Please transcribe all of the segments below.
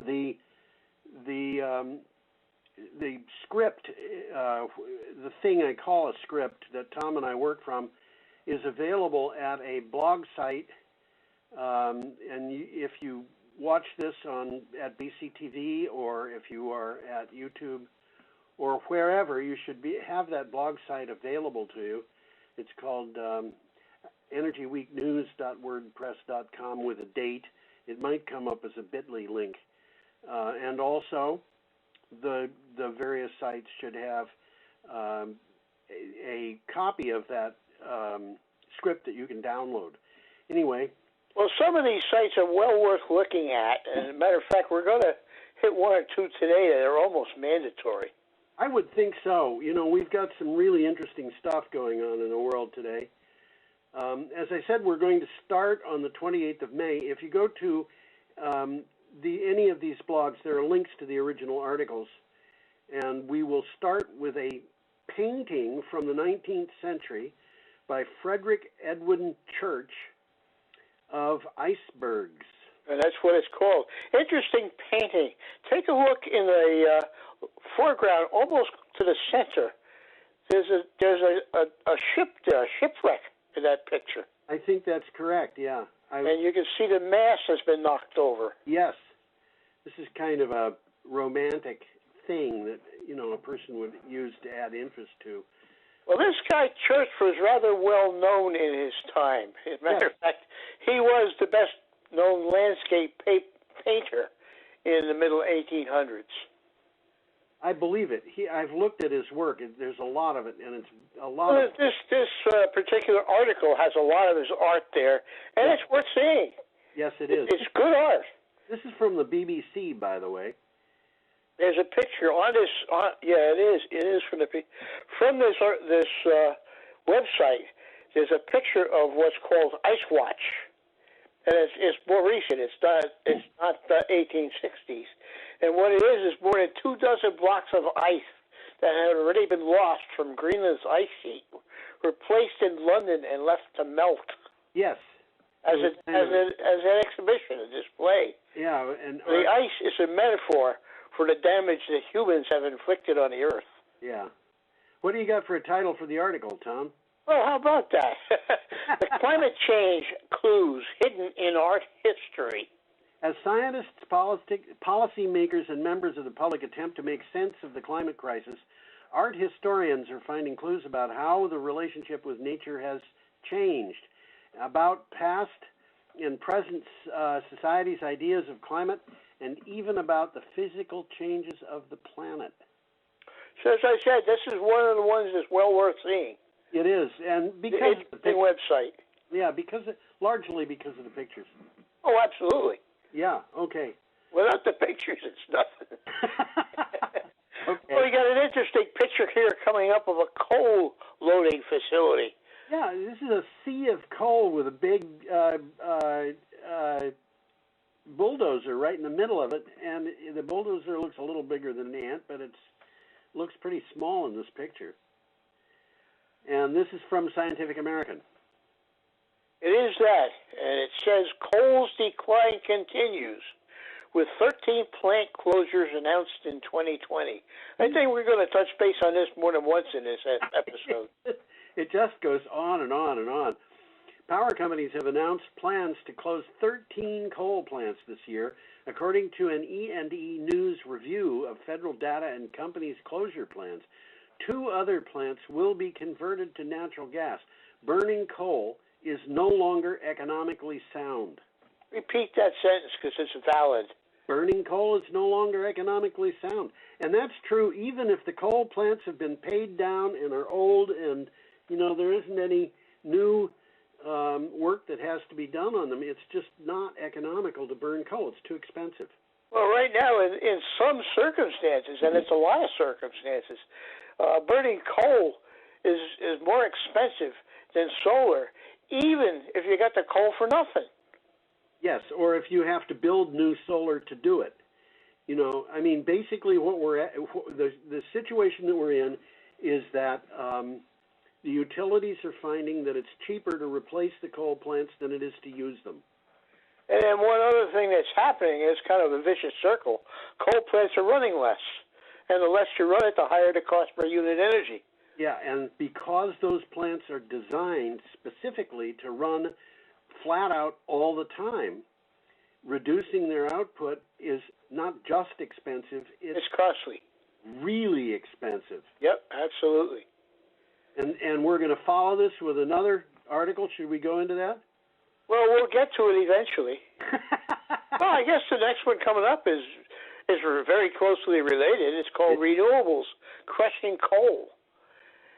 The the the script, the thing I call a script that Tom and I work from, is available at a blog site. If you watch this at BCTV, or if you are at YouTube or wherever, you should have that blog site available to you. It's called energyweeknews.wordpress.com with a date. It might come up as a bit.ly link. And also, the various sites should have a copy of that script that you can download. Anyway. Well, some of these sites are well worth looking at. And as a matter of fact, we're going to hit one or two today that are almost mandatory. I would think so. You know, we've got some really interesting stuff going on in the world today. As I said, we're going to start on the 28th of May. If you go to any of these blogs, there are links to the original articles. And we will start with a painting from the 19th century by Frederick Edwin Church of icebergs. And that's what it's called. Interesting painting. Take a look in the foreground, almost to the center. There's a ship there, a shipwreck in that picture. I think that's correct, yeah. And you can see the mast has been knocked over. Yes. This is kind of a romantic thing that, you know, a person would use to add interest to. Well, this guy Church was rather well known in his time. As a matter of fact, he was the best known landscape painter in the middle 1800s. I believe it. I've looked at his work. There's a lot of it, and it's a lot of... This particular article has a lot of his art there, and it's worth seeing. Yes, it is. It's good art. This is from the BBC, by the way. There's a picture on this. Yeah, it is. It is from this website. There's a picture of what's called Ice Watch, and it's more recent. It's not the 1860s. And what it is more than 24 blocks of ice that had already been lost from Greenland's ice sheet were placed in London and left to melt. Yes. As an exhibition, a display. Yeah, and the ice is a metaphor for the damage that humans have inflicted on the Earth. Yeah. What do you got for a title for the article, Tom? Well, how about that? The climate change clues hidden in art history. As scientists, policymakers, and members of the public attempt to make sense of the climate crisis, art historians are finding clues about how the relationship with nature has changed, about past and present society's ideas of climate, and even about the physical changes of the planet. So as I said, this is one of the ones that's well worth seeing. It is, and because the website. Yeah, largely because of the pictures. Oh, absolutely. Yeah. Okay. Without the pictures, it's nothing. Okay. Well, we got an interesting picture here coming up of a coal loading facility. Yeah, this is a sea of coal with a big bulldozer right in the middle of it, and the bulldozer looks a little bigger than an ant, but it looks pretty small in this picture. And this is from Scientific American. It is that, and it says coal's decline continues, with 13 plant closures announced in 2020. I think we're going to touch base on this more than once in this episode. It just goes on and on and on. Power companies have announced plans to close 13 coal plants this year, according to an E&E News review of federal data and companies' closure plans. 2 other plants will be converted to natural gas. Burning coal is no longer economically sound. Repeat that sentence because it's valid. Burning coal is no longer economically sound. And that's true even if the coal plants have been paid down and are old and, you know, there isn't any new work that has to be done on them. It's just not economical to burn coal. It's too expensive. Well, right now, in some circumstances, and it's a lot of circumstances, burning coal is more expensive than solar, even if you got the coal for nothing. Yes, or if you have to build new solar to do it. You know, I mean, basically what we're at, the situation that we're in is that the utilities are finding that it's cheaper to replace the coal plants than it is to use them. And then one other thing that's happening is kind of a vicious circle. Coal plants are running less. And the less you run it, the higher the cost per unit energy. Yeah, and because those plants are designed specifically to run flat out all the time, reducing their output is not just expensive, it's costly. Really expensive. Yep, absolutely. And we're going to follow this with another article. Should we go into that? Well, we'll get to it eventually. Well, I guess the next one coming up is very closely related. It's called Renewables, Crushing Coal.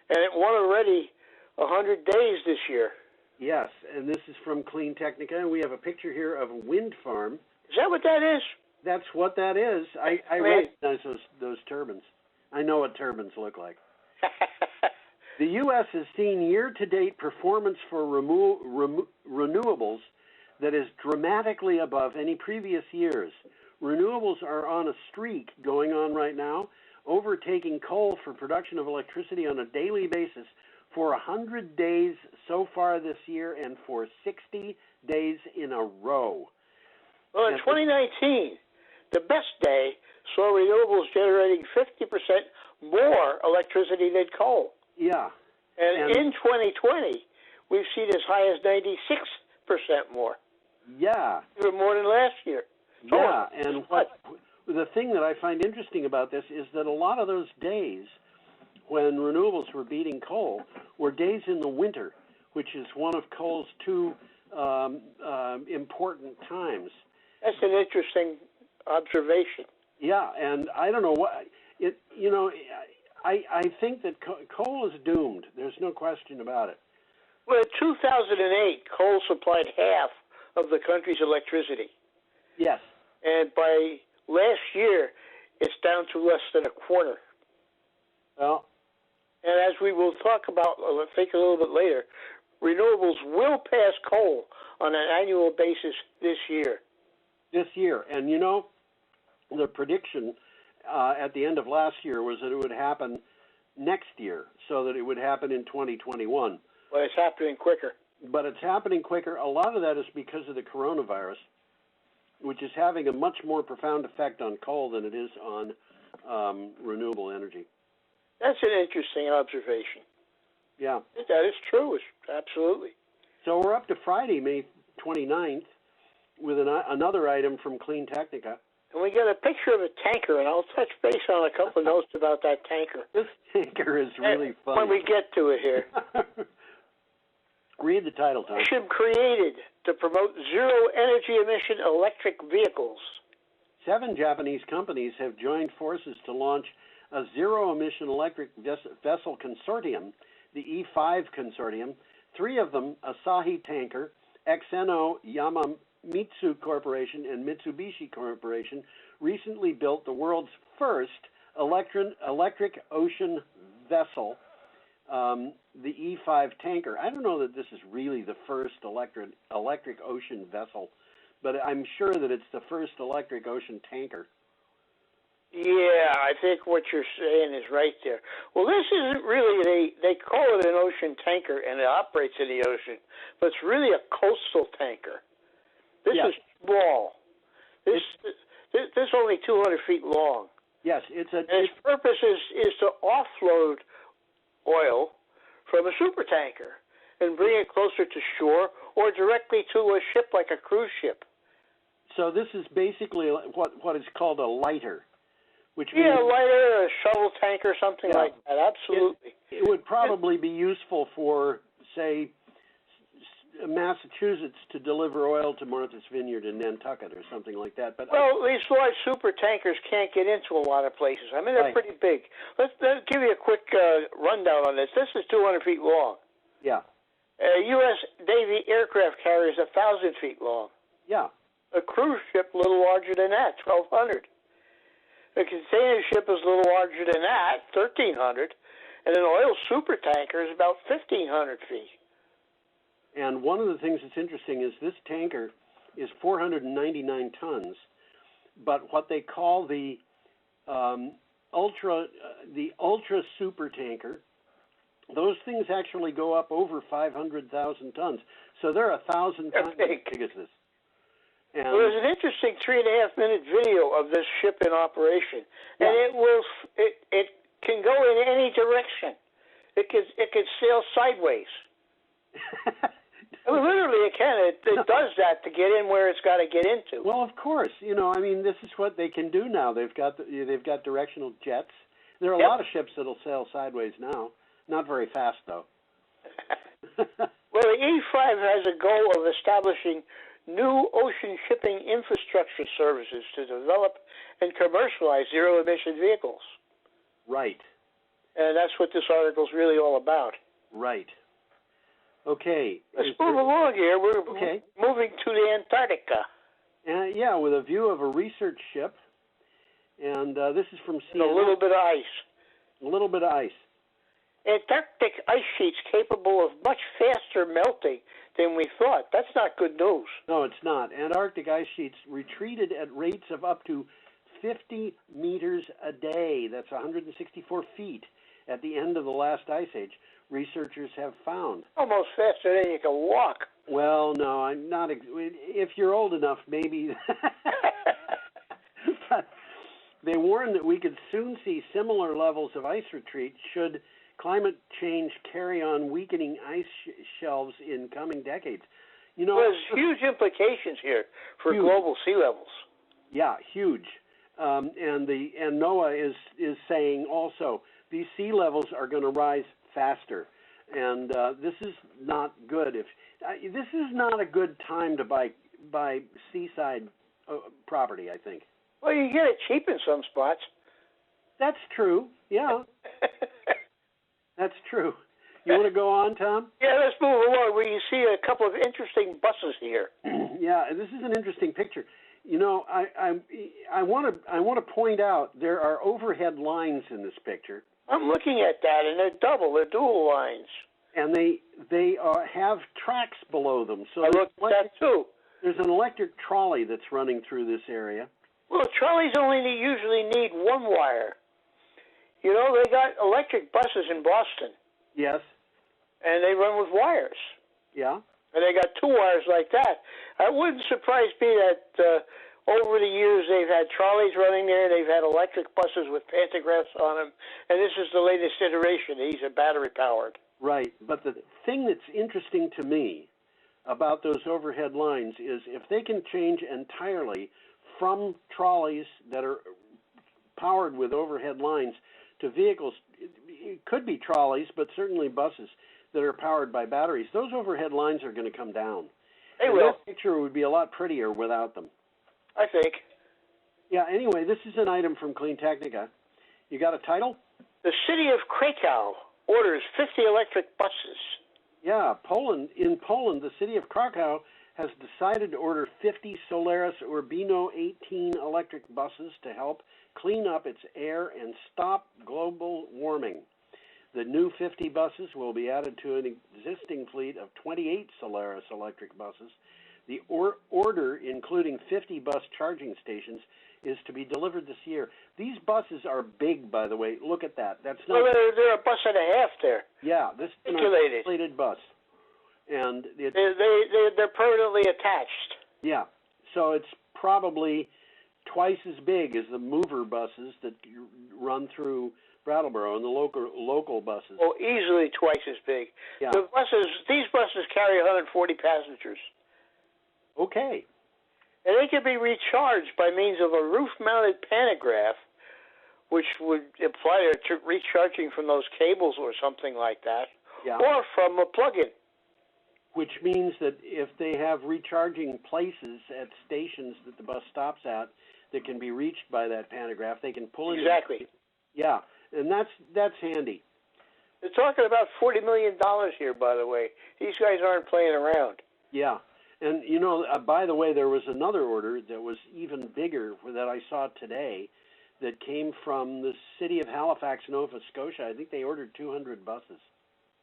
And it won already 100 days this year. Yes, and this is from Clean Technica, and we have a picture here of a wind farm. Is that what that is? That's what that is. I recognize those turbines. I know what turbines look like. The U.S. has seen year-to-date performance for renewables that is dramatically above any previous years. Renewables are on a streak going on right now, overtaking coal for production of electricity on a daily basis for 100 days so far this year and for 60 days in a row. Well, in 2019, the best day saw renewables generating 50% more electricity than coal. Yeah. And in 2020, we've seen as high as 96% more. Yeah. Even more than last year. Yeah, and the thing that I find interesting about this is that a lot of those days when renewables were beating coal were days in the winter, which is one of coal's two important times. That's an interesting observation. Yeah, and I don't know what it. You know, I think that coal is doomed. There's no question about it. Well, in 2008, coal supplied half of the country's electricity. Yes. And by last year, it's down to less than a quarter. Well. And as we will talk about, I think a little bit later, renewables will pass coal on an annual basis this year. This year. And, you know, the prediction at the end of last year was that it would happen next year, so that it would happen in 2021. Well, it's happening quicker. But it's happening quicker. A lot of that is because of the coronavirus, which is having a much more profound effect on coal than it is on renewable energy. That's an interesting observation. Yeah. That is true. Absolutely. So we're up to Friday, May 29th, with another item from Clean Technica. And we got a picture of a tanker, and I'll touch base on a couple of notes about that tanker. This tanker is really fun. When we get to it here. Read the title, Tom. Mission created to promote zero-energy emission electric vehicles. 7 Japanese companies have joined forces to launch a zero-emission electric vessel consortium, the E5 consortium. 3 of them, Asahi Tanker, XNO Yamamitsu Corporation, and Mitsubishi Corporation, recently built the world's first electric ocean vessel, the E5 tanker. I don't know that this is really the first electric ocean vessel, but I'm sure that it's the first electric ocean tanker. Yeah, I think what you're saying is right there. Well, this isn't really, they call it an ocean tanker, and it operates in the ocean, but it's really a coastal tanker. This is small. This is only 200 feet long. Yes, and its purpose is to offload oil from a supertanker and bring it closer to shore or directly to a ship like a cruise ship. So this is basically what is called a lighter, which means a lighter, a shuttle tanker, something like that. Absolutely. It would probably be useful for, say, Massachusetts to deliver oil to Martha's Vineyard in Nantucket or something like that. But these large super tankers can't get into a lot of places. I mean, they're pretty big. Let's give you a quick rundown on this. This is 200 feet long. Yeah. A U.S. Navy aircraft carrier is 1,000 feet long. Yeah. A cruise ship a little larger than that, 1,200. A container ship is a little larger than that, 1,300. And an oil super tanker is about 1,500 feet. And one of the things that's interesting is this tanker is 499 tons, but what they call the ultra super tanker, those things actually go up over 500,000 tons. So they're 1,000 times as big as this. And well, there's an interesting 3.5-minute video of this ship in operation, and it can go in any direction. It can sail sideways. I mean, literally, it can. It does that to get in where it's got to get into. Well, of course, I mean, this is what they can do now. They've got directional jets. There are a lot of ships that'll sail sideways now. Not very fast, though. Well, the E5 has a goal of establishing new ocean shipping infrastructure services to develop and commercialize zero-emission vehicles. Right. And that's what this article is really all about. Right. Okay. Let's move along here. We're moving to the Antarctica. Yeah, with a view of a research ship. And this is from CNN. And a little bit of ice. A little bit of ice. Antarctic ice sheets capable of much faster melting than we thought. That's not good news. No, it's not. Antarctic ice sheets retreated at rates of up to 50 meters a day. That's 164 feet at the end of the last ice age, researchers have found. Almost faster than you can walk. Well, no, I'm not. If you're old enough, maybe. But they warn that we could soon see similar levels of ice retreat should climate change carry on weakening ice shelves in coming decades. There's huge implications here for global sea levels. Yeah, huge. And NOAA is saying also these sea levels are going to rise faster, and this is not good. This is not a good time to buy seaside property, I think. Well, you get it cheap in some spots. That's true. Yeah. That's true. You want to go on, Tom? Yeah, let's move along. We see a couple of interesting buses here. Yeah, this is an interesting picture. I want to point out there are overhead lines in this picture. I'm looking at that, and they're dual lines. And they have tracks below them. So I looked at that too. There's an electric trolley that's running through this area. Well, trolleys usually need one wire. They got electric buses in Boston. Yes. And they run with wires. Yeah. And they got two wires like that. It wouldn't surprise me that over the years they've had trolleys running there. They've had electric buses with pantographs on them. And this is the latest iteration. These are battery-powered. Right. But the thing that's interesting to me about those overhead lines is if they can change entirely from trolleys that are powered with overhead lines to vehicles, it could be trolleys, but certainly buses that are powered by batteries, those overhead lines are going to come down. They will. That picture would be a lot prettier without them. I think. Yeah, anyway, this is an item from Clean Technica. You got a title? The city of Krakow orders 50 electric buses. Yeah, in Poland, the city of Krakow has decided to order 50 Solaris Urbino 18 electric buses to help clean up its air and stop global warming. The new 50 buses will be added to an existing fleet of 28 Solaris electric buses. The order, including 50 bus charging stations, is to be delivered this year. These buses are big, by the way. Look at that. That's not. Well, they're a bus and a half there. Yeah, this is an articulated bus, and they're permanently attached. Yeah, so it's probably twice as big as the mover buses that run through Brattleboro and the local buses. Oh, easily twice as big. Yeah. These buses carry 140 passengers. Okay. And they can be recharged by means of a roof-mounted pantograph, which would imply they're recharging from those cables or something like that, or from a plug-in. Which means that if they have recharging places at stations that the bus stops at that can be reached by that pantograph, they can pull in. Exactly. Yeah, and that's handy. They're talking about $40 million here, by the way. These guys aren't playing around. Yeah. And, by the way, there was another order that was even bigger that I saw today that came from the city of Halifax, Nova Scotia. I think they ordered 200 buses.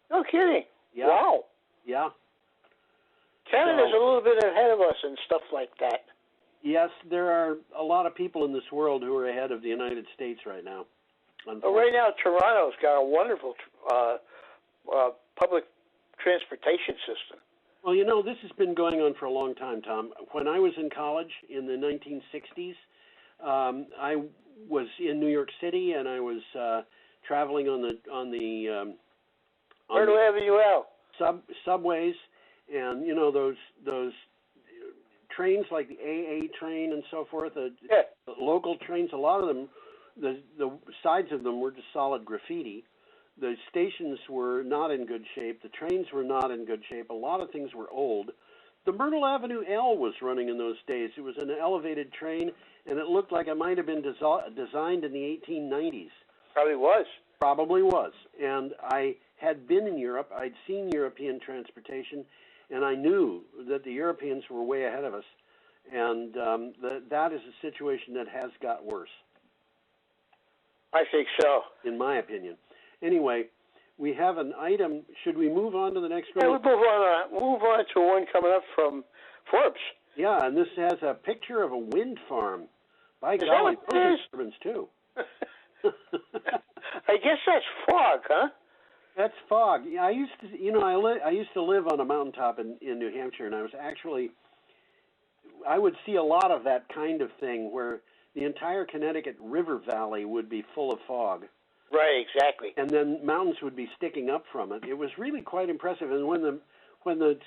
No kidding. Yeah. Wow. Yeah. Canada's a little bit ahead of us and stuff like that. Yes, there are a lot of people in this world who are ahead of the United States right now. Well, right now, Toronto's got a wonderful public transportation system. Well, this has been going on for a long time, Tom. When I was in college in the 1960s, I was in New York City, and I was traveling on the Myrtle Avenue L. subways, and those trains like the AA train and so forth. The local trains, a lot of them, the sides of them were just solid graffiti. The stations were not in good shape. The trains were not in good shape. A lot of things were old. The Myrtle Avenue L was running in those days. It was an elevated train, and it looked like it might have been designed in the 1890s. Probably was. Probably was. And I had been in Europe. I'd seen European transportation, and I knew that the Europeans were way ahead of us. And that is a situation that has got worse. I think so. In my opinion. Anyway, we have an item. Should we move on to the next one? Yeah, we'll move on to one coming up from Forbes. Yeah, and this has a picture of a wind farm. By Is golly, that what it is? turbines too. I guess that's fog, huh? That's fog. Yeah, I used to, I used to live on a mountaintop in New Hampshire, and I would see a lot of that kind of thing where the entire Connecticut River Valley would be full of fog. Right, exactly. And then mountains would be sticking up from it. It was really quite impressive. And when the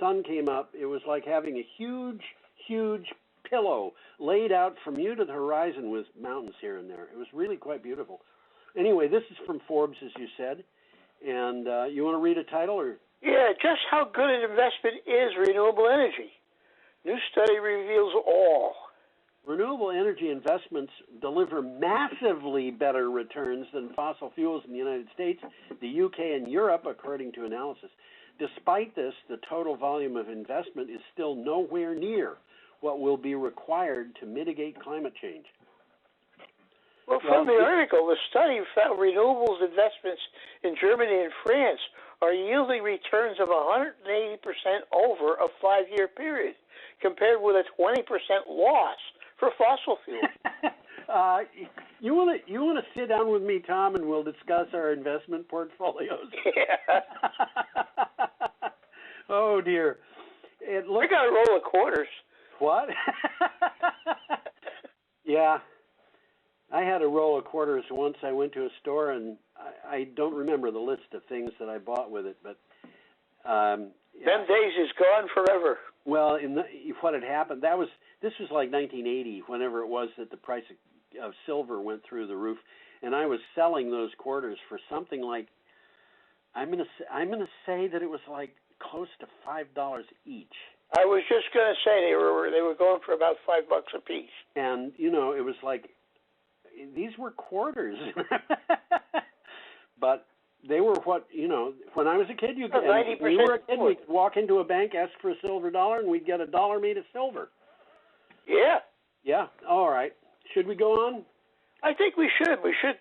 sun came up, it was like having a huge, huge pillow laid out from you to the horizon with mountains here and there. It was really quite beautiful. Anyway, this is from Forbes, as you said. And you want to read a title? Or? Yeah, just how good an investment is renewable energy. New study reveals all. Renewable energy investments deliver massively better returns than fossil fuels in the United States, the UK, and Europe, according to analysis. Despite this, the total volume of investment is still nowhere near what will be required to mitigate climate change. Well, from the article, the study found renewables investments in Germany and France are yielding returns of 180% over a 5-year period, compared with a 20% loss for fossil fuels. You want to sit down with me, Tom, and we'll discuss our investment portfolios? Yeah. Oh dear. We got a roll of quarters. What? Yeah. I had a roll of quarters once. I went to a store, and I don't remember the list of things that I bought with it, but Them days is gone forever. Well, what had happened, this was like 1980, whenever it was that the price of silver went through the roof, and I was selling those quarters for something like, I'm gonna say that it was like close to $5 each. I was just gonna say they were going for about $5 a piece. And it was like, these were quarters, but they were when I was a kid, when you were a kid, we'd walk into a bank, ask for a silver dollar, and we'd get a dollar made of silver. Yeah. Yeah. All right. Should we go on? I think we should.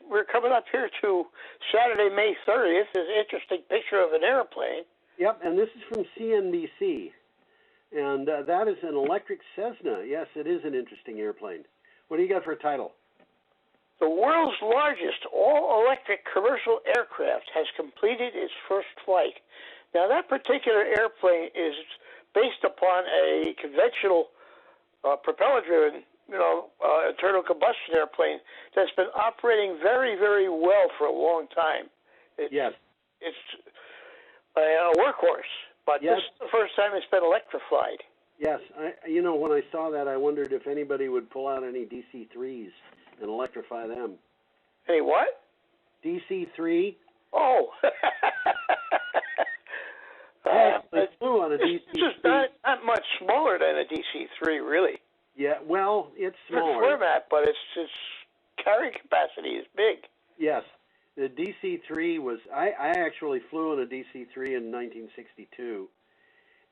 We're coming up here to Saturday, May 30th. There's an interesting picture of an airplane. Yep, and this is from CNBC. And that is an electric Cessna. Yes, it is an interesting airplane. What do you got for a title? The world's largest all-electric commercial aircraft has completed its first flight. Now, that particular airplane is based upon a conventional propeller-driven, internal combustion airplane that's been operating very, very well for a long time. Yes. It's a workhorse, but yes. This is the first time it's been electrified. Yes. When I saw that, I wondered if anybody would pull out any DC-3s and electrify them. Any what? DC-3. Oh. They flew on a DC-3. This is not much smaller than a DC-3, really. Yeah, well, it's smaller. It's format, but its carrying capacity is big. Yes. The DC-3 was, I actually flew on a DC-3 in 1962.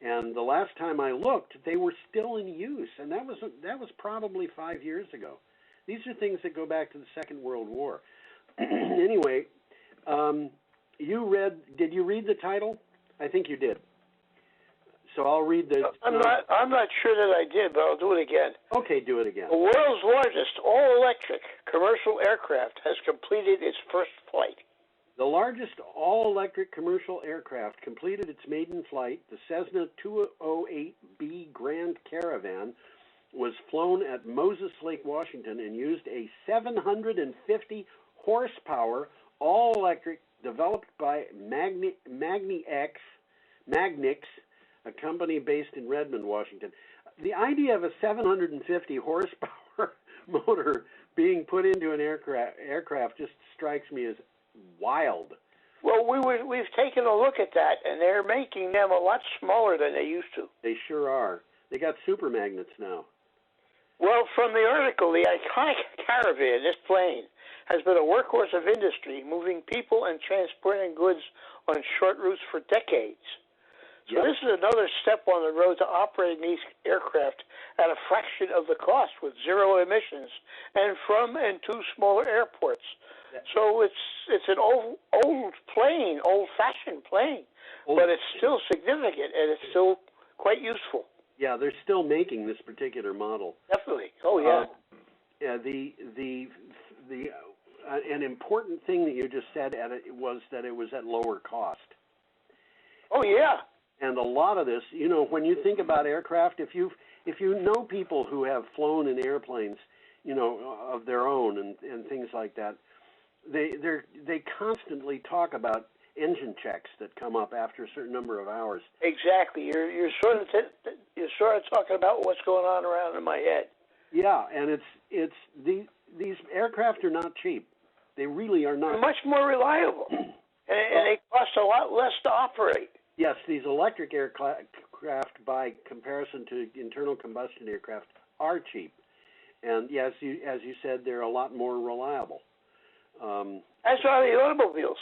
And the last time I looked, they were still in use. And that was probably 5 years ago. These are things that go back to the Second World War. Anyway, did you read the title? I think you did. So I'll read the... I'm not sure that I did, but I'll do it again. Okay, do it again. The world's largest all-electric commercial aircraft has completed its first flight. The largest all-electric commercial aircraft completed its maiden flight. The Cessna 208B Grand Caravan was flown at Moses Lake, Washington, and used a 750 horsepower all-electric developed by Magnix, a company based in Redmond, Washington. The idea of a 750 horsepower motor being put into an aircraft just strikes me as wild. Well, we've taken a look at that, and they're making them a lot smaller than they used to. They sure are. They got super magnets now. Well, from the article, the iconic Caravan, this plane, has been a workhorse of industry, moving people and transporting goods on short routes for decades. So This is another step on the road to operating these aircraft at a fraction of the cost with zero emissions and from and to smaller airports. So it's an old plane, old-fashioned plane, but it's still significant and it's still quite useful. Yeah, they're still making this particular model. Definitely. Oh yeah. An important thing that you just said was that it was at lower cost. Oh yeah. And a lot of this, when you think about aircraft, if you know people who have flown in airplanes, of their own and things like that, they constantly talk about engine checks that come up after a certain number of hours. Exactly. You're sort of talking about what's going on around in my head. Yeah, and these aircraft are not cheap. They really are not. They're much more reliable, and they cost a lot less to operate. Yes, these electric aircraft, by comparison to internal combustion aircraft, are cheap, and yes, as you said, they're a lot more reliable. As are the automobiles.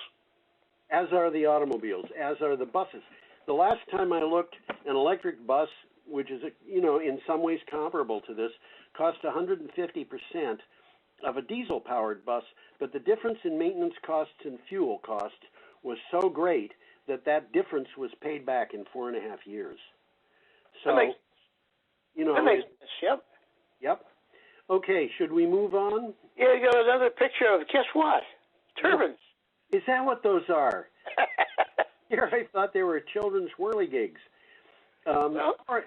As are the automobiles. As are the buses. The last time I looked, an electric bus, which is in some ways comparable to this, cost 150% of a diesel-powered bus, but the difference in maintenance costs and fuel costs was so great that difference was paid back in 4.5 years. So, that makes sense. Yep. Yep. Okay, should we move on? Yeah, you got another picture of, guess what? Turbines. Is that what those are? Here, I thought they were children's whirligigs.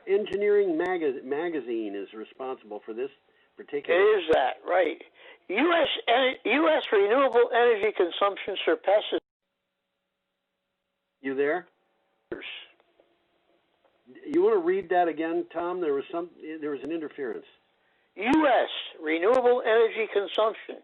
Engineering Magazine is responsible for this particular. It is that, right. U.S. renewable energy consumption surpasses. You there? You want to read that again, Tom? There was an interference. U.S. renewable energy consumption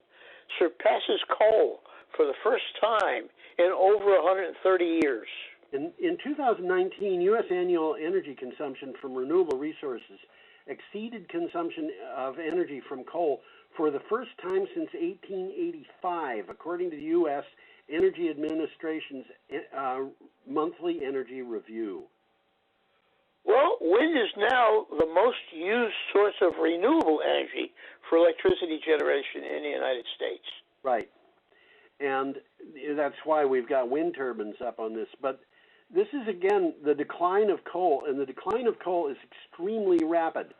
surpasses coal for the first time in over 130 years. In 2019, U.S. annual energy consumption from renewable resources exceeded consumption of energy from coal for the first time since 1885, according to the U.S. Energy Administration's monthly energy review. Well, wind is now the most used source of renewable energy for electricity generation in the United States. Right. And that's why we've got wind turbines up on this. But this is, again, the decline of coal, and the decline of coal is extremely rapid.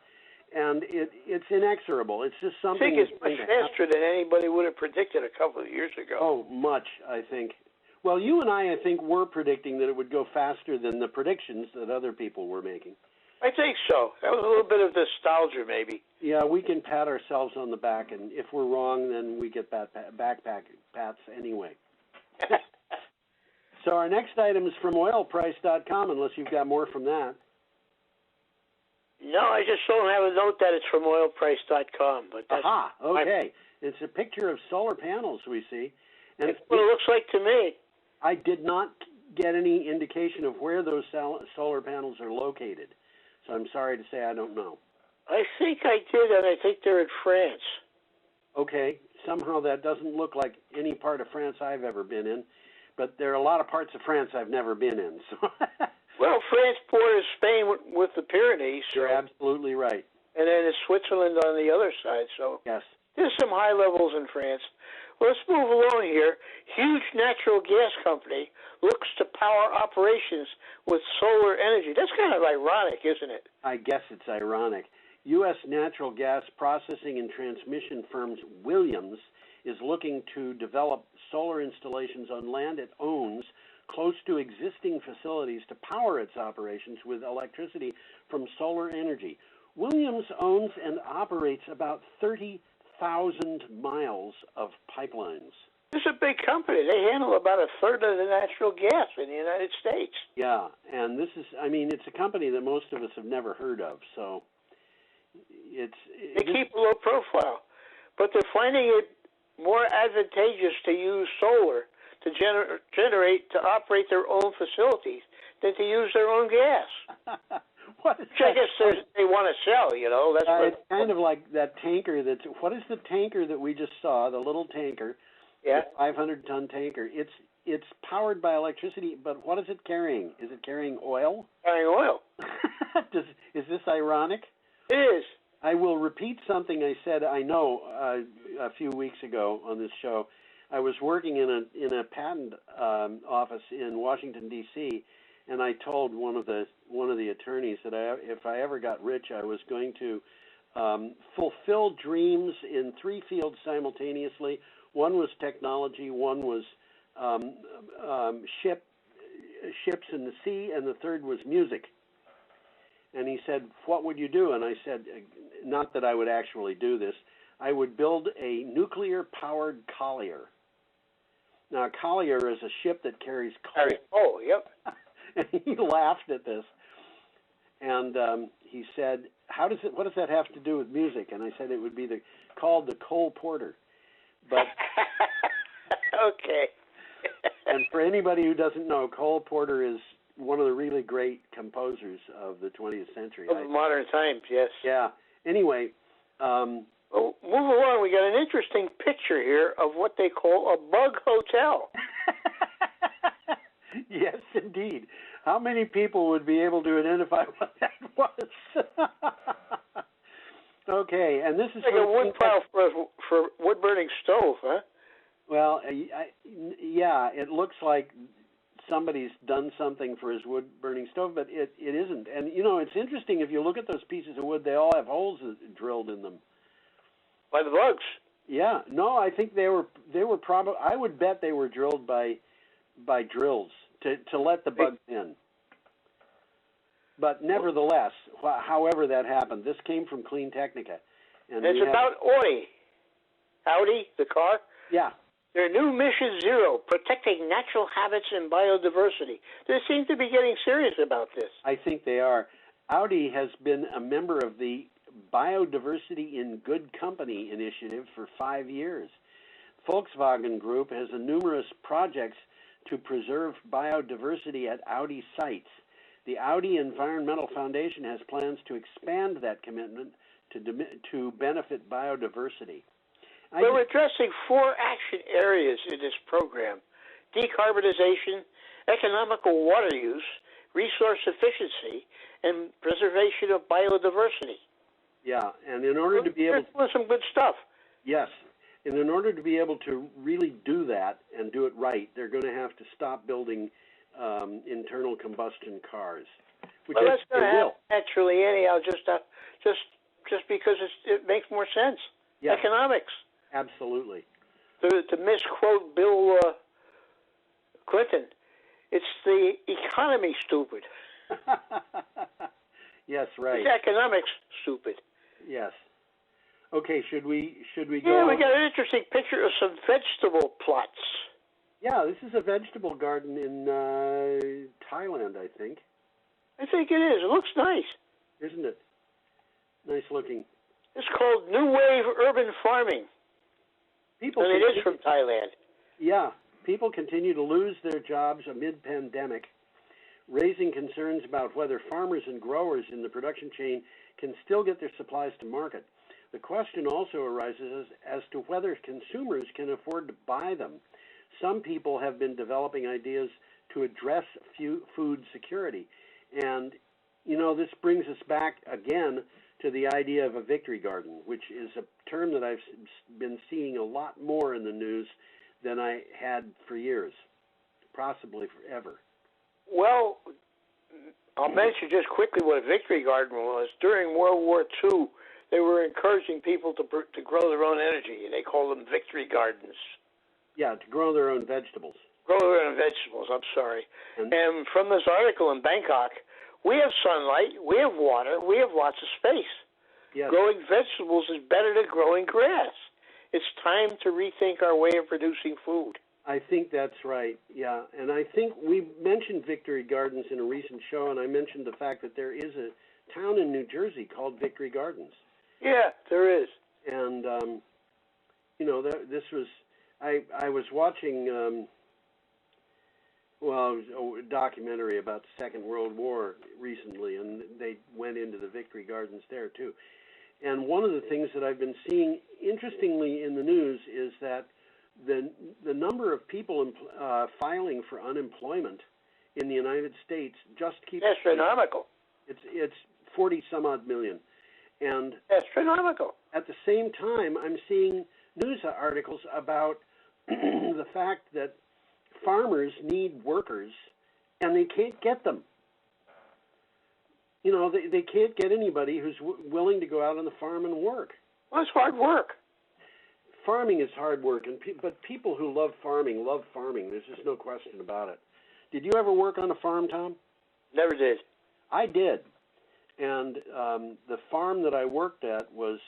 And it's inexorable. It's just something. I think it's much faster than anybody would have predicted a couple of years ago. Oh, much, I think. Well, you and I think, were predicting that it would go faster than the predictions that other people were making. I think so. That was a little bit of nostalgia, maybe. Yeah, we can pat ourselves on the back, and if we're wrong, then we get back pats anyway. So our next item is from oilprice.com, unless you've got more from that. No, I just don't have a note that it's from oilprice.com. But that's okay. It's a picture of solar panels we see. And that's what it looks like to me. I did not get any indication of where those solar panels are located. So I'm sorry to say I don't know. I think I did, and I think they're in France. Okay. Somehow that doesn't look like any part of France I've ever been in. But there are a lot of parts of France I've never been in. So well, France borders Spain with the Pyrenees. You're absolutely right. And then it's Switzerland on the other side. So yes. There's some high levels in France. Well, let's move along here. Huge natural gas company looks to power operations with solar energy. That's kind of ironic, isn't it? I guess it's ironic. U.S. natural gas processing and transmission firm Williams is looking to develop solar installations on land it owns close to existing facilities to power its operations with electricity from solar energy. Williams owns and operates about 30,000 miles of pipelines. This is a big company. They handle about a third of the natural gas in the United States. Yeah, and this is, I mean, it's a company that most of us have never heard of, so they keep a low profile, but they're finding it more advantageous to use solar to to operate their own facilities than to use their own gas. What is Which I guess they want to sell, you know. That's it's kind of like that tanker what is the tanker that we just saw, the little tanker, yeah, the 500-ton tanker. It's powered by electricity, but what is it carrying? Is it carrying oil? Carrying oil. Is this ironic? It is. I will repeat something I said, a few weeks ago on this show. I was working in a patent office in Washington, D.C., and I told one of the attorneys that if I ever got rich, I was going to fulfill dreams in 3 fields simultaneously. One was technology, one was ships in the sea, and the third was music. And he said, "What would you do?" And I said, not that I would actually do this. I would build a nuclear-powered collier. Now, a collier is a ship that carries coal. Oh, yep. And he laughed at this. And he said, what does that have to do with music? And I said it would be called the Cole Porter. But okay. And for anybody who doesn't know, Cole Porter is one of the really great composers of the 20th century. Of modern times, yes. Yeah. Anyway. Well, move along. We got an interesting picture here of what they call a bug hotel. Yes, indeed. How many people would be able to identify what that was? Okay, and this is like a wood pile for wood-burning stove, huh? Well, yeah, it looks like somebody's done something for his wood-burning stove, but it isn't. And, you know, it's interesting, if you look at those pieces of wood, they all have holes drilled in them. By the bugs? Yeah. No, I think they were probably, I would bet they were drilled by drills to let the bugs in. But nevertheless, however that happened, this came from Clean Technica. And it's about Audi. Audi, the car? Yeah. Their new Mission Zero, protecting natural habits and biodiversity. They seem to be getting serious about this. I think they are. Audi has been a member of the Biodiversity in Good Company initiative for 5 years. Volkswagen Group has numerous projects to preserve biodiversity at Audi sites. The Audi Environmental Foundation has plans to expand that commitment to benefit biodiversity. We're addressing 4 action areas in this program: decarbonization, economical water use, resource efficiency, and preservation of biodiversity. Yeah, and in order to be able to... There's some good stuff. Yes, and in order to be able to really do that and do it right, they're going to have to stop building internal combustion cars. Which well, that's going to happen naturally anyhow, just because it makes more sense. Yes. Economics. Absolutely. To misquote Bill Clinton, it's the economy, stupid. Yes, right. It's economics, stupid. Yes. Okay, should we go? Yeah, we got an interesting picture of some vegetable plots. Yeah, this is a vegetable garden in Thailand, I think. I think it is. It looks nice. Isn't it? Nice looking. It's called New Wave Urban Farming. And it is from Thailand. Yeah. People continue to lose their jobs amid pandemic, raising concerns about whether farmers and growers in the production chain can still get their supplies to market. The question also arises as to whether consumers can afford to buy them. Some people have been developing ideas to address food security. And, you know, this brings us back again to the idea of a victory garden, which is a term that I've been seeing a lot more in the news than I had for years, possibly forever. Well, I'll mention just quickly what a victory garden was. During World War II, they were encouraging people to grow their own energy. They call them victory gardens. Yeah, to grow their own vegetables. Grow their own vegetables. I'm sorry. And from this article in Bangkok, we have sunlight, we have water, we have lots of space. Yes. Growing vegetables is better than growing grass. It's time to rethink our way of producing food. I think that's right, yeah. And I think we mentioned Victory Gardens in a recent show, and I mentioned the fact that there is a town in New Jersey called Victory Gardens. Yeah, there is. And, this was, I was watching, a documentary about the Second World War recently, and they went into the Victory Gardens there, too. And one of the things that I've been seeing, interestingly, in the news is that the number of people filing for unemployment in the United States just keeps astronomical. It's 40 some odd million, and astronomical. At the same time, I'm seeing news articles about the fact that farmers need workers, and they can't get them. They can't get anybody who's willing to go out on the farm and work. Well, it's hard work. Farming is hard work, but people who love farming. There's just no question about it. Did you ever work on a farm, Tom? Never did. I did, and the farm that I worked at was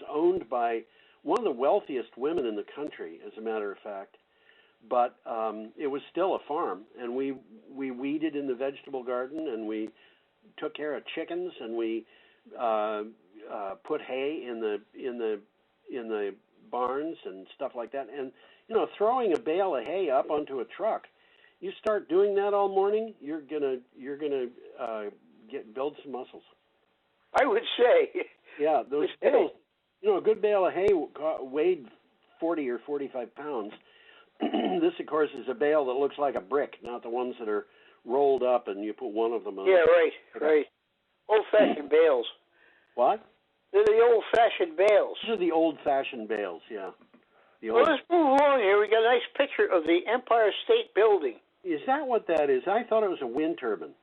owned by one of the wealthiest women in the country, as a matter of fact. But it was still a farm, and we weeded in the vegetable garden, and we took care of chickens, and we put hay in the barns and stuff like that. And throwing a bale of hay up onto a truck, you start doing that all morning, you're gonna build some muscles. I would say. Yeah, those bales. A good bale of hay weighed 40 or 45 pounds. This, of course, is a bale that looks like a brick, not the ones that are rolled up and you put one of them on. Yeah, right. Old-fashioned bales. What? They're the old-fashioned bales. These are the old-fashioned bales, yeah. Well, let's move along here. We got a nice picture of the Empire State Building. Is that what that is? I thought it was a wind turbine.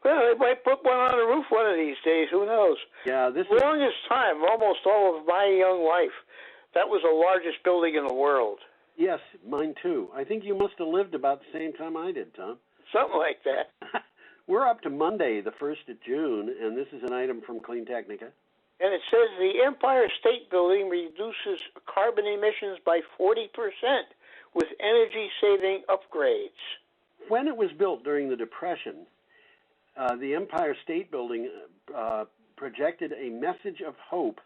Well, they might put one on the roof one of these days. Who knows? Yeah, the longest time, almost all of my young life, that was the largest building in the world. Yes, mine too. I think you must have lived about the same time I did, Tom. Something like that. We're up to Monday, the 1st of June, and this is an item from Clean Technica. And it says the Empire State Building reduces carbon emissions by 40% with energy-saving upgrades. When it was built during the Depression, the Empire State Building projected a message of hope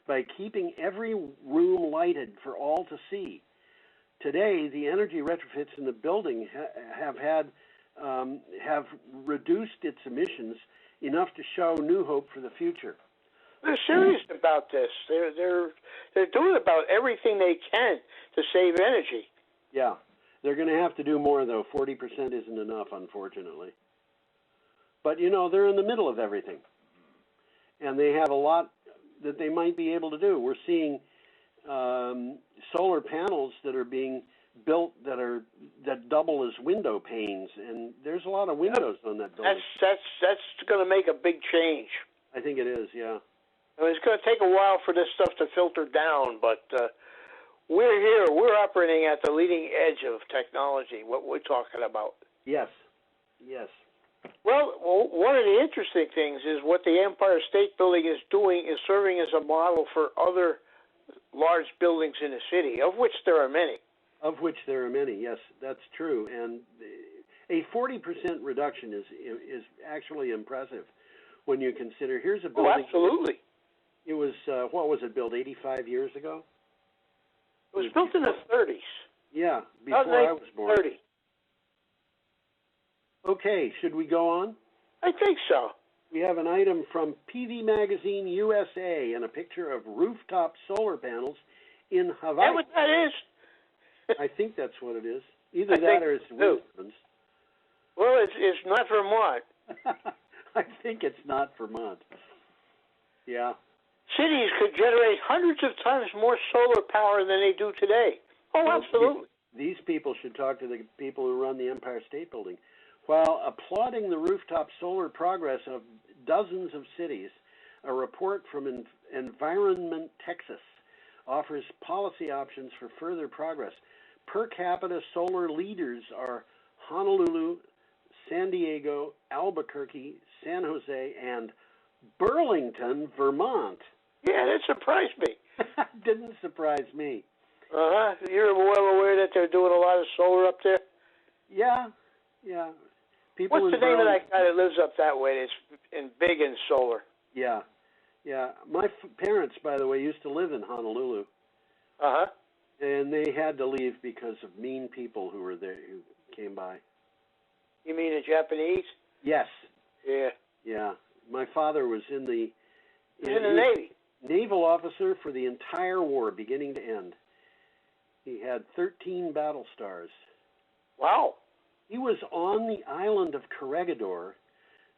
by keeping every room lighted for all to see. Today, the energy retrofits in the building have reduced its emissions enough to show new hope for the future. They're serious about this. They're doing about everything they can to save energy. Yeah, they're going to have to do more though. 40% isn't enough, unfortunately. But they're in the middle of everything, and they have a lot that they might be able to do. We're seeing solar panels that are being built that double as window panes, and there's a lot of windows on that building. That's going to make a big change. I think it is, yeah. I mean, it's going to take a while for this stuff to filter down, but we're here. We're operating at the leading edge of technology. What we're talking about. Yes. Well, one of the interesting things is what the Empire State Building is doing is serving as a model for other large buildings in the city, of which there are many. Yes, that's true. And a 40% reduction is actually impressive when you consider. Here's a building. Oh, absolutely. It was what was it built 85 years ago? It was built in the 30s. Yeah, before I was born. 30. Okay, should we go on? I think so. We have an item from PV Magazine USA and a picture of rooftop solar panels in Hawaii. Is that what that is? I think that's what it is. Either that or it's wind turbines. Well, it's not Vermont. I think it's not Vermont. Yeah. Cities could generate hundreds of times more solar power than they do today. Oh, absolutely. These people should talk to the people who run the Empire State Building. While applauding the rooftop solar progress of dozens of cities, A report from Environment Texas offers policy options for further progress. Per capita solar leaders are Honolulu, San Diego, Albuquerque, San Jose, and Burlington, Vermont. Yeah, that surprised me. Didn't surprise me. You're well aware that they're doing a lot of solar up there? Yeah. People What's the name of that guy that lives up that way that's big in solar? Yeah. My parents, by the way, used to live in Honolulu. Uh-huh. And they had to leave because of mean people who were there, who came by. You mean the Japanese? Yes. Yeah. My father was in the Navy. Naval officer for the entire war, beginning to end. He had 13 battle stars. Wow. He was on the island of Corregidor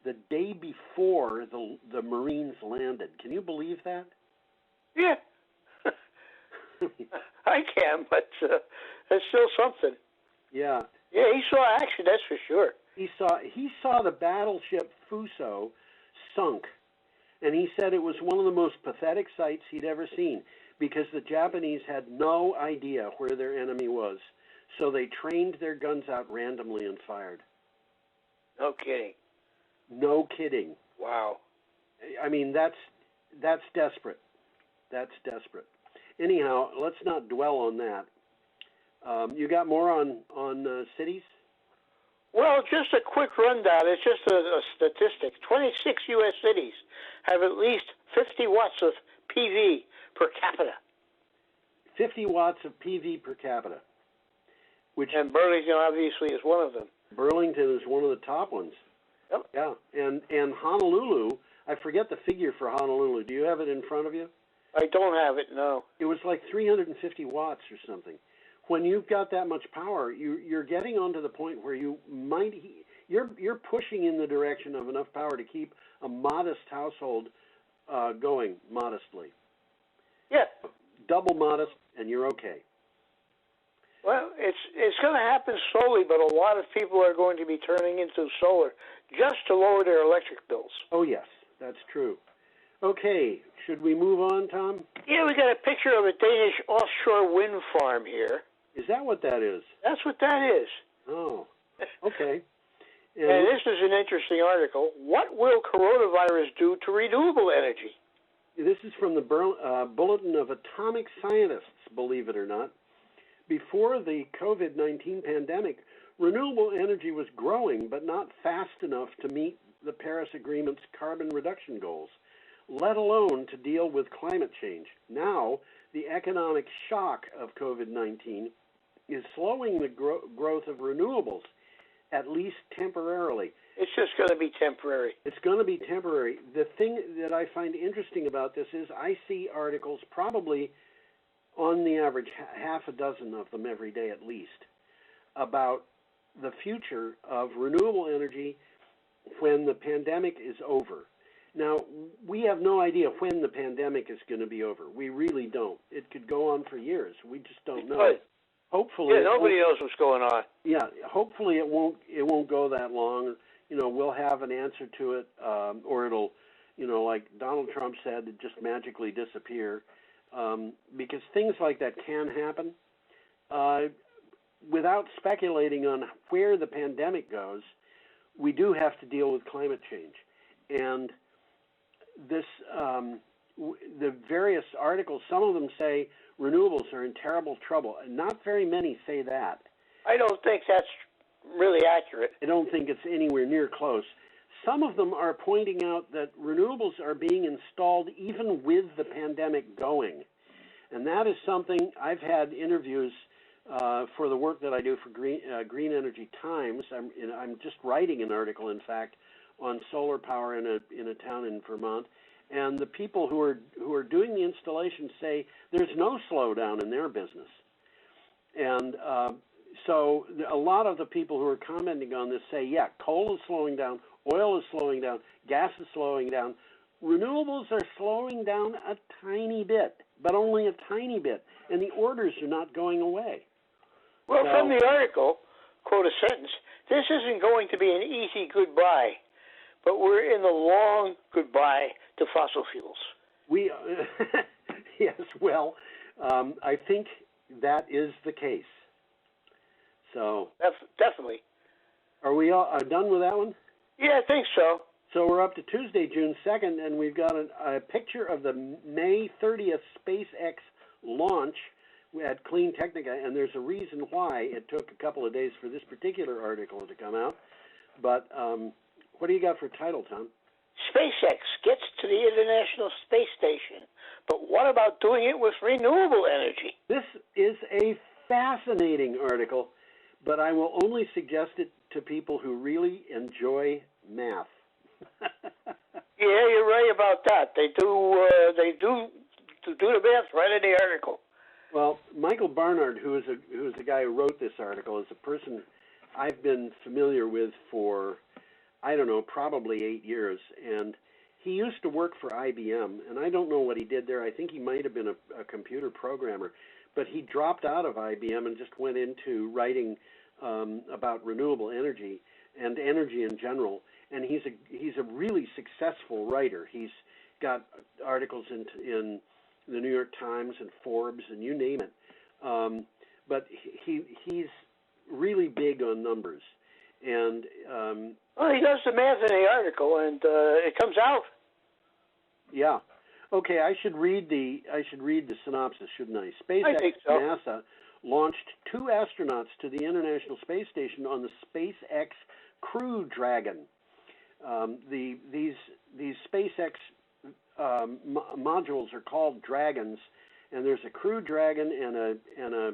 the day before the Marines landed. Can you believe that? Yeah. I can, but that's still something. Yeah. Yeah, he saw action, that's for sure. He saw the battleship Fuso sunk, and he said it was one of the most pathetic sights he'd ever seen because the Japanese had no idea where their enemy was. So they trained their guns out randomly and fired. No kidding. No kidding. Wow. I mean, that's desperate. That's desperate. Anyhow, let's not dwell on that. You got more on cities? Well, just a quick rundown. It's just a statistic. 26 U.S. cities have at least 50 watts of PV per capita. 50 watts of PV per capita. And Burlington, obviously, is one of them. Burlington is one of the top ones. Yep. Yeah. And Honolulu, I forget the figure for Honolulu. Do you have it in front of you? I don't have it, no. It was like 350 watts or something. When you've got that much power, you're getting onto the point where you're pushing in the direction of enough power to keep a modest household going modestly. Yeah. Double modest, and you're okay. Well, it's going to happen slowly, but a lot of people are going to be turning into solar just to lower their electric bills. Oh, yes, that's true. Okay, should we move on, Tom? Yeah, we got a picture of a Danish offshore wind farm here. Is that what that is? That's what that is. Oh, okay. And this is an interesting article. What will coronavirus do to renewable energy? This is from the Bulletin of Atomic Scientists, believe it or not. Before the COVID-19 pandemic, renewable energy was growing, but not fast enough to meet the Paris Agreement's carbon reduction goals, let alone to deal with climate change. Now, the economic shock of COVID-19 is slowing the growth of renewables, at least temporarily. It's just going to be temporary. It's going to be temporary. The thing that I find interesting about this is I see articles, probably on the average half a dozen of them every day at least, about the future of renewable energy when the pandemic is over. Now, we have no idea when the pandemic is going to be over. We really don't. It could go on for years. We just don't know. Hopefully, nobody knows what's going on. Yeah, hopefully it won't go that long. We'll have an answer to it, or it'll, like Donald Trump said, just magically disappear. Because things like that can happen. Without speculating on where the pandemic goes, we do have to deal with climate change. And this, the various articles, some of them say renewables are in terrible trouble. And not very many say that. I don't think that's really accurate. I don't think it's anywhere near close. Some of them are pointing out that renewables are being installed even with the pandemic going. And that is something I've had interviews for the work that I do for Green Energy Times. I'm just writing an article, in fact, on solar power in a town in Vermont. And the people who are doing the installation say there's no slowdown in their business. And so a lot of the people who are commenting on this say, yeah, coal is slowing down, oil is slowing down, gas is slowing down. Renewables are slowing down a tiny bit, but only a tiny bit, and the orders are not going away. Well, from the article, quote a sentence, this isn't going to be an easy goodbye, but we're in the long goodbye to fossil fuels. We, yes, well, I think that is the case. So Definitely. are we all done with that one? Yeah, I think so. So we're up to Tuesday, June 2nd, and we've got a picture of the May 30th SpaceX launch at Clean Technica, and there's a reason why it took a couple of days for this particular article to come out. But what do you got for title, Tom? SpaceX gets to the International Space Station, but what about doing it with renewable energy? This is a fascinating article, but I will only suggest it to people who really enjoy math. Yeah, you're right about that. They do the math right in the article. Well, Michael Barnard, who is the guy who wrote this article, is a person I've been familiar with for, I don't know, probably 8 years. And he used to work for IBM, and I don't know what he did there. I think he might have been a computer programmer. But he dropped out of IBM and just went into writing about renewable energy and energy in general. And he's a really successful writer. He's got articles in the New York Times and Forbes and you name it. But he's really big on numbers. And well, he does the math in the article, and it comes out. Yeah. Okay, I should read the synopsis, shouldn't I? SpaceX I think so. NASA launched 2 astronauts to the International Space Station on the SpaceX Crew Dragon. These SpaceX modules are called Dragons, and there's a Crew Dragon and a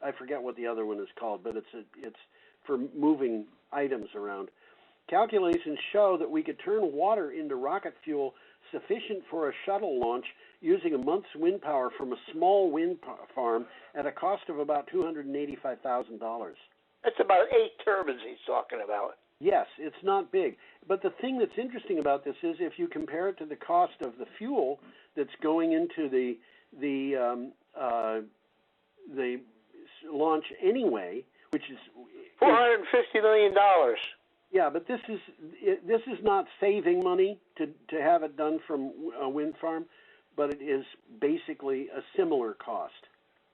I forget what the other one is called, but it's for moving items around. Calculations show that we could turn water into rocket fuel sufficient for a shuttle launch using a month's wind power from a small wind farm at a cost of about $285,000. That's about 8 turbines he's talking about. Yes, it's not big. But the thing that's interesting about this is if you compare it to the cost of the fuel that's going into the launch anyway, which is $450 million. Yeah, but this is not saving money to have it done from a wind farm, but it is basically a similar cost.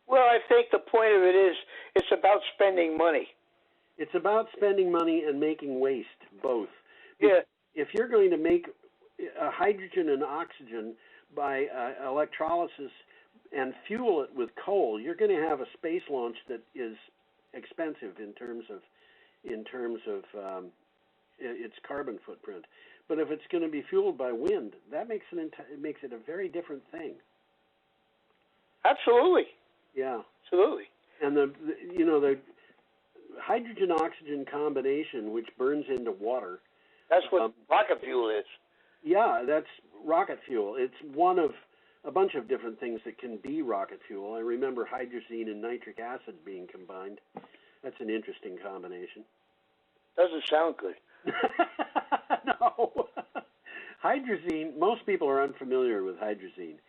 Well, I think the point of it is it's about spending money. It's about spending money and making waste, both. Yeah. If you're going to make hydrogen and oxygen by electrolysis and fuel it with coal, you're going to have a space launch that is expensive in terms of its carbon footprint. But if it's going to be fueled by wind, that makes it a very different thing. Absolutely. Yeah. Absolutely. And the hydrogen oxygen combination, which burns into water. That's what rocket fuel is. Yeah, that's rocket fuel. It's one of a bunch of different things that can be rocket fuel. I remember hydrazine and nitric acid being combined. That's an interesting combination. Doesn't sound good. No. Hydrazine, most people are unfamiliar with hydrazine.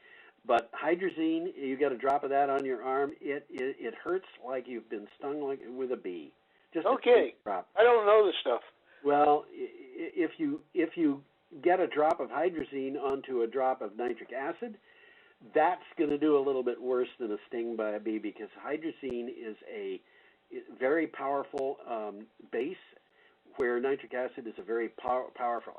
But hydrazine, you get a drop of that on your arm, it hurts like you've been stung like with a bee. Just okay. A drop. I don't know this stuff. Well, if you get a drop of hydrazine onto a drop of nitric acid, that's going to do a little bit worse than a sting by a bee because hydrazine is a very powerful base, where nitric acid is a very powerful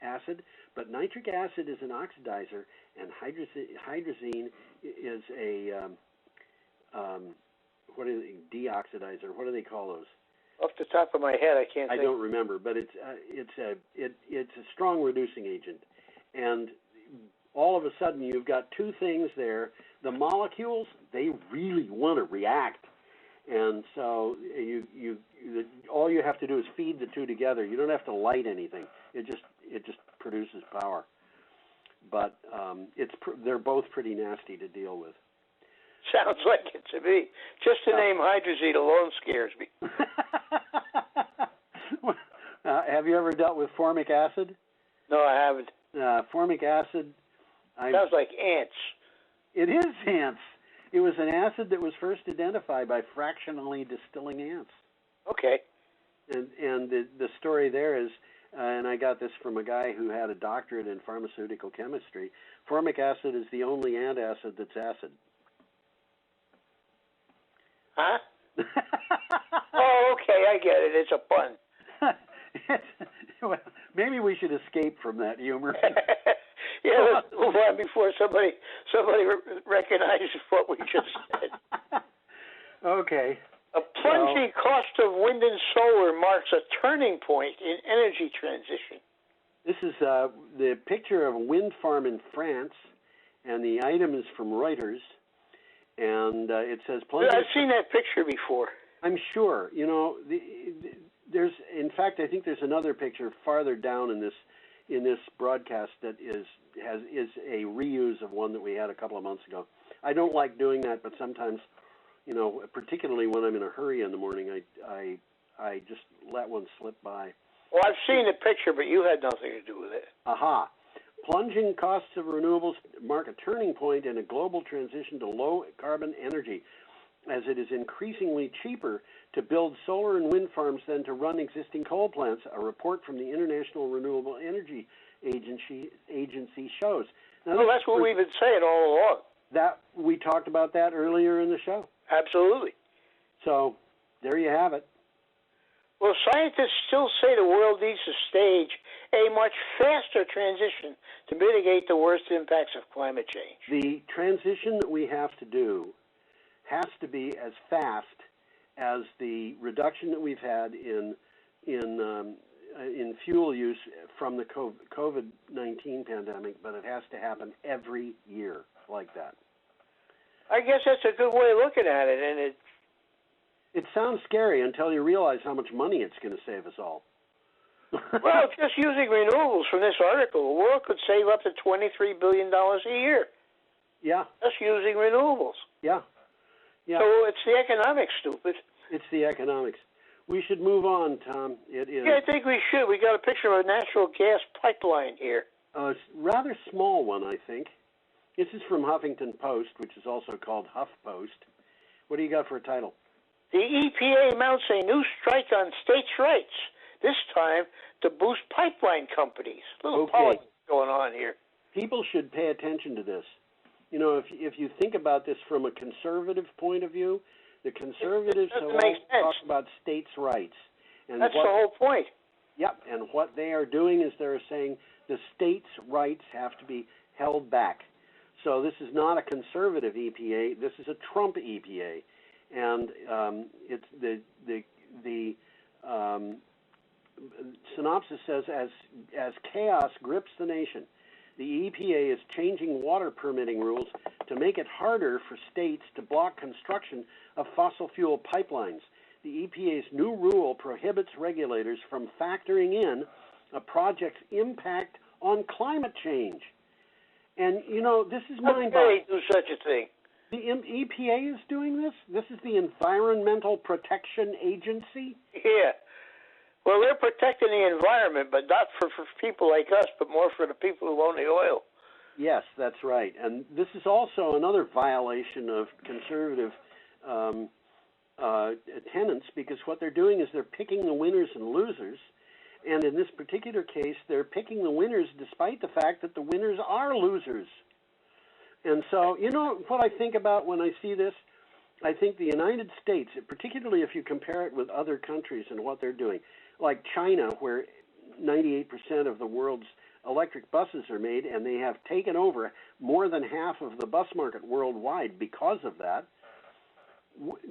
acid. But nitric acid is an oxidizer, and hydrazine is a deoxidizer. What do they call those? Off the top of my head, I can't think. I don't remember, but it's a strong reducing agent, and all of a sudden you've got two things there. The molecules, they really want to react, and so all you have to do is feed the two together. You don't have to light anything. It just produces power. But they're both pretty nasty to deal with. Sounds like it to me. Just the name hydrazine alone scares me. Have you ever dealt with formic acid? No, I haven't. Formic acid. Sounds like ants. It is ants. It was an acid that was first identified by fractionally distilling ants. Okay. And the story there is and I got this from a guy who had a doctorate in pharmaceutical chemistry. Formic acid is the only antacid that's acid. Huh? Oh, okay, I get it. It's a pun. Well, maybe we should escape from that humor. Yeah, let's move on before somebody recognizes what we just said. Okay. A plunging cost of wind and solar marks a turning point in energy transition. This is the picture of a wind farm in France, and the item is from Reuters, and it says... I've seen that picture before. I'm sure. You know, there's, in fact, I think there's another picture farther down in this broadcast that is a reuse of one that we had a couple of months ago. I don't like doing that, but sometimes, you know, particularly when I'm in a hurry in the morning, I just let one slip by. Well, I've seen the picture, but you had nothing to do with it. Aha. Plunging costs of renewables mark a turning point in a global transition to low-carbon energy, as it is increasingly cheaper to build solar and wind farms than to run existing coal plants, a report from the International Renewable Energy Agency shows. Now, well, that's what we've been saying all along. That we talked about that earlier in the show. Absolutely. So, there you have it. Well, scientists still say the world needs to stage a much faster transition to mitigate the worst impacts of climate change. The transition that we have to do has to be as fast as the reduction that we've had in fuel use from the COVID-19 pandemic, but it has to happen every year like that. I guess that's a good way of looking at it, and it sounds scary until you realize how much money it's going to save us all. Well, just using renewables from this article, the world could save up to $23 billion a year. Yeah. Just using renewables. Yeah. Yeah. So it's the economics, stupid. It's the economics. We should move on, Tom. It is. Yeah, I think we should. We got a picture of a natural gas pipeline here. A rather small one, I think. This is from Huffington Post, which is also called HuffPost. What do you got for a title? The EPA mounts a new strike on states' rights, this time to boost pipeline companies. A little politics going on here. People should pay attention to this. You know, if you think about this from a conservative point of view, the conservatives talk about states' rights. And that's the whole point. Yep, and what they are doing is they're saying the states' rights have to be held back. So this is not a conservative EPA. This is a Trump EPA. And it's the synopsis says, as chaos grips the nation, the EPA is changing water permitting rules to make it harder for states to block construction of fossil fuel pipelines. The EPA's new rule prohibits regulators from factoring in a project's impact on climate change. And, you know, this is mind-boggling. How can they do such a thing? The EPA is doing this? This is the Environmental Protection Agency? Yeah. Well, they're protecting the environment, but not for people like us, but more for the people who own the oil. Yes, that's right. And this is also another violation of conservative tenets, because what they're doing is they're picking the winners and losers. And in this particular case, they're picking the winners despite the fact that the winners are losers. And so, you know what I think about when I see this? I think the United States, particularly if you compare it with other countries and what they're doing, like China, where 98% of the world's electric buses are made, and they have taken over more than half of the bus market worldwide because of that.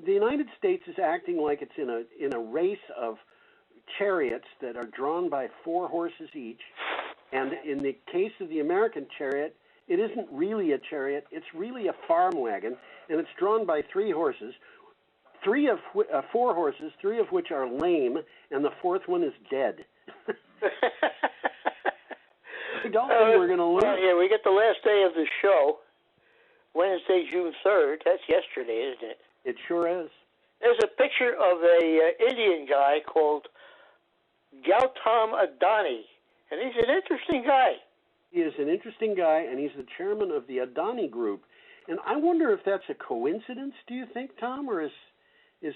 The United States is acting like it's in a race of chariots that are drawn by 4 horses each. And in the case of the American chariot, it isn't really a chariot, it's really a farm wagon, and it's drawn by 3 horses, 4 horses, 3 of which are lame, and the 4th one is dead. I don't think we're going to lose. Yeah, we get the last day of the show, Wednesday, June 3rd. That's yesterday, isn't it? It sure is. There's a picture of a Indian guy called Gautam Adani, and he's an interesting guy. He is an interesting guy, and he's the chairman of the Adani Group. And I wonder if that's a coincidence, do you think, Tom, or is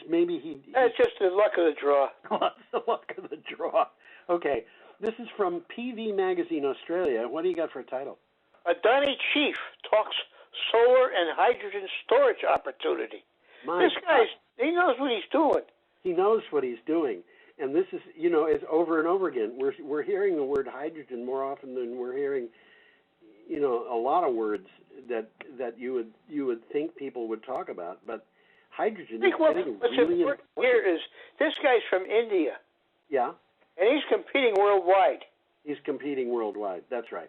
maybe he... That's just the luck of the draw. That's the luck of the draw. Okay. This is from PV Magazine Australia. What do you got for a title? Adani chief talks solar and hydrogen storage opportunity. This guy, he knows what he's doing. He knows what he's doing. And this is, it's over and over again. We're hearing the word hydrogen more often than we're hearing, a lot of words that you would think people would talk about. But hydrogen is what's really important. Here is this guy's from India. Yeah. And he's competing worldwide. He's competing worldwide. That's right.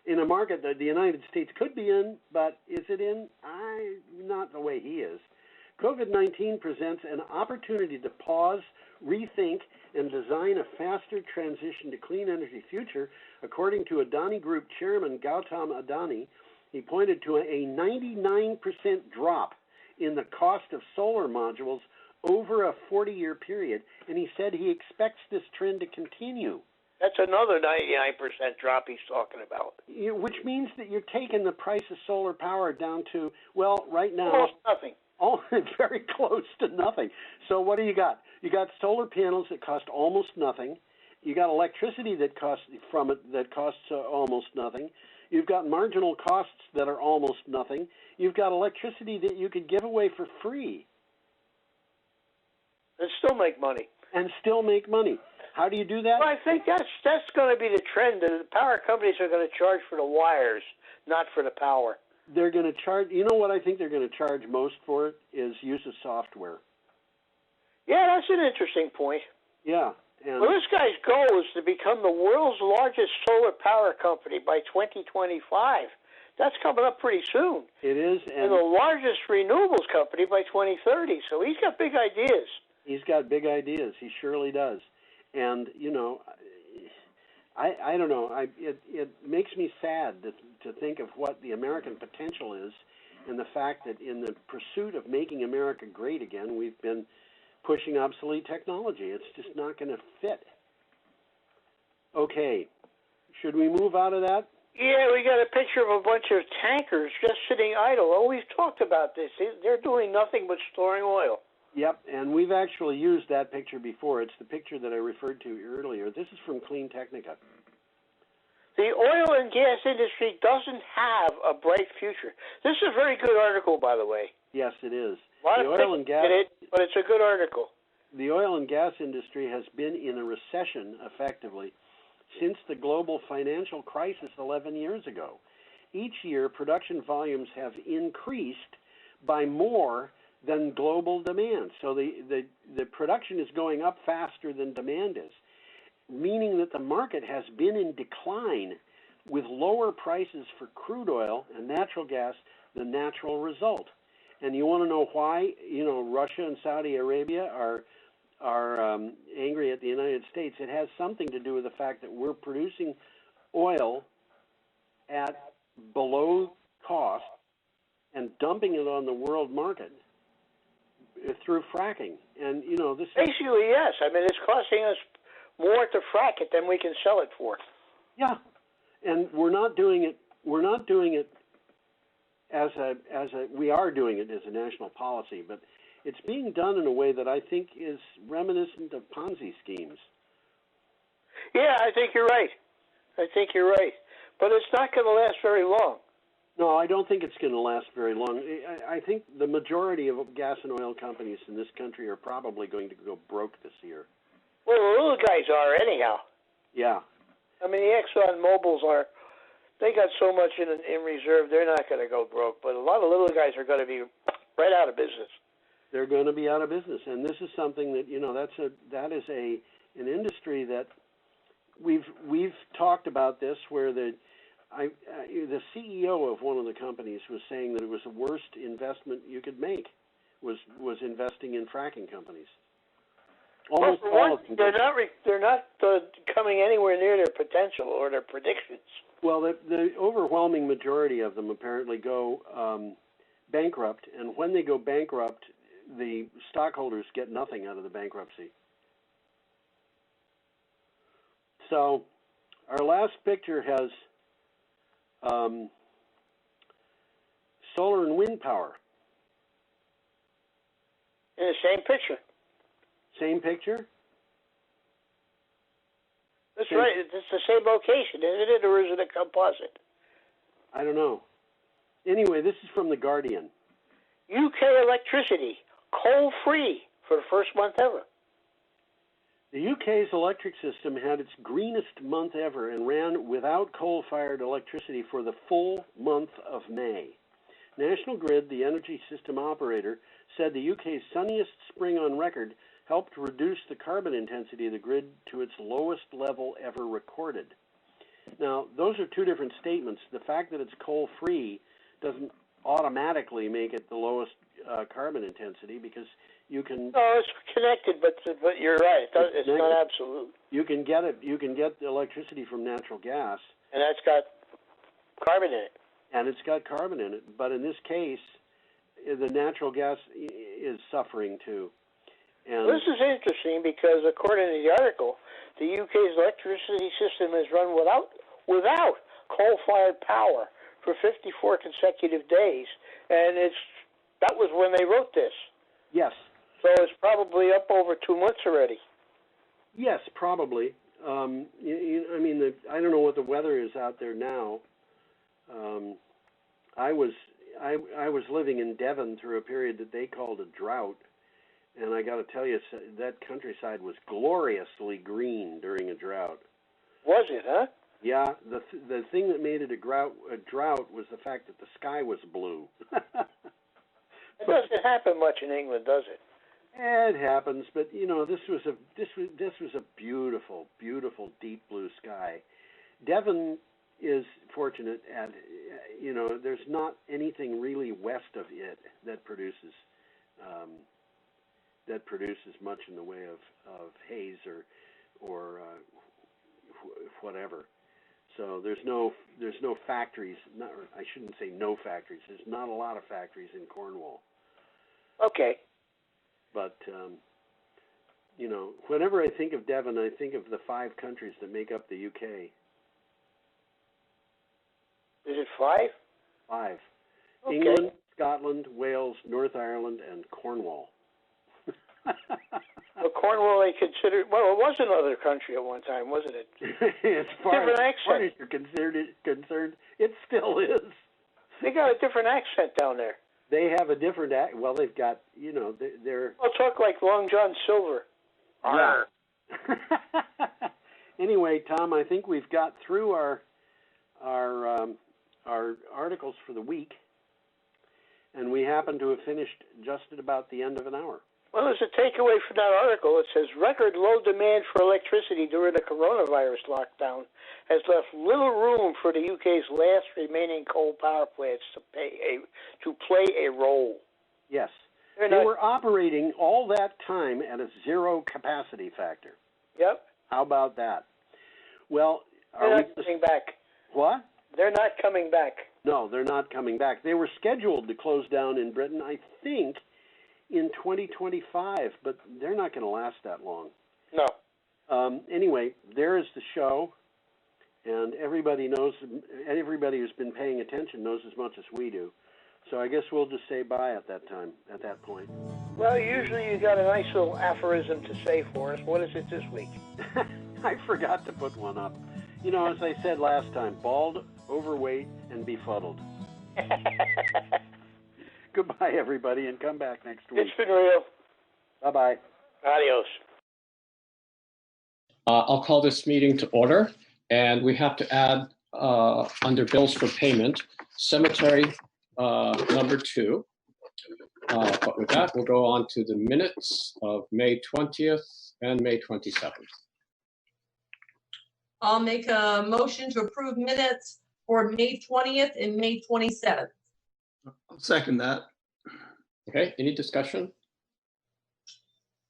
In a market that the United States could be in, but is it in? Not the way he is. COVID-19 presents an opportunity to pause, rethink, and design a faster transition to clean energy future, according to Adani Group Chairman Gautam Adani. He pointed to a 99% drop in the cost of solar modules over a 40-year period, and he said he expects this trend to continue. That's another 99% drop he's talking about. Which means that you're taking the price of solar power down to, well, right now, almost nothing. Oh, very close to nothing. So what do you got? You got solar panels that cost almost nothing. You got electricity that costs almost nothing. You've got marginal costs that are almost nothing. You've got electricity that you could give away for free. And still make money. How do you do that? Well, I think that's going to be the trend. The power companies are going to charge for the wires, not for the power. They're going to charge. You know what I think they're going to charge most for it is use of software. Yeah, that's an interesting point. Yeah. Well, this guy's goal is to become the world's largest solar power company by 2025. That's coming up pretty soon. It is. And the largest renewables company by 2030. So he's got big ideas. He's got big ideas. He surely does. And, I don't know. It makes me sad to think of what the American potential is, and the fact that in the pursuit of making America great again, we've been pushing obsolete technology. It's just not going to fit. Okay. Should we move out of that? Yeah, we got a picture of a bunch of tankers just sitting idle. Oh, we've talked about this. They're doing nothing but storing oil. Yep, and we've actually used that picture before. It's the picture that I referred to earlier. This is from Clean Technica. The oil and gas industry doesn't have a bright future. This is a very good article, by the way. Yes, it is. A lot of oil and gas in it, but it's a good article. The oil and gas industry has been in a recession, effectively, since the global financial crisis 11 years ago. Each year, production volumes have increased by more than global demand. So the production is going up faster than demand is, meaning that the market has been in decline, with lower prices for crude oil and natural gas the natural result. And you want to know why? Russia and Saudi Arabia are angry at the United States. It has something to do with the fact that we're producing oil at below cost and dumping it on the world market through fracking. And this basically, yes. I mean, it's costing us more to frack it than we can sell it for. Yeah, and we're not doing it as we are doing it as a national policy, but it's being done in a way that I think is reminiscent of Ponzi schemes. Yeah, I think you're right. But it's not going to last very long. No, I don't think it's going to last very long. I think the majority of gas and oil companies in this country are probably going to go broke this year. Well, the little guys are anyhow. Yeah. I mean, the Exxon Mobils they got so much in reserve, they're not going to go broke. But a lot of little guys are going to be right out of business. They're going to be out of business, and this is something that that is an industry that we've talked about this, where the CEO of one of the companies was saying that it was the worst investment you could make was investing in fracking companies. Almost all of them. They're not coming anywhere near their potential or their predictions. Well, the overwhelming majority of them apparently go bankrupt, and when they go bankrupt, the stockholders get nothing out of the bankruptcy. So our last picture has solar and wind power. In the same picture. Same picture? That's right. It's the same location, isn't it, or is it a composite? I don't know. Anyway, this is from The Guardian. UK electricity, coal-free for the first month ever. The UK's electric system had its greenest month ever and ran without coal-fired electricity for the full month of May. National Grid, the energy system operator, said the UK's sunniest spring on record helped reduce the carbon intensity of the grid to its lowest level ever recorded. Now, those are two different statements. The fact that it's coal-free doesn't automatically make it the lowest carbon intensity, because you can. No, it's connected, but you're right. It's not absolute. You can get it. You can get the electricity from natural gas, and that's got carbon in it. And it's got carbon in it. But in this case, the natural gas is suffering too. And well, this is interesting because, according to the article, the UK's electricity system is run without coal-fired power for 54 consecutive days, and that was when they wrote this. Yes. So it's probably up over 2 months already. Yes, probably. I mean, I don't know what the weather is out there now. I was living in Devon through a period that they called a drought, and I got to tell you, that countryside was gloriously green during a drought. Was it, huh? Yeah, the thing that made it a drought was the fact that the sky was blue. It doesn't happen much in England, does it? It happens, but you know, this was a beautiful, beautiful deep blue sky. Devon is fortunate at, you know, there's not anything really west of it that produces much in the way of haze or whatever. So there's no factories. I shouldn't say no factories. There's not a lot of factories in Cornwall. Okay. But you know, whenever I think of Devon, I think of the 5 countries that make up the UK. Is it 5? 5. Okay. England, Scotland, Wales, North Ireland, and Cornwall. Well, Cornwall, they considered. Well, it was another country at one time, wasn't it? As far as you're concerned, it still is. They got a different accent down there. They have a different well, they've got, you know, they're. Well, talk like Long John Silver. Yeah. Anyway, Tom, I think we've got through our articles for the week, and we happen to have finished just at about the end of an hour. Well, there's a takeaway from that article. It says record low demand for electricity during the coronavirus lockdown has left little room for the UK's last remaining coal power plants to play a role. Yes. They were operating all that time at a zero capacity factor. Yep. How about that? Well, they're not coming back. What? They're not coming back. No, they're not coming back. They were scheduled to close down in Britain, I think, in 2025, but they're not going to last that long. No. Anyway, there is the show, and everybody who's been paying attention knows as much as we do. So I guess we'll just say bye at that point. Well, usually you got a nice little aphorism to say for us. What is it this week? I forgot to put one up. You know, as I said last time, bald, overweight, and befuddled. Goodbye, everybody, and come back next week. It's been real. Bye-bye. Adios. I'll call this meeting to order, and we have to add under bills for payment, cemetery number 2. But with that, we'll go on to the minutes of May 20th and May 27th. I'll make a motion to approve minutes for May 20th and May 27th. I'll second that. Okay, any discussion?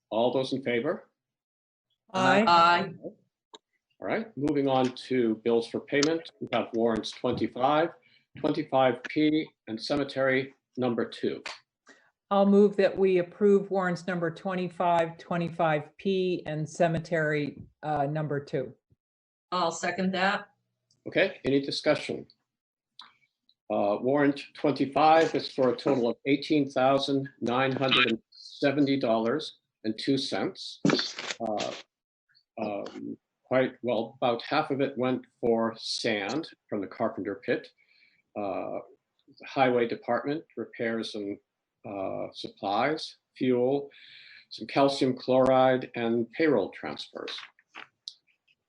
All those in favor? Aye. Aye. All right, moving on to bills for payment. We have warrants 25, 25P, and cemetery number 2. I'll move that we approve warrants number 25, 25P, and cemetery number 2. I'll second that. Okay, any discussion? Warrant 25 is for a total of $18,970.02. quite well. About half of it went for sand from the Carpenter Pit. The Highway Department, repairs and supplies, fuel, some calcium chloride, and payroll transfers.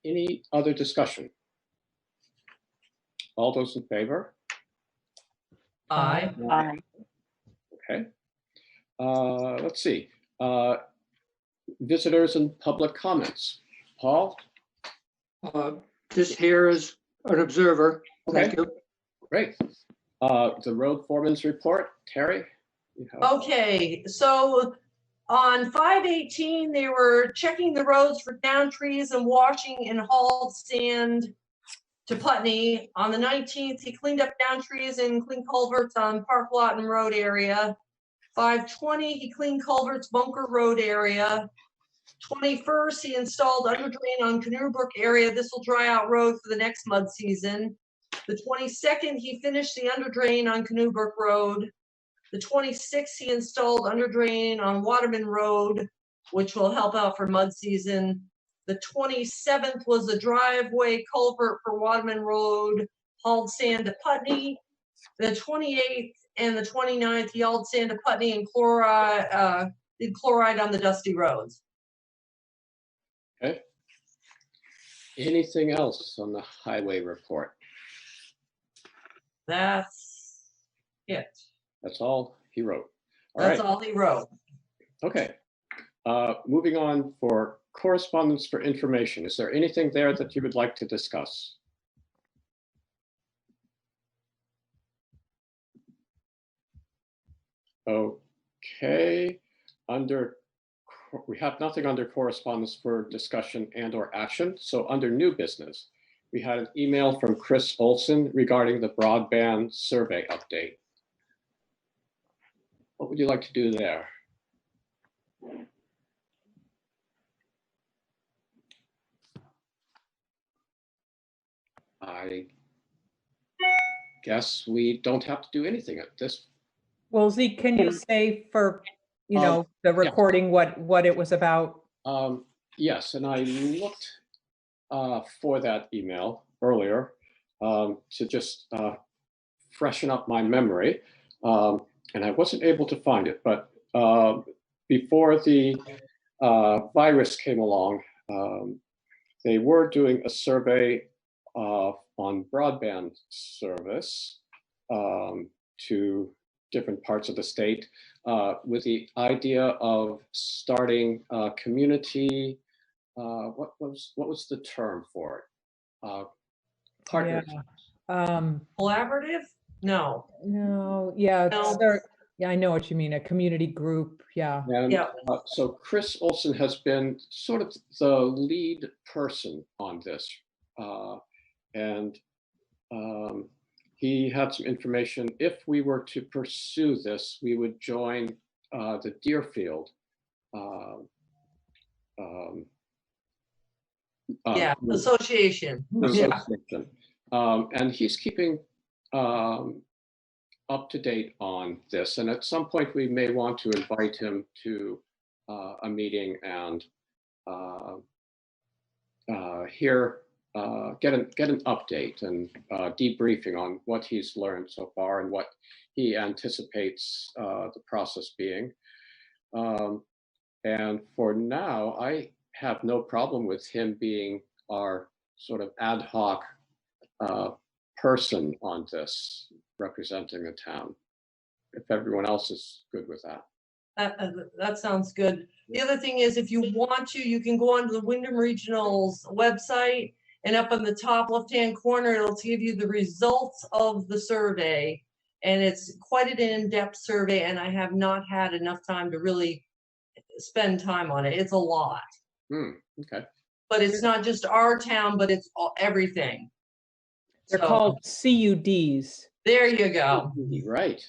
Any other discussion? All those in favor? Aye. Aye. Okay. Let's see. Visitors and public comments. Paul? Just here as an observer. Okay. Thank you. Great. The road foreman's report. Terry? You have- Okay, so on 5/18, they were checking the roads for down trees and washing and hauled sand to Putney. On the 19th, he cleaned up down trees and cleaned culverts on Park Lot and Road area. 5/20, he cleaned culverts Bunker Road area. 21st, he installed under drain on Canoe Brook area. This will dry out road for the next mud season. The 22nd, he finished the under drain on Canoe Brook Road. The 26th, he installed under drain on Waterman Road, which will help out for mud season. The 27th was a driveway culvert for Waterman Road, hauled sand to Putney. The 28th and the 29th, he hauled sand to Putney and did chloride on the dusty roads. Okay. Anything else on the highway report? That's it. That's all he wrote. All That's right. all he wrote. Okay. Moving on for correspondence for information. Is there anything there that you would like to discuss? Okay. We have nothing under correspondence for discussion and or action. So under new business, we had an email from Chris Olson regarding the broadband survey update. What would you like to do there? I guess we don't have to do anything at this. Well, Zeke, can you say for, you Um, know, the yeah. recording, what it was about? Yes, and I looked for that email earlier to just freshen up my memory, and I wasn't able to find it. But before the virus came along, they were doing a survey on broadband service to different parts of the state with the idea of starting community. What was the term for it? Partners. Collaborative? No. No, yeah, No. yeah, I know what you mean, a community group, yeah. And Yeah. so Chris Olson has been sort of the lead person on this. And he had some information. If we were to pursue this, we would join the Deerfield. Association. Yeah. Association. And he's keeping up to date on this. And at some point, we may want to invite him to a meeting and get an update and debriefing on what he's learned so far and what he anticipates the process being. And for now, I have no problem with him being our sort of ad hoc person on this, representing the town, if everyone else is good with that. That sounds good. The other thing is, if you want to, you can go onto the Wyndham Regional's website, and up on the top left-hand corner, it'll give you the results of the survey. And it's quite an in-depth survey, and I have not had enough time to really spend time on it. It's a lot. Okay. But it's not just our town, but it's everything. They're So, called CUDs. there you go. Right.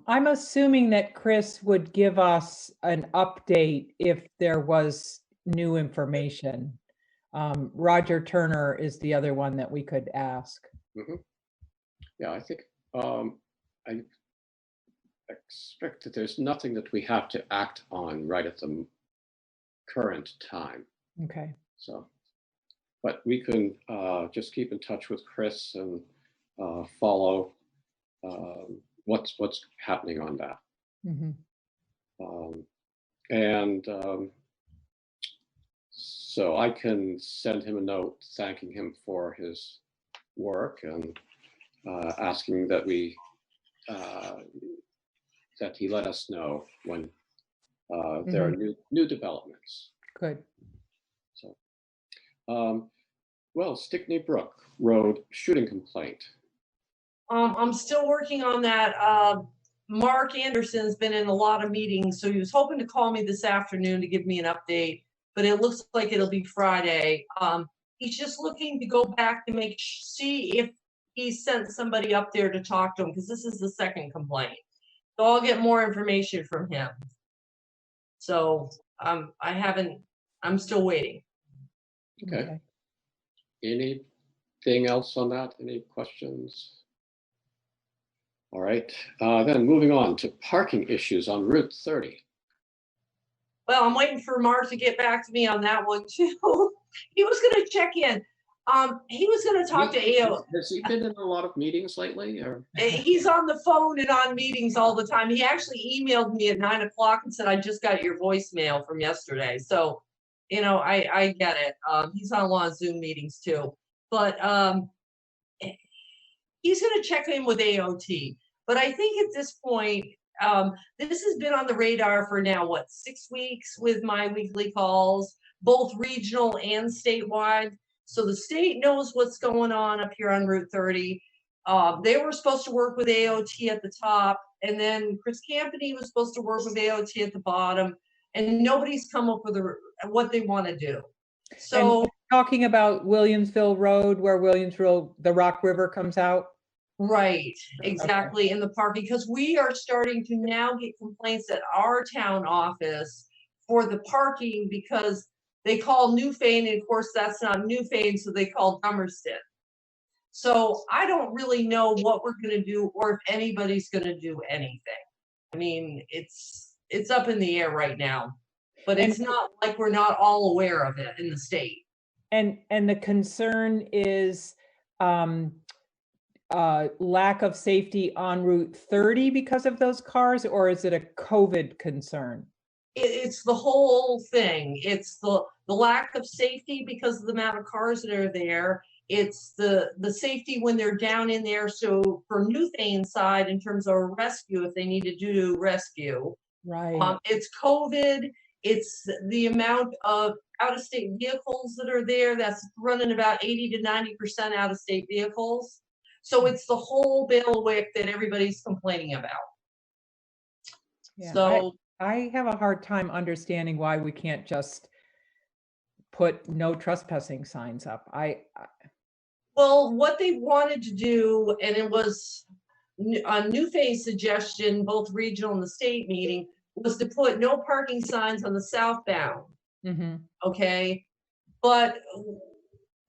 I'm assuming that Chris would give us an update if there was new information. Roger Turner is the other one that we could ask. Yeah, I think I expect that there's nothing that we have to act on right at the current time. Okay. So, but we can just keep in touch with Chris and follow what's happening on that. Mhm. And so I can send him a note thanking him for his work and asking that we that he let us know when there are new developments. Good. So, well, Stickney Brook Road shooting complaint. I'm still working on that. Mark Anderson's been in a lot of meetings, so he was hoping to call me this afternoon to give me an update, but it looks like it'll be Friday. He's just looking to go back to see if he sent somebody up there to talk to him, because this is the second complaint. So I'll get more information from him. So I'm still waiting. Okay. Anything else on that? Any questions? All right, then moving on to parking issues on Route 30. Well, I'm waiting for Mark to get back to me on that one too. He was going to check in. He was going to talk to AO. Has he been in a lot of meetings lately? Or he's on the phone and on meetings all the time. He actually emailed me at 9 o'clock and said, I just got your voicemail from yesterday. So, you know, I get it. He's on a lot of Zoom meetings too, but he's going to check in with AOT. But I think at this point, this has been on the radar for now, 6 weeks with my weekly calls, both regional and statewide. So the state knows what's going on up here on Route 30. They were supposed to work with AOT at the top, and then Chris Campany was supposed to work with AOT at the bottom, and nobody's come up with what they want to do. So and talking about Williamsville Road, where Williamsville, the Rock River comes out. Right, exactly, in the park, because we are starting to now get complaints at our town office for the parking, because they call Newfane, and of course that's not Newfane, so they call Dummerston. So I don't really know what we're going to do, or if anybody's going to do anything. I mean, it's up in the air right now, but it's not like we're not all aware of it in the state. And the concern is lack of safety on Route 30 because of those cars, or is it a COVID concern? It's the whole thing. It's the lack of safety because of the amount of cars that are there. It's the safety when they're down in there. So for Newfane side, in terms of rescue, if they need to do rescue, right? It's COVID. It's the amount of out-of-state vehicles that are there. That's running about 80 to 90% out-of-state vehicles. So it's the whole bailiwick that everybody's complaining about. Yeah, so I have a hard time understanding why we can't just put no trespassing signs up. Well, what they wanted to do, and it was a Newfane's suggestion, both regional and the state meeting, was to put no parking signs on the southbound. Okay, but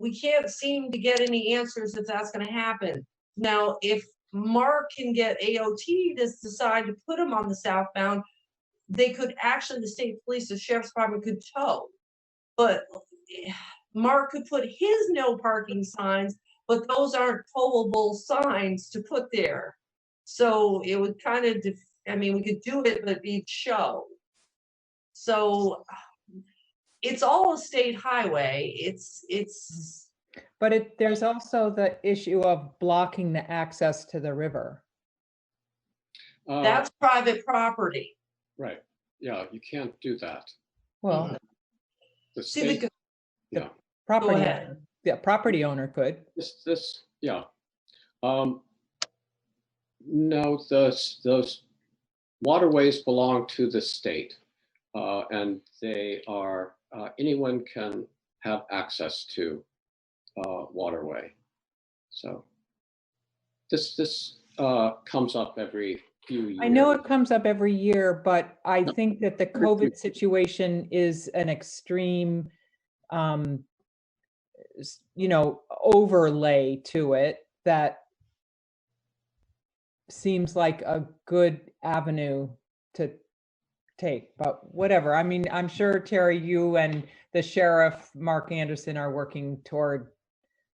we can't seem to get any answers if that's going to happen. Now, if Mark can get AOT to decide to put them on the southbound, they could actually, the state police, the sheriff's department could tow. But Mark could put his no parking signs, but those aren't towable signs to put there. So it would kind of, I mean, we could do it, but it'd show. So it's all a state highway. But there's also the issue of blocking the access to the river. That's private property. Right. Yeah, you can't do that. Well, the state, the property owner, property owner could. Yeah. No, those waterways belong to the state, and they are anyone can have access to waterway. So this comes up every few years. I know it comes up every year, but I think that the COVID situation is an extreme, overlay to it that seems like a good avenue to take, but whatever. I mean, I'm sure Terry, you and the sheriff, Mark Anderson, are working toward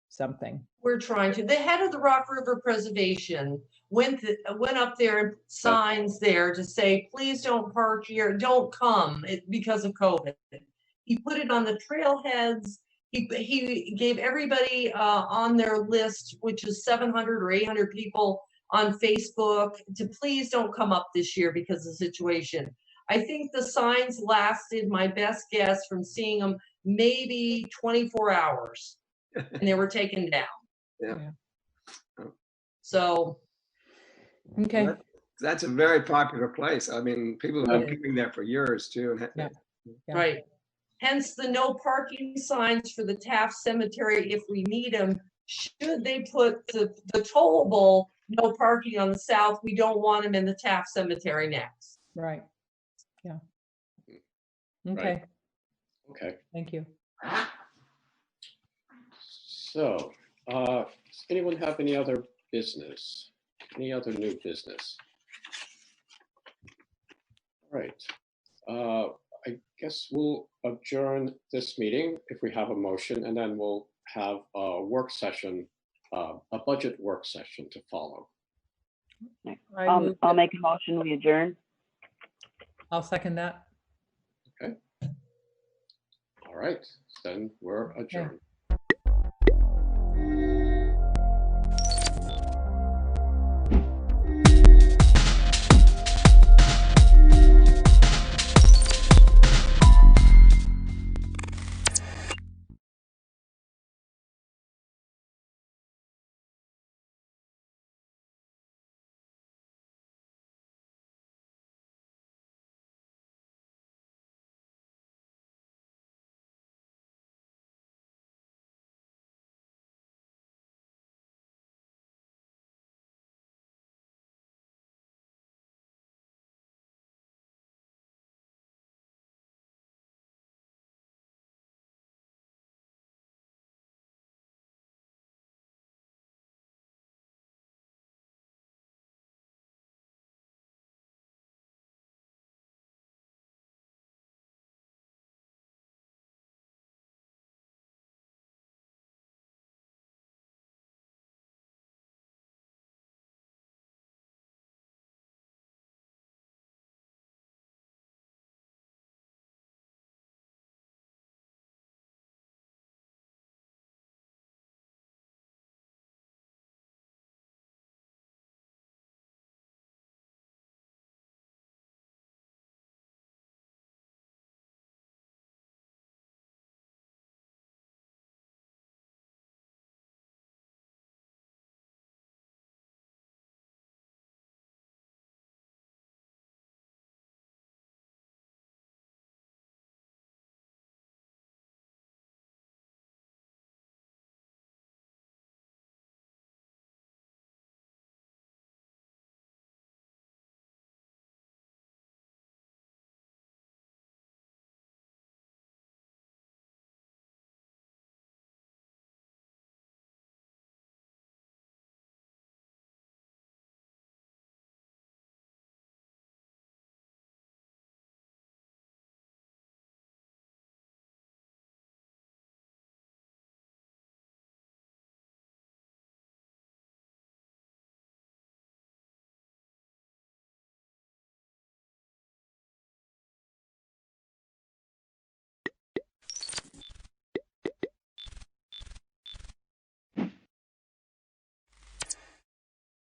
something. We're trying to. The head of the Rock River Preservation went up there and put signs there to say, please don't park here, don't come because of COVID. He put it on the trailheads. He gave everybody on their list, which is 700 or 800 people on Facebook, to please don't come up this year because of the situation. I think the signs lasted, my best guess from seeing them, maybe 24 hours, and they were taken down. Yeah. So. Okay. That's a very popular place. I mean, people have been coming there for years too. And Yeah. Right. Hence the no parking signs for the Taft Cemetery if we need them. Should they put the tollable no parking on the south, we don't want them in the Taft Cemetery next. Right. Yeah. Okay. Right. Okay. Thank you. So, does anyone have any other business? Any other new business? All right. I guess we'll adjourn this meeting if we have a motion, and then we'll have a work session, a budget work session to follow. I'll make a motion, we adjourn. I'll second that. Okay. All right, then we're adjourned.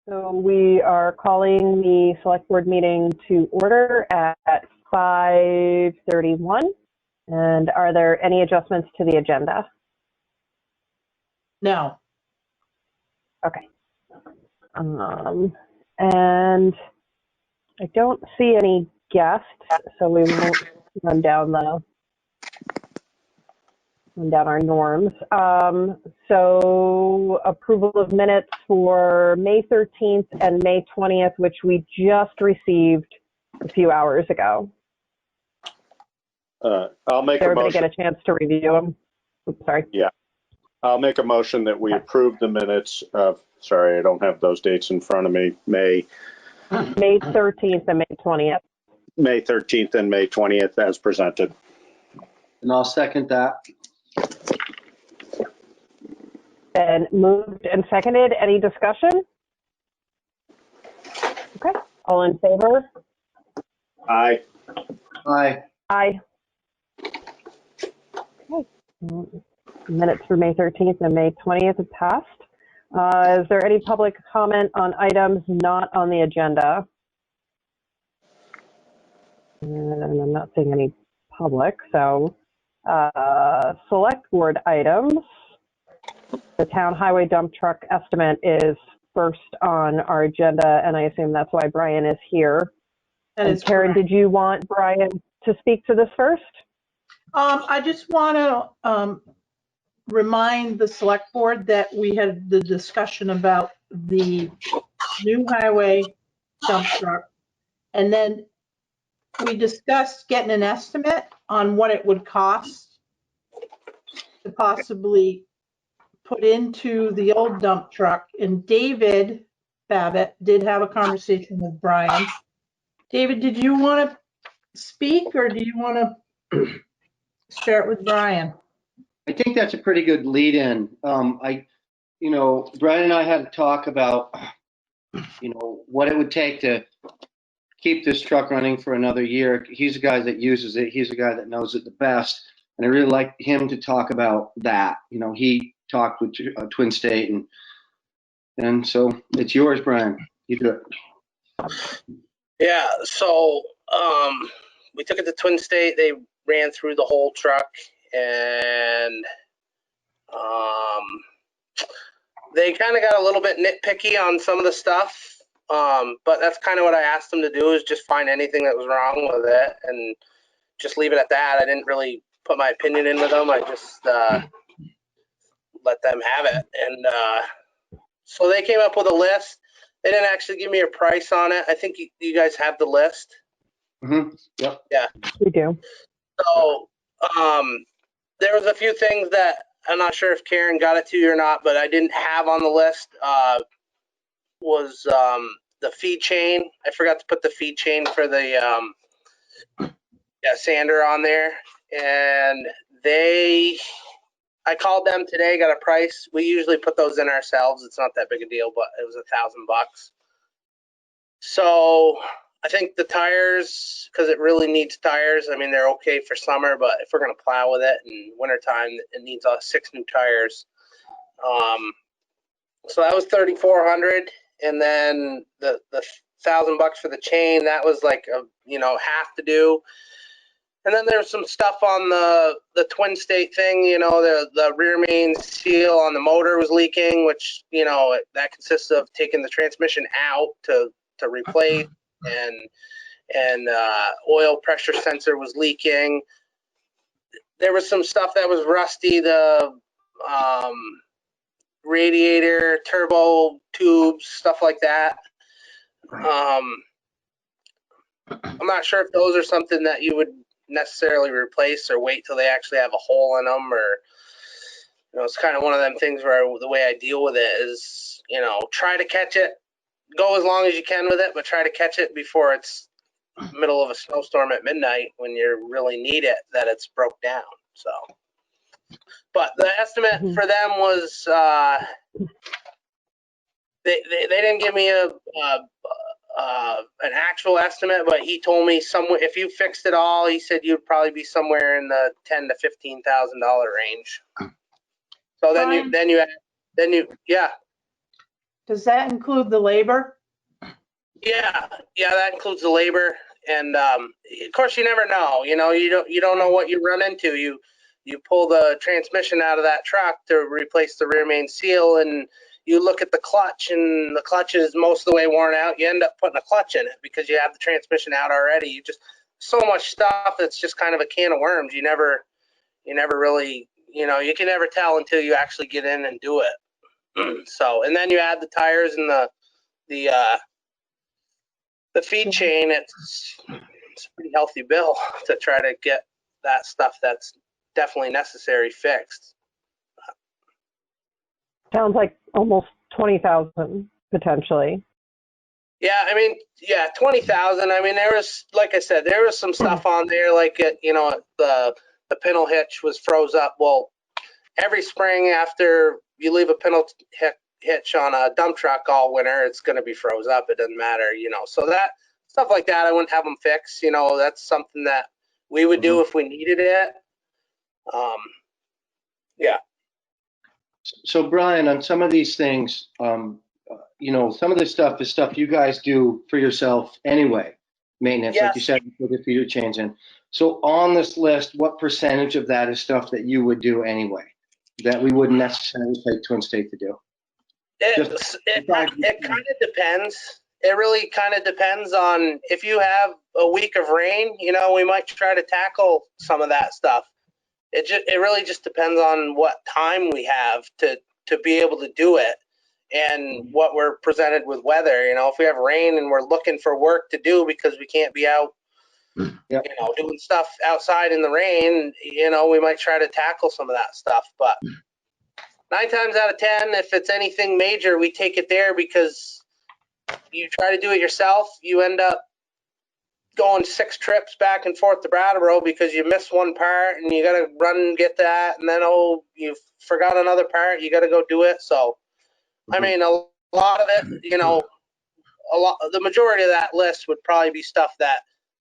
So we are calling the select board meeting to order at 5:31. And are there any adjustments to the agenda? No. Okay. And I don't see any guests, so we won't run down our norms. So approval of minutes for May 13th and May 20th, which we just received a few hours ago. I'll make a Everybody motion. get a chance to review them? Oops, sorry. Yeah. I'll make a motion that we approve the minutes of, sorry, I don't have those dates in front of me, May 13th and May 20th. May 13th and May 20th as presented. And I'll second that. And moved and seconded. Any discussion? Okay. All in favor? Aye. Aye. Aye. Okay. Minutes for May 13th and May 20th have passed. Is there any public comment on items not on the agenda? And I'm not seeing any public, so select board items. The town highway dump truck estimate is first on our agenda, and I assume that's why Brian is here. That is Karen, correct. did you want Brian to speak to this first? I just want to remind the select board that we had the discussion about the new highway dump truck. And then we discussed getting an estimate on what it would cost to possibly put into the old dump truck. And David Babbitt did have a conversation with Brian. David, did you want to speak or do you want to start with Brian? I think that's a pretty good lead in. Brian and I had a talk about, what it would take to keep this truck running for another year. He's the guy that uses it. He's the guy that knows it the best. And I really like him to talk about that. He talked with Twin State and so it's yours, Brian. You do it. Yeah. So, we took it to Twin State. They ran through the whole truck and, they kind of got a little bit nitpicky on some of the stuff, but that's kind of what I asked them to do, is just find anything that was wrong with it and just leave it at that. I didn't really put my opinion in with them. I just let them have it. And so they came up with a list. They didn't actually give me a price on it. I think you guys have the list. Mm-hmm. Yep. Yeah. We do. So there was a few things that I'm not sure if Karen got it to you or not, but I didn't have on the list. Was the feed chain. I forgot to put the feed chain for the sander on there. And I called them today, got a price. We usually put those in ourselves. It's not that big a deal, but it was $1,000. So I think the tires, because it really needs tires. I mean, they're okay for summer, but if we're going to plow with it in wintertime, it needs 6 new tires. So that was $3,400, and then the $1,000 for the chain, that was like half to do. And then there's some stuff on the Twin State thing. The rear main seal on the motor was leaking, which that consists of taking the transmission out to replace, and oil pressure sensor was leaking. There was some stuff that was rusty. The radiator, turbo tubes, stuff like that. I'm not sure if those are something that you would necessarily replace or wait till they actually have a hole in them, or it's kind of one of them things where the way I deal with it is try to catch it, go as long as you can with it, but try to catch it before it's middle of a snowstorm at midnight when you really need it, that it's broke down. So, but the estimate for them was they didn't give me an actual estimate, but he told me somewhere, if you fixed it all, he said you'd probably be somewhere in the $10,000 to $15,000 range. So then you yeah. Does that include the labor? Yeah, that includes the labor, and of course you never know. You don't know what you run into. You pull the transmission out of that truck to replace the rear main seal, and you look at the clutch, and the clutch is most of the way worn out. You end up putting a clutch in it because you have the transmission out already. You just so much stuff that's just kind of a can of worms. You never really, you can never tell until you actually get in and do it. So, and then you add the tires and the feed chain. It's a pretty healthy bill to try to get that stuff that's definitely necessary fixed. Sounds like almost 20,000 potentially. Yeah, I mean, yeah, 20,000. I mean, there was, like I said, there was some stuff on there, like the pintle hitch was froze up. Well, every spring after you leave a pintle hitch on a dump truck all winter, it's going to be froze up. It doesn't matter, So that stuff like that, I wouldn't have them fix. That's something that we would do if we needed it. Yeah. So Brian, on some of these things, some of this stuff is stuff you guys do for yourself anyway, maintenance, like you said, you put the feeder chains in. So on this list, what percentage of that is stuff that you would do anyway, that we wouldn't necessarily take Twin State to do? It kind of depends. It really kind of depends on if you have a week of rain, we might try to tackle some of that stuff. It really just depends on what time we have to be able to do it and what we're presented with weather. If we have rain and we're looking for work to do because we can't be out, doing stuff outside in the rain, we might try to tackle some of that stuff. But 9 times out of 10, if it's anything major, we take it there because you try to do it yourself, you end up going 6 trips back and forth to Brattleboro because you missed one part and you got to run and get that, and then you forgot another part, you got to go do it. So I mean, a lot of it, the majority of that list would probably be stuff that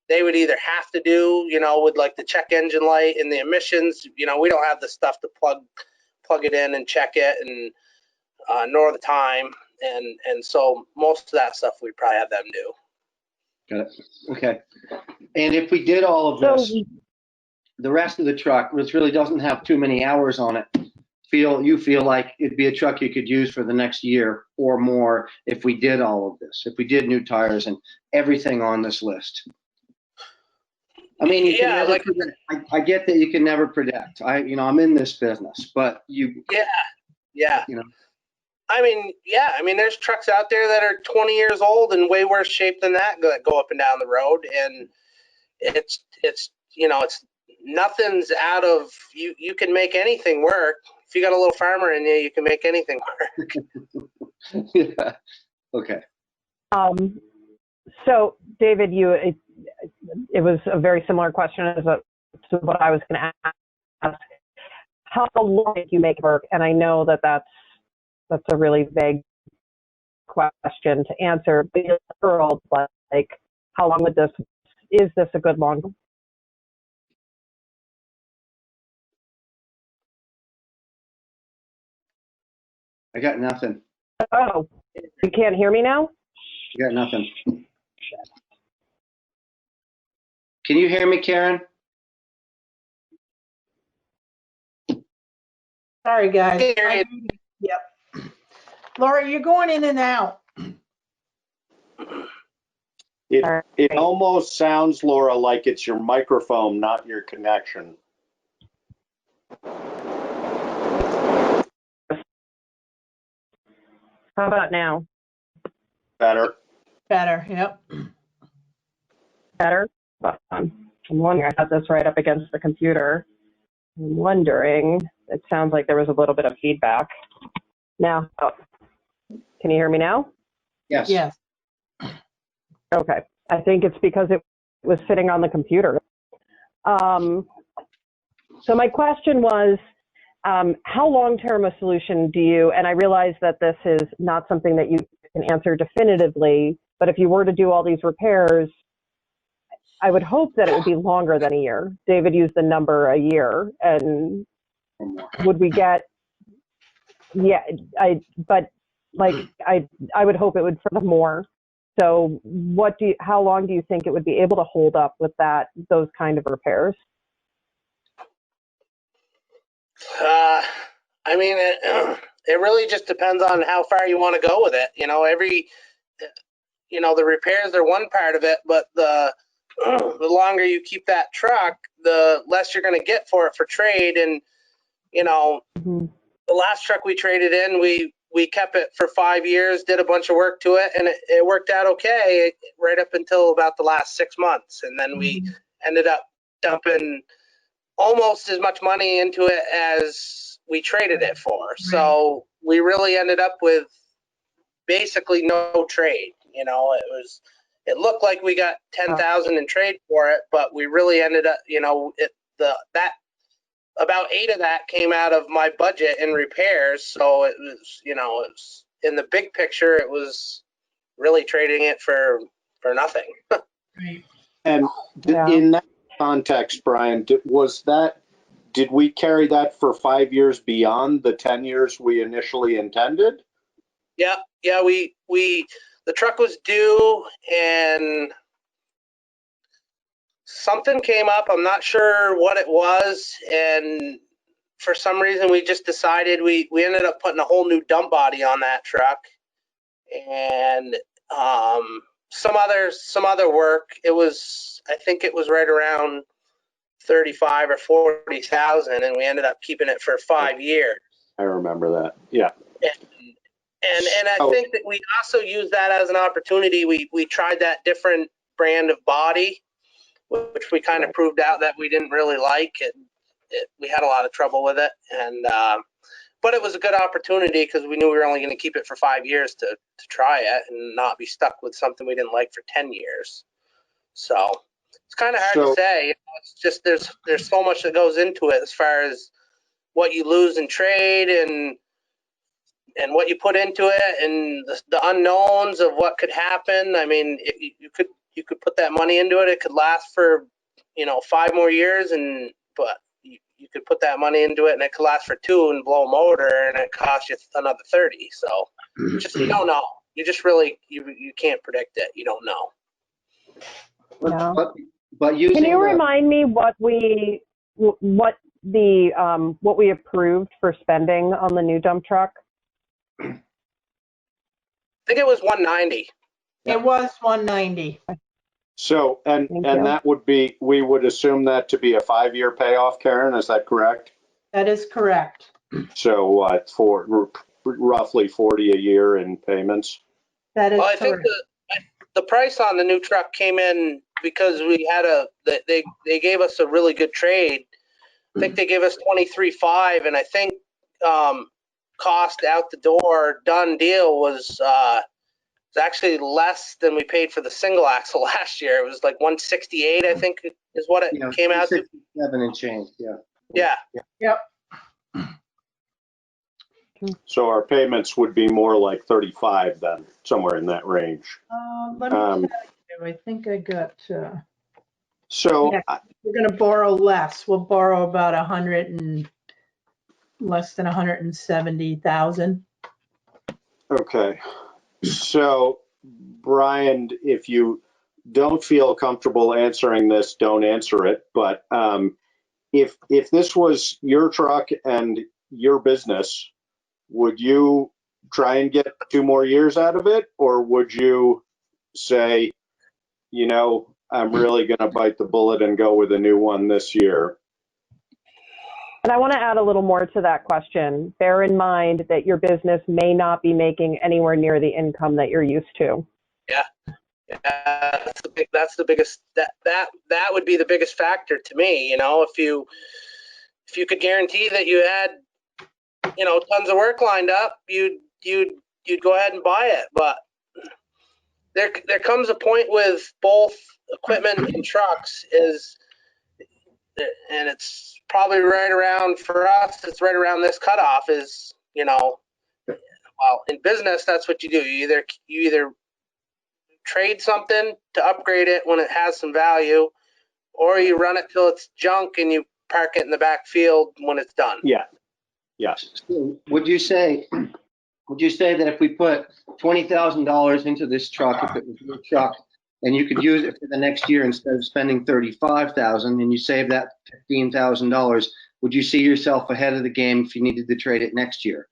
they would either have to do, with like the check engine light and the emissions. We don't have the stuff to plug it in and check it, and nor the time, and so most of that stuff we'd probably have them do. Got it. Okay. And if we did all of this, the rest of the truck, which really doesn't have too many hours on it, you feel like it'd be a truck you could use for the next year or more if we did all of this, if we did new tires and everything on this list? I mean, you can never predict. I get that you can never predict. I'm in this business, but Yeah. I mean, there's trucks out there that are 20 years old and way worse shape than that go up and down the road, and it's nothing's out of you. You can make anything work. If you got a little farmer in you can make anything work. Yeah. Okay. So David, it was a very similar question to what I was going to ask. How long did you make it work? And I know that's a really vague question to answer, but in the world, like, how long is this a good long? I got nothing. Oh, you can't hear me now? I got nothing. Can you hear me, Karen? Sorry, guys. Yep. Laura, you're going in and out. It almost sounds, Laura, like it's your microphone, not your connection. How about now? Better. Better, yep. Better? I'm wondering, I had this right up against the computer. I'm wondering, it sounds like there was a little bit of feedback. Now, can you hear me now? Yes. Yes. Okay. I think it's because it was sitting on the computer. So my question was, how long-term a solution do you, and I realize that this is not something that you can answer definitively, but if you were to do all these repairs, I would hope that it would be longer than a year. David used the number a year, and would we get, I would hope it would for the more. So how long do you think it would be able to hold up with those kind of repairs? I mean, it really just depends on how far you want to go with it. The repairs are one part of it, but the longer you keep that truck, the less you're going to get for it for trade. And, the last truck we traded in, we kept it for 5 years, did a bunch of work to it, and it worked out okay right up until about the last 6 months. And then we ended up dumping almost as much money into it as we traded it for. So we really ended up with basically no trade. It looked like we got 10,000 in trade for it, but we really ended up, about 8 of that came out of my budget in repairs. So it was in the big picture, it was really trading it for nothing. Right. And in that context, Brian, did we carry that for 5 years beyond the 10 years we initially intended? Yeah. The truck was due and something came up. I'm not sure what it was. And for some reason, we just decided we ended up putting a whole new dump body on that truck. And some other work. I think it was right around 35 or 40,000, and we ended up keeping it for 5 years. I remember that. Yeah. And I think that we also used that as an opportunity. We tried that different brand of body, which we kind of proved out that we didn't really like. We had a lot of trouble with it, and but it was a good opportunity because we knew we were only going to keep it for 5 years to try it and not be stuck with something we didn't like for 10 years. So it's kind of hard to say. It's just there's so much that goes into it as far as what you lose in trade and what you put into it and the unknowns of what could happen. I mean, you could put that money into it. It could last for 5 more years, but you could put that money into it and it could last for 2 and blow a motor and it costs you another 30. So you don't know. You just really you can't predict it. You don't know. Yeah. But using Can you remind me what we approved for spending on the new dump truck? I think it was 190. It was 190. So, and that would be, we would assume that to be a 5-year payoff, Karen, is that correct? That is correct. So what, for roughly 40 a year in payments? That is well, I correct. think the price on the new truck came in because we had they gave us a really good trade. I think they gave us 23.5, and I think cost out the door done deal was actually less than we paid for the single axle last year. It was like 168, I think, is what it came out to. 67 and change. Yeah. Yeah. Yep. So our payments would be more like 35 then, somewhere in that range. Let me tell you, I think I got. So we're going to borrow less. We'll borrow about less than 170,000. Okay. So Brian, if you don't feel comfortable answering this, don't answer it. But if this was your truck and your business, would you try and get 2 more years out of it? Or would you say, I'm really going to bite the bullet and go with a new one this year? And I want to add a little more to that question. Bear in mind that your business may not be making anywhere near the income that you're used to. Yeah. That's the biggest, that would be the biggest factor to me. If you could guarantee that you had, tons of work lined up, you'd go ahead and buy it. But there comes a point with both equipment and trucks and it's probably right around, for us, it's right around this cutoff is, well, in business, that's what you do. You either trade something to upgrade it when it has some value, or you run it till it's junk and you park it in the back field when it's done. Yeah. Yeah. So would you say that if we put $20,000 into this truck, if it was your truck, and you could use it for the next year instead of spending $35,000, and you save that $15,000, would you see yourself ahead of the game if you needed to trade it next year?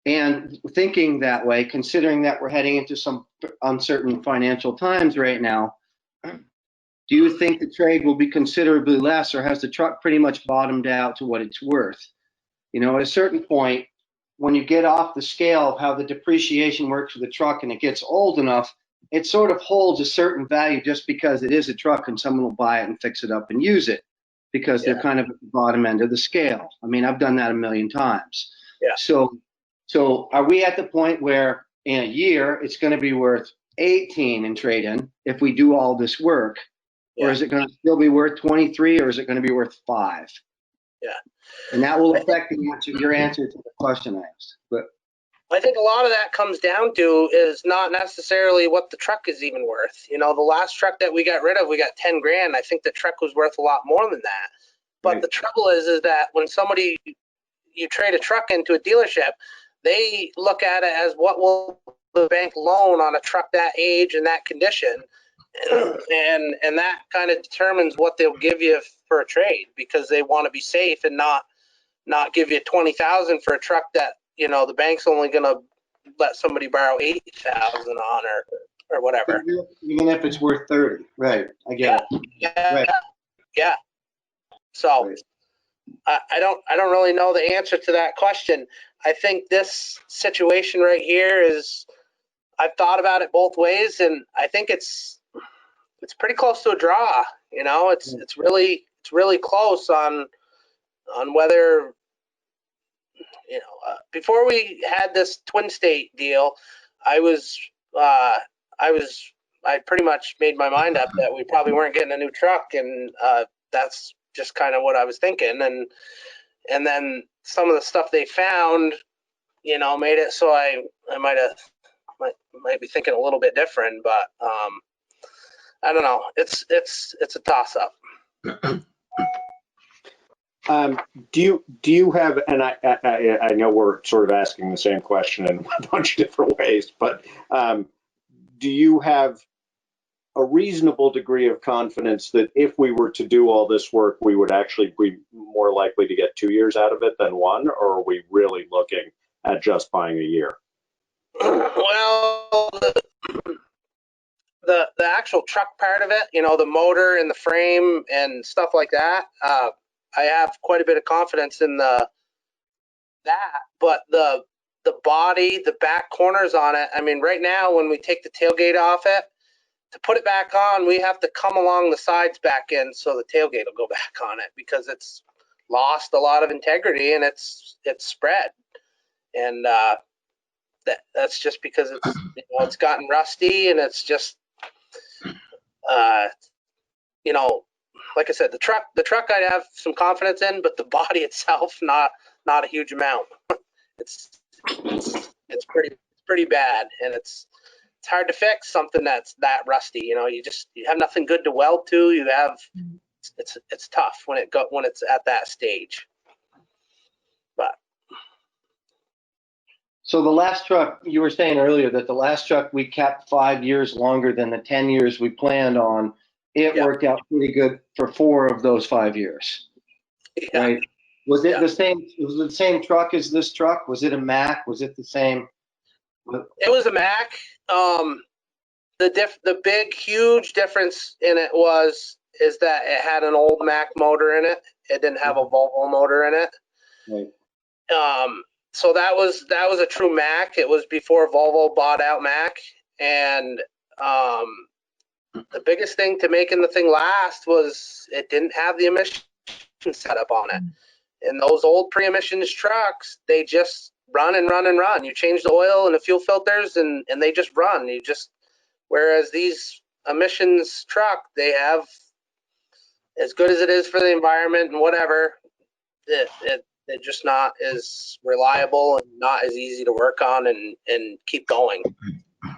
And thinking that way, considering that we're heading into some uncertain financial times right now, do you think the trade will be considerably less, or has the truck pretty much bottomed out to what it's worth? At a certain point, when you get off the scale of how the depreciation works for the truck and it gets old enough, it sort of holds a certain value just because it is a truck and someone will buy it and fix it up and use it because they're kind of at the bottom end of the scale. I mean, I've done that a million times. Yeah. So are we at the point where in a year it's going to be worth 18 in trade-in if we do all this work? Or Yeah. is it going to still be worth 23, or is it going to be worth 5? Yeah. And that will affect your answer to the question I asked. But I think a lot of that comes down to is not necessarily what the truck is even worth. You know, the last truck that we got rid of, we got 10 grand. I think the truck was worth a lot more than that. But right. the trouble is that when you trade a truck into a dealership, they look at it as what will the bank loan on a truck that age and that condition. And that kind of determines what they'll give you for a trade, because they want to be safe and not give you 20,000 for a truck that, you know, the bank's only going to let somebody borrow 8,000 on or whatever. Even if it's worth 30, right? I get it. Yeah. Right. Yeah. So Right. I don't really know the answer to that question. I think this situation right here is, I've thought about it both ways, and I think it's pretty close to a draw. You know, it's really close on whether, you know, before we had this Twin State deal, I pretty much made my mind up that we probably weren't getting a new truck, and that's just kind of what I was thinking. And then some of the stuff they found, you know, made it so I might be thinking a little bit different, but I don't know. It's a toss up. Do you have, and I know we're sort of asking the same question in a bunch of different ways, but do you have a reasonable degree of confidence that if we were to do all this work, we would actually be more likely to get 2 years out of it than 1, or are we really looking at just buying a year? Well, the actual truck part of it, you know, the motor and the frame and stuff like that, I have quite a bit of confidence in that. But the body, the back corners on it, I mean, right now when we take the tailgate off it, to put it back on, we have to come along the sides back in so the tailgate will go back on it, because it's lost a lot of integrity and it's spread. And that's just because it's, you know, it's gotten rusty, and it's just, you know, like I said, the truck I have some confidence in, but the body itself, not a huge amount. It's pretty bad, and it's hard to fix something that's that rusty. You know, you have nothing good to weld to. You have, it's tough when it's at that stage. But So the last truck, you were saying earlier that the last truck we kept 5 years longer than the 10 years we planned on. It worked out pretty good for 4 of those 5 years. yeah. Right? Was it the same? Was it the same truck as this truck? Was it a Mack? Was it the same? It was a Mack. The big, huge difference in it is that it had an old Mack motor in it. It didn't have a Volvo motor in it. Right. So that was a true Mack. It was before Volvo bought out Mack, and the biggest thing to making the thing last was it didn't have the emission setup on it. And those old pre-emissions trucks, they just run and run and run. You change the oil and the fuel filters, and they just run. Whereas these emissions truck, they have, as good as it is for the environment and whatever, they're just not as reliable and not as easy to work on and keep going.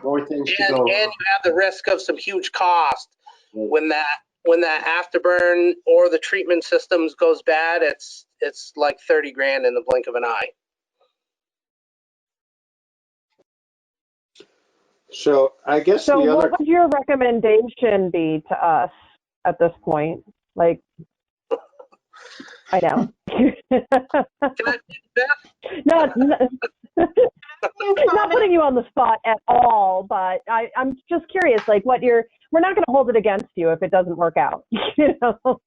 More things to And go. you have the risk of some huge cost when that afterburn or the treatment systems goes bad. It's like 30 grand in the blink of an eye. So I guess So the other. what would your recommendation be to us at this point? Like, I know. not putting you on the spot at all, but I'm just curious, like we're not going to hold it against you if it doesn't work out. You know?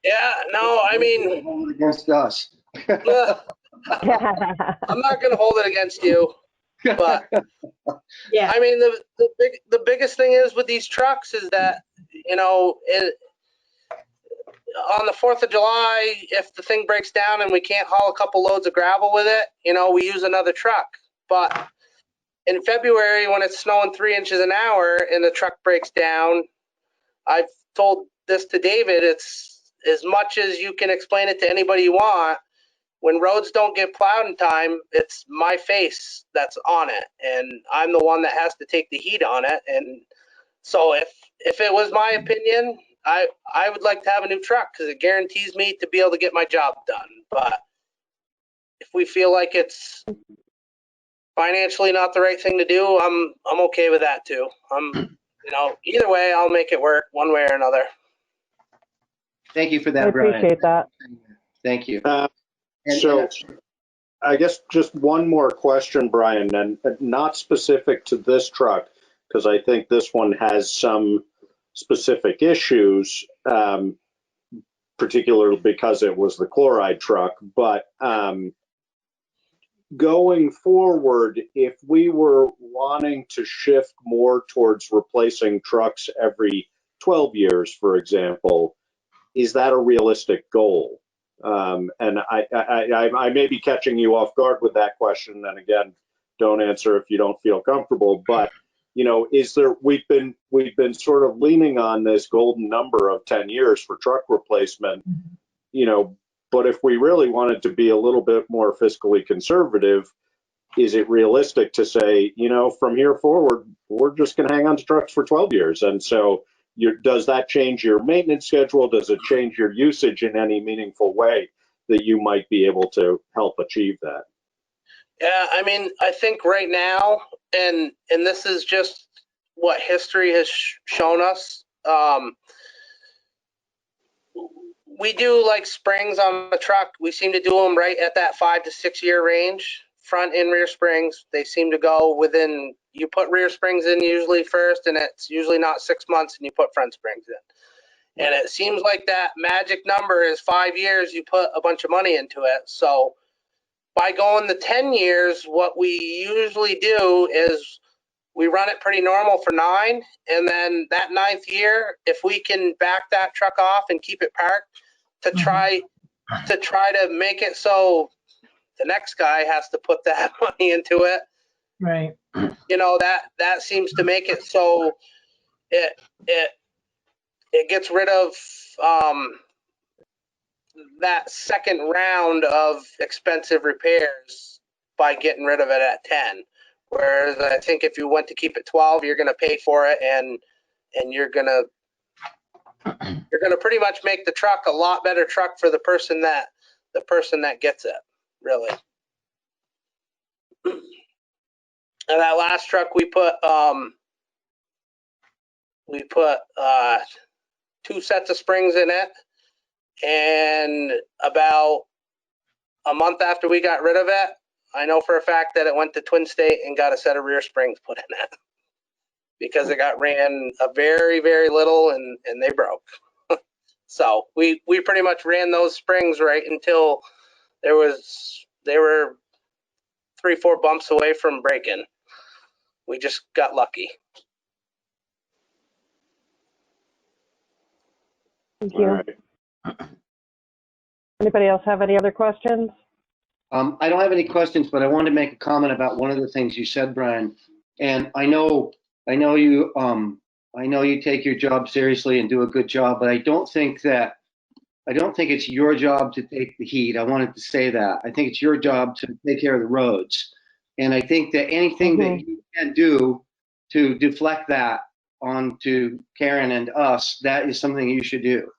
Yeah, no, I mean, Hold it against us. I'm not going to hold it against you, but Yeah. I mean, the biggest thing is with these trucks is that, you know, on the 4th of July, if the thing breaks down and we can't haul a couple loads of gravel with it, you know, we use another truck. But in February when it's snowing 3 inches an hour and the truck breaks down, I've told this to David, it's as much as you can explain it to anybody you want. When roads don't get plowed in time, it's my face that's on it, and I'm the one that has to take the heat on it. And so if it was my opinion, I would like to have a new truck because it guarantees me to be able to get my job done. But if we feel like it's financially not the right thing to do, I'm okay with that too. Either way, I'll make it work one way or another. Thank you for I that, Brian. appreciate that. Thank you. So I guess just one more question, Brian, and not specific to this truck, because I think this one has some specific issues, particularly because it was the chloride truck. But going forward, if we were wanting to shift more towards replacing trucks every 12 years, for example, is that a realistic goal? And I may be catching you off guard with that question. And again, don't answer if you don't feel comfortable. But is there? We've been sort of leaning on this golden number of 10 years for truck replacement. But if we really wanted to be a little bit more fiscally conservative, is it realistic to say, from here forward, we're just going to hang on to trucks for 12 years? And so does that change your maintenance schedule? Does it change your usage in any meaningful way that you might be able to help achieve that? Yeah, I mean, I think right now, and this is just what history has shown us. We do like springs on the truck. We seem to do them right at that 5 to 6 year range. Front and rear springs, they seem to go within. You put rear springs in usually first, and it's usually not 6 months, and you put front springs in. And it seems like that magic number is 5 years. You put a bunch of money into it. So by going the 10 years, what we usually do is we run it pretty normal for 9, and then that 9th year, if we can back that truck off and keep it parked, to try to make it so the next guy has to put that money into it. Right. That seems to make it so it gets rid of that second round of expensive repairs by getting rid of it at 10. Whereas I think if you went to keep it 12, you're going to pay for it, and you're going to pretty much make the truck a lot better truck for the person that gets it, really. And that last truck we put 2 sets of springs in it, and about a month after we got rid of it, I know for a fact that it went to Twin State and got a set of rear springs put in it because it got ran a very, very little, and they broke. So we pretty much ran those springs right until they were 3-4 bumps away from breaking. We just got lucky. Thank you. All right. Anybody else have any other questions? I don't have any questions, but I wanted to make a comment about one of the things you said, Brian. And I know you take your job seriously and do a good job, but I don't think it's your job to take the heat. I wanted to say that. I think it's your job to take care of the roads. And I think that anything that you can do to deflect that onto Karen and us, that is something you should do.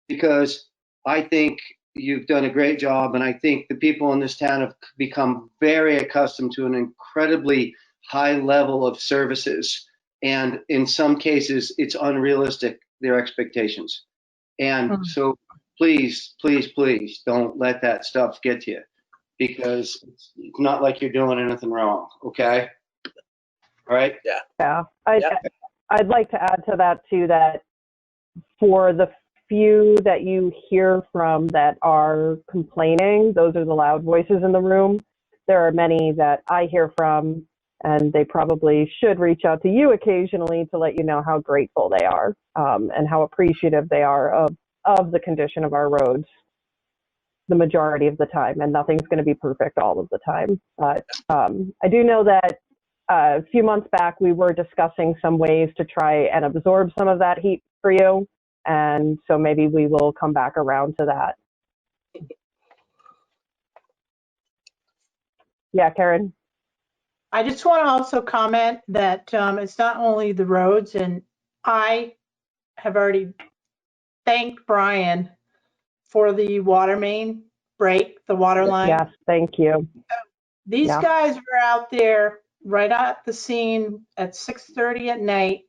Because I think you've done a great job, and I think the people in this town have become very accustomed to an incredibly high level of services. And in some cases, it's unrealistic, their expectations. And so please, please, please don't let that stuff get to you, because it's not like you're doing anything wrong, okay? All right? Yeah. I'd like to add to that too, that for the few that you hear from that are complaining, those are the loud voices in the room. There are many that I hear from, and they probably should reach out to you occasionally to let you know how grateful they are, and how appreciative they are of the condition of our roads the majority of the time. And nothing's going to be perfect all of the time. But I do know that a few months back, we were discussing some ways to try and absorb some of that heat for you. And so maybe we will come back around to that. Yeah, Karen? I just want to also comment that it's not only the roads, and I have already thanked Brian for the water main break, the water line. Yes, thank you. These Yeah. guys were out there right at the scene at 6:30 at night,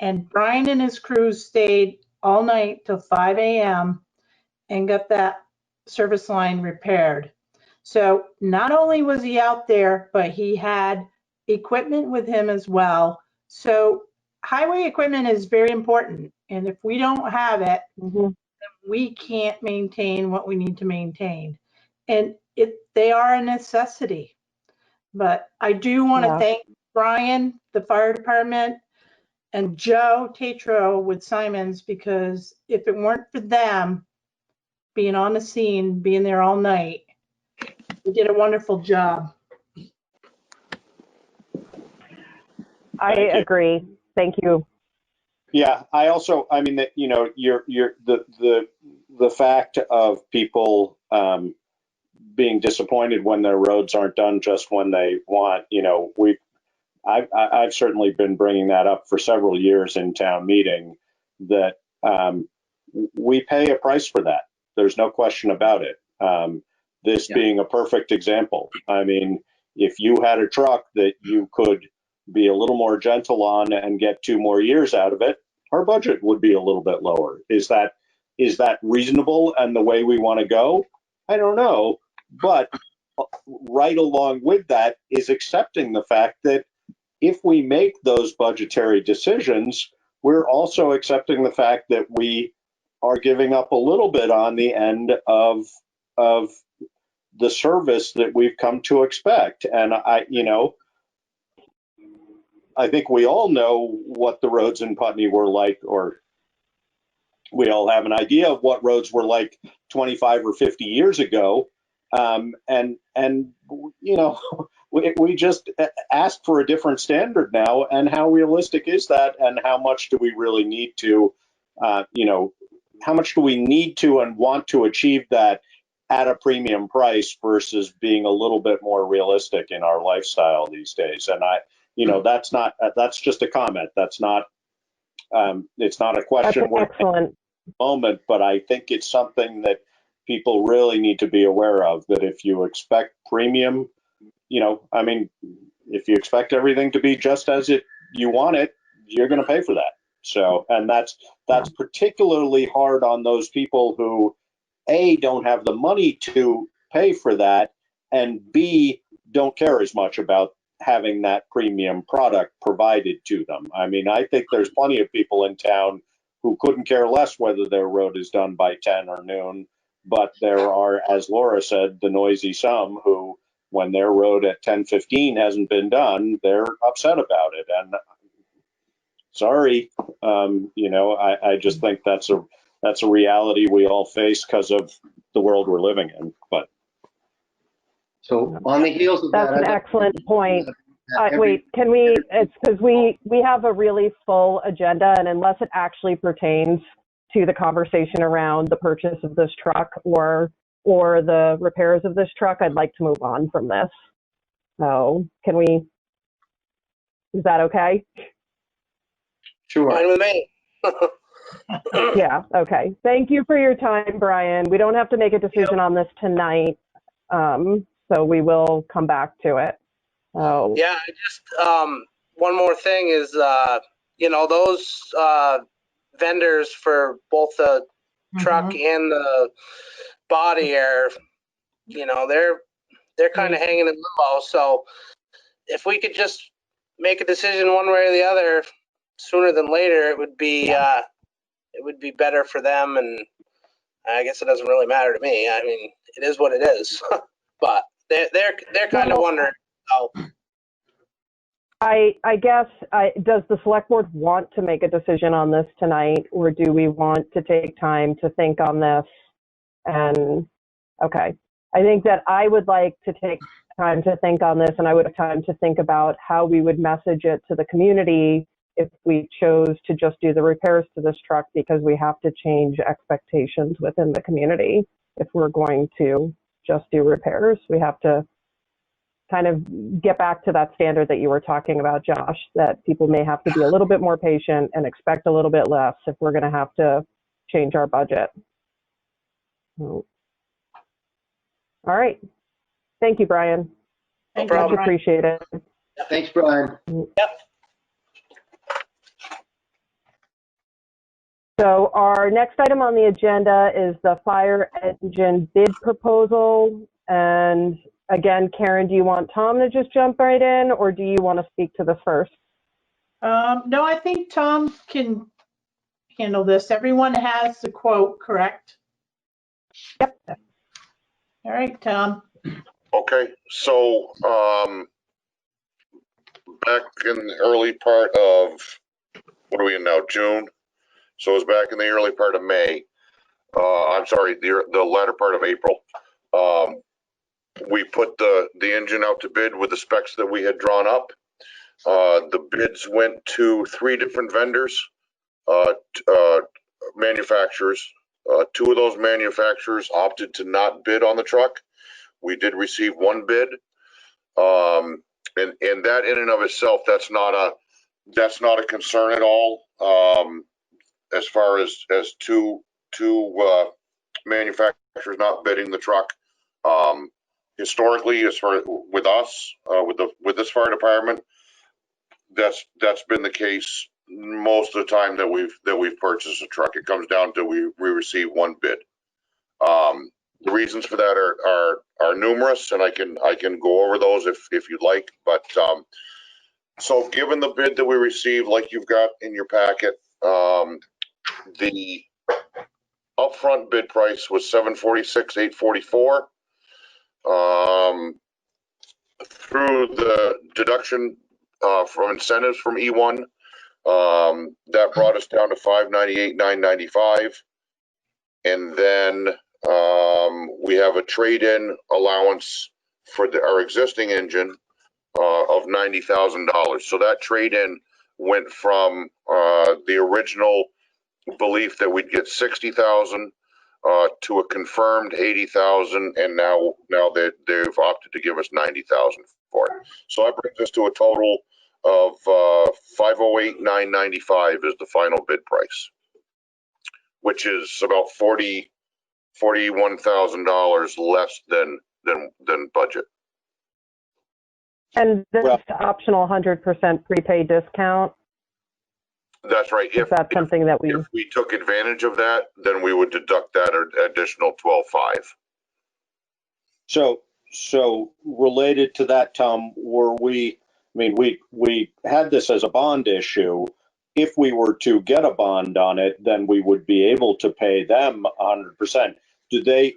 and Brian and his crew stayed all night till 5 a.m. and got that service line repaired. So not only was he out there, but he had equipment with him as well. So highway equipment is very important. And if we don't have it, we can't maintain what we need to maintain. And they are a necessity. But I do want to thank Brian, the fire department, and Joe Tatro with Simons, because if it weren't for them being on the scene, being there all night, they did a wonderful job. I agree. Thank you. Yeah, I mean that, you know, the fact of people being disappointed when their roads aren't done just when they want, you know, I've certainly been bringing that up for several years in town meeting, that we pay a price for that. There's no question about it. This being a perfect example. I mean, if you had a truck that you could be a little more gentle on and get 2 more years out of it, our budget would be a little bit lower. Is that reasonable and the way we want to go? I don't know. But right along with that is accepting the fact that if we make those budgetary decisions, we're also accepting the fact that we are giving up a little bit on the end of the service that we've come to expect. And I think we all know what the roads in Putney were like, or we all have an idea of what roads were like 25 or 50 years ago. And you know, we just ask for a different standard now. And how realistic is that? And how much do we really need to, you know, how much do we need to and want to achieve that at a premium price versus being a little bit more realistic in our lifestyle these days? And you know, that's just a comment. That's not, it's not a question. That's excellent. Moment, but I think it's something that people really need to be aware of, that if you expect premium, you know, I mean, if you expect everything to be just as you want it, you're going to pay for that. So, and that's particularly hard on those people who, A, don't have the money to pay for that, and B, don't care as much about having that premium product provided to them. I mean, I think there's plenty of people in town who couldn't care less whether their road is done by 10 or noon, but there are, as Laura said, the noisy some who, when their road at 10:15 hasn't been done, they're upset about it. And sorry, you know, I just think that's a reality we all face because of the world we're living in. But so on the heels of that's that, an excellent point. Wait, can we, it's because we have a really full agenda, and unless it actually pertains to the conversation around the purchase of this truck or the repairs of this truck, I'd like to move on from this. So can we, is that okay? Sure. Fine with me. Yeah, okay. Thank you for your time, Brian. We don't have to make a decision on this tonight, so we will come back to it. Oh. Yeah, I just one more thing is you know, those vendors for both the truck and the body are, you know, they're kind of hanging in limbo. So if we could just make a decision one way or the other sooner than later, it would be better for them. And I guess it doesn't really matter to me. I mean, it is what it is. But they're kind of wondering. So. I guess, does the select board want to make a decision on this tonight, or do we want to take time to think on this? And, okay, I think that I would like to take time to think on this, and I would have time to think about how we would message it to the community if we chose to just do the repairs to this truck, because we have to change expectations within the community. If we're going to just do repairs, we have to kind of get back to that standard that you were talking about, Josh, that people may have to be a little bit more patient and expect a little bit less if we're going to have to change our budget. All right. Thank you, Brian. No Much problem. appreciated. Thanks, Brian. Yep. So our next item on the agenda is the fire engine bid proposal. And again, Karen, do you want Tom to just jump right in, or do you want to speak to this first? No, I think Tom can handle this. Everyone has the quote, correct? Yep. All right, Tom. Okay, so back in the early part of, what are we in now, June? So it was back in the early part of May. I'm sorry, the latter part of April. We put the engine out to bid with the specs that we had drawn up. The bids went to 3 different vendors, manufacturers. 2 of those manufacturers opted to not bid on the truck. We did receive 1 bid. And that in and of itself, that's not a concern at all. As far as two manufacturers not bidding the truck. Historically, as far with us, with this fire department, that's been the case most of the time that we've purchased a truck. It comes down to we receive 1 bid. The reasons for that are numerous, and I can go over those if you'd like. But so given the bid that we received, like you've got in your packet, the upfront bid price was $746,844. Through the deduction from incentives from E1, that brought us down to $598,995, and then we have a trade-in allowance for our existing engine of $90,000. So that trade-in went from the original belief that we'd get $60,000 to a confirmed $80,000, and now they've opted to give us $90,000 for it. So that brings us to a total of $508,995 is the final bid price, which is about $41,000 less than budget. And this optional 100% prepaid discount? That's right. Is that something that if we took advantage of that, then we would deduct that additional $12,500. So related to that, Tom, we had this as a bond issue. If we were to get a bond on it, then we would be able to pay them 100%. Do they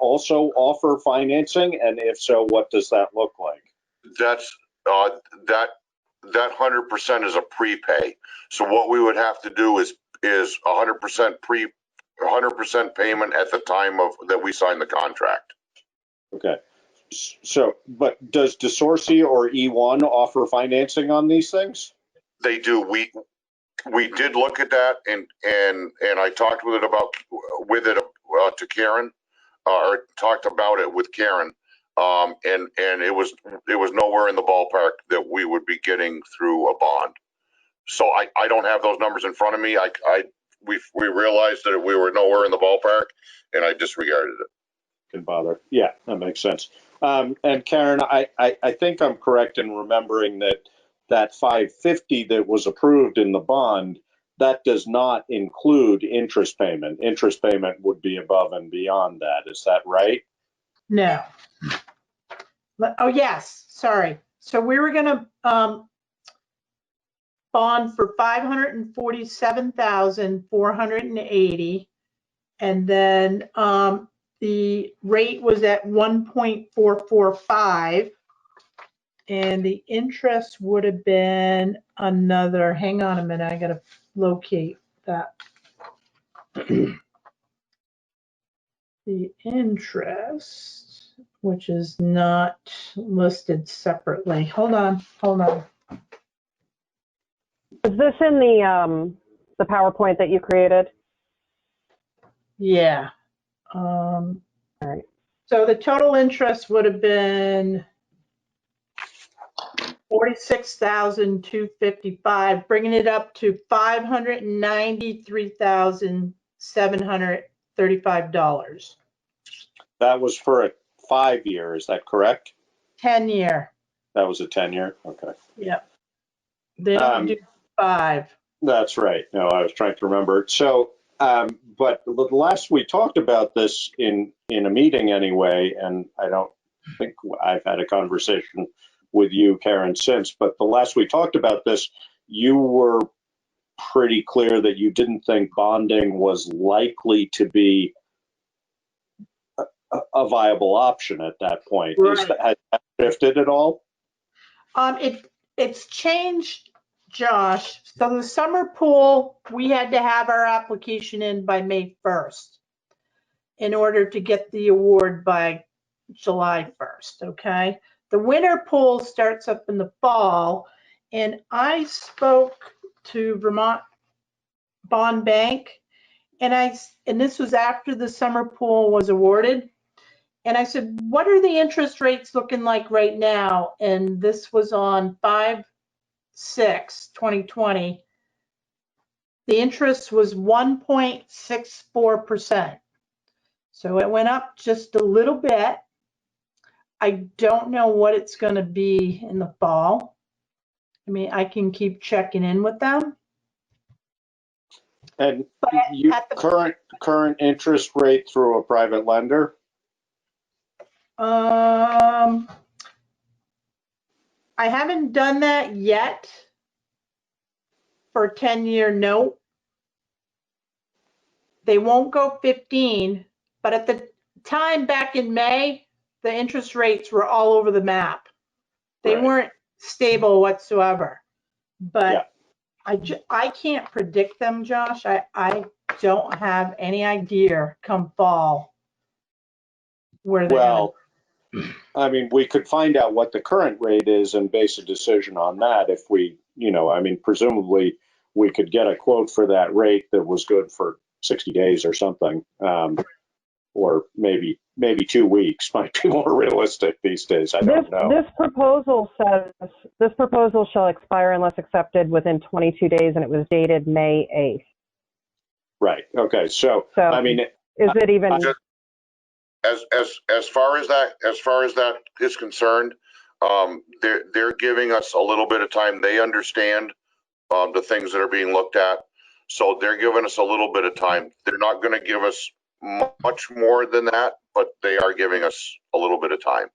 also offer financing? And if so, what does that look like? That's that 100% is a prepay. So what we would have to do is 100% payment at the time that we sign the contract. Okay. So, but does DeSorcy or E1 offer financing on these things? They do. We did look at that, and I talked with it to Karen, or talked about it with Karen, and it was nowhere in the ballpark that we would be getting through a bond. So I don't have those numbers in front of me. We realized that we were nowhere in the ballpark, and I disregarded it. Can bother. Yeah, that makes sense. And Karen, I think I'm correct in remembering that $550 that was approved in the bond, that does not include interest payment. Interest payment would be above and beyond that. Is that right? No. Oh, yes, sorry. So we were going to bond for $547,480, and then the rate was at 1.445, and the interest would have been another, hang on a minute, I gotta locate that. The interest which is not listed separately. Hold on. Is this in the PowerPoint that you created? Yeah. All right. So the total interest would have been $46,255, bringing it up to $593,735. That was for a 5-year, is that correct? 10-year. That was a 10-year, okay. Yep. They don't do 5. That's right. No, I was trying to remember. So, but the last we talked about this in a meeting anyway, and I don't think I've had a conversation with you, Karen, since, but the last we talked about this, you were pretty clear that you didn't think bonding was likely to be a viable option at that point. Right. Has that shifted at all? It's changed, Josh. So the summer pool, we had to have our application in by May 1st in order to get the award by July 1st, okay? The winter pool starts up in the fall, and I spoke to Vermont Bond Bank, and this was after the summer pool was awarded. And I said, what are the interest rates looking like right now? And this was on 5/6/2020. The interest was 1.64%. So it went up just a little bit. I don't know what it's going to be in the fall. I mean, I can keep checking in with them. And you current interest rate through a private lender? I haven't done that yet for a 10-year note. They won't go 15, but at the time back in May, the interest rates were all over the map. They weren't stable whatsoever. But yeah. I can't predict them, Josh. I don't have any idea come fall where they're Well, I mean, we could find out what the current rate is and base a decision on that if we, I mean, presumably we could get a quote for that rate that was good for 60 days or something, or maybe 2 weeks might be more realistic these days. I don't know. This proposal says, this proposal shall expire unless accepted within 22 days, and it was dated May 8th. Right. Okay. So I mean, is it even? As far as that is concerned, they're giving us a little bit of time. They understand the things that are being looked at, so they're giving us a little bit of time. They're not going to give us much more than that, but they are giving us a little bit of time.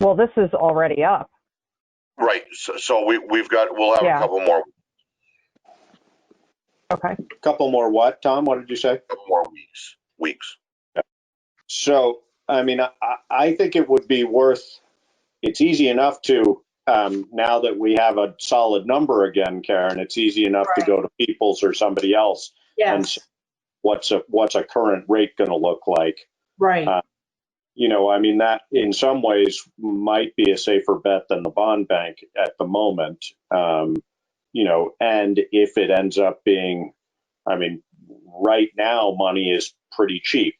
Well, this is already up. Right. So we'll have a couple more. Okay. A couple more what, Tom? What did you say? A couple more weeks. Yeah. So, I mean, I think it would be worth, it's easy enough to, now that we have a solid number again, Karen, it's easy enough to go to Peoples or somebody else. Yes. And what's a current rate going to look like? Right. I mean, that in some ways might be a safer bet than the bond bank at the moment. And if it ends up being, I mean, right now money is pretty cheap.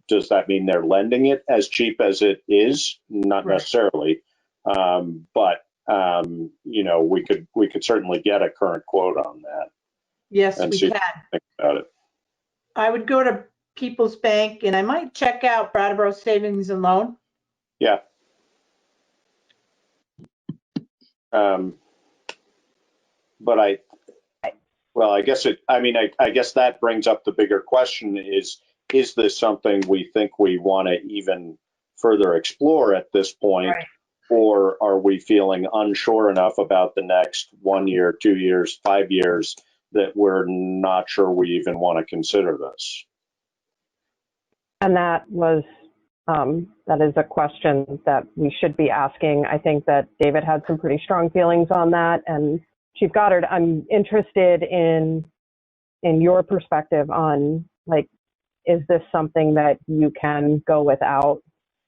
Does that mean they're lending it as cheap as it is? Not necessarily. But we could certainly get a current quote on that. Yes, and we see can. Think about it. I would go to People's Bank, and I might check out Brattleboro Savings and Loan. Yeah. But I guess I guess that brings up the bigger question is this something we think we want to even further explore at this point? Right. Or are we feeling unsure enough about the next 1 year, 2 years, 5 years that we're not sure we even want to consider this? And that is a question that we should be asking. I think that David had some pretty strong feelings on that. And Chief Goddard, I'm interested in your perspective on, like, is this something that you can go without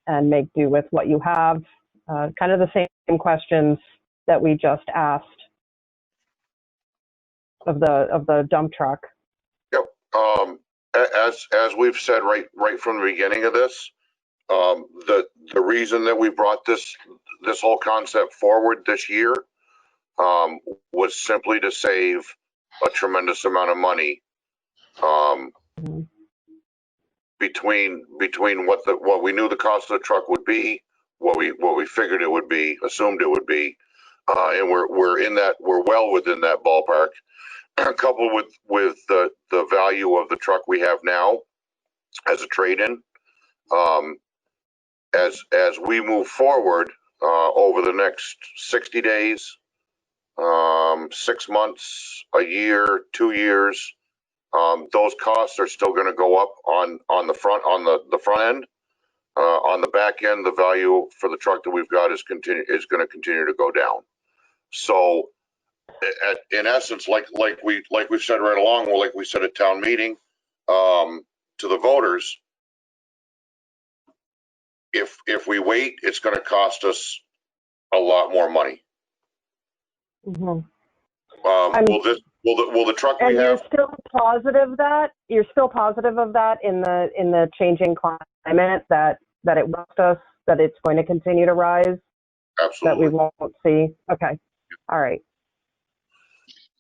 and make do with what you have. Kind of the same questions that we just asked of the dump truck. Yep. As we've said right from the beginning of this, the reason that we brought this whole concept forward this year was simply to save a tremendous amount of money between what we knew the cost of the truck would be, what we figured it would be, assumed it would be, and we're well within that ballpark. Coupled with the value of the truck we have now as a trade-in, as we move forward over the next 60 days, 6 months, a year, 2 years, those costs are still going to go up on the front end. On the back end, the value for the truck that we've got is going to continue to go down. So, in essence, like we've said right along, well, like we said at town meeting, to the voters, if we wait, it's going to cost us a lot more money. Mm-hmm. Will the truck we have? You're still positive of that in the changing climate that it wants us, that it's going to continue to rise. Absolutely. That we won't see. Okay. All right.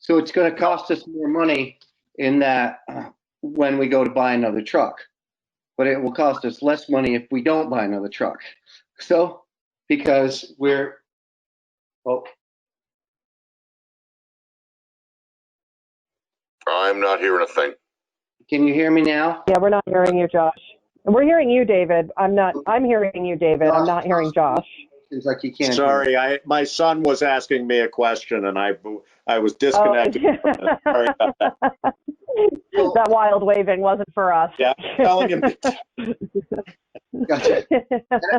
So it's going to cost us more money in that when we go to buy another truck, but it will cost us less money if we don't buy another truck. So, because I'm not hearing a thing. Can you hear me now? Yeah, we're not hearing you, Josh. We're hearing you, David. I'm hearing you, David. I'm not hearing Josh. Seems like you can't. Sorry, my son was asking me a question and I was disconnected. Oh. Sorry about that. That wild waving wasn't for us. Yeah, I'm telling you. Gotcha.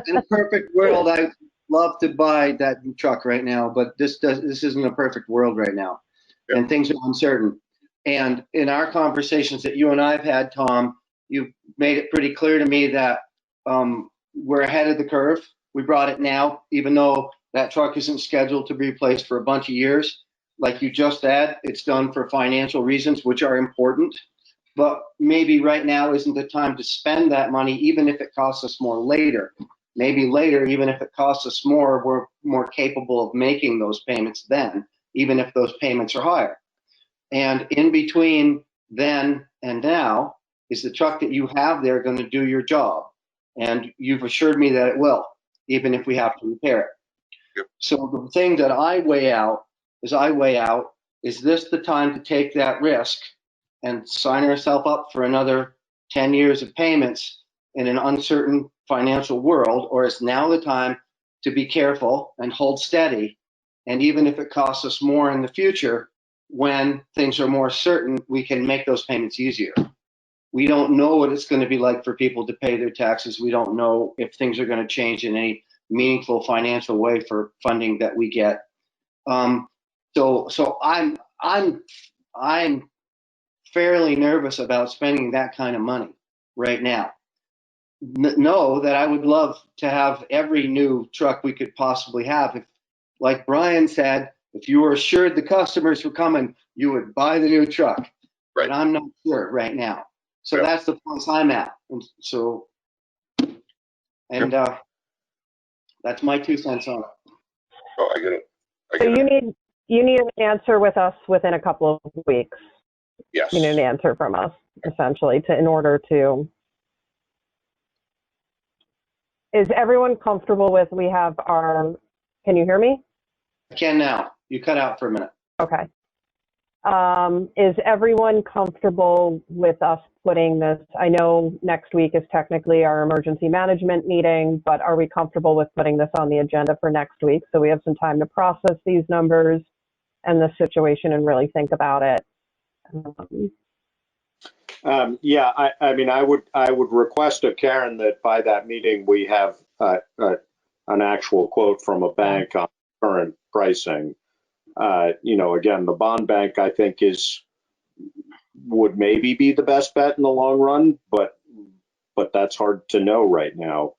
In a perfect world, I'd love to buy that new truck right now, but this isn't a perfect world right now, and things are uncertain. And in our conversations that you and I have had, Tom, you've made it pretty clear to me that we're ahead of the curve. We brought it now, even though that truck isn't scheduled to be replaced for a bunch of years. Like you just said, it's done for financial reasons, which are important. But maybe right now isn't the time to spend that money, even if it costs us more later. Maybe later, even if it costs us more, we're more capable of making those payments then, even if those payments are higher. And in between then and now, is the truck that you have there going to do your job? And you've assured me that it will, even if we have to repair it. Yep. So the thing that I weigh out, is this the time to take that risk and sign ourselves up for another 10 years of payments in an uncertain financial world, or is now the time to be careful and hold steady? And even if it costs us more in the future, when things are more certain, we can make those payments easier. We don't know what it's going to be like for people to pay their taxes. We don't know if things are going to change in any meaningful financial way for funding that we get. So I'm fairly nervous about spending that kind of money right now. Know that I would love to have every new truck we could possibly have. If, like Brian said, if you were assured the customers were coming, you would buy the new truck. Right. But I'm not sure right now. So that's the place I'm at. And that's my 2 cents on it. Oh, I get it. So you need an answer with us within a couple of weeks. Yes. You need an answer from us, essentially, in order to. Is everyone comfortable with, we have our, can you hear me? I can now. You cut out for a minute. Okay. Is everyone comfortable with us putting this, I know next week is technically our emergency management meeting, but are we comfortable with putting this on the agenda for next week so we have some time to process these numbers and the situation and really think about it? Yeah, I mean, I would request of Karen that by that meeting we have an actual quote from a bank on current pricing. Again, the bond bank I think would maybe be the best bet in the long run, but that's hard to know right now.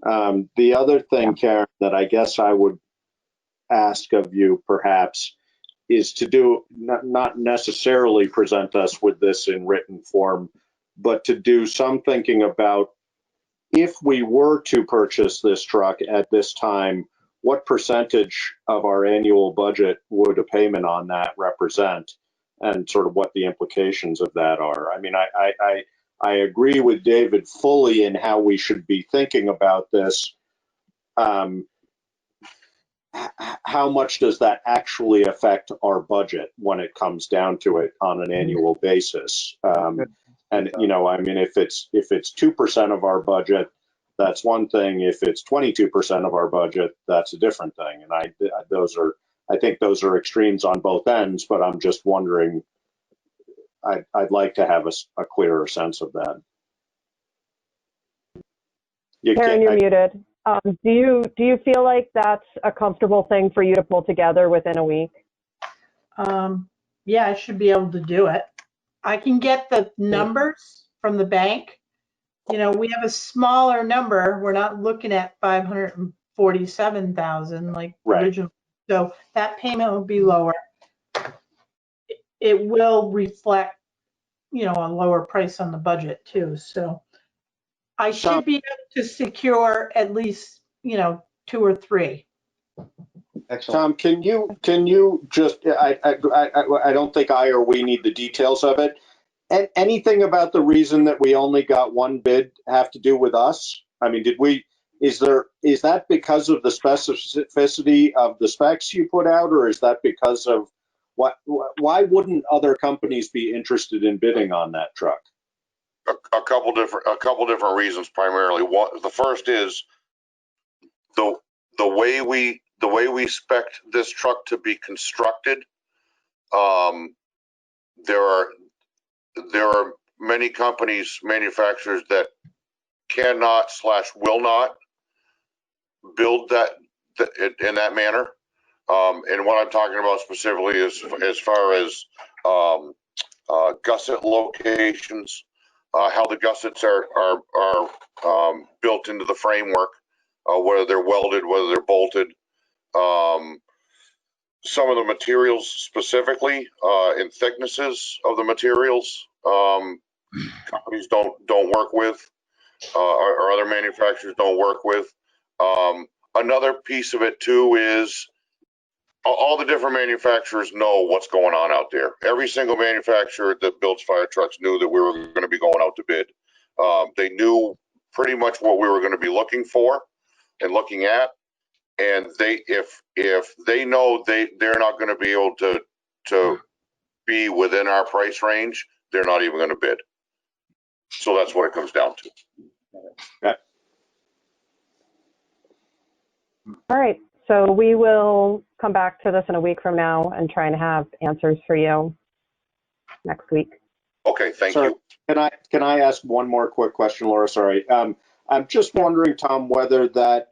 The other thing, Karen, that I guess I would ask of you perhaps is to do, not necessarily present us with this in written form, but to do some thinking about, if we were to purchase this truck at this time, what percentage of our annual budget would a payment on that represent, and sort of what the implications of that are? I mean, I agree with David fully in how we should be thinking about this. How much does that actually affect our budget when it comes down to it on an annual basis? And you know, I mean, if it's 2% of our budget, that's one thing. If it's 22% of our budget, that's a different thing. And I think those are extremes on both ends. But I'm just wondering. I'd like to have a clearer sense of that. Karen, you're muted. Do you feel like that's a comfortable thing for you to pull together within a week? Yeah, I should be able to do it. I can get the numbers from the bank. You know, we have a smaller number. We're not looking at 547,000 like original. So that payment will be lower. It will reflect, you know, a lower price on the budget too. So I should be able to secure at least, you know, 2 or 3. Excellent. Tom, can you just, I don't think I or we need the details of it. And anything about the reason that we only got one bid have to do with us? I mean, is that because of the specificity of the specs you put out, or is that because of why wouldn't other companies be interested in bidding on that truck? A couple different reasons primarily. One, the first is the way we spec'd this truck to be constructed. There are many manufacturers that cannot / will not build that in that manner. And what I'm talking about specifically is as far as gusset locations, how the gussets are built into the framework, whether they're welded, whether they're bolted. Some of the materials specifically, in thicknesses of the materials, companies don't work with, or other manufacturers don't work with. Another piece of it too is all the different manufacturers know what's going on out there. Every single manufacturer that builds fire trucks knew that we were going to be going out to bid. They knew pretty much what we were going to be looking for and looking at. And if they know they're not going to be able to be within our price range, they're not even going to bid. So that's what it comes down to. Okay. All right. So we will come back to this in a week from now and try and have answers for you next week. Okay, thank you. Can I ask one more quick question, Laura? Sorry. I'm just wondering, Tom, whether that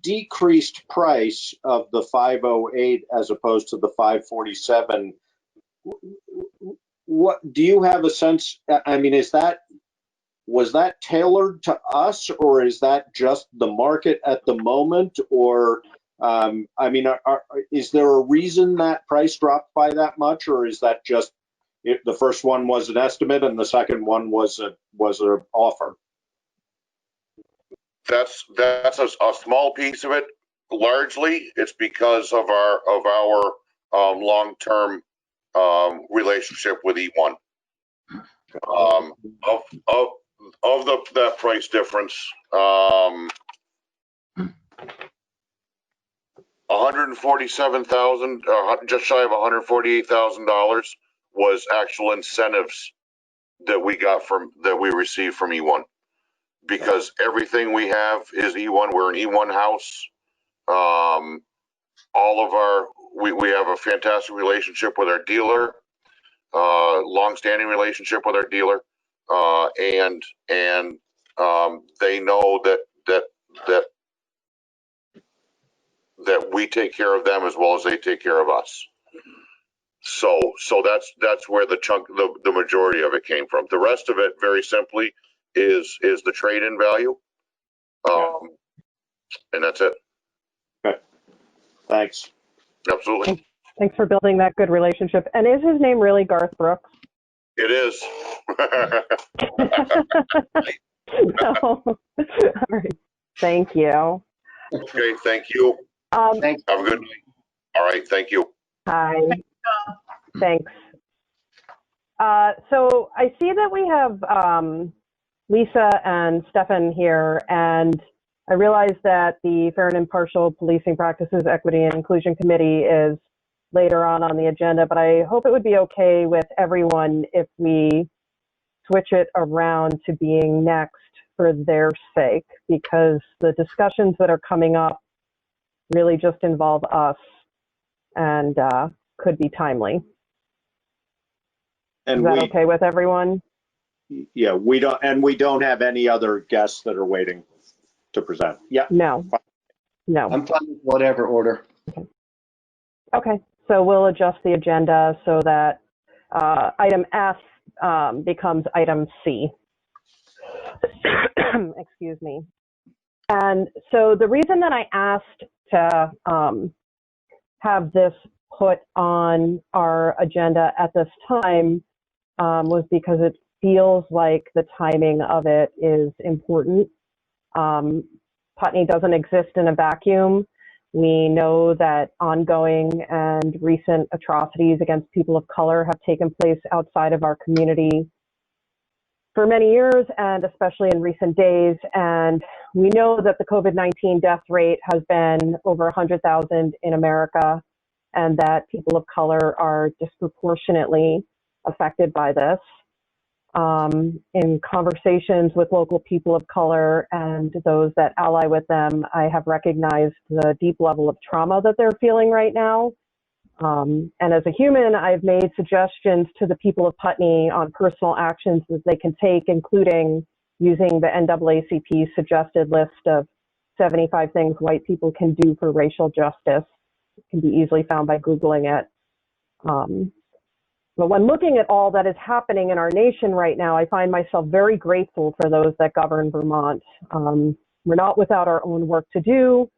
decreased price of the 508 as opposed to the 547, what do you have a sense? I mean, was that tailored to us, or is that just the market at the moment? Or I mean, is there a reason that price dropped by that much, or is that just the first one was an estimate and the second one was an offer? That's a small piece of it. Largely, it's because of our long-term relationship with E1. Of that price difference, $147,000, just shy of $148,000 was actual incentives that we received from E1. Because everything we have is E1. We're an E1 house. We have a fantastic relationship with our dealer, long-standing relationship with our dealer, and they know that we take care of them as well as they take care of us. So that's where the majority of it came from. The rest of it, very simply, is the trade-in value. And that's it. Okay. Thanks. Absolutely. Thanks for building that good relationship. And is his name really Garth Brooks? It is. No. All right. Thank you. Okay, thank you. Thanks. Have a good night. All right, thank you. Hi. Thanks. So I see that we have Lisa and Stefan here, and I realize that the Fair and Impartial Policing Practices, Equity and Inclusion Committee is later on the agenda, but I hope it would be okay with everyone if we switch it around to being next for their sake, because the discussions that are coming up really just involve us and could be timely. And Is that okay with everyone? Yeah, we don't have any other guests that are waiting to present. Yeah. No. I'm fine with whatever order. Okay, so we'll adjust the agenda so that item F becomes item C. Excuse me. And so the reason that I asked to have this put on our agenda at this time was because it feels like the timing of it is important. Putney doesn't exist in a vacuum. We know that ongoing and recent atrocities against people of color have taken place outside of our community for many years, and especially in recent days. And we know that the COVID-19 death rate has been over 100,000 in America, and that people of color are disproportionately affected by this. In conversations with local people of color and those that ally with them, I have recognized the deep level of trauma that they're feeling right now. And as a human, I've made suggestions to the people of Putney on personal actions that they can take, including using the NAACP suggested list of 75 things white people can do for racial justice. It can be easily found by Googling it. But when looking at all that is happening in our nation right now, I find myself very grateful for those that govern Vermont. We're not without our own work to do,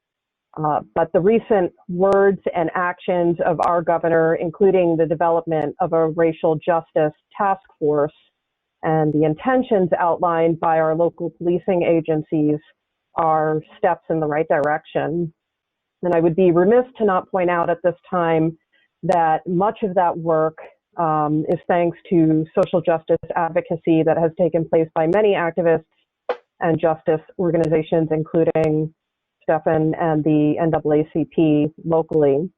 but the recent words and actions of our governor, including the development of a racial justice task force and the intentions outlined by our local policing agencies, are steps in the right direction. And I would be remiss to not point out at this time that much of that work is thanks to social justice advocacy that has taken place by many activists and justice organizations, including Stefan and the NAACP locally.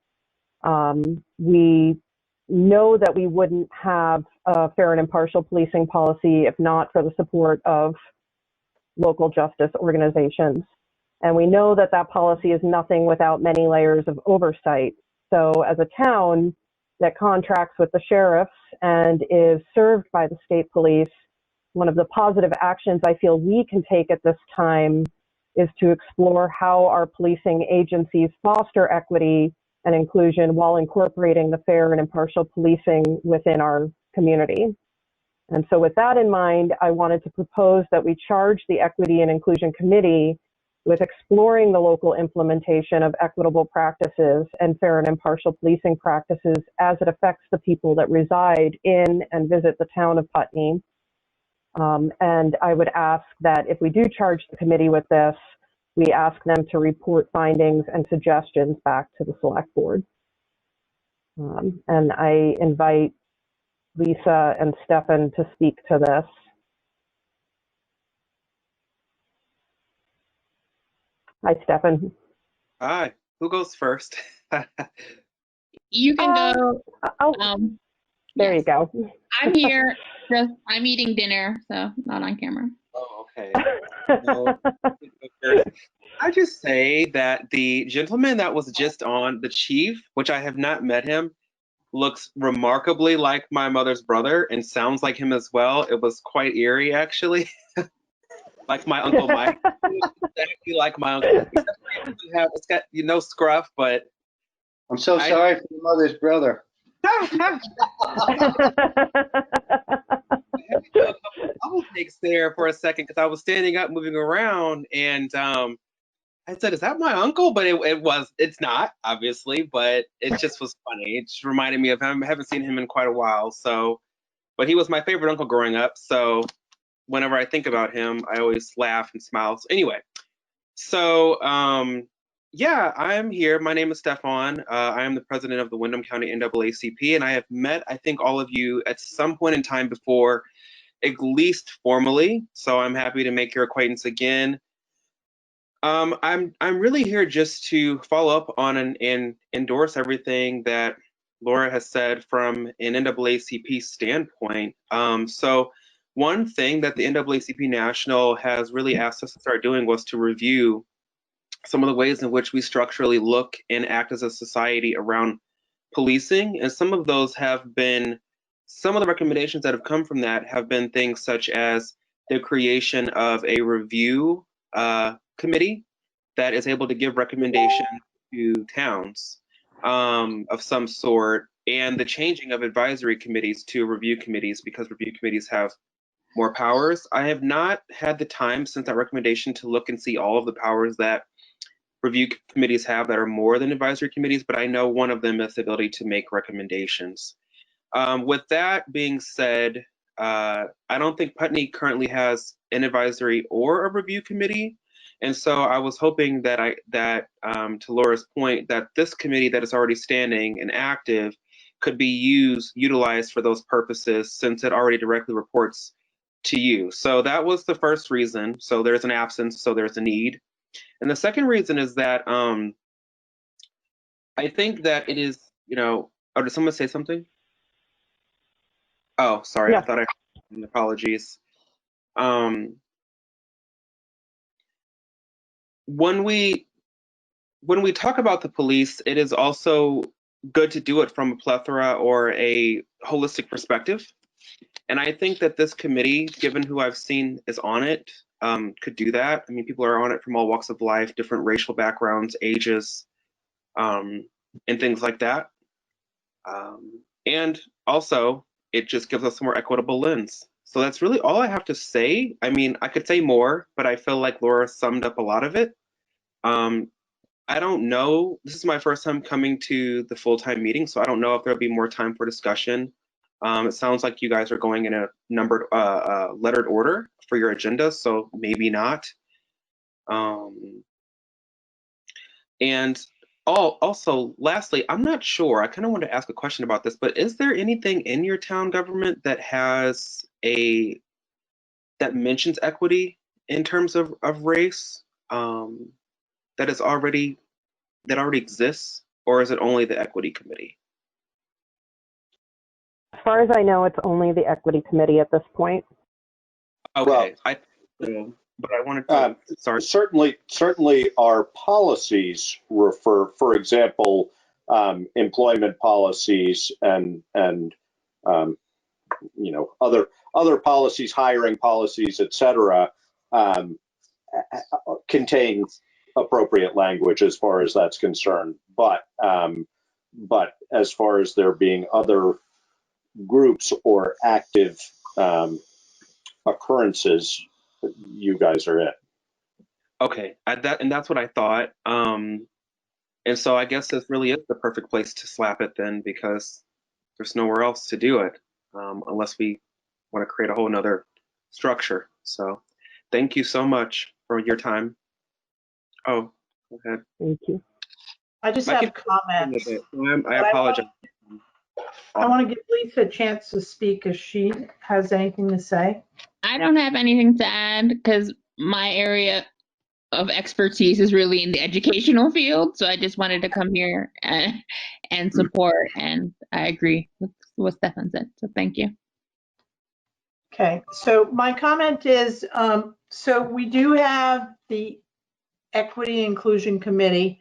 We know that we wouldn't have a fair and impartial policing policy if not for the support of local justice organizations. And we know that that policy is nothing without many layers of oversight. So as a town that contracts with the sheriffs and is served by the state police, one of the positive actions I feel we can take at this time is to explore how our policing agencies foster equity and inclusion while incorporating the fair and impartial policing within our community. And so with that in mind, I wanted to propose that we charge the Equity and Inclusion Committee with exploring the local implementation of equitable practices and fair and impartial policing practices as it affects the people that reside in and visit the town of Putney. And I would ask that if we do charge the committee with this, we ask them to report findings and suggestions back to the select board. And I invite Lisa and Stefan to speak to this. Hi, Stefan. Hi, who goes first? You can go. There yes. you go. I'm here. I'm eating dinner, so not on camera. Oh, okay. So, I just say that the gentleman that was just on, the chief, which I have not met him, looks remarkably like my mother's brother and sounds like him as well. It was quite eerie, actually. Like my Uncle Mike. Exactly like my uncle. It's got no scruff, but I'm so sorry for your mother's brother. I had to do a couple of double takes there for a second because I was standing up, moving around, and I said, "Is that my uncle?" But it's not, obviously, but it just was funny. It just reminded me of him. I haven't seen him in quite a while, so. But he was my favorite uncle growing up, so whenever I think about him, I always laugh and smile. So anyway, so yeah, I'm here. My name is Stefan. I am the president of the Windham County NAACP, and I have met, I think, all of you at some point in time before, at least formally. So I'm happy to make your acquaintance again. I'm really here just to follow up on and endorse everything that Laura has said from an NAACP standpoint. So one thing that the NAACP National has really asked us to start doing was to review some of the ways in which we structurally look and act as a society around policing. And some of those have been, some of the recommendations that have come from that have been things such as the creation of a review committee that is able to give recommendations to towns of some sort, and the changing of advisory committees to review committees because review committees have more powers. I have not had the time since that recommendation to look and see all of the powers that review committees have that are more than advisory committees, but I know one of them is the ability to make recommendations. With that being said, I don't think Putney currently has an advisory or a review committee. And so I was hoping that to Laura's point, that this committee that is already standing and active could be utilized for those purposes since it already directly reports to you. So that was the first reason. So there's an absence, so there's a need. And the second reason is that I think that it is, oh, did someone say something? Oh, sorry, yeah. I thought I heard. Apologies. When we talk about the police, it is also good to do it from a plethora or a holistic perspective. And I think that this committee, given who I've seen is on it, could do that. I mean, people are on it from all walks of life, different racial backgrounds, ages, and things like that. And also, it just gives us a more equitable lens. So that's really all I have to say. I mean, I could say more, but I feel like Laura summed up a lot of it. I don't know. This is my first time coming to the full-time meeting, so I don't know if there'll be more time for discussion. It sounds like you guys are going in a numbered, lettered order for your agenda, so maybe not. And also, lastly, I'm not sure. I kind of want to ask a question about this, but is there anything in your town government that has that mentions equity in terms of race that already exists, or is it only the equity committee? As far as I know, it's only the equity committee at this point. Okay, well, but I wanted to, sorry. Certainly our policies refer, for example, employment policies and other policies, hiring policies, et cetera, contain appropriate language as far as that's concerned. But as far as there being other groups or active occurrences, you guys are it. Okay, and that's what I thought. And so I guess this really is the perfect place to slap it then, because there's nowhere else to do it unless we want to create a whole nother structure. So thank you so much for your time. Oh, go ahead. Thank you. I just have comments. I apologize. I want to give Lisa a chance to speak if she has anything to say. I don't have anything to add because my area of expertise is really in the educational field. So I just wanted to come here and support, and I agree with what Stefan said. So thank you. Okay, so my comment is, so we do have the Equity Inclusion Committee.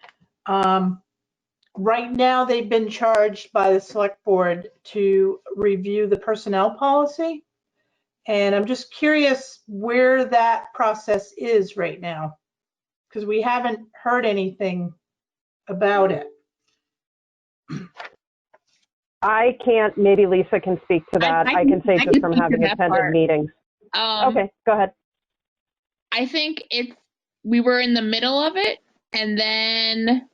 Right now, they've been charged by the Select Board to review the personnel policy. And I'm just curious where that process is right now, because we haven't heard anything about it. I can't, maybe Lisa can speak to that. I can say just from having attended meetings. Okay, go ahead. I think we were in the middle of it, and then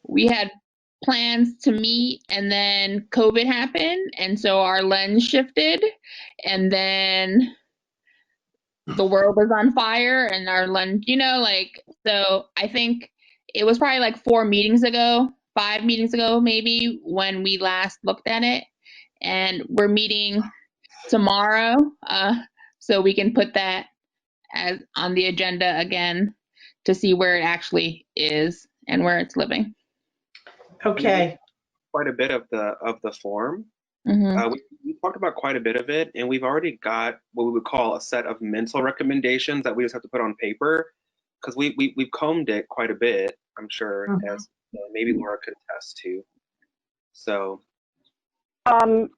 we had plans to meet, and then COVID happened, and so our lens shifted, and then the world was on fire, and our lens, so I think it was probably like 5 meetings ago, maybe, when we last looked at it, and we're meeting tomorrow, so we can put that as on the agenda again to see where it actually is and where it's living. Okay. Quite a bit of the form. Mm-hmm. We talked about quite a bit of it, and we've already got what we would call a set of mental recommendations that we just have to put on paper, because we've combed it quite a bit, I'm sure, as maybe Laura could attest to. So. Correct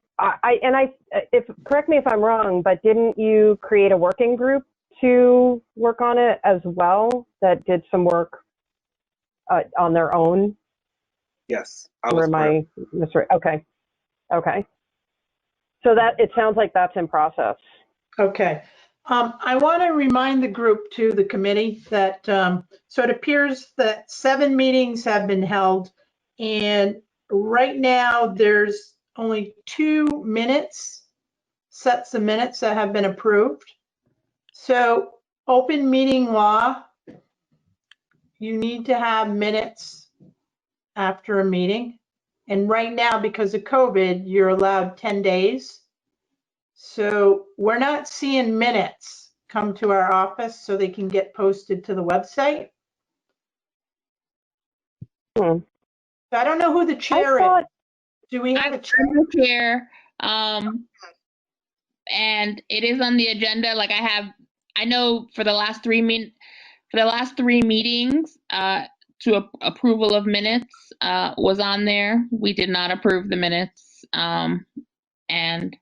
me if I'm wrong, but didn't you create a working group to work on it as well that did some work on their own? Yes, Okay. So that it sounds like that's in process. Okay. I want to remind the group, to the committee, that so it appears that 7 meetings have been held, and right now there's only 2 sets of minutes that have been approved. So open meeting law, you need to have minutes after a meeting. And right now, because of COVID, you're allowed 10 days. So we're not seeing minutes come to our office so they can get posted to the website. So I don't know who the chair is. Do we have a chair? I'm the chair, and it is on the agenda. Like I know for the last 3 meetings, to approval of minutes was on there. We did not approve the minutes, and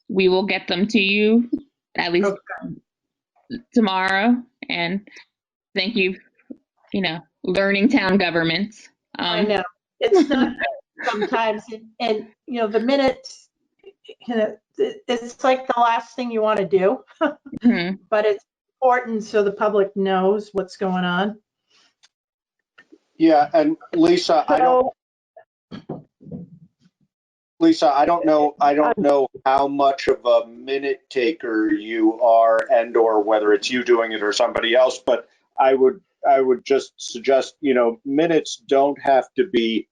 we will get them to you at least tomorrow. And thank you, learning town governments. I know it's not sometimes, and the minutes, it's like the last thing you want to do, but it's important so the public knows what's going on. Yeah, and Lisa, I don't know how much of a minute taker you are, and or whether it's you doing it or somebody else, but I would just suggest, minutes don't have to be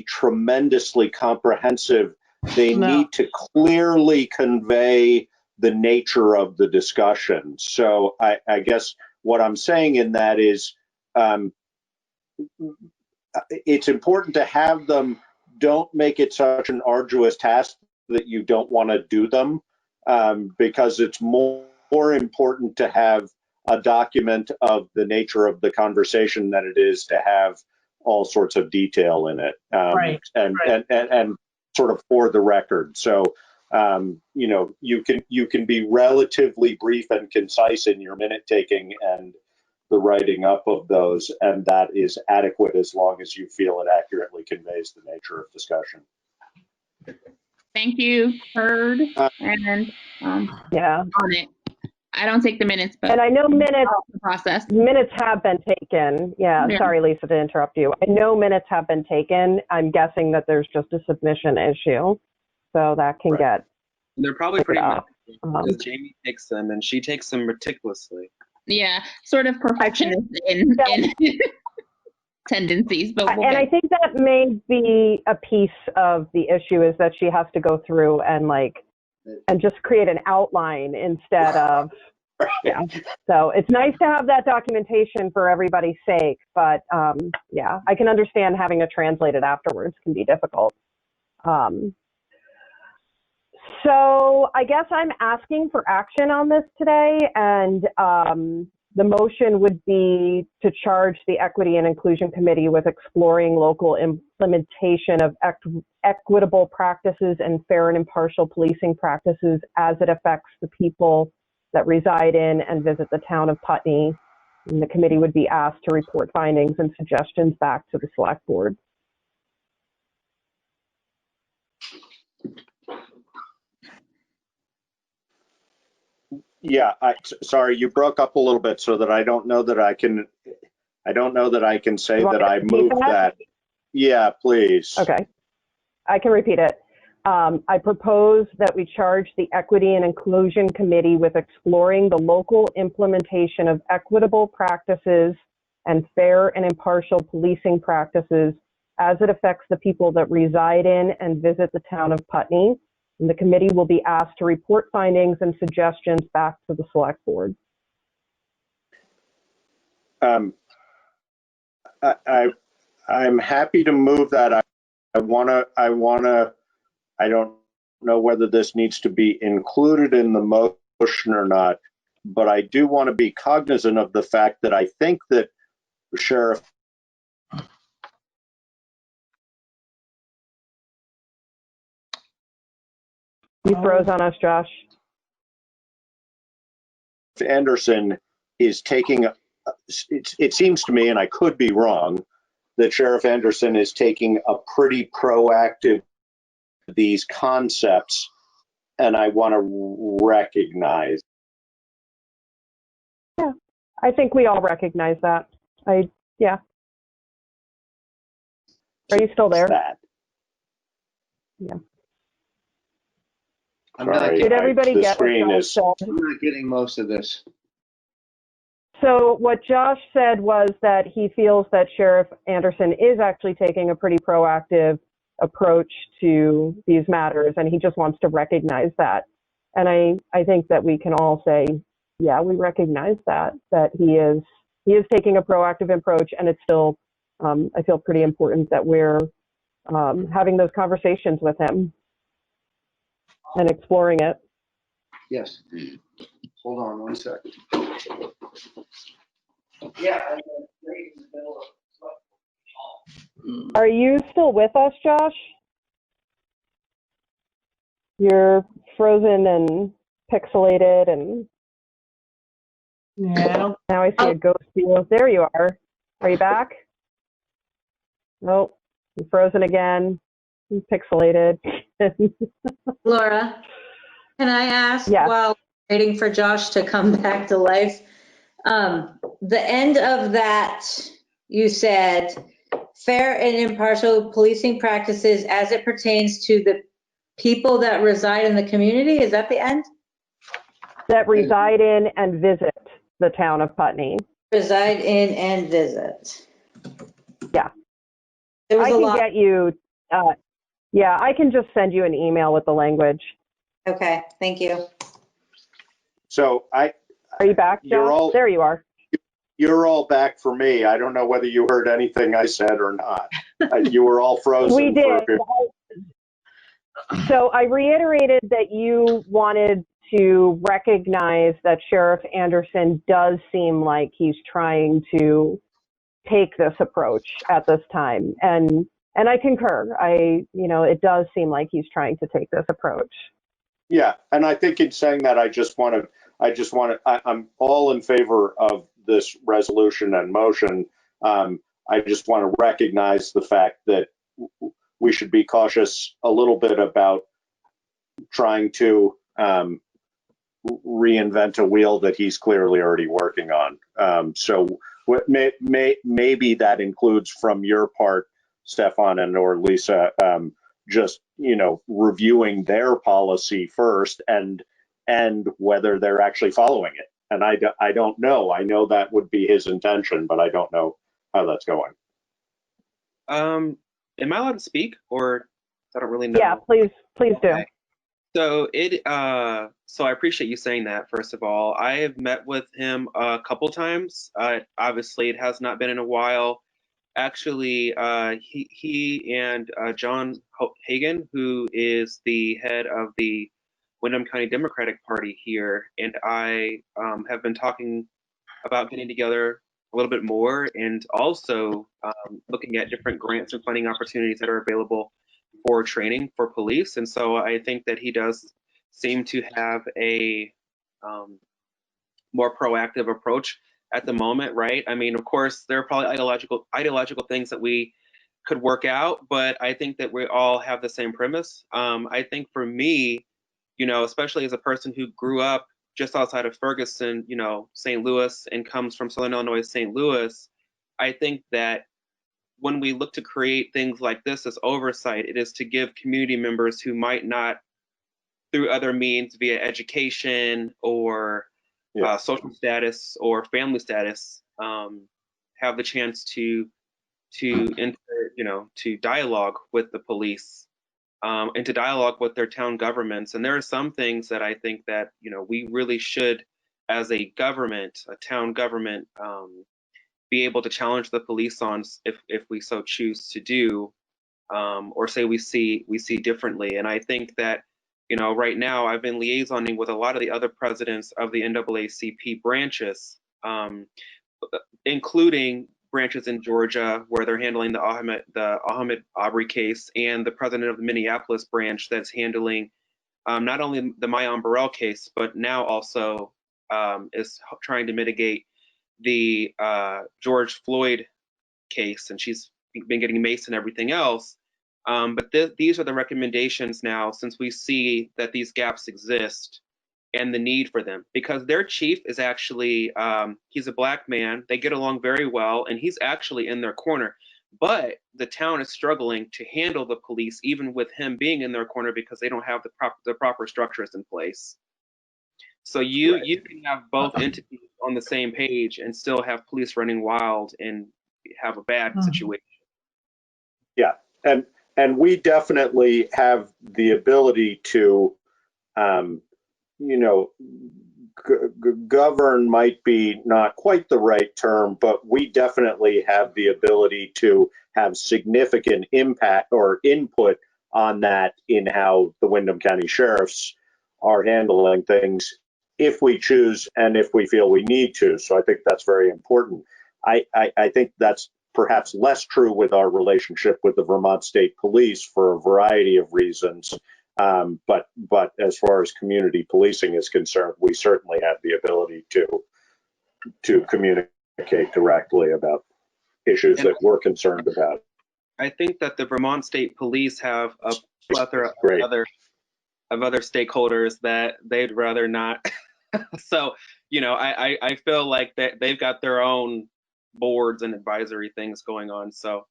tremendously comprehensive. They need to clearly convey the nature of the discussion. So I guess what I'm saying in that is, it's important to have them. Don't make it such an arduous task that you don't want to do them, because it's more important to have a document of the nature of the conversation than it is to have all sorts of detail in it, and sort of for the record. So you can be relatively brief and concise in your minute taking and the writing up of those, and that is adequate as long as you feel it accurately conveys the nature of discussion. Thank you. Heard. And on it. I don't take the minutes, but and I know process. Minutes have been taken. Yeah, sorry, Lisa, to interrupt you. I know minutes have been taken. I'm guessing that there's just a submission issue, so that can get. They're probably pretty much because Jamie takes them, and she takes them meticulously. Yeah, sort of perfectionist in tendencies, but I think that may be a piece of the issue, is that she has to go through and just create an outline instead of. Yeah, so it's nice to have that documentation for everybody's sake, but I can understand having to translate it afterwards can be difficult. So I guess I'm asking for action on this today, and the motion would be to charge the Equity and Inclusion Committee with exploring local implementation of equitable practices and fair and impartial policing practices as it affects the people that reside in and visit the town of Putney. And the committee would be asked to report findings and suggestions back to the select board. Yeah, sorry, you broke up a little bit so that I don't know that I can say You want that me to I repeat moved that. Yeah, please. Okay, I can repeat it. I propose that we charge the Equity and Inclusion Committee with exploring the local implementation of equitable practices and fair and impartial policing practices as it affects the people that reside in and visit the town of Putney. And the committee will be asked to report findings and suggestions back to the select board. I'm happy to move that. I don't know whether this needs to be included in the motion or not, but I do want to be cognizant of the fact that I think that Sheriff You froze on us, Josh. Anderson is taking, it seems to me, and I could be wrong, that Sheriff Anderson is taking a pretty proactive these concepts, and I want to recognize. Yeah, I think we all recognize that. Yeah. Are you still there? That. Yeah. Did everybody get what screen Josh said? I'm not getting most of this. So what Josh said was that he feels that Sheriff Anderson is actually taking a pretty proactive approach to these matters, and he just wants to recognize that. And I think that we can all say, yeah, we recognize that he is taking a proactive approach, and it's still, I feel pretty important that we're having those conversations with him and exploring it. Yes. Hold on 1 second. Yeah. Are you still with us, Josh? You're frozen and pixelated, and Yeah. now I see a ghost view. There you are. Are you back? Nope. You're frozen again. You're pixelated. Laura, can I ask, Yes. while waiting for Josh to come back to life, the end of that, you said, fair and impartial policing practices as it pertains to the people that reside in the community? Is that the end? That reside in and visit the town of Putney. Reside in and visit. Yeah. There was I a can lot. get you, yeah, I can just send you an email with the language. Okay, thank you. So Are you back, Josh? There you are. You're all back for me. I don't know whether you heard anything I said or not. You were all frozen. We did. So I reiterated that you wanted to recognize that Sheriff Anderson does seem like he's trying to take this approach at this time. And I concur. It does seem like he's trying to take this approach. Yeah, and I think in saying that, I'm all in favor of this resolution and motion. I just want to recognize the fact that we should be cautious a little bit about trying to reinvent a wheel that he's clearly already working on. So what maybe that includes from your part, Stefan or Lisa, just reviewing their policy first and whether they're actually following it. And I don't know. I know that would be his intention, but I don't know how that's going. Am I allowed to speak, or I don't really know? Yeah, please do. Okay. So so I appreciate you saying that. First of all, I have met with him a couple times. Obviously, it has not been in a while. Actually, he and John Hagan, who is the head of the Windham County Democratic Party here, and I have been talking about getting together a little bit more, and also looking at different grants and funding opportunities that are available for training for police. And so I think that he does seem to have a more proactive approach at the moment, right? I mean, of course, there are probably ideological things that we could work out, but I think that we all have the same premise. I think for me, especially as a person who grew up just outside of Ferguson, St. Louis, and comes from Southern Illinois, St. Louis, I think that when we look to create things like this as oversight, it is to give community members who might not, through other means via education or social status or family status, have the chance to enter, to dialogue with the police, and to dialogue with their town governments. And there are some things that I think that we really should, as a government, a town government, be able to challenge the police on if we so choose to do, or say we see differently. And I think that right now I've been liaisoning with a lot of the other presidents of the NAACP branches, including branches in Georgia where they're handling the Ahmaud Arbery case, and the president of the Minneapolis branch that's handling not only the Mayan Burrell case, but now also is trying to mitigate the George Floyd case, and she's been getting maced and everything else. But these are the recommendations now, since we see that these gaps exist and the need for them, because their chief is actually, he's a Black man. They get along very well, and he's actually in their corner. But the town is struggling to handle the police, even with him being in their corner, because they don't have the proper structures in place. So you can have both entities on the same page and still have police running wild and have a bad situation. Yeah, and we definitely have the ability to, govern might be not quite the right term, but we definitely have the ability to have significant impact or input on that in how the Windham County Sheriffs are handling things, if we choose and if we feel we need to. So I think that's very important. I think that's perhaps less true with our relationship with the Vermont State Police for a variety of reasons. But as far as community policing is concerned, we certainly have the ability to communicate directly about issues that we're concerned about. I think that the Vermont State Police have a plethora of other stakeholders that they'd rather not. So, I feel like that they've got their own boards and advisory things going on. So,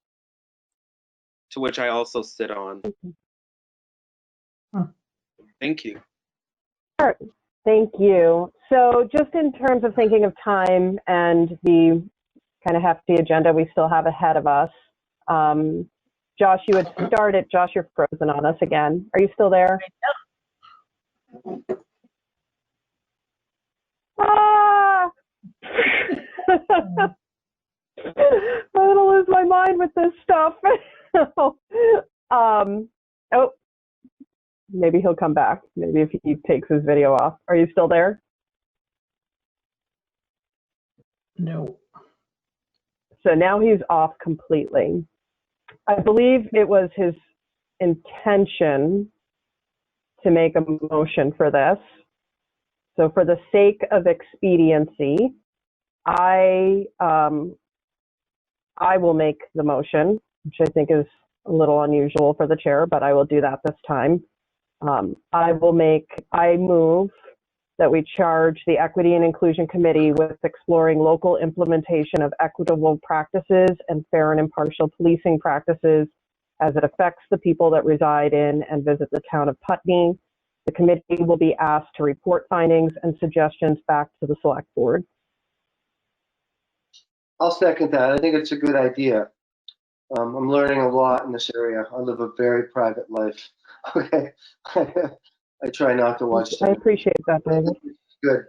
to which I also sit on. Thank you. Sure. Thank you. So just in terms of thinking of time and the kind of hefty agenda we still have ahead of us, Josh, you had started. Josh, you're frozen on us again. Are you still there? Ah! I'm gonna lose my mind with this stuff. Oh, maybe he'll come back. Maybe if he takes his video off. Are you still there? No. So now he's off completely. I believe it was his intention to make a motion for this. So for the sake of expediency, I will make the motion, which I think is a little unusual for the chair, but I will do that this time. I move that we charge the Equity and Inclusion Committee with exploring local implementation of equitable practices and fair and impartial policing practices as it affects the people that reside in and visit the town of Putney. The committee will be asked to report findings and suggestions back to the select board. I'll second that. I think it's a good idea. I'm learning a lot in this area. I live a very private life. Okay. I try not to watch TV. I appreciate that, David. Good.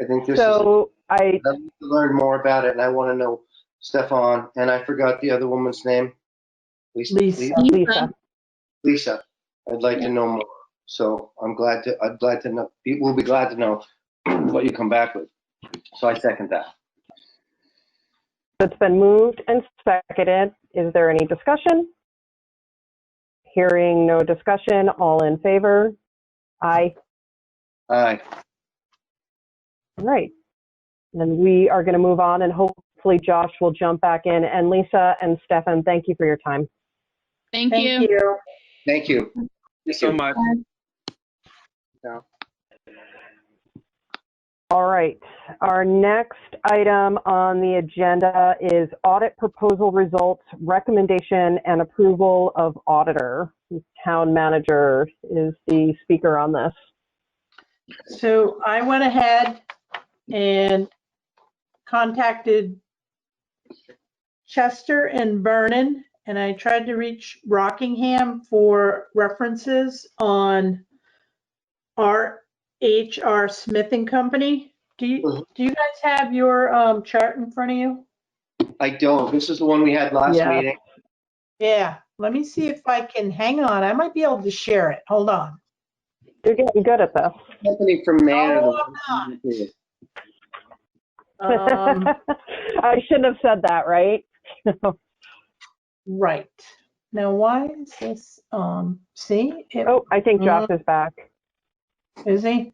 I think this I need to learn more about it, and I want to know Stefan, and I forgot the other woman's name. Lisa. Lisa. I'd like to know more. So I'd glad to know. We'll be glad to know what you come back with. So I second that. It's been moved and seconded. Is there any discussion? Hearing no discussion, all in favor? Aye. Aye. All right. And we are going to move on, and hopefully Josh will jump back in. And Lisa and Stefan, thank you for your time. Thank you. Thank you. Thank you so much. Yeah. All right. Our next item on the agenda is audit proposal results, recommendation and approval of auditor. The town manager is the speaker on this. So I went ahead and contacted Chester and Vernon, and I tried to reach Rockingham for references on R.H.R. Smith and Company. Do you guys have your chart in front of you? I don't. This is the one we had last Yeah. meeting. Yeah, let me see if I can, hang on, I might be able to share it. Hold on. You're getting good at this. Company from Maine. No, I'm not. I shouldn't have said that, right? Right. Now, why is this, see? Oh, I think Josh is back. Is he?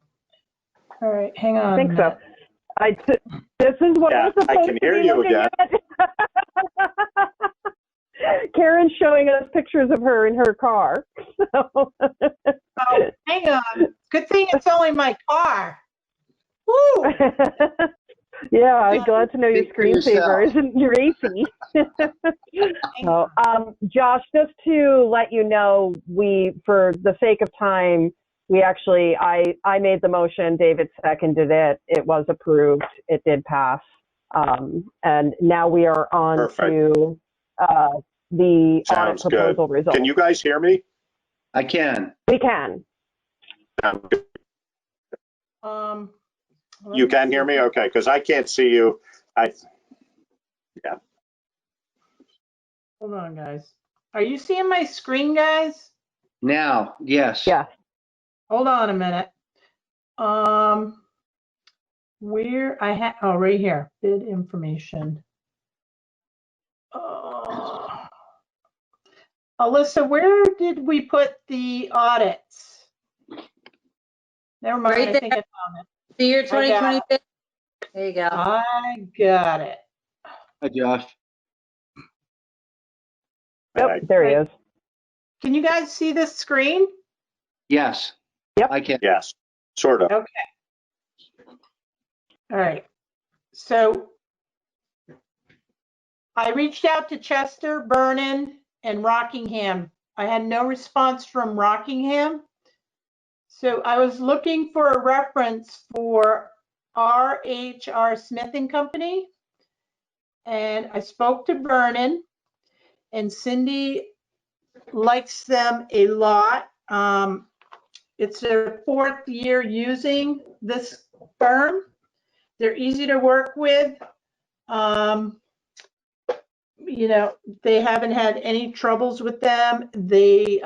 All right, hang on. I think so. This is what Yeah, I'm supposed I can to hear be you looking again. at. Karen's showing us pictures of her in her car. Oh, hang on. Good thing it's only my car. Woo! Yeah, I'm glad to know your Speak for yourself. screensaver isn't your AC. So, Josh, just to let you know, for the sake of time, we actually, I made the motion, David seconded it, it was approved, it did pass. And now we are on Perfect. to the Sounds audit proposal good. results. Can you guys hear me? I can. We can. Sounds good. Let You me can see. hear me? Okay, because I can't see you. Yeah. Hold on, guys. Are you seeing my screen, guys? Now, yes. Yeah. Hold on a minute. Where I had, oh, right here, bid information. Alyssa, where did we put the audits? Never mind, Right I there. think I found it. The year I got it. 2026. There you go. I got it. Hi, Josh. Yep, there he is. Can you guys see this screen? Yes. Yep. I can. Yes, sort of. Okay. All right. So I reached out to Chester, Vernon, and Rockingham. I had no response from Rockingham. So I was looking for a reference for R.H.R. Smith and Company. And I spoke to Vernon, and Cindy likes them a lot. It's their 4th year using this firm. They're easy to work with. You know, they haven't had any troubles with them. They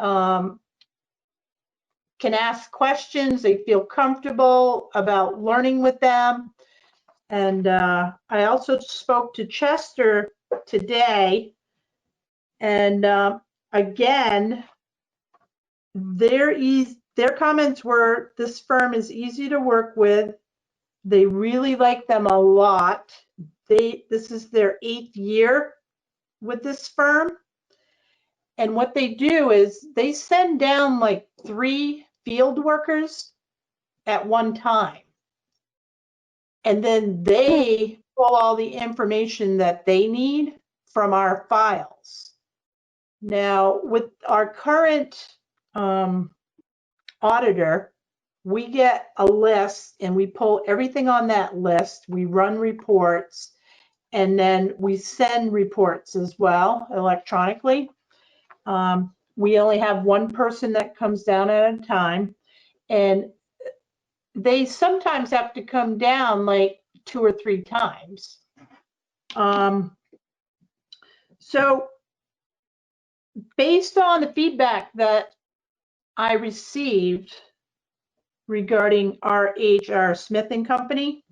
can ask questions. They feel comfortable about learning with them. And I also spoke to Chester today. And again, their comments were, this firm is easy to work with. They really like them a lot. This is their 8th year with this firm. And what they do is they send down like 3 field workers at one time. And then they pull all the information that they need from our files. Now, with our current auditor, we get a list and we pull everything on that list. We run reports, and then we send reports as well electronically. We only have one person that comes down at a time, and they sometimes have to come down like 2 or 3 times. So based on the feedback that I received regarding R.H.R. Smith and Company,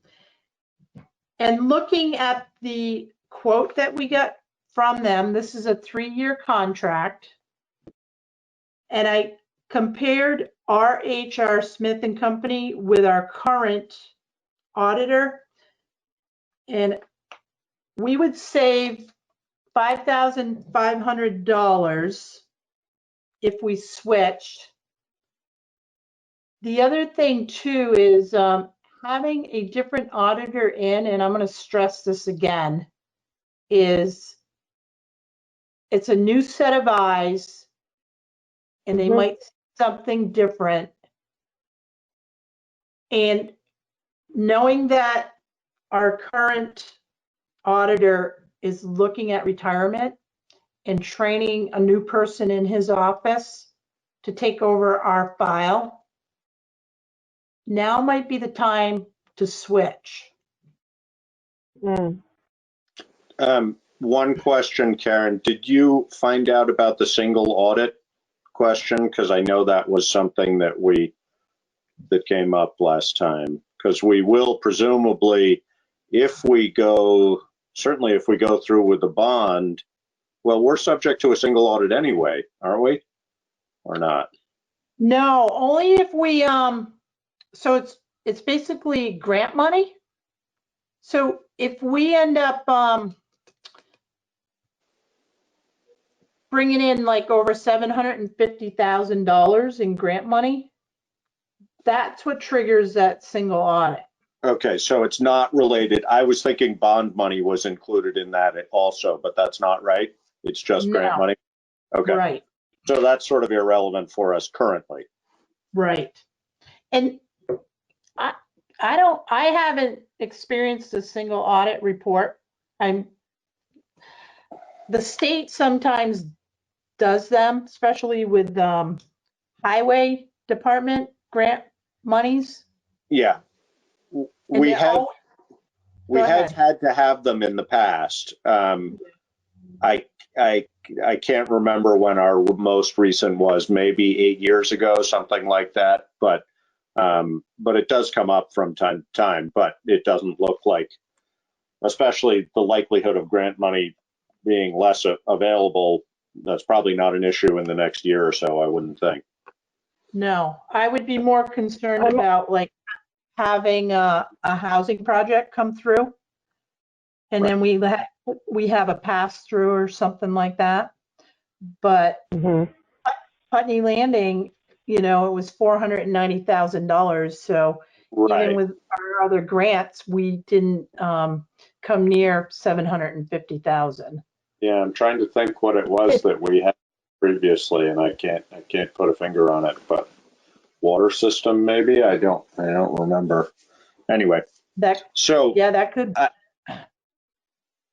and looking at the quote that we got from them, this is a 3-year contract, and I compared R.H.R. Smith and Company with our current auditor, and we would save $5,500 if we switched. The other thing too is having a different auditor in, and I'm going to stress this again, is it's a new set of eyes and they might see something different. And knowing that our current auditor is looking at retirement and training a new person in his office to take over our file, now might be the time to switch. One question, Karen, did you find out about the single audit question? Because I know that was something that came up last time. Because we will presumably, certainly if we go through with the bond, well, we're subject to a single audit anyway, aren't we? Or not? No, only if we, so it's basically grant money. So if we end up bringing in like over $750,000 in grant money, that's what triggers that single audit. Okay, so it's not related. I was thinking bond money was included in that also, but that's not right. It's just grant money. Okay. Right. So that's sort of irrelevant for us currently. Right. And I haven't experienced a single audit report. The state sometimes does them, especially with highway department grant monies. Yeah. We have had to have them in the past. I can't remember when our most recent was, maybe 8 years ago, something like that. But it does come up from time to time, but it doesn't look like, especially the likelihood of grant money being less available, that's probably not an issue in the next year or so, I wouldn't think. No, I would be more concerned about like having a housing project come through. And then we have a pass through or something like that. But Putney Landing, it was $490,000. So even with our other grants, we didn't come near 750,000. Yeah, I'm trying to think what it was that we had previously, and I can't put a finger on it. But water system, maybe, I don't remember. Anyway, that could.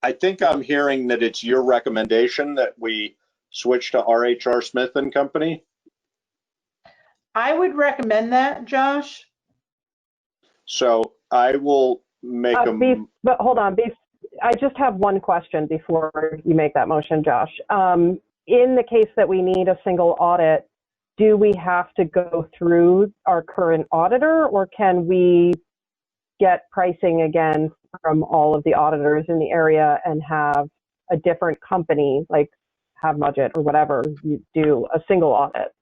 I think I'm hearing that it's your recommendation that we switch to RHR Smith and Company. I would recommend that, Josh. So I will make but hold on, I just have one question before you make that motion, Josh. In the case that we need a single audit, do we have to go through our current auditor, or can we get pricing again from all of the auditors in the area and have a different company, like have budget or whatever, you do a single audit?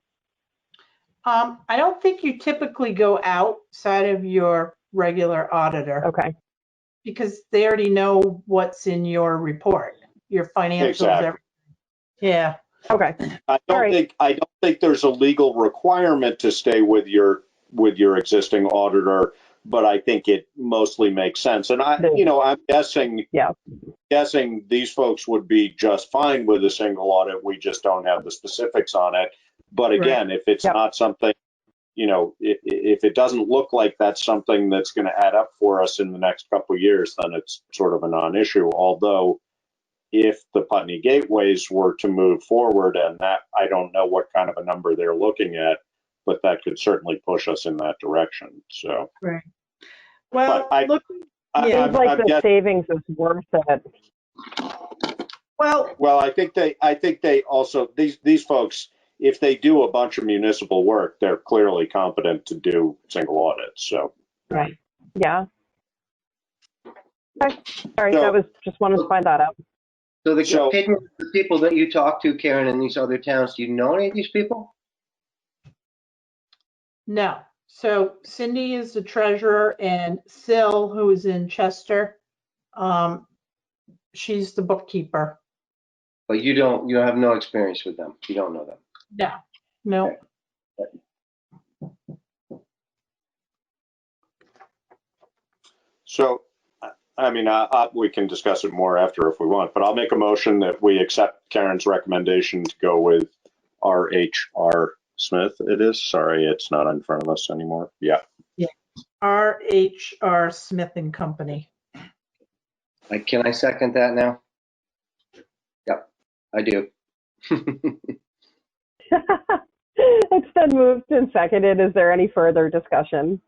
I don't think you typically go outside of your regular auditor. Okay. Because they already know what's in your report, your financials, exactly. everything. Yeah. Okay. I don't think there's a legal requirement to stay with your existing auditor, but I think it mostly makes sense. And I'm guessing these folks would be just fine with a single audit. We just don't have the specifics on it. But again, if it's not something, if it doesn't look like that's something that's going to add up for us in the next couple of years, then it's sort of a non-issue. Although if the Putney Gateways were to move forward, and that, I don't know what kind of a number they're looking at, but that could certainly push us in that direction. So, right. Well, seems like the savings is worth it. Well, I think they also, these folks, if they do a bunch of municipal work, they're clearly competent to do single audits. So, right. Yeah. Okay. Sorry, that was just wanted to find that out. So the people that you talk to, Karen, in these other towns, do you know any of these people? No. So Cindy is the treasurer, and Sil, who is in Chester, she's the bookkeeper. But you have no experience with them. You don't know them. No. So, I mean, we can discuss it more after if we want, but I'll make a motion that we accept Karen's recommendation to go with R.H.R. Smith. It is, sorry, it's not in front of us anymore. Yeah. Yeah. R.H.R. Smith and Company. Can I second that now? Yep, I do. It's been moved and seconded. Is there any further discussion?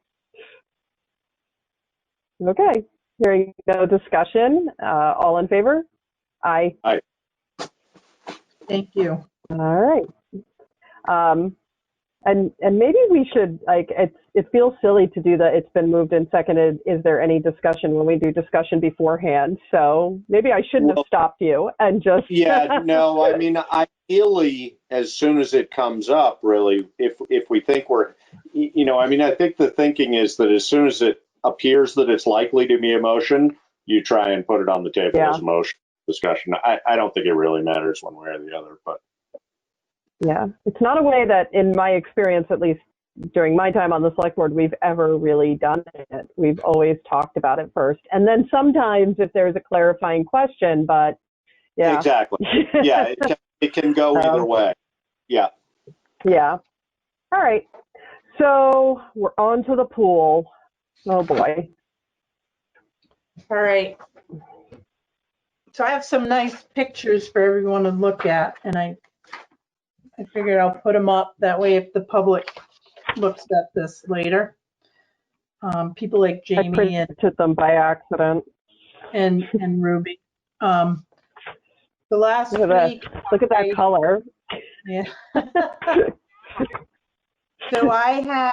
Okay, hearing no discussion. All in favor? Aye. Aye. Thank you. All right. And maybe we should, like, it feels silly to do that. It's been moved and seconded. Is there any discussion when we do discussion beforehand? So maybe I shouldn't have stopped you and just. Yeah, no, I mean, ideally, as soon as it comes up, really, if we think we're, I mean, I think the thinking is that as soon as it appears that it's likely to be a motion, you try and put it on the table as a motion discussion. I don't think it really matters one way or the other, but. Yeah, it's not a way that, in my experience, at least during my time on the select board, we've ever really done it. We've always talked about it first. And then sometimes if there's a clarifying question, but yeah. Exactly. Yeah, it can go either way. Yeah. Yeah. All right. So we're on to the pool. Oh, boy. All right. So I have some nice pictures for everyone to look at, and I figured I'll put them up. That way, if the public looks at this later, people like Jamie and printed them by accident. And Ruby. The last week. Look at that color. Yeah. So I had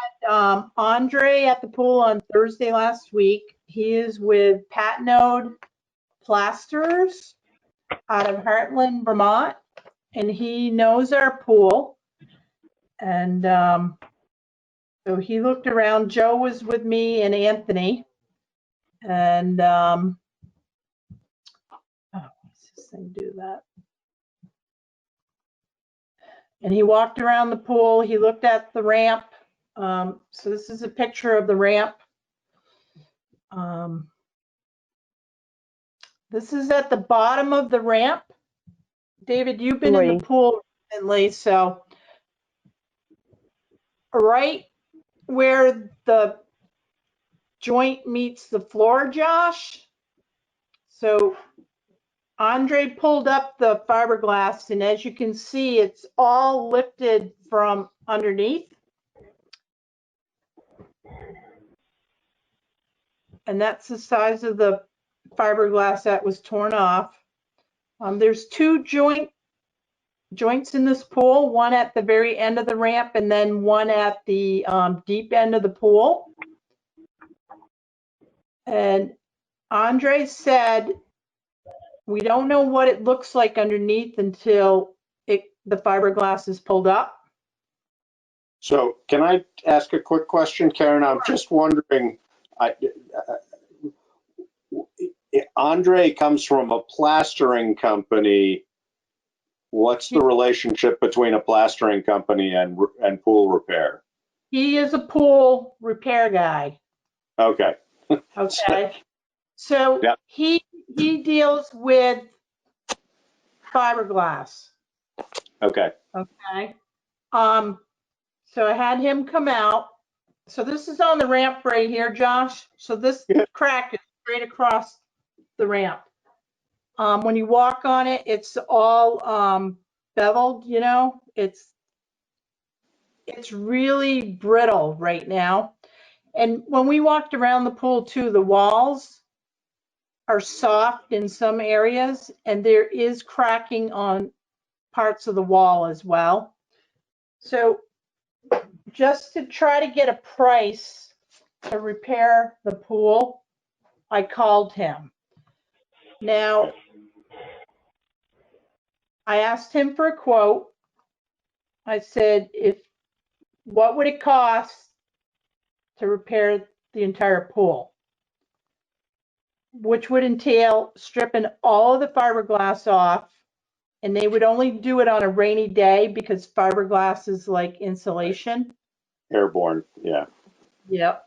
Andre at the pool on Thursday last week. He is with Patnode Plasterers out of Heartland, Vermont, and he knows our pool. And so he looked around. Joe was with me and Anthony. And oh, what's this thing do that? And he walked around the pool. He looked at the ramp. So this is a picture of the ramp. This is at the bottom of the ramp. David, you've been in the pool recently, so right where the joint meets the floor, Josh. So Andre pulled up the fiberglass, and as you can see, it's all lifted from underneath. And that's the size of the fiberglass that was torn off. There's two joints in this pool, one at the very end of the ramp and then one at the deep end of the pool. And Andre said, we don't know what it looks like underneath until the fiberglass is pulled up. So can I ask a quick question, Karen? I'm just wondering, Andre comes from a plastering company. What's the relationship between a plastering company and pool repair? He is a pool repair guy. Okay. Okay. So yeah. He deals with fiberglass. Okay. Okay. So I had him come out. So this is on the ramp right here, Josh. So this crack is straight across the ramp. When you walk on it, it's all beveled, it's really brittle right now. And when we walked around the pool too, the walls are soft in some areas, and there is cracking on parts of the wall as well. So just to try to get a price to repair the pool, I called him. Now, I asked him for a quote. I said, what would it cost to repair the entire pool? Which would entail stripping all of the fiberglass off, and they would only do it on a rainy day because fiberglass is like insulation. Airborne, yeah. Yep.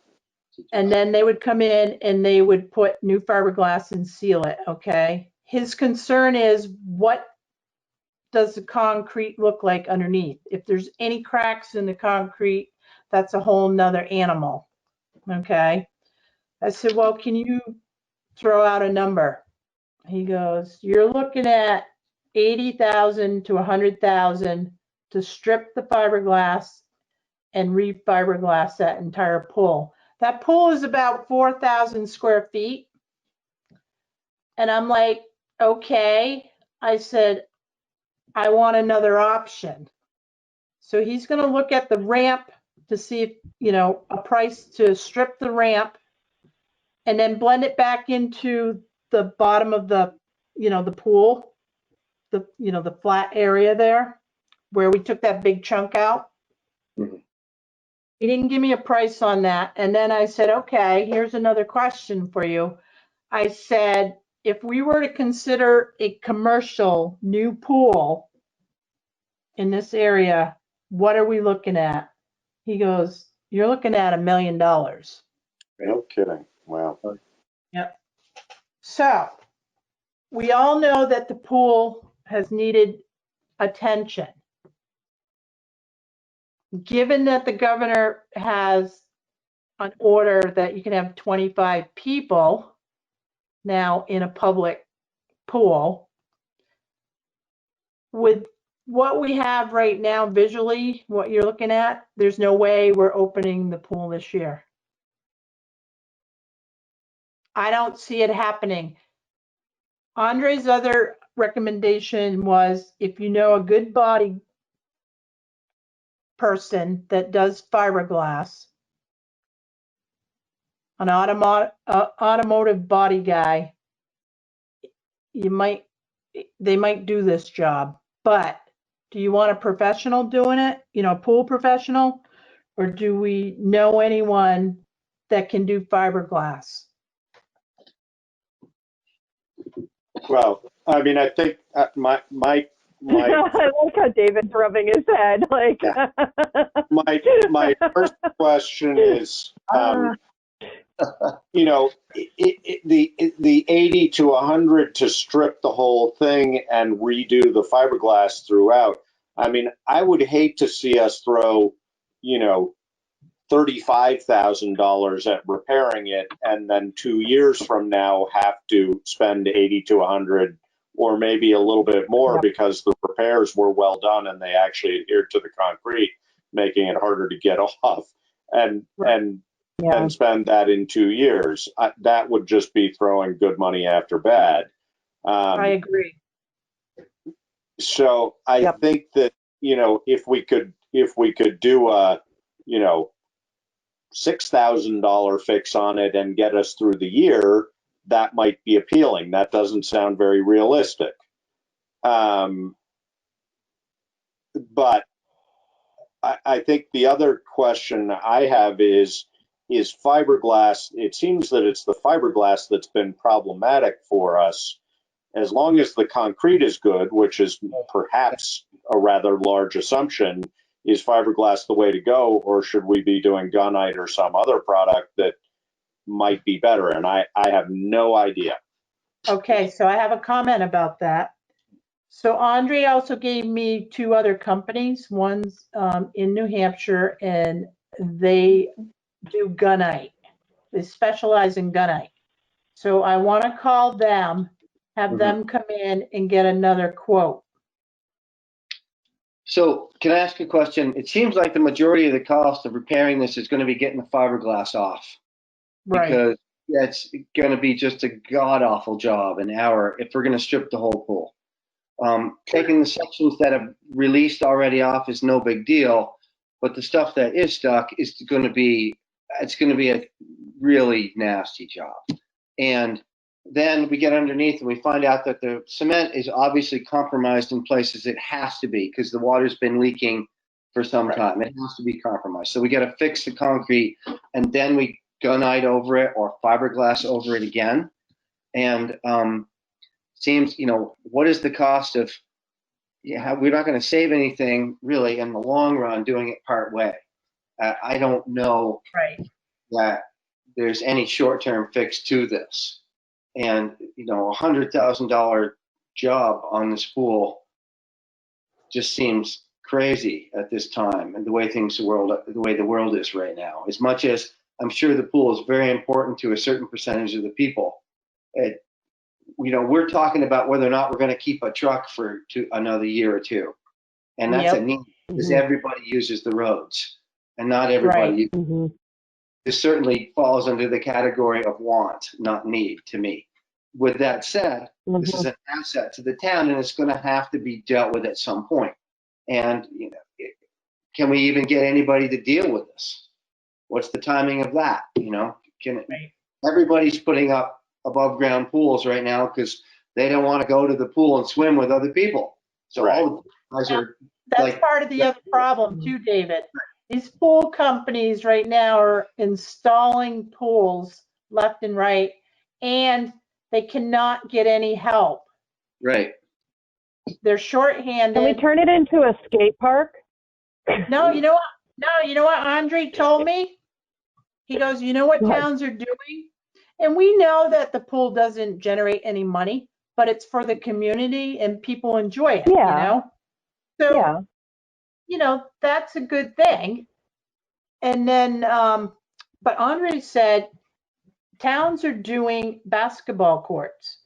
and then they would come in and they would put new fiberglass and seal it, okay? His concern is, what does the concrete look like underneath? If there's any cracks in the concrete, that's a whole nother animal, okay? I said, well, can you throw out a number? He goes, you're looking at 80,000 to 100,000 to strip the fiberglass and re-fiberglass that entire pool. That pool is about 4,000 square feet. And I'm like, okay. I said, I want another option. So he's going to look at the ramp to see if, you know, a price to strip the ramp and then blend it back into the bottom of the, you know, the pool, the, you know, the flat area there where we took that big chunk out. He didn't give me a price on that. And then I said, okay, here's another question for you. I said, if we were to consider a commercial new pool in this area, what are we looking at? He goes, you're looking at $1 million. No kidding. Wow. Yep. So we all know that the pool has needed attention. Given that the governor has an order that you can have 25 people now in a public pool, with what we have right now visually, what you're looking at, there's no way we're opening the pool this year. I don't see it happening. Andre's other recommendation was, if you know a good body person that does fiberglass, an automotive body guy, they might do this job. But do you want a professional doing it, you know, a pool professional, or do we know anyone that can do fiberglass? Well, I mean, I think my I like how David's rubbing his head. Like, my first question is, you know, the 80 to 100 to strip the whole thing and redo the fiberglass throughout. I mean, I would hate to see us throw, you know, $35,000 at repairing it, and then 2 years from now have to spend 80 to 100, or maybe a little bit more, because the repairs were well done and they actually adhered to the concrete, making it harder to get off, and spend that in 2 years. That would just be throwing good money after bad. I agree. So I think that, you know, if we could do a, you know, $6,000 fix on it and get us through the year, that might be appealing. That doesn't sound very realistic. But I think the other question I have is fiberglass. It seems that it's the fiberglass that's been problematic for us. As long as the concrete is good, which is perhaps a rather large assumption, is fiberglass the way to go, or should we be doing gunite or some other product that might be better? And I have no idea. Okay, so I have a comment about that. So Andre also gave me 2 other companies. One's in New Hampshire, and they do gunite. They specialize in gunite. So I want to call them, have them come in and get another quote. So can I ask a question? It seems like the majority of the cost of repairing this is going to be getting the fiberglass off. Right. Because it's going to be just a god-awful job, an hour, if we're going to strip the whole pool. Taking the sections that have released already off is no big deal, but the stuff that is stuck is going to be, it's going to be a really nasty job. And then we get underneath and we find out that the cement is obviously compromised in places it has to be, because the water's been leaking for some time. It has to be compromised. So we got to fix the concrete, and then we gunite over it or fiberglass over it again. And seems, you know, what is the cost of, we're not going to save anything really in the long run doing it part way. I don't know that there's any short-term fix to this. And, you know, $100,000 job on this pool just seems crazy at this time, and the way the world is right now. As much as I'm sure the pool is very important to a certain percentage of the people, you know, we're talking about whether or not we're going to keep a truck for another year or two, and that's a need because everybody uses the roads, and not everybody. Right. This certainly falls under the category of want, not need, to me. With that said, this is an asset to the town, and it's going to have to be dealt with at some point. And, you know, can we even get anybody to deal with this? What's the timing of that? You know, everybody's putting up above ground pools right now because they don't want to go to the pool and swim with other people. So all the guys are That's like, part of the other problem too, David. These pool companies right now are installing pools left and right, and they cannot get any help. Right. They're shorthanded. Can we turn it into a skate park? No, you know what? No, you know what Andre told me? He goes, you know what towns are doing? And we know that the pool doesn't generate any money, but it's for the community and people enjoy it, you know? So, you know, that's a good thing. And then, but Andre said towns are doing basketball courts.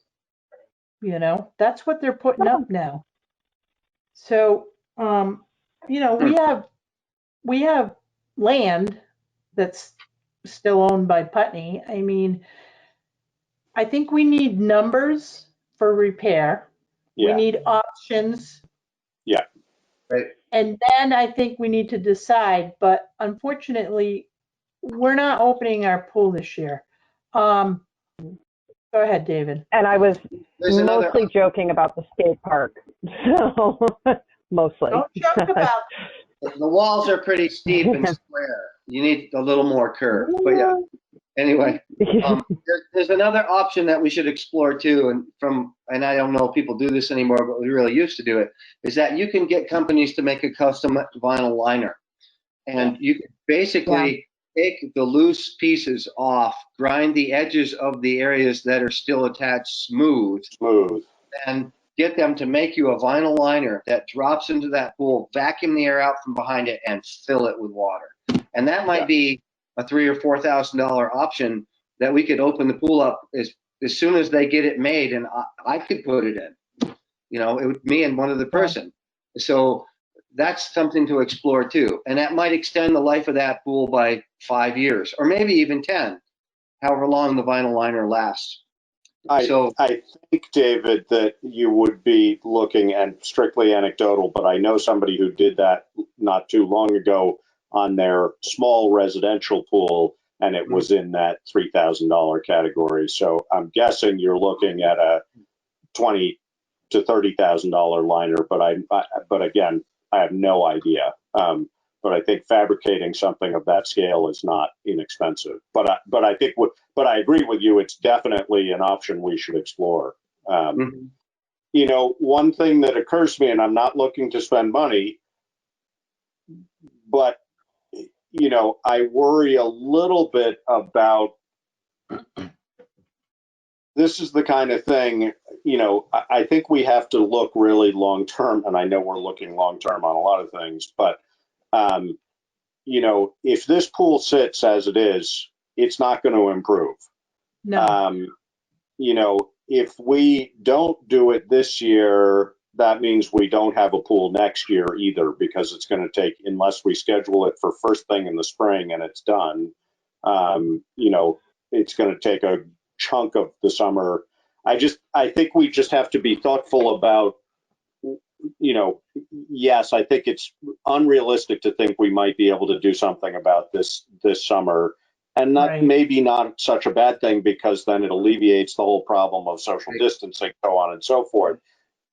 You know, that's what they're putting up now. So, you know, we have land that's still owned by Putney. I mean, I think we need numbers for repair. We need options. Right. And then I think we need to decide, but unfortunately, we're not opening our pool this year. Go ahead, David. And I was mostly joking about the skate park. So mostly. Don't joke about it. The walls are pretty steep and square. You need a little more curve. But yeah. Anyway, there's another option that we should explore too, and I don't know if people do this anymore, but we really used to do it, is that you can get companies to make a custom vinyl liner. And you can basically take the loose pieces off, grind the edges of the areas that are still attached smooth, and get them to make you a vinyl liner that drops into that pool, vacuum the air out from behind it, and fill it with water. And that might be a $3,000 or $4,000 option that we could open the pool up as soon as they get it made, and I could put it in. You know, it would me and one other person. So that's something to explore too, and that might extend the life of that pool by 5 years, or maybe even 10, however long the vinyl liner lasts. I think, David, that you would be looking, and strictly anecdotal, but I know somebody who did that not too long ago on their small residential pool, and it was in that $3,000 category. So I'm guessing you're looking at a $20,000 to $30,000 liner, but again, I have no idea. But I think fabricating something of that scale is not inexpensive. But I agree with you. It's definitely an option we should explore. You know, one thing that occurs to me, and I'm not looking to spend money, but you know, I worry a little bit about. This is the kind of thing, you know, I think we have to look really long term, and I know we're looking long term on a lot of things, but you know, if this pool sits as it is, it's not going to improve. No. You know, if we don't do it this year, that means we don't have a pool next year either, because it's going to take, unless we schedule it for first thing in the spring and it's done, you know, it's going to take a chunk of the summer. I think we just have to be thoughtful about, you know, yes, I think it's unrealistic to think we might be able to do something about this summer, and maybe not such a bad thing, because then it alleviates the whole problem of social distancing, so on and so forth.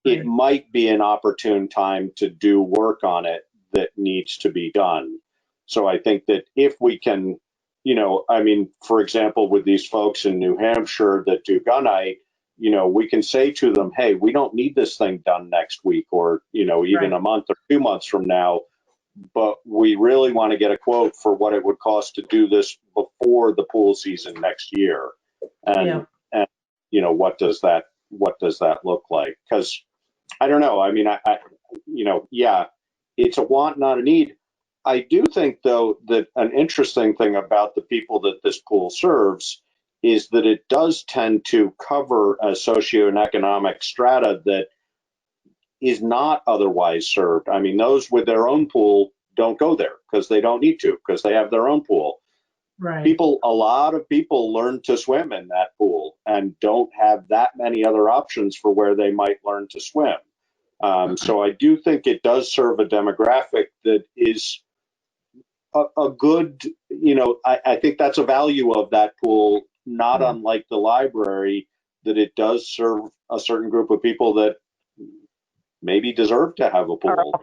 It might be an opportune time to do work on it that needs to be done. So I think that if we can, you know, I mean, for example, with these folks in New Hampshire that do gunite, you know, we can say to them, hey, we don't need this thing done next week, or, you know, even a month or 2 months from now. but we really want to get a quote for what it would cost to do this before the pool season next year. And, and you know, what does that look like? Because I don't know. I mean, I you know, yeah, it's a want, not a need. I do think, though, that an interesting thing about the people that this pool serves is that it does tend to cover a socioeconomic strata that is not otherwise served. I mean, those with their own pool don't go there because they don't need to, because they have their own pool. Right. A lot of people learn to swim in that pool and don't have that many other options for where they might learn to swim. So I do think it does serve a demographic that is a good, you know, I think that's a value of that pool, not unlike the library, that it does serve a certain group of people that maybe deserve to have a pool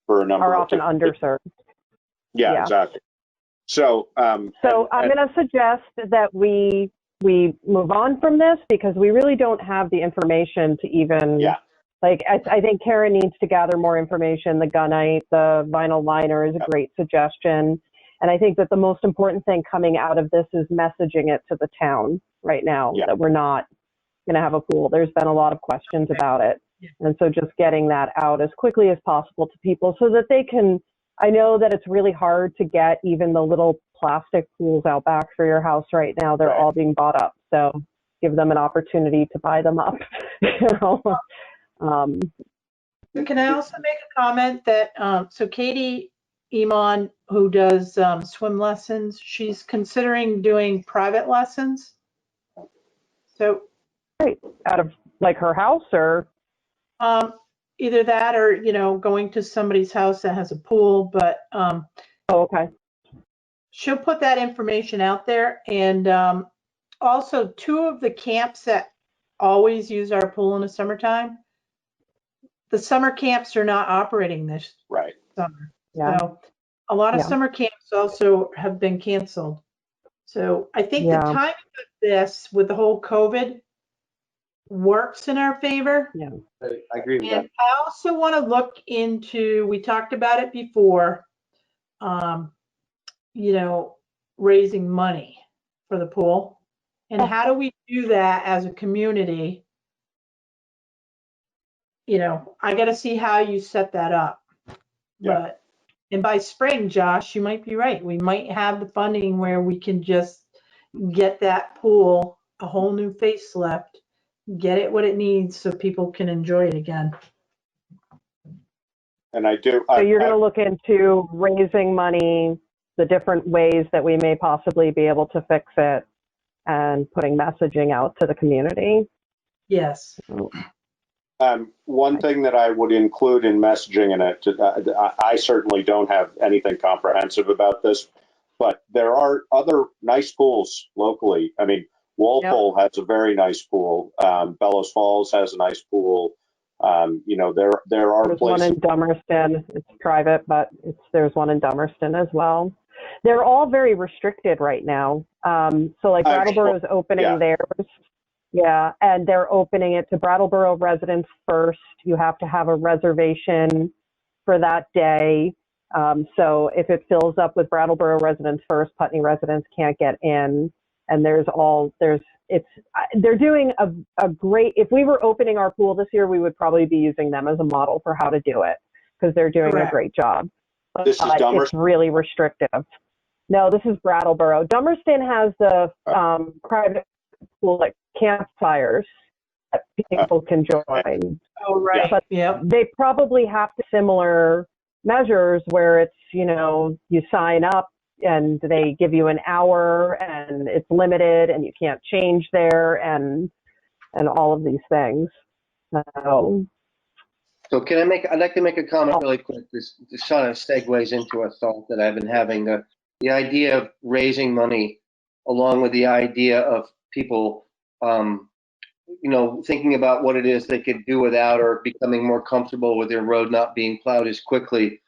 for a number of different underserved. Yeah, exactly. So, so I'm going to suggest that we move on from this because we really don't have the information to even. Yeah. Like, I think Karen needs to gather more information. The gunite, the vinyl liner is a great suggestion. And I think that the most important thing coming out of this is messaging it to the town right now that we're not going to have a pool. There's been a lot of questions about it. And so just getting that out as quickly as possible to people so that they can, I know that it's really hard to get even the little plastic pools out back for your house right now. They're all being bought up. So give them an opportunity to buy them up. You know? Can I also make a comment that, so Katie Iman, who does swim lessons, she's considering doing private lessons. So out of like her house or? Either that or, you know, going to somebody's house that has a pool, but okay. She'll put that information out there. And also 2 of the camps that always use our pool in the summertime, the summer camps are not operating this summer. Yeah. So a lot of summer camps also have been canceled. So I think the timing of this with the whole COVID works in our favor. Yeah, I agree with that. And I also want to look into, we talked about it before, you know, raising money for the pool. And how do we do that as a community? You know, I got to see how you set that up. But, and by spring, Josh, you might be right. We might have the funding where we can just get that pool a whole new facelift, get it what it needs so people can enjoy it again. And I do. So you're going to look into raising money, the different ways that we may possibly be able to fix it, and putting messaging out to the community. Yes. One thing that I would include in messaging in it, I certainly don't have anything comprehensive about this, but there are other nice pools locally. I mean, Walpole has a very nice pool. Bellows Falls has a nice pool. You know, there are there's places. One in Dummerston. It's private, but there's one in Dummerston as well. They're all very restricted right now. So like Brattleboro is opening theirs. Yeah, and they're opening it to Brattleboro residents first. You have to have a reservation for that day. So if it fills up with Brattleboro residents first, Putney residents can't get in. And they're doing a great, if we were opening our pool this year, we would probably be using them as a model for how to do it because they're doing a great job. This is Dummerston? It's really restrictive. No, this is Brattleboro. Dummerston has the private pool at campfires that people can join. Oh, right. But they probably have similar measures where it's, you know, you sign up and they give you an hour and it's limited and you can't change there and all of these things. So can I'd like to make a comment really quick. This sort of segues into a thought that I've been having. The idea of raising money along with the idea of people, you know, thinking about what it is they could do without or becoming more comfortable with their road not being plowed as quickly.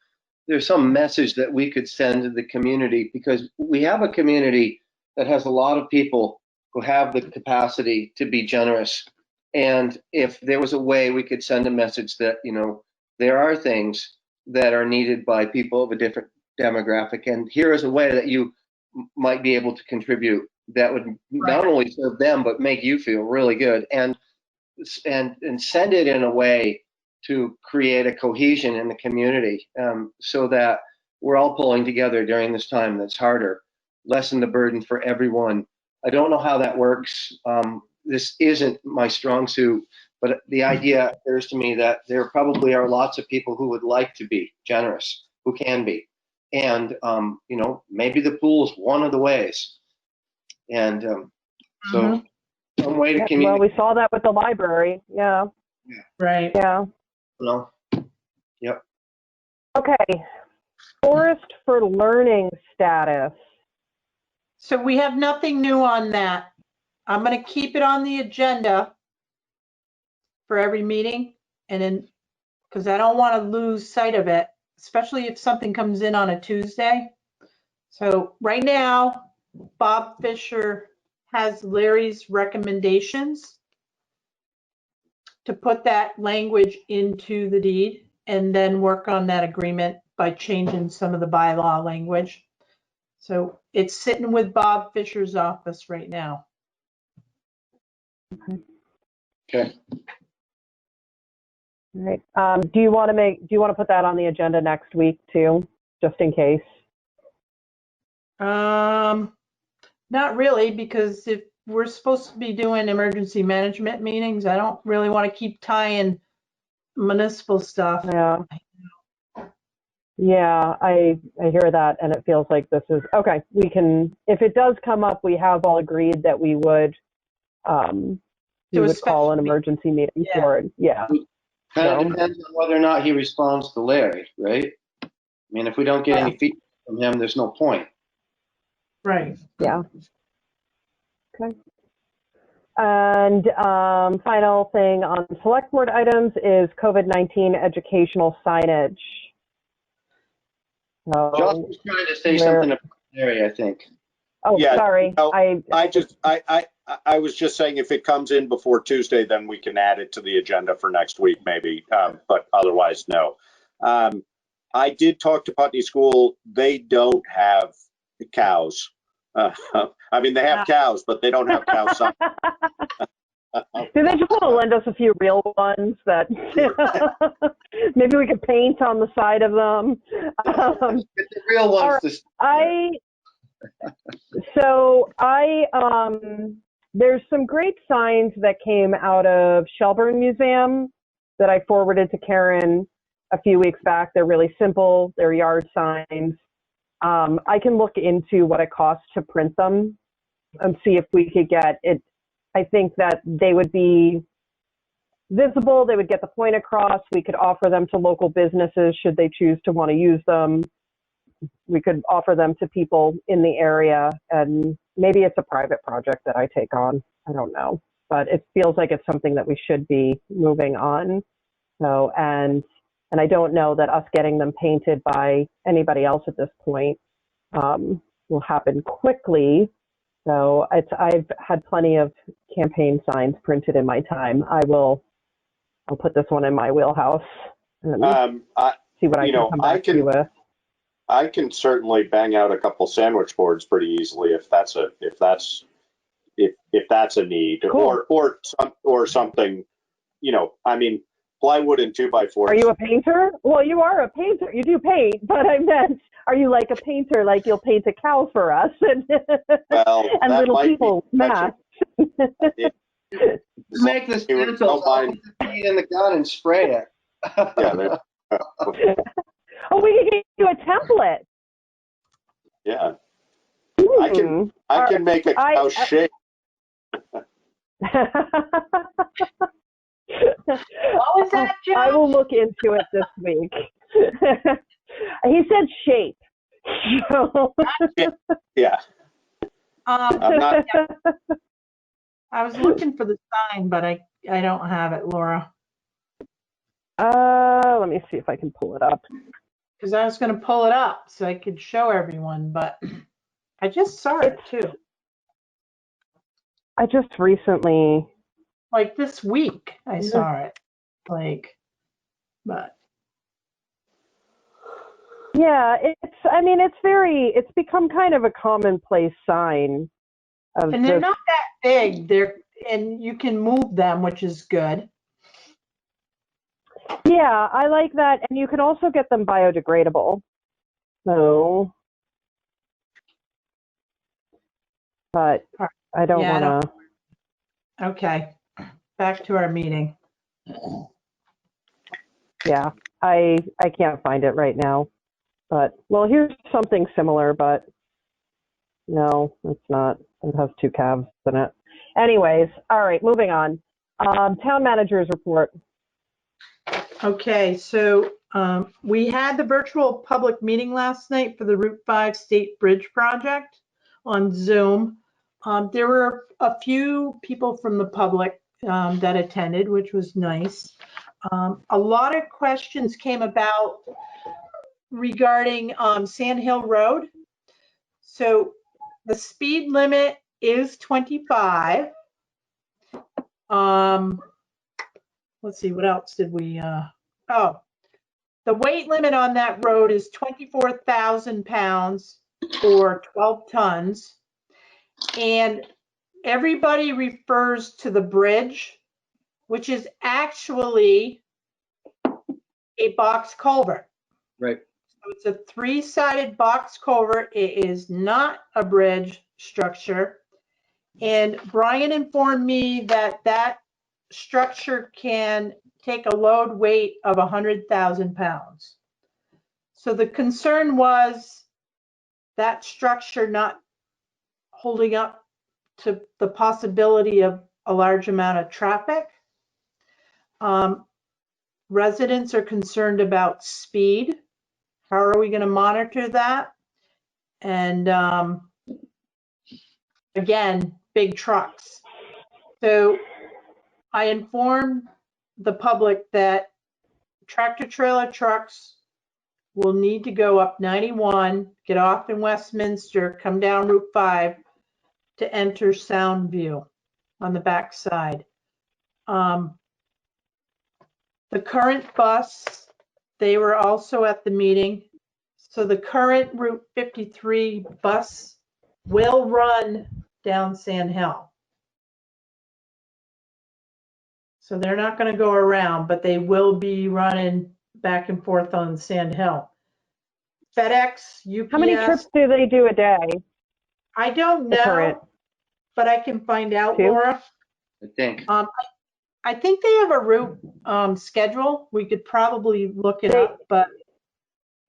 There's some message that we could send to the community because we have a community that has a lot of people who have the capacity to be generous. And if there was a way we could send a message that, you know, there are things that are needed by people of a different demographic. And here is a way that you might be able to contribute that would not only serve them, but make you feel really good, and send it in a way to create a cohesion in the community, so that we're all pulling together during this time that's harder, lessen the burden for everyone. I don't know how that works. This isn't my strong suit, but the idea occurs to me that there probably are lots of people who would like to be generous, who can be. And, maybe the pool is one of the ways. And so some way to communicate. Well, we saw that with the library. Yeah. Right. Yeah. No. Yep. Okay. Forest for Learning status. So we have nothing new on that. I'm going to keep it on the agenda for every meeting, and then, because I don't want to lose sight of it, especially if something comes in on a Tuesday. So right now, Bob Fisher has Larry's recommendations to put that language into the deed and then work on that agreement by changing some of the bylaw language. So it's sitting with Bob Fisher's office right now. Okay. All right. Do you want to put that on the agenda next week too, just in case? Not really, because if we're supposed to be doing emergency management meetings, I don't really want to keep tying municipal stuff. Yeah. Yeah, I hear that, and it feels like this is okay. We can, if it does come up, we have all agreed that we would call an emergency meeting for it. Yeah. Kind of depends on whether or not he responds to Larry, right? I mean, if we don't get any feedback from him, there's no point. Right. Yeah. Okay. And final thing on select board items is COVID-19 educational signage. So Josh was trying to say something about Larry, I think. Oh, Yeah, sorry. no, I was just saying if it comes in before Tuesday, then we can add it to the agenda for next week, maybe. But otherwise, no. I did talk to Putney School. They don't have cows. I mean, they have cows, but they don't have cow sign. Do they just want to lend us a few real ones that maybe we could paint on the side of them? Get the real ones. There's some great signs that came out of Shelburne Museum that I forwarded to Karen a few weeks back. They're really simple. They're yard signs. I can look into what it costs to print them and see if we could get it. I think that they would be visible. They would get the point across. We could offer them to local businesses should they choose to want to use them. We could offer them to people in the area, and maybe it's a private project that I take on. I don't know, but it feels like it's something that we should be moving on. So, and I don't know that us getting them painted by anybody else at this point will happen quickly. So I've had plenty of campaign signs printed in my time. I'll put this one in my wheelhouse and see what I can come back to you with. I can certainly bang out a couple sandwich boards pretty easily if that's a need. Cool. or something, I mean, plywood and 2x4s. Are you a painter? Well, you are a painter. You do paint, but I meant, are you like a painter? Like you'll paint a cow for us and little people masks. Make the stencils in the gun and spray it. Yeah. Oh, we can get you a template. Yeah. I can make a cow shape. What was that, Joe? I will look into it this week. He said shape. So. Yeah. I was looking for the sign, but I don't have it, Laura. Let me see if I can pull it up. Because I was going to pull it up so I could show everyone, but I just saw it too. I just recently. Like this week, I saw it. But. Yeah, it's become kind of a commonplace sign of And they're just, not that big. And you can move them, which is good. yeah, I like that. And you can also get them biodegradable. So, but I don't Yeah, want to. Okay, back to our meeting. Yeah, I can't find it right now. But, well, here's something similar, but no, it's not. It has two calves in it. Anyways, all right, moving on. Town manager's report. Okay, so we had the virtual public meeting last night for the Route 5 State Bridge Project on Zoom. There were a few people from the public that attended, which was nice. A lot of questions came about regarding Sand Hill Road. So the speed limit is 25. Let's see, what else did we, oh, the weight limit on that road is 24,000 pounds or 12 tons. And everybody refers to the bridge, which is actually a box culvert. Right. So it's a three-sided box culvert. It is not a bridge structure. And Brian informed me that that structure can take a load weight of 100,000 pounds. So the concern was that structure not holding up to the possibility of a large amount of traffic. Residents are concerned about speed. How are we going to monitor that? And again, big trucks. So I informed the public that tractor trailer trucks will need to go up 91, get off in Westminster, come down Route 5 to enter Soundview on the back side. The current bus, they were also at the meeting. So the current Route 53 bus will run down Sand Hill. So they're not going to go around, but they will be running back and forth on Sand Hill. FedEx, UPS. How many trips do they do a day? I don't know, but I can find out, Laura. I think. I think they have a route schedule. We could probably look it up, but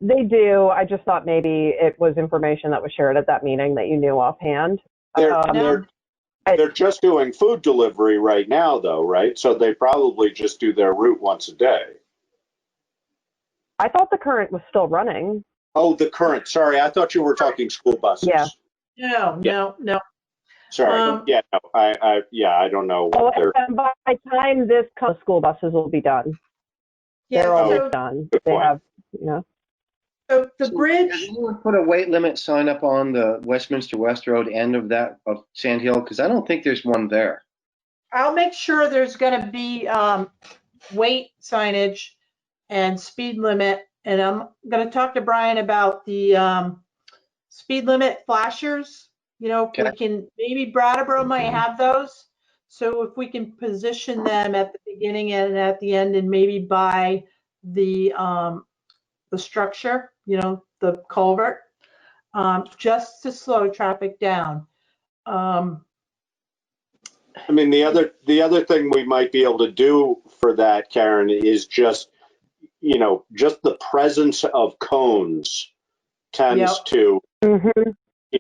they do. I just thought maybe it was information that was shared at that meeting that you knew offhand. They're just doing food delivery right now, though, right? So they probably just do their route once a day. I thought the current was still running. Oh, the current. Sorry, I thought you were talking school buses. Yeah. No. Sorry. I don't know. Oh, and by the time this comes, school buses will be done. Yeah, they're almost done. They have, So the bridge. Has anyone put a weight limit sign up on the Westminster West Road end of Sand Hill? Because I don't think there's one there. I'll make sure there's going to be weight signage and speed limit. And I'm going to talk to Brian about the speed limit flashers. If we can, maybe Brattleboro might have those. So if we can position them at the beginning and at the end and maybe by the structure, the culvert, just to slow traffic down. I mean, the other thing we might be able to do for that, Karen, is just the presence of cones tends to,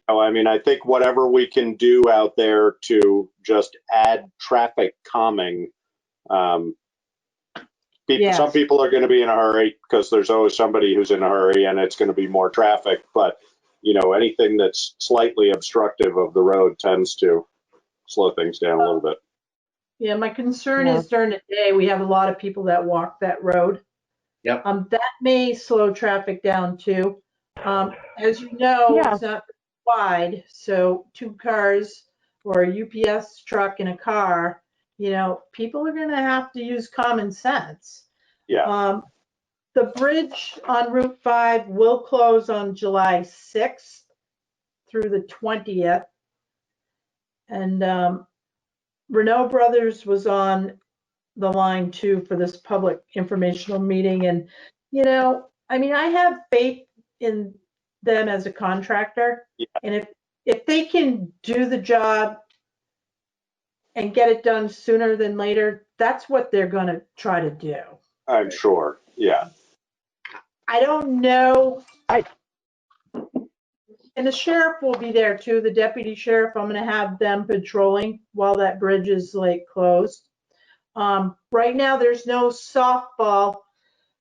I think whatever we can do out there to just add traffic calming. Some people are going to be in a hurry because there's always somebody who's in a hurry and it's going to be more traffic. But, anything that's slightly obstructive of the road tends to slow things down a little bit. Yeah, my concern is during the day, we have a lot of people that walk that road. Yep. That may slow traffic down too. As you know, it's not wide, so 2 cars or a UPS truck and a car, people are going to have to use common sense. Yeah. The bridge on Route 5 will close on July 6th through the 20th. And Renault Brothers was on the line too for this public informational meeting. And, you know, I mean, I have faith in them as a contractor. Yeah. And if they can do the job and get it done sooner than later, that's what they're going to try to do. I'm sure. Yeah. I don't know. And the sheriff will be there too, the deputy sheriff. I'm going to have them patrolling while that bridge is like closed. Right now, there's no softball.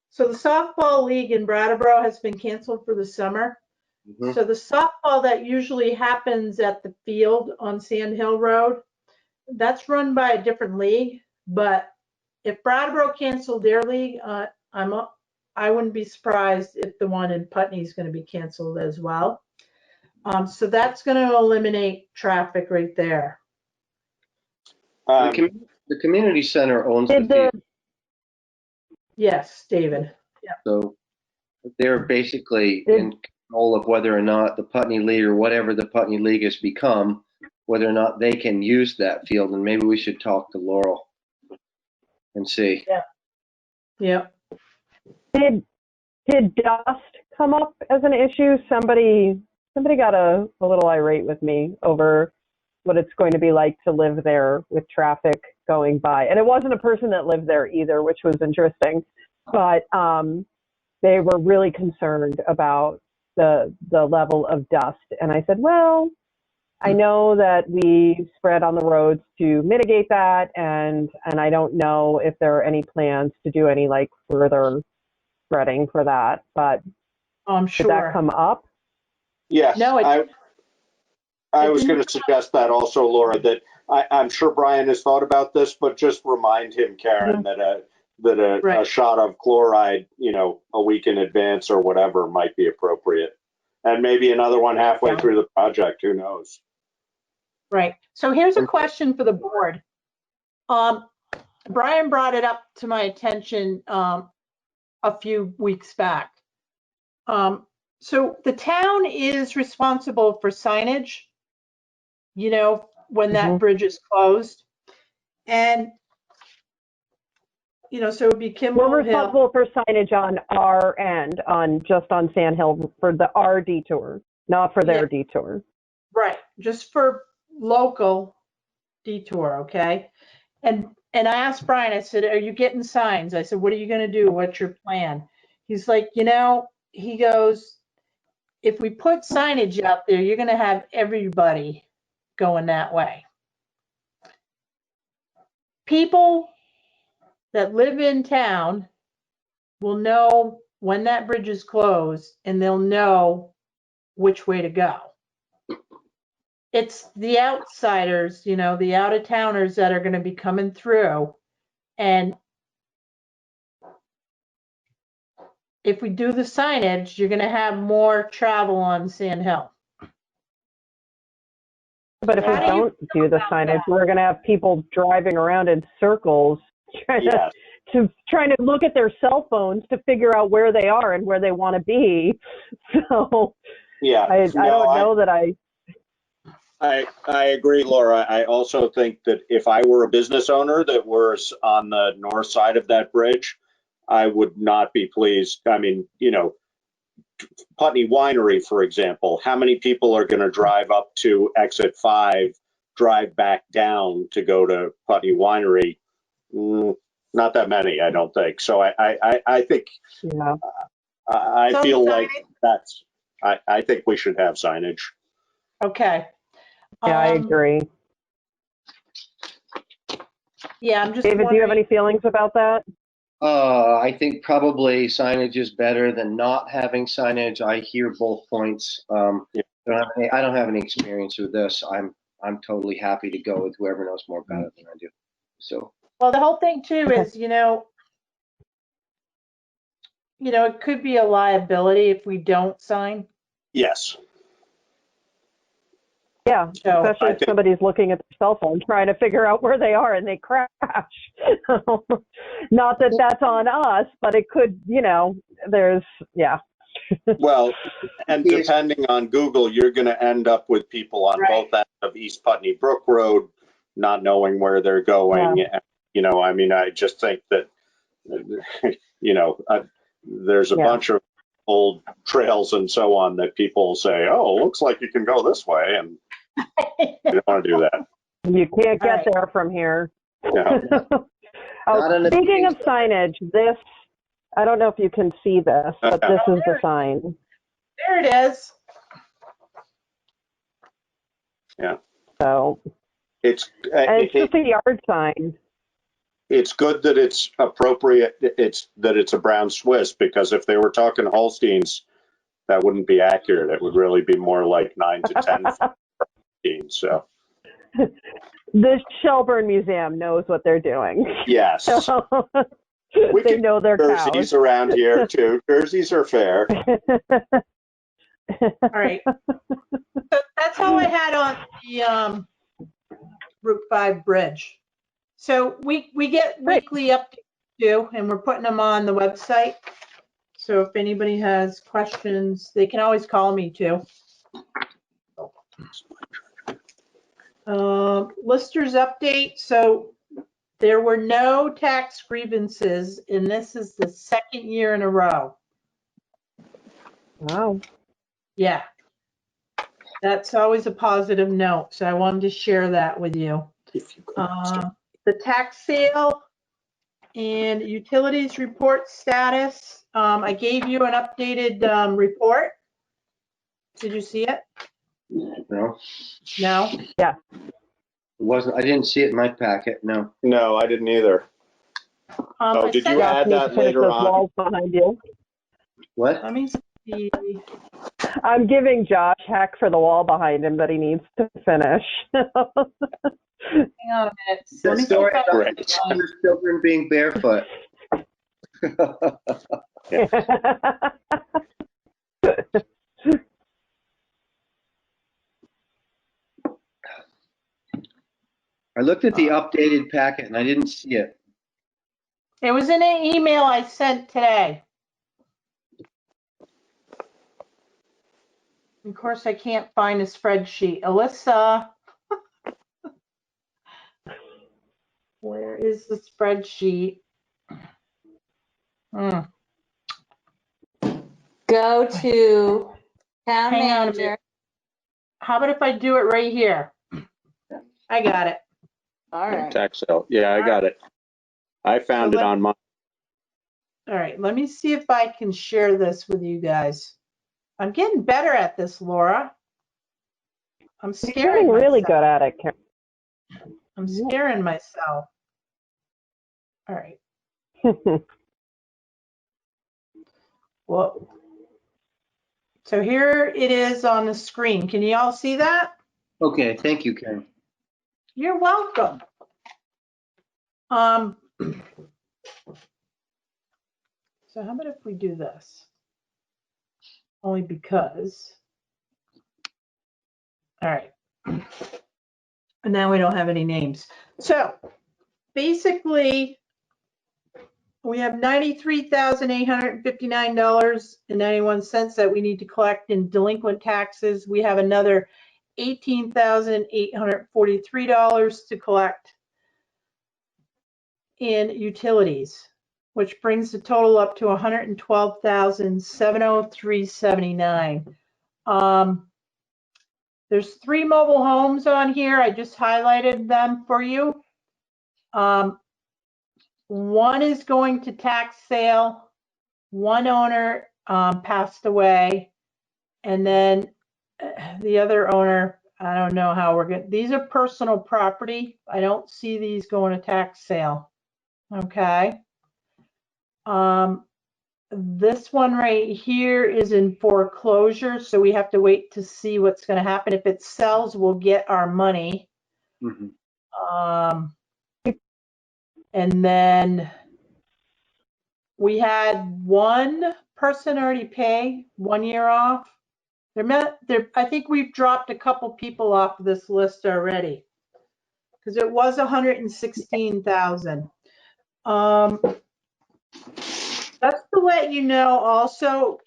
So the softball league in Brattleboro has been canceled for the summer. Mhm. So the softball that usually happens at the field on Sand Hill Road, that's run by a different league. But if Brattleboro canceled their league, I wouldn't be surprised if the one in Putney is going to be canceled as well. So that's going to eliminate traffic right there. The community center owns the field, Yes, David. Yeah. so they're basically in control of whether or not the Putney League or whatever the Putney League has become, whether or not they can use that field. And maybe we should talk to Laurel and see. Yeah. Did dust come up as an issue? Somebody got a little irate with me over what it's going to be like to live there with traffic going by. And it wasn't a person that lived there either, which was interesting. But they were really concerned about the level of dust. And I said, well, I know that we spread on the roads to mitigate that, and I don't know if there are any plans to do any like further spreading for that. But I'm sure. did that come up? Yes. No, I was going to suggest that also, Laura, that I'm sure Brian has thought about this, but just remind him, Karen, that a shot of chloride, you know, a week in advance or whatever might be appropriate. And maybe another one halfway through the project, who knows? Right. So here's a question for the board. Brian brought it up to my attention a few weeks back. So the town is responsible for signage, you know, when that bridge is closed. And, you know, so it would be Kimball We're Hill. responsible for signage on our end, just on Sand Hill for our detour, not for their detour. Right, just for local detour, okay? And I asked Brian, I said, are you getting signs? I said, what are you going to do? What's your plan? He's like, you know, he goes, if we put signage out there, you're going to have everybody going that way. People that live in town will know when that bridge is closed, and they'll know which way to go. It's the outsiders, you know, the out-of-towners that are going to be coming through. And if we do the signage, you're going to have more travel on Sand Hill. But if we don't do the signage, we're going to have people driving around in circles trying to look at their cell phones to figure out where they are and where they want to be. So I don't know that I agree, Laura. I also think that if I were a business owner that was on the north side of that bridge, I would not be pleased. I mean, you know, Putney Winery, for example, how many people are going to drive up to exit 5, drive back down to go to Putney Winery? Not that many, I don't think. So I think, I feel like I think we should have signage. Okay. Yeah, I agree. Yeah, I'm just David, do you have any feelings about that? I think probably signage is better than not having signage. I hear both points. I don't have any experience with this. I'm totally happy to go with whoever knows more about it than I do. So. Well, the whole thing too is, you know, it could be a liability if we don't sign. Yes. Yeah, So- especially if somebody's looking at their cell phone trying to figure out where they are and they crash. Not that that's on us, but it could, there's, yeah. Well, and depending on Google, you're going to end up with people on both ends of East Putney Brook Road not knowing where they're going. Yeah. I mean, I just think that, there's a bunch of old trails and so on that people say, oh, looks like you can go this way. And you don't want to do that. You can't get there from here. No. Speaking of signage, I don't know if you can see this, but this is the sign. There it is. Yeah. So it's just a yard sign. It's good that it's appropriate. That it's a brown Swiss, because if they were talking Holsteins, that wouldn't be accurate. It would really be more like 9 to 10. So the Shelburne Museum knows what they're doing. Yes. They know their cows. Jerseys around here too. Jerseys are fair. All right. So that's all I had on the Route 5 bridge. So we get weekly updates too, and we're putting them on the website. So if anybody has questions, they can always call me too. Listers update. So there were no tax grievances, and this is the second year in a row. Wow. Yeah. That's always a positive note. So I wanted to share that with you. The tax sale and utilities report status. I gave you an updated report. Did you see it? No. No? Yeah. I didn't see it in my packet, no. No, I didn't either. Did you add that later on? Walls behind you. What? Let me see. I'm giving Josh heck for the wall behind him that he needs to finish. Hang on a minute. The story about the children being barefoot. I looked at the updated packet and I didn't see it. It was in an email I sent today. Of course, I can't find a spreadsheet. Alyssa, where is the spreadsheet? Go to town Hang on a manager. minute. How about if I do it right here? I got it. All right. Tax sale. Yeah, I got it. I found it on mine. All right, let me see if I can share this with you guys. I'm getting better at this, Laura. I'm You're scaring getting really myself. good at it, Karen. I'm scaring myself. All right. Well, so here it is on the screen. Can you all see that? Okay, thank you, Karen. You're welcome. So how about if we do this? Only because. All right. And now we don't have any names. So basically, we have $93,859.91 that we need to collect in delinquent taxes. We have another $18,843 to collect in utilities, which brings the total up to $112,703.79. There's 3 mobile homes on here. I just highlighted them for you. One is going to tax sale. One owner passed away. And then the other owner, I don't know how we're going to, these are personal property. I don't see these going to tax sale. Okay. This one right here is in foreclosure, so we have to wait to see what's going to happen. If it sells, we'll get our money. And then we had one person already pay 1 year off. I think we've dropped a couple people off this list already because it was 116,000. Just to let you know also,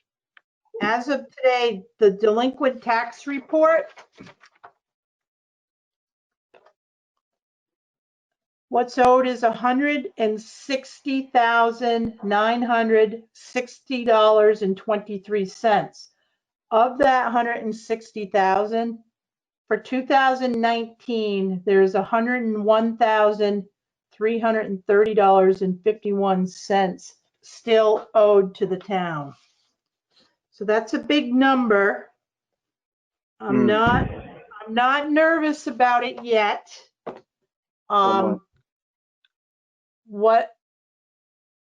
as of today, the delinquent tax report, what's owed is $160,960.23. Of that 160,000, for 2019, there's $101,330.51 still owed to the town. So that's a big number. I'm not nervous about it yet. What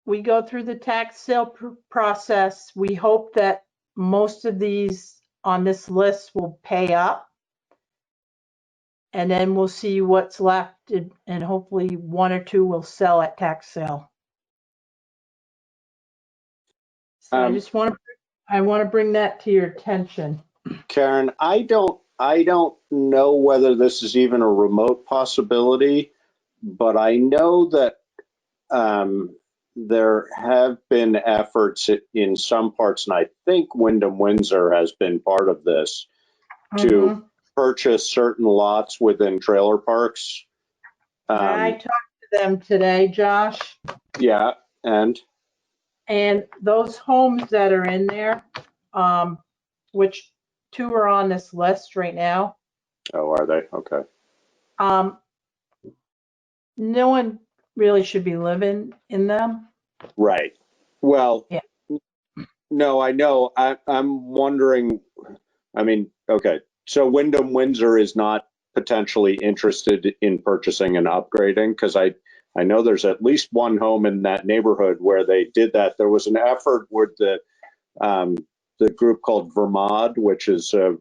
we go through the tax sale process, we hope that most of these on this list will pay up. And then we'll see what's left, and hopefully one or two will sell at tax sale. So I want to bring that to your attention. Karen, I don't know whether this is even a remote possibility, but I know that there have been efforts in some parts, and I think Wyndham Windsor has been part of this, to purchase certain lots within trailer parks. I talked to them today, Josh. Yeah, and those homes that are in there, which two are on this list right now. Oh, are they? Okay. No one really should be living in them. Right. Well, yeah. No, I know. I'm wondering, I mean, okay, so Wyndham Windsor is not potentially interested in purchasing and upgrading, because I know there's at least one home in that neighborhood where they did that. There was an effort with the group called Vermont, which is a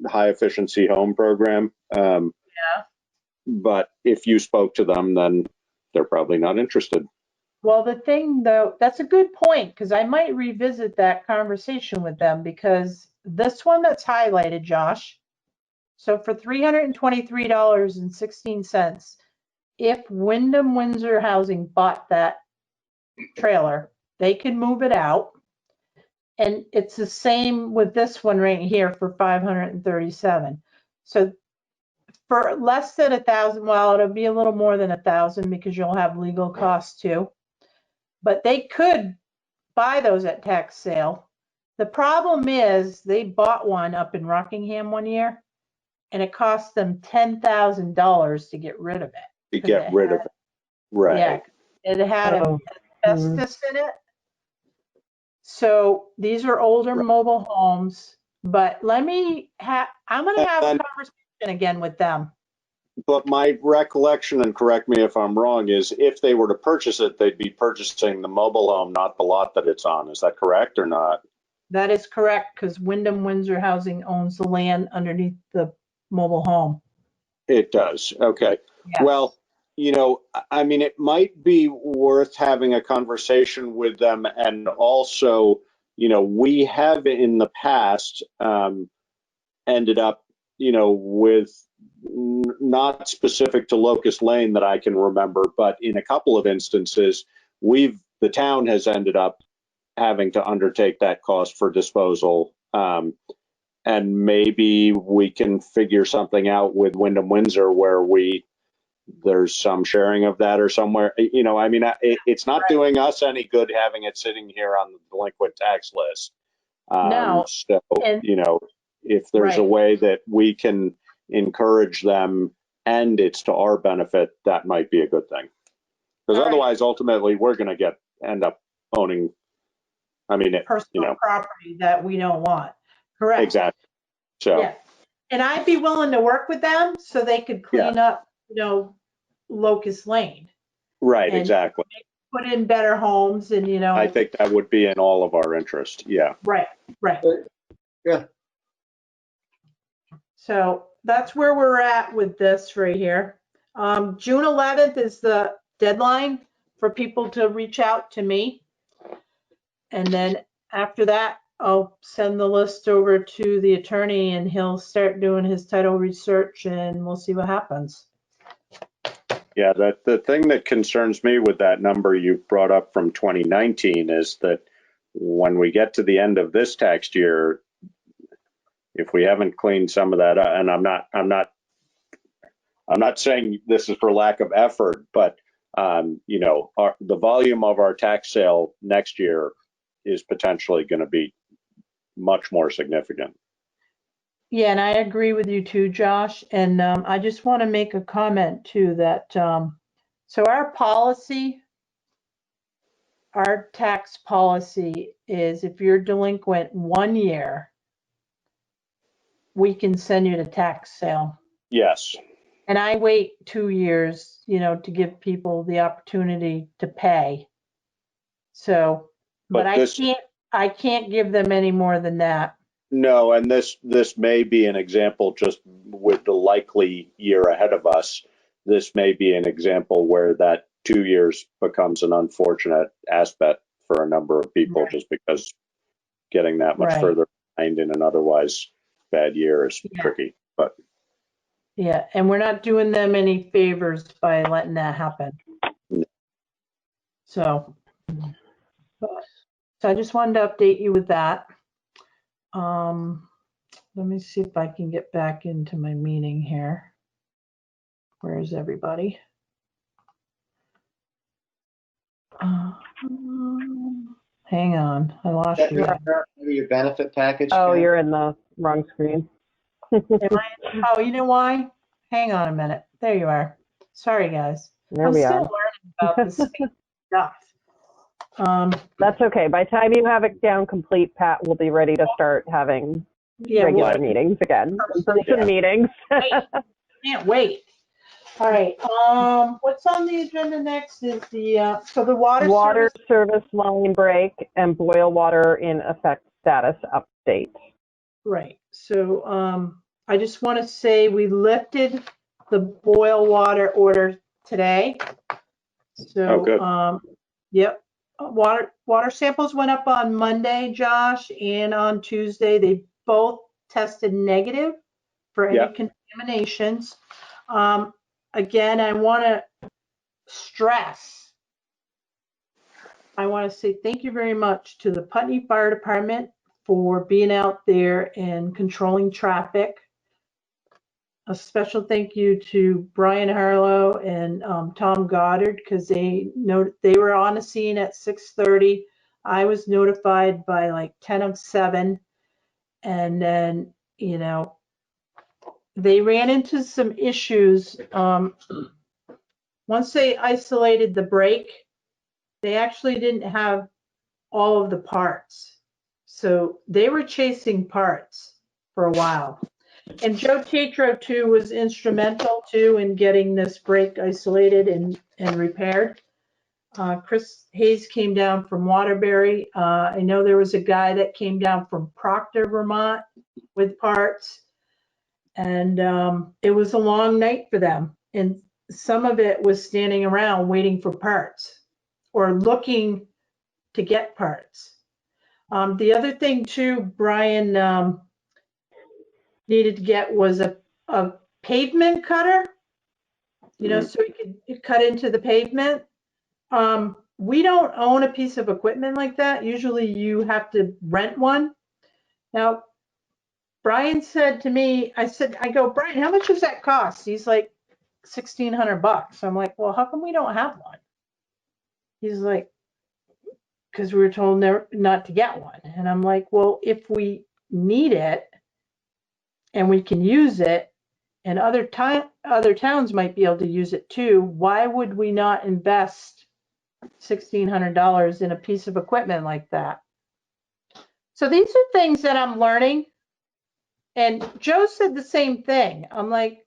high efficiency home program. Yeah. But if you spoke to them, then they're probably not interested. Well, the thing though, that's a good point, because I might revisit that conversation with them, because this one that's highlighted, Josh, so for $323.16, if Wyndham Windsor Housing bought that trailer, they could move it out. And it's the same with this one right here for $537. So for less than $1,000, well, it'll be a little more than $1,000 because you'll have legal costs too. But they could buy those at tax sale. The problem is they bought one up in Rockingham one year, and it cost them $10,000 to get rid of it. To get rid of it, right? Yeah, it had asbestos in it. So these are older mobile homes. But I'm going to have a conversation again with them. But my recollection, and correct me if I'm wrong, is if they were to purchase it, they'd be purchasing the mobile home, not the lot that it's on. Is that correct or not? That is correct, because Wyndham Windsor Housing owns the land underneath the mobile home. It does. Okay. Yes. Well, you know, I mean, it might be worth having a conversation with them. And also, you know, we have in the past ended up, you know, with not specific to Locust Lane that I can remember, but in a couple of instances, the town has ended up having to undertake that cost for disposal. And maybe we can figure something out with Wyndham Windsor where there's some sharing of that or somewhere. You know, I mean, it's not doing us any good having it sitting here on the delinquent tax list. No. So, you know, if there's a way that we can encourage them and it's to our benefit, that might be a good thing. Because otherwise, ultimately, we're going to end up owning, I mean, personal property that we don't want. Correct. Exactly. So, yeah. And I'd be willing to work with them so they could clean up, you know, Locust Lane. Right, exactly. Put in better homes and, you know. I think that would be in all of our interest. Yeah. Right. Yeah. So that's where we're at with this right here. June 11th is the deadline for people to reach out to me. And then after that, I'll send the list over to the attorney and he'll start doing his title research and we'll see what happens. Yeah, the thing that concerns me with that number you brought up from 2019 is that when we get to the end of this tax year, if we haven't cleaned some of that up, and I'm not saying this is for lack of effort, but you know, the volume of our tax sale next year is potentially going to be much more significant. Yeah, and I agree with you too, Josh. And I just want to make a comment too that so our policy, our tax policy is if you're delinquent 1 year, we can send you to tax sale. Yes. And I wait 2 years, you know, to give people the opportunity to pay. So, but I can't give them any more than that. No, and this may be an example, just with the likely year ahead of us. This may be an example where that 2 years becomes an unfortunate aspect for a number of people, just because getting that much further behind in an otherwise bad year is tricky. But yeah, and we're not doing them any favors by letting that happen. So I just wanted to update you with that. Let me see if I can get back into my meeting here. Where is everybody? Hang on, I lost you. Maybe your benefit package. Oh, you're in the wrong screen. Oh, you know why? Hang on a minute. There you are. Sorry, guys. There we are. I'm still learning about this stuff. That's okay. By the time you have it down complete, Pat will be ready to start having regular meetings again, in-person meetings. Can't wait. All right. What's on the agenda next is the so the water service line break and boil water in effect status update. Right. So I just want to say we lifted the boil water order today. So yep. Water samples went up on Monday, Josh, and on Tuesday. They both tested negative for any contaminations. Again, I want to stress, I want to say thank you very much to the Putney Fire Department for being out there and controlling traffic. A special thank you to Brian Harlow and Tom Goddard, because they were on the scene at 6:30. I was notified by like 10 of 7. And then, you know, they ran into some issues. Once they isolated the break, they actually didn't have all of the parts. So they were chasing parts for a while. And Joe Tetro, too, was instrumental, too, in getting this break isolated and repaired. Chris Hayes came down from Waterbury. I know there was a guy that came down from Proctor, Vermont with parts. And it was a long night for them. And some of it was standing around waiting for parts or looking to get parts. The other thing, too, Brian needed to get was a pavement cutter, you know, so he could cut into the pavement. We don't own a piece of equipment like that. Usually you have to rent one. Now, Brian said to me, I go, Brian, how much does that cost? He's like, $1,600. I'm like, well, how come we don't have one? He's like, because we were told never, not to get one. And I'm like, well, if we need it and we can use it, and other towns might be able to use it too, why would we not invest $1,600 in a piece of equipment like that? So these are things that I'm learning. And Joe said the same thing. I'm like,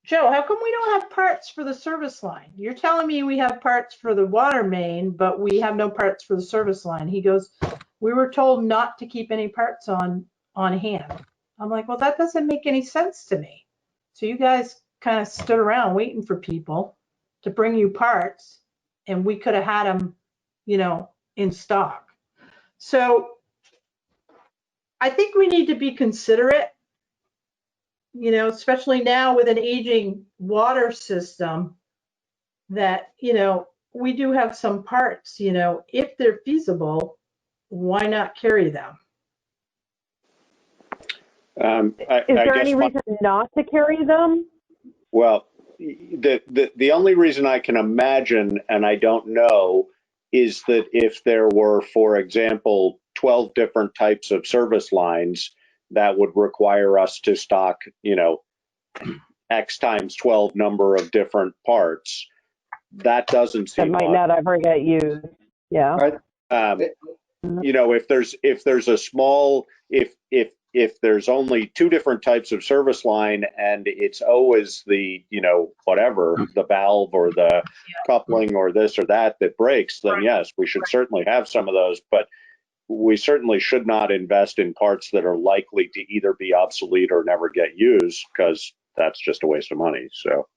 Joe, how come we don't have parts for the service line? You're telling me we have parts for the water main, but we have no parts for the service line. He goes, we were told not to keep any parts on hand. I'm like, well, that doesn't make any sense to me. So you guys kind of stood around waiting for people to bring you parts, and we could have had them, you know, in stock. So I think we need to be considerate, you know, especially now with an aging water system, that, you know, we do have some parts, you know, if they're feasible, why not carry them? Is there any reason not to carry them? Well, the only reason I can imagine, and I don't know, is that if there were, for example, 12 different types of service lines, that would require us to stock, you know, X times 12 number of different parts. That doesn't seem that might not ever get used. Yeah. You know, if there's a small, if there's only two different types of service line and it's always the, you know, whatever, the valve or the coupling or this or that breaks, then yes, we should certainly have some of those, but we certainly should not invest in parts that are likely to either be obsolete or never get used, because that's just a waste of money. So.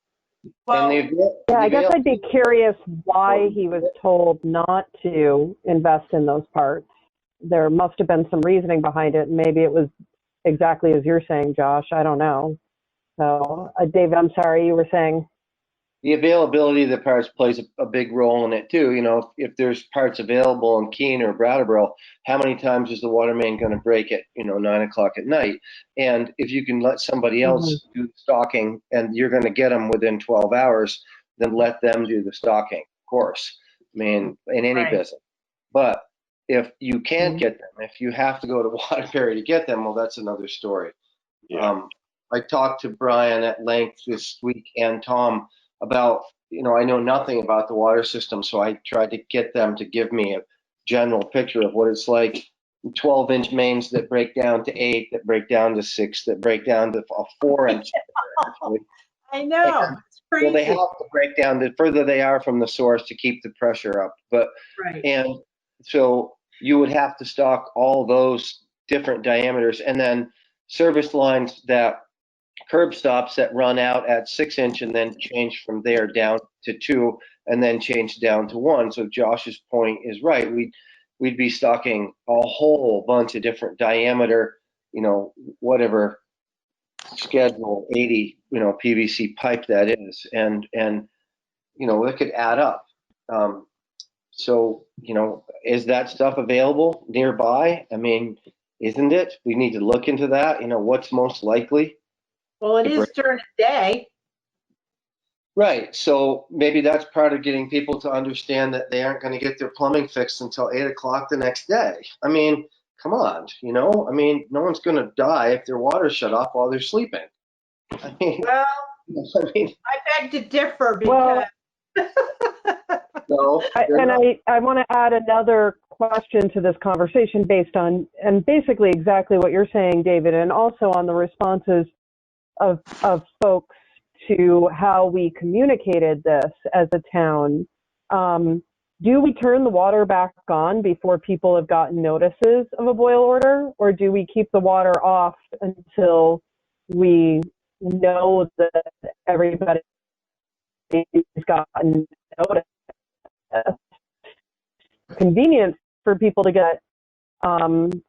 Well, yeah, I guess I'd be curious why he was told not to invest in those parts. There must have been some reasoning behind it. Maybe it was exactly as you're saying, Josh. I don't know. So, David, I'm sorry, you were saying? The availability of the parts plays a big role in it too. You know, if there's parts available in Keene or Brattleboro, how many times is the water main going to break at, you know, 9 o'clock at night? And if you can let somebody else do the stocking and you're going to get them within 12 hours, then let them do the stocking, of course. I mean, in any business. But if you can't get them, if you have to go to Waterbury to get them, well, that's another story. Yeah. I talked to Brian at length this week and Tom about, you know, I know nothing about the water system, so I tried to get them to give me a general picture of what it's like. 12-inch mains that break down to 8, that break down to 6, that break down to a 4-inch. I know, it's crazy. Well, they have to break down the further they are from the source to keep the pressure up. But and so you would have to stock all those different diameters, and then service lines that curb stops that run out at 6-inch and then change from there down to 2 and then change down to 1. So Josh's point is right. We'd be stocking a whole bunch of different diameter, you know, whatever schedule 80, you know, PVC pipe that is, and you know, it could add up. So, you know, is that stuff available nearby? I mean, isn't it? We need to look into that. You know, what's most likely. Well, it is during the day. Right. So maybe that's part of getting people to understand that they aren't going to get their plumbing fixed until 8 o'clock the next day. I mean, come on, you know, I mean, no one's going to die if their water's shut off while they're sleeping. I mean, well, I beg to differ because. I want to add another question to this conversation based on, and basically exactly what you're saying, David, and also on the responses of folks to how we communicated this as a town. Do we turn the water back on before people have gotten notices of a boil order, or do we keep the water off until we know that everybody's gotten notice? Convenience for people to get,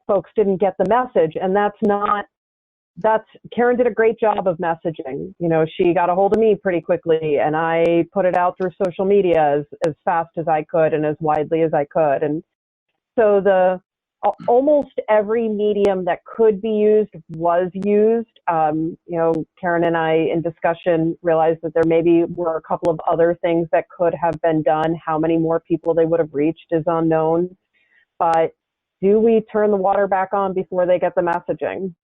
folks didn't get the message, and Karen did a great job of messaging. You know, she got a hold of me pretty quickly, and I put it out through social media as fast as I could and as widely as I could. And so almost every medium that could be used was used. You know, Karen and I in discussion realized that there maybe were a couple of other things that could have been done. How many more people they would have reached is unknown. But do we turn the water back on before they get the messaging?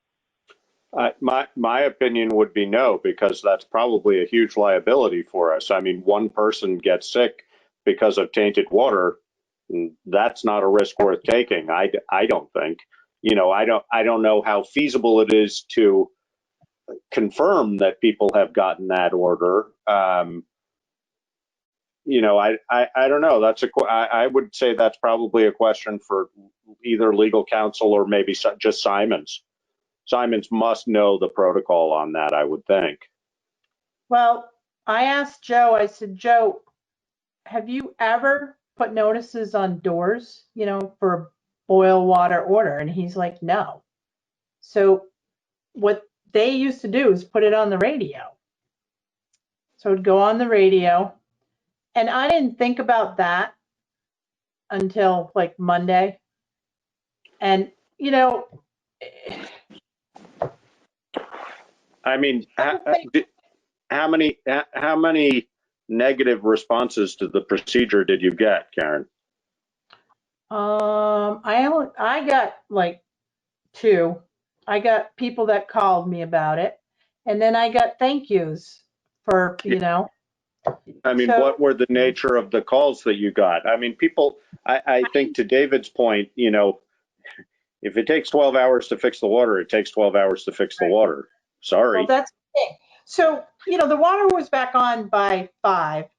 My opinion would be no, because that's probably a huge liability for us. I mean, one person gets sick because of tainted water. That's not a risk worth taking. I don't think. You know, I don't know how feasible it is to confirm that people have gotten that order. You know, I don't know. I would say that's probably a question for either legal counsel or maybe just Simons. Simons must know the protocol on that, I would think. Well, I asked Joe, I said, Joe, have you ever put notices on doors, you know, for a boil water order? And he's like, no. So what they used to do is put it on the radio. So it'd go on the radio. And I didn't think about that until like Monday. And, you know, I mean, how many negative responses to the procedure did you get, Karen? I got like 2. I got people that called me about it, and then I got thank yous for, you know. I mean, So- what were the nature of the calls that you got? I mean, people, I think to David's point, you know, if it takes 12 hours to fix the water, it takes 12 hours to fix the water. Sorry. Well, that's the thing. So, you know, the water was back on by 5.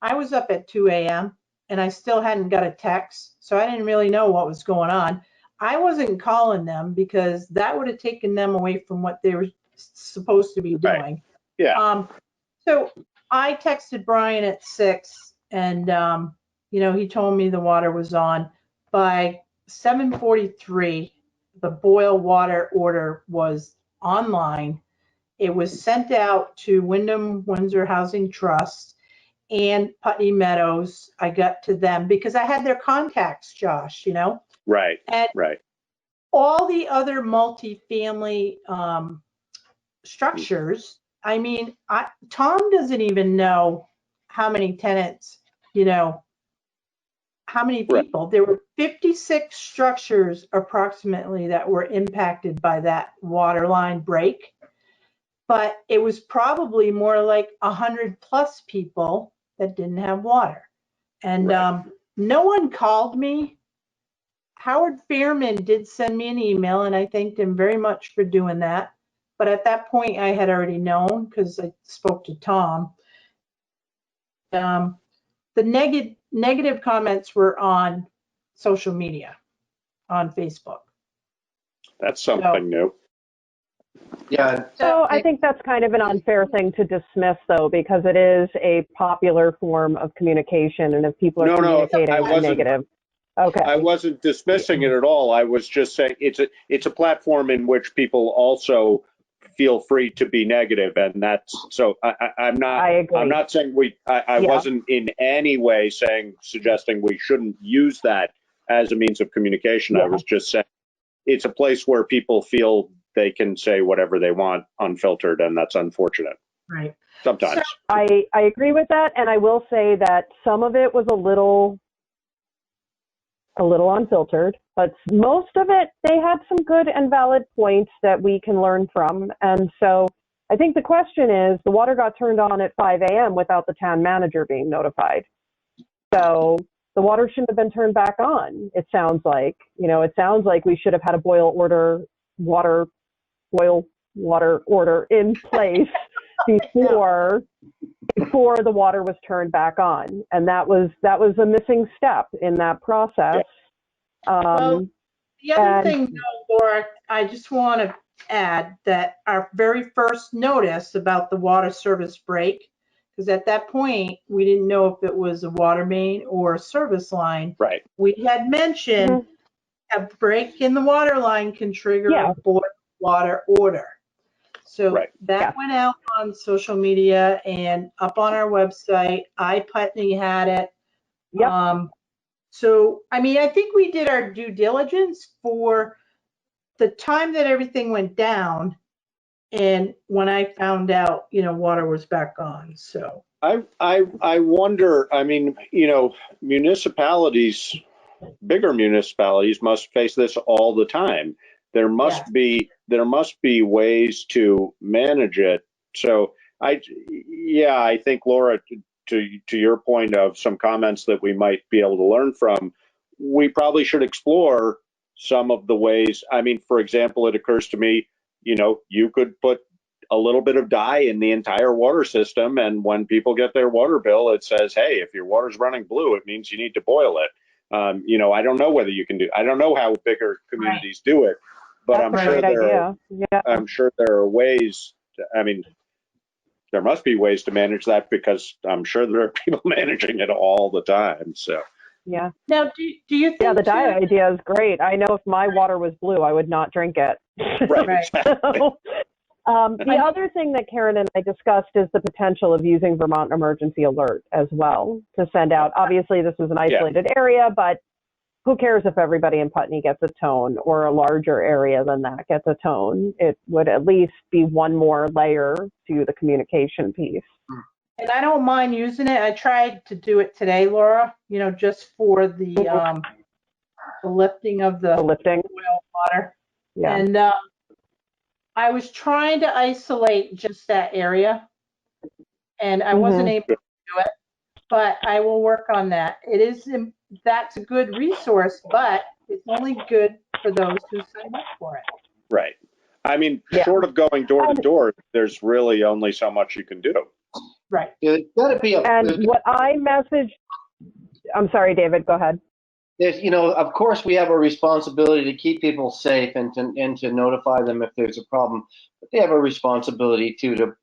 I was up at 2 a.m. and I still hadn't got a text, so I didn't really know what was going on. I wasn't calling them because that would have taken them away from what they were supposed to be doing. Right. Yeah. So I texted Brian at 6, and you know, he told me the water was on. By 7:43, the boil water order was online. It was sent out to Wyndham Windsor Housing Trust and Putney Meadows. I got to them because I had their contacts, Josh, you know. Right. And right. all the other multifamily structures, I mean, Tom doesn't even know how many tenants, you know, how many people. Right. There were 56 structures approximately that were impacted by that water line break. But it was probably more like 100 plus people that didn't have water. And right. No one called me. Howard Fairman did send me an email, and I thanked him very much for doing that. But at that point, I had already known because I spoke to Tom. The negative comments were on social media, on Facebook. That's something new. Yeah. So I think that's kind of an unfair thing to dismiss, though, because it is a popular form of communication, and if people are communicating negative. Okay. I wasn't dismissing it at all. I was just saying it's a platform in which people also feel free to be negative, and that's so. I'm not. I agree. I'm not saying I wasn't in any way suggesting we shouldn't use that as a means of communication. I was just saying it's a place where people feel they can say whatever they want unfiltered, and that's unfortunate. Right. Sometimes. So, I agree with that, and I will say that some of it was a little unfiltered, but most of it, they had some good and valid points that we can learn from. And so I think the question is, the water got turned on at 5 a.m. without the town manager being notified. So the water shouldn't have been turned back on. It sounds like, we should have had a boil water order in place before the water was turned back on, and that was a missing step in that process. Well, the other thing, though, Laura, I just want to add that our very first notice about the water service break, because at that point we didn't know if it was a water main or a service line. Right. We had mentioned a break in the water line can trigger a boil water order. So that went out on social media and up on our website. iPutney had it. Yep. So, I mean, I think we did our due diligence for the time that everything went down. And when I found out, water was back on. So I wonder, I mean, municipalities, bigger municipalities must face this all the time. There must be ways to manage it. So I think, Laura, to your point of some comments that we might be able to learn from, we probably should explore some of the ways. I mean, for example, it occurs to me, you could put a little bit of dye in the entire water system, and when people get their water bill, it says, hey, if your water's running blue, it means you need to boil it. I don't know whether you can do. I don't know how bigger communities do it, but I'm sure there are ways. There must be ways to manage that, because I'm sure there are people managing it all the time. So yeah. Now, do you think? Yeah, the dye idea is great. I know if my water was blue, I would not drink it. Right, Right. exactly. So, the other thing that Karen and I discussed is the potential of using Vermont Emergency Alert as well to send out. Obviously, this is an isolated area, but who cares if everybody in Putney gets a tone or a larger area than that gets a tone? It would at least be one more layer to the communication piece. And I don't mind using it. I tried to do it today, Laura, just for the lifting of the oil water. Yeah. And I was trying to isolate just that area, and I wasn't able to do it, but I will work on that. That's a good resource, but it's only good for those who sign up for it. Right. I mean, short of going door to door, there's really only so much you can do. Right. It's got to be And what I messaged, I'm sorry, David, go ahead. There's, of course, we have a responsibility to keep people safe and to notify them if there's a problem. But they have a responsibility too to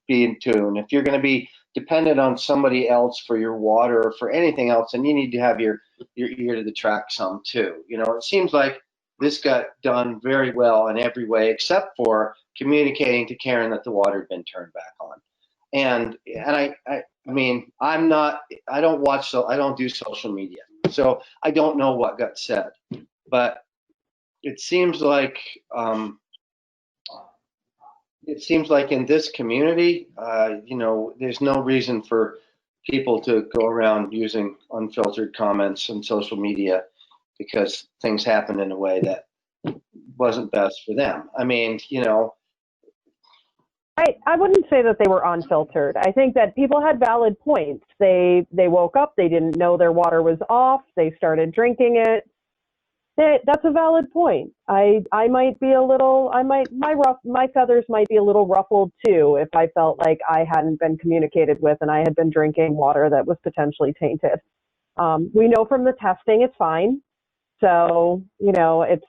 be in tune. If you're going to be dependent on somebody else for your water or for anything else, then you need to have your ear to the track some too. It seems like this got done very well in every way except for communicating to Karen that the water had been turned back on. And I mean, I don't do social media, so I don't know what got said, but it seems like in this community, there's no reason for people to go around using unfiltered comments on social media because things happened in a way that wasn't best for them. I mean, I wouldn't say that they were unfiltered. I think that people had valid points. They woke up, they didn't know their water was off, they started drinking it. That's a valid point. I might be a little, my feathers might be a little ruffled too if I felt like I hadn't been communicated with and I had been drinking water that was potentially tainted. We know from the testing it's fine. So,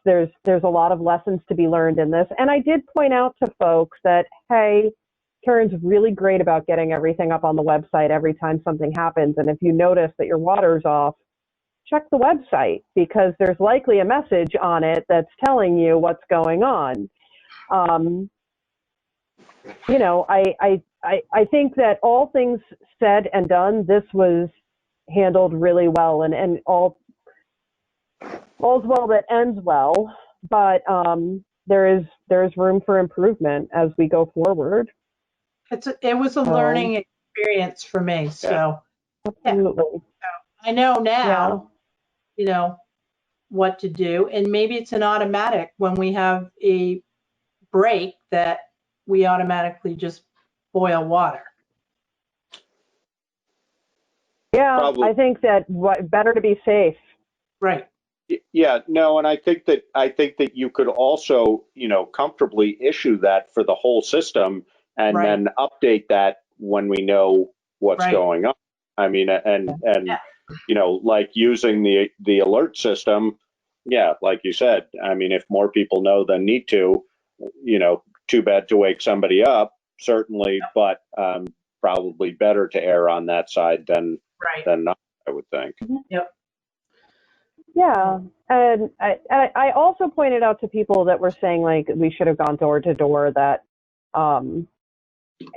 there's a lot of lessons to be learned in this. And I did point out to folks that, hey, Karen's really great about getting everything up on the website every time something happens. And if you notice that your water's off, check the website because there's likely a message on it that's telling you what's going on. I think that all things said and done, this was handled really well and all's well that ends well, but there's room for improvement as we go forward. It was a learning experience for me. So absolutely. I know now, what to do, and maybe it's an automatic when we have a break that we automatically just boil water. Yeah, probably. I think that better to be safe. Right. Yeah, no, and I think that you could also, comfortably issue that for the whole system and then update that when we know what's going on. I mean, and like using the alert system, yeah, like you said, I mean, if more people know than need to, too bad to wake somebody up, certainly, but probably better to err on that side than not, I would think. Yep. Yeah, and I also pointed out to people that were saying like we should have gone door to door that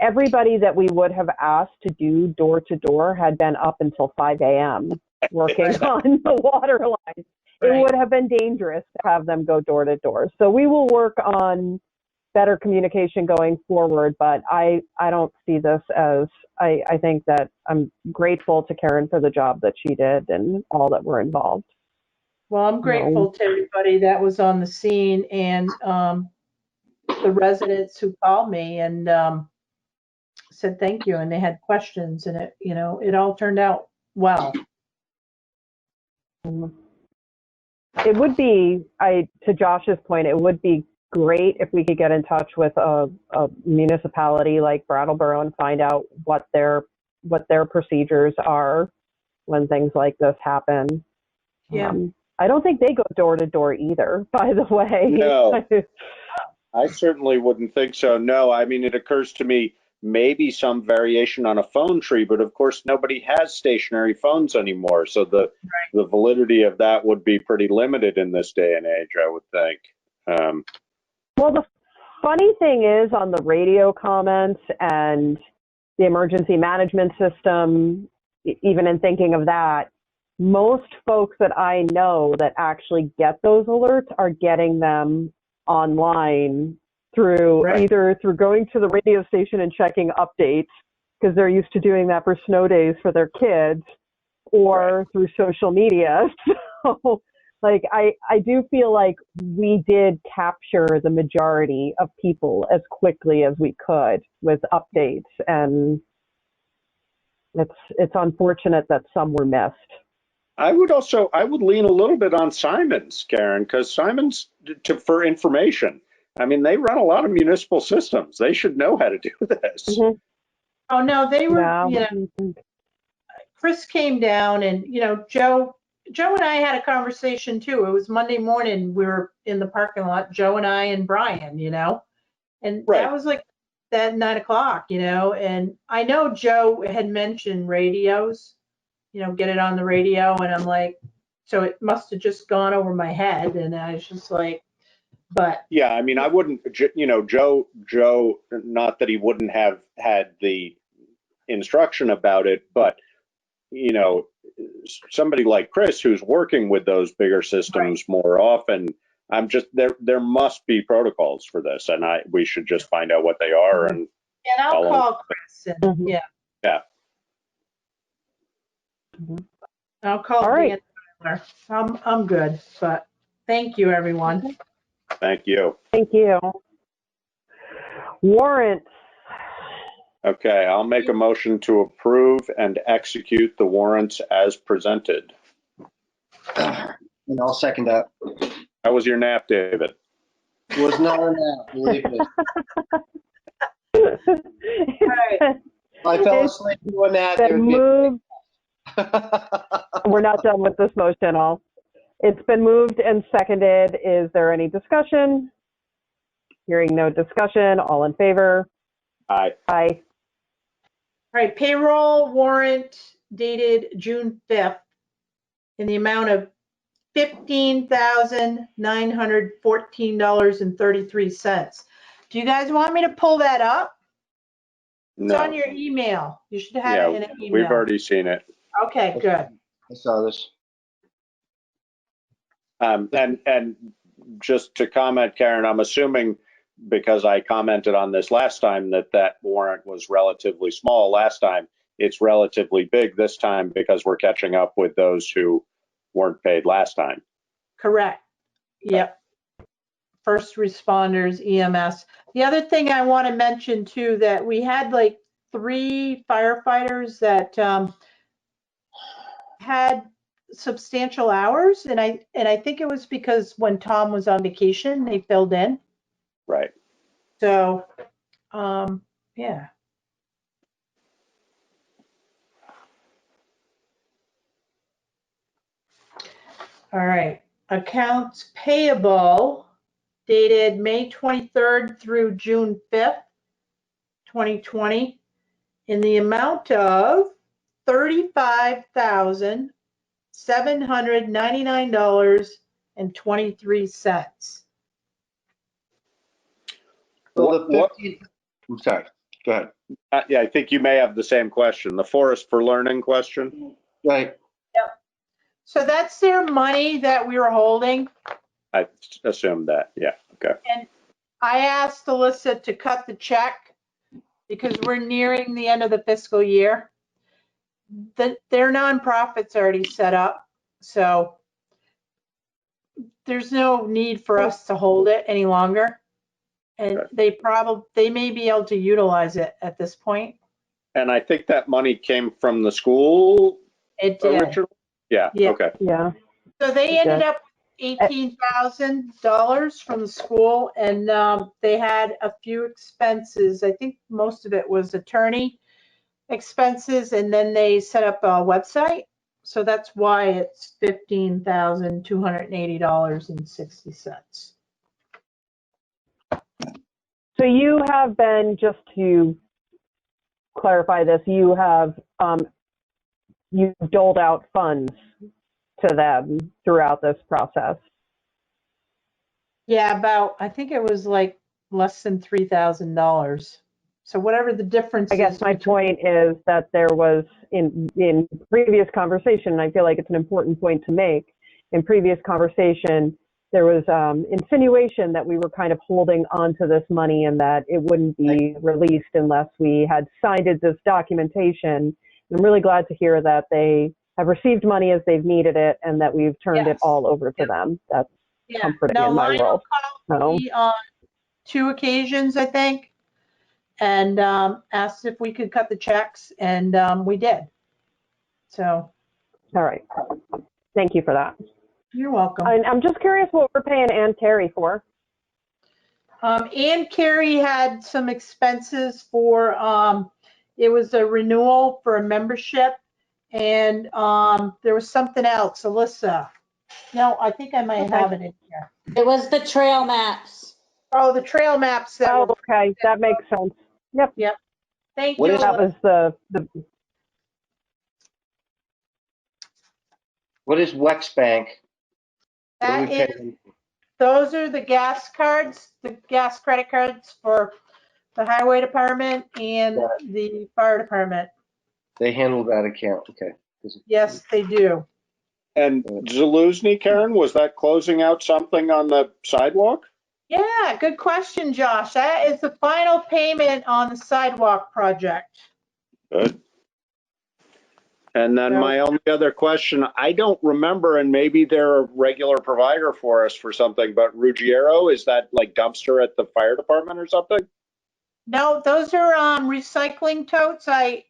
everybody that we would have asked to do door to door had been up until 5 a.m. working on the water lines. It would have been dangerous to have them go door to door. So we will work on better communication going forward, but I don't see this as, I think that I'm grateful to Karen for the job that she did and all that were involved. Well, I'm grateful to everybody that was on the scene and the residents who called me and said thank you, and they had questions, and it all turned out well. It would be, to Josh's point, it would be great if we could get in touch with a municipality like Brattleboro and find out what their procedures are when things like this happen. Yeah. I don't think they go door to door either, by the way. No, I certainly wouldn't think so. No, I mean, it occurs to me maybe some variation on a phone tree, but of course nobody has stationary phones anymore. So the validity of that would be pretty limited in this day and age, I would think. Well, the funny thing is on the radio comments and the emergency management system, even in thinking of that, most folks that I know that actually get those alerts are getting them online through either through going to the radio station and checking updates because they're used to doing that for snow days for their kids, or through social media. So, like, I do feel like we did capture the majority of people as quickly as we could with updates, and it's unfortunate that some were missed. I would lean a little bit on Simon's, Karen, because Simon's for information. I mean, they run a lot of municipal systems. They should know how to do this. Mm-hmm. Oh, no, they were, Yeah. Chris came down and, Joe and I had a conversation too. It was Monday morning. We were in the parking lot, Joe and I and Brian, and that was like that 9 o'clock, and I know Joe had mentioned radios, get it on the radio. And I'm like, so it must have just gone over my head. And I was just like, but. Yeah, I mean, I wouldn't, Joe, not that he wouldn't have had the instruction about it, but, somebody like Chris who's working with those bigger systems more often, there must be protocols for this, and we should just find out what they are and I'll call Chris and yeah. I'll call Dan Tyler. I'm good, but thank you, everyone. Thank you. Thank you. Warrants. Okay, I'll make a motion to approve and execute the warrants as presented. And I'll second that. How was your nap, David? It was not a nap, believe me. Right. I fell asleep doing that. We're not done with this motion, all. It's been moved and seconded. Is there any discussion? Hearing no discussion, all in favor? Aye. Aye. All right, payroll warrant dated June 5th in the amount of $15,914.33. Do you guys want me to pull that up? It's No. on your email. You should have it in an email. We've already seen it. Okay, good. I saw this. And just to comment, Karen, I'm assuming because I commented on this last time that warrant was relatively small last time, it's relatively big this time because we're catching up with those who weren't paid last time. Correct. Yep. First responders, EMS. The other thing I want to mention too, that we had like 3 firefighters that had substantial hours, and I think it was because when Tom was on vacation, they filled in. Right. So, yeah. All right. Accounts payable dated May 23rd through June 5th, 2020, in the amount of $35,799.23. I'm sorry. Go ahead. Yeah, I think you may have the same question. The Forest for Learning question. Right. Yep. So that's their money that we were holding. I assumed that. Yeah. Okay. And I asked Alyssa to cut the check because we're nearing the end of the fiscal year. Their nonprofit's already set up, so there's no need for us to hold it any longer. And they may be able to utilize it at this point. And I think that money came from the school. It did. Originally? Yeah. Okay. Yeah. So they ended up with $18,000 from the school, and they had a few expenses. I think most of it was attorney expenses, and then they set up a website. So that's why it's $15,280.60. So you have been, just to clarify this, you have you've doled out funds to them throughout this process. Yeah, about, I think it was like less than $3,000. So whatever the difference I guess is my between, point is that there was in previous conversation, and I feel like it's an important point to make. In previous conversation, there was insinuation that we were kind of holding onto this money and that it wouldn't be released unless we had signed this documentation. I'm really glad to hear that they have received money as they've needed it and that we've turned it yes. all over to them. That's Yeah. comforting No, in my Lionel world. called So, me on 2 occasions, I think, and asked if we could cut the checks, and we did. So. all right. Thank you for that. You're welcome. I'm just curious what we're paying Ann Carey for. Ann Carey had some expenses for, it was a renewal for a membership, and there was something else, Alyssa. No, I think I might have it in here. It was the trail maps. Oh, the trail maps that were. Okay, that makes sense. Yep. Yep. Thank What you. is- That was the What is Wex Bank? What do That we pay is, them? those are the gas cards, the gas credit cards for the highway department and the fire department. They handle that account, okay. Yes, they do. And Zaluzny, Karen, was that closing out something on the sidewalk? Yeah, good question, Josh. That is the final payment on the sidewalk project. Good. And then my only other question, I don't remember, and maybe they're a regular provider for us for something, but Ruggiero, is that like dumpster at the fire department or something? No, those are recycling totes. I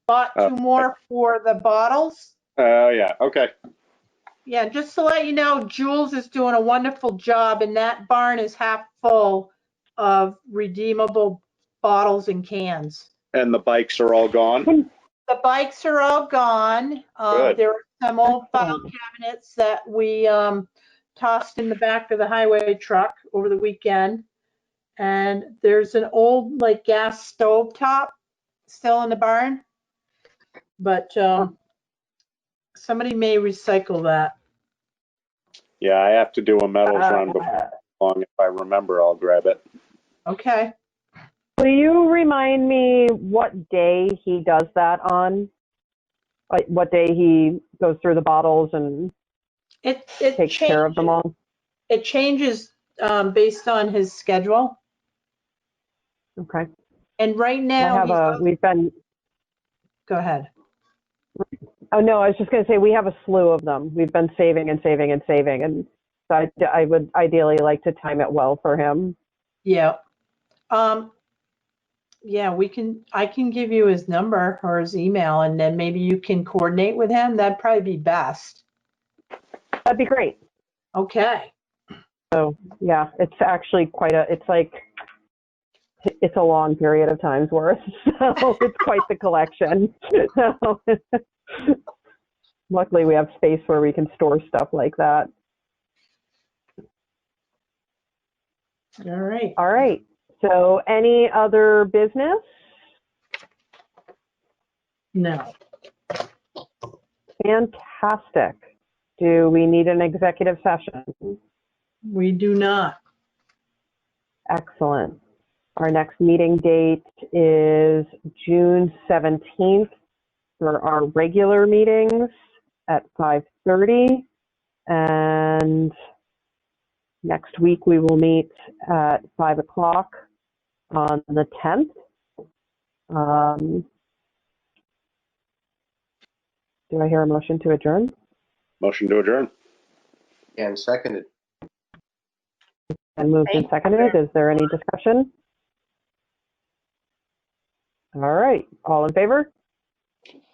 bought 2 more for the bottles. Oh, yeah, okay. Yeah, just to let you know, Jules is doing a wonderful job, and that barn is half full of redeemable bottles and cans. And the bikes are all gone? The bikes are all gone. Good. There are some old file cabinets that we tossed in the back of the highway truck over the weekend. And there's an old like gas stove top still in the barn. But somebody may recycle that. Yeah, I have to do a metals run before long. If I remember, I'll grab it. Okay. Will you remind me what day he does that on? Like what day he goes through the bottles and It takes care of them all? It changes based on his schedule. Okay. And right now we've been. Go ahead. Oh no, I was just going to say we have a slew of them. We've been saving and saving and saving, and so I would ideally like to time it well for him. Yeah. Yeah, I can give you his number or his email, and then maybe you can coordinate with him. That'd probably be best. That'd be great. Okay. So yeah, it's actually it's a long period of time's worth. So it's quite the collection. So, luckily we have space where we can store stuff like that. All right. All right. So any other business? No. Fantastic. Do we need an executive session? We do not. Excellent. Our next meeting date is June 17th for our regular meetings at 5:30. And next week we will meet at 5 o'clock on the 10th. Do I hear a motion to adjourn? Motion to adjourn. And seconded. And moved and seconded. Is there any discussion? All right. All in favor?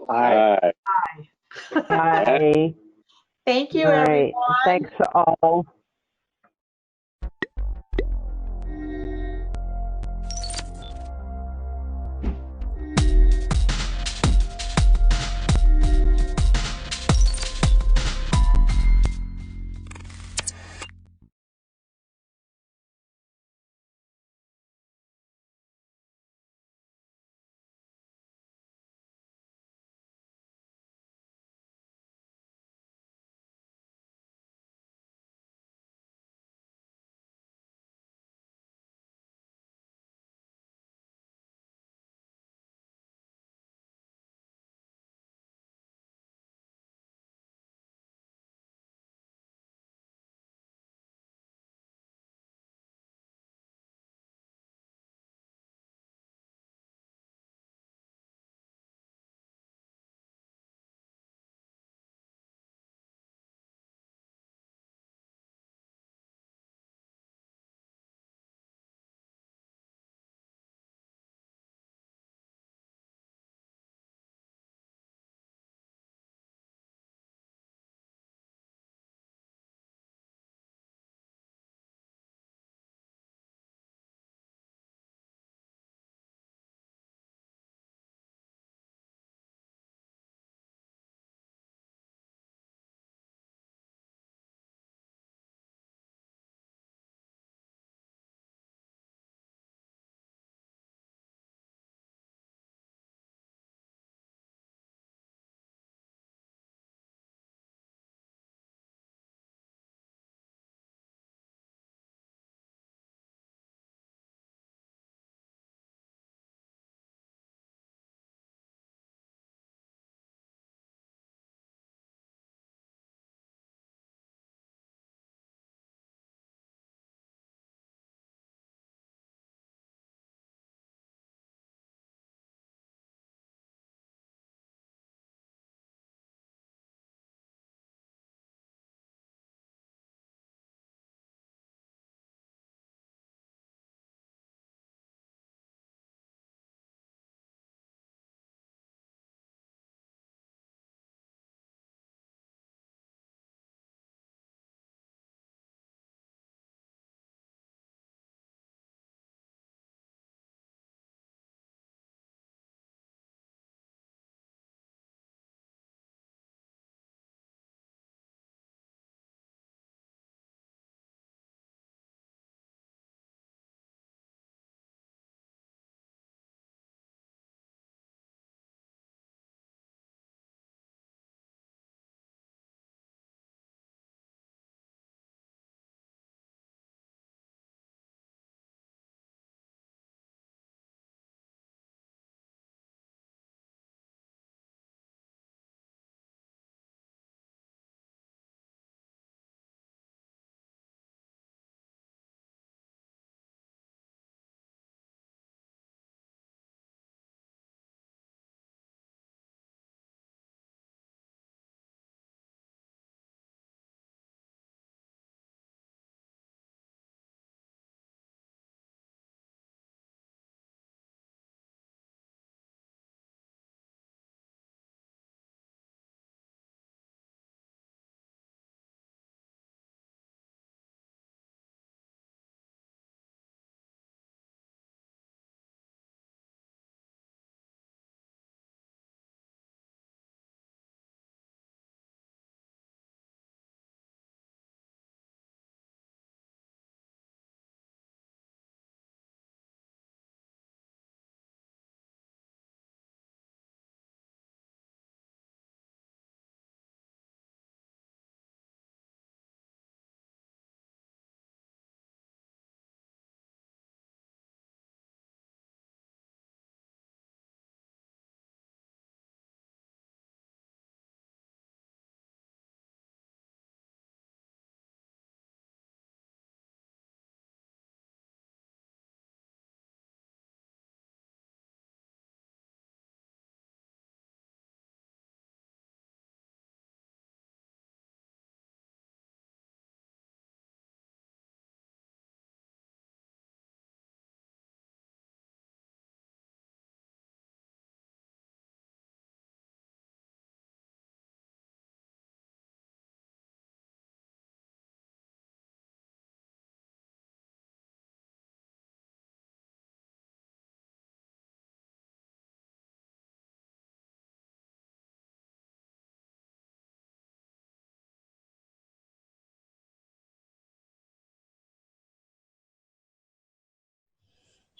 Aye. Aye. Thank you, All right. everyone. Thanks all.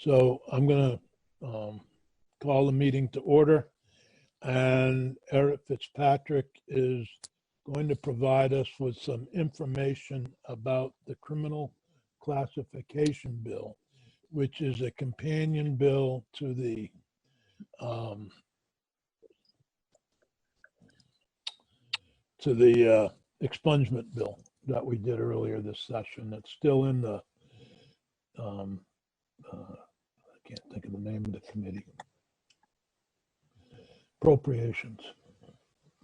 So I'm going to call the meeting to order. And Eric Fitzpatrick is going to provide us with some information about the criminal classification bill, which is a companion bill to the expungement bill that we did earlier this session. That's still in the I can't think of the name of the committee. Appropriations,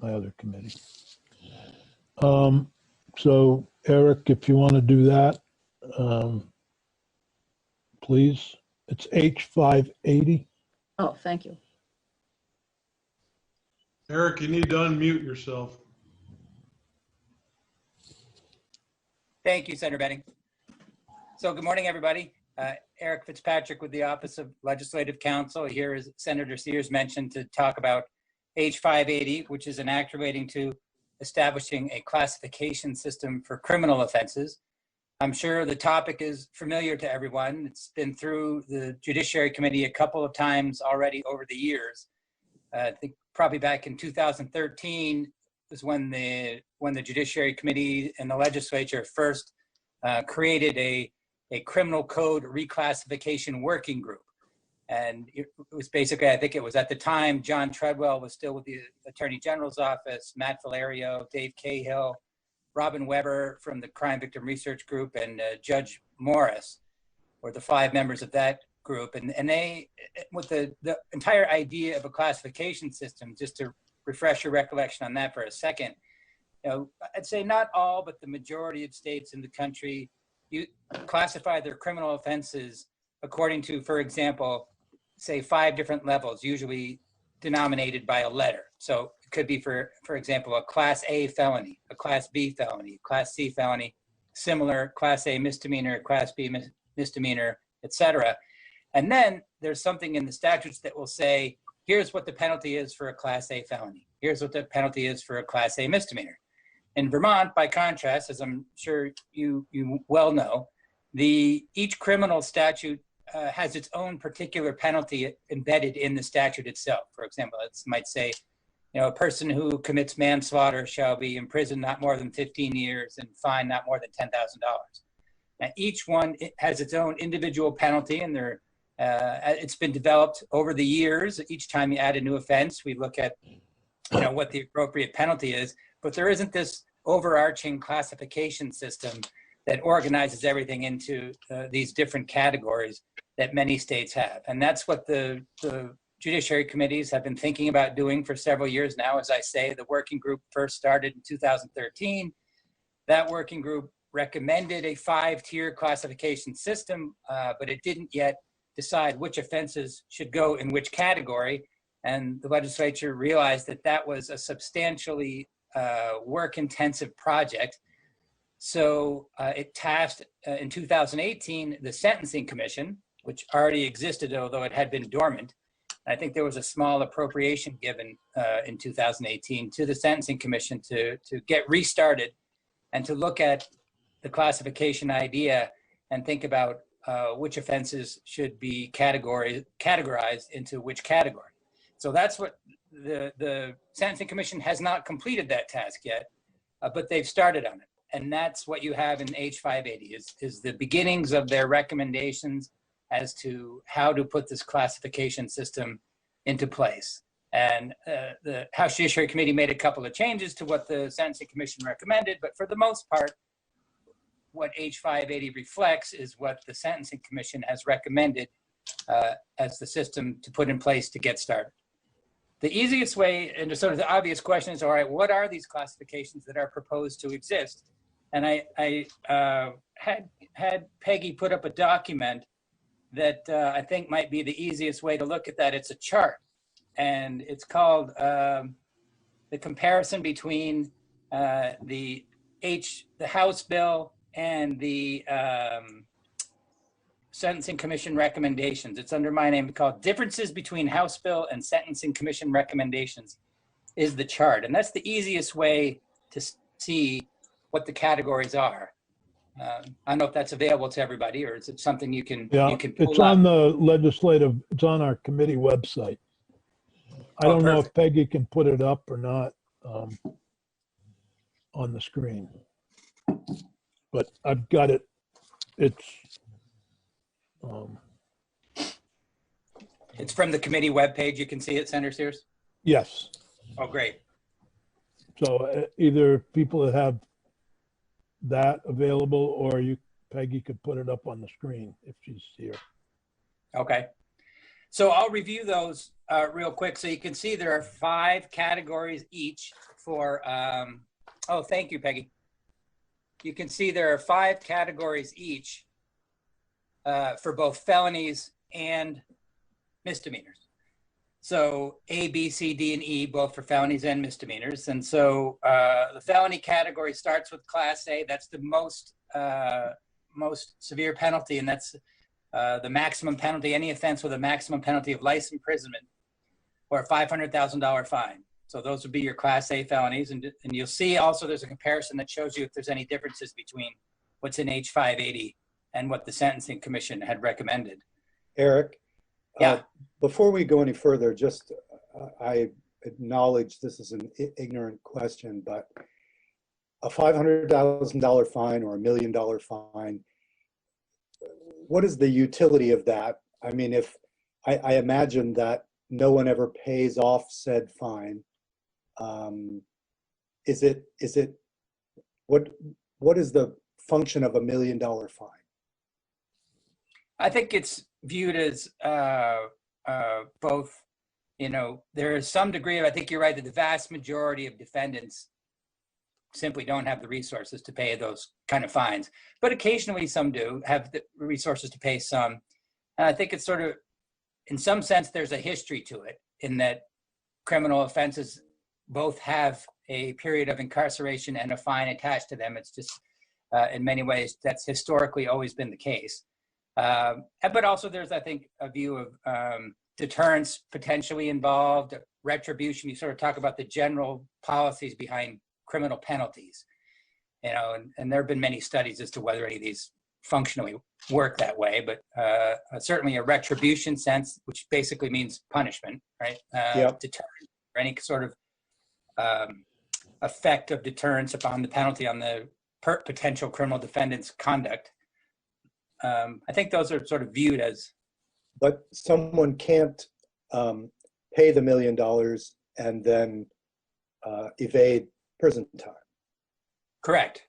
my other committee. So Eric, if you want to do that, please. It's H580. Oh, thank you. Eric, you need to unmute yourself. Thank you, Senator Benning. So good morning, everybody. Eric Fitzpatrick with the Office of Legislative Counsel here, as Senator Sears mentioned, to talk about H580, which is an act relating to establishing a classification system for criminal offenses. I'm sure the topic is familiar to everyone. It's been through the Judiciary Committee a couple of times already over the years. I think probably back in 2013 was when the Judiciary Committee and the legislature first created a criminal code reclassification working group. And it was basically, I think it was at the time, John Treadwell was still with the Attorney General's office, Matt Valerio, Dave Cahill, Robin Weber from the Crime Victim Research Group, and Judge Morris were the 5 members of that group. And they, with the entire idea of a classification system, just to refresh your recollection on that for a second, you know, I'd say not all, but the majority of states in the country you classify their criminal offenses according to, for example, say 5 different levels, usually denominated by a letter. So it could be, for example, a Class A felony, a Class B felony, Class C felony, similar Class A misdemeanor, Class B misdemeanor, etc. And then there's something in the statutes that will say, here's what the penalty is for a Class A felony. Here's what the penalty is for a Class A misdemeanor. In Vermont, by contrast, as I'm sure you well know, each criminal statute has its own particular penalty embedded in the statute itself. For example, it might say, you know, a person who commits manslaughter shall be imprisoned not more than 15 years and fined not more than $10,000. Now, each one has its own individual penalty, and it's been developed over the years. Each time you add a new offense, we look at, you know, what the appropriate penalty is. But there isn't this overarching classification system that organizes everything into these different categories that many states have. And that's what the judiciary committees have been thinking about doing for several years now. As I say, the working group first started in 2013. That working group recommended a 5-tier classification system, but it didn't yet decide which offenses should go in which category. And the legislature realized that that was a substantially work-intensive project. So it tasked in 2018 the Sentencing Commission, which already existed, although it had been dormant. I think there was a small appropriation given in 2018 to the Sentencing Commission to get restarted and to look at the classification idea and think about which offenses should be categorized into which category. So that's what the Sentencing Commission has not completed that task yet, but they've started on it. And that's what you have in H580 is the beginnings of their recommendations as to how to put this classification system into place. And the House Judiciary Committee made a couple of changes to what the Sentencing Commission recommended, but for the most part, what H580 reflects is what the Sentencing Commission has recommended as the system to put in place to get started. The easiest way, and sort of the obvious question is, all right, what are these classifications that are proposed to exist? And I had Peggy put up a document that I think might be the easiest way to look at that. It's a chart, and it's called the comparison between the House bill and the Sentencing Commission recommendations. It's under my name, called Differences Between House Bill and Sentencing Commission Recommendations is the chart. And that's the easiest way to see what the categories are. I don't know if that's available to everybody, or is it something you can Yeah, pull it's up? on it's on our committee website. I don't know if Peggy can put it up or not on the screen, but I've got it. It's from the committee webpage. You can see it, Senator Sears? Yes. Oh, great. So either people that have that available, or Peggy could put it up on the screen if she's here. Okay. So I'll review those real quick. So you can see there are 5 categories each for, oh, thank you, Peggy. You can see there are 5 categories each for both felonies and misdemeanors. So A, B, C, D, and E, both for felonies and misdemeanors. And so the felony category starts with Class A. That's the most severe penalty, and that's the maximum penalty, any offense with a maximum penalty of life imprisonment or a $500,000 fine. So those would be your Class A felonies. And you'll see also there's a comparison that shows you if there's any differences between what's in H580 and what the Sentencing Commission had recommended. Eric? Yeah. Before we go any further, just I acknowledge this is an ignorant question, but a $500,000 fine or $1 million fine, what is the utility of that? I mean, if I imagine that no one ever pays off said fine, what is the function of $1 million fine? I think it's viewed as both, there is some degree of, I think you're right, that the vast majority of defendants simply don't have the resources to pay those kind of fines. But occasionally some do have the resources to pay some. And I think it's sort of, in some sense, there's a history to it in that criminal offenses both have a period of incarceration and a fine attached to them. It's just, in many ways, that's historically always been the case. But also there's, I think, a view of deterrence potentially involved, retribution. You sort of talk about the general policies behind criminal penalties, and there have been many studies as to whether any of these functionally work that way, but certainly a retribution sense, which basically means punishment, right? Yep. Deterrence, or any sort of effect of deterrence upon the penalty on the potential criminal defendant's conduct. I think those are sort of viewed as. But someone can't pay the $1 million and then evade prison time. Correct.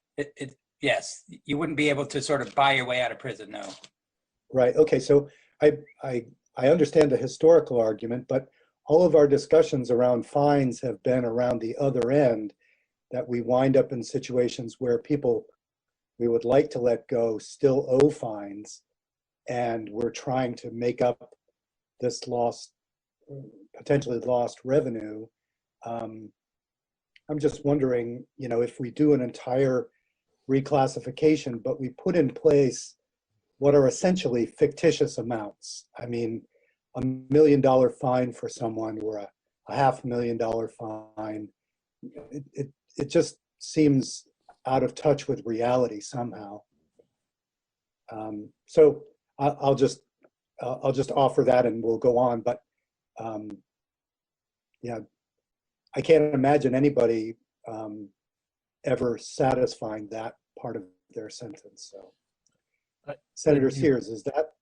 Yes, you wouldn't be able to sort of buy your way out of prison, no. Right. Okay. So I understand the historical argument, but all of our discussions around fines have been around the other end, that we wind up in situations where people we would like to let go still owe fines, and we're trying to make up this potentially lost revenue. I'm just wondering, if we do an entire reclassification, but we put in place what are essentially fictitious amounts. I mean, $1 million fine for someone or a $500,000 fine, it just seems out of touch with reality somehow. So I'll just offer that and we'll go on. But yeah, I can't imagine anybody ever satisfying that part of their sentence. So, Senator Sears, is that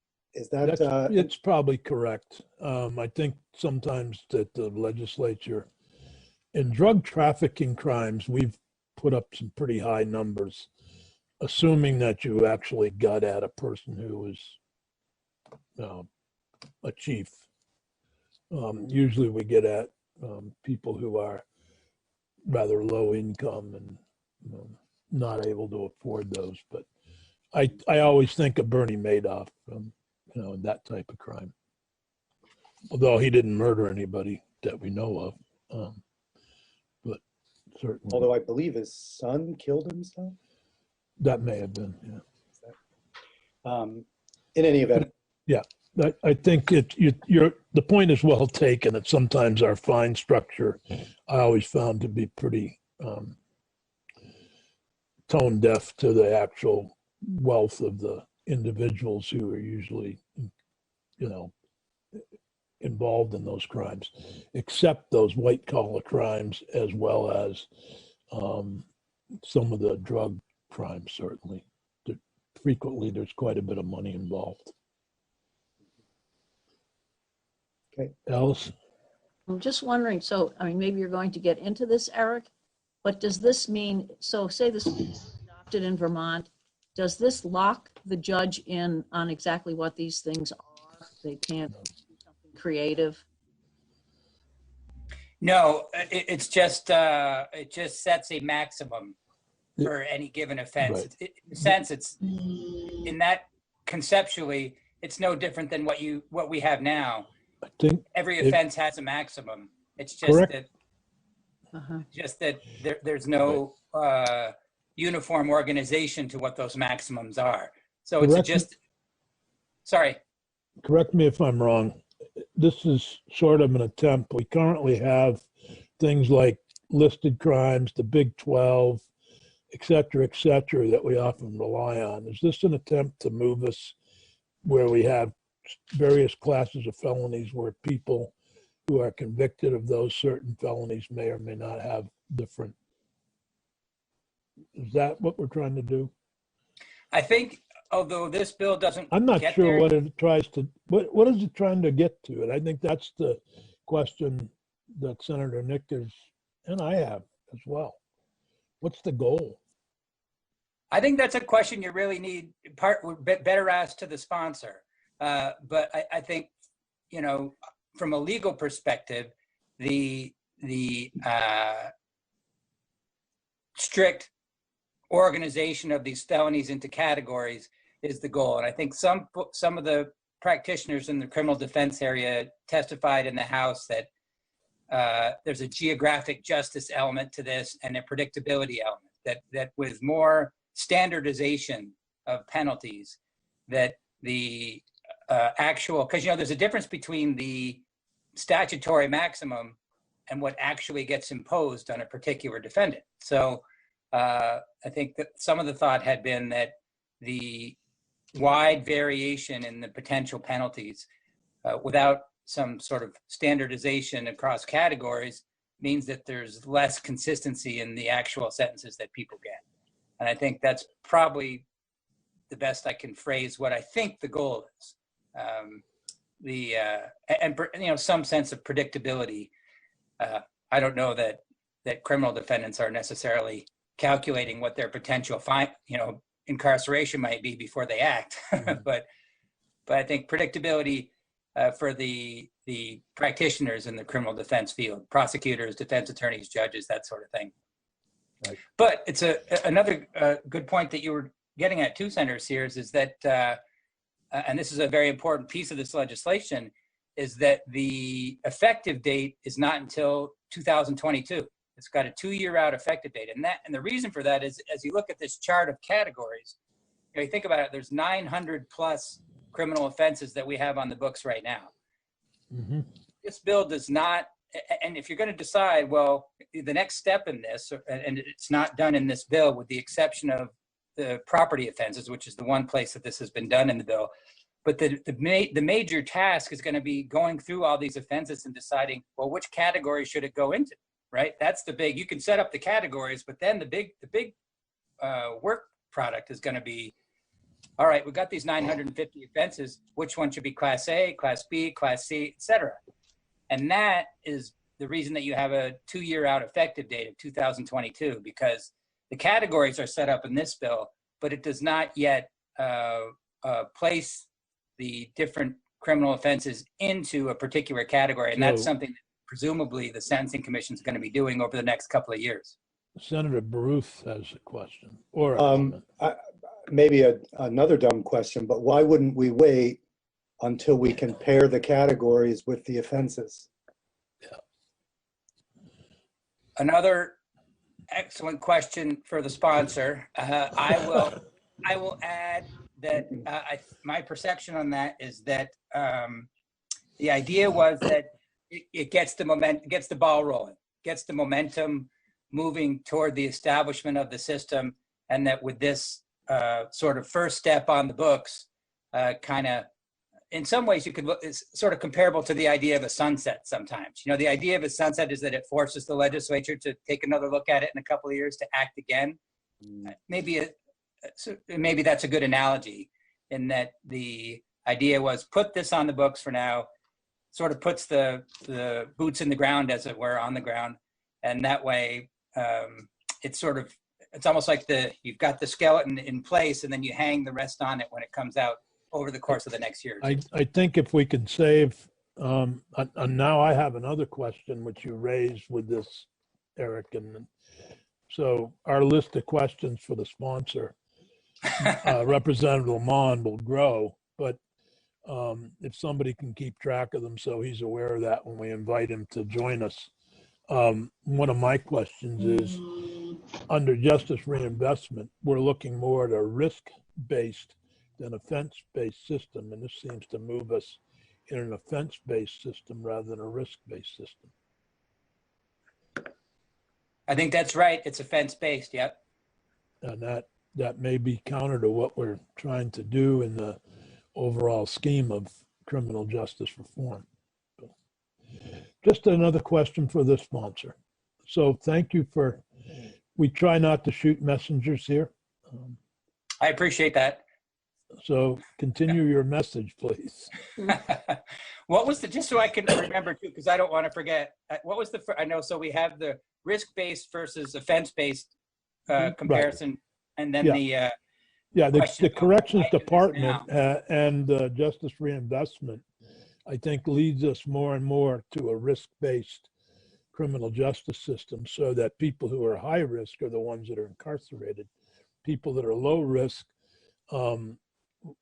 it's probably correct. I think sometimes that the legislature, in drug trafficking crimes, we've put up some pretty high numbers, assuming that you actually got at a person who was a chief. Usually we get at people who are rather low income and not able to afford those. But I always think of Bernie Madoff, that type of crime. Although he didn't murder anybody that we know of, but certainly. Although I believe his son killed himself. That may have been, yeah. In any event. Yeah, I think the point is well taken. That sometimes our fine structure, I always found to be pretty tone deaf to the actual wealth of the individuals who are usually, you know, involved in those crimes, except those white collar crimes, as well as some of the drug crimes, certainly. Frequently, there's quite a bit of money involved. Okay. Alice? I'm just wondering, so, I mean, maybe you're going to get into this, Eric, but does this mean, so say this is adopted in Vermont, does this lock the judge in on exactly what these things are? They can't do something creative? No, it just sets a maximum for any given offense. Right. In a sense, it's in that conceptually, it's no different than what we have now. I think Every offense has a maximum. It's just correct. that there's no uniform organization to what those maximums are. So it's sorry. Correct me if I'm wrong. This is sort of an attempt. We currently have things like listed crimes, the Big 12, et cetera, that we often rely on. Is this an attempt to move us where we have various classes of felonies where people who are convicted of those certain felonies may or may not have different? Is that what we're trying to do? I think, although this bill doesn't I'm not get sure there, what it tries to, what is it trying to get to? And I think that's the question that Senator Nick is, and I have as well. What's the goal? I think that's a question you really need better asked to the sponsor. But I think, you know, from a legal perspective, the strict organization of these felonies into categories is the goal. And I think some of the practitioners in the criminal defense area testified in the House that there's a geographic justice element to this and a predictability element, that with more standardization of penalties, that the actual, because, you know, there's a difference between the statutory maximum and what actually gets imposed on a particular defendant. So I think that some of the thought had been that the wide variation in the potential penalties without some sort of standardization across categories means that there's less consistency in the actual sentences that people get. And I think that's probably the best I can phrase what I think the goal is. And you know, some sense of predictability. I don't know that criminal defendants are necessarily calculating what their potential incarceration might be before they act. but I think predictability for the practitioners in the criminal defense field, prosecutors, defense attorneys, judges, that sort of thing. Right. But it's another good point that you were getting at too, Senator Sears, is that, and this is a very important piece of this legislation, is that the effective date is not until 2022. It's got a 2-year out effective date. And the reason for that is, as you look at this chart of categories, you know, you think about it, there's 900 plus criminal offenses that we have on the books right now. Mm-hmm. This bill does not, and if you're going to decide, well, the next step in this, and it's not done in this bill with the exception of the property offenses, which is the one place that this has been done in the bill, but the major task is going to be going through all these offenses and deciding, well, which category should it go into, right? That's the big, you can set up the categories, but then the big work product is going to be, all right, we've got these 950 offenses, which one should be Class A, Class B, Class C, et cetera. And that is the reason that you have a 2-year out effective date of 2022, because the categories are set up in this bill, but it does not yet place the different criminal offenses into a particular category. And that's something that presumably the Sentencing Commission is going to be doing over the next couple of years. Senator Baruth has a question. Or maybe another dumb question, but why wouldn't we wait until we compare the categories with the offenses? Yeah. Another excellent question for the sponsor. I will add that my perception on that is that the idea was that it gets the ball rolling, gets the momentum moving toward the establishment of the system, and that with this sort of first step on the books, kind of, in some ways you could look, it's sort of comparable to the idea of a sunset sometimes. You know, the idea of a sunset is that it forces the legislature to take another look at it in a couple of years to act again. Maybe that's a good analogy, in that the idea was put this on the books for now, sort of puts the boots in the ground, as it were, on the ground. And that way, it's almost like you've got the skeleton in place and then you hang the rest on it when it comes out over the course of the next year. I think if we can save, and now I have another question which you raised with this, Eric, and so our list of questions for the sponsor, Representative Lamont, will grow, but if somebody can keep track of them so he's aware of that when we invite him to join us. One of my questions is, under justice reinvestment, we're looking more at a risk-based than offense-based system, and this seems to move us in an offense-based system rather than a risk-based system. I think that's right. It's offense-based, yep. And that may be counter to what we're trying to do in the overall scheme of criminal justice reform. Just another question for the sponsor. So thank you we try not to shoot messengers here. I appreciate that. So continue your message, please. What was just so I can remember too, because I don't want to forget, what was I know, so we have the risk-based versus offense-based comparison, right. And then the Corrections Department and Justice Reinvestment, I think, leads us more and more to a risk-based criminal justice system, so that people who are high risk are the ones that are incarcerated. People that are low risk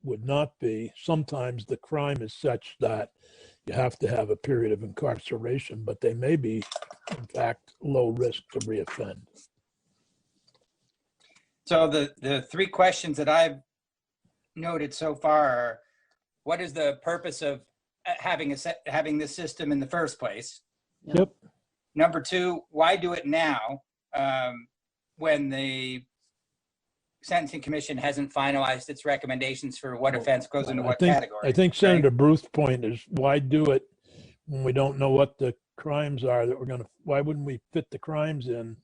would not be. Sometimes the crime is such that you have to have a period of incarceration, but they may be, in fact, low risk to reoffend. So the three questions that I've noted so far are, what is the purpose of having this system in the first place? Yep. Number two, why do it now when the Sentencing Commission hasn't finalized its recommendations for what offense goes into what category? I think Senator Bruce's point is, why do it when we don't know what the crimes are that why wouldn't we fit the crimes in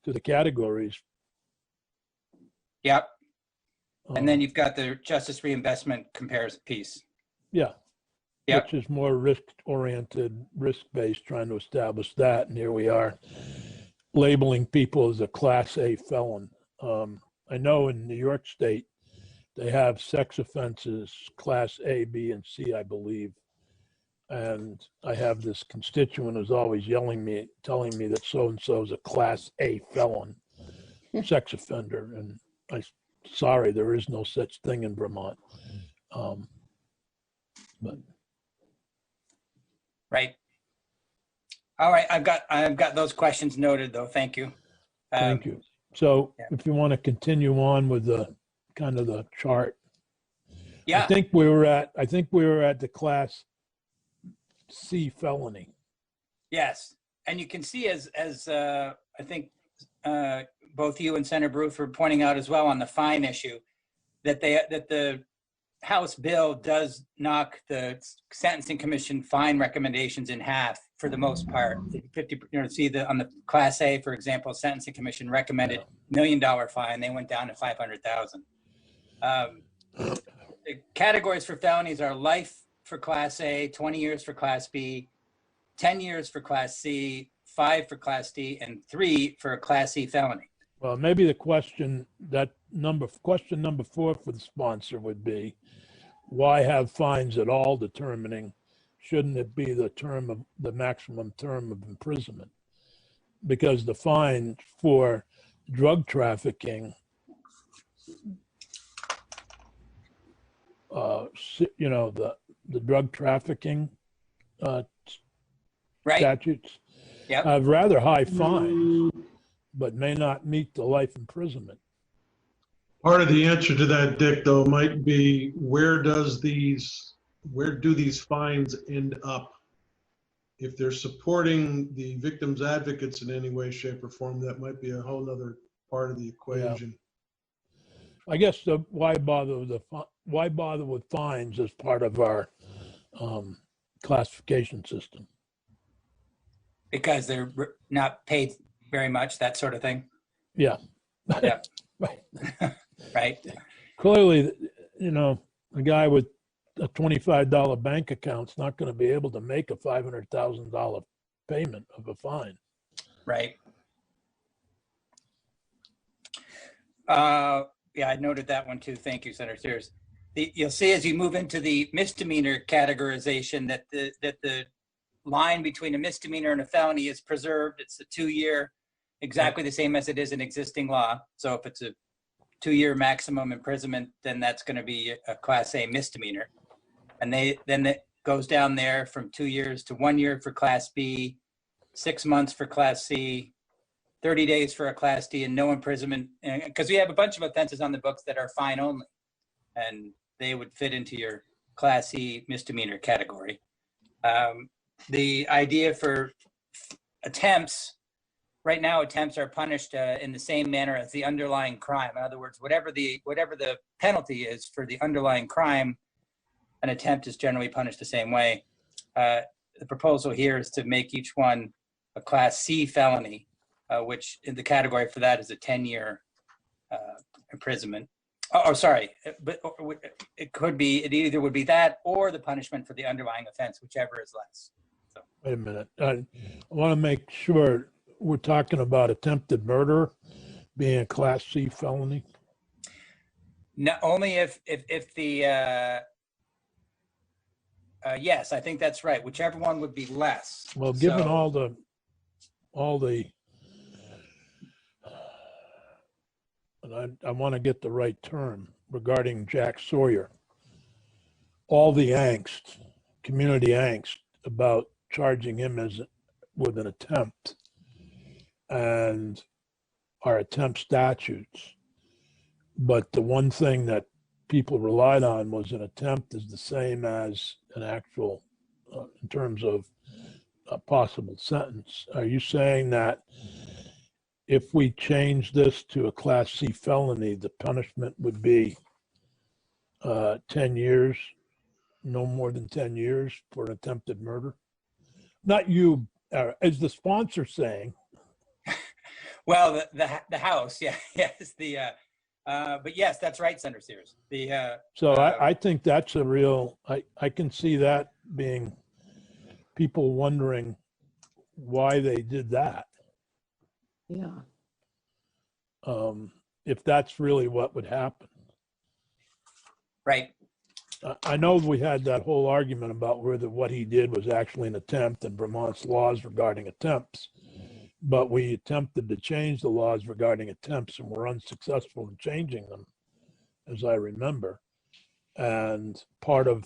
to the categories? Yep. And then you've got the justice reinvestment comparison piece. Yeah. Yep. Which is more risk-oriented, risk-based, trying to establish that. And here we are labeling people as a Class A felon. I know in New York State, they have sex offenses, Class A, B, and C, I believe. And I have this constituent who's always telling me that so-and-so is a Class A felon, sex offender. And sorry, there is no such thing in Vermont. But right. All right, I've got those questions noted, though. Thank you. Thank you. So if you want to continue on with the kind of the chart. Yeah. I think we were at the Class C felony. Yes. And you can see as I think both you and Senator Bruce were pointing out as well on the fine issue, that the House bill does knock the Sentencing Commission fine recommendations in half for the most part. 50, see on the Class A, for example, Sentencing Commission recommended $1 million fine. They went down to 500,000. The categories for felonies are life for Class A, 20 years for Class B, 10 years for Class C, 5 for Class D, and 3 for a Class C felony. Well, maybe the question number 4 for the sponsor would be, why have fines at all determining? Shouldn't it be the maximum term of imprisonment? Because the fine for drug trafficking, the drug trafficking statutes have rather high fines, but may not meet the life imprisonment. Part of the answer to that, Dick, though, might be where do these fines end up? If they're supporting the victims' advocates in any way, shape, or form, that might be a whole other part of the equation. I guess why bother with fines as part of our classification system? Because they're not paid very much, that sort of thing. Yeah. Yeah. Right. Right. Clearly, you know, a guy with a $25 bank account's not going to be able to make a $500,000 payment of a fine. Right. Yeah, I noted that one too. Thank you, Senator Sears. You'll see as you move into the misdemeanor categorization that the line between a misdemeanor and a felony is preserved. It's a 2-year, exactly the same as it is in existing law. So if it's a 2-year maximum imprisonment, then that's going to be a Class A misdemeanor. And then it goes down there from 2 years to 1 year for Class B, 6 months for Class C, 30 days for a Class D, and no imprisonment. Because we have a bunch of offenses on the books that are fine only, and they would fit into your Class C misdemeanor category. The idea for attempts, right now attempts are punished in the same manner as the underlying crime. In other words, whatever the penalty is for the underlying crime, an attempt is generally punished the same way. The proposal here is to make each one a Class C felony, which in the category for that is a 10-year imprisonment. Sorry, but it could be, it either would be that or the punishment for the underlying offense, whichever is less. So. Wait a minute. I want to make sure we're talking about attempted murder being a Class C felony. No, only if the yes, I think that's right. Whichever one would be less. Well, given So, all the, and I want to get the right term regarding Jack Sawyer, all the angst, community angst about charging him with an attempt and our attempt statutes. But the one thing that people relied on was an attempt is the same as an actual, in terms of a possible sentence. Are you saying that if we change this to a Class C felony, the punishment would be 10 years, no more than 10 years for an attempted murder? Not you, as the sponsor saying. well, the House, yeah, yes, but yes, that's right, Senator Sears. So I think that's a real, I can see that being people wondering why they did that. Yeah. If that's really what would happen. Right. I know we had that whole argument about whether what he did was actually an attempt and Vermont's laws regarding attempts, but we attempted to change the laws regarding attempts and were unsuccessful in changing them, as I remember. And part of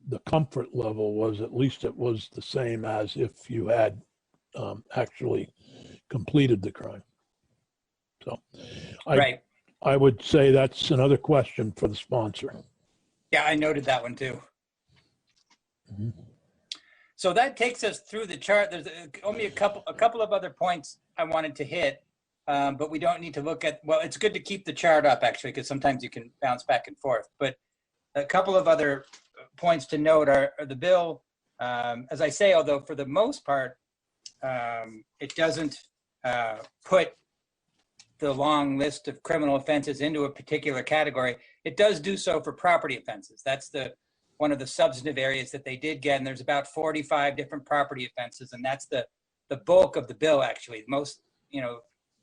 the comfort level was at least it was the same as if you had actually completed the crime. So I would say that's another question for the sponsor. Yeah, I noted that one too. Mm-hmm. So that takes us through the chart. There's only a couple of other points I wanted to hit, but we don't need to look at, well, it's good to keep the chart up actually, because sometimes you can bounce back and forth. But a couple of other points to note are the bill, as I say, although for the most part, it doesn't put the long list of criminal offenses into a particular category. It does do so for property offenses. That's one of the substantive areas that they did get, and there's about 45 different property offenses, and that's the bulk of the bill actually. Most, you know,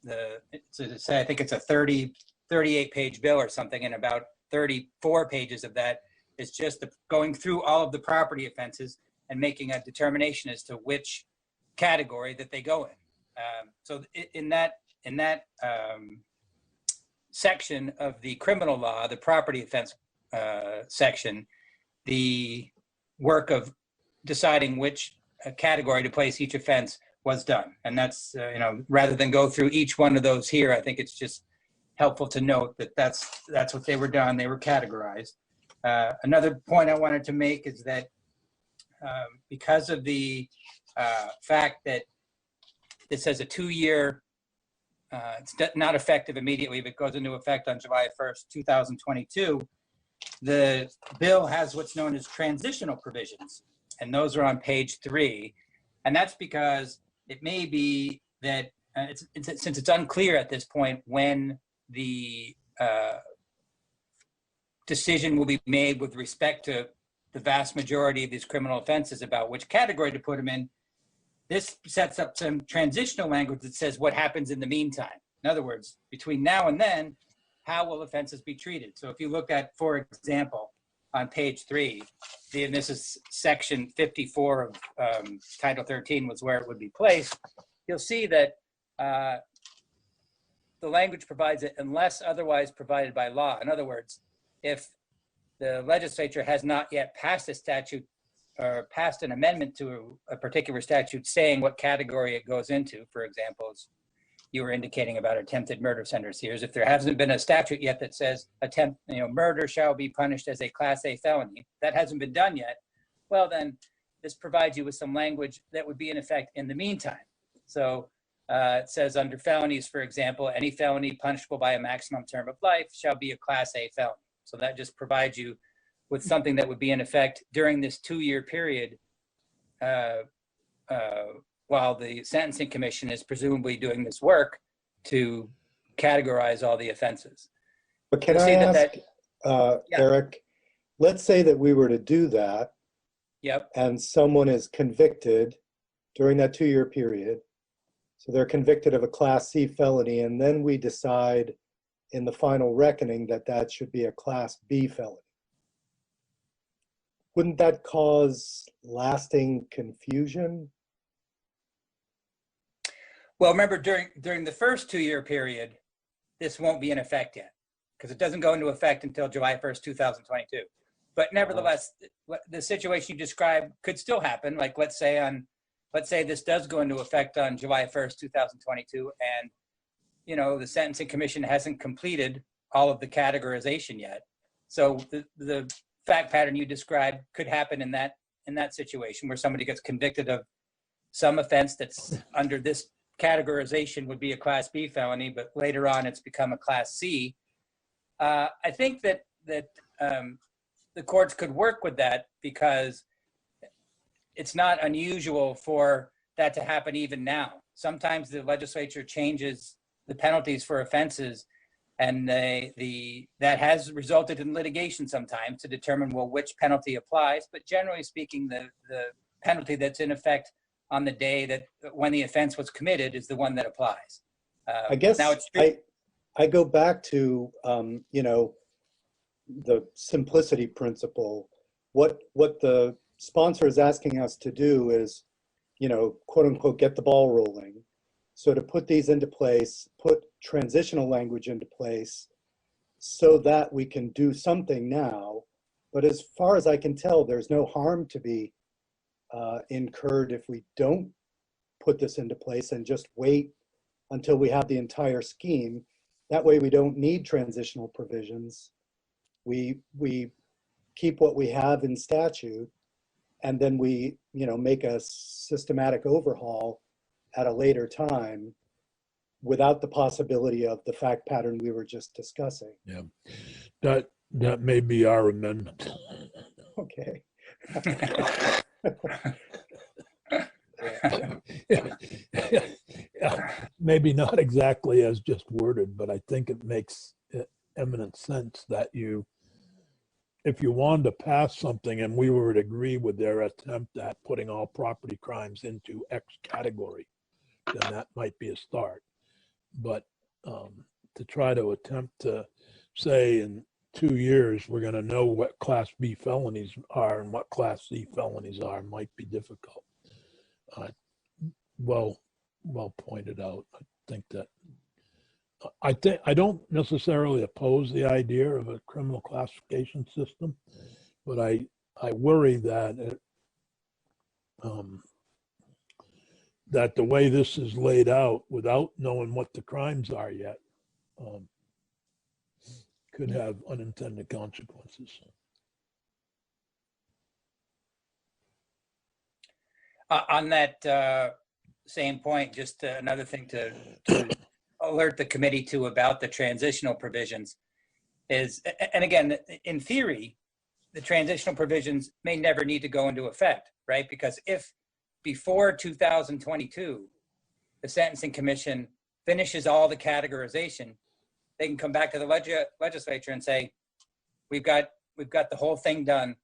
I think it's a 38-page bill or something, and about 34 pages of that is just going through all of the property offenses and making a determination as to which category that they go in. So in that section of the criminal law, the property offense section, the work of deciding which category to place each offense was done. And that's, rather than go through each one of those here, I think it's just helpful to note that that's what they were done. They were categorized. Another point I wanted to make is that because of the fact that it says a 2-year, it's not effective immediately, but goes into effect on July 1st, 2022. The bill has what's known as transitional provisions, and those are on page 3. And that's because it may be that since it's unclear at this point when the decision will be made with respect to the vast majority of these criminal offenses about which category to put them in, this sets up some transitional language that says what happens in the meantime. In other words, between now and then, how will offenses be treated? So if you look at, for example, on page 3, and this is section 54 of Title 13 was where it would be placed, you'll see that the language provides it unless otherwise provided by law. In other words, if the legislature has not yet passed a statute or passed an amendment to a particular statute saying what category it goes into, for example, as you were indicating about attempted murder sentences, if there hasn't been a statute yet that says murder shall be punished as a Class A felony, that hasn't been done yet, well then this provides you with some language that would be in effect in the meantime. So it says under felonies, for example, any felony punishable by a maximum term of life shall be a Class A felony. So that just provides you with something that would be in effect during this 2-year period while the Sentencing Commission is presumably doing this work to categorize all the offenses. But can I ask, Eric, let's say that we were to do that, and someone is convicted during that 2-year period. So they're convicted of a Class C felony, and then we decide in the final reckoning that that should be a Class B felony. Wouldn't that cause lasting confusion? Well, remember, during the first 2-year period, this won't be in effect yet because it doesn't go into effect until July 1st, 2022. But nevertheless, the situation you described could still happen. Like let's say this does go into effect on July 1st, 2022, and the Sentencing Commission hasn't completed all of the categorization yet. So the fact pattern you described could happen in that situation where somebody gets convicted of some offense that's under this categorization would be a Class B felony, but later on it's become a Class C. I think that the courts could work with that because it's not unusual for that to happen even now. Sometimes the legislature changes the penalties for offenses, and that has resulted in litigation sometimes to determine, well, which penalty applies. But generally speaking, the penalty that's in effect on the day that when the offense was committed is the one that applies. I guess now I go back to the simplicity principle. What the sponsor is asking us to do is, quote unquote, get the ball rolling. So to put these into place, put transitional language into place so that we can do something now. But as far as I can tell, there's no harm to be incurred if we don't put this into place and just wait until we have the entire scheme. That way we don't need transitional provisions. We keep what we have in statute, and then we make a systematic overhaul at a later time without the possibility of the fact pattern we were just discussing. Yeah, that may be our amendment. Okay. Maybe not exactly as just worded, but I think it makes eminent sense that if you wanted to pass something and we were to agree with their attempt at putting all property crimes into X category, then that might be a start. But to try to attempt to say in 2 years we're going to know what Class B felonies are and what Class C felonies are might be difficult. Well pointed out. I don't necessarily oppose the idea of a criminal classification system, but I worry that that the way this is laid out without knowing what the crimes are yet could have unintended consequences. On that same point, just another thing to alert the committee to about the transitional provisions is, and again, in theory, the transitional provisions may never need to go into effect, right? Because if before 2022, the Sentencing Commission finishes all the categorization, they can come back to the legislature and say, we've got the whole thing done.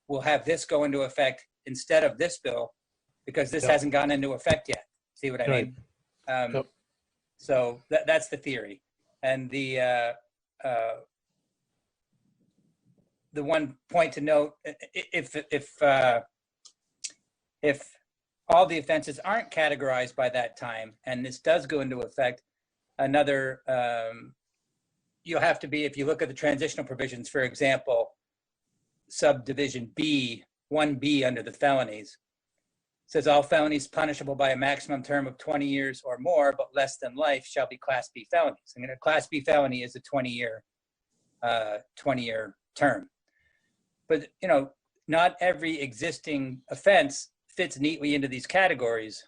We'll have this go into effect instead of this bill because this hasn't gone into effect yet. See what I mean? So that's the theory. And the one point to note, if all the offenses aren't categorized by that time, and this does go into effect, another, you'll have to be, if you look at the transitional provisions, for example, subdivision B, 1B under the felonies, says all felonies punishable by a maximum term of 20 years or more, but less than life, shall be Class B felonies. I mean, a Class B felony is a 20-year term. But, you know, not every existing offense fits neatly into these categories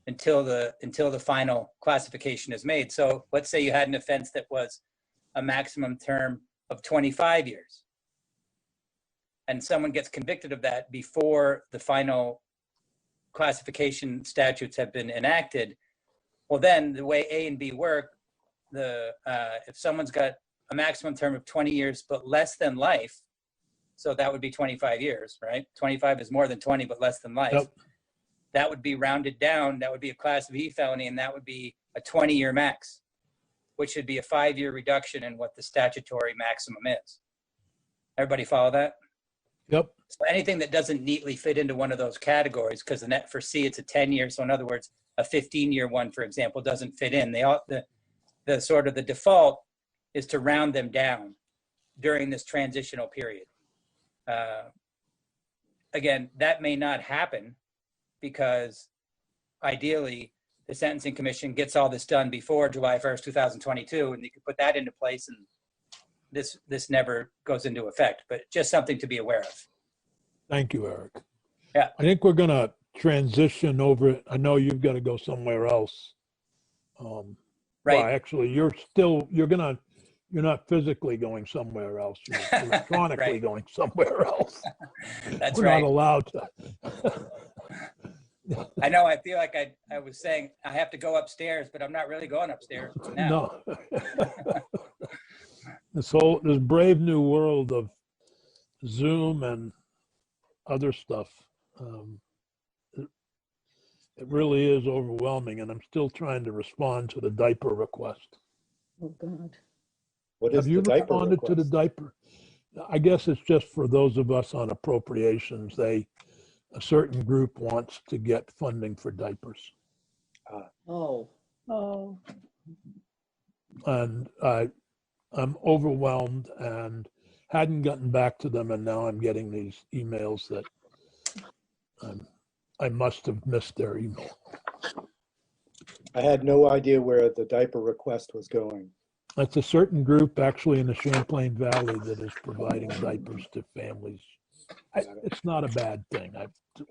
until the final classification is made. So let's say you had an offense that was a maximum term of 25 years, and someone gets convicted of that before the final classification statutes have been enacted. Well, then the way A and B work, if someone's got a maximum term of 20 years but less than life, so that would be 25 years, right? 25 is more than 20 but less than life. That would be rounded down. That would be a Class B felony, and that would be a 20-year max, which should be a 5-year reduction in what the statutory maximum is. Everybody follow that? Yep. So anything that doesn't neatly fit into one of those categories, because the net for C, it's a 10-year. So in other words, a 15-year one, for example, doesn't fit in. The sort of the default is to round them down during this transitional period. Again, that may not happen because ideally the Sentencing Commission gets all this done before July 1st, 2022, and they could put that into place, and this never goes into effect, but just something to be aware of. Thank you, Eric. Yeah. I think we're going to transition over. I know you've got to go somewhere else. Right. Well, actually, you're not physically going somewhere else. You're electronically Right. going somewhere else. That's we're right. not allowed to. I know, I feel like I was saying I have to go upstairs, but I'm not really going upstairs now. No. This brave new world of Zoom and other stuff, it really is overwhelming, and I'm still trying to respond to the diaper request. Oh, God. What is Have you the diaper responded to the request? diaper? I guess it's just for those of us on appropriations. A certain group wants to get funding for diapers. Oh. And I'm overwhelmed and hadn't gotten back to them, and now I'm getting these emails that I must have missed their email. I had no idea where the diaper request was going. It's a certain group actually in the Champlain Valley that is providing diapers to families. It's not a bad thing.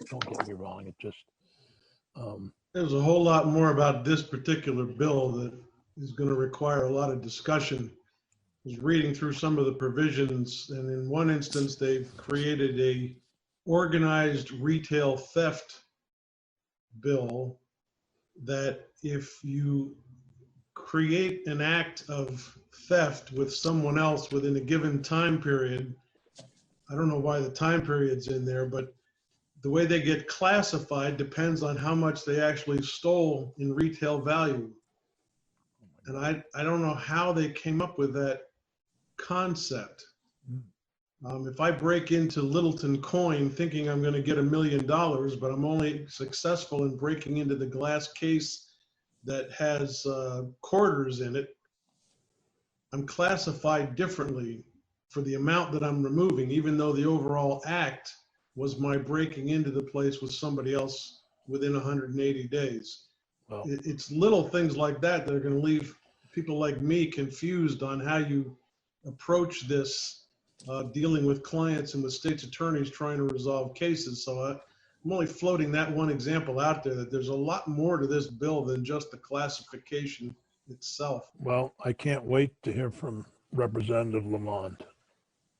Don't get me wrong. It just There's a whole lot more about this particular bill that is going to require a lot of discussion. I was reading through some of the provisions, and in one instance, they've created a organized retail theft bill that if you create an act of theft with someone else within a given time period, I don't know why the time period's in there, but the way they get classified depends on how much they actually stole in retail value. And I don't know how they came up with that concept. If I break into Littleton Coin thinking I'm going to get $1 million, but I'm only successful in breaking into the glass case that has quarters in it, I'm classified differently for the amount that I'm removing, even though the overall act was my breaking into the place with somebody else within 180 days. Well, It's little things like that that are going to leave people like me confused on how you approach this dealing with clients and with state's attorneys trying to resolve cases. So I'm only floating that one example out there, that there's a lot more to this bill than just the classification itself. Well, I can't wait to hear from Representative Lamont.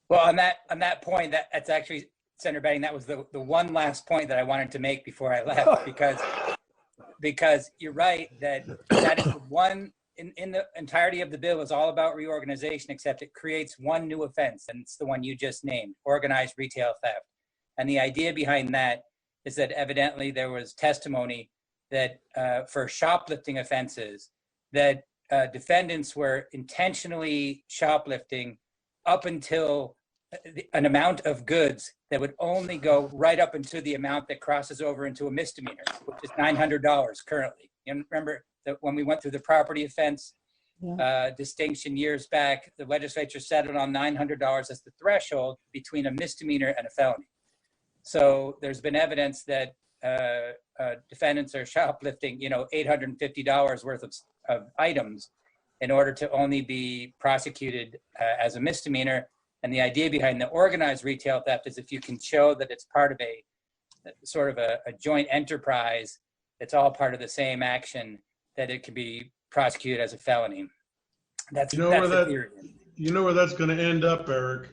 Well, on that point, that's actually, Senator Betting, that was the one last point that I wanted to make before I left, because you're right that is the one in the entirety of the bill is all about reorganization, except it creates one new offense, and it's the one you just named, organized retail theft. And the idea behind that is that evidently there was testimony that for shoplifting offenses, that defendants were intentionally shoplifting up until an amount of goods that would only go right up into the amount that crosses over into a misdemeanor, which is $900 currently. And remember that when we went through the property offense distinction years back, the legislature settled on $900 as the threshold between a misdemeanor and a felony. So there's been evidence that defendants are shoplifting, $850 worth of items in order to only be prosecuted as a misdemeanor. And the idea behind the organized retail theft is if you can show that it's part of a sort of a joint enterprise, it's all part of the same action, that it can be prosecuted as a felony. That's the theory. You know where that's going to end up, Eric?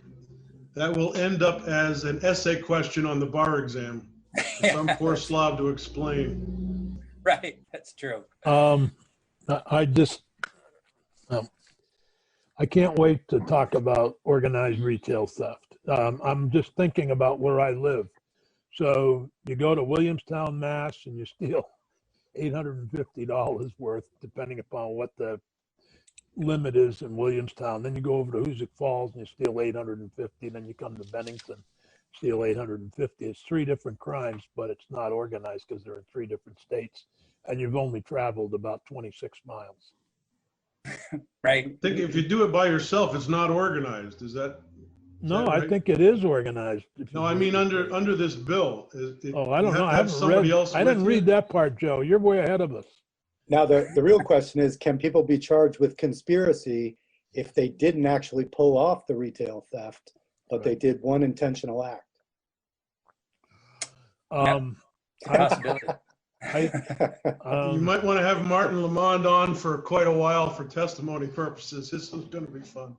That will end up as an essay question on the bar exam for some poor slob to explain. Right, that's true. I can't wait to talk about organized retail theft. I'm just thinking about where I live. So you go to Williamstown, Mass, and you steal $850 worth, depending upon what the limit is in Williamstown. Then you go over to Hoosick Falls and you steal $850. Then you come to Bennington, steal $850. It's three different crimes, but it's not organized because they're in three different states, and you've only traveled about 26 miles. Right. I think if you do it by yourself, it's not organized. Is that? No, right? I think it is organized. No, I mean under this bill. I don't know. I haven't read. I didn't read that part, Joe. You're way ahead of us. Now, the real question is, can people be charged with conspiracy if they didn't actually pull off the retail theft, but they did one intentional act? Possibility. You might want to have Martin Lamond on for quite a while for testimony purposes. This is going to be fun.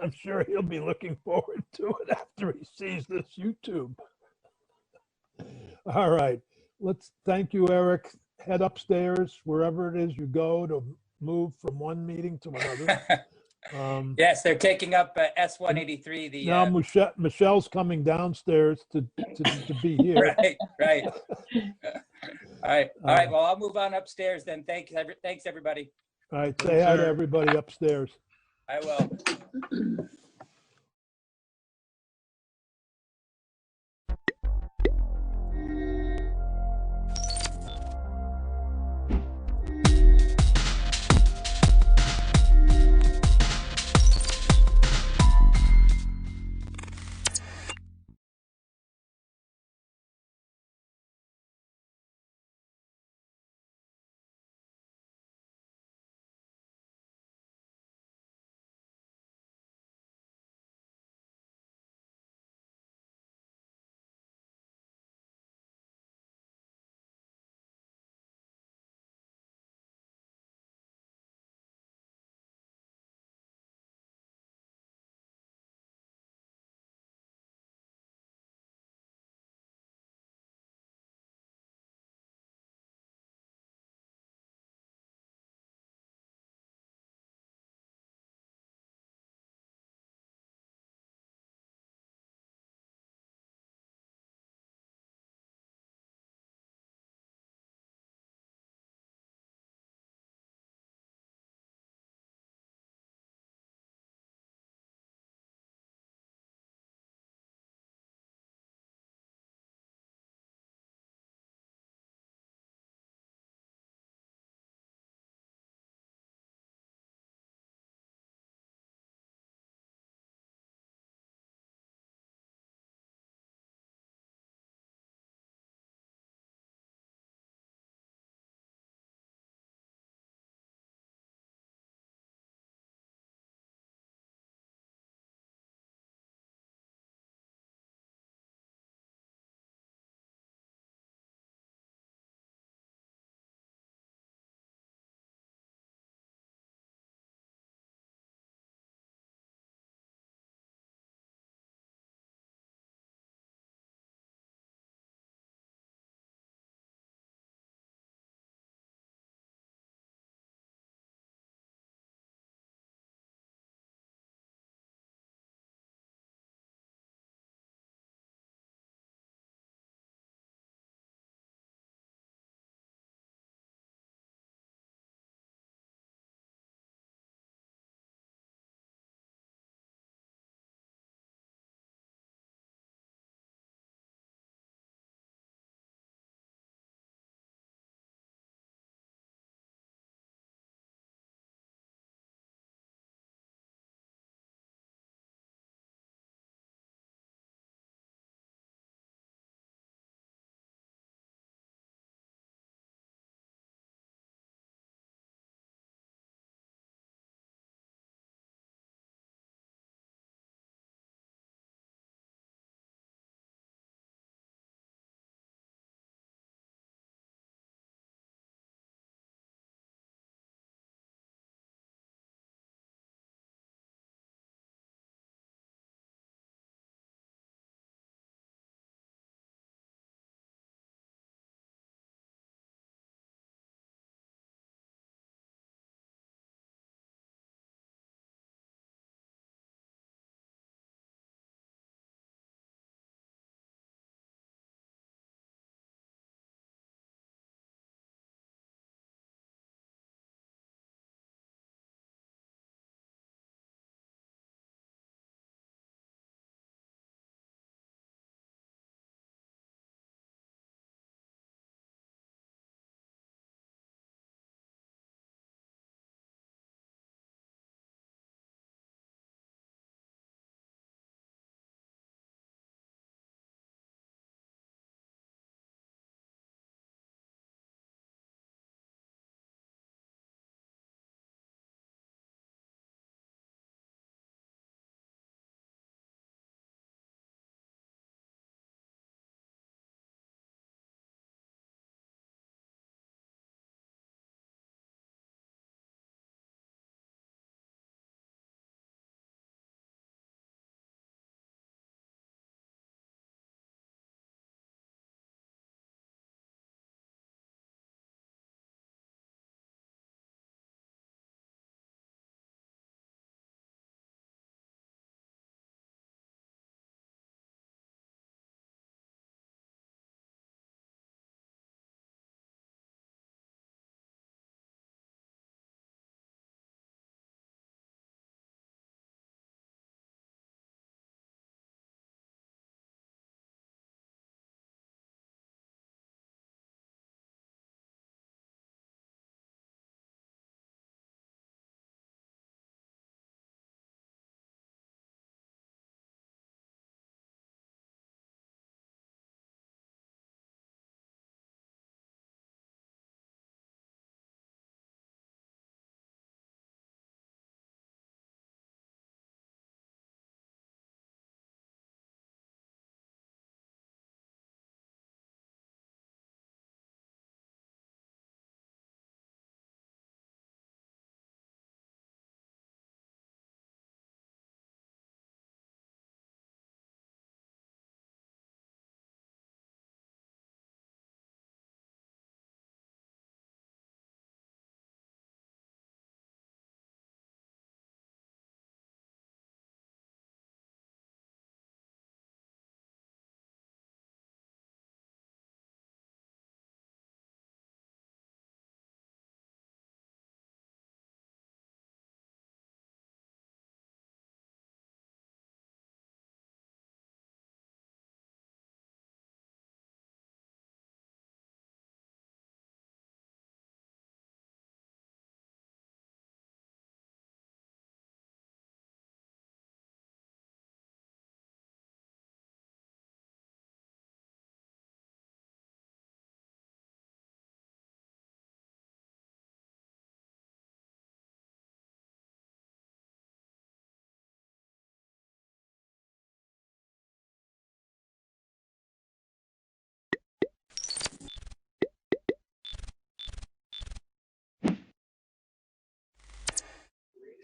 I'm sure he'll be looking forward to it after he sees this YouTube. All right, let's thank you, Eric. Head upstairs, wherever it is you go to move from one meeting to another. Yes, they're taking up S-183. Now Michelle's coming downstairs to be here. Right. All right. Well, I'll move on upstairs then. Thanks, everybody. All right, say hi to everybody upstairs. I will.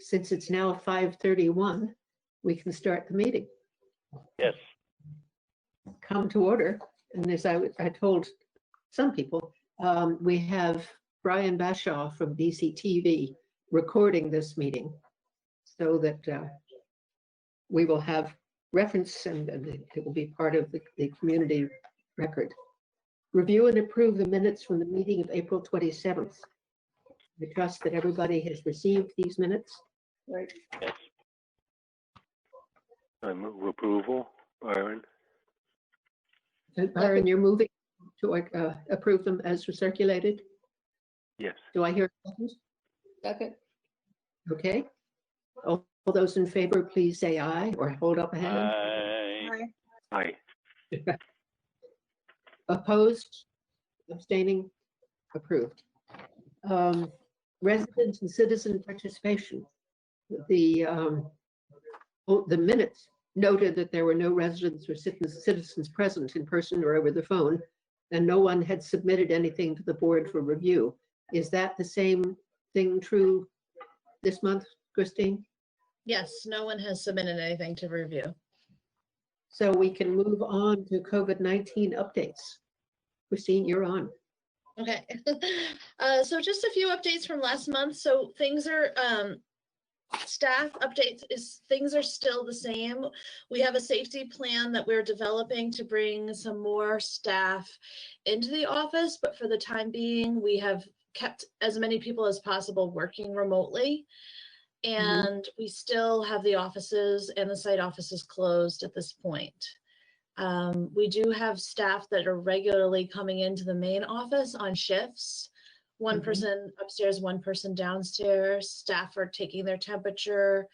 since it's now 5:31, we can start the meeting. Yes. Come to order. And as I told some people, we have Brian Bashaw from BCTV recording this meeting so that we will have reference and it will be part of the community record. Review and approve the minutes from the meeting of April 27th. I trust that everybody has received these minutes. Right. Yes. I move approval, Byron. Byron, you're moving to approve them as circulated? Yes. Do I hear a second? Second. Okay. All those in favor, please say aye or hold up a hand. Aye. Opposed? Abstaining? Approved. Residents and citizen participation. The minutes noted that there were no residents or citizens present in person or over the phone, and no one had submitted anything to the board for review. Is that the same thing true this month, Christine? Yes, no one has submitted anything to review. So we can move on to COVID-19 updates. Christine, you're on. Okay. So just a few updates from last month. So things are, staff updates things are still the same. We have a safety plan that we're developing to bring some more staff into the office, but for the time being, we have kept as many people as possible working remotely. And we still have the offices and the site offices closed at this point. We do have staff that are regularly coming into the main office on shifts. One person upstairs, one person downstairs. Staff are taking their temperature.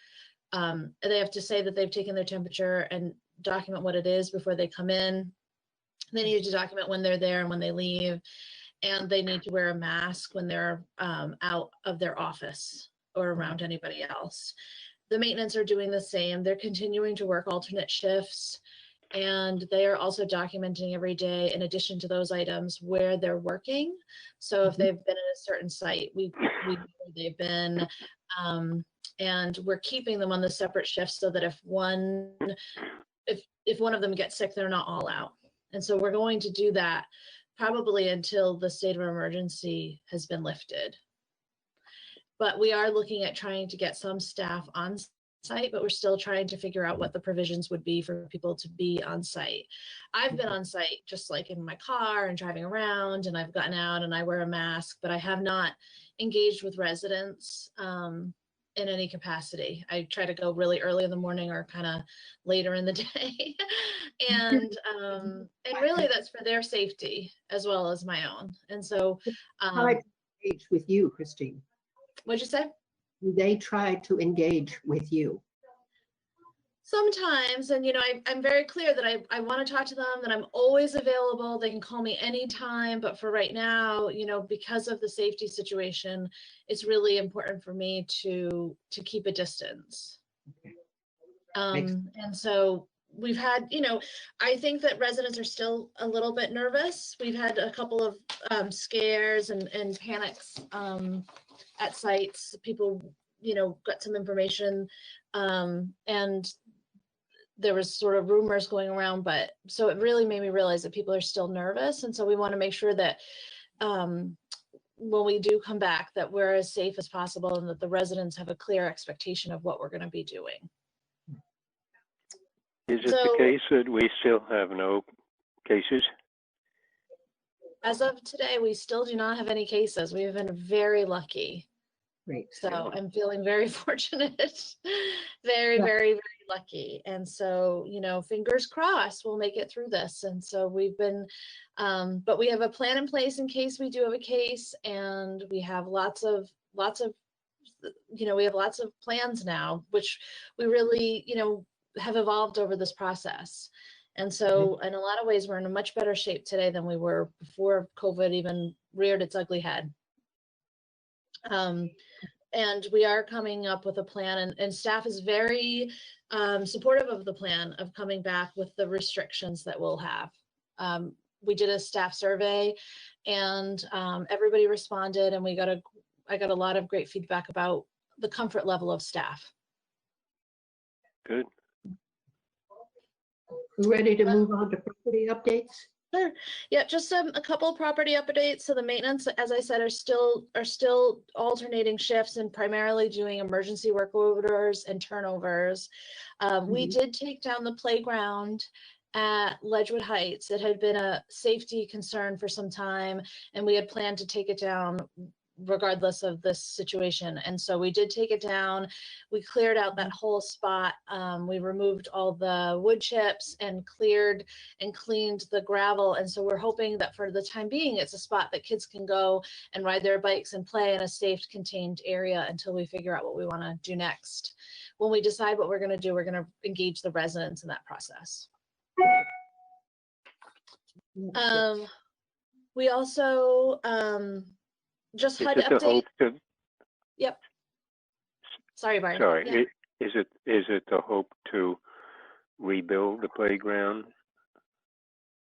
They have to say that they've taken their temperature and document what it is before they come in. They need to document when they're there and when they leave. And they need to wear a mask when they're out of their office or around anybody else. The maintenance are doing the same. They're continuing to work alternate shifts, and they are also documenting every day, in addition to those items, where they're working. So if they've been at a certain site, we know where they've been, and we're keeping them on the separate shifts so that if one of them gets sick, they're not all out. And so we're going to do that probably until the state of emergency has been lifted. But we are looking at trying to get some staff on site, but we're still trying to figure out what the provisions would be for people to be on site. I've been on site just like in my car and driving around, and I've gotten out and I wear a mask, but I have not engaged with residents in any capacity. I try to go really early in the morning or kind of later in the day. And really that's for their safety as well as my own. And so Tried to engage with you, Christine. What'd you say? They tried to engage with you. Sometimes, and I'm very clear that I want to talk to them, that I'm always available. They can call me anytime, but for right now, because of the safety situation, it's really important for me to keep a distance. And so we've had, I think that residents are still a little bit nervous. We've had a couple of scares and panics at sites. People, got some information, and there was sort of rumors going around, but so it really made me realize that people are still nervous. And so we want to make sure that when we do come back, that we're as safe as possible and that the residents have a clear expectation of what we're going to be doing. Is it the case that we still have no cases? As of today, we still do not have any cases. We have been very lucky. Great. So I'm feeling very fortunate, very, very, very lucky. And so, fingers crossed, we'll make it through this. And so we've been, but we have a plan in place in case we do have a case, and we have lots of, we have lots of plans now, which we really, have evolved over this process. And so in a lot of ways, we're in a much better shape today than we were before COVID even reared its ugly head. And we are coming up with a plan, and staff is very supportive of the plan of coming back with the restrictions that we'll have. We did a staff survey, and everybody responded, and I got a lot of great feedback about the comfort level of staff. Good. Ready to move on to property updates? Sure. Yeah, just a couple property updates. So the maintenance, as I said, are still alternating shifts and primarily doing emergency work orders and turnovers. We did take down the playground at Ledgewood Heights. It had been a safety concern for some time, and we had planned to take it down regardless of this situation. And so we did take it down. We cleared out that whole spot. We removed all the wood chips and cleared and cleaned the gravel. And so we're hoping that for the time being, it's a spot that kids can go and ride their bikes and play in a safe, contained area until we figure out what we want to do next. When we decide what we're going to do, we're going to engage the residents in that process. We also just Is HUD it the update. hope to? Yep. Sorry, Byron. Sorry. Yeah. Is it the hope to rebuild the playground?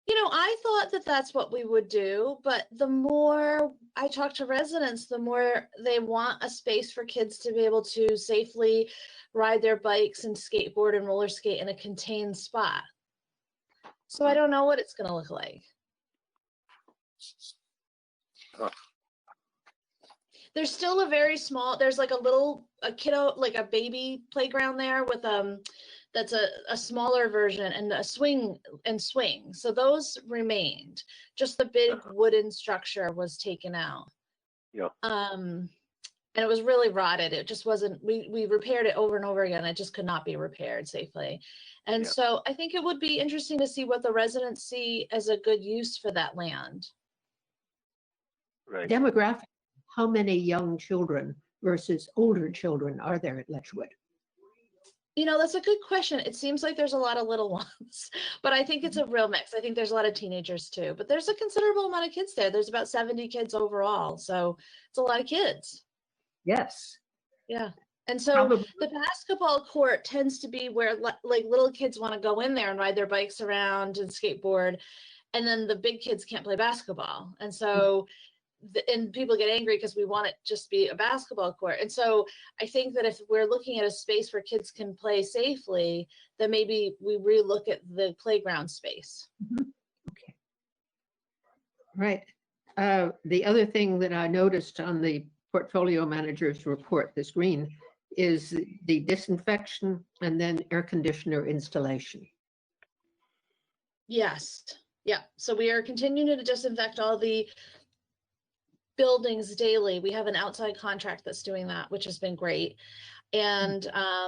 You know, I thought that that's what we would do, but the more I talk to residents, the more they want a space for kids to be able to safely ride their bikes and skateboard and roller skate in a contained spot. So I don't know what it's going to look like. Huh. There's still a very small, there's like a kiddo, like a baby playground there with that's a smaller version and a swing. So those remained. Just the big wooden structure was taken out. Yeah. And it was really rotted. It just wasn't, we repaired it over and over again. It just could not be repaired safely. And Yeah. so I think it would be interesting to see what the residents see as a good use for that land. Right. Demographic, how many young children versus older children are there at Ledgewood? You know, that's a good question. It seems like there's a lot of little ones, but I think it's a real mix. I think there's a lot of teenagers too, but there's a considerable amount of kids there. There's about 70 kids overall. So it's a lot of kids. Yes. Yeah. And so the basketball court tends to be where like little kids want to go in there and ride their bikes around and skateboard. And then the big kids can't play basketball. And so and people get angry because we want it just be a basketball court. And so I think that if we're looking at a space where kids can play safely, then maybe we relook at the playground space. Okay. Right. The other thing that I noticed on the portfolio manager's report, this green, is the disinfection and then air conditioner installation. Yes. Yeah. So we are continuing to disinfect all the buildings daily. We have an outside contract that's doing that, which has been great. And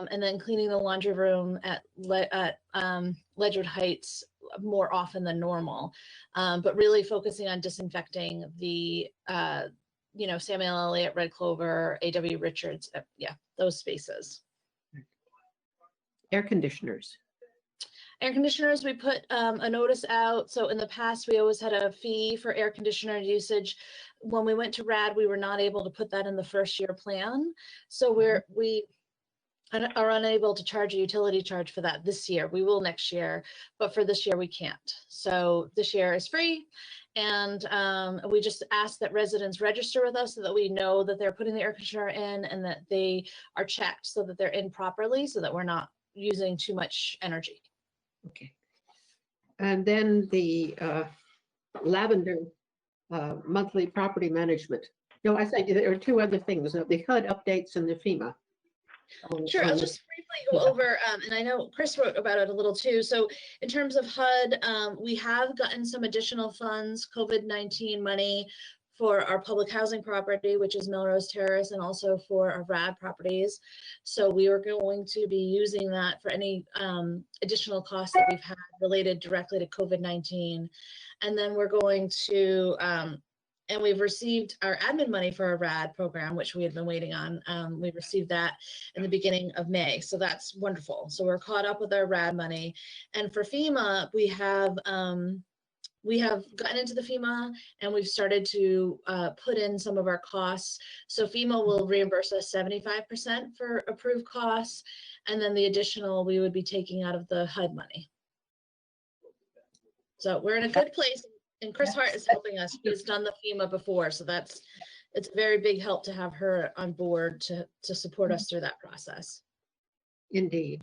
then cleaning the laundry room at Ledgewood Heights more often than normal, but really focusing on disinfecting the Samuel Elliott, Red Clover, A.W. Richards, those spaces. Air conditioners. Air conditioners, we put a notice out. So in the past, we always had a fee for air conditioner usage. When we went to RAD, we were not able to put that in the first year plan. So we are unable to charge a utility charge for that this year. We will next year, but for this year we can't. So this year is free. And we just ask that residents register with us so that we know that they're putting the air conditioner in and that they are checked so that they're in properly so that we're not using too much energy. Okay. And then the Lavender monthly property management. No, I think there are two other things, the HUD updates and the FEMA. Sure, I'll just briefly go over, and I know Chris wrote about it a little too. So in terms of HUD, we have gotten some additional funds, COVID-19 money for our public housing property, which is Melrose Terrace, and also for our RAD properties. So we are going to be using that for any additional costs that we've had related directly to COVID-19. And then we're going to, and we've received our admin money for our RAD program, which we had been waiting on. We received that in the beginning of May. So that's wonderful. So we're caught up with our RAD money. And for FEMA, we have gotten into the FEMA and we've started to put in some of our costs. So FEMA will reimburse us 75% for approved costs. And then the additional we would be taking out of the HUD money. So we're in a good place. And Chris Hart is helping us. He's done the FEMA before, so that's it's a very big help to have her on board to support us through that process. Indeed.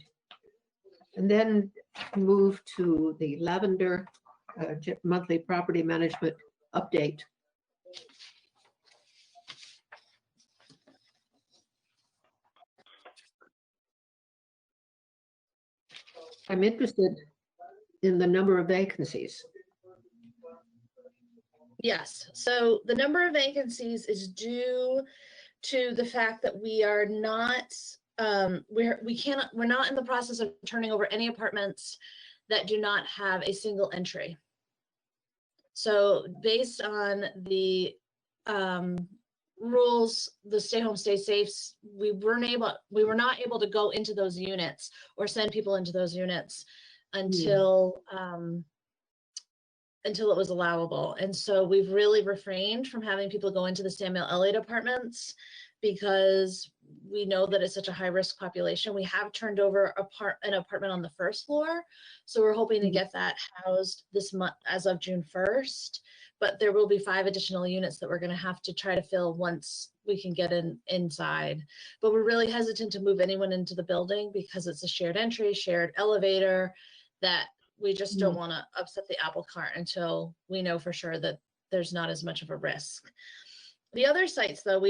And then move to the Lavender monthly property management update. I'm interested in the number of vacancies. Yes, so the number of vacancies is due to the fact that we are not, we're not in the process of turning over any apartments that do not have a single entry. So based on the rules, the stay home, stay safe, we were not able to go into those units or send people into those units until until it was allowable. And so we've really refrained from having people go into the Samuel Elliott apartments because we know that it's such a high risk population. We have turned over an apartment on the first floor. So we're hoping to get that housed this month as of June 1st. But there will be 5 additional units that we're going to have to try to fill once we can get inside. But we're really hesitant to move anyone into the building because it's a shared entry, shared elevator, that we just don't want to upset the apple cart until we know for sure that there's not as much of a risk. The other sites, though,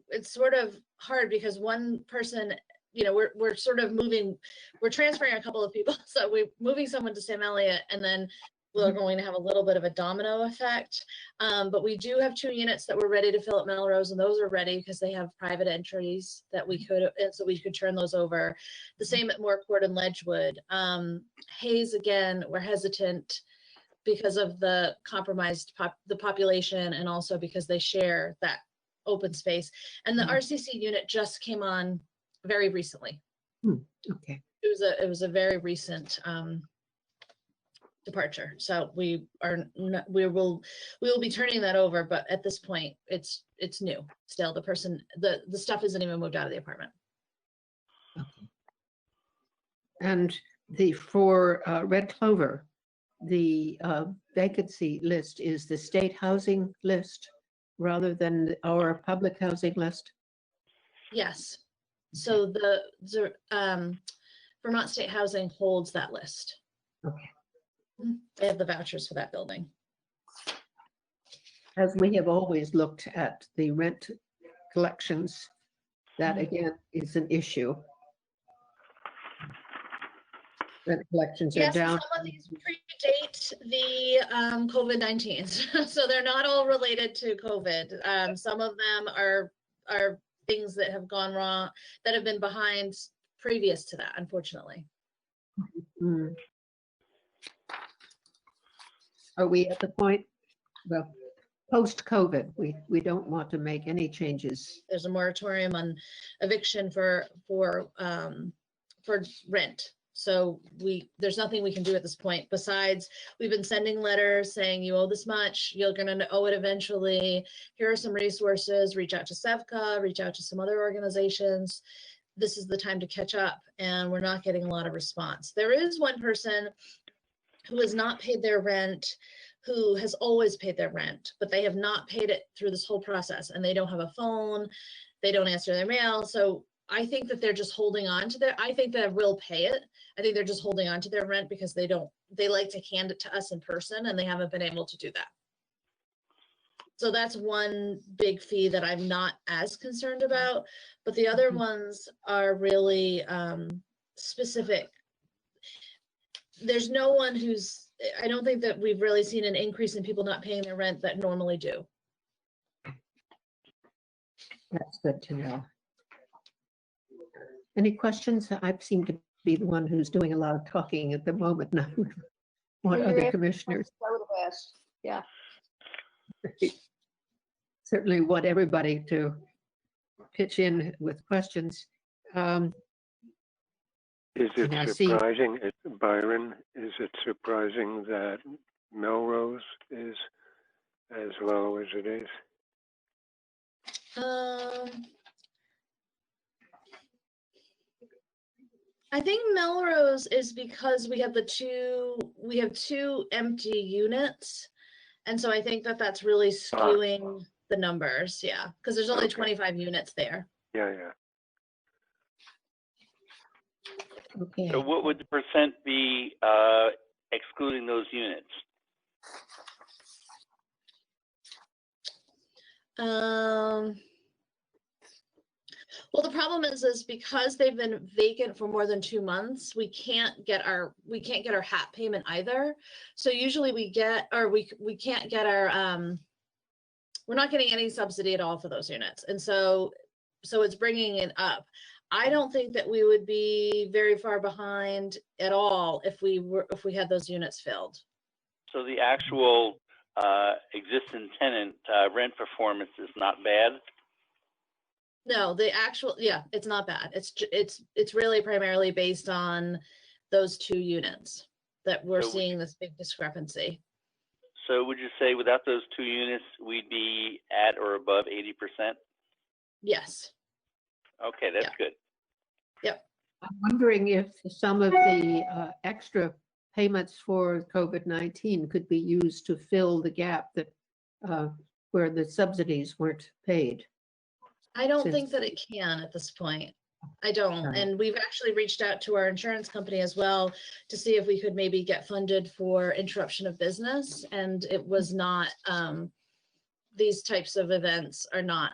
it's sort of hard because one person, you know, we're sort of we're transferring a couple of people. So we're moving someone to Sam Elliott, and then we're going to have a little bit of a domino effect. But we do have 2 units that we're ready to fill at Melrose, and those are ready because they have private entries that we could, and so we could turn those over. The same at Moore Court and Ledgewood. Hayes, again, we're hesitant because of the compromised population, and also because they share that open space. And the RCC unit just came on very recently. Okay. It was a very recent departure. So we will be turning that over, but at this point it's new still. The stuff isn't even moved out of the apartment. Okay. And for Red Clover, the vacancy list is the state housing list rather than our public housing list? Yes. So the Vermont State Housing holds that list. Okay. They have the vouchers for that building. As we have always looked at the rent collections, that again is an issue. Rent collections are down. Some of these predate the COVID-19, so they're not all related to COVID. Some of them are things that have gone wrong, that have been behind previous to that, unfortunately. Are we at the point, well, post-COVID, we don't want to make any changes? There's a moratorium on eviction for rent. So there's nothing we can do at this point besides we've been sending letters saying you owe this much, you're going to owe it eventually. Here are some resources. Reach out to SEVCA, reach out to some other organizations. This is the time to catch up, and we're not getting a lot of response. There is one person who has not paid their rent, who has always paid their rent, but they have not paid it through this whole process, and they don't have a phone, they don't answer their mail. So I think that they're just holding on to I think they will pay it. I think they're just holding on to their rent because they like to hand it to us in person, and they haven't been able to do that. So that's one big fee that I'm not as concerned about, but the other ones are really specific. There's no one I don't think that we've really seen an increase in people not paying their rent that normally do. That's good to know. Any questions? I seem to be the one who's doing a lot of talking at the moment now. Want other commissioners? Yeah. Certainly want everybody to pitch in with questions. Is it surprising, Byron, is it surprising that Melrose is as low as it is? I think Melrose is because we have two empty units. And so I think that that's really skewing the numbers, yeah, because there's only Okay. 25 units there. Yeah, yeah. Okay. So what would the percent be excluding those units? Well, the problem is because they've been vacant for more than 2 months, we can't get our HAP payment either. So usually we can't get our we're not getting any subsidy at all for those units, and so it's bringing it up. I don't think that we would be very far behind at all if we had those units filled. So the actual existing tenant rent performance is not bad. No, it's not bad. It's really primarily based on those 2 units that we're seeing this big discrepancy. So would you say without those 2 units, we'd be at or above 80%? Yes. Okay, that's good. Yep. I'm wondering if some of the extra payments for COVID-19 could be used to fill the gap that where the subsidies weren't paid. I don't think that it can at this point. I don't. And we've actually reached out to our insurance company as well to see if we could maybe get funded for interruption of business. And it was not, these types of events are not,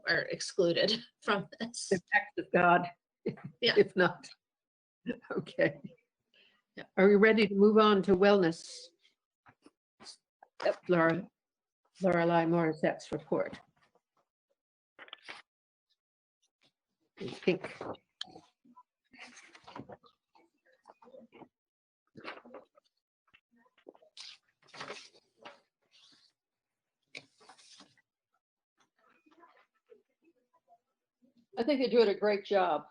are excluded from this. The act of God, Yeah. if not. Okay. Are we ready to move on to wellness? Lorelei Morissette's report. Pink. I think you're doing a great job.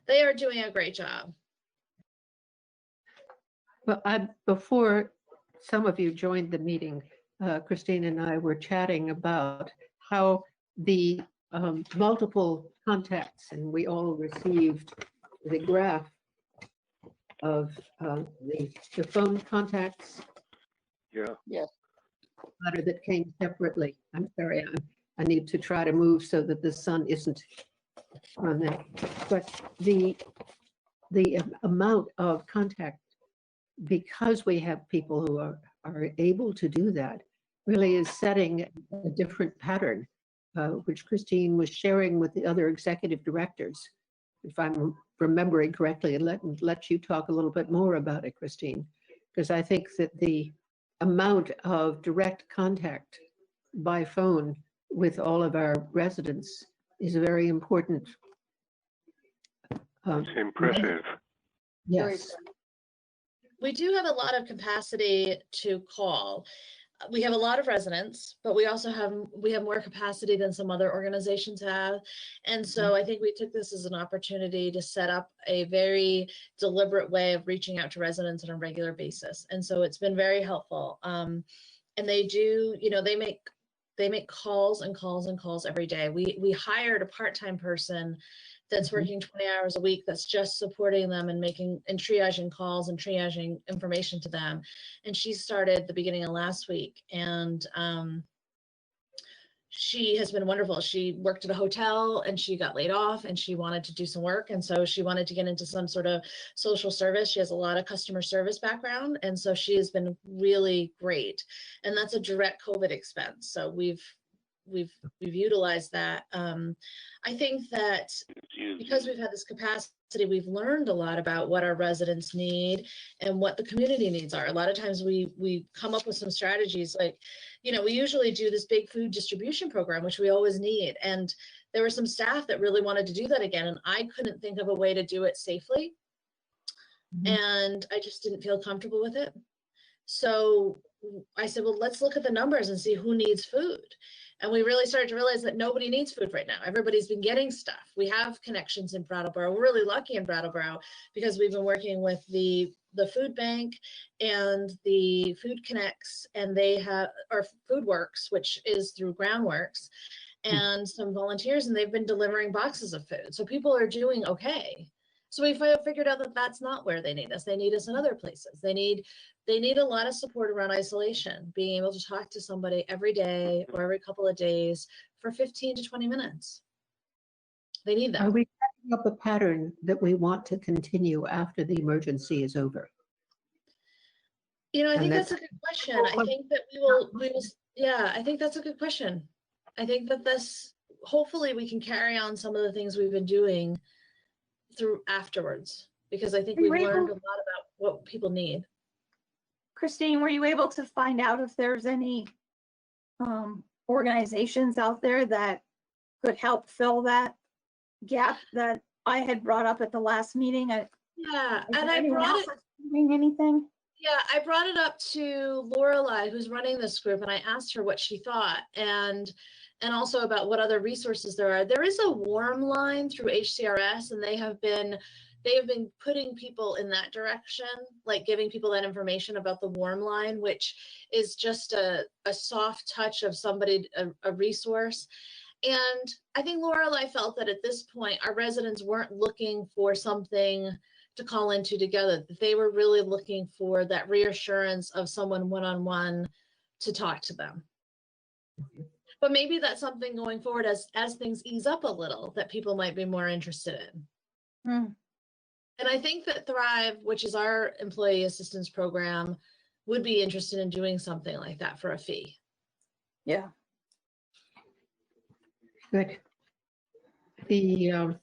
They are doing a great job. Well, before some of you joined the meeting, Christine and I were chatting about how the multiple contacts, and we all received the graph of the phone contacts. Yeah. Yes. Letter that came separately. I'm sorry, I need to try to move so that the sun isn't on that. But the amount of contact, because we have people who are able to do that, really is setting a different pattern, which Christine was sharing with the other executive directors. If I'm remembering correctly, and let you talk a little bit more about it, Christine, because I think that the amount of direct contact by phone with all of our residents is a very important. It's impressive. Yes. We do have a lot of capacity to call. We have a lot of residents, but we also have more capacity than some other organizations have. And so I think we took this as an opportunity to set up a very deliberate way of reaching out to residents on a regular basis. And so it's been very helpful. And they do, they make calls and calls and calls every day. We hired a part-time person that's working 20 hours a week that's just supporting them and triaging calls and triaging information to them. And she started the beginning of last week, and she has been wonderful. She worked at a hotel and she got laid off and she wanted to do some work. And so she wanted to get into some sort of social service. She has a lot of customer service background. And so she has been really great. And that's a direct COVID expense. So we've utilized that. I think that because we've had this capacity, we've learned a lot about what our residents need and what the community needs are. A lot of times we come up with some strategies like, we usually do this big food distribution program, which we always need. And there were some staff that really wanted to do that again. And I couldn't think of a way to do it safely. And I just didn't feel comfortable with it. So I said, well, let's look at the numbers and see who needs food. And we really started to realize that nobody needs food right now. Everybody's been getting stuff. We have connections in Brattleboro. We're really lucky in Brattleboro because we've been working with the food bank and the Food Connects, and they have our Food Works, which is through Groundworks, and some volunteers, and they've been delivering boxes of food. So people are doing okay. So we figured out that that's not where they need us. They need us in other places. They need a lot of support around isolation, being able to talk to somebody every day or every couple of days for 15 to 20 minutes. They need that. Are we setting up a pattern that we want to continue after the emergency is over? You know, I And think that's that's- a good question. I think that we will, yeah, I think that's a good question. I think that hopefully we can carry on some of the things we've been doing through afterwards, because I think we've learned a lot about what people need. Christine, were you able to find out if there's any organizations out there that could help fill that gap that I had brought up at the last meeting? Yeah, Is and there I anyone brought else it. that's doing anything? Yeah, I brought it up to Lorelei, who's running this group, and I asked her what she thought, and also about what other resources there are. There is a warm line through HCRS, and they have been putting people in that direction, like giving people that information about the warm line, which is just a soft touch of somebody, a resource. And I think Lorelei felt that at this point, our residents weren't looking for something to call into together. They were really looking for that reassurance of someone one-on-one to talk to them. But maybe that's something going forward as things ease up a little that people might be more interested in. And I think that Thrive, which is our employee assistance program, would be interested in doing something like that for a fee. Yeah. Good. The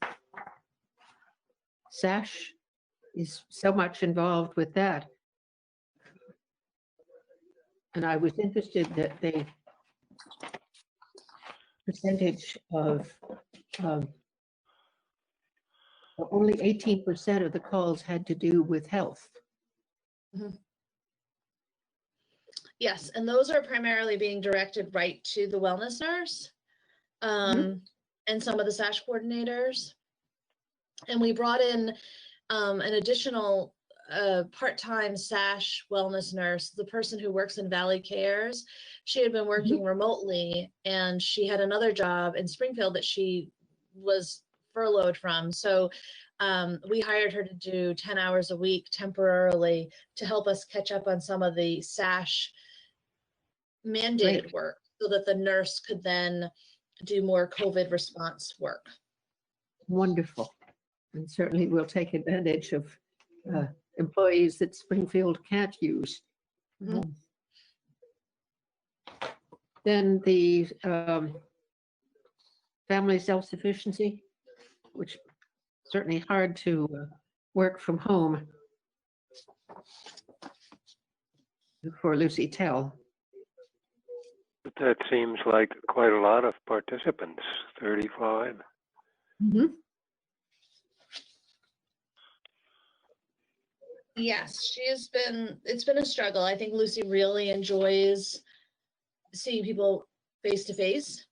SASH is so much involved with that. And I was interested that the percentage of only 18% of the calls had to do with health. Mm-hmm. Yes, and those are primarily being directed right to the wellness nurse and some of the SASH coordinators. And we brought in an additional part-time SASH wellness nurse, the person who works in Valley Cares. She had been working remotely, and she had another job in Springfield that she was furloughed from. So we hired her to do 10 hours a week temporarily to help us catch up on some of the SASH mandated work, so that the nurse could then do more COVID response work. Wonderful. And certainly we'll take advantage of employees that Springfield can't use. Then the family self-sufficiency, which certainly hard to work from home for Lucy Tell. But that seems like quite a lot of participants, 35. Yes, it's been a struggle. I think Lucy really enjoys seeing people face to face.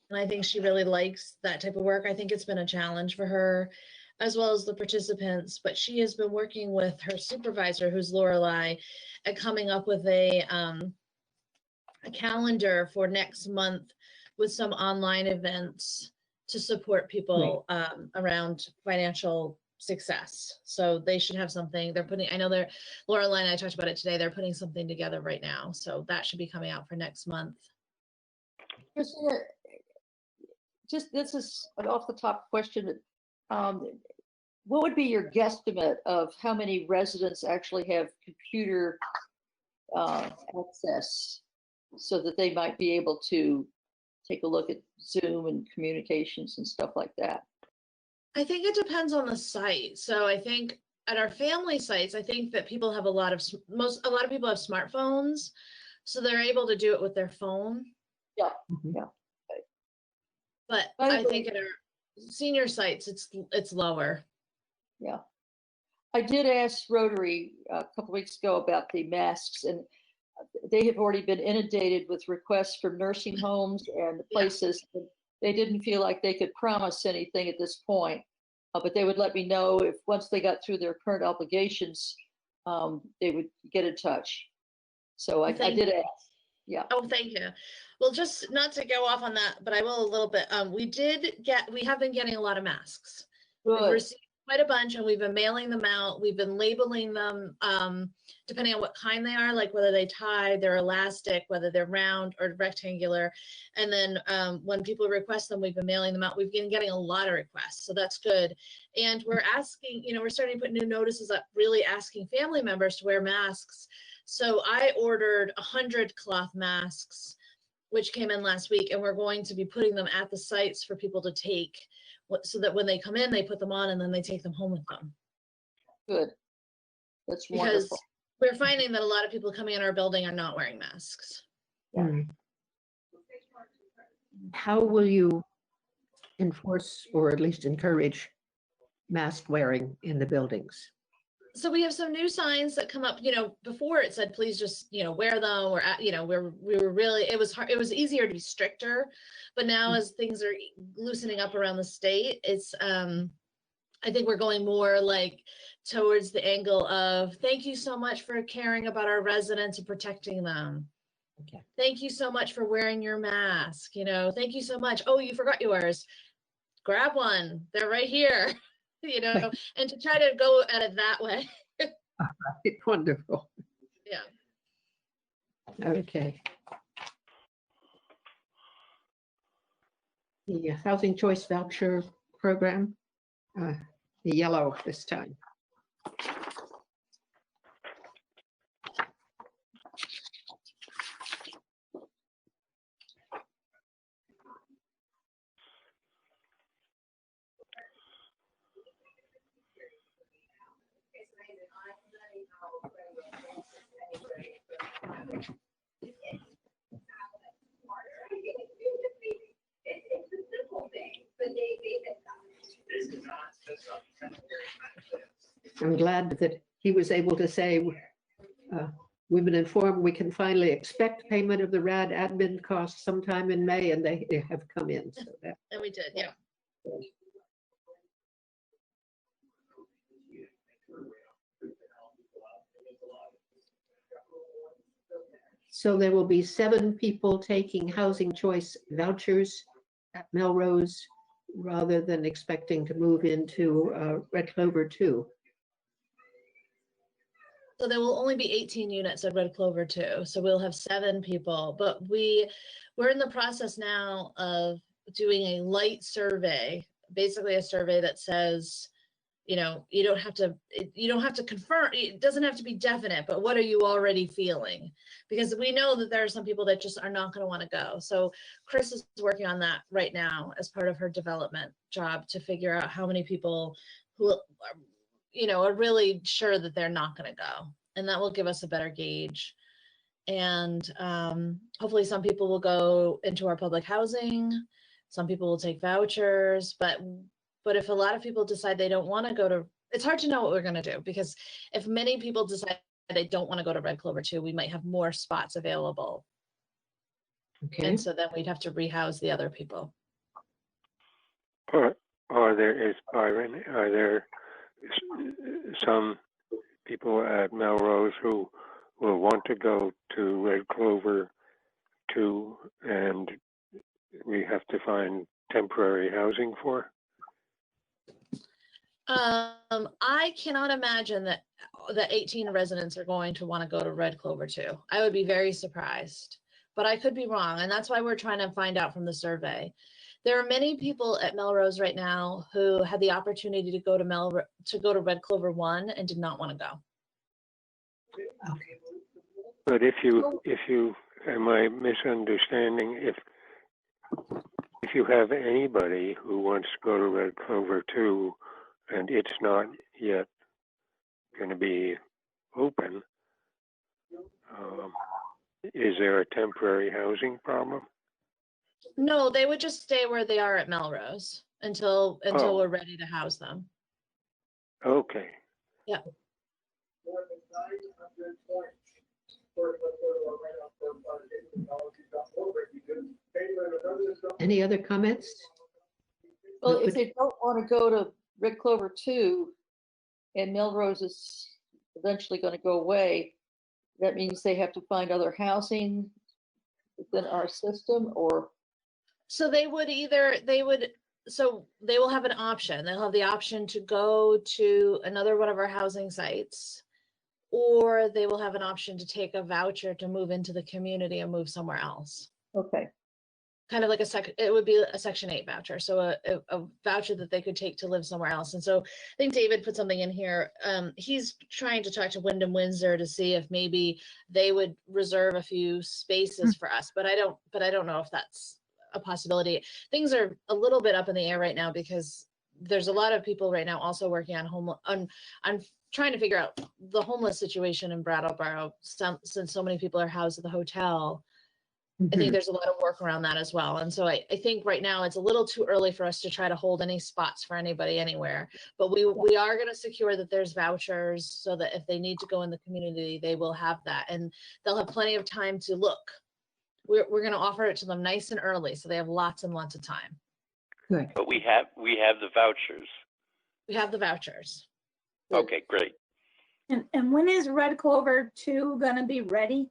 And I think she really likes that type of work. I think it's been a challenge for her, as well as the participants, but she has been working with her supervisor, who's Lorelei, at coming up with a calendar for next month with some online events to support people around financial success. So they should have something I know Lorelei and I talked about it today. They're putting something together right now. So that should be coming out for next month. Christina, this is an off the top question. What would be your guesstimate of how many residents actually have computer access so that they might be able to take a look at Zoom and communications and stuff like that? I think it depends on the site. So I think at our family sites, I think that people have a lot of people have smartphones, so they're able to do it with their phone. Yeah. But I think at our senior sites, it's lower. Yeah. I did ask Rotary a couple weeks ago about the masks, and they have already been inundated with requests from nursing homes and places. They didn't feel like they could promise anything at this point, but they would let me know if once they got through their current obligations, they would get in touch. So I did ask. Yeah. Oh, thank you. Well, just not to go off on that, but I will a little bit. We have been getting a lot of masks. Good. We've received quite a bunch, and we've been mailing them out. We've been labeling them depending on what kind they are, like whether they tie, they're elastic, whether they're round or rectangular. And then when people request them, we've been mailing them out. We've been getting a lot of requests, so that's good. And we're asking, we're starting to put new notices up, really asking family members to wear masks. So I ordered 100 cloth masks, which came in last week, and we're going to be putting them at the sites for people to take, so that when they come in, they put them on and then they take them home with them. Good. That's Because wonderful. we're finding that a lot of people coming in our building are not wearing masks. How will you enforce or at least encourage mask wearing in the buildings? So we have some new signs that come up, before it said, please just, wear them, or, we were really, it was easier to be stricter, but now as things are loosening up around the state, it's, I think we're going more like towards the angle of, thank you so much for caring about our residents and protecting them. Okay. Thank you so much for wearing your mask, thank you so much. Oh, you forgot yours. Grab one, they're right here. And to try to go at it that way. All right, wonderful. Yeah. Okay. The housing choice voucher program, the yellow this time. I'm glad that he was able to say, we've been informed we can finally expect payment of the RAD admin costs sometime in May, and they have come in. So that. And we did, yeah. So there will be 7 people taking housing choice vouchers at Melrose rather than expecting to move into Red Clover 2. So there will only be 18 units at Red Clover 2. So we'll have 7 people, but we're in the process now of doing a light survey, basically a survey that says, you don't have to confirm, it doesn't have to be definite, but what are you already feeling? Because we know that there are some people that just are not going to want to go. So Chris is working on that right now as part of her development job to figure out how many people who are really sure that they're not going to go. And that will give us a better gauge. And hopefully some people will go into our public housing. Some people will take vouchers, but if a lot of people decide they don't want to go to, it's hard to know what we're going to do, because if many people decide they don't want to go to Red Clover 2, we might have more spots available. Okay. And so then we'd have to rehouse the other people. Are there some people at Melrose who will want to go to Red Clover 2 and we have to find temporary housing for? I cannot imagine that the 18 residents are going to want to go to Red Clover 2. I would be very surprised, but I could be wrong. And that's why we're trying to find out from the survey. There are many people at Melrose right now who had the opportunity to go to Red Clover 1 and did not want to go. Okay. But if you, am I misunderstanding, if you have anybody who wants to go to Red Clover 2 and it's not yet going to be open, is there a temporary housing problem? No, they would just stay where they are at Melrose until we're ready to house them. Okay. Yeah. Any other comments? Well, if they don't want to go to Red Clover 2 and Melrose is eventually going to go away, that means they have to find other housing within our system, or? So they would so they will have an option. They'll have the option to go to another one of our housing sites, or they will have an option to take a voucher to move into the community and move somewhere else. Okay. Kind of like it would be a Section 8 voucher. So a voucher that they could take to live somewhere else. And so I think David put something in here. He's trying to talk to Wyndham Windsor to see if maybe they would reserve a few spaces for us, but I don't know if that's a possibility. Things are a little bit up in the air right now because there's a lot of people right now also working on trying to figure out the homeless situation in Brattleboro, since so many people are housed at the hotel. I think there's a lot of work around that as well. And so I think right now it's a little too early for us to try to hold any spots for anybody anywhere. But we are going to secure that there's vouchers so that if they need to go in the community, they will have that. And they'll have plenty of time to look. We're going to offer it to them nice and early, so they have lots and lots of time. Good. But we have the vouchers. We have the vouchers. Okay, great. And when is Red Clover 2 going to be ready?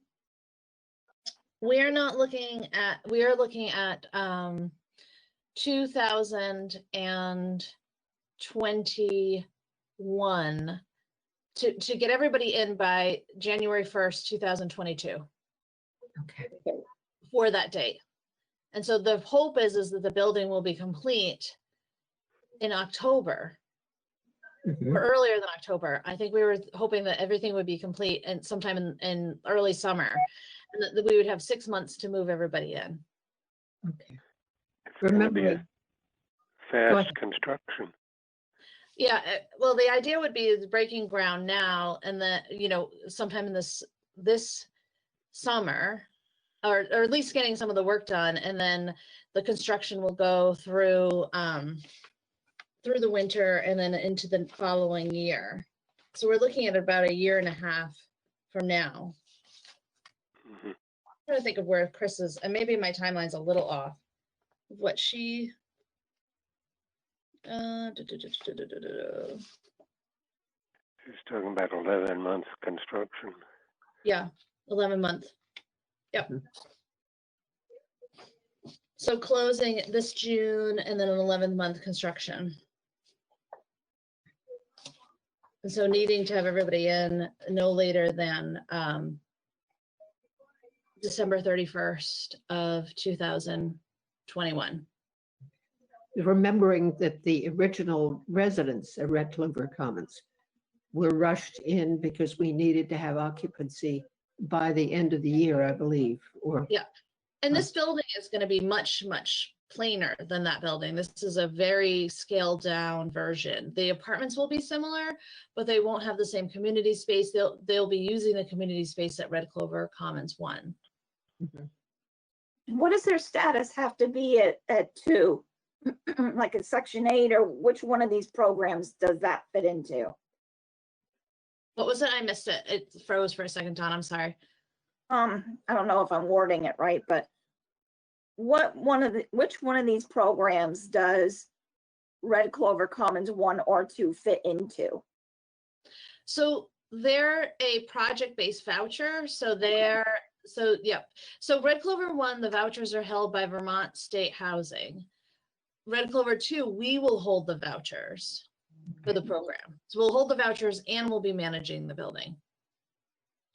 We are looking at 2021 to get everybody in by January 1st, 2022. Okay. For that date. And so the hope is that the building will be complete in October or earlier than October. I think we were hoping that everything would be complete and sometime in early summer, and that we would have 6 months to move everybody in. Okay. It's going to be Remembering. a fast construction. Yeah, well, the idea would be breaking ground now, and that, sometime in this summer, or at least getting some of the work done, and then the construction will go through the winter and then into the following year. So we're looking at about a year and a half from now. I'm trying to think of where Chris is, and maybe my timeline's a little off. What she She's talking about 11 months construction. Yeah, 11 months. Yep. So closing this June and then an 11-month construction. And so needing to have everybody in no later than December 31st of 2021. Remembering that the original residents at Red Clover Commons were rushed in because we needed to have occupancy by the end of the year, I believe. Or yeah, and this building is going to be much, much plainer than that building. This is a very scaled down version. The apartments will be similar, but they won't have the same community space. They'll be using the community space at Red Clover Commons 1. What does their status have to be at 2? Like a Section 8, or which one of these programs does that fit into? What was it? I missed it. It froze for a second, Don. I'm sorry. I don't know if I'm wording it right, but which one of these programs does Red Clover Commons 1 or 2 fit into? So they're a project-based voucher. So So Red Clover 1, the vouchers are held by Vermont State Housing. Red Clover 2, we will hold the vouchers for the program. So we'll hold the vouchers and we'll be managing the building.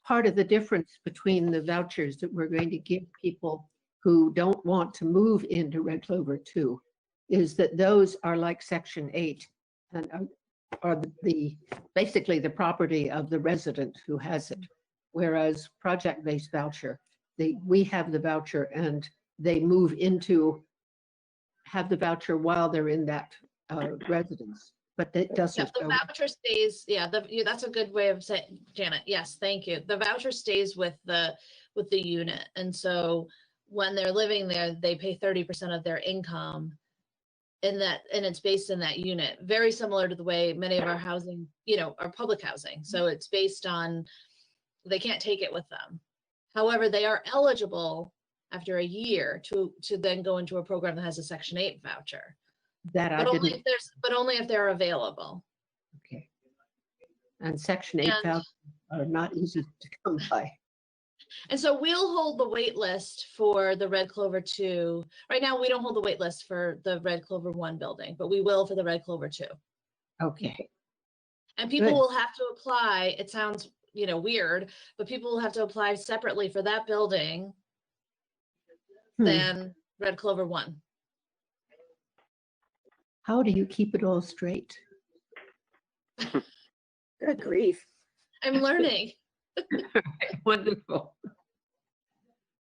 part of the difference between the vouchers that we're going to give people who don't want to move into Red Clover 2 is that those are like Section 8 and are basically the property of the resident who has it. Whereas project-based voucher, we have the voucher and they move into, have the voucher while they're in that residence. But that doesn't. Yeah, the voucher stays. Yeah, that's a good way of saying, Janet. Yes, thank you. The voucher stays with the unit, and so when they're living there, they pay 30% of their income, and it's based in that unit. Very similar to the way many of our housing, our public housing. So it's based on, they can't take it with them. However, they are eligible after a year to then go into a program that has a Section 8 voucher. But only if they're available. Okay. And Section 8 vouchers are not easy to come by. And so we'll hold the wait list for the Red Clover 2. Right now, we don't hold the wait list for the Red Clover 1 building, but we will for the Red Clover 2. Okay. And people Good. will have to apply. It sounds, weird, but people will have to apply separately for that building than Red Clover 1. How do you keep it all straight? Good grief. I'm learning. Wonderful.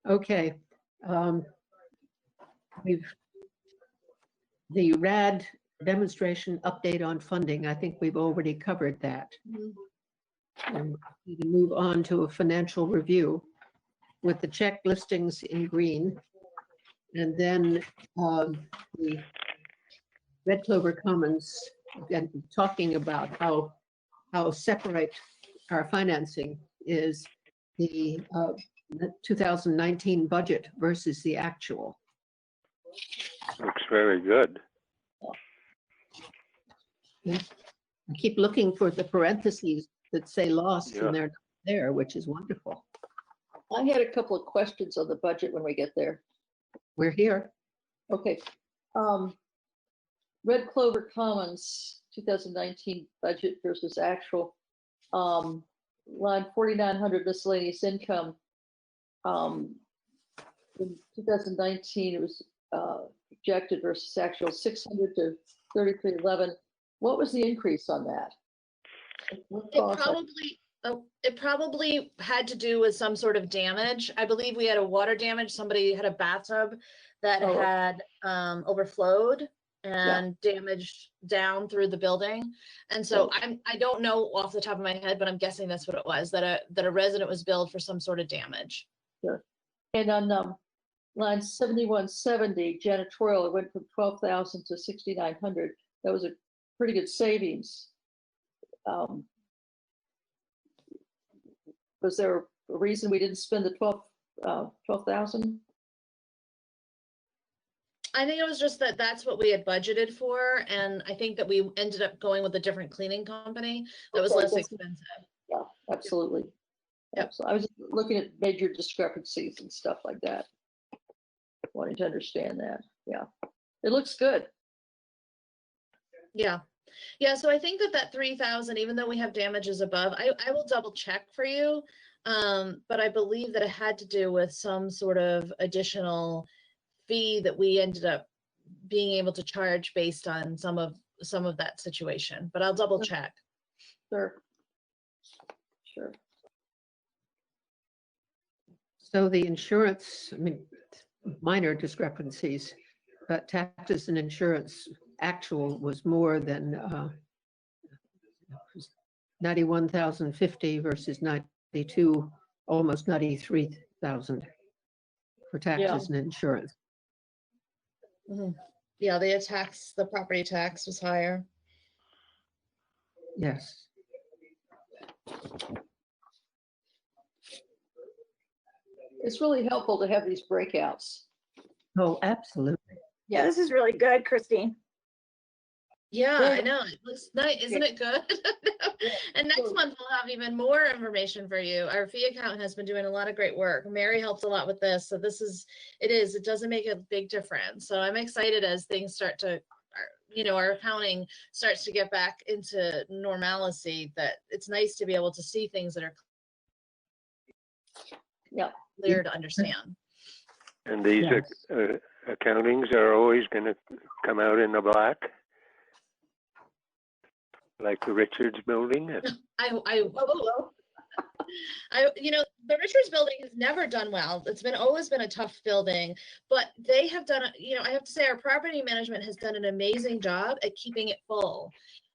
Okay. The RAD demonstration update on funding, I think we've already covered that. And we can move on to a financial review with the check listings in green. And then the Red Clover Commons, again, talking about how separate our financing is, the 2019 budget versus the actual. Looks very good. I keep looking for the parentheses that say lost, Yeah. and they're not there, which is wonderful. I had a couple of questions on the budget when we get there. We're here. Okay. Red Clover Commons 2019 budget versus actual. Line 4900 miscellaneous income. In 2019, it was projected versus actual 600 to 3311. What was the increase on that? It probably had to do with some sort of damage. I believe we had a water damage. Somebody had a bathtub that had overflowed and damaged down through the building. And so I don't know off the top of my head, but I'm guessing that's what it was, that a resident was billed for some sort of damage. Sure. And on line 7170, janitorial, it went from 12,000 to 6,900. That was a pretty good savings. Was there a reason we didn't spend the 12,000? I think it was just that that's what we had budgeted for, and I think that we ended up going with a different cleaning company that was less expensive. Yeah, absolutely. Yep. So I was looking at major discrepancies and stuff like that. Wanting to understand that. Yeah, it looks good. Yeah. Yeah, so I think that 3,000, even though we have damages above, I will double check for you. But I believe that it had to do with some sort of additional fee that we ended up being able to charge based on some of that situation, but I'll double check. Sure. Sure. So the insurance, I mean, minor discrepancies, but taxes and insurance actual was more than 91,050 versus 92, almost 93,000 for taxes and insurance. Yeah, the property tax was higher. Yes. It's really helpful to have these breakouts. Oh, absolutely. Yeah, this is really good, Christine. Yeah, I know. It looks nice. Isn't it good? And next month we'll have even more information for you. Our fee accountant has been doing a lot of great work. Mary helps a lot with this. So it doesn't make a big difference. So I'm excited as things start to, our accounting starts to get back into normalcy, that it's nice to be able to see things that are clear to understand. And these accountings are always going to come out in the black, like the Richards building. The Richards building has never done well. It's always been a tough building, but they have done, I have to say our property management has done an amazing job at keeping it full.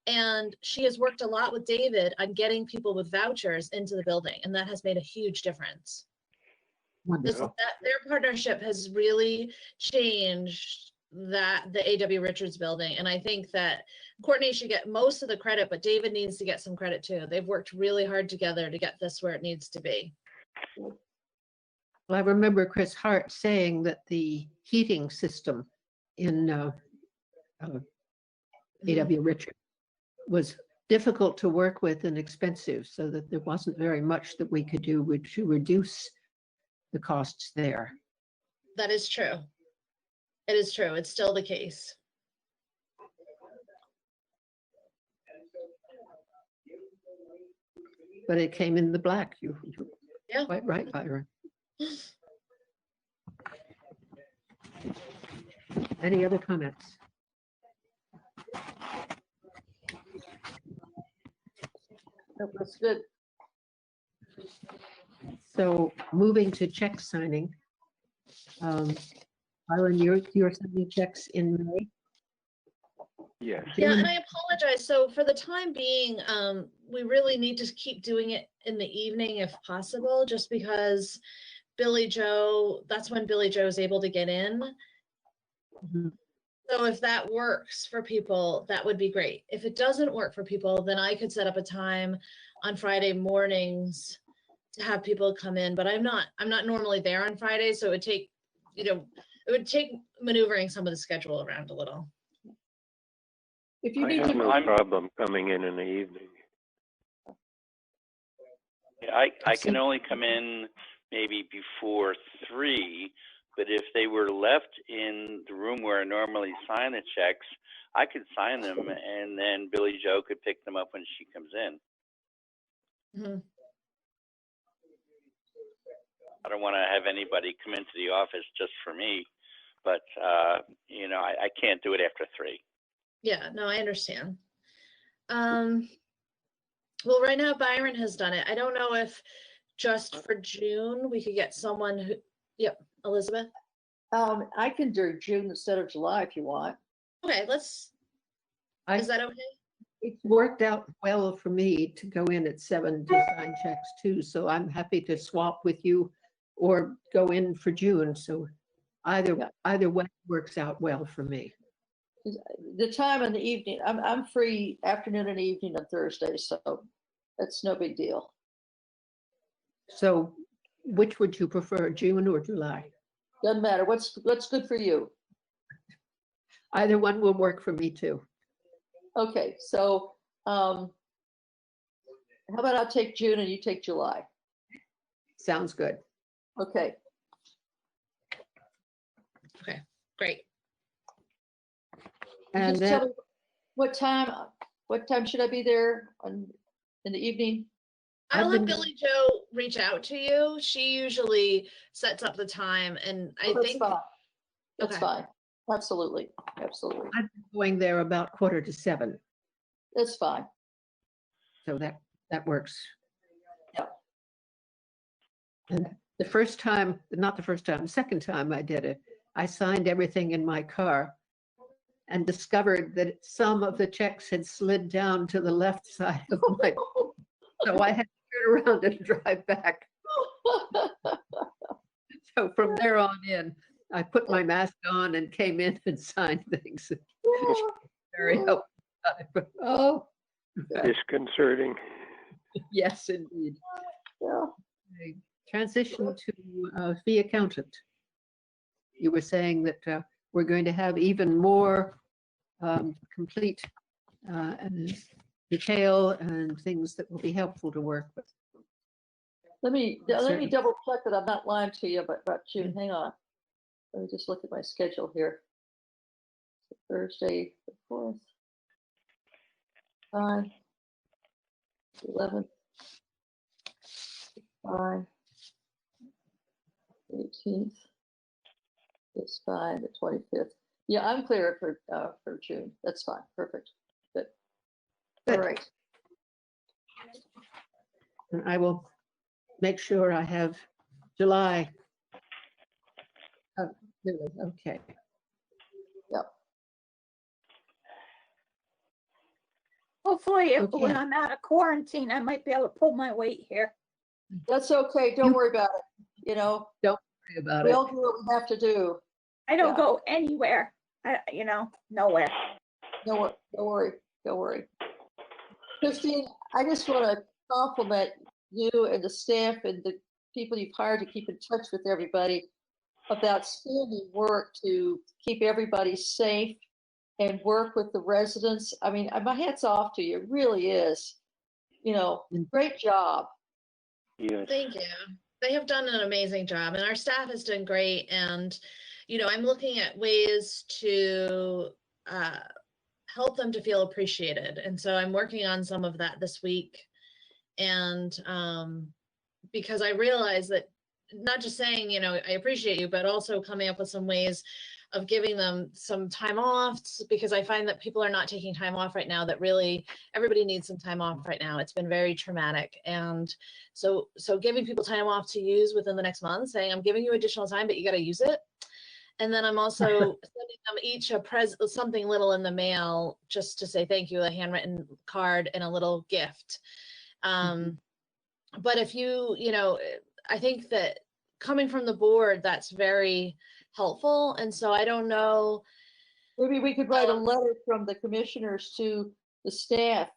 And she has worked a lot with David on getting people with vouchers into the building, and that has made a huge difference. Their partnership has really changed the A.W. Richards building. And I think that Courtney should get most of the credit, but David needs to get some credit too. They've worked really hard together to get this where it needs to be. Well, I remember Chris Hart saying that the heating system in A.W. Richards was difficult to work with and expensive, so that there wasn't very much that we could do to reduce the costs there. That is true. It is true. It's still the case. But it came in the black. You're Yeah. quite right, Byron. Any other comments? That's good. So moving to check signing. Byron, you're sending checks in May? Yes. Yeah, and I apologize. So for the time being, we really need to keep doing it in the evening if possible, just because Billy Joe, that's when Billy Joe is able to get in. Mhm. So if that works for people, that would be great. If it doesn't work for people, then I could set up a time on Friday mornings to have people come in, but I'm not normally there on Friday, so it would take, it would take maneuvering some of the schedule around a little. If you I need have to, no problem coming in the evening. Yeah, I can only come in maybe before 3, but if they were left in the room where I normally sign the checks, I could sign them and then Billy Joe could pick them up when she comes in. Mhm. I don't want to have anybody come into the office just for me, but I can't do it after 3. Yeah, no, I understand. Well, right now Byron has done it. I don't know if just for June we could get someone who, yep, Elizabeth. I can do June instead of July if you want. Okay, is that okay? It worked out well for me to go in at 7 to sign checks too, so I'm happy to swap with you or go in for June. So either way works out well for me. The time in the evening, I'm free afternoon and evening on Thursday, so that's no big deal. So which would you prefer, June or July? Doesn't matter. What's good for you? Either one will work for me too. Okay, so how about I'll take June and you take July? Sounds good. Okay. Okay, great. And just tell me what time should I be there in the evening? I'll have Billy Joe reach out to you. She usually sets up the time, and I That's think fine. That's okay. fine. Absolutely. Absolutely. I'm going there about 6:45. That's fine. So that works. Yeah. And the second time I did it, I signed everything in my car and discovered that some of the checks had slid down to the left side of my, so I had to turn around and drive back. So from there on in, I put my mask on and came in and signed things. Very helpful. Oh, Disconcerting. yes, indeed. Yeah. I transition to fee accountant. You were saying that we're going to have even more complete and detail and things that will be helpful to work with. Let me double check that I'm not lying to you about June. Hang on. Let me just look at my schedule here. So Thursday, the 4th, 5, 11th, 5, 18th, it's 5, the 25th. Yeah, I'm clear for June. That's fine. Perfect. Good. All right. And I will make sure I have July. Okay. Yep. Hopefully, Okay. when I'm out of quarantine, I might be able to pull my weight here. That's okay. Don't worry about it. Don't worry about we it. all do what we have to do. I don't Yeah. go anywhere. Nowhere. Don't worry. Don't worry. Christine, I just want to compliment you and the staff and the people you've hired to keep in touch with everybody about outstanding work to keep everybody safe and work with the residents. I mean, my hat's off to you. It really is. Great job. Yes. Thank you. They have done an amazing job, and our staff has done great. And, I'm looking at ways to help them to feel appreciated. And so I'm working on some of that this week. And because I realize that not just saying, I appreciate you, but also coming up with some ways of giving them some time off, because I find that people are not taking time off right now, that really everybody needs some time off right now. It's been very traumatic. And so giving people time off to use within the next month, saying, I'm giving you additional time, but you got to use it. And then I'm also sending them each something little in the mail just to say thank you, a handwritten card and a little gift. But if I think that coming from the board, that's very helpful. And so I don't know. Maybe we could write a letter from the commissioners to the staff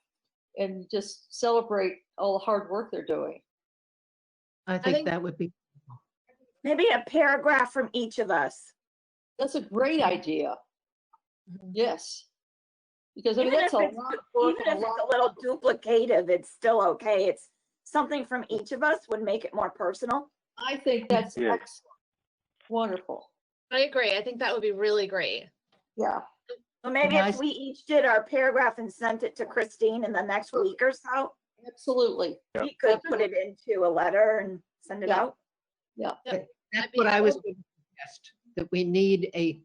and just celebrate all the hard work they're doing. I think that would be. Maybe a paragraph from each of us. That's a great idea. Yes. Because I mean, Even that's if a it's, lot of work. even if it's a little duplicative, it's still okay. It's something from each of us would make it more personal. I think that's Yeah. excellent. Wonderful. I agree. I think that would be really great. Yeah. So maybe if we each did our paragraph and sent it to Christine in the next week or so, absolutely, we could put it into a letter and send it out. Yeah. That's what I was going to suggest, that we need a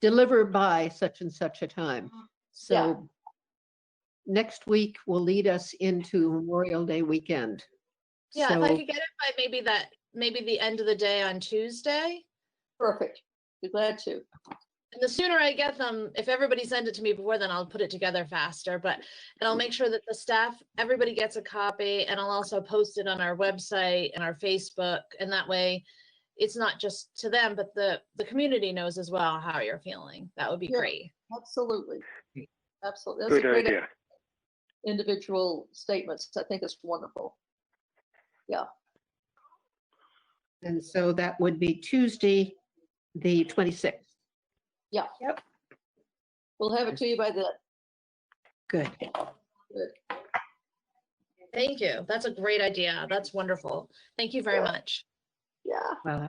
deliver by such and such a time. So next week will lead us into Memorial Day weekend. Yeah, So, if I could get it by maybe the end of the day on Tuesday. Perfect. Be glad to. And the sooner I get them, if everybody sends it to me before then, I'll put it together faster. And I'll make sure that the staff, everybody gets a copy, and I'll also post it on our website and our Facebook. And that way it's not just to them, but the community knows as well how you're feeling. That would be great. Absolutely. Absolutely. That's Good a great idea. individual statements. I think it's wonderful. Yeah. and so that would be Tuesday, the 26th. Yeah. Yep. We'll have it to you by then. Good. Good. Thank you. That's a great idea. That's wonderful. Thank you very much. Yeah. Well,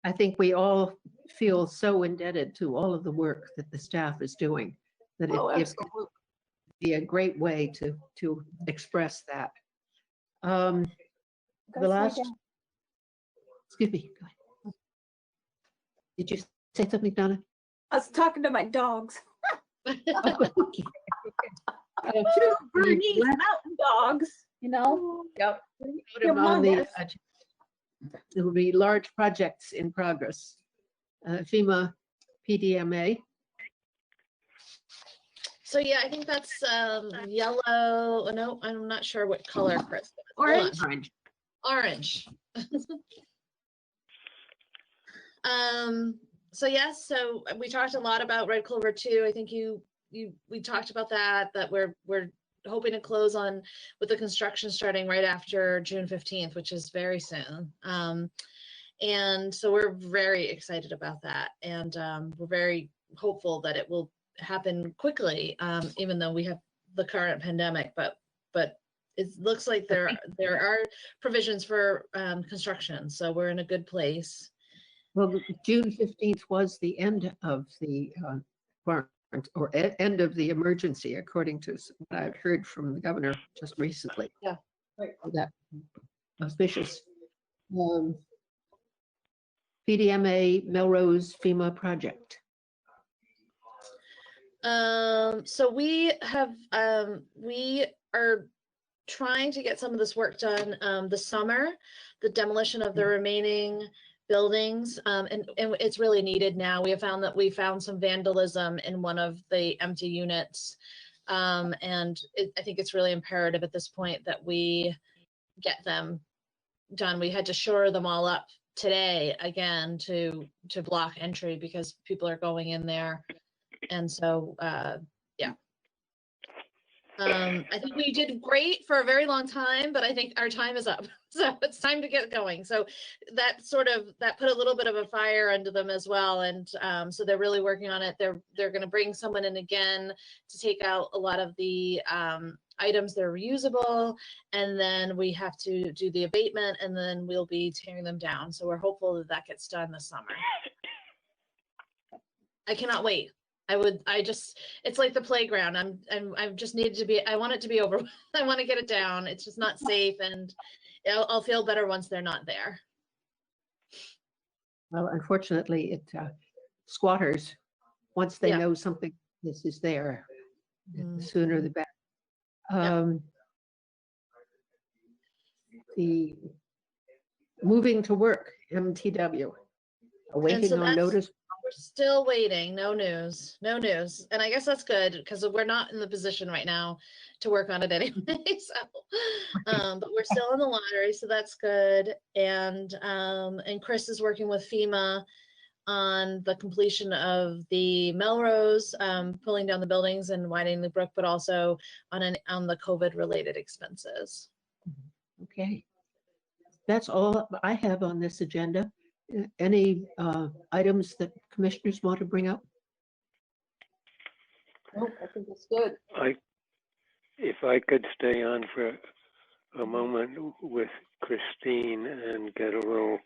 I think we all feel so indebted to all of the work that the staff is doing, that it would be a great way to express that. The last, excuse me, go ahead. Did you say something, Donna? I was talking to my dogs. Okay. Two Bernese mountain dogs, Yep. Put them on the agenda. There will be large projects in progress. FEMA PDMA. So yeah, I think that's yellow. No, I'm not sure what color, Chris. Orange. Orange. So yes, so we talked a lot about Red Clover 2. I think we talked about that we're hoping to close on with the construction starting right after June 15th, which is very soon. And so we're very excited about that, and we're very hopeful that it will happen quickly, even though we have the current pandemic. But it looks like there are provisions for construction, so we're in a good place. Well, June 15th was the end of the end of the emergency, according to what I've heard from the governor just recently. Yeah, right. That auspicious. PDMA Melrose FEMA project. So we are trying to get some of this work done this summer, the demolition of the remaining buildings, and it's really needed now. We found some vandalism in one of the empty units, and I think it's really imperative at this point that we get them done. We had to shore them all up today again to block entry because people are going in there, and so yeah. I think we did great for a very long time, but I think our time is up. So it's time to get going. So that put a little bit of a fire under them as well. And so they're really working on it. They're going to bring someone in again to take out a lot of the items that are reusable, and then we have to do the abatement, and then we'll be tearing them down. So we're hopeful that that gets done this summer. I cannot wait. It's like the playground. I just needed to be, I want it to be over. I want to get it down. It's just not safe, and I'll feel better once they're not there. Well, unfortunately, squatters, once they Yeah. know something, this is there, the sooner the better. The moving to work, MTW, awaiting so on notice. We're still waiting. No news. No news. And I guess that's good because we're not in the position right now to work on it anyway. But we're still in the lottery, so that's good. And Chris is working with FEMA on the completion of the Melrose, pulling down the buildings and widening the brook, but also on the COVID related expenses. Okay. That's all I have on this agenda. Any items that commissioners want to bring up? Nope, I think it's good. If I could stay on for a moment with Christine and get a little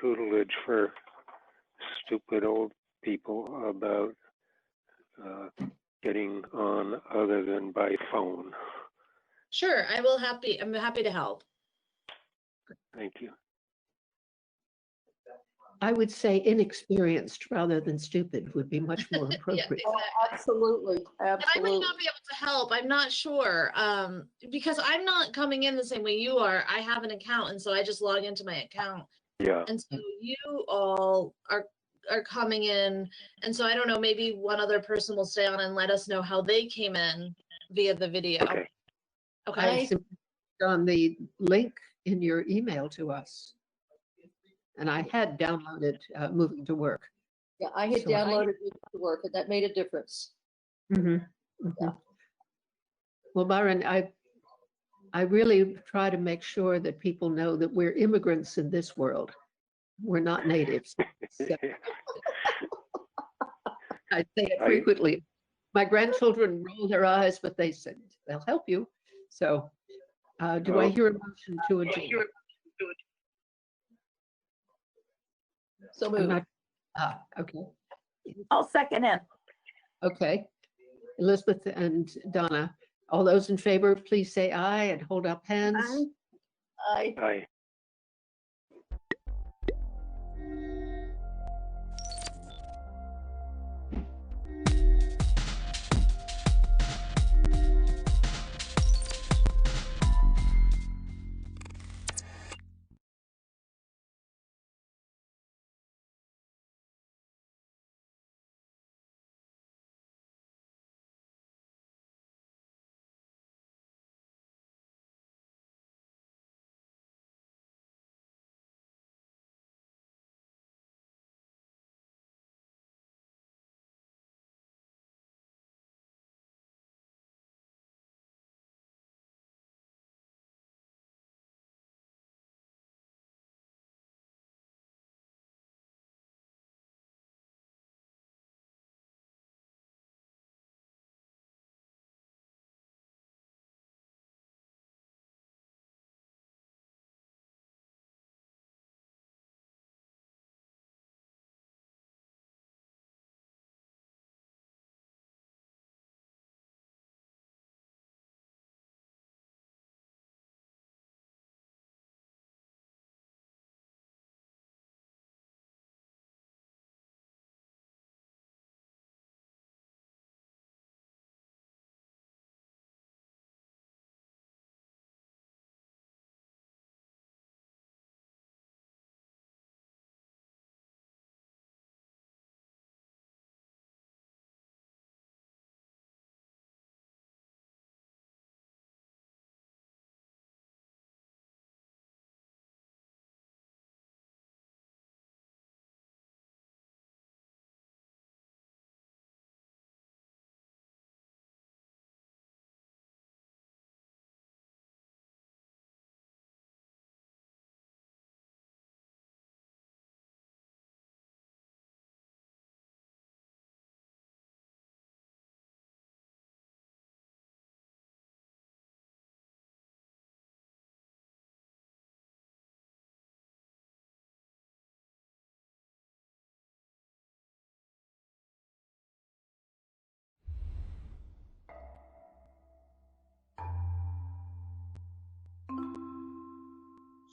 tutelage for stupid old people about getting on other than by phone. Sure, I'm happy to help. Thank you. I would say inexperienced rather than stupid would be much more appropriate. Exactly. Absolutely, And I absolutely. might not be able to help. I'm not sure. Because I'm not coming in the same way you are. I have an account, and so I just log into my account. Yeah. And so you all are coming in, and so I don't know, maybe one other person will stay on and let us know how they came in via the video. Okay. Okay. I simply clicked on the link in your email to us. And I had downloaded Moving to Work. Yeah, I had So downloaded it to work, and that made a difference. Yeah. Well, Byron, I really try to make sure that people know that we're immigrants in this world. We're not natives. So, I say it frequently. My grandchildren roll their eyes, but they said they'll help you. So do I hear a motion to adjourn? So moved. Okay. I'll second it. Okay. Elizabeth and Donna, all those in favor, please say aye and hold up hands. Aye. Aye.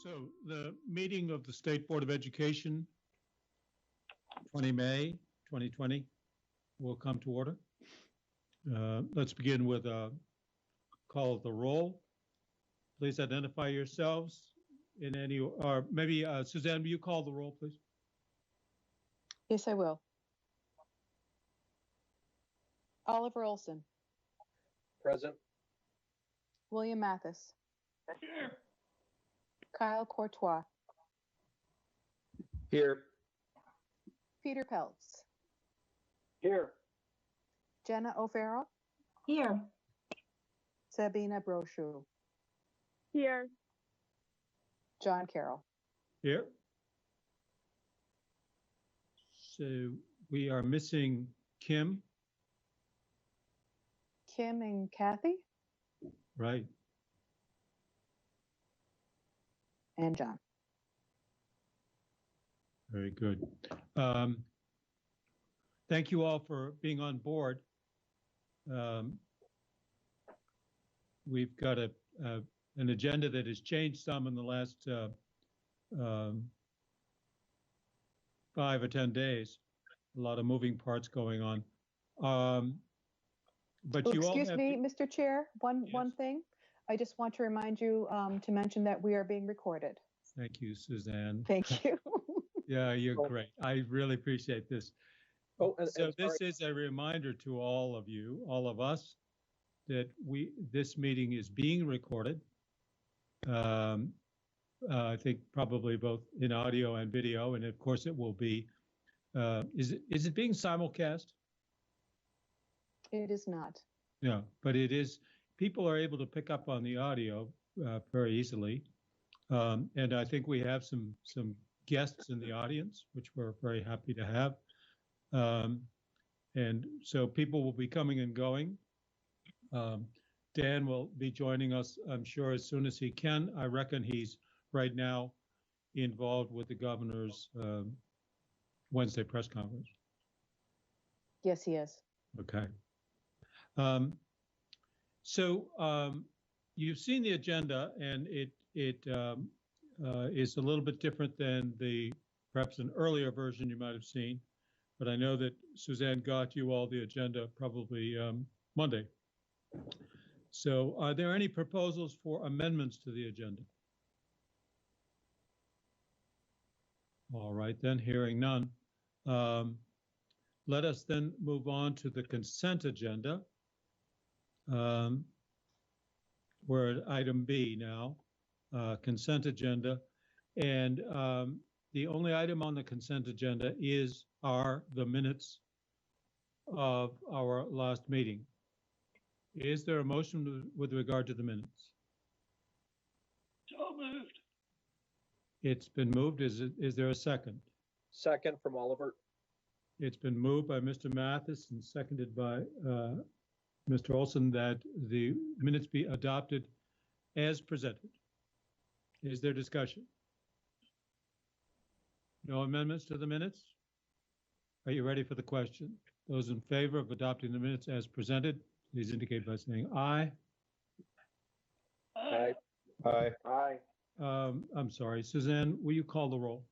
So the meeting of the State Board of Education, 20 May 2020, will come to order. Let's begin with a call of the roll. Please identify yourselves in any, or maybe Suzanne, will you call the roll, please? Yes, I will. Oliver Olson. Present. William Mathis. Here. Kyle Courtois. Here. Peter Peltz. Here. Jenna O'Farrell. Here. Sabina Brochu. Here. John Carroll. Here. So we are missing Kim. Kim and Kathy. Right. And John. Very good. Thank you all for being on board. We've got an agenda that has changed some in the last 5 or 10 days. A lot of moving parts going on. But you all Excuse have me, Mr. Chair, one thing. I just want to remind you to mention that we are being recorded. Thank you, Suzanne. Thank you. Yeah, you're great. I really appreciate this. Oh, so this is a reminder to all of you, all of us, that this meeting is being recorded. I think probably both in audio and video, and of course it will be. Is it being simulcast? It is not. No, but it is. People are able to pick up on the audio very easily, and I think we have some guests in the audience, which we're very happy to have. And so people will be coming and going. Dan will be joining us, I'm sure, as soon as he can. I reckon he's right now involved with the governor's Wednesday press conference. Yes, he is. Okay. So you've seen the agenda, and it is a little bit different than perhaps an earlier version you might have seen. But I know that Suzanne got you all the agenda probably Monday. So are there any proposals for amendments to the agenda? All right, then, hearing none. Let us then move on to the consent agenda. We're at item B now, consent agenda. And the only item on the consent agenda are the minutes of our last meeting. Is there a motion with regard to the minutes? So moved. It's been moved. Is there a second? Second from Oliver. It's been moved by Mr. Mathis and seconded by Mr. Olson that the minutes be adopted as presented. Is there discussion? No amendments to the minutes? Are you ready for the question? Those in favor of adopting the minutes as presented, please indicate by saying aye. Aye. Aye. Aye. I'm sorry, Suzanne, will you call the roll?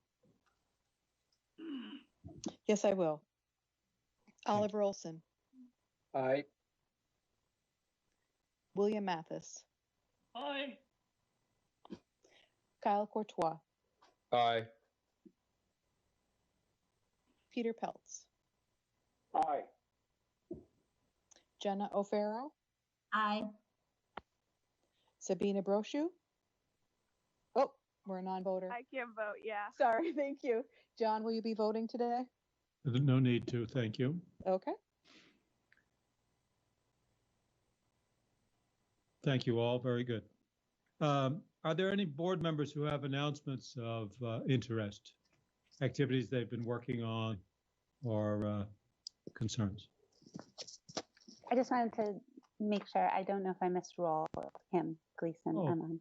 Yes, I will. Oliver Olson. Aye. William Mathis. Aye. Kyle Courtois. Aye. Peter Peltz. Aye. Jenna O'Farrell. Aye. Sabina Brochu. Oh, we're a non-voter. I can't vote, yeah. Sorry, thank you. John, will you be voting today? No need to, thank you. Okay. Thank you all, very good. Are there any board members who have announcements of interest, activities they've been working on, or concerns? I just wanted to make sure, I don't know if I missed roll, Kim Gleason. Oh. On.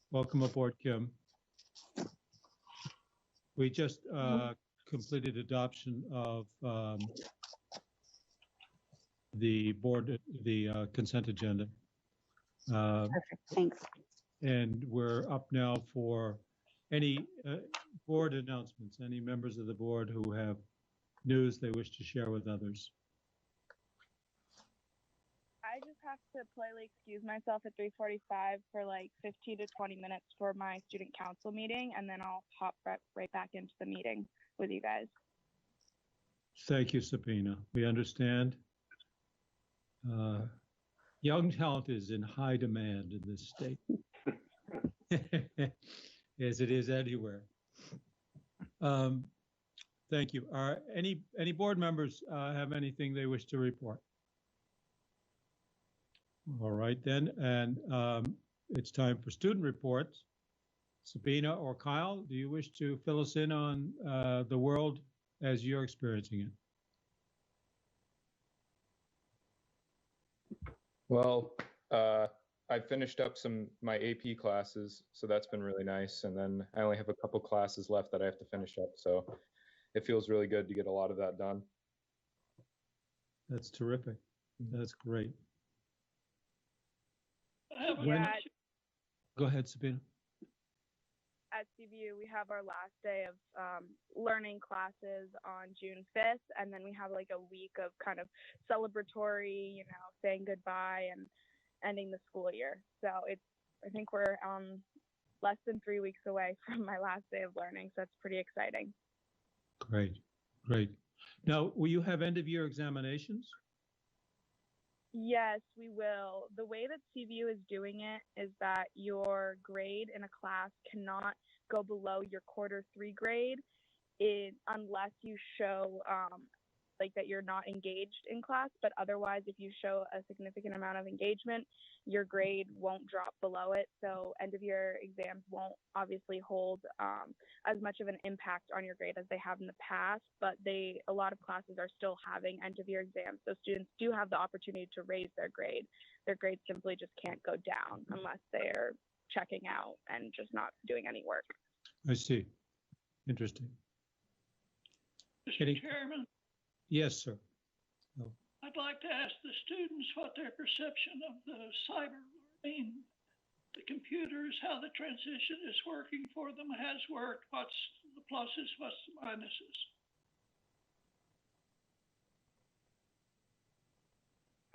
Welcome aboard, Kim. We just completed adoption of the consent agenda. Perfect, thanks. And we're up now for Any board announcements? Any members of the board who have news they wish to share with others? I just have to politely excuse myself at 3:45 for like 15 to 20 minutes for my student council meeting, and then I'll hop right back into the meeting with you guys. Thank you, Sabina. We understand. Young talent is in high demand in this state, as it is anywhere. Thank you. Any board members have anything they wish to report? All right then, and it's time for student reports. Sabina or Kyle, do you wish to fill us in on the world as you're experiencing it? Well, I finished up my AP classes, so that's been really nice. And then I only have a couple classes left that I have to finish up, so it feels really good to get a lot of that done. That's terrific. That's great. Go ahead, Sabina. At CVU, we have our last day of learning classes on June 5th, and then we have like a week of kind of celebratory, you know, saying goodbye and ending the school year. So I think we're less than 3 weeks away from my last day of learning, so it's pretty exciting. Great, great. Now, will you have end of year examinations? Yes, we will. The way that CVU is doing it is that your grade in a class cannot go below your Q3 grade unless you show like that you're not engaged in class, but otherwise if you show a significant amount of engagement, your grade won't drop below it. So end of year exams won't obviously hold as much of an impact on your grade as they have in the past, but a lot of classes are still having end of year exams. So students do have the opportunity to raise their grade. Their grade simply just can't go down unless they're checking out and just not doing any work. I see. Interesting. Mr. Chairman, yes, sir. No. I'd like to ask the students what their perception of the cyber learning, the computers, how the transition is working for them, has worked, what's the pluses, what's the minuses.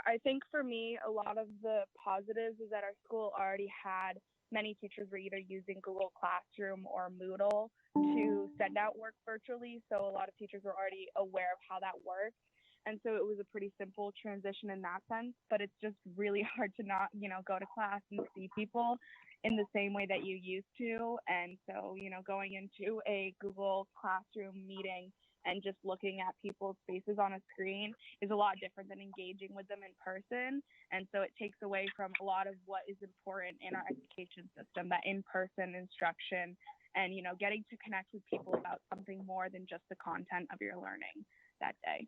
I think for me, a lot of the positives is that our school already had many teachers were either using Google Classroom or Moodle to send out work virtually. So a lot of teachers were already aware of how that worked. And so it was a pretty simple transition in that sense, but it's just really hard to not, go to class and see people in the same way that you used to. And so, going into a Google Classroom meeting and just looking at people's faces on a screen is a lot different than engaging with them in person. And so it takes away from a lot of what is important in our education system, that in-person instruction and, getting to connect with people about something more than just the content of your learning that day.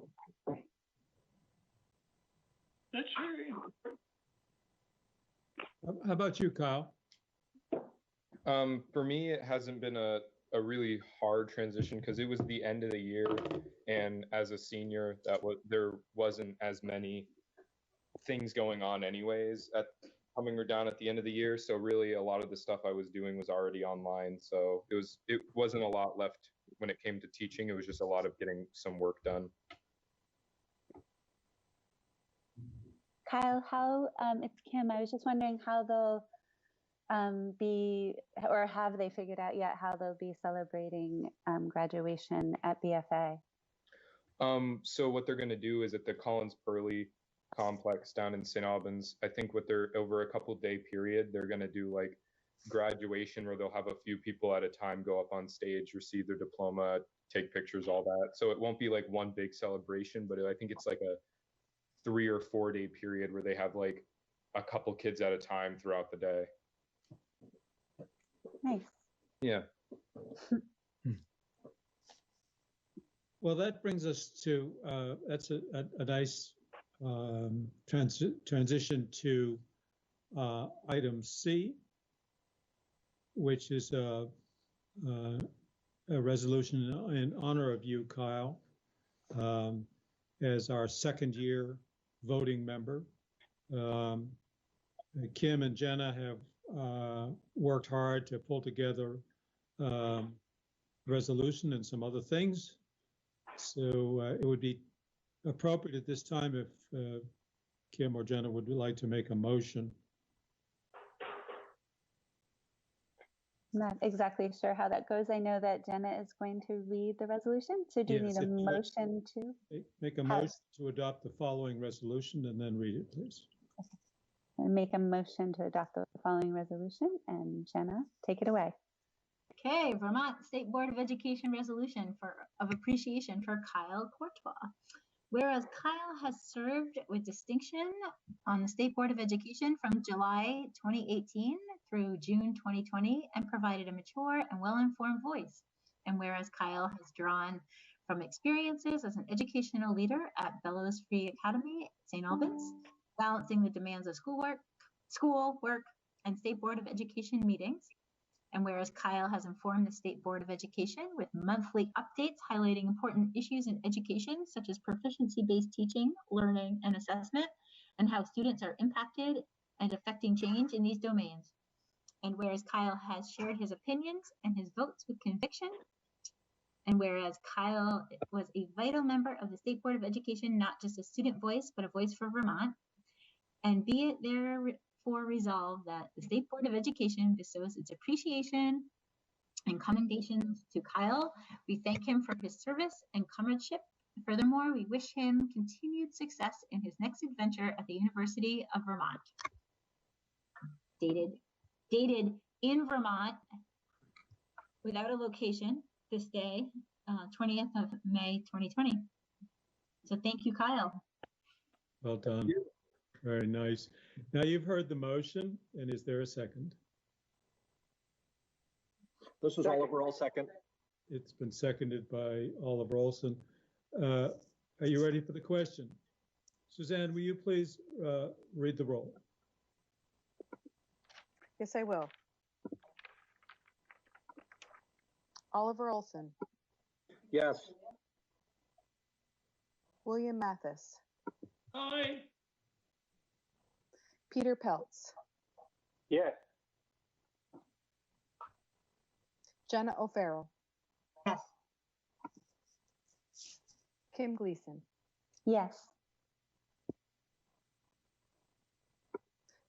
That's very important. How about you, Kyle? For me, it hasn't been a really hard transition because it was the end of the year, and as a senior, there wasn't as many things going on anyways coming down at the end of the year. So really, a lot of the stuff I was doing was already online. So it wasn't a lot left when it came to teaching. It was just a lot of getting some work done. Kyle, it's Kim. I was just wondering how they'll be, or have they figured out yet how they'll be celebrating graduation at BFA? So what they're going to do is at the Collins Pearly complex down in St. Albans, I think over a couple day period, they're going to do like graduation where they'll have a few people at a time go up on stage, receive their diploma, take pictures, all that. So it won't be like one big celebration, but I think it's like a 3 or 4 day period where they have like a couple kids at a time throughout the day. Nice. Yeah. Well, that brings us to, that's a nice transition to item C, which is a resolution in honor of you, Kyle, as our second year voting member. Kim and Jenna have worked hard to pull together resolution and some other things. So it would be appropriate at this time if Kim or Jenna would like to make a motion. Not exactly sure how that goes. I know that Jenna is going to read the resolution. So do you Yes, need a if you motion to? make a motion to adopt the following resolution and then read it, please. Make a motion to adopt the following resolution, and Jenna, take it away. Okay, Vermont State Board of Education resolution of appreciation for Kyle Courtois. Whereas Kyle has served with distinction on the State Board of Education from July 2018 through June 2020 and provided a mature and well-informed voice. And whereas Kyle has drawn from experiences as an educational leader at Bellows Free Academy, St. Albans, balancing the demands of school work, and State Board of Education meetings. And whereas Kyle has informed the State Board of Education with monthly updates highlighting important issues in education, such as proficiency-based teaching, learning, and assessment, and how students are impacted and affecting change in these domains. And whereas Kyle has shared his opinions and his votes with conviction, and whereas Kyle was a vital member of the State Board of Education, not just a student voice, but a voice for Vermont, and be it therefore resolved that the State Board of Education bestows its appreciation and commendations to Kyle. We thank him for his service and comradeship. Furthermore, we wish him continued success in his next adventure at the University of Vermont. Dated in Vermont, without a location, this day, 20th of May, 2020. So thank you, Kyle. Well done. Very nice. Now you've heard the motion, and is there a second? This is Oliver, I'll second. It's been seconded by Oliver Olson. Are you ready for the question? Suzanne, will you please read the roll? Yes, I will. Oliver Olson. Yes. William Mathis. Aye. Peter Peltz. Yes. Jenna O'Farrell. Yes. Kim Gleason. Yes.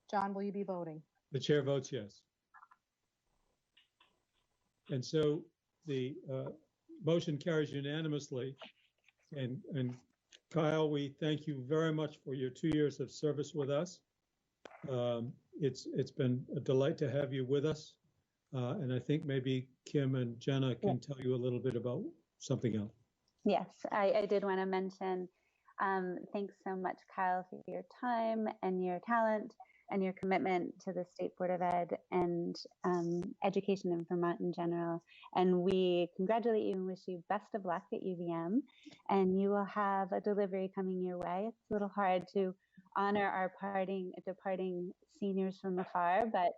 John, will you be voting? The chair votes yes. And so the motion carries unanimously. And Kyle, we thank you very much for your 2 years of service with us. It's been a delight to have you with us. And I think maybe Kim and Jenna can tell you a little bit about something else. Yes, I did want to mention, thanks so much, Kyle, for your time and your talent and your commitment to the State Board of Ed and education in Vermont in general. And we congratulate you and wish you best of luck at UVM. And you will have a delivery coming your way. It's a little hard to honor our departing seniors from afar, but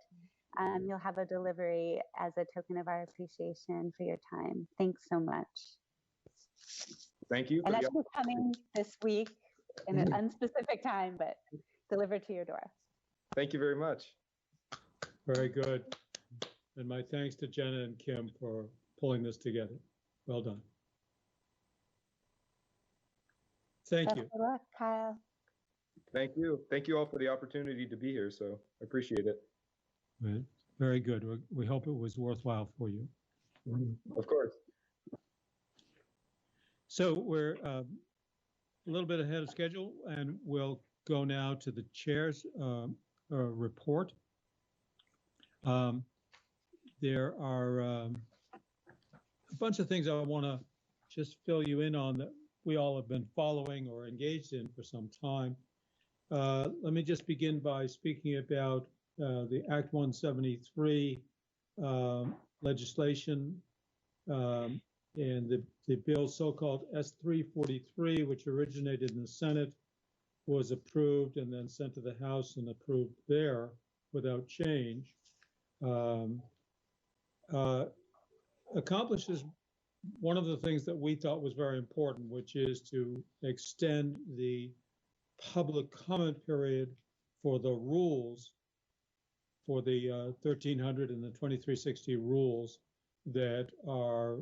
you'll have a delivery as a token of our appreciation for your time. Thanks so much. Thank you. And that should be coming this week in an unspecific time, but delivered to your door. Thank you very much. Very good. And my thanks to Jenna and Kim for pulling this together. Well done. Thank you. Best of luck, Kyle. Thank you. Thank you all for the opportunity to be here. So I appreciate it. Right. Very good. We hope it was worthwhile for you. Of course. So we're a little bit ahead of schedule, and we'll go now to the chair's report. There are a bunch of things I want to just fill you in on that we all have been following or engaged in for some time. Let me just begin by speaking about the Act 173 legislation and the bill so-called S343, which originated in the Senate, was approved and then sent to the House and approved there without change. Accomplishes one of the things that we thought was very important, which is to extend the public comment period for the rules, for the 1300 and the 2360 rules that are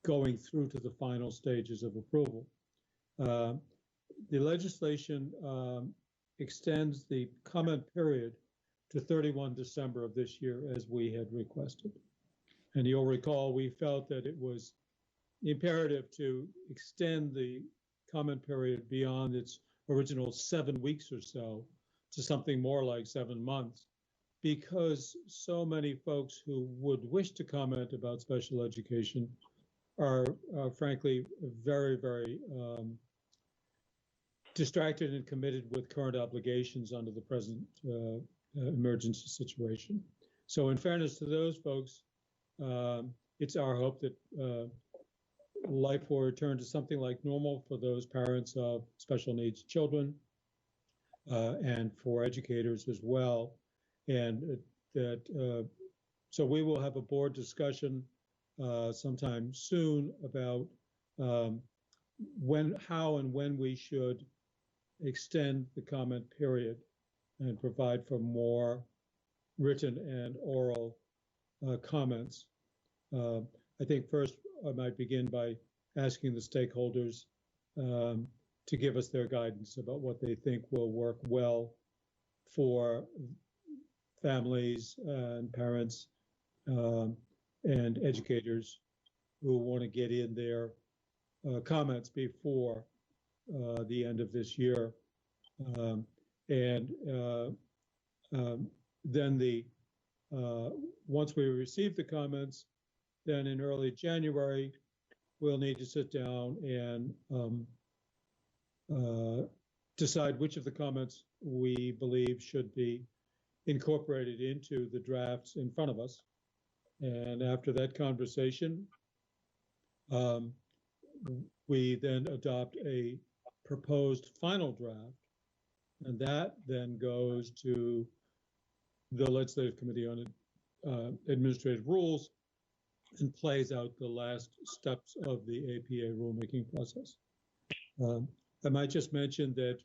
going through to the final stages of approval. The legislation extends the comment period to 31 December of this year, as we had requested. And you'll recall, we felt that it was imperative to extend the comment period beyond its original 7 weeks or so to something more like 7 months, because so many folks who would wish to comment about special education are frankly very, very distracted and committed with current obligations under the present emergency situation. So in fairness to those folks, it's our hope that life will return to something like normal for those parents of special needs children and for educators as well. And so we will have a board discussion sometime soon about how and when we should extend the comment period and provide for more written and oral comments. I think first I might begin by asking the stakeholders to give us their guidance about what they think will work well for families and parents and educators who want to get in their comments before the end of this year. Then once we receive the comments, then in early January, we'll need to sit down and decide which of the comments we believe should be incorporated into the drafts in front of us. And after that conversation, we then adopt a proposed final draft, and that then goes to the Legislative Committee on Administrative Rules and plays out the last steps of the APA rulemaking process. I might just mention that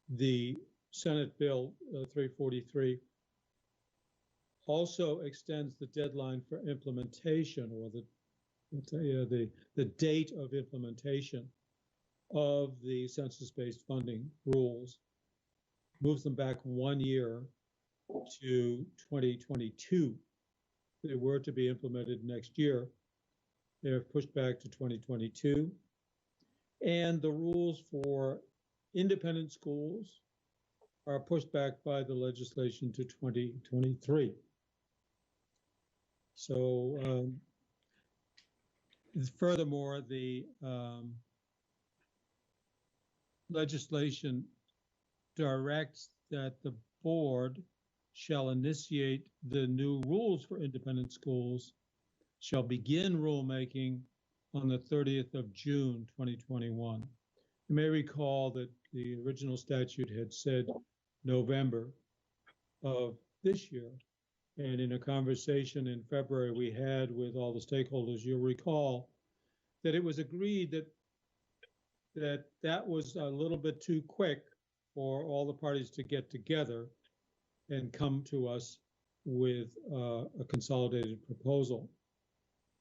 the Senate Bill 343 also extends the deadline for implementation, or the date of implementation of the census-based funding rules, moves them back 1 year to 2022. They were to be implemented next year. They're pushed back to 2022. And the rules for independent schools are pushed back by the legislation to 2023. So furthermore, the legislation directs that the board shall initiate the new rules for independent schools, shall begin rulemaking on the 30th of June, 2021. You may recall that the original statute had said November of this year. And in a conversation in February we had with all the stakeholders, you'll recall that it was agreed that was a little bit too quick for all the parties to get together and come to us with a consolidated proposal.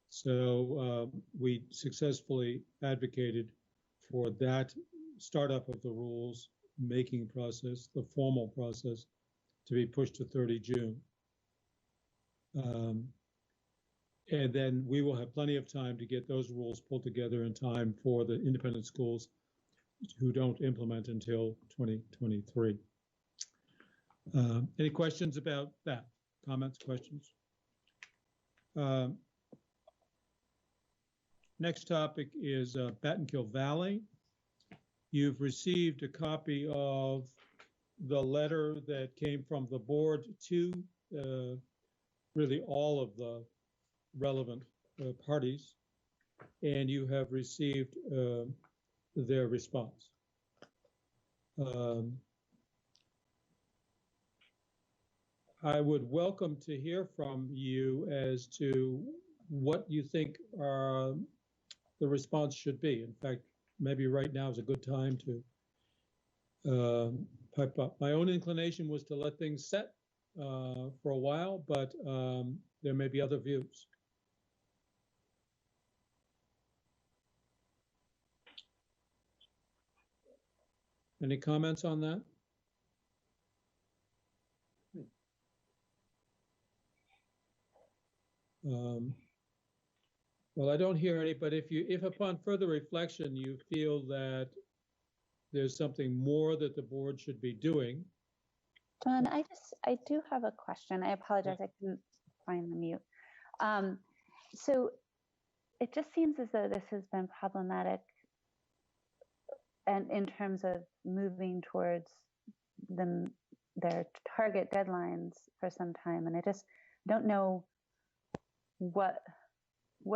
So we successfully advocated for that startup of the rules making process, the formal process, to be pushed to 30 June. And then we will have plenty of time to get those rules pulled together in time for the independent schools who don't implement until 2023. Any questions about that? Comments, questions? Next topic is Battenkill Valley. You've received a copy of the letter that came from the board to really all of the relevant parties, and you have received their response. I would welcome to hear from you as to what you think the response should be. In fact, maybe right now is a good time to pipe up. My own inclination was to let things set for a while, but there may be other views. Any comments on that? Well, I don't hear any, but if upon further reflection, you feel that there's something more that the board should be doing. John, I do have a question. I apologize, I couldn't find the mute. So it just seems as though this has been problematic and in terms of moving towards their target deadlines for some time. And I just don't know what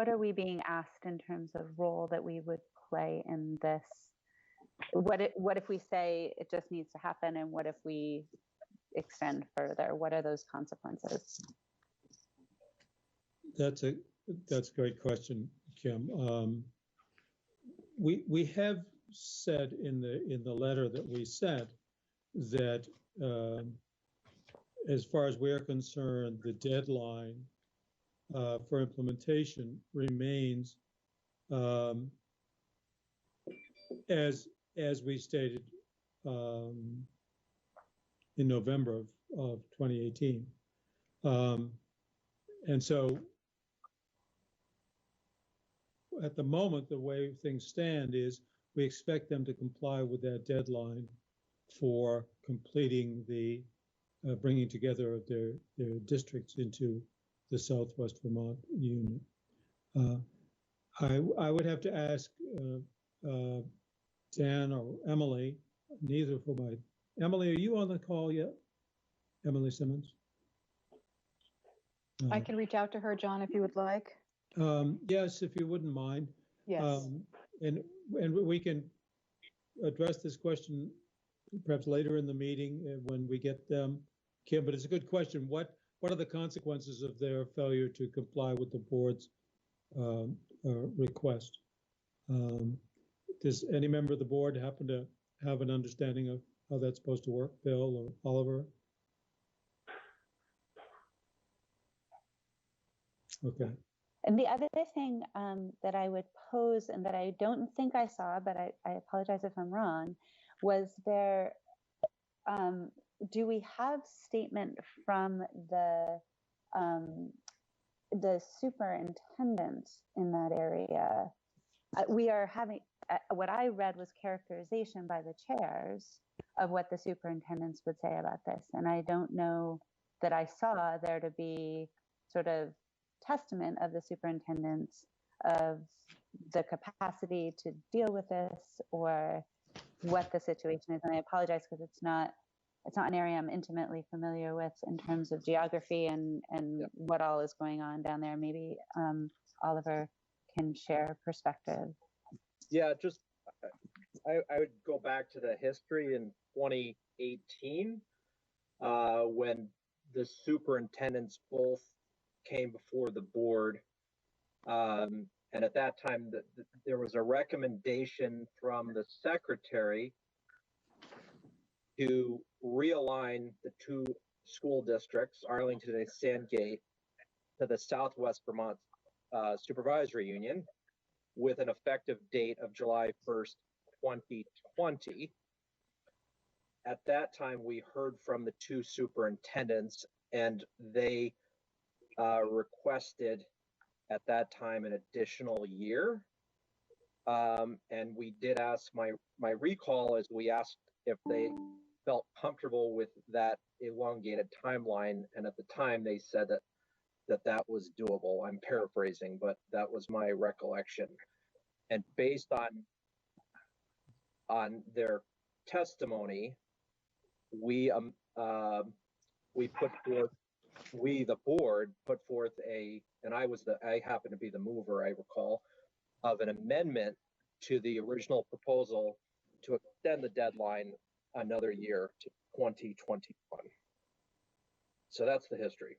are we being asked in terms of role that we would play in this? What if we say it just needs to happen, and what if we extend further? What are those consequences? That's a great question, Kim. We have said in the letter that we sent that as far as we're concerned, the deadline for implementation remains as we stated in November of 2018. And so at the moment, the way things stand is we expect them to comply with that deadline for completing the bringing together of their districts into the Southwest Vermont Union. I would have to ask Dan or Emily, neither for my, Emily, are you on the call yet? Emily Simmons? I can reach out to her, John, if you would like. Yes, if you wouldn't mind. Yes. And we can address this question perhaps later in the meeting when we get them, Kim, but it's a good question. What are the consequences of their failure to comply with the board's request? Does any member of the board happen to have an understanding of how that's supposed to work, Bill or Oliver? Okay. And the other thing that I would pose, and that I don't think I saw, but I apologize if I'm wrong, was there, do we have statement from the superintendent in that area? We are having, what I read was characterization by the chairs of what the superintendents would say about this. And I don't know that I saw there to be sort of testament of the superintendents of the capacity to deal with this or what the situation is. And I apologize because it's not an area I'm intimately familiar with in terms of geography and what all is going on down there. Maybe Oliver can share perspective. Yeah, just I would go back to the history in 2018 when the superintendents both came before the board. And at that time, there was a recommendation from the secretary to realign the two school districts, Arlington and Sandgate, to the Southwest Vermont Supervisory Union with an effective date of July 1st, 2020. At that time, we heard from the two superintendents, and they requested at that time an additional year. And we did ask, my recall is we asked if they felt comfortable with that elongated timeline. And at the time they said that was doable. I'm paraphrasing, but that was my recollection. And based on their testimony, we put forth, the board put forth and I happened to be the mover, I recall, of an amendment to the original proposal to extend the deadline another year to 2021. So that's the history.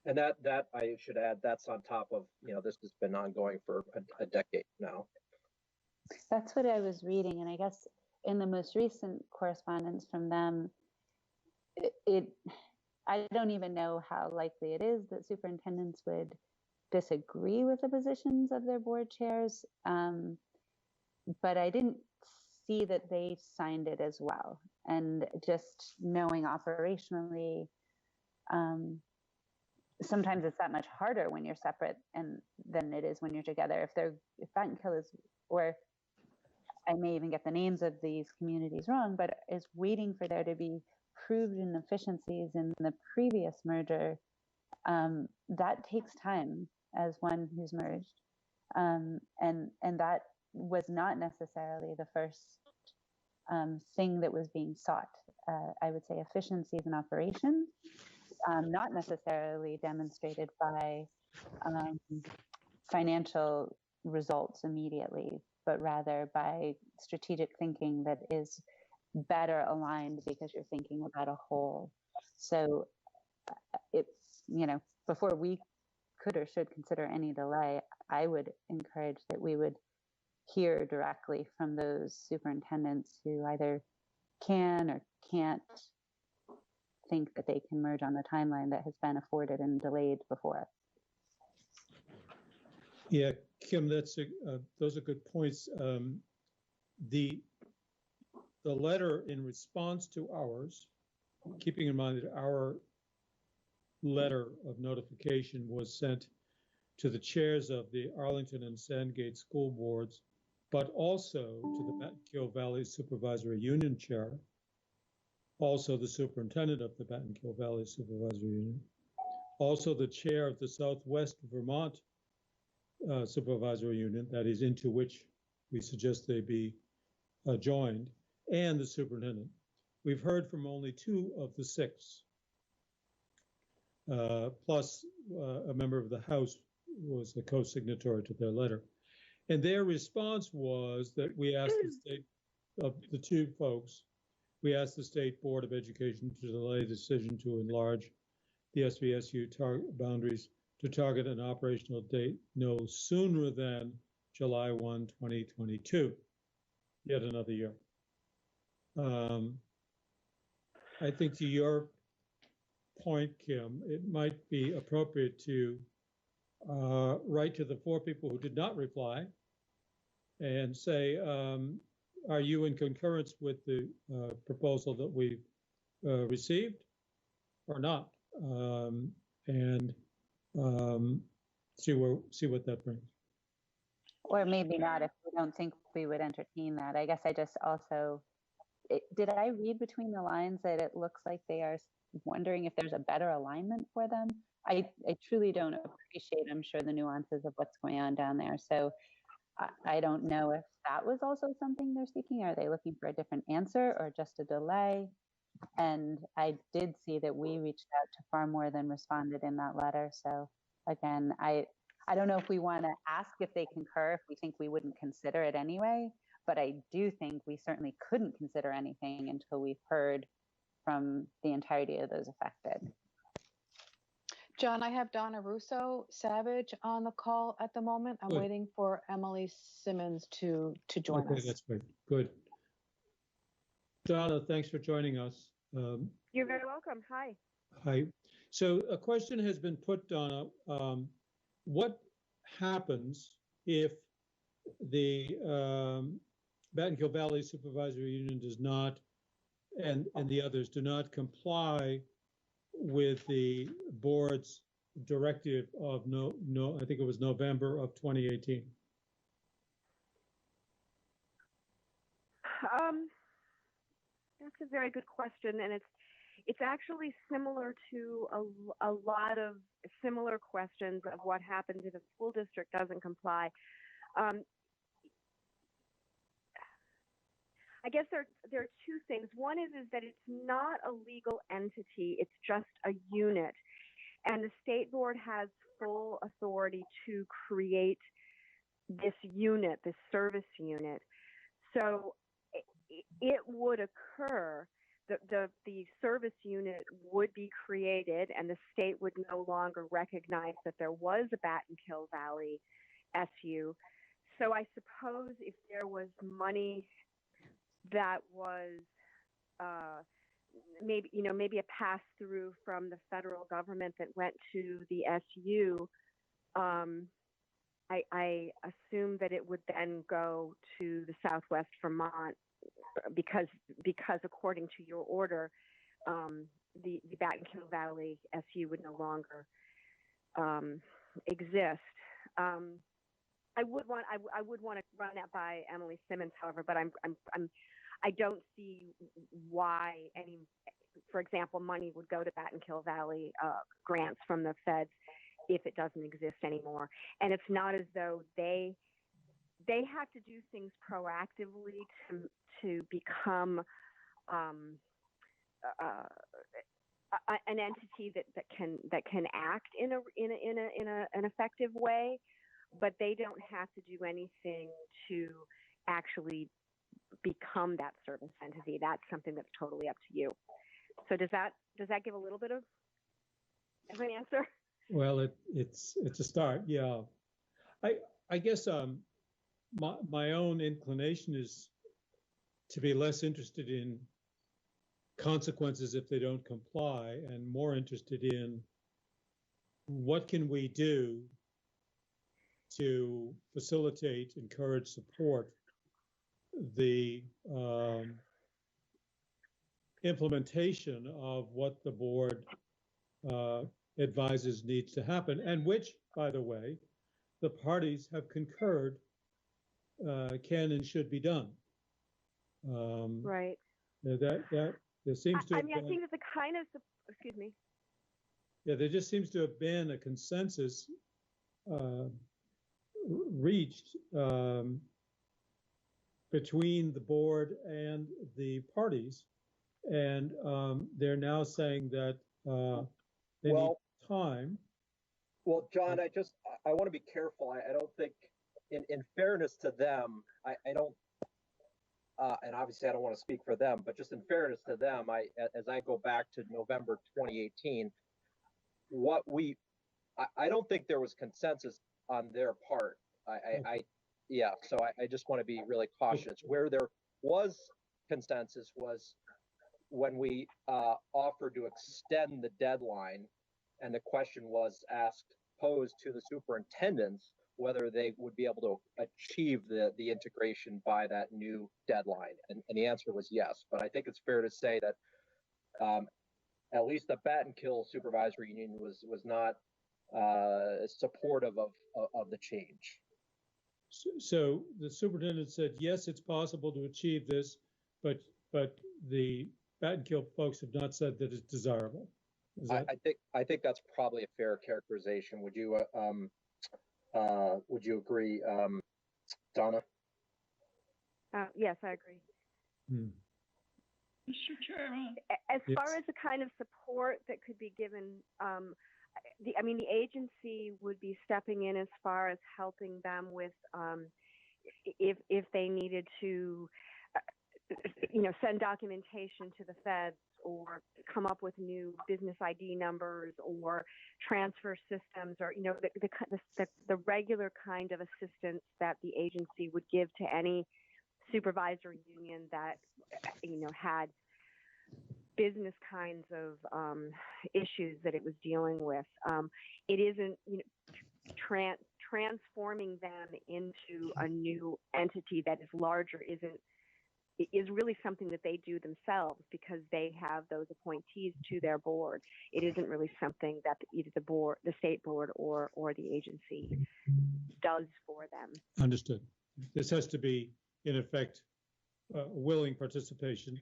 And that I should add, that's on top of, this has been ongoing for a decade now. That's what I was reading. And I guess in the most recent correspondence from them, it I don't even know how likely it is that superintendents would disagree with the positions of their board chairs. But I didn't see that they signed it as well. And just knowing operationally, sometimes it's that much harder when you're separate and than it is when you're together. If Battenkill is, or I may even get the names of these communities wrong, but is waiting for there to be proved inefficiencies in the previous merger, that takes time as one who's merged. And that was not necessarily the first thing that was being sought. I would say efficiencies in operations, not necessarily demonstrated by financial results immediately, but rather by strategic thinking that is better aligned because you're thinking about a whole. So it's, before we could or should consider any delay, I would encourage that we would hear directly from those superintendents who either can or can't think that they can merge on the timeline that has been afforded and delayed before. Yeah, Kim, those are good points. The letter in response to ours, keeping in mind that our letter of notification was sent to the chairs of the Arlington and Sandgate school boards, but also to the Battenkill Valley Supervisory Union chair, also the superintendent of the Battenkill Valley Supervisory Union, also the chair of the Southwest Vermont Supervisory Union, that is into which we suggest they be joined, and the superintendent. We've heard from only 2 of the 6, plus a member of the House was a co-signatory to their letter. And their response was that we asked the state, of the 2 folks, we asked the State Board of Education to delay the decision to enlarge the SVSU boundaries to target an operational date no sooner than July 1, 2022, yet another year. I think to your point, Kim, it might be appropriate to write to the 4 people who did not reply and say, are you in concurrence with the proposal that we've received or not? And see what that brings. Or maybe not if we don't think we would entertain that. I guess I just also, did I read between the lines that it looks like they are wondering if there's a better alignment for them? I truly don't appreciate, I'm sure, the nuances of what's going on down there. So I don't know if that was also something they're seeking. Are they looking for a different answer or just a delay? And I did see that we reached out to far more than responded in that letter. So again, I don't know if we want to ask if they concur, if we think we wouldn't consider it anyway, but I do think we certainly couldn't consider anything until we've heard from the entirety of those affected. John, I have Donna Russo Savage on the call at the moment. I'm waiting for Emily Simmons to join us. That's great. Good. Donna, thanks for joining us. You're very welcome. Hi. Hi. So a question has been put, Donna. What happens if the Battenkill Valley Supervisory Union does not, and the others do not comply with the board's directive of I think it was November of 2018? That's a very good question, and it's actually similar to a lot of similar questions of what happens if a school district doesn't comply. I guess there are 2 things. One is that it's not a legal entity, it's just a unit. And the state board has full authority to create this unit, this service unit. So it would occur, the service unit would be created and the state would no longer recognize that there was a Battenkill Valley SU. So I suppose if there was money that was maybe, maybe a pass through from the federal government that went to the SU. I assume that it would then go to the Southwest Vermont because according to your order, the Battenkill Valley SU would no longer exist. I would want to run that by Emily Simmons, however, but I don't see why any, for example, money would go to Battenkill Valley grants from the feds if it doesn't exist anymore. And it's not as though they have to do things proactively to become an entity that can act in an effective way, but they don't have to do anything to actually become that service entity. That's something that's totally up to you. So does that give a little bit of an answer? Well, it's a start. Yeah, I guess my own inclination is to be less interested in consequences if they don't comply, and more interested in what can we do to facilitate, encourage, support the implementation of what the board advises needs to happen, and which, by the way, the parties have concurred can and should be done. Right. That there seems to. I think that the kind of, excuse me. Yeah, there just seems to have been a consensus reached between the board and the parties, and they're now saying that they need time. Well, John, I want to be careful. I don't think, in fairness to them, I don't, and obviously I don't want to speak for them, but just in fairness to them, as I go back to November 2018, I don't think there was consensus on their part. So I just want to be really cautious. Where there was consensus was when we offered to extend the deadline, and the question was posed to the superintendents whether they would be able to achieve the integration by that new deadline. And the answer was yes. But I think it's fair to say that at least the Battenkill Supervisory Union was not supportive of the change. So the superintendent said, yes, it's possible to achieve this, but the Battenkill folks have not said that it's desirable. I think that's probably a fair characterization. Would you agree, Donna? Yes, I agree. Mr. Chairman. As far as the kind of support that could be given, the agency would be stepping in as far as helping them with if they needed to, send documentation to the feds or come up with new business ID numbers or transfer systems, or the regular kind of assistance that the agency would give to any supervisory union that had business kinds of issues that it was dealing with. It isn't transforming them into a new entity that is larger is really something that they do themselves because they have those appointees to their board. It isn't really something that either the state board or the agency does for them. Understood. This has to be, in effect, willing participation.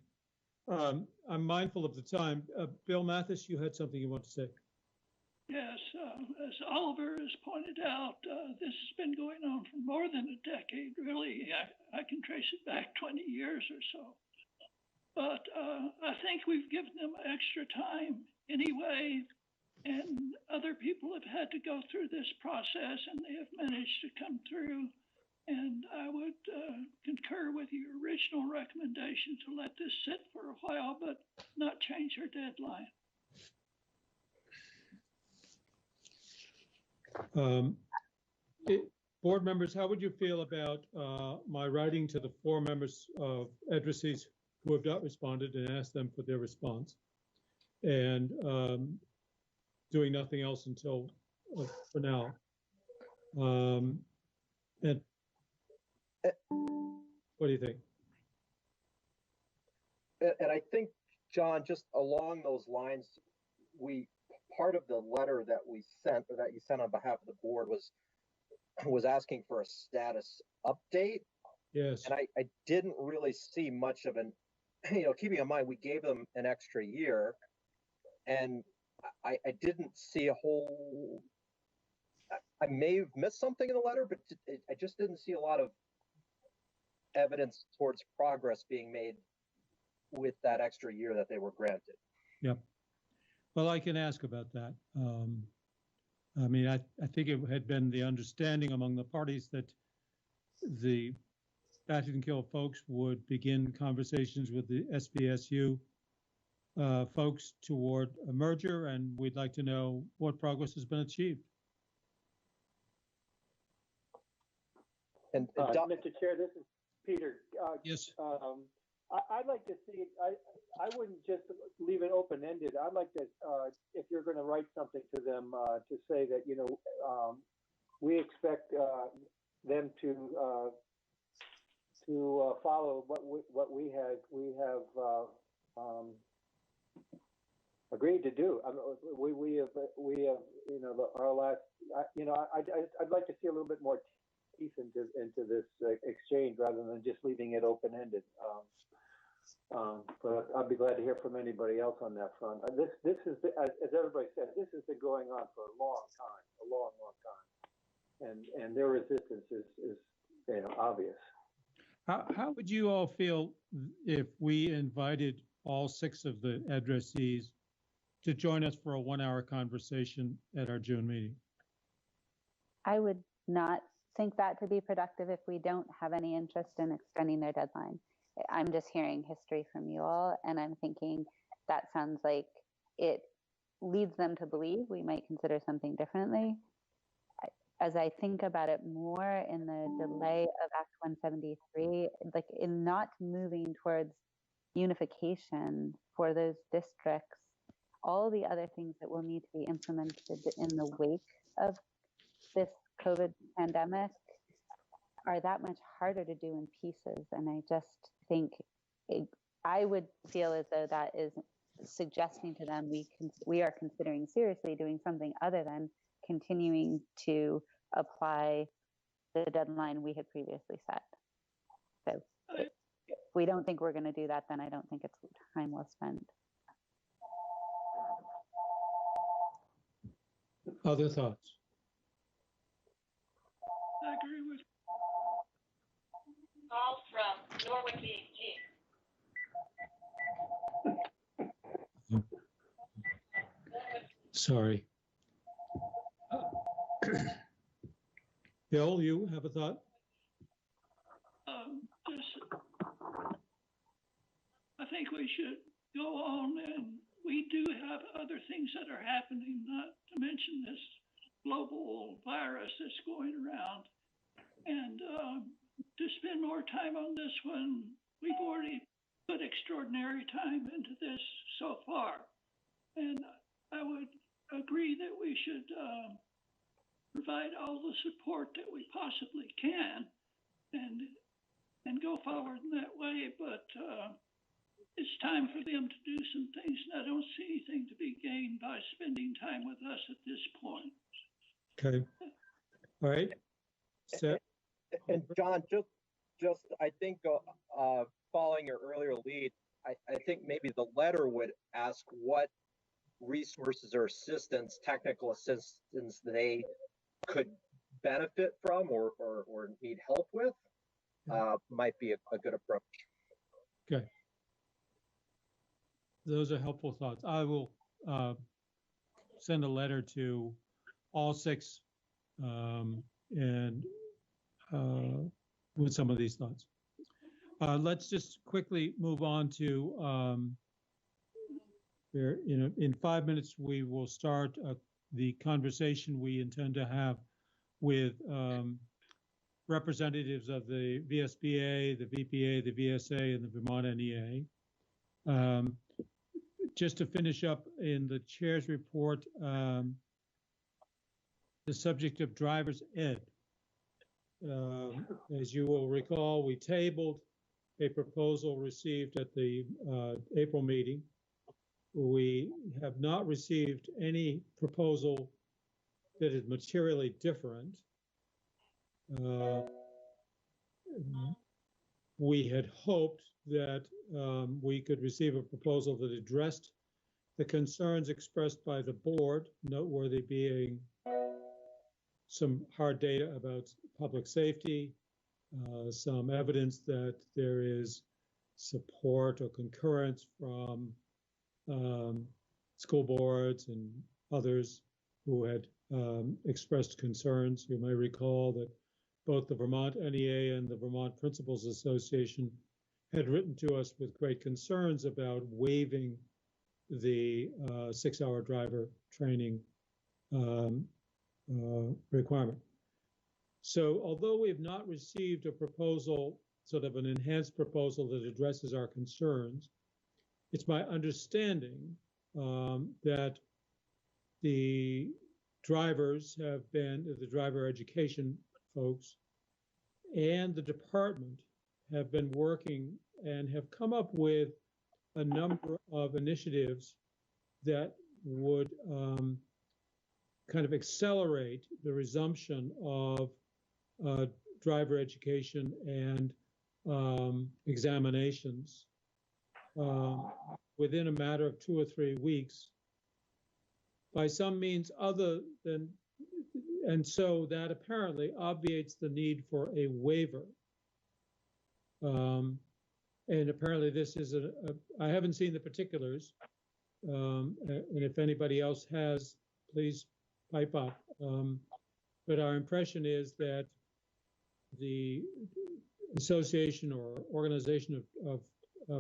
I'm mindful of the time. Bill Mathis, you had something you want to say. Yes, as Oliver has pointed out, this has been going on for more than a decade, really. I can trace it back 20 years or so. But I think we've given them extra time anyway, and other people have had to go through this process, and they have managed to come through. And I would concur with your original recommendation to let this sit for a while, but not change our deadline. Board members, how would you feel about my writing to the 4 members of Edrices who have not responded and ask them for their response. And doing nothing else until for now. And what do you think? And I think, John, just along those lines, part of the letter that we sent, or that you sent on behalf of the board, was asking for a status update. Yes. And I didn't really see much of an, keeping in mind we gave them an extra year, and I didn't see a whole. I may have missed something in the letter, but I just didn't see a lot of evidence towards progress being made with that extra year that they were granted. Yep. Well, I can ask about that. I mean, I think it had been the understanding among the parties that the Battenkill folks would begin conversations with the SBSU folks toward a merger, and we'd like to know what progress has been achieved. And Mr. Chair, this is Peter. Yes. I'd like to see, I wouldn't just leave it open-ended. I'd like to, if you're going to write something to them, to say that, we expect them to follow what we have agreed to do. I mean, we have our last. I'd like to see a little bit more teeth into this exchange rather than just leaving it open-ended. But I'd be glad to hear from anybody else on that front. This is, as everybody said, this has been going on for a long time, and their resistance is obvious. How would you all feel if we invited all 6 of the addressees to join us for a 1-hour conversation at our June meeting? I would not think that to be productive if we don't have any interest in extending their deadline. I'm just hearing history from you all, and I'm thinking that sounds like it leads them to believe we might consider something differently. As I think about it more in the delay of Act 173, like in not moving towards unification for those districts, all the other things that will need to be implemented in the wake of this COVID pandemic are that much harder to do in pieces. And I just think I would feel as though that is suggesting to them we are considering seriously doing something other than continuing to apply the deadline we had previously set. So if we don't think we're going to do that, then I don't think it's time well spent. Other thoughts? I agree with. Call from Norwood BG. Sorry. Bill, you have a thought? I think we should go on, and we do have other things that are happening, not to mention this global virus that's going around. And to spend more time on this one, we've already put extraordinary time into this so far. And I would agree that we should provide all the support that we possibly can and go forward in that way. But it's time for them to do some things, and I don't see anything to be gained by spending time with us at this point. Okay. All right. So, and John, just I think following your earlier lead, I think maybe the letter would ask what resources or assistance, technical assistance they could benefit from or need help with, might be a good approach. Okay. Those are helpful thoughts. I will send a letter to all 6 and with some of these thoughts. Let's just quickly move on to in 5 minutes we will start the conversation we intend to have with representatives of the VSBA, the VPA, the VSA, and the Vermont NEA. Just to finish up in the chair's report, the subject of driver's ed. As you will recall, we tabled a proposal received at the April meeting. We have not received any proposal that is materially different. We had hoped that we could receive a proposal that addressed the concerns expressed by the board, noteworthy being some hard data about public safety, some evidence that there is support or concurrence from school boards and others who had expressed concerns. You may recall that both the Vermont NEA and the Vermont Principals Association had written to us with great concerns about waiving the 6-hour driver training requirement. So although we have not received a proposal, sort of an enhanced proposal that addresses our concerns, it's my understanding that the drivers have been, the driver education folks and the department have been working and have come up with a number of initiatives that would kind of accelerate the resumption of driver education and examinations within a matter of 2 or 3 weeks by some means other than, and so that apparently obviates the need for a waiver. And apparently this is I haven't seen the particulars, and if anybody else has, please pipe up. But our impression is that the association or organization of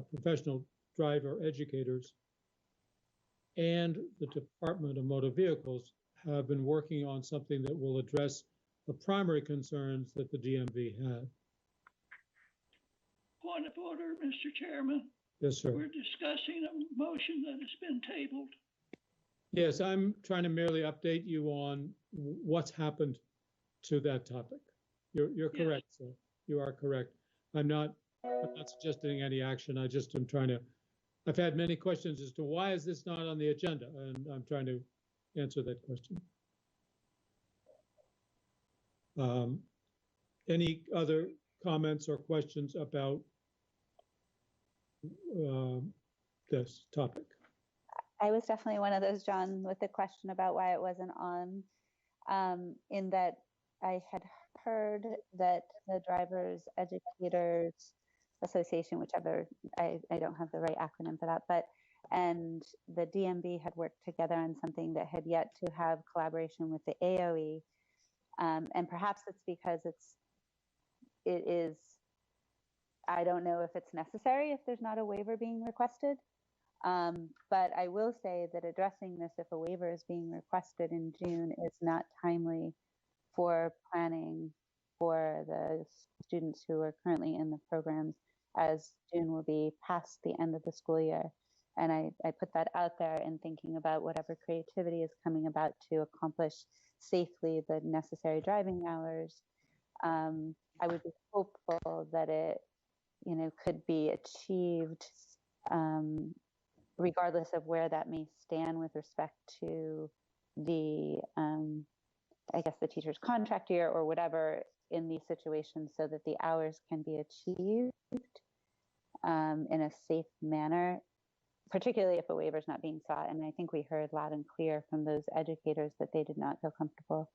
professional driver educators and the Department of Motor Vehicles have been working on something that will address the primary concerns that the DMV had. Point of order, Mr. Chairman. Yes, sir. We're discussing a motion that has been tabled. Yes, I'm trying to merely update you on what's happened to that topic. You're correct, sir. You are correct. I'm not suggesting any action. I just am trying to, I've had many questions as to why is this not on the agenda, and I'm trying to answer that question. Any other comments or questions about this topic? I was definitely one of those, John, with the question about why it wasn't on, in that I had heard that the Drivers Educators Association, whichever, I don't have the right acronym for that, but, and the DMV had worked together on something that had yet to have collaboration with the AOE. And perhaps it's because it is, I don't know if it's necessary if there's not a waiver being requested. But I will say that addressing this if a waiver is being requested in June is not timely for planning for the students who are currently in the programs, as June will be past the end of the school year. And I put that out there in thinking about whatever creativity is coming about to accomplish safely the necessary driving hours. I would be hopeful that it, could be achieved regardless of where that may stand with respect to the, I guess, the teacher's contract year or whatever in these situations, so that the hours can be achieved in a safe manner, particularly if a waiver is not being sought. And I think we heard loud and clear from those educators that they did not feel comfortable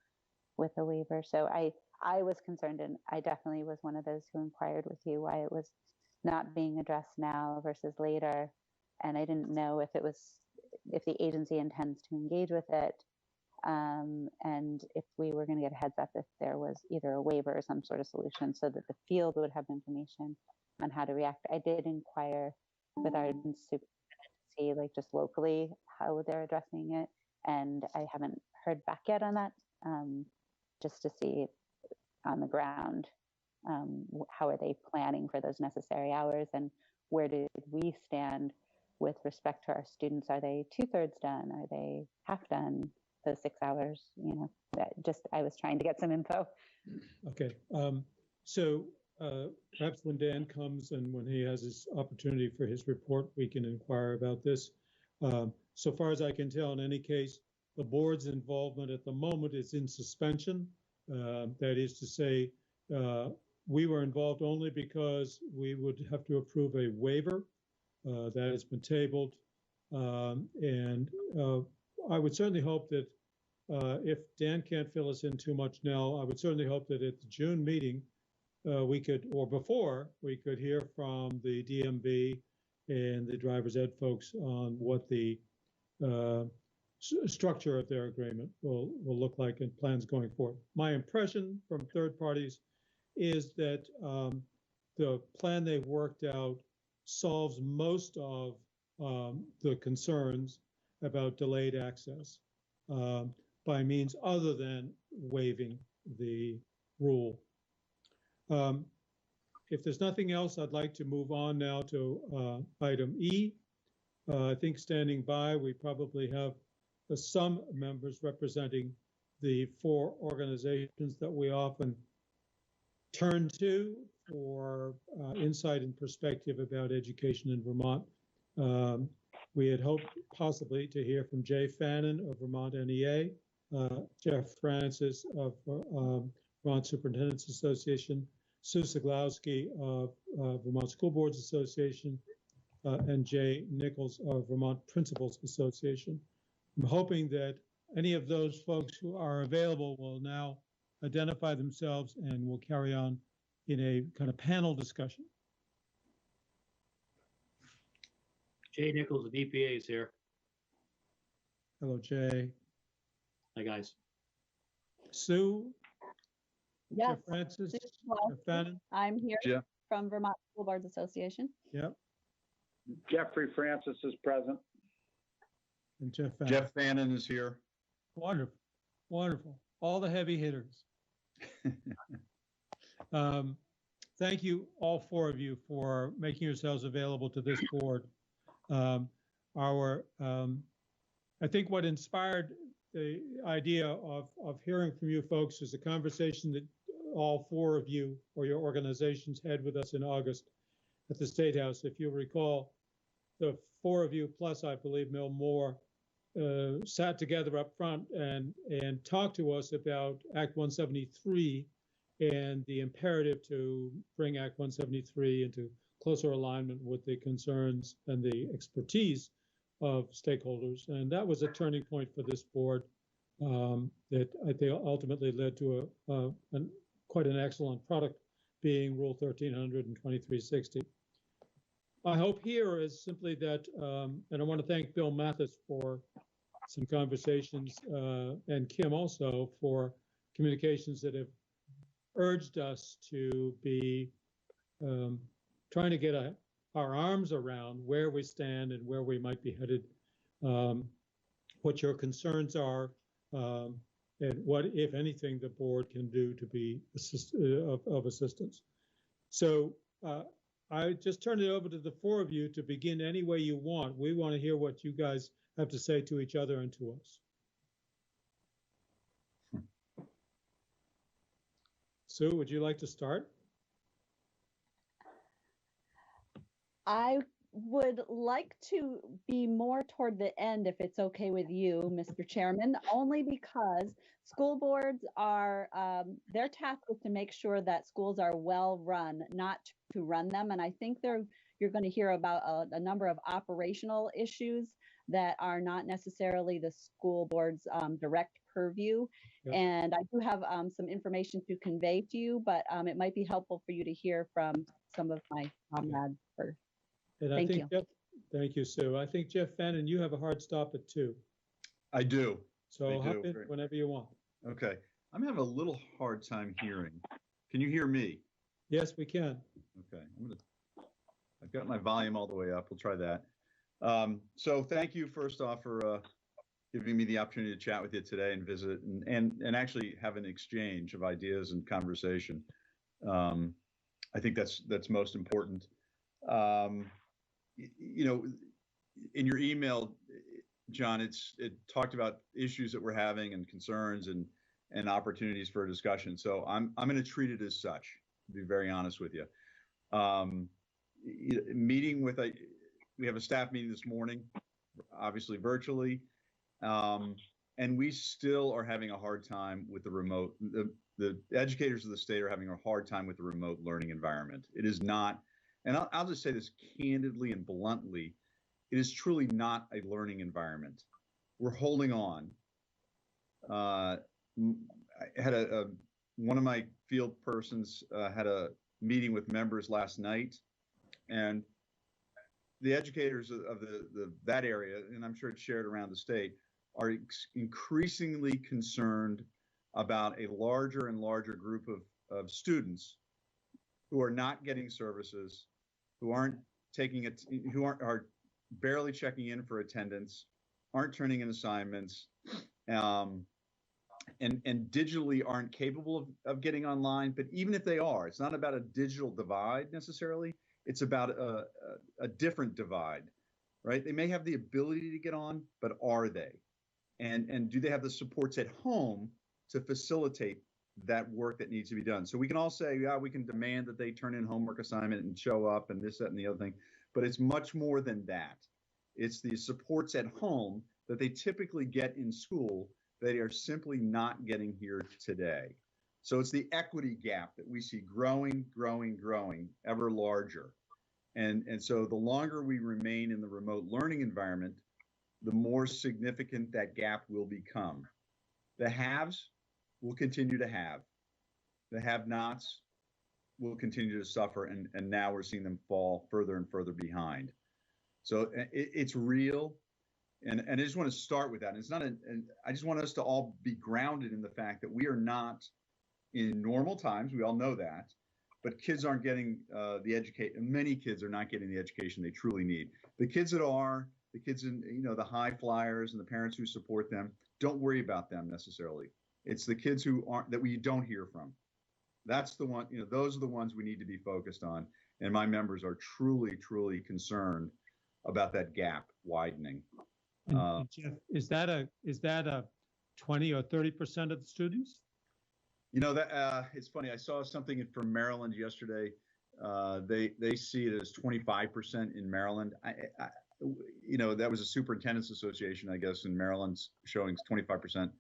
with a waiver. So I was concerned, and I definitely was one of those who inquired with you why it was not being addressed now versus later. And I didn't know if the agency intends to engage with it, and if we were going to get a heads up if there was either a waiver or some sort of solution so that the field would have information on how to react. I did inquire with our superintendent to see, like, just locally how they're addressing it, and I haven't heard back yet on that, just to see on the ground how are they planning for those necessary hours, and where did we stand with respect to our students? Are they 2/3 done? Are they half done? Those 6 hours, I was trying to get some info. Okay. So perhaps when Dan comes and when he has his opportunity for his report, we can inquire about this. So far as I can tell, in any case, the board's involvement at the moment is in suspension. That is to say, we were involved only because we would have to approve a waiver that has been tabled. And I would certainly hope that if Dan can't fill us in too much now, I would certainly hope that at the June meeting, we could, or before, we could hear from the DMV and the driver's ed folks on what the structure of their agreement will look like and plans going forward. My impression from third parties is that the plan they've worked out solves most of the concerns about delayed access by means other than waiving the rule. If there's nothing else, I'd like to move on now to item E. I think standing by, we probably have some members representing the 4 organizations that we often turn to for insight and perspective about education in Vermont. We had hoped possibly to hear from Jay Fannin of Vermont NEA, Jeff Francis of Vermont Superintendents Association, Sue Siglowski of Vermont School Boards Association, and Jay Nichols of Vermont Principals Association. I'm hoping that any of those folks who are available will now identify themselves and will carry on in a kind of panel discussion. Jay Nichols of EPA is here. Hello, Jay. Hi, guys. Sue? Yes. Jeff Francis? Sue, well, Jeff Fannin? I'm here Jeff. from Vermont School Boards Association. Yep. Jeffrey Francis is present. And Jeff Fannin. Jeff Fannin is here. Wonderful. Wonderful. All the heavy hitters. Thank you, all 4 of you, for making yourselves available to this board. I think what inspired the idea of hearing from you folks is a conversation that all 4 of you or your organizations had with us in August at the State House. If you recall, the 4 of you, plus I believe Mil Moore, sat together up front and talked to us about Act 173 and the imperative to bring Act 173 into closer alignment with the concerns and the expertise of stakeholders. And that was a turning point for this board that I think ultimately led to quite an excellent product, being Rule 1300 and 2360. My hope here is simply that, and I want to thank Bill Mathis for some conversations and Kim also for communications that have urged us to be trying to get our arms around where we stand and where we might be headed, what your concerns are, and what, if anything, the board can do to be of assistance. So I just turn it over to the 4 of you to begin any way you want. We want to hear what you guys have to say to each other and to us. Sue, would you like to start? I would like to be more toward the end, if it's okay with you, Mr. Chairman, only because school boards are, their task is to make sure that schools are well run, not to run them. And I think you're going to hear about a number of operational issues that are not necessarily the school board's direct purview. Yep. And I do have some information to convey to you, but it might be helpful for you to hear from some of my comrades first. And thank you. Thank you, Sue. I think Jeff Fannin, you have a hard stop at 2. I do. So hop in whenever you want. Okay. I'm having a little hard time hearing. Can you hear me? Yes, we can. Okay. I've got my volume all the way up. We'll try that. So thank you first off for giving me the opportunity to chat with you today and visit and actually have an exchange of ideas and conversation. I think that's most important. You know, in your email, John, it talked about issues that we're having and concerns and opportunities for a discussion. So I'm going to treat it as such. To be very honest with you. Meeting with we have a staff meeting this morning, obviously virtually, and we still are having a hard time with the remote. The educators of the state are having a hard time with the remote learning environment. It is not, and I'll just say this candidly and bluntly, it is truly not a learning environment. We're holding on. I had one of my field persons had a meeting with members last night, and the educators of that area, and I'm sure it's shared around the state, are increasingly concerned about a larger and larger group of students who are not getting services, who aren't taking it, who are barely checking in for attendance, aren't turning in assignments, and digitally aren't capable of getting online. But even if they are, it's not about a digital divide necessarily. It's about a different divide, right? They may have the ability to get on, but are they? And do they have the supports at home to facilitate that work that needs to be done? So we can all say, yeah, we can demand that they turn in homework assignment and show up and this, that, and the other thing, but it's much more than that. It's the supports at home that they typically get in school that they are simply not getting here today. So it's the equity gap that we see growing, ever larger. And so the longer we remain in the remote learning environment, the more significant that gap will become. The haves will continue to have. The have-nots will continue to suffer, and now we're seeing them fall further and further behind. So it's real, and I just want to start with that. And it's not I just want us to all be grounded in the fact that we are not in normal times. We all know that, but kids aren't getting many kids are not getting the education they truly need. The kids that are, the kids in, the high flyers and the parents who support them, don't worry about them necessarily. It's the kids who aren't, that we don't hear from. That's the one, those are the ones we need to be focused on. And my members are truly, truly concerned about that gap widening. And Jeff, is that a 20 or 30% of the students? That it's funny. I saw something from Maryland yesterday. They see it as 25% in Maryland. That was a superintendent's association, I guess, in Maryland's showing 25%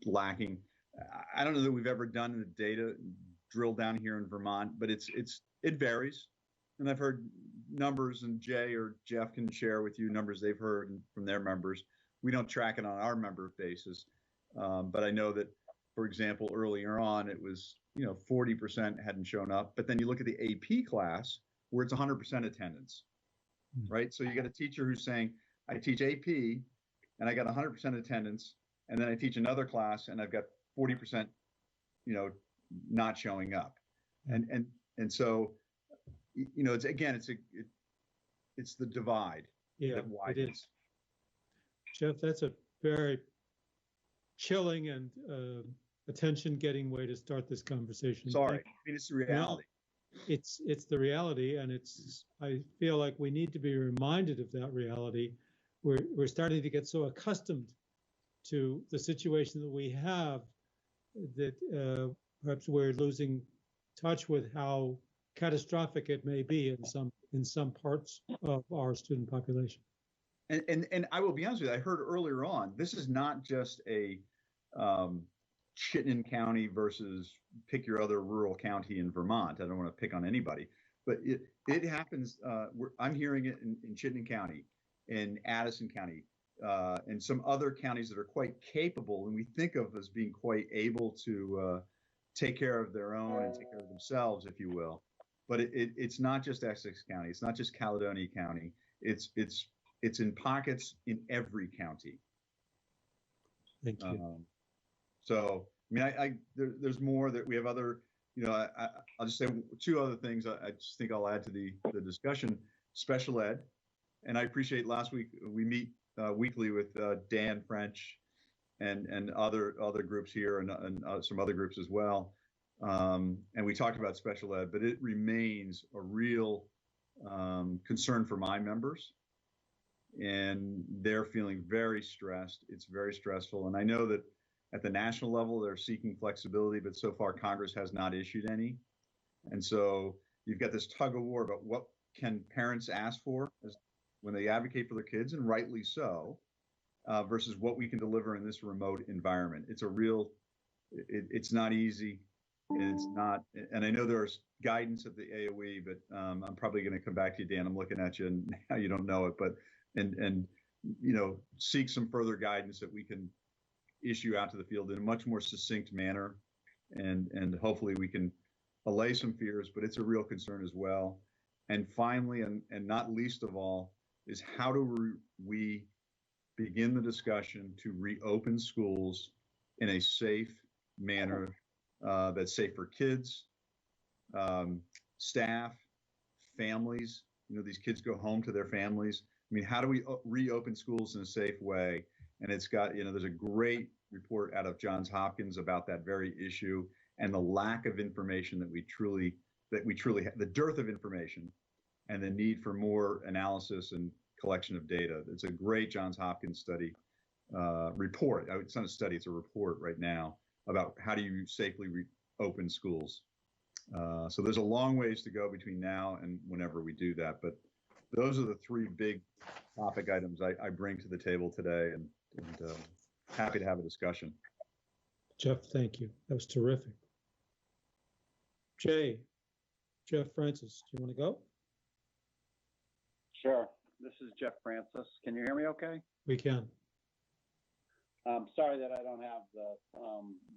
lacking. I don't know that we've ever done the data drill down here in Vermont, but it varies. And I've heard numbers, and Jay or Jeff can share with you numbers they've heard from their members. We don't track it on our member basis, but I know that, for example, earlier on it was 40% hadn't shown up. But then you look at the AP class where it's 100% attendance, right? So you got a teacher who's saying, I teach AP and I got 100% attendance, and then I teach another class and I've got 40%, not showing up, and so it's the divide that widens. It is. Jeff, that's a very chilling and attention-getting way to start this conversation. Sorry, it's the reality. It's the reality, and I feel like we need to be reminded of that reality. We're starting to get so accustomed to the situation that we have that perhaps we're losing touch with how catastrophic it may be in some parts of our student population. And I will be honest with you, I heard earlier on, this is not just a Chittenden County versus pick your other rural county in Vermont. I don't want to pick on anybody, but it happens. I'm hearing it in Chittenden County, in Addison County, and some other counties that are quite capable, and we think of as being quite able to take care of their own and take care of themselves, if you will. But it's not just Essex County. It's not just Caledonia County. It's in pockets in every county. Thank you. So, I mean, there's more that we have other, I'll just say two other things I just think I'll add to the discussion. Special ed. And I appreciate last week we meet weekly with Dan French and other groups here and some other groups as well. And we talked about special ed, but it remains a real concern for my members. And they're feeling very stressed. It's very stressful. And I know that at the national level, they're seeking flexibility, but so far Congress has not issued any. And so you've got this tug of war about what can parents ask for when they advocate for their kids, and rightly so, versus what we can deliver in this remote environment. It's a real, it's not easy. And it's not, and I know there's guidance at the AOE, but I'm probably going to come back to you, Dan. I'm looking at you, and now you don't know it, but and seek some further guidance that we can issue out to the field in a much more succinct manner, and hopefully we can allay some fears. But it's a real concern as well. And finally, and not least of all, is how do we begin the discussion to reopen schools in a safe manner that's safe for kids, staff, families. These kids go home to their families. I mean, how do we reopen schools in a safe way? And it's got, there's a great report out of Johns Hopkins about that very issue and the lack of information that we truly have, the dearth of information and the need for more analysis and collection of data. It's a great Johns Hopkins study report. It's not a study, it's a report right now about how do you safely reopen schools. So there's a long ways to go between now and whenever we do that. But those are the three big topic items I bring to the table today, and happy to have a discussion. Jeff, thank you. That was terrific. Jeff Francis, do you want to go? Sure. This is Jeff Francis. Can you hear me okay? We can. I'm sorry that I don't have the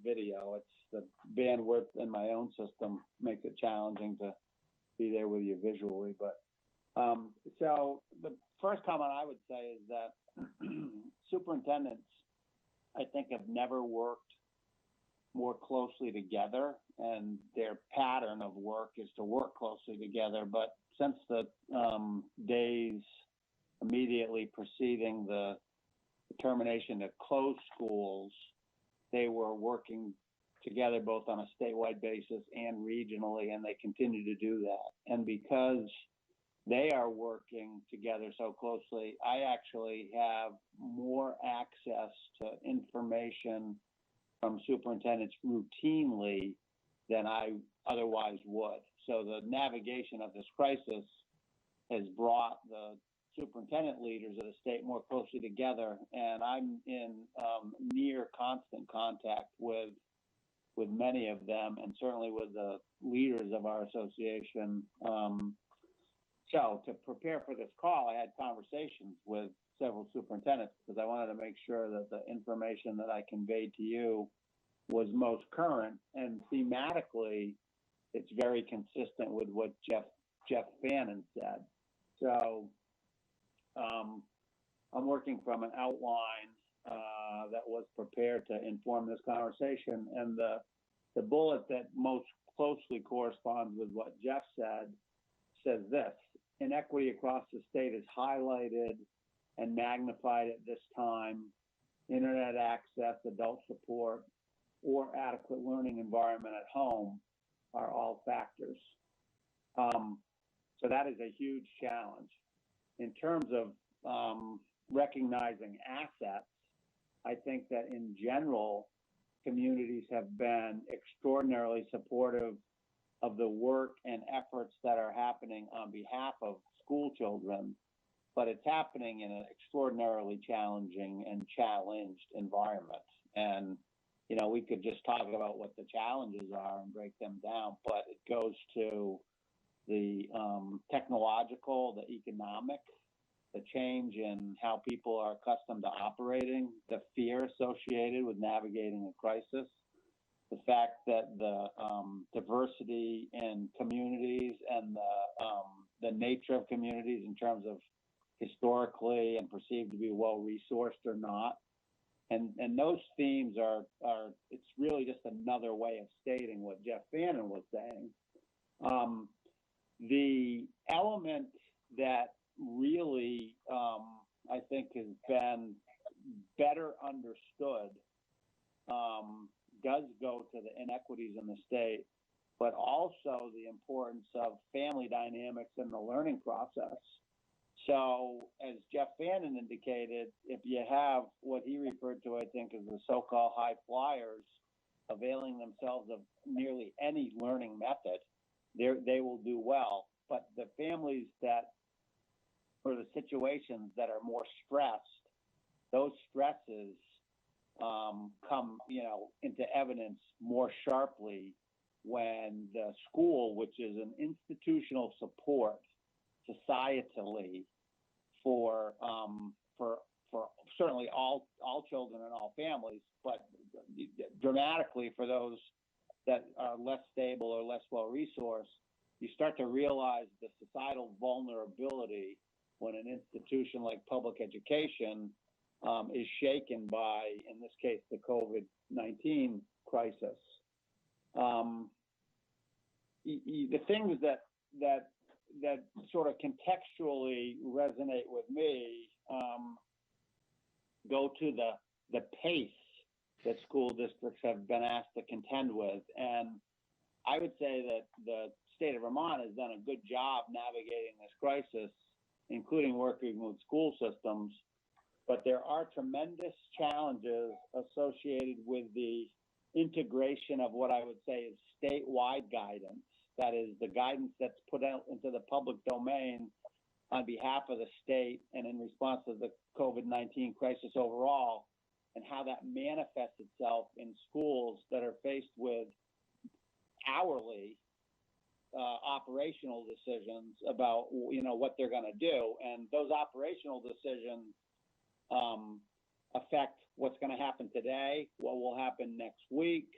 video. It's the bandwidth in my own system makes it challenging to be there with you visually. But so the first comment I would say is that superintendents, I think, have never worked more closely together, and their pattern of work is to work closely together. But since the days immediately preceding the determination to close schools, they were working together both on a statewide basis and regionally, and they continue to do that. And because they are working together so closely, I actually have more access to information from superintendents routinely than I otherwise would. So the navigation of this crisis has brought the superintendent leaders of the state more closely together, and I'm in near constant contact with many of them, and certainly with the leaders of our association. So to prepare for this call, I had conversations with several superintendents because I wanted to make sure that the information that I conveyed to you was most current, and thematically, it's very consistent with what Jeff Fannin said. So I'm working from an outline that was prepared to inform this conversation, and the bullet that most closely corresponds with what Jeff said says this: inequity across the state is highlighted and magnified at this time. Internet access, adult support, or adequate learning environment at home are all factors. So that is a huge challenge. In terms of recognizing assets, I think that in general, communities have been extraordinarily supportive of the work and efforts that are happening on behalf of school children, but it's happening in an extraordinarily challenging and challenged environment. And, we could just talk about what the challenges are and break them down, but it goes to the technological, the economic, the change in how people are accustomed to operating, the fear associated with navigating a crisis, the fact that the diversity in communities and the nature of communities in terms of historically and perceived to be well-resourced or not. And those themes are it's really just another way of stating what Jeff Fannin was saying. The element that really, I think, has been better understood does go to the inequities in the state, but also the importance of family dynamics in the learning process. So as Jeff Fannin indicated, if you have what he referred to, I think, as the so-called high flyers availing themselves of nearly any learning method, they will do well. But the families that, or the situations that are more stressed, those stresses come, into evidence more sharply when the school, which is an institutional support societally for certainly all children and all families, but dramatically for those that are less stable or less well resourced, you start to realize the societal vulnerability when an institution like public education is shaken by, in this case, the COVID-19 crisis. The things that sort of contextually resonate with me go to the pace that school districts have been asked to contend with. And I would say that the state of Vermont has done a good job navigating this crisis, including working with school systems. But there are tremendous challenges associated with the integration of what I would say is statewide guidance. That is the guidance that's put out into the public domain on behalf of the state and in response to the COVID-19 crisis overall, and how that manifests itself in schools that are faced with hourly operational decisions about what they're going to do. And those operational decisions affect what's going to happen today, what will happen next week,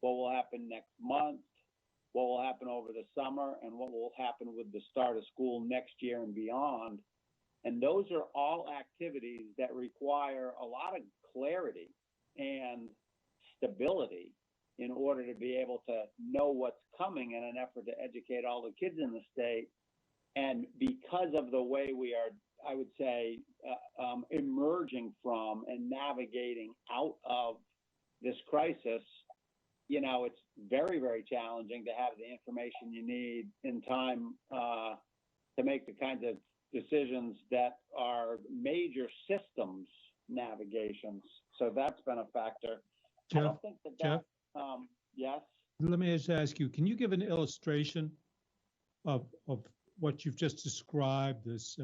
what will happen next month, what will happen over the summer, and what will happen with the start of school next year and beyond. And those are all activities that require a lot of clarity and stability in order to be able to know what's coming in an effort to educate all the kids in the state. And because of the way we are, I would say, emerging from and navigating out of this crisis, it's very, very challenging to have the information you need in time to make the kinds of decisions that are major systems navigations. So that's been a factor. Jeff, I don't think that yes. Let me just ask you, can you give an illustration of what you've just described, this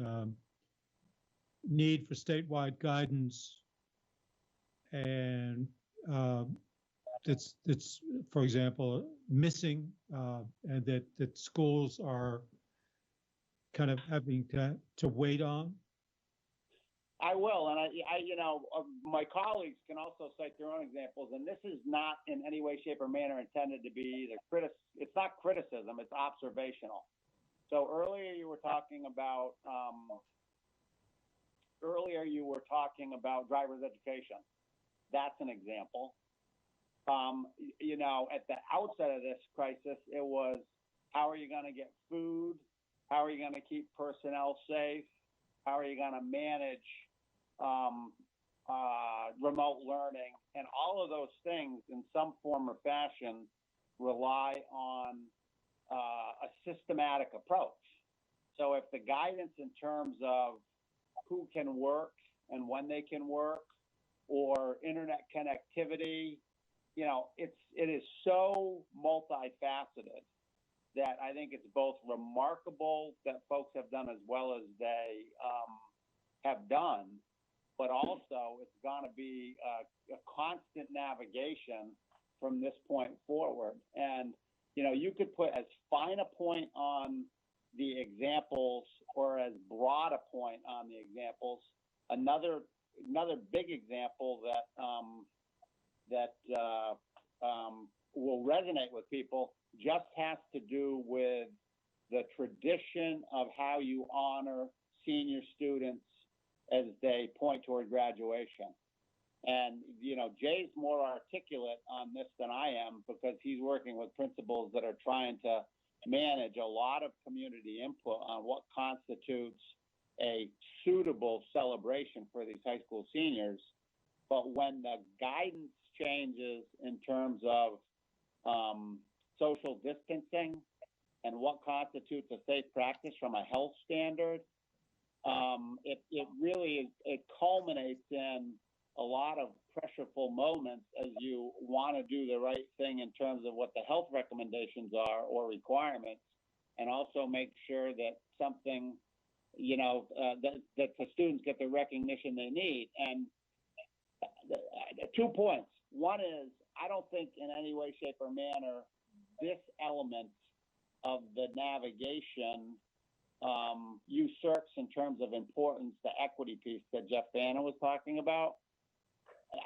need for statewide guidance, and that's for example missing, and that schools are kind of having to wait on? I will, and I my colleagues can also cite their own examples, and this is not in any way, shape, or manner intended to be either it's not criticism, it's observational. So earlier you were talking about driver's education. That's an example. At the outset of this crisis, it was, how are you going to get food? How are you going to keep personnel safe? How are you going to manage remote learning? And all of those things in some form or fashion rely on a systematic approach. So if the guidance in terms of who can work and when they can work, or internet connectivity, it is so multifaceted that I think it's both remarkable that folks have done as well as they have done, but also it's going to be a constant navigation from this point forward. And, you could put as fine a point on the examples or as broad a point on the examples. Another big example that will resonate with people just has to do with the tradition of how you honor senior students as they point toward graduation. And, Jay's more articulate on this than I am, because he's working with principals that are trying to manage a lot of community input on what constitutes a suitable celebration for these high school seniors. But when the guidance changes in terms of social distancing and what constitutes a safe practice from a health standard, it really it culminates in a lot of pressureful moments as you want to do the right thing in terms of what the health recommendations are or requirements, and also make sure that something, that the students get the recognition they need. And 2 points. One is, I don't think in any way, shape, or manner this element of the navigation usurps in terms of importance the equity piece that Jeff Bannon was talking about.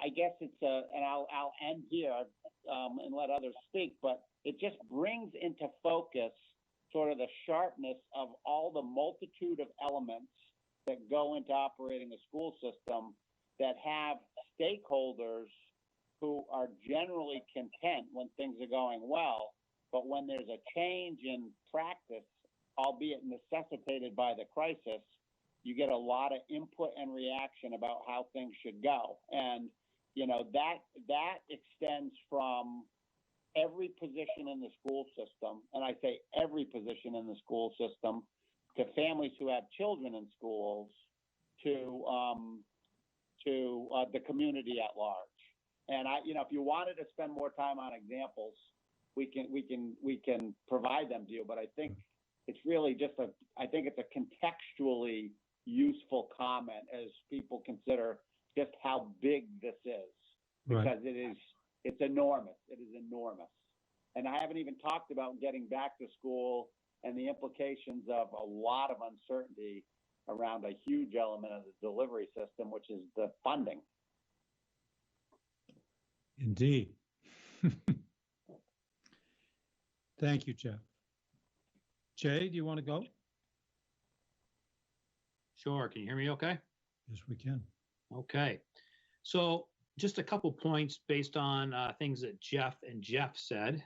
I guess it's and I'll end here and let others speak, but it just brings into focus sort of the sharpness of all the multitude of elements that go into operating a school system that have stakeholders who are generally content when things are going well, but when there's a change in practice, albeit necessitated by the crisis, you get a lot of input and reaction about how things should go. And, that extends from every position in the school system, and I say every position in the school system, to families who have children in schools, to the community at large. And if you wanted to spend more time on examples, we can provide them to you. But I think it's really just I think it's a contextually useful comment as people consider just how big this is, because it's enormous. It is enormous. And I haven't even talked about getting back to school and the implications of a lot of uncertainty around a huge element of the delivery system, which is the funding. Indeed. Thank you, Jeff. Jay, do you want to go? Sure. Can you hear me okay? Yes, we can. Okay. So just a couple points based on things that Jeff said.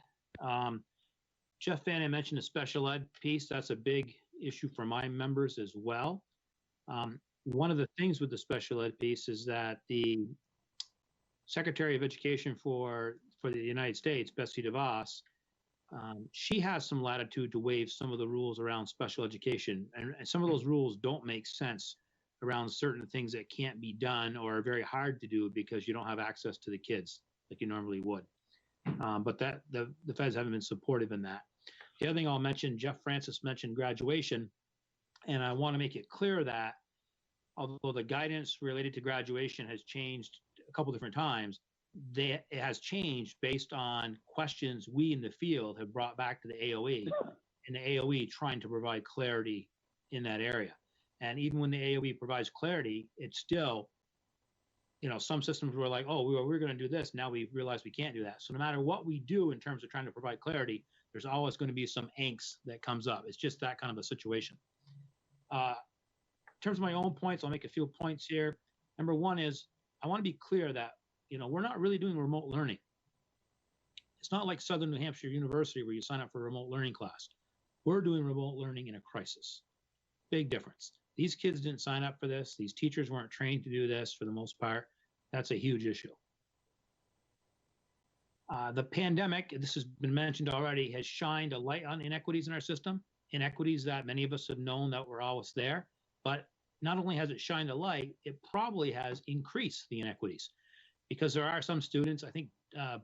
Jeff Fannin mentioned the special ed piece. That's a big issue for my members as well. One of the things with the special ed piece is that the Secretary of Education for the United States, Betsy DeVos, she has some latitude to waive some of the rules around special education. And some of those rules don't make sense around certain things that can't be done or are very hard to do because you don't have access to the kids like you normally would. But that the feds haven't been supportive in that. The other thing I'll mention, Jeff Francis mentioned graduation, and I want to make it clear that although the guidance related to graduation has changed a couple different times, it has changed based on questions we in the field have brought back to the AOE, and the AOE trying to provide clarity in that area. And even when the AOE provides clarity, it's still, some systems were like, oh, we're going to do this. Now we realize we can't do that. So no matter what we do in terms of trying to provide clarity, there's always going to be some angst that comes up. It's just that kind of a situation. In terms of my own points, I'll make a few points here. Number one is I want to be clear that, we're not really doing remote learning. It's not like Southern New Hampshire University where you sign up for a remote learning class. We're doing remote learning in a crisis. Big difference. These kids didn't sign up for this. These teachers weren't trained to do this for the most part. That's a huge issue. The pandemic, this has been mentioned already, has shined a light on inequities in our system, inequities that many of us have known that were always there. But not only has it shined a light, it probably has increased the inequities, because there are some students, I think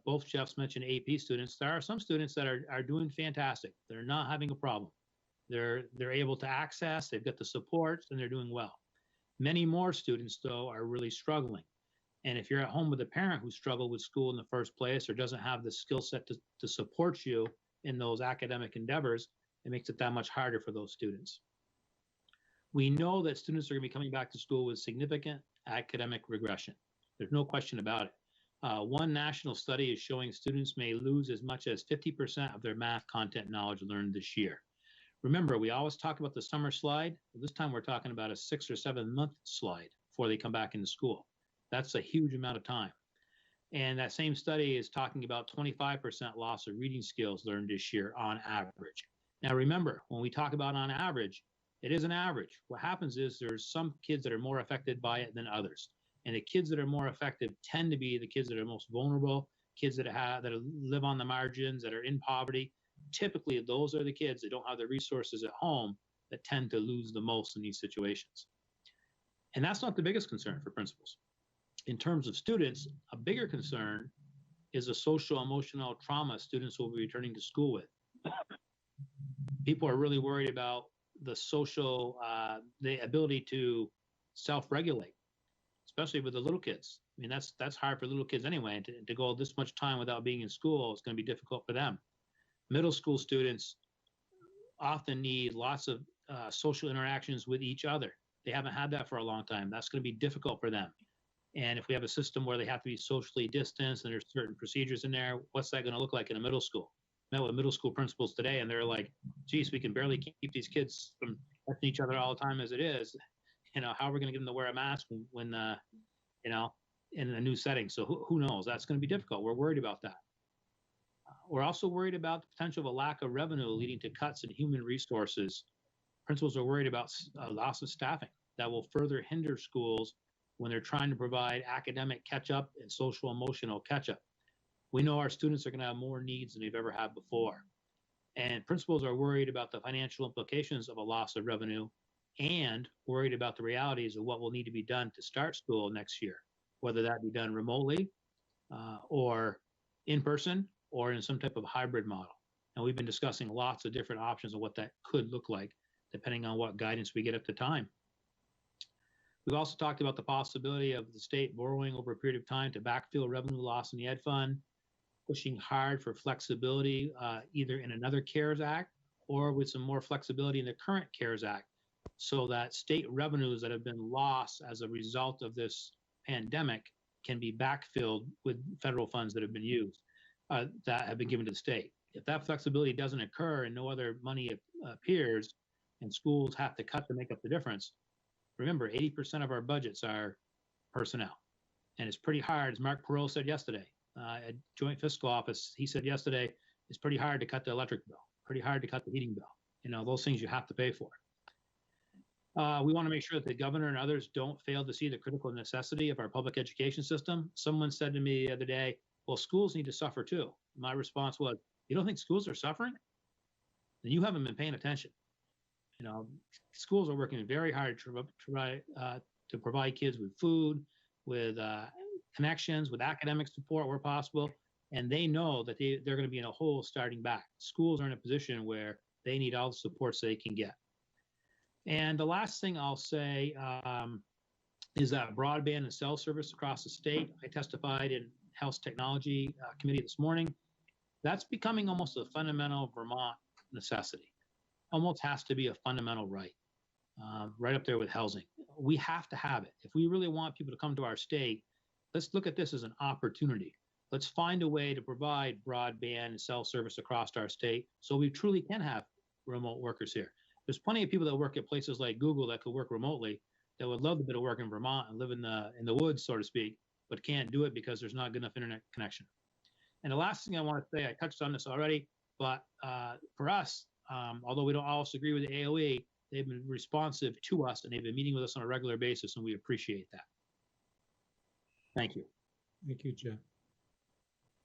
both Jeffs mentioned AP students, there are some students that are doing fantastic. They're not having a problem. They're able to access, they've got the supports, and they're doing well. Many more students, though, are really struggling. And if you're at home with a parent who struggled with school in the first place or doesn't have the skill set to support you in those academic endeavors, it makes it that much harder for those students. We know that students are going to be coming back to school with significant academic regression. There's no question about it. One national study is showing students may lose as much as 50% of their math content knowledge learned this year. Remember, we always talk about the summer slide. This time we're talking about a 6 or 7 month slide before they come back into school. That's a huge amount of time. And that same study is talking about 25% loss of reading skills learned this year on average. Now, remember, when we talk about on average, it is an average. What happens is there's some kids that are more affected by it than others. And the kids that are more effective tend to be the kids that are most vulnerable, kids that live on the margins, that are in poverty. Typically, those are the kids that don't have the resources at home that tend to lose the most in these situations. And that's not the biggest concern for principals. In terms of students, a bigger concern is the social emotional trauma students will be returning to school with. People are really worried about the the ability to self-regulate, especially with the little kids. I mean, that's hard for little kids anyway. And to go this much time without being in school is going to be difficult for them. Middle school students often need lots of social interactions with each other. They haven't had that for a long time. That's going to be difficult for them. And if we have a system where they have to be socially distanced and there's certain procedures in there, what's that going to look like in a middle school? I met with middle school principals today, and they're like, geez, we can barely keep these kids from touching each other all the time as it is. You know, how are we going to get them to wear a mask when you know, in a new setting? So who knows? That's going to be difficult. We're worried about that. We're also worried about the potential of a lack of revenue leading to cuts in human resources. Principals are worried about loss of staffing that will further hinder schools when they're trying to provide academic catch-up and social emotional catch-up. We know our students are going to have more needs than they've ever had before. And principals are worried about the financial implications of a loss of revenue and worried about the realities of what will need to be done to start school next year, whether that be done remotely or in person or in some type of hybrid model. And we've been discussing lots of different options of what that could look like, depending on what guidance we get at the time. We've also talked about the possibility of the state borrowing over a period of time to backfill revenue loss in the Ed Fund, pushing hard for flexibility either in another CARES Act or with some more flexibility in the current CARES Act so that state revenues that have been lost as a result of this pandemic can be backfilled with federal funds that have been used, that have been given to the state. If that flexibility doesn't occur and no other money appears and schools have to cut to make up the difference, remember, 80% of our budgets are personnel. And it's pretty hard, as Mark Perot said yesterday, at Joint Fiscal Office, he said yesterday, it's pretty hard to cut the electric bill, pretty hard to cut the heating bill. You know, those things you have to pay for. We want to make sure that the governor and others don't fail to see the critical necessity of our public education system. Someone said to me the other day, well, schools need to suffer too. My response was, you don't think schools are suffering? Then you haven't been paying attention. You know, schools are working very hard to provide kids with food, with connections, with academic support where possible, and they know that they're going to be in a hole starting back. Schools are in a position where they need all the supports they can get. And the last thing I'll say is that broadband and cell service across the state. I testified in Health Technology Committee this morning. That's becoming almost a fundamental Vermont necessity. Almost has to be a fundamental right, right up there with housing. We have to have it. If we really want people to come to our state, let's look at this as an opportunity. Let's find a way to provide broadband and cell service across our state so we truly can have remote workers here. There's plenty of people that work at places like Google that could work remotely that would love a bit of work in Vermont and live in the woods, so to speak, but can't do it because there's not good enough internet connection. And the last thing I want to say, I touched on this already, but for us, although we don't always agree with the AOE, they've been responsive to us and they've been meeting with us on a regular basis, and we appreciate that. Thank you. Thank you, Jeff.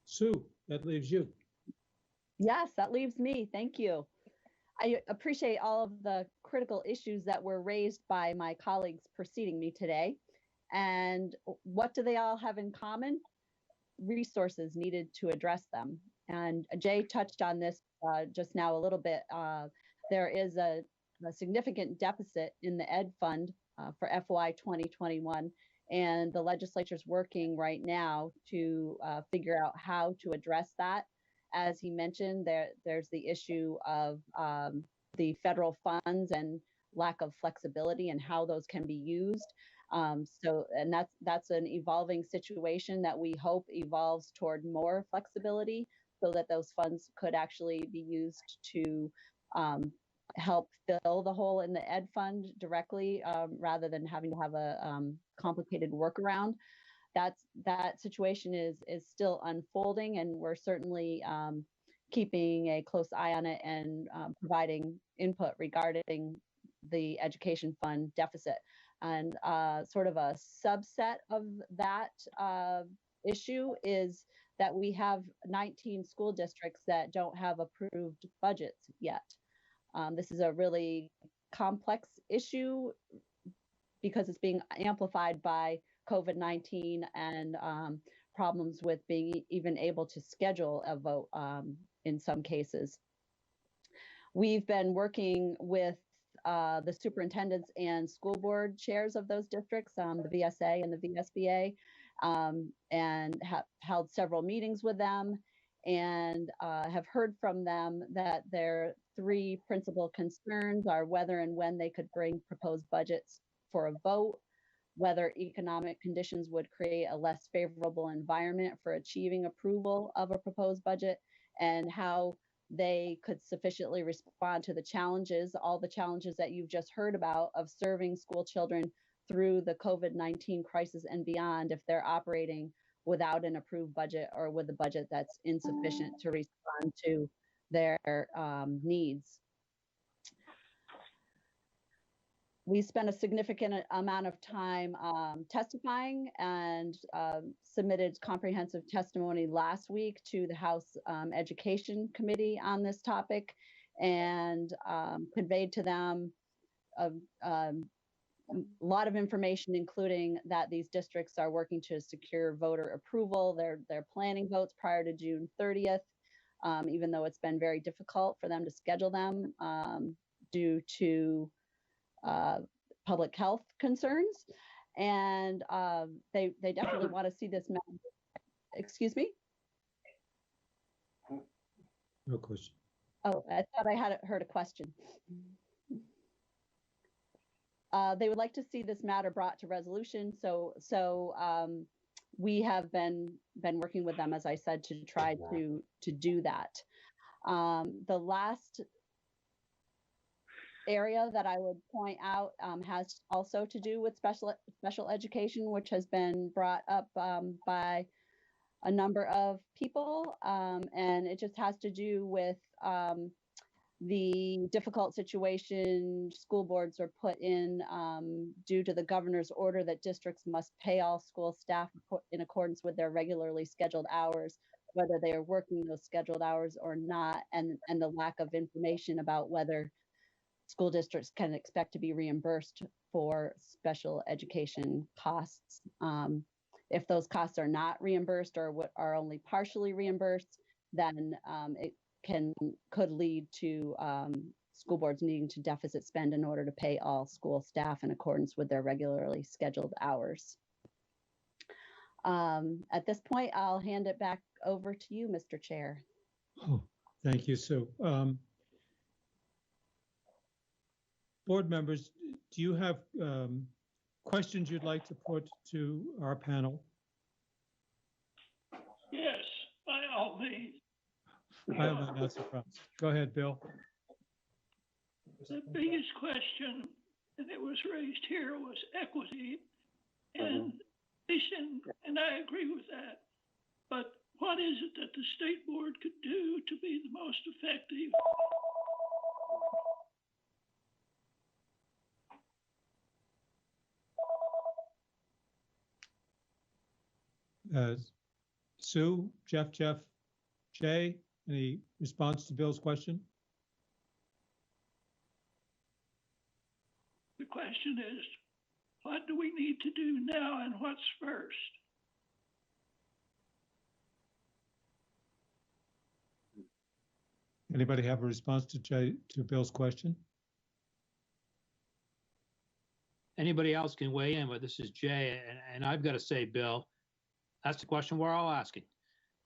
Sue, that leaves you. Yes, that leaves me. Thank you. I appreciate all of the critical issues that were raised by my colleagues preceding me today. And what do they all have in common? Resources needed to address them. And Jay touched on this just now a little bit. There is a significant deficit in the Ed Fund for FY 2021, and the legislature's working right now to figure out how to address that. As he mentioned, there's the issue of the federal funds and lack of flexibility and how those can be used. And that's an evolving situation that we hope evolves toward more flexibility so that those funds could actually be used to help fill the hole in the Ed Fund directly rather than having to have a complicated workaround. That situation is still unfolding, and we're certainly keeping a close eye on it and providing input regarding the education fund deficit. And sort of a subset of that issue is that we have 19 school districts that don't have approved budgets yet. This is a really complex issue because it's being amplified by COVID-19 and problems with being even able to schedule a vote in some cases. We've been working with the superintendents and school board chairs of those districts, the VSA and the VSBA, and have held several meetings with them and have heard from them that their three principal concerns are whether and when they could bring proposed budgets for a vote, whether economic conditions would create a less favorable environment for achieving approval of a proposed budget, and how they could sufficiently respond to the challenges, all the challenges that you've just heard about of serving school children through the COVID-19 crisis and beyond if they're operating without an approved budget or with a budget that's insufficient to respond to their needs. We spent a significant amount of time testifying and submitted comprehensive testimony last week to the House Education Committee on this topic, and conveyed to them a lot of information, including that these districts are working to secure voter approval. They're planning votes prior to June 30th, even though it's been very difficult for them to schedule them due to public health concerns, and they definitely want to see this. Excuse me? No question. Oh, I thought I had heard a question. They would like to see this matter brought to resolution. So we have been working with them, as I said, to try to do that. The last area that I would point out has also to do with special education, which has been brought up by a number of people, and it just has to do with the difficult situation school boards are put in due to the governor's order that districts must pay all school staff in accordance with their regularly scheduled hours, whether they are working those scheduled hours or not, and the lack of information about whether school districts can expect to be reimbursed for special education costs. If those costs are not reimbursed or are only partially reimbursed, then it could lead to school boards needing to deficit spend in order to pay all school staff in accordance with their regularly scheduled hours. At this point, I'll hand it back over to you, Mr. Chair. Oh, thank you, Sue. Board members, do you have questions you'd like to put to our panel? Yes, by all means. I'm not surprised. Go ahead, Bill. The biggest question, and it was raised here, was equity, and and I agree with that. But what is it that the state board could do to be the most effective? Sue, Jeff, Jay, any response to Bill's question? The question is, what do we need to do now and what's first? Anybody have a response to Bill's question? Anybody else can weigh in, but this is Jay, and I've got to say, Bill, that's the question we're all asking.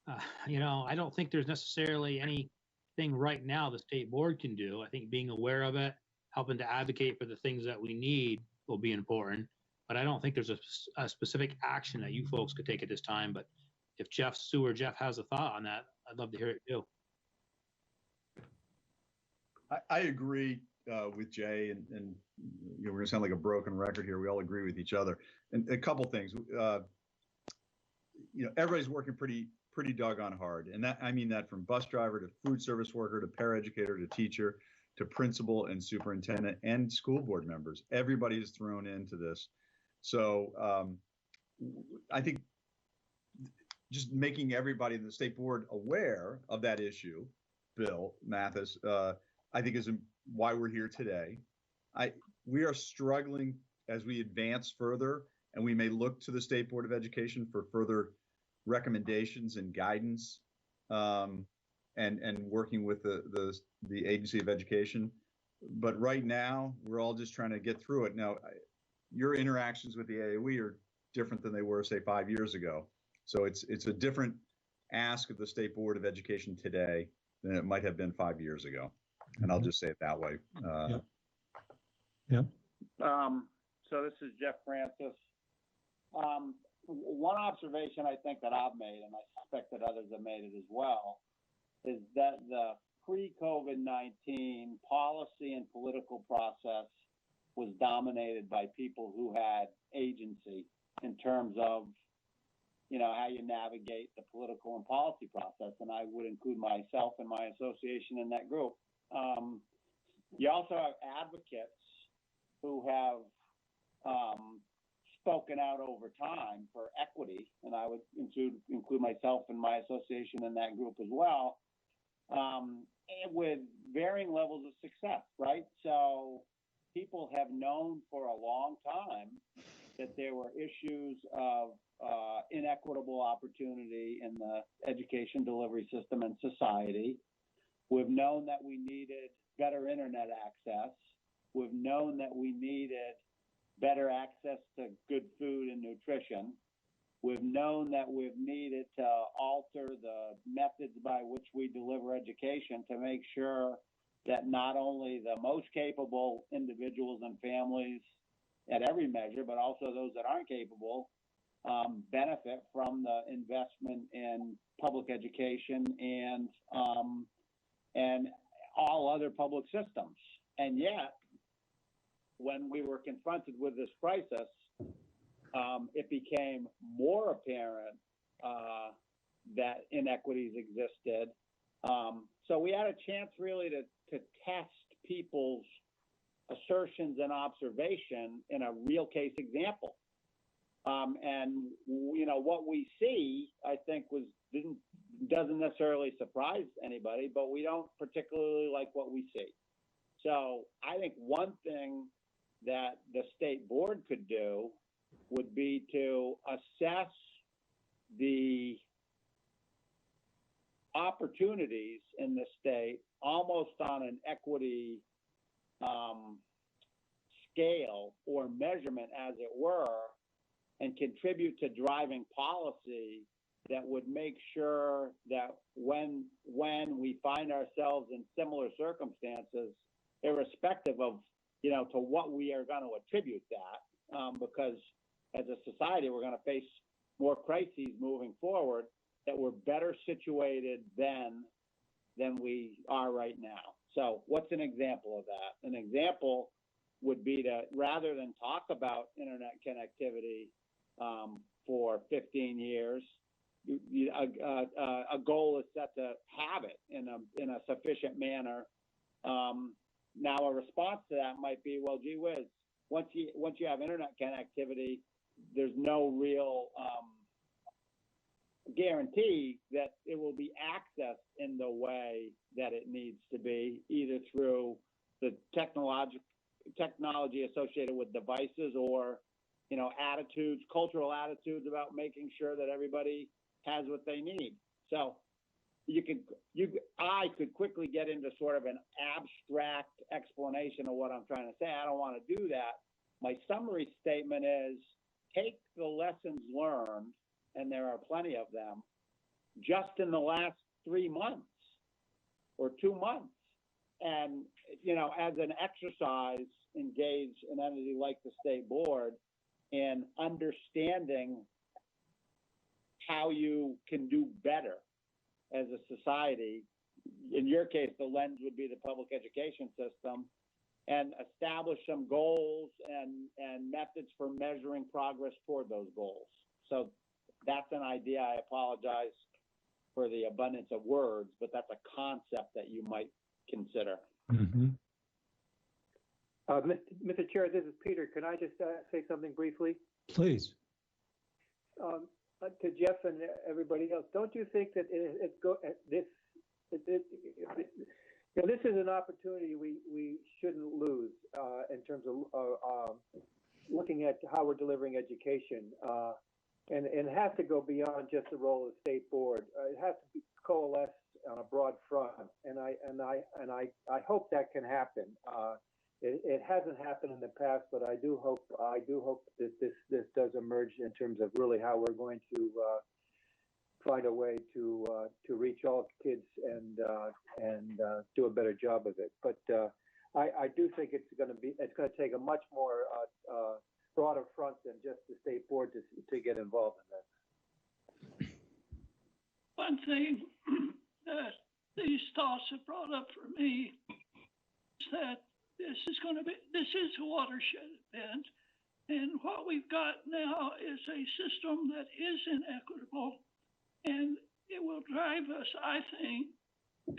I don't think there's necessarily anything right now the state board can do. I think being aware of it, helping to advocate for the things that we need will be important. But I don't think there's a specific action that you folks could take at this time. But if Sue or Jeff has a thought on that, I'd love to hear it too. I agree with Jay, and we're going to sound like a broken record here. We all agree with each other. And a couple things. Everybody's working pretty doggone hard, and that I mean that from bus driver to food service worker to paraeducator to teacher to principal and superintendent and school board members. Everybody is thrown into this. So I think just making everybody in the state board aware of that issue, Bill Mathis, I think is why we're here today. We are struggling as we advance further, and we may look to the State Board of Education for further recommendations and guidance, and working with the Agency of Education. But right now, we're all just trying to get through it. Now, your interactions with the AOE are different than they were, say, 5 years ago. So it's a different ask of the State Board of Education today than it might have been 5 years ago. And I'll just say it that way. Yep. So this is Jeff Francis. One observation I think that I've made, and I suspect that others have made it as well, is that the pre-COVID-19 policy and political process was dominated by people who had agency in terms of, how you navigate the political and policy process. And I would include myself and my association in that group. You also have advocates who have spoken out over time for equity, and I would include myself and my association in that group as well, and with varying levels of success, right? So people have known for a long time that there were issues of inequitable opportunity in the education delivery system and society. We've known that we needed better internet access. We've known that we needed better access to good food and nutrition. We've known that we've needed to alter the methods by which we deliver education to make sure that not only the most capable individuals and families at every measure, but also those that aren't capable, benefit from the investment in public education and all other public systems. And yet, when we were confronted with this crisis, it became more apparent that inequities existed. So we had a chance really to test people's assertions and observation in a real case example. And what we see, I think, doesn't necessarily surprise anybody, but we don't particularly like what we see. So I think one thing that the state board could do would be to assess the opportunities in the state almost on an equity scale or measurement, as it were, and contribute to driving policy that would make sure that when we find ourselves in similar circumstances, irrespective of to what we are going to attribute that, because as a society we're going to face more crises moving forward, that we're better situated then than we are right now. So what's an example of that? An example would be to, rather than talk about internet connectivity for 15 years, a goal is set to have it in a sufficient manner. Now, a response to that might be, well, gee whiz, once you have internet connectivity, there's no real guarantee that it will be accessed in the way that it needs to be, either through the technology associated with devices or cultural attitudes about making sure that everybody has what they need. So I could quickly get into sort of an abstract explanation of what I'm trying to say. I don't want to do that. My summary statement is take the lessons learned, and there are plenty of them, just in the last 3 months or 2 months. And, as an exercise, engage an entity like the state board in understanding how you can do better as a society. In your case, the lens would be the public education system, and establish some goals and methods for measuring progress toward those goals. So that's an idea. I apologize for the abundance of words, but that's a concept that you might consider. Mm-hmm. Mr. Chair, this is Peter. Can I just say something briefly? Please. To Jeff and everybody else, don't you think that this is an opportunity we shouldn't lose in terms of looking at how we're delivering education, and it has to go beyond just the role of the state board. It has to be coalesced on a broad front, and I hope that can happen. It hasn't happened in the past, but I do hope that this does emerge in terms of really how we're going to find a way to reach all kids and do a better job of it. But I do think it's going to take a much more broader front than just the state board to get involved in this. One thing that these thoughts have brought up for me is that this is a watershed event, and what we've got now is a system that is inequitable, and it will drive us, I think,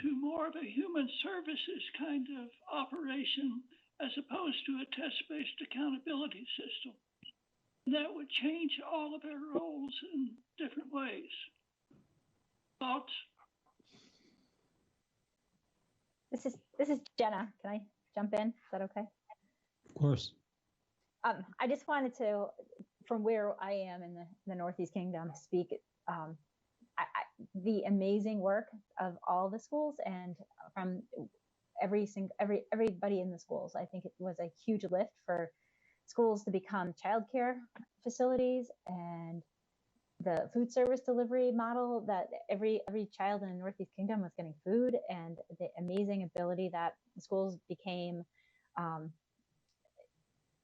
to more of a human services kind of operation as opposed to a test-based accountability system. And that would change all of our roles in different ways. Thoughts? This is Jenna. Can I jump in? Is that okay? Of course. I just wanted to, from where I am in the Northeast Kingdom, speak the amazing work of all the schools and from everybody in the schools. I think it was a huge lift for schools to become childcare facilities, and the food service delivery model that every child in the Northeast Kingdom was getting food, and the amazing ability that schools became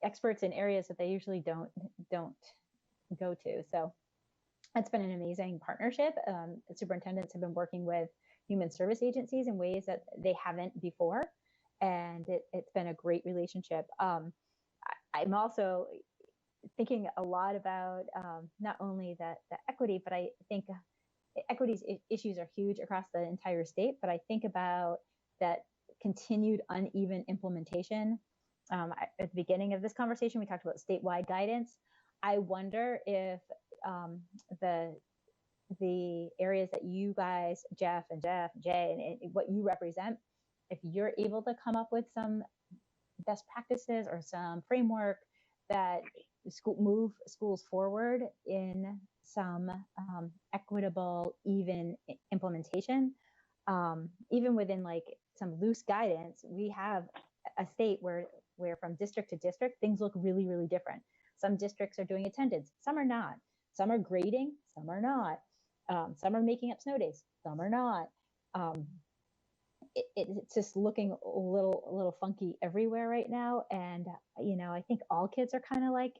experts in areas that they usually don't go to. So it's been an amazing partnership. Superintendents have been working with human service agencies in ways that they haven't before, and it's been a great relationship. I'm also thinking a lot about not only the equity, but I think equities issues are huge across the entire state, but I think about that continued uneven implementation. At the beginning of this conversation, we talked about statewide guidance. I wonder if the areas that you guys, Jeff, Jay, and what you represent, if you're able to come up with some best practices or some framework that move schools forward in some equitable, even implementation, even within like some loose guidance. We have a state where from district to district, things look really, really different. Some districts are doing attendance, some are not. Some are grading, some are not. Some are making up snow days, some are not. It's just looking a little funky everywhere right now. And, I think all kids are kind of like,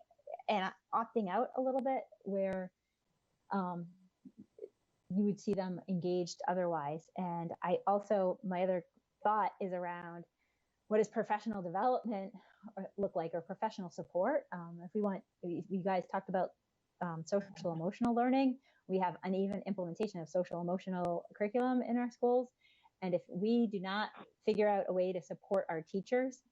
and opting out a little bit where you would see them engaged otherwise. And my other thought is around, what does professional development look like, or professional support? You guys talked about social emotional learning. We have uneven implementation of social emotional curriculum in our schools. And if we do not figure out a way to support our teachers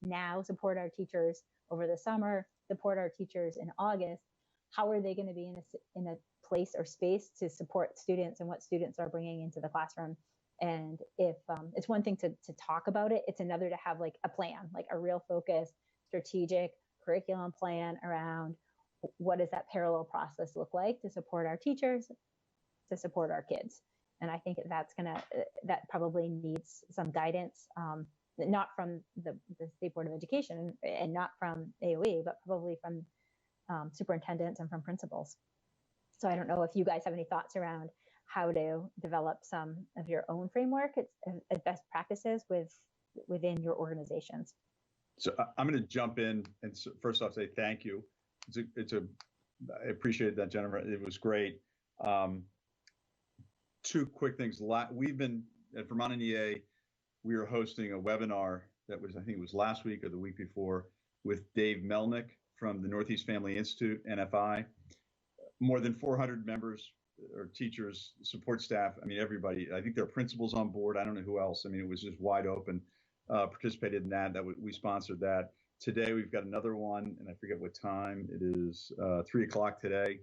now, support our teachers over the summer, support our teachers in August, how are they going to be in a place or space to support students and what students are bringing into the classroom? And if it's one thing to talk about it, it's another to have like a plan, like a real focused strategic curriculum plan around what does that parallel process look like to support our teachers, to support our kids. And I think that probably needs some guidance, not from the State Board of Education and not from AOE, but probably from superintendents and from principals. So I don't know if you guys have any thoughts around how to develop some of your own framework as best practices within your organizations. So I'm going to jump in and first off say thank you. I appreciate that, Jennifer. It was great. Two quick things. We've been at Vermont NEA. We were hosting a webinar that was, I think it was last week or the week before, with Dave Melnick from the Northeast Family Institute, NFI. More than 400 members or teachers, support staff. I mean, everybody. I think there are principals on board. I don't know who else. I mean, it was just wide open. participated in that. We sponsored that. Today we've got another one, and I forget what time it is. 3 o'clock today.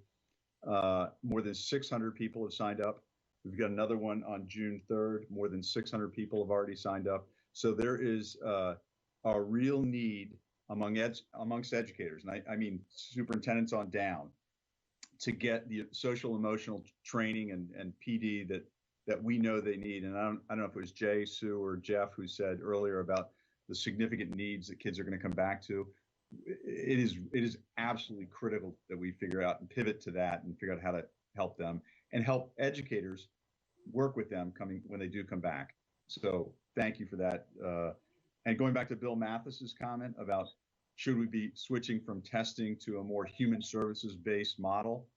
More than 600 people have signed up. We've got another one on June 3rd. More than 600 people have already signed up. So there is a real need amongst educators, and I mean superintendents on down, to get the social emotional training and PD that we know they need. And I don't know if it was Jay, Sue, or Jeff who said earlier about the significant needs that kids are going to come back to. It is absolutely critical that we figure out and pivot to that and figure out how to help them and help educators work with them when they do come back. So thank you for that. And going back to Bill Mathis's comment about should we be switching from testing to a more human services based model,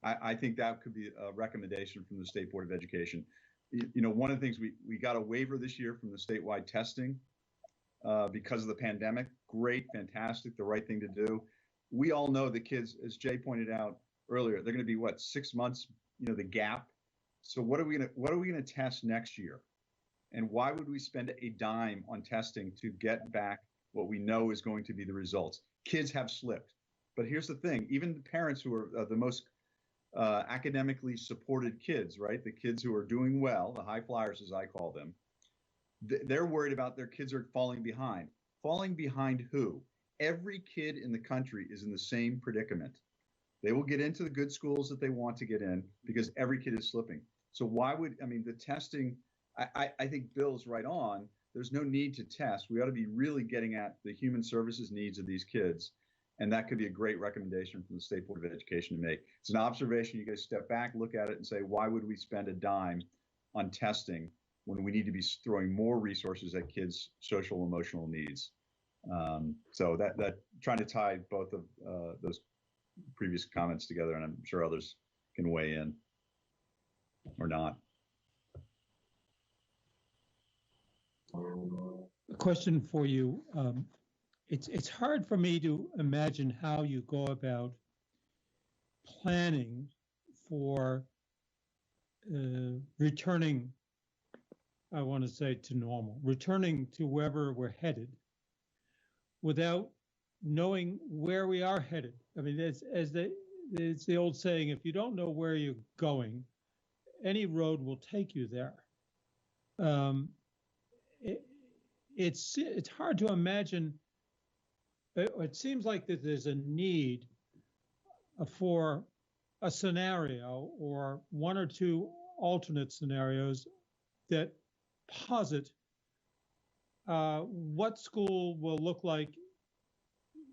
I think that could be a recommendation from the State Board of Education. You know, one of the things we got a waiver this year from the statewide testing because of the pandemic. Great, fantastic, the right thing to do. We all know the kids, as Jay pointed out earlier, they're going to be 6 months, the gap. So what are we going to test next year? And why would we spend a dime on testing to get back what we know is going to be the results? Kids have slipped. But here's the thing, even the parents who are the most academically supported kids, right? The kids who are doing well, the high flyers, as I call them, they're worried about their kids are falling behind. Falling behind who? Every kid in the country is in the same predicament. They will get into the good schools that they want to get in because every kid is slipping. So the testing, I think Bill's right on. There's no need to test. We ought to be really getting at the human services needs of these kids. And that could be a great recommendation from the State Board of Education to make. It's an observation. You guys step back, look at it and say, why would we spend a dime on testing when we need to be throwing more resources at kids' social emotional needs? So that trying to tie both of those previous comments together, and I'm sure others can weigh in or not. A question for you. It's hard for me to imagine how you go about planning for returning, I want to say, to normal, returning to wherever we're headed without knowing where we are headed. I mean, it's the old saying, if you don't know where you're going, any road will take you there. It's hard to imagine. It seems like that there's a need for a scenario or one or two alternate scenarios that posit what school will look like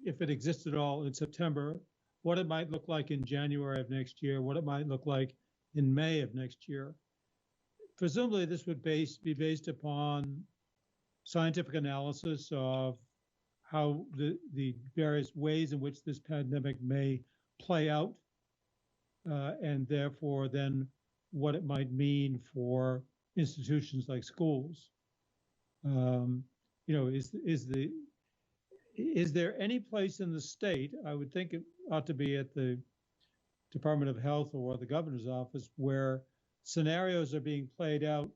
if it exists at all in September, what it might look like in January of next year, what it might look like in May of next year. Presumably this would be based upon scientific analysis of how the various ways in which this pandemic may play out, and therefore then what it might mean for institutions like schools. Is there any place in the state, I would think it ought to be at the Department of Health or the governor's office, where scenarios are being played out,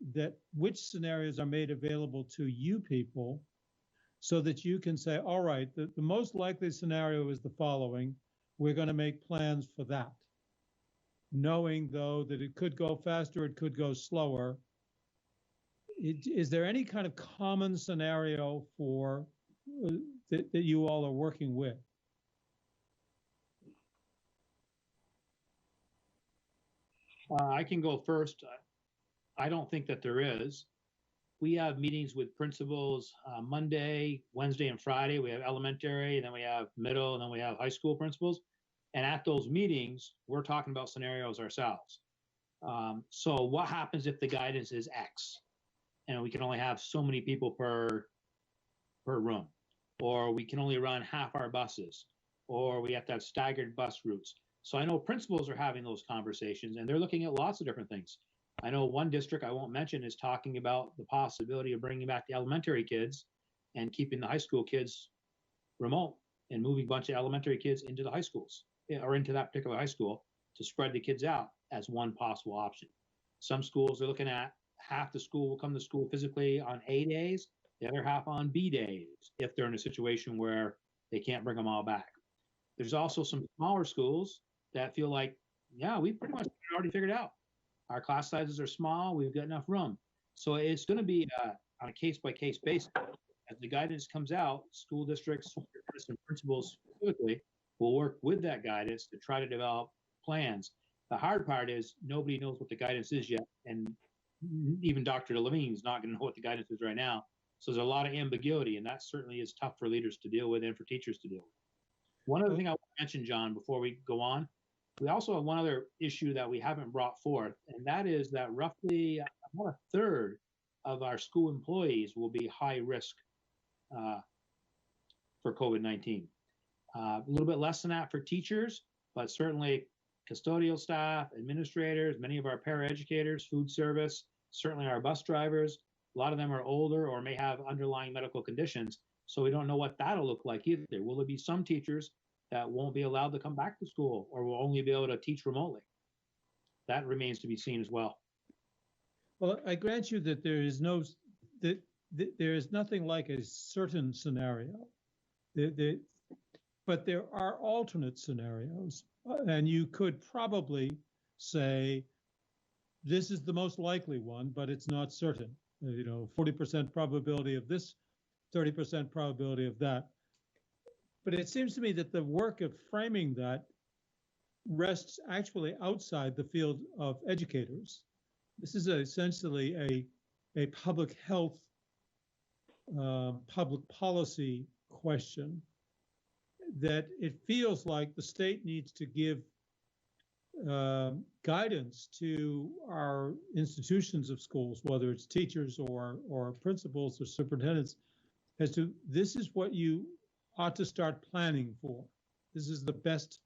which scenarios are made available to you people so that you can say, all right, the most likely scenario is the following. We're going to make plans for that. Knowing, though, that it could go faster, it could go slower. Is there any kind of common scenario for that you all are working with? I can go first. I don't think that there is. We have meetings with principals Monday, Wednesday, and Friday. We have elementary, and then we have middle, and then we have high school principals. And at those meetings, we're talking about scenarios ourselves. So what happens if the guidance is X, and we can only have so many people per room, or we can only run half our buses, or we have to have staggered bus routes. So I know principals are having those conversations, and they're looking at lots of different things. I know one district I won't mention is talking about the possibility of bringing back the elementary kids and keeping the high school kids remote and moving a bunch of elementary kids into the high schools or into that particular high school to spread the kids out as one possible option. Some schools are looking at half the school will come to school physically on A days the other half on B days if they're in a situation where they can't bring them all back. There's also some smaller schools that feel like, yeah, we pretty much already figured out. Our class sizes are small. We've got enough room. So it's going to be on a case by case basis. As the guidance comes out, school districts and principals specifically will work with that guidance to try to develop plans. The hard part is nobody knows what the guidance is yet, and even Dr. Levine's not going to know what the guidance is right now. So there's a lot of ambiguity, and that certainly is tough for leaders to deal with and for teachers to deal with. One other thing I want to mention, John, before we go on, we also have one other issue that we haven't brought forth, and that is that roughly about a third of our school employees will be high risk for COVID-19. A little bit less than that for teachers, but certainly custodial staff, administrators, many of our paraeducators, food service, certainly our bus drivers. A lot of them are older or may have underlying medical conditions. So we don't know what that'll look like either. Will there be some teachers that won't be allowed to come back to school or will only be able to teach remotely? That remains to be seen as well. Well, I grant you that there is nothing like a certain scenario. But there are alternate scenarios, and you could probably say this is the most likely one, but it's not certain. 40% probability of this, 30% probability of that. But it seems to me that the work of framing that rests actually outside the field of educators. This is essentially a public health, public policy question that it feels like the state needs to give guidance to our institutions of schools, whether it's teachers or principals or superintendents, as to this is what you ought to start planning for. This is the best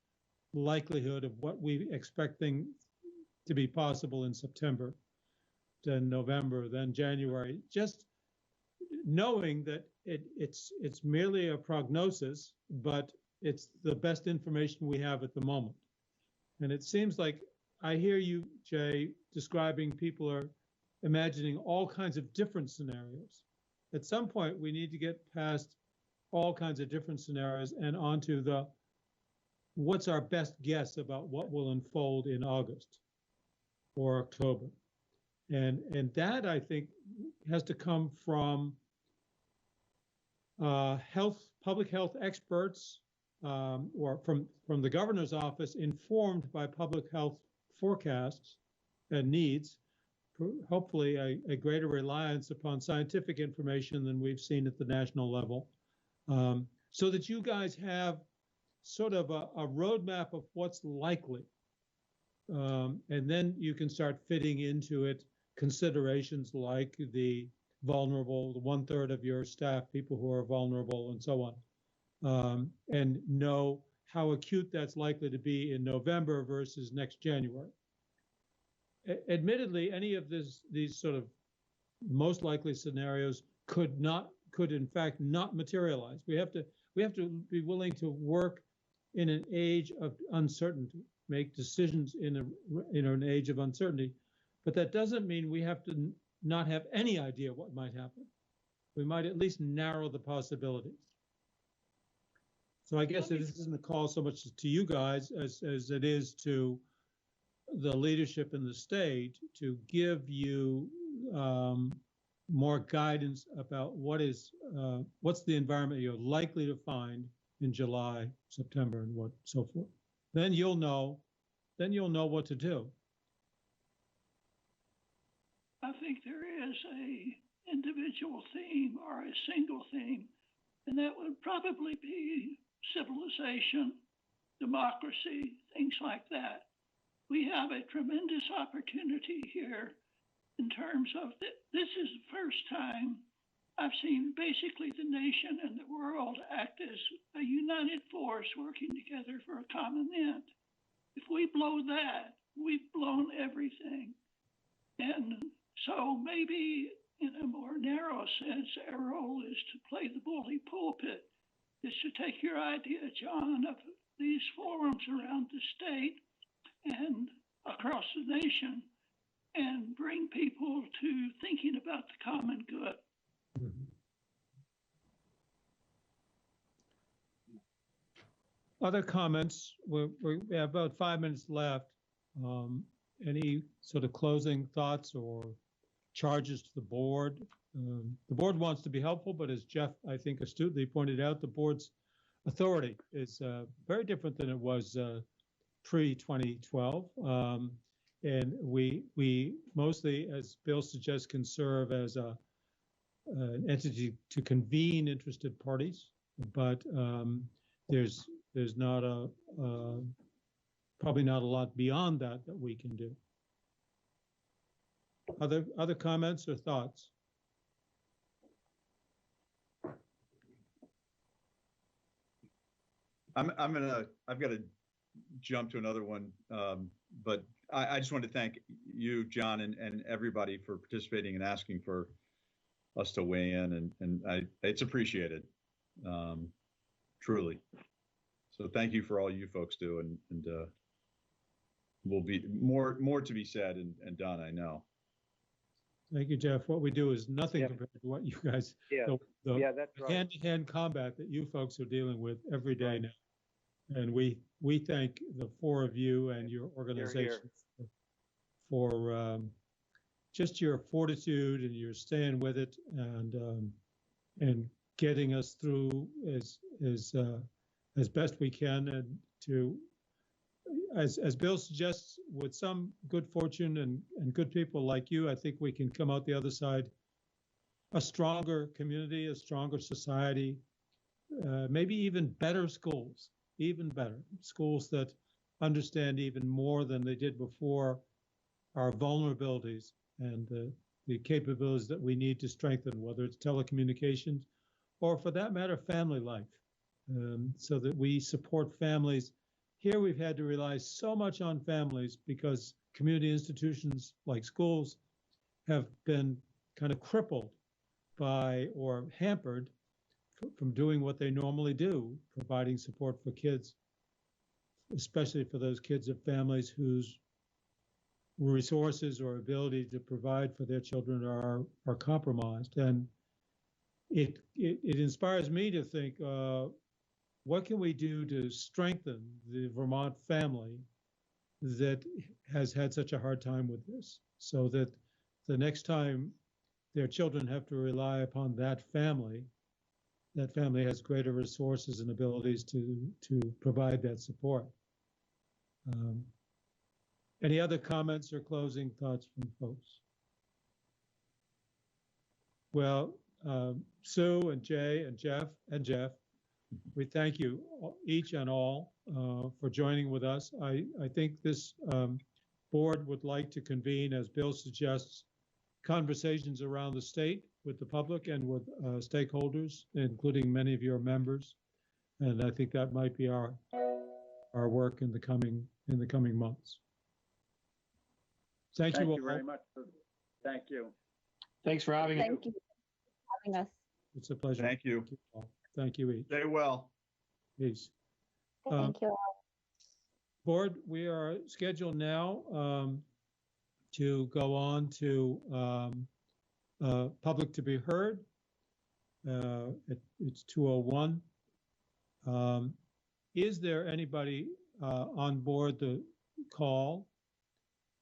likelihood of what we expecting to be possible in September, then November, then January. Just knowing that it's merely a prognosis, but it's the best information we have at the moment. And it seems like I hear you, Jay, describing people are imagining all kinds of different scenarios. At some point, we need to get past all kinds of different scenarios and onto the what's our best guess about what will unfold in August or October. And that, I think, has to come from public health experts or from the governor's office, informed by public health forecasts and needs, hopefully a greater reliance upon scientific information than we've seen at the national level, so that you guys have sort of a roadmap of what's likely. And then you can start fitting into it considerations like the vulnerable, the 1/3 of your staff, people who are vulnerable and so on, and know how acute that's likely to be in November versus next January. Admittedly, any of these sort of most likely scenarios could in fact not materialize. We have to be willing to work in an age of uncertainty, make decisions in an age of uncertainty, but that doesn't mean we have to not have any idea what might happen. We might at least narrow the possibilities. So I guess this isn't a call so much to you guys as it is to the leadership in the state to give you more guidance about what's the environment you're likely to find in July, September, and what so forth. Then you'll know what to do. I think there is a individual theme or a single theme, and that would probably be civilization, democracy, things like that. We have a tremendous opportunity here in terms of this is the first time I've seen basically the nation and the world act as a united force working together for a common end. If we blow that, we've blown everything. And so maybe in a more narrow sense, our role is to play the bully pulpit, is to take your idea, John, of these forums around the state and across the nation and bring people to thinking about the common good. Mm-hmm. Other comments? We have about 5 minutes left. Any sort of closing thoughts or charges to the board? The board wants to be helpful, but as Jeff, I think, astutely pointed out, the board's authority is very different than it was pre-2012. And we mostly, as Bill suggests, can serve as an entity to convene interested parties, but there's not probably not a lot beyond that we can do. Other comments or thoughts? I've got to jump to another one, but I just want to thank you, John, and everybody for participating and asking for us to weigh in, and it's appreciated, truly. So thank you for all you folks do, and will be more to be said and done, I know. Thank you, Jeff. What we do is nothing compared to what you guys, yeah, that's right. hand-to-hand combat that you folks are dealing with every day now. And we thank the four of you and your organization for just your fortitude and your staying with it and getting us through as best we can, and to, as Bill suggests, with some good fortune and good people like you, I think we can come out the other side a stronger community, a stronger society, maybe even better schools. Even better schools that understand even more than they did before our vulnerabilities and the capabilities that we need to strengthen, whether it's telecommunications or, for that matter, family life, so that we support families. Here we've had to rely so much on families because community institutions like schools have been kind of crippled by or hampered from doing what they normally do, providing support for kids, especially for those kids of families whose resources or ability to provide for their children are compromised. And it inspires me to think, what can we do to strengthen the Vermont family that has had such a hard time with this, so that the next time their children have to rely upon that family has greater resources and abilities to provide that support. Any other comments or closing thoughts from folks? Well, Sue and Jay and Jeff, we thank you each and all for joining with us. I think this board would like to convene, as Bill suggests, conversations around the state with the public and with stakeholders, including many of your members. And I think that might be our work in the coming months. Thank you all. Thank you very much. Thank you. Thanks for having us. Thank you for having us. It's a pleasure. Thank you. Thank you each. Stay well. Peace. Thank you all. Board, we are scheduled now to go on to public to be heard. It's 2:01. Is there anybody on board the call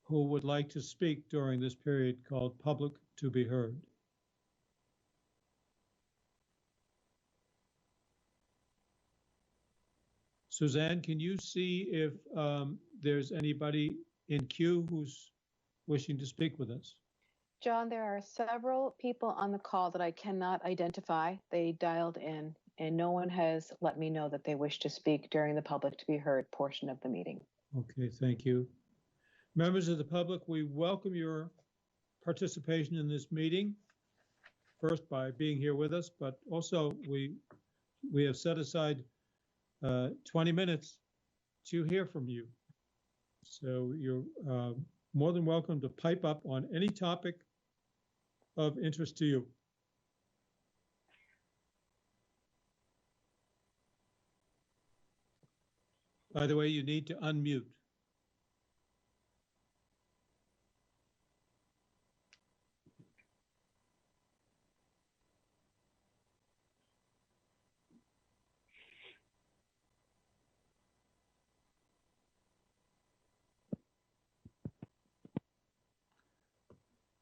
who would like to speak during this period called public to be heard? Suzanne, can you see if there's anybody in queue who's wishing to speak with us? John, there are several people on the call that I cannot identify. They dialed in, and no one has let me know that they wish to speak during the public to be heard portion of the meeting. Okay, thank you. Members of the public, we welcome your participation in this meeting, first by being here with us, but also we have set aside 20 minutes to hear from you. So you're more than welcome to pipe up on any topic of interest to you. By the way, you need to unmute.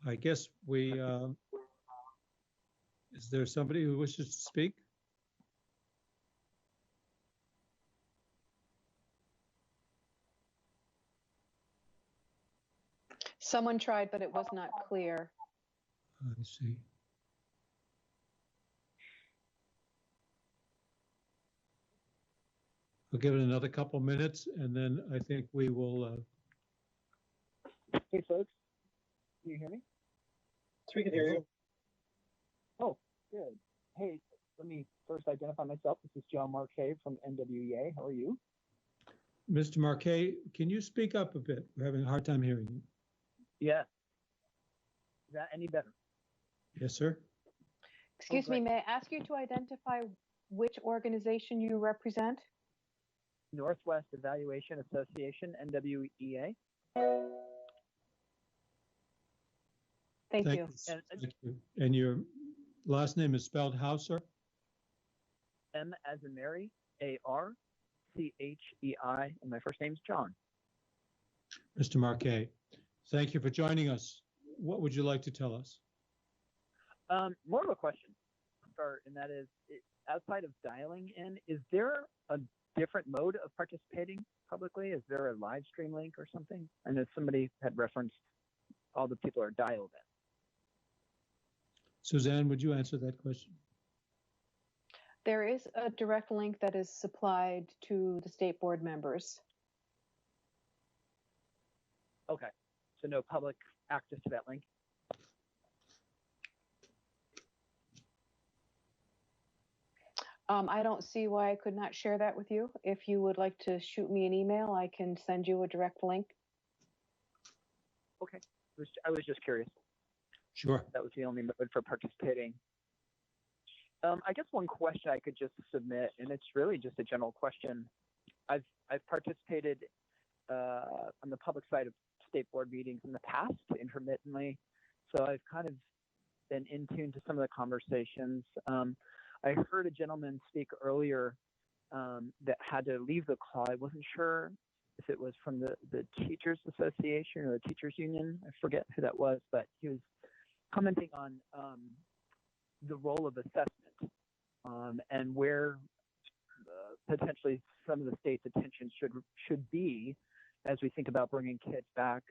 I guess is there somebody who wishes to speak? Someone tried, but it was not clear. I see. We'll give it another couple minutes, and then I think we will. Hey, folks, can you hear me? We can hear you. Oh, good. Hey, let me first identify myself. This is John Marquet from NWEA. How are you? Mr. Marquet, can you speak up a bit? We're having a hard time hearing you. Yeah. Is that any better? Yes, sir. Excuse me, may I ask you to identify which organization you represent? Northwest Evaluation Association, NWEA. Thank you. Thank you. And your last name is spelled how, sir? M as in Mary, A-R-C-H-E-I, and my first name's John. Mr. Marquet, thank you for joining us. What would you like to tell us? More of a question, and that is, outside of dialing in, is there a different mode of participating publicly? Is there a live stream link or something? I know somebody had referenced all the people are dialed in. Suzanne, would you answer that question? There is a direct link that is supplied to the state board members. Okay, so no public access to that link? I don't see why I could not share that with you. If you would like to shoot me an email, I can send you a direct link. Okay, I was just curious. Sure. That was the only mode for participating. I guess one question I could just submit, and it's really just a general question. I've participated on the public side of state board meetings in the past intermittently, so I've kind of been in tune to some of the conversations. I heard a gentleman speak earlier that had to leave the call. I wasn't sure if it was from the Teachers Association or the Teachers Union. I forget who that was, but he was commenting on the role of assessment and where potentially some of the state's attention should be as we think about bringing kids back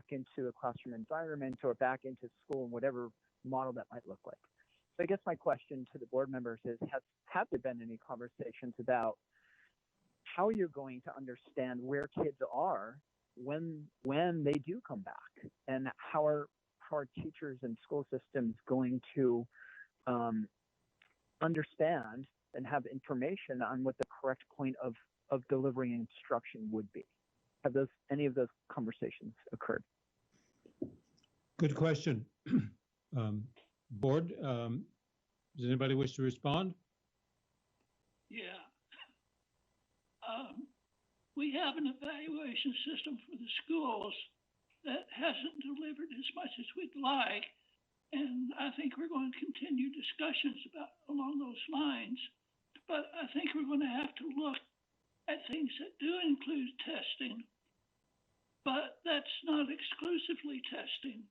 into a classroom environment or back into school in whatever model that might look like. So I guess my question to the board members is, have there been any conversations about how you're going to understand where kids are when they do come back, and how are teachers and school systems going to understand and have information on what the correct point of delivering instruction would be? Have any of those conversations occurred? Good question. Board, does anybody wish to respond? Yeah. We have an evaluation system for the schools that hasn't delivered as much as we'd like. And I think we're going to continue discussions along those lines. But I think we're going to have to look at things that do include testing, but that's not exclusively testing.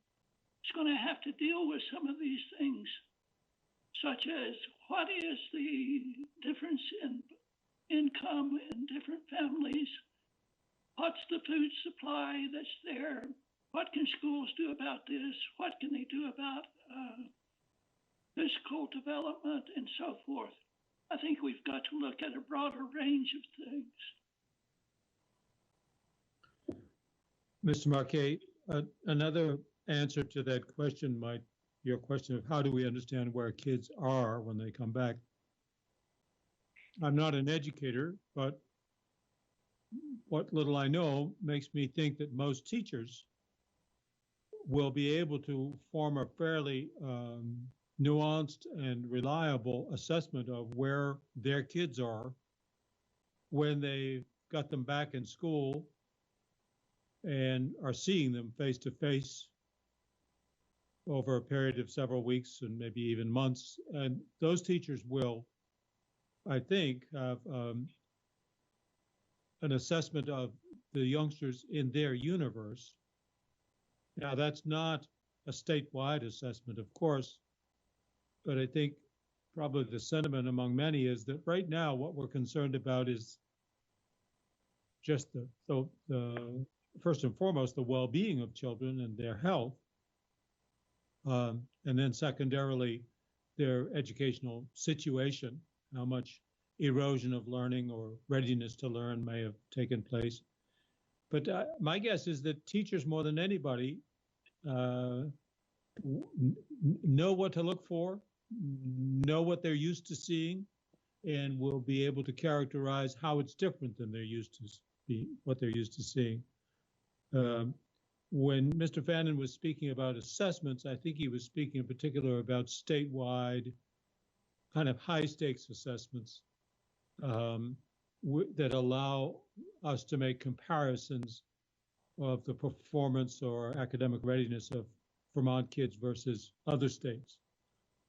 It's going to have to deal with some of these things, such as what is the difference in income in different families? What's the food supply that's there? What can schools do about this? What can they do about physical development and so forth? I think we've got to look at a broader range of things. Mr. Marquet, another answer to that question your question of how do we understand where kids are when they come back. I'm not an educator, but what little I know makes me think that most teachers will be able to form a fairly nuanced and reliable assessment of where their kids are when they got them back in school and are seeing them face to face over a period of several weeks and maybe even months. And those teachers will, I think, have an assessment of the youngsters in their universe. Now, that's not a statewide assessment, of course, but I think probably the sentiment among many is that right now what we're concerned about is just the first and foremost the well-being of children and their health, and then secondarily their educational situation, how much erosion of learning or readiness to learn may have taken place. But my guess is that teachers more than anybody know what to look for, know what they're used to seeing, and will be able to characterize how it's different than they're used to what they're used to seeing. When Mr. Fannin was speaking about assessments, I think he was speaking in particular about statewide kind of high stakes assessments that allow us to make comparisons of the performance or academic readiness of Vermont kids versus other states.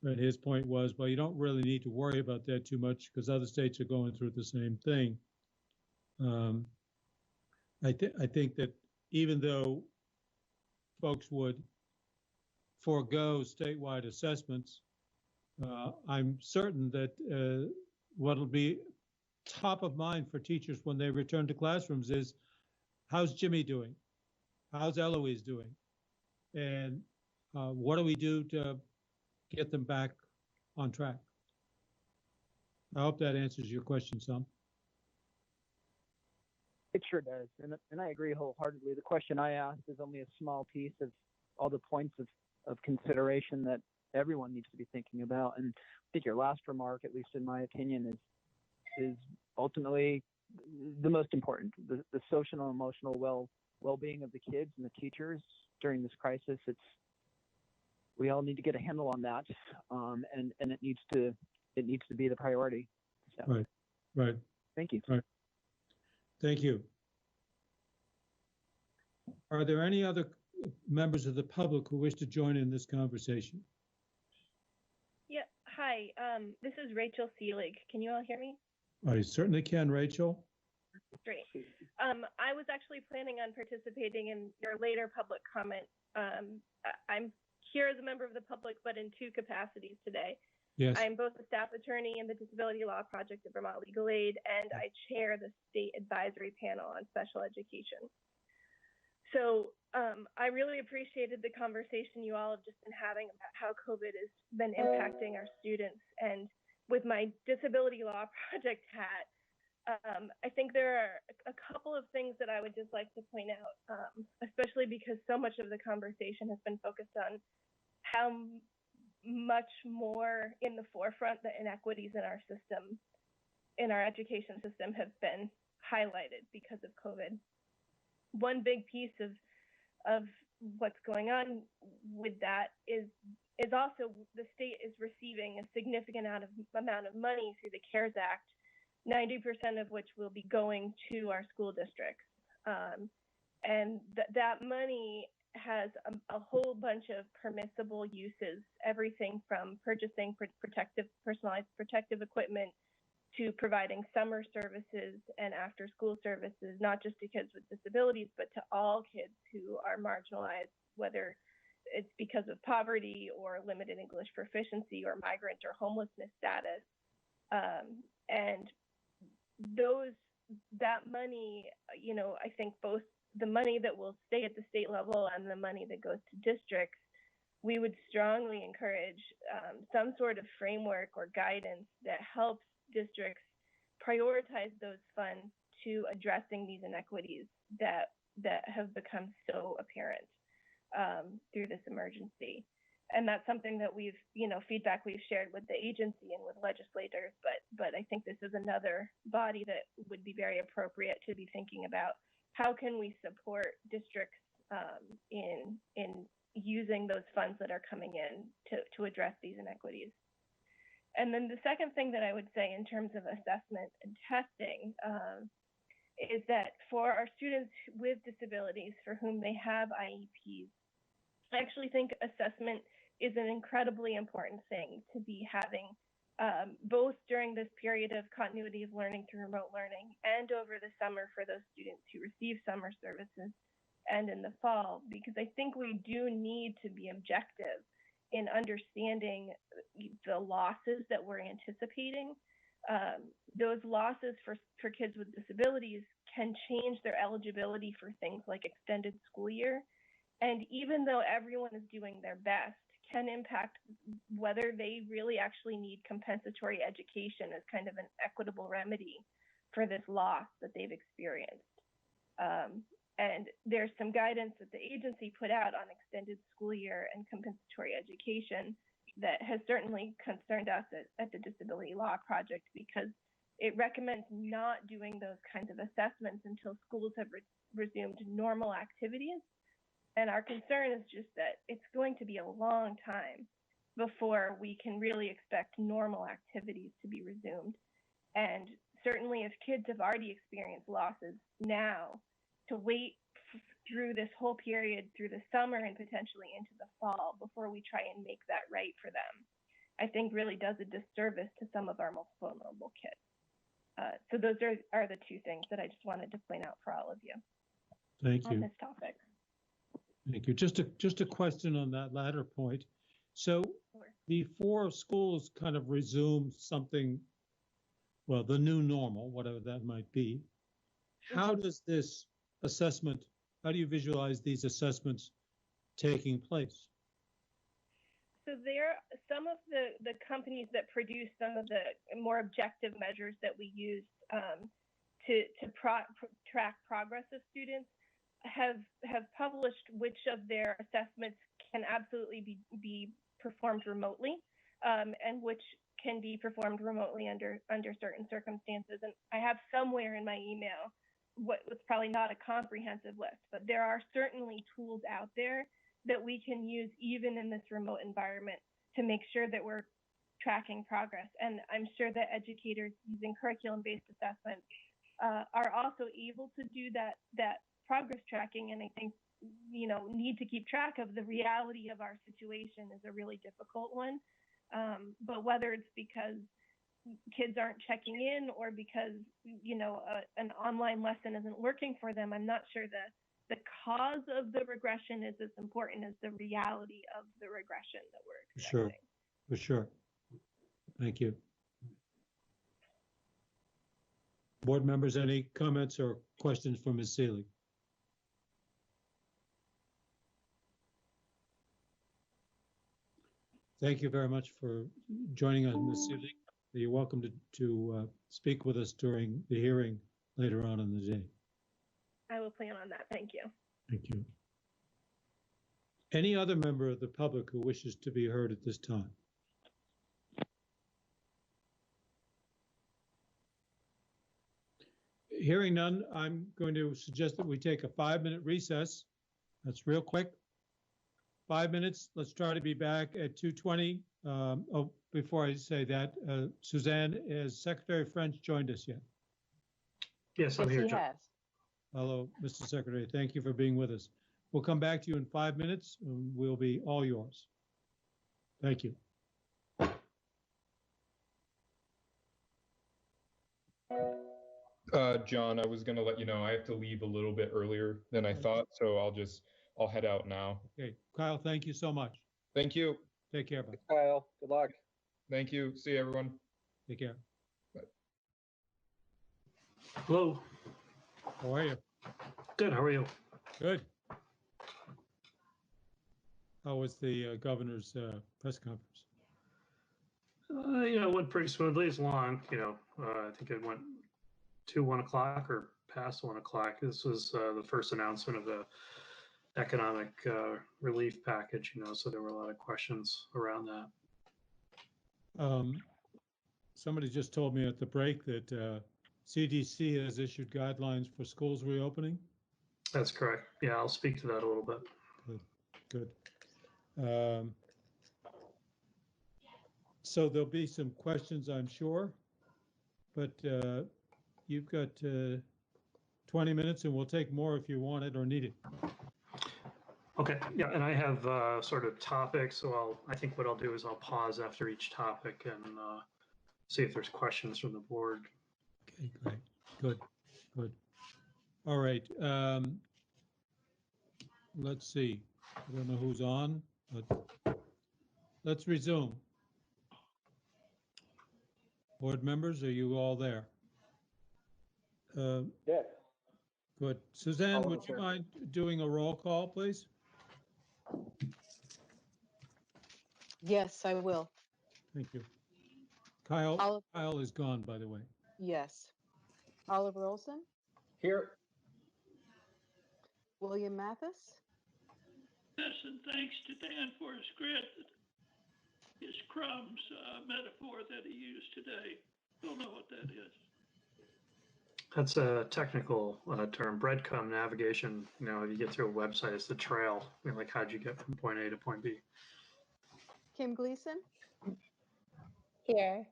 And his point was, well, you don't really need to worry about that too much because other states are going through the same thing. I think that even though folks would forego statewide assessments, I'm certain that what'll be top of mind for teachers when they return to classrooms is, how's Jimmy doing? How's Eloise doing? And what do we do to get them back on track? I hope that answers your question some. It sure does, and I agree wholeheartedly. The question I asked is only a small piece of all the points of consideration that everyone needs to be thinking about. And I think your last remark, at least in my opinion, is ultimately the most important. The social and emotional well-being of the kids and the teachers during this crisis. We all need to get a handle on that, and it needs to be the priority. So. Right. Thank you. Right. Thank you. Are there any other members of the public who wish to join in this conversation? Yeah. Hi. This is Rachel Seelig. Can you all hear me? I certainly can, Rachel. Great. I was actually planning on participating in your later public comment. I'm here as a member of the public, but in two capacities today. Yes. I'm both a staff attorney in the Disability Law Project at Vermont Legal Aid, and I chair the State Advisory Panel on Special Education. So I really appreciated the conversation you all have just been having about how COVID has been impacting our students. And with my Disability Law Project hat, I think there are a couple of things that I would just like to point out, especially because so much of the conversation has been focused on how much more in the forefront the inequities in our system, in our education system, have been highlighted because of COVID. One big piece of what's going on with that is also the state is receiving a significant amount of money through the CARES Act, 90% of which will be going to our school districts. And that money has a whole bunch of permissible uses, everything from purchasing personalized protective equipment to providing summer services and after school services, not just to kids with disabilities, but to all kids who are marginalized, whether it's because of poverty or limited English proficiency or migrant or homelessness status. And that money, I think both the money that will stay at the state level and the money that goes to districts, we would strongly encourage some sort of framework or guidance that helps districts prioritize those funds to addressing these inequities that have become so apparent through this emergency. And that's something that we've, feedback we've shared with the agency and with legislators, but I think this is another body that would be very appropriate to be thinking about how can we support districts in using those funds that are coming in to address these inequities. And then the second thing that I would say in terms of assessment and testing is that for our students with disabilities for whom they have IEPs, I actually think assessment is an incredibly important thing to be having both during this period of continuity of learning through remote learning and over the summer for those students who receive summer services, and in the fall, because I think we do need to be objective in understanding the losses that we're anticipating. Those losses for kids with disabilities can change their eligibility for things like extended school year. And even though everyone is doing their best, can impact whether they really actually need compensatory education as kind of an equitable remedy for this loss that they've experienced. And there's some guidance that the agency put out on extended school year and compensatory education that has certainly concerned us at the Disability Law Project, because it recommends not doing those kinds of assessments until schools have resumed normal activities. And our concern is just that it's going to be a long time before we can really expect normal activities to be resumed. And certainly if kids have already experienced losses now, to wait through this whole period, through the summer and potentially into the fall before we try and make that right for them, I think really does a disservice to some of our most vulnerable kids. So those are the two things that I just wanted to point out for all of you. Thank you. On this topic. Thank you. Just a question on that latter point. So before schools kind of resume something, well, the new normal, whatever that might be, how does this assessment, how do you visualize these assessments taking place? So there, some of the companies that produce some of the more objective measures that we use to track progress of students have published which of their assessments can absolutely be performed remotely, and which can be performed remotely under certain circumstances. And I have somewhere in my email what's probably not a comprehensive list, but there are certainly tools out there that we can use even in this remote environment to make sure that we're tracking progress. And I'm sure that educators using curriculum-based assessments are also able to do that progress tracking. And I think, need to keep track of the reality of our situation is a really difficult one. But whether it's because kids aren't checking in or because, an online lesson isn't working for them, I'm not sure the cause of the regression is as important as the reality of the regression that we're expecting. For sure. Thank you. Board members, any comments or questions for Ms. Seelig? Thank you very much for joining us, Ms. Seelig. You're welcome to speak with us during the hearing later on in the day. I will plan on that. Thank you. Thank you. Any other member of the public who wishes to be heard at this time? Hearing none, I'm going to suggest that we take a 5-minute recess. That's real quick. 5 minutes. Let's try to be back at 2:20. Before I say that, Suzanne, has Secretary French joined us yet? Yes, I'm here, John. Hello, Mr. Secretary. Thank you for being with us. We'll come back to you in 5 minutes. We'll be all yours. Thank you. John, I was going to let you know I have to leave a little bit earlier than I thought, so I'll head out now. Okay, Kyle, thank you so much. Thank you. Take care, bud. Kyle, good luck. Thank you. See you, everyone. Take care. Bye. Hello. How are you? Good. How are you? Good. How was the governor's press conference? It went pretty smoothly. It's long. I think it went to 1 o'clock or past 1 o'clock. This was the first announcement of the economic relief package. So there were a lot of questions around that. Somebody just told me at the break that CDC has issued guidelines for schools reopening. That's correct. Yeah, I'll speak to that a little bit. Good. So there'll be some questions, I'm sure, but you've got 20 minutes and we'll take more if you want it or need it. Okay, yeah, and I have sort of topics, so I think what I'll do is I'll pause after each topic and see if there's questions from the board. Okay, great, good. All right. let's see. I don't know who's on, but let's resume. Board members, are you all there? Yes. Good. Suzanne, would you mind doing a roll call, please? Yes, I will. Thank you. Kyle is gone, by the way. Yes. Oliver Olson, Here. William Mathis, Yes, and thanks to Dan for his grit, his crumbs metaphor that he used today. Don't know what that is. That's a technical term, breadcrumb navigation. You know, if you get through a website, it's the trail. You know, like how'd you get from point A to point B? Kim Gleason, Here.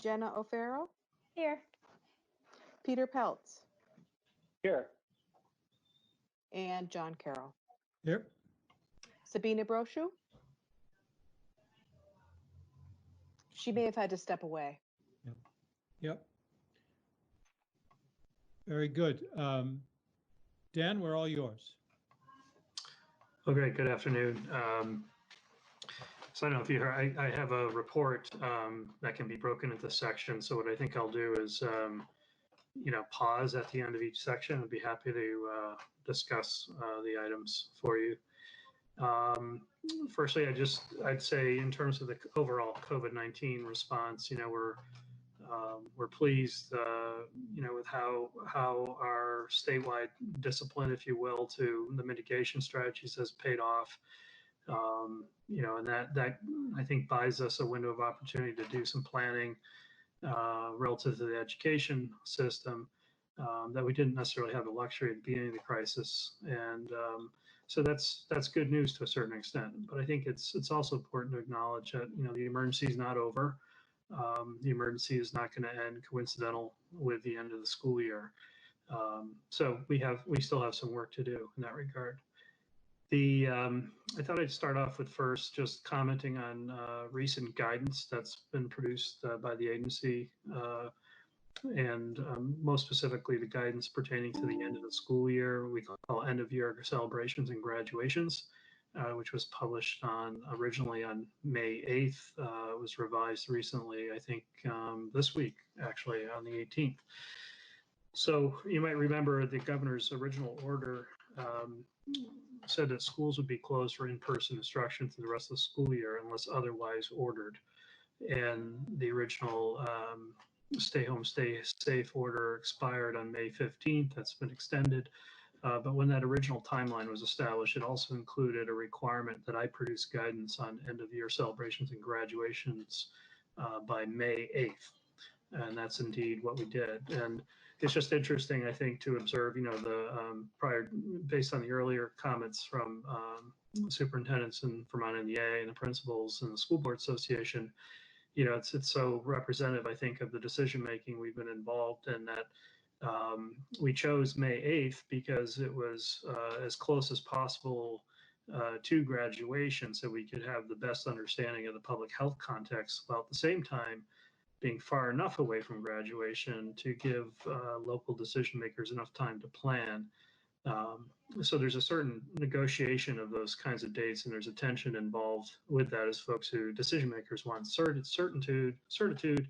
Jenna O'Farrell, Here. Peter Peltz, Here. and John Carroll. Here. Sabina Brochu. She may have had to step away. Yep. Very good. Dan, we're all yours. Oh, great. Good afternoon. So I don't know if you heard, I have a report that can be broken into sections. So what I think I'll do is, you know, pause at the end of each section. I'd be happy to discuss the items for you. Firstly, I'd say in terms of the overall COVID-19 response, you know, we're pleased, you know, with how our statewide discipline, if you will, to the mitigation strategies has paid off. You know, and that I think buys us a window of opportunity to do some planning relative to the education system that we didn't necessarily have the luxury at the beginning of the crisis, and so that's good news to a certain extent. But I think it's also important to acknowledge that, you know, the emergency is not over. The emergency is not going to end coincidental with the end of the school year. So we still have some work to do in that regard. I thought I'd start off with first just commenting on recent guidance that's been produced by the agency, and most specifically the guidance pertaining to the end of the school year. We call end of year celebrations and graduations, which was published originally on May 8th. It was revised recently, I think this week, actually on the 18th. So you might remember the governor's original order said that schools would be closed for in-person instruction for the rest of the school year unless otherwise ordered. And the original stay home, stay safe order expired on May 15th. That's been extended. But when that original timeline was established, it also included a requirement that I produce guidance on end of year celebrations and graduations by May 8th. And that's indeed what we did. And it's just interesting, I think, to observe, you know, the based on the earlier comments from superintendents in Vermont NEA and the principals and the School Board Association. You know, it's so representative, I think, of the decision making we've been involved in, that we chose May 8th because it was as close as possible to graduation, so we could have the best understanding of the public health context, while at the same time being far enough away from graduation to give local decision makers enough time to plan. So there's a certain negotiation of those kinds of dates, and there's a tension involved with that as folks who decision makers want certitude.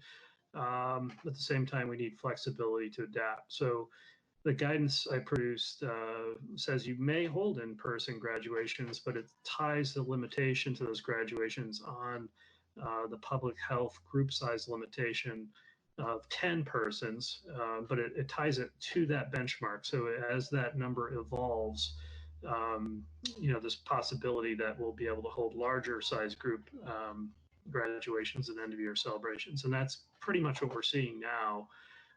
At the same time, we need flexibility to adapt. So the guidance I produced says you may hold in-person graduations, but it ties the limitation to those graduations on the public health group size limitation of 10 persons, but it ties it to that benchmark. So as that number evolves, you know, this possibility that we'll be able to hold larger size group graduations and end of year celebrations. And that's pretty much what we're seeing now.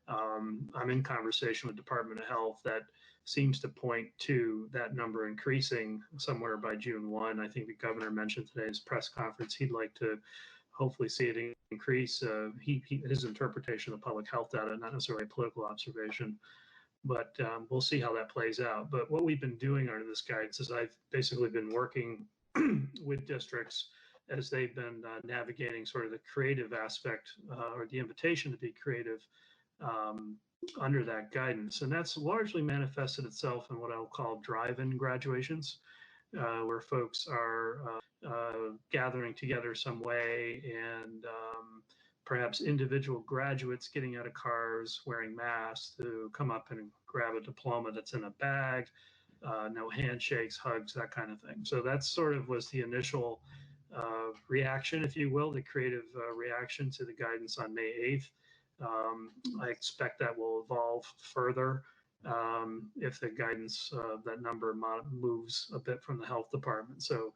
I'm in conversation with Department of Health that seems to point to that number increasing somewhere by June 1. I think the governor mentioned today's press conference he'd like to hopefully see it increase. His interpretation of public health data, not necessarily a political observation, but we'll see how that plays out. But what we've been doing under this guidance is I've basically been working with districts as they've been navigating sort of the creative aspect or the invitation to be creative under that guidance. And that's largely manifested itself in what I'll call drive-in graduations, where folks are gathering together some way, and perhaps individual graduates getting out of cars wearing masks to come up and grab a diploma that's in a bag, no handshakes, hugs, that kind of thing. So that sort of was the initial reaction, if you will, the creative reaction to the guidance on May 8th. I expect that will evolve further if the guidance, that number moves a bit from the health department. So,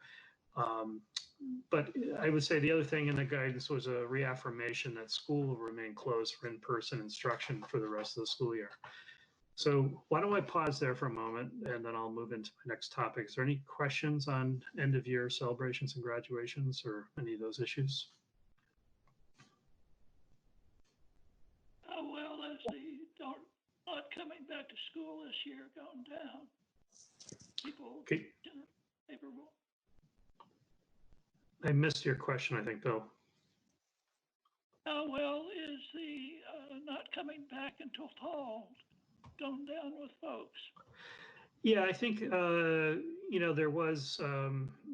but I would say the other thing in the guidance was a reaffirmation that school will remain closed for in-person instruction for the rest of the school year. So why don't I pause there for a moment, and then I'll move into my next topic. Is there any questions on end of year celebrations and graduations or any of those issues? How well is the not coming back to school this year going down? People favorable. I missed your question, I think, Bill. How well is the not coming back until fall going down with folks? Yeah, I think you know, there was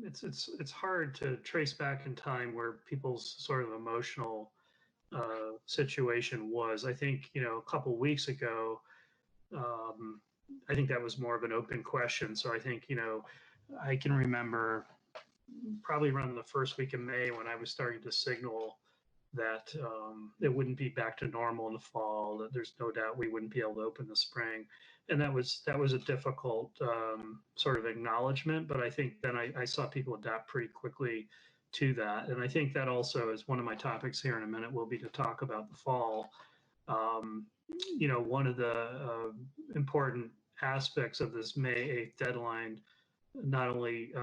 it's hard to trace back in time where people's sort of emotional situation was. I think, you know, a couple weeks ago, I think that was more of an open question. So I think, you know, I can remember probably around the first week of May when I was starting to signal that it wouldn't be back to normal in the fall, that there's no doubt we wouldn't be able to open the spring. And that was a difficult sort of acknowledgement, but I think then I saw people adapt pretty quickly to that. And I think that also is one of my topics here in a minute will be to talk about the fall. You know, one of the important aspects of this May 8th deadline, not only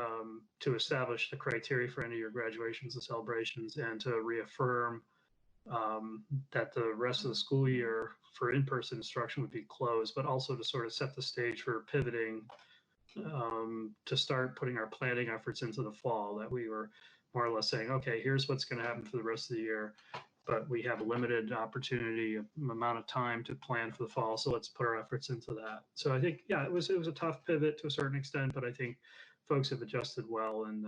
to establish the criteria for end of year graduations and celebrations and to reaffirm that the rest of the school year for in-person instruction would be closed, but also to sort of set the stage for pivoting to start putting our planning efforts into the fall, that we were more or less saying, okay, here's what's going to happen for the rest of the year, but we have a limited opportunity, amount of time to plan for the fall. So let's put our efforts into that. So I think, yeah, it was a tough pivot to a certain extent, but I think folks have adjusted well. And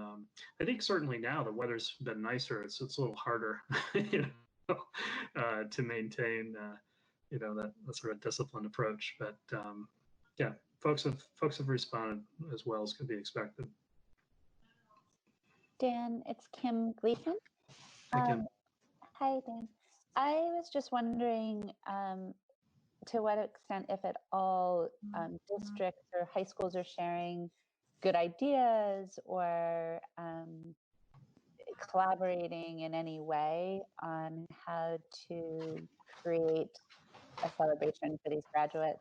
I think certainly now the weather's been nicer. It's a little harder, you know, to maintain, you know, that sort of disciplined approach. But yeah, folks have responded as well as could be expected. Dan, it's Kim Gleason. Hi, Kim. Hi, Dan. I was just wondering to what extent, if at all, districts or high schools are sharing good ideas or collaborating in any way on how to create a celebration for these graduates.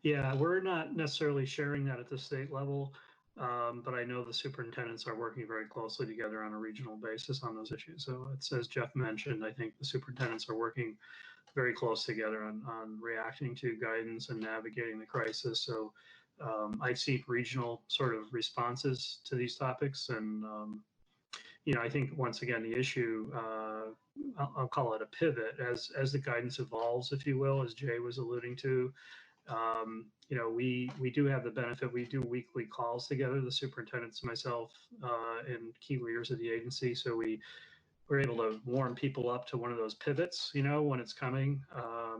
Yeah, we're not necessarily sharing that at the state level, but I know the superintendents are working very closely together on a regional basis on those issues. So it's, as Jeff mentioned, I think the superintendents are working very close together on reacting to guidance and navigating the crisis. So I've seen regional sort of responses to these topics. And, you know, I think once again, the issue, I'll call it a pivot as the guidance evolves, if you will, as Jay was alluding to. You know, we do have the benefit, we do weekly calls together, the superintendents, myself, and key leaders of the agency. So we're able to warm people up to one of those pivots, you know, when it's coming,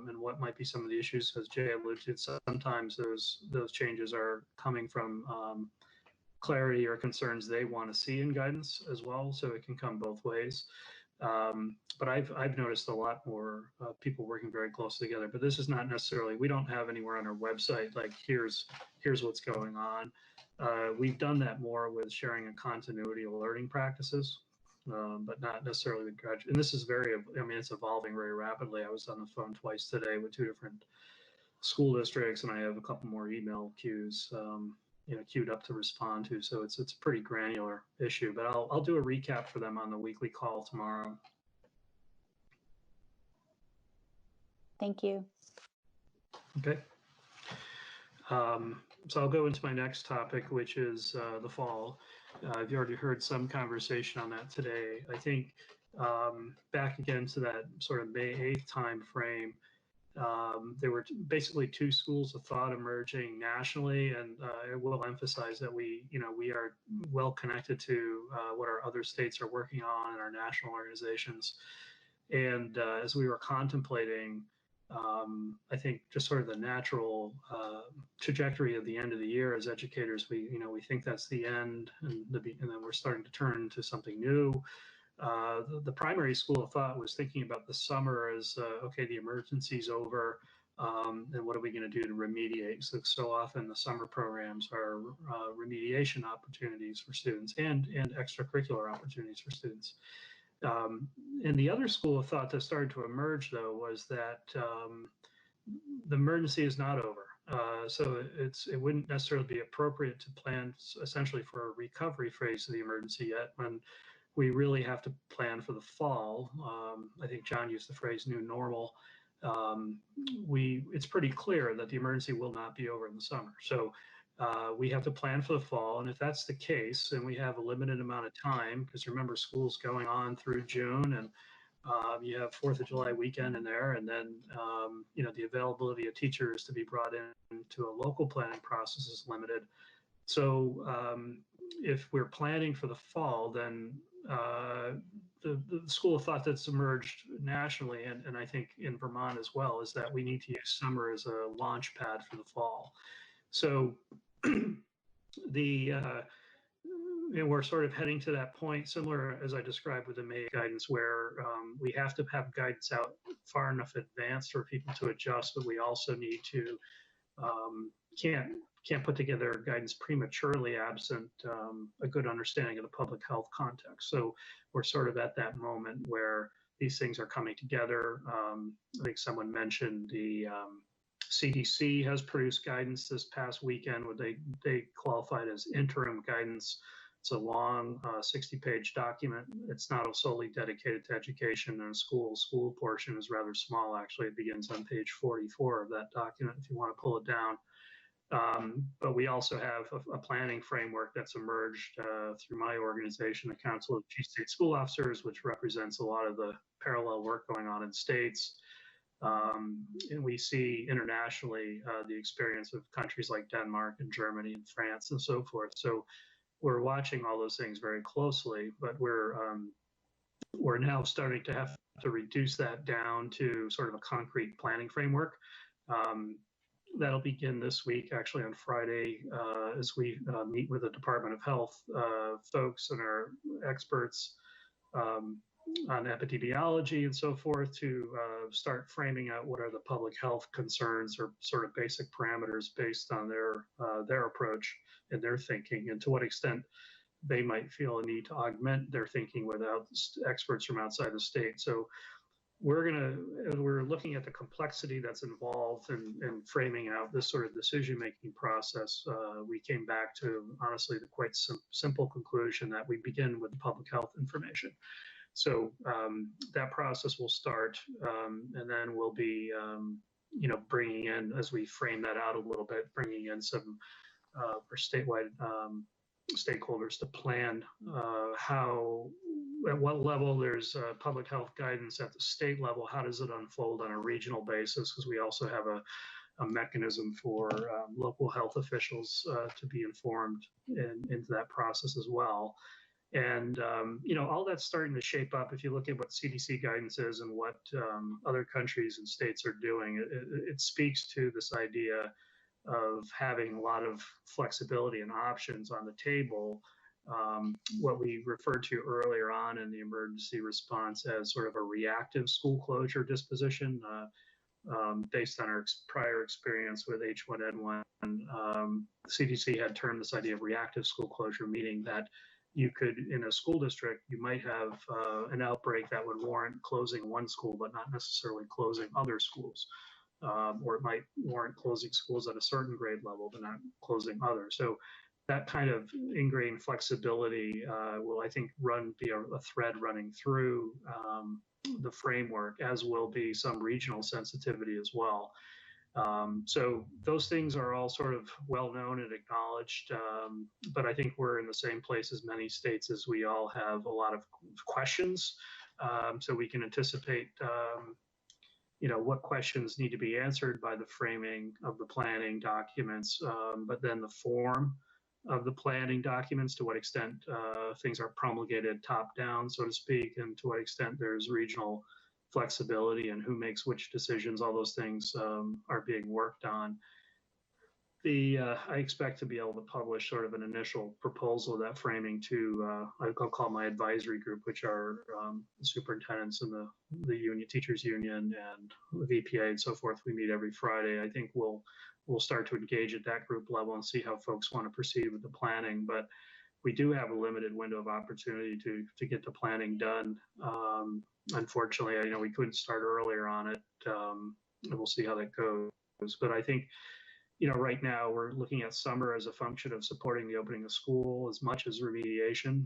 and what might be some of the issues. As Jay alluded to, sometimes those changes are coming from clarity or concerns they want to see in guidance as well. So it can come both ways. But I've noticed a lot more people working very closely together. But this is not necessarily, we don't have anywhere on our website like here's what's going on. We've done that more with sharing a continuity of learning practices, but not necessarily with graduate. And this is I mean, it's evolving very rapidly. I was on the phone twice today with 2 different school districts, and I have a couple more email queues, you know, queued up to respond to. So it's a pretty granular issue, but I'll do a recap for them on the weekly call tomorrow. Thank you. Okay. So I'll go into my next topic, which is the fall. I've already heard some conversation on that today. I think back again to that sort of May 8th time frame, there were basically two schools of thought emerging nationally, and I will emphasize that we are well connected to what our other states are working on and our national organizations. And as we were contemplating, I think just sort of the natural trajectory of the end of the year as educators, we think that's the end, and then we're starting to turn to something new. The primary school of thought was thinking about the summer as okay, the emergency's over, and what are we going to do to remediate? So often the summer programs are remediation opportunities for students and extracurricular opportunities for students. And the other school of thought that started to emerge, though, was that the emergency is not over. So it wouldn't necessarily be appropriate to plan essentially for a recovery phase of the emergency yet, when we really have to plan for the fall. I think John used the phrase new normal. It's pretty clear that the emergency will not be over in the summer. So we have to plan for the fall. And if that's the case, and we have a limited amount of time, because remember, school's going on through June, and you have 4th of July weekend in there, and then the availability of teachers to be brought into a local planning process is limited. So if we're planning for the fall, then the school of thought that's emerged nationally, and I think in Vermont as well, is that we need to use summer as a launch pad for the fall. So we're sort of heading to that point, similar as I described with the May guidance, where we have to have guidance out far enough advanced for people to adjust, but we also need to can't put together guidance prematurely absent a good understanding of the public health context. So we're sort of at that moment where these things are coming together. I think someone mentioned the CDC has produced guidance this past weekend, where they qualified as interim guidance. It's a long 60-page document. It's not solely dedicated to education and school portion is rather small. Actually, it begins on page 44 of that document if you want to pull it down. But we also have a planning framework that's emerged through my organization, the Council of Chief State School Officers, which represents a lot of the parallel work going on in states. And we see internationally the experience of countries like Denmark and Germany and France and so forth. So we're watching all those things very closely, but we're now starting to have to reduce that down to sort of a concrete planning framework. That'll begin this week, actually on Friday, as we meet with the Department of Health folks and our experts on epidemiology and so forth to start framing out what are the public health concerns or sort of basic parameters based on their approach and their thinking, and to what extent they might feel a need to augment their thinking without experts from outside the state. So we're looking at the complexity that's involved in framing out this sort of decision-making process. We came back to, honestly, the quite simple conclusion that we begin with public health information. So that process will start, and then we'll be, bringing in, as we frame that out a little bit, bringing in some for statewide stakeholders to plan at what level there's public health guidance at the state level, how does it unfold on a regional basis, because we also have a mechanism for local health officials to be informed into that process as well. And, all that's starting to shape up. If you look at what CDC guidance is and what other countries and states are doing, it speaks to this idea of having a lot of flexibility and options on the table. What we referred to earlier on in the emergency response as sort of a reactive school closure disposition, based on our prior experience with H1N1. CDC had termed this idea of reactive school closure, meaning that you could, in a school district, you might have an outbreak that would warrant closing one school, but not necessarily closing other schools. Or it might warrant closing schools at a certain grade level, but not closing others. So that kind of ingrained flexibility will, I think, be a thread running through the framework, as will be some regional sensitivity as well. So those things are all sort of well known and acknowledged, but I think we're in the same place as many states, as we all have a lot of questions so we can anticipate what questions need to be answered by the framing of the planning documents, but then the form of the planning documents, to what extent things are promulgated top down, so to speak, and to what extent there's regional flexibility and who makes which decisions, all those things are being worked on. I expect to be able to publish sort of an initial proposal of that framing to, I'll call my advisory group, which are the superintendents and the union, teachers union and the VPA and so forth. We meet every Friday. I think we'll start to engage at that group level and see how folks want to proceed with the planning. But we do have a limited window of opportunity to get the planning done. Unfortunately, I know we couldn't start earlier on it, and we'll see how that goes. But I think, right now we're looking at summer as a function of supporting the opening of school as much as remediation.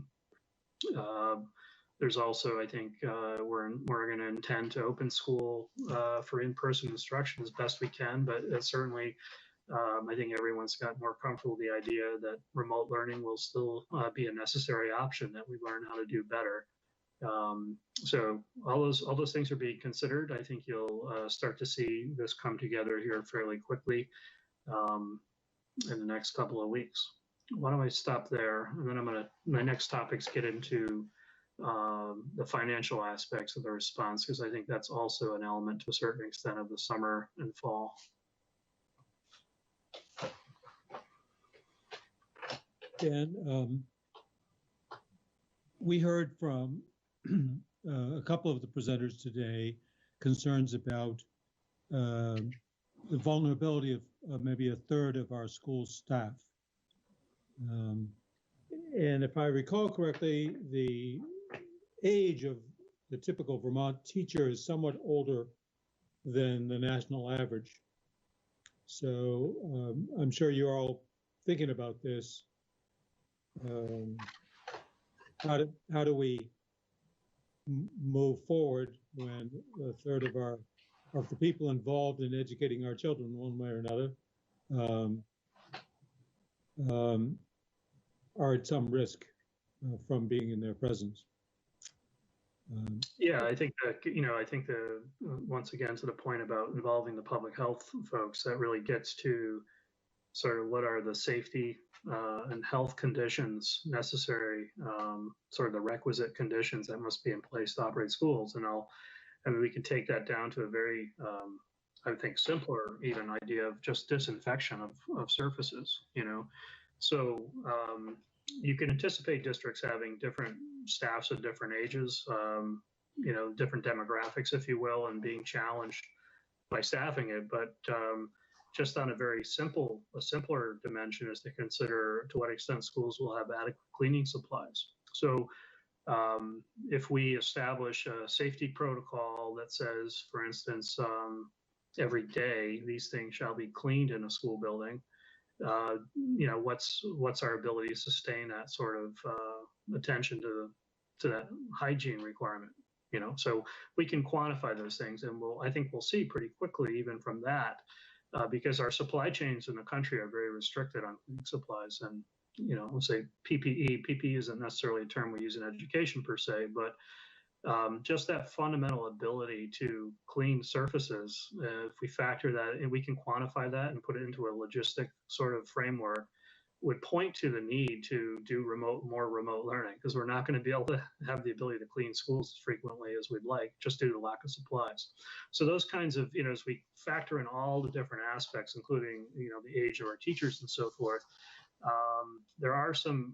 There's also, I think, we're going to intend to open school for in-person instruction as best we can, but certainly I think everyone's got more comfortable with the idea that remote learning will still be a necessary option, that we learn how to do better. So all those things are being considered. I think you'll start to see this come together here fairly quickly in the next couple of weeks. Why don't I stop there? And then my next topics get into the financial aspects of the response, because I think that's also an element to a certain extent of the summer and fall. Dan, we heard from a couple of the presenters today concerns about the vulnerability of maybe a third of our school staff. And if I recall correctly, the age of the typical Vermont teacher is somewhat older than the national average. So I'm sure you're all thinking about this. How do we move forward when a third of the people involved in educating our children one way or another are at some risk from being in their presence? Yeah, I think that, once again, to the point about involving the public health folks, that really gets to sort of what are the safety and health conditions necessary, sort of the requisite conditions that must be in place to operate schools. And we can take that down to a very, I think, simpler even idea of just disinfection of surfaces, So you can anticipate districts having different staffs of different ages, different demographics, if you will, and being challenged by staffing it. But just on a simpler dimension is to consider to what extent schools will have adequate cleaning supplies. So if we establish a safety protocol that says, for instance, every day these things shall be cleaned in a school building, what's our ability to sustain that sort of attention to that hygiene requirement? So we can quantify those things, and I think we'll see pretty quickly even from that, because our supply chains in the country are very restricted on cleaning supplies. And we'll say PPE isn't necessarily a term we use in education per se, but just that fundamental ability to clean surfaces, if we factor that and we can quantify that and put it into a logistic sort of framework, would point to the need to do more remote learning, because we're not going to be able to have the ability to clean schools as frequently as we'd like, just due to lack of supplies. So those kinds of, as we factor in all the different aspects, including, the age of our teachers and so forth, there are some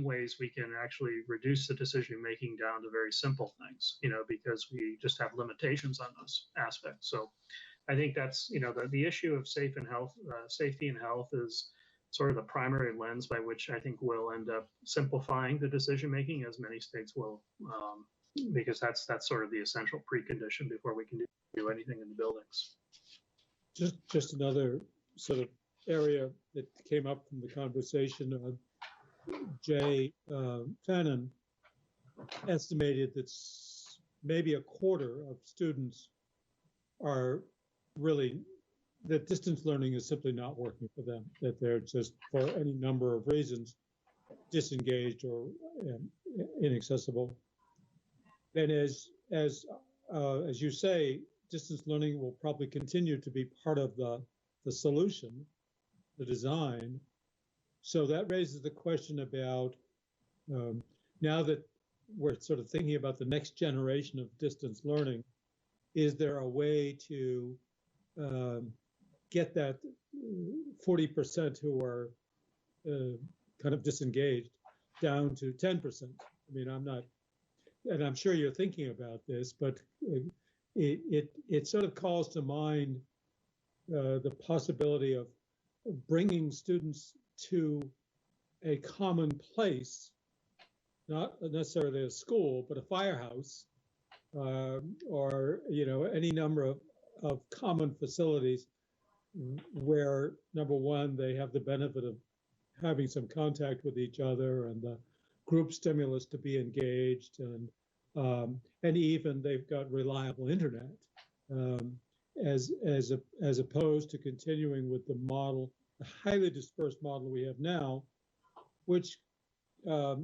ways we can actually reduce the decision making down to very simple things, because we just have limitations on those aspects. So I think that's, the issue of safety and health is sort of the primary lens by which I think we'll end up simplifying the decision making, as many states will, because that's sort of the essential precondition before we can do anything in the buildings. Just another sort of area that came up from the conversation. Jay Fannin estimated that maybe a quarter of students are really, that distance learning is simply not working for them, that they're just, for any number of reasons, disengaged or inaccessible. And as you say, distance learning will probably continue to be part of the solution, the design. So that raises the question about now that we're sort of thinking about the next generation of distance learning, is there a way to get that 40% who are kind of disengaged down to 10%? I mean, I'm not, and I'm sure you're thinking about this, but it sort of calls to mind the possibility of bringing students to a common place, not necessarily a school, but a firehouse, or any number of common facilities where, number one, they have the benefit of having some contact with each other and the group stimulus to be engaged, and even they've got reliable internet, as opposed to continuing with the model, the highly dispersed model we have now, which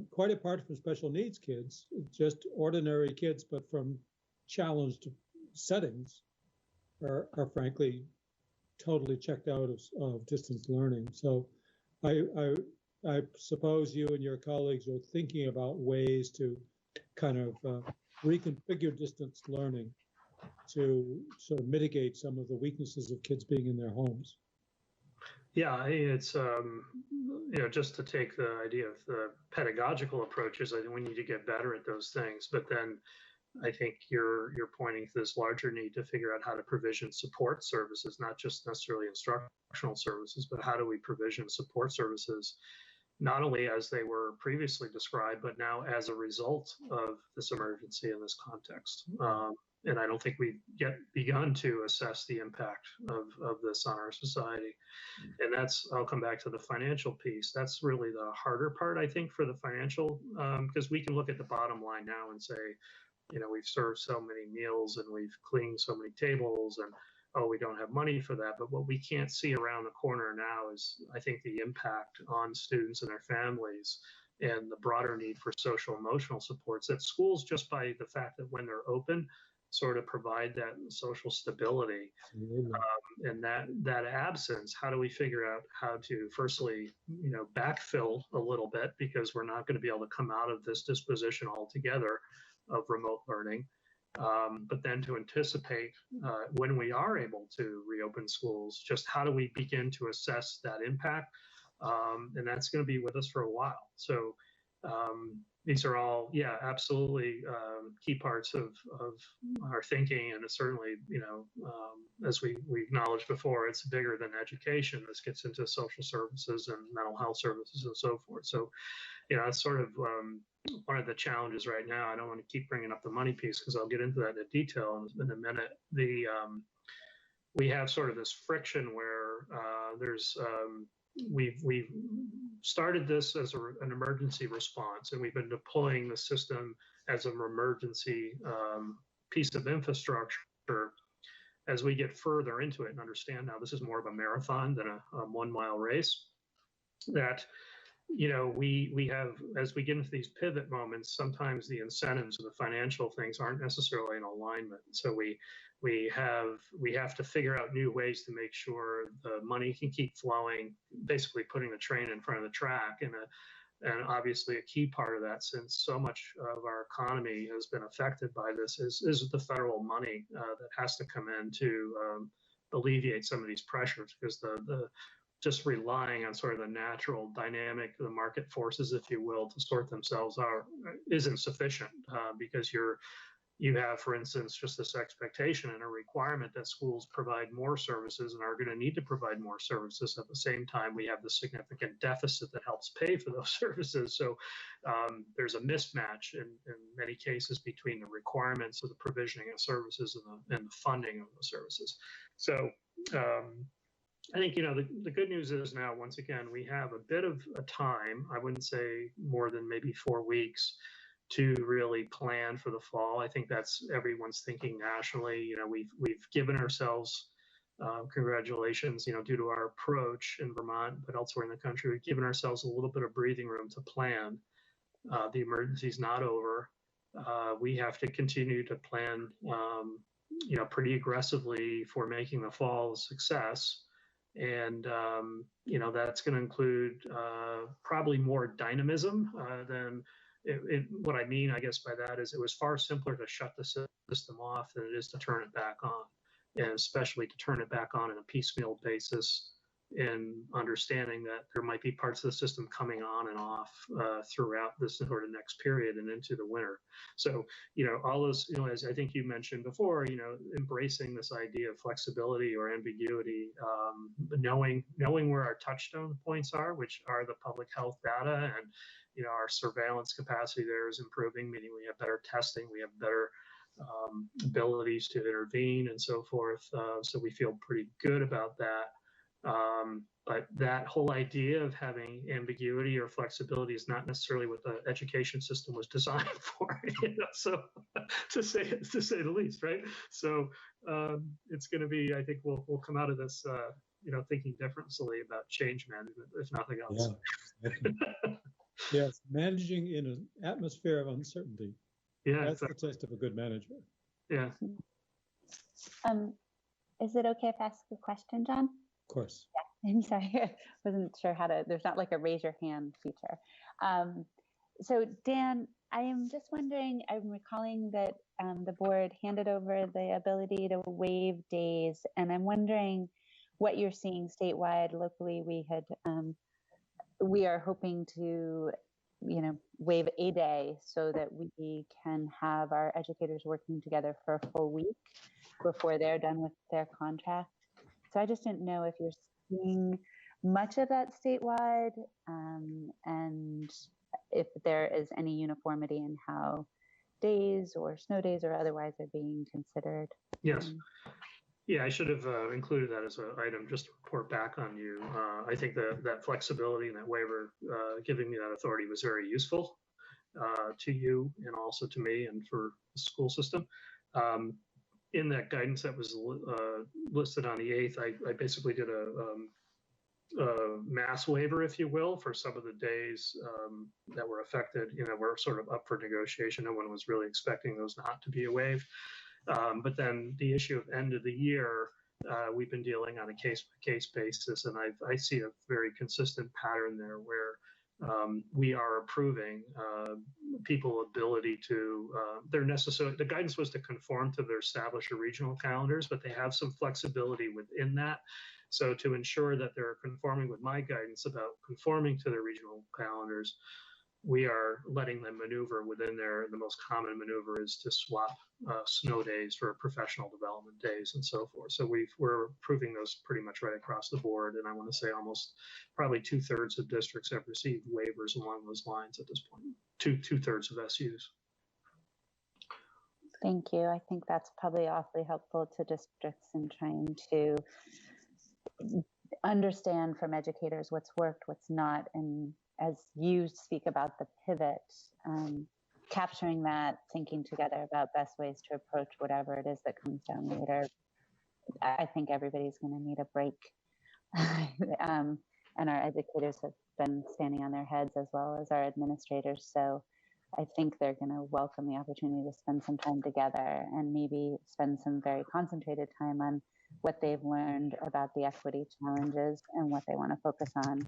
quite apart from special needs kids, just ordinary kids, but from challenged settings, are frankly totally checked out of distance learning. So I suppose you and your colleagues are thinking about ways to kind of reconfigure distance learning to sort of mitigate some of the weaknesses of kids being in their homes. Yeah, it's just to take the idea of the pedagogical approaches, I think we need to get better at those things. But then I think you're pointing to this larger need to figure out how to provision support services, not just necessarily instructional services, but how do we provision support services, not only as they were previously described, but now as a result of this emergency in this context. And I don't think we've yet begun to assess the impact of this on our society. And I'll come back to the financial piece. That's really the harder part, I think, for the financial, because we can look at the bottom line now and say, we've served so many meals and we've cleaned so many tables and, oh, we don't have money for that. But what we can't see around the corner now is, I think, the impact on students and their families and the broader need for social emotional supports that schools, just by the fact that when they're open, sort of provide that social stability. And that absence, how do we figure out how to firstly, backfill a little bit, because we're not going to be able to come out of this disposition altogether of remote learning. But then to anticipate when we are able to reopen schools, just how do we begin to assess that impact? And that's going to be with us for a while. So these are all, absolutely key parts of our thinking. And it's certainly, as we acknowledged before, it's bigger than education. This gets into social services and mental health services and so forth. So, it's sort of one of the challenges right now. I don't want to keep bringing up the money piece because I'll get into that in detail in a minute. We have sort of this friction where we've started this as an emergency response, and we've been deploying the system as an emergency piece of infrastructure. As we get further into it and understand now this is more of a marathon than a 1 mile race, that we have, as we get into these pivot moments, sometimes the incentives and the financial things aren't necessarily in alignment. So we have to figure out new ways to make sure the money can keep flowing, basically putting the train in front of the track. And obviously a key part of that, since so much of our economy has been affected by this, is the federal money that has to come in to alleviate some of these pressures, because the just relying on sort of the natural dynamic, the market forces, if you will, to sort themselves out isn't sufficient, because you have, for instance, just this expectation and a requirement that schools provide more services and are going to need to provide more services. At the same time, we have the significant deficit that helps pay for those services. So there's a mismatch in many cases between the requirements of the provisioning of services and the funding of the services. So I think, the good news is now, once again, we have a bit of a time, I wouldn't say more than maybe 4 weeks, to really plan for the fall. I think that's everyone's thinking nationally. We've given ourselves, congratulations, due to our approach in Vermont, but elsewhere in the country, we've given ourselves a little bit of breathing room to plan. The emergency's not over. we have to continue to plan, pretty aggressively for making the fall a success. And, that's going to include probably more dynamism than what I mean, I guess, by that is it was far simpler to shut the system off than it is to turn it back on, and especially to turn it back on a piecemeal basis, in understanding that there might be parts of the system coming on and off throughout this sort of next period and into the winter. So, all those, as I think you mentioned before, embracing this idea of flexibility or ambiguity, knowing where our touchstone points are, which are the public health data, and our surveillance capacity there is improving, meaning we have better testing, we have better abilities to intervene and so forth. So we feel pretty good about that. But that whole idea of having ambiguity or flexibility is not necessarily what the education system was designed for. So to say the least, right? So it's going to be, I think we'll come out of this, thinking differently about change management, if nothing else. Yeah. Yes, managing in an atmosphere of uncertainty. Yeah, that's exactly. The test of a good manager. Yeah. Is it okay if I ask a question, John? Of course. Yeah, I'm sorry. I wasn't sure how to, there's not like a raise your hand feature. So Dan, I am just wondering, I'm recalling that the board handed over the ability to waive days, and I'm wondering what you're seeing statewide. Locally, we are hoping to, waive a day so that we can have our educators working together for a full week before they're done with their contract. So I just didn't know if you're seeing much of that statewide, and if there is any uniformity in how days or snow days or otherwise are being considered. Yes. Yeah, I should have included that as an item just to report back on you. I think that flexibility and that waiver giving me that authority was very useful to you and also to me and for the school system. In that guidance that was listed on the 8th, I basically did a mass waiver, if you will, for some of the days that were affected. Were sort of up for negotiation. No one was really expecting those not to be waived. But then the issue of end of the year, we've been dealing on a case-by-case basis, and I see a very consistent pattern there where we are approving people ability to, they're necessarily, the guidance was to conform to their established or regional calendars, but they have some flexibility within that. So to ensure that they're conforming with my guidance about conforming to their regional calendars, we are letting them maneuver within there. The most common maneuver is to swap snow days for professional development days and so forth. So we're approving those pretty much right across the board. And I want to say almost probably 2/3 of districts have received waivers along those lines at this point, 2/3 of SUs. Thank you. I think that's probably awfully helpful to districts in trying to understand from educators what's worked, what's not, and as you speak about the pivot, capturing that, thinking together about best ways to approach whatever it is that comes down later. I think everybody's going to need a break. And our educators have been standing on their heads as well as our administrators. So I think they're going to welcome the opportunity to spend some time together and maybe spend some very concentrated time on what they've learned about the equity challenges and what they want to focus on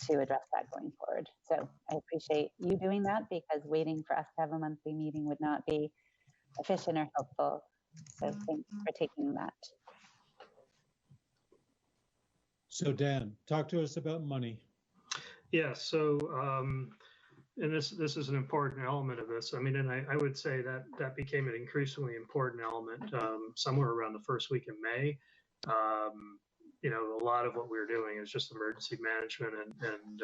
to address that going forward. So I appreciate you doing that, because waiting for us to have a monthly meeting would not be efficient or helpful. So thanks for taking that. So Dan, talk to us about money. Yeah, so and this is an important element of this. I mean, and I would say that became an increasingly important element somewhere around the first week of May. A lot of what we're doing is just emergency management and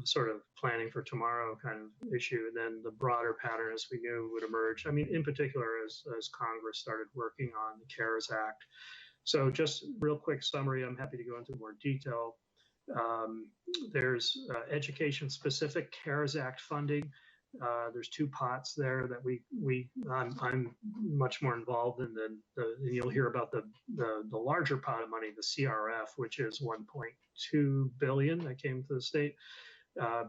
sort of planning for tomorrow kind of issue. And then the broader pattern, as we knew, would emerge. I mean, in particular, as Congress started working on the CARES Act. So just real quick summary, I'm happy to go into more detail. There's education-specific CARES Act funding. There's 2 pots there that I'm much more involved in than and you'll hear about the larger pot of money, the CRF, which is 1.2 billion that came to the state.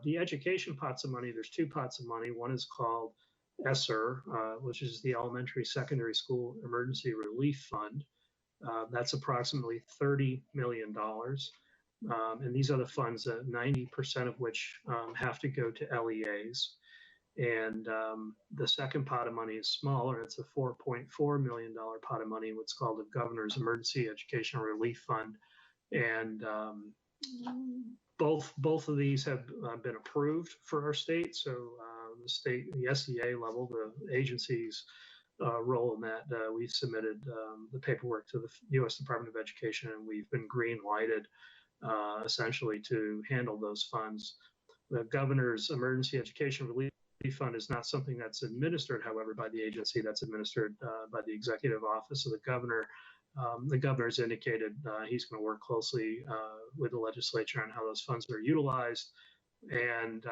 The education pots of money, there's two pots of money. One is called ESSER, which is the Elementary Secondary School Emergency Relief Fund. That's approximately $30 million. And these are the funds, 90% of which have to go to LEAs. And the second pot of money is smaller. It's a $4.4 million pot of money, what's called the Governor's Emergency Education Relief Fund. And both of these have been approved for our state. So the state, the SEA level, the agency's role in that, we submitted the paperwork to the U.S. Department of Education, and we've been green lighted essentially to handle those funds. The Governor's Emergency Education Relief Fund is not something that's administered, however, by the agency. That's administered by the Executive Office of the Governor. The governor's indicated he's going to work closely with the legislature on how those funds are utilized. And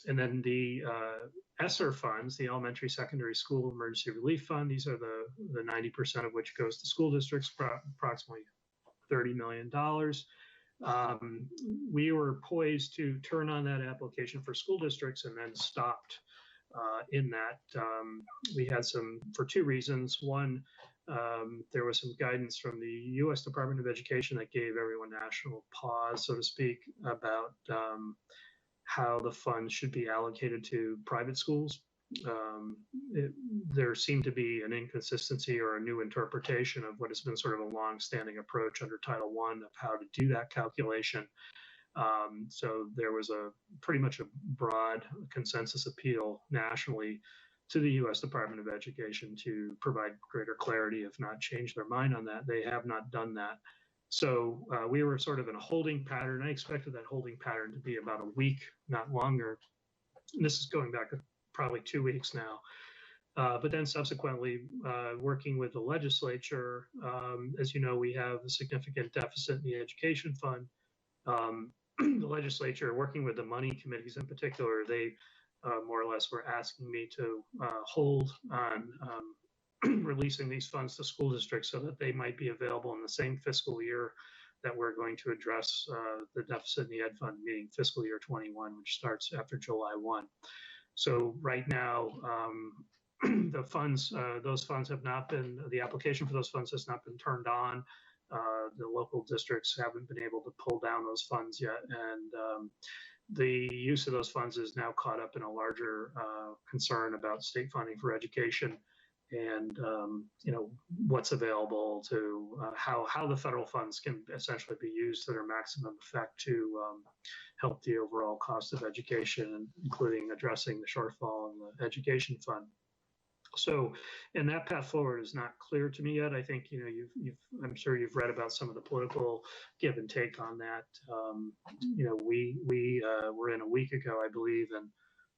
then the ESSER funds, the Elementary Secondary School Emergency Relief Fund, these are the 90% of which goes to school districts, approximately $30 million. We were poised to turn on that application for school districts and then stopped in that. We had for two reasons. One, there was some guidance from the U.S. Department of Education that gave everyone national pause, so to speak, about how the funds should be allocated to private schools. There seemed to be an inconsistency or a new interpretation of what has been sort of a long-standing approach under Title I of how to do that calculation. So there was pretty much a broad consensus appeal nationally to the U.S. Department of Education to provide greater clarity, if not change their mind on that. They have not done that. So we were sort of in a holding pattern. I expected that holding pattern to be about a week, not longer. And this is going back probably 2 weeks now. But then subsequently, working with the legislature, as you know, we have a significant deficit in the education fund. The legislature, working with the money committees in particular, they more or less were asking me to hold on releasing these funds to school districts so that they might be available in the same fiscal year that we're going to address the deficit in the ed fund, meaning fiscal year 21, which starts after July 1. So right now, the funds, those funds have not been, the application for those funds has not been turned on. The local districts haven't been able to pull down those funds yet. And the use of those funds is now caught up in a larger concern about state funding for education and, you know, what's available to how the federal funds can essentially be used to their maximum effect to help the overall cost of education, including addressing the shortfall in the education fund. So, and that path forward is not clear to me yet. I think, you know, I'm sure you've read about some of the political give and take on that. You know, we were in a week ago, I believe, and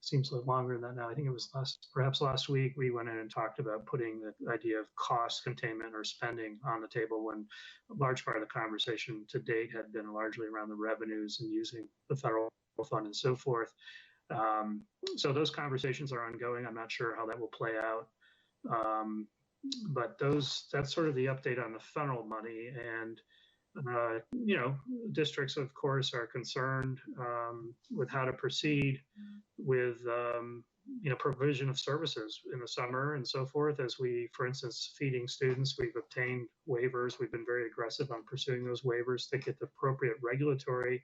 seems like longer than that now. I think it was perhaps last week, we went in and talked about putting the idea of cost containment or spending on the table when a large part of the conversation to date had been largely around the revenues and using the federal fund and so forth. So those conversations are ongoing. I'm not sure how that will play out. But that's sort of the update on the federal money. And, you know, districts, of course, are concerned with how to proceed with, you know, provision of services in the summer and so forth. As we, for instance, feeding students, we've obtained waivers. We've been very aggressive on pursuing those waivers to get the appropriate regulatory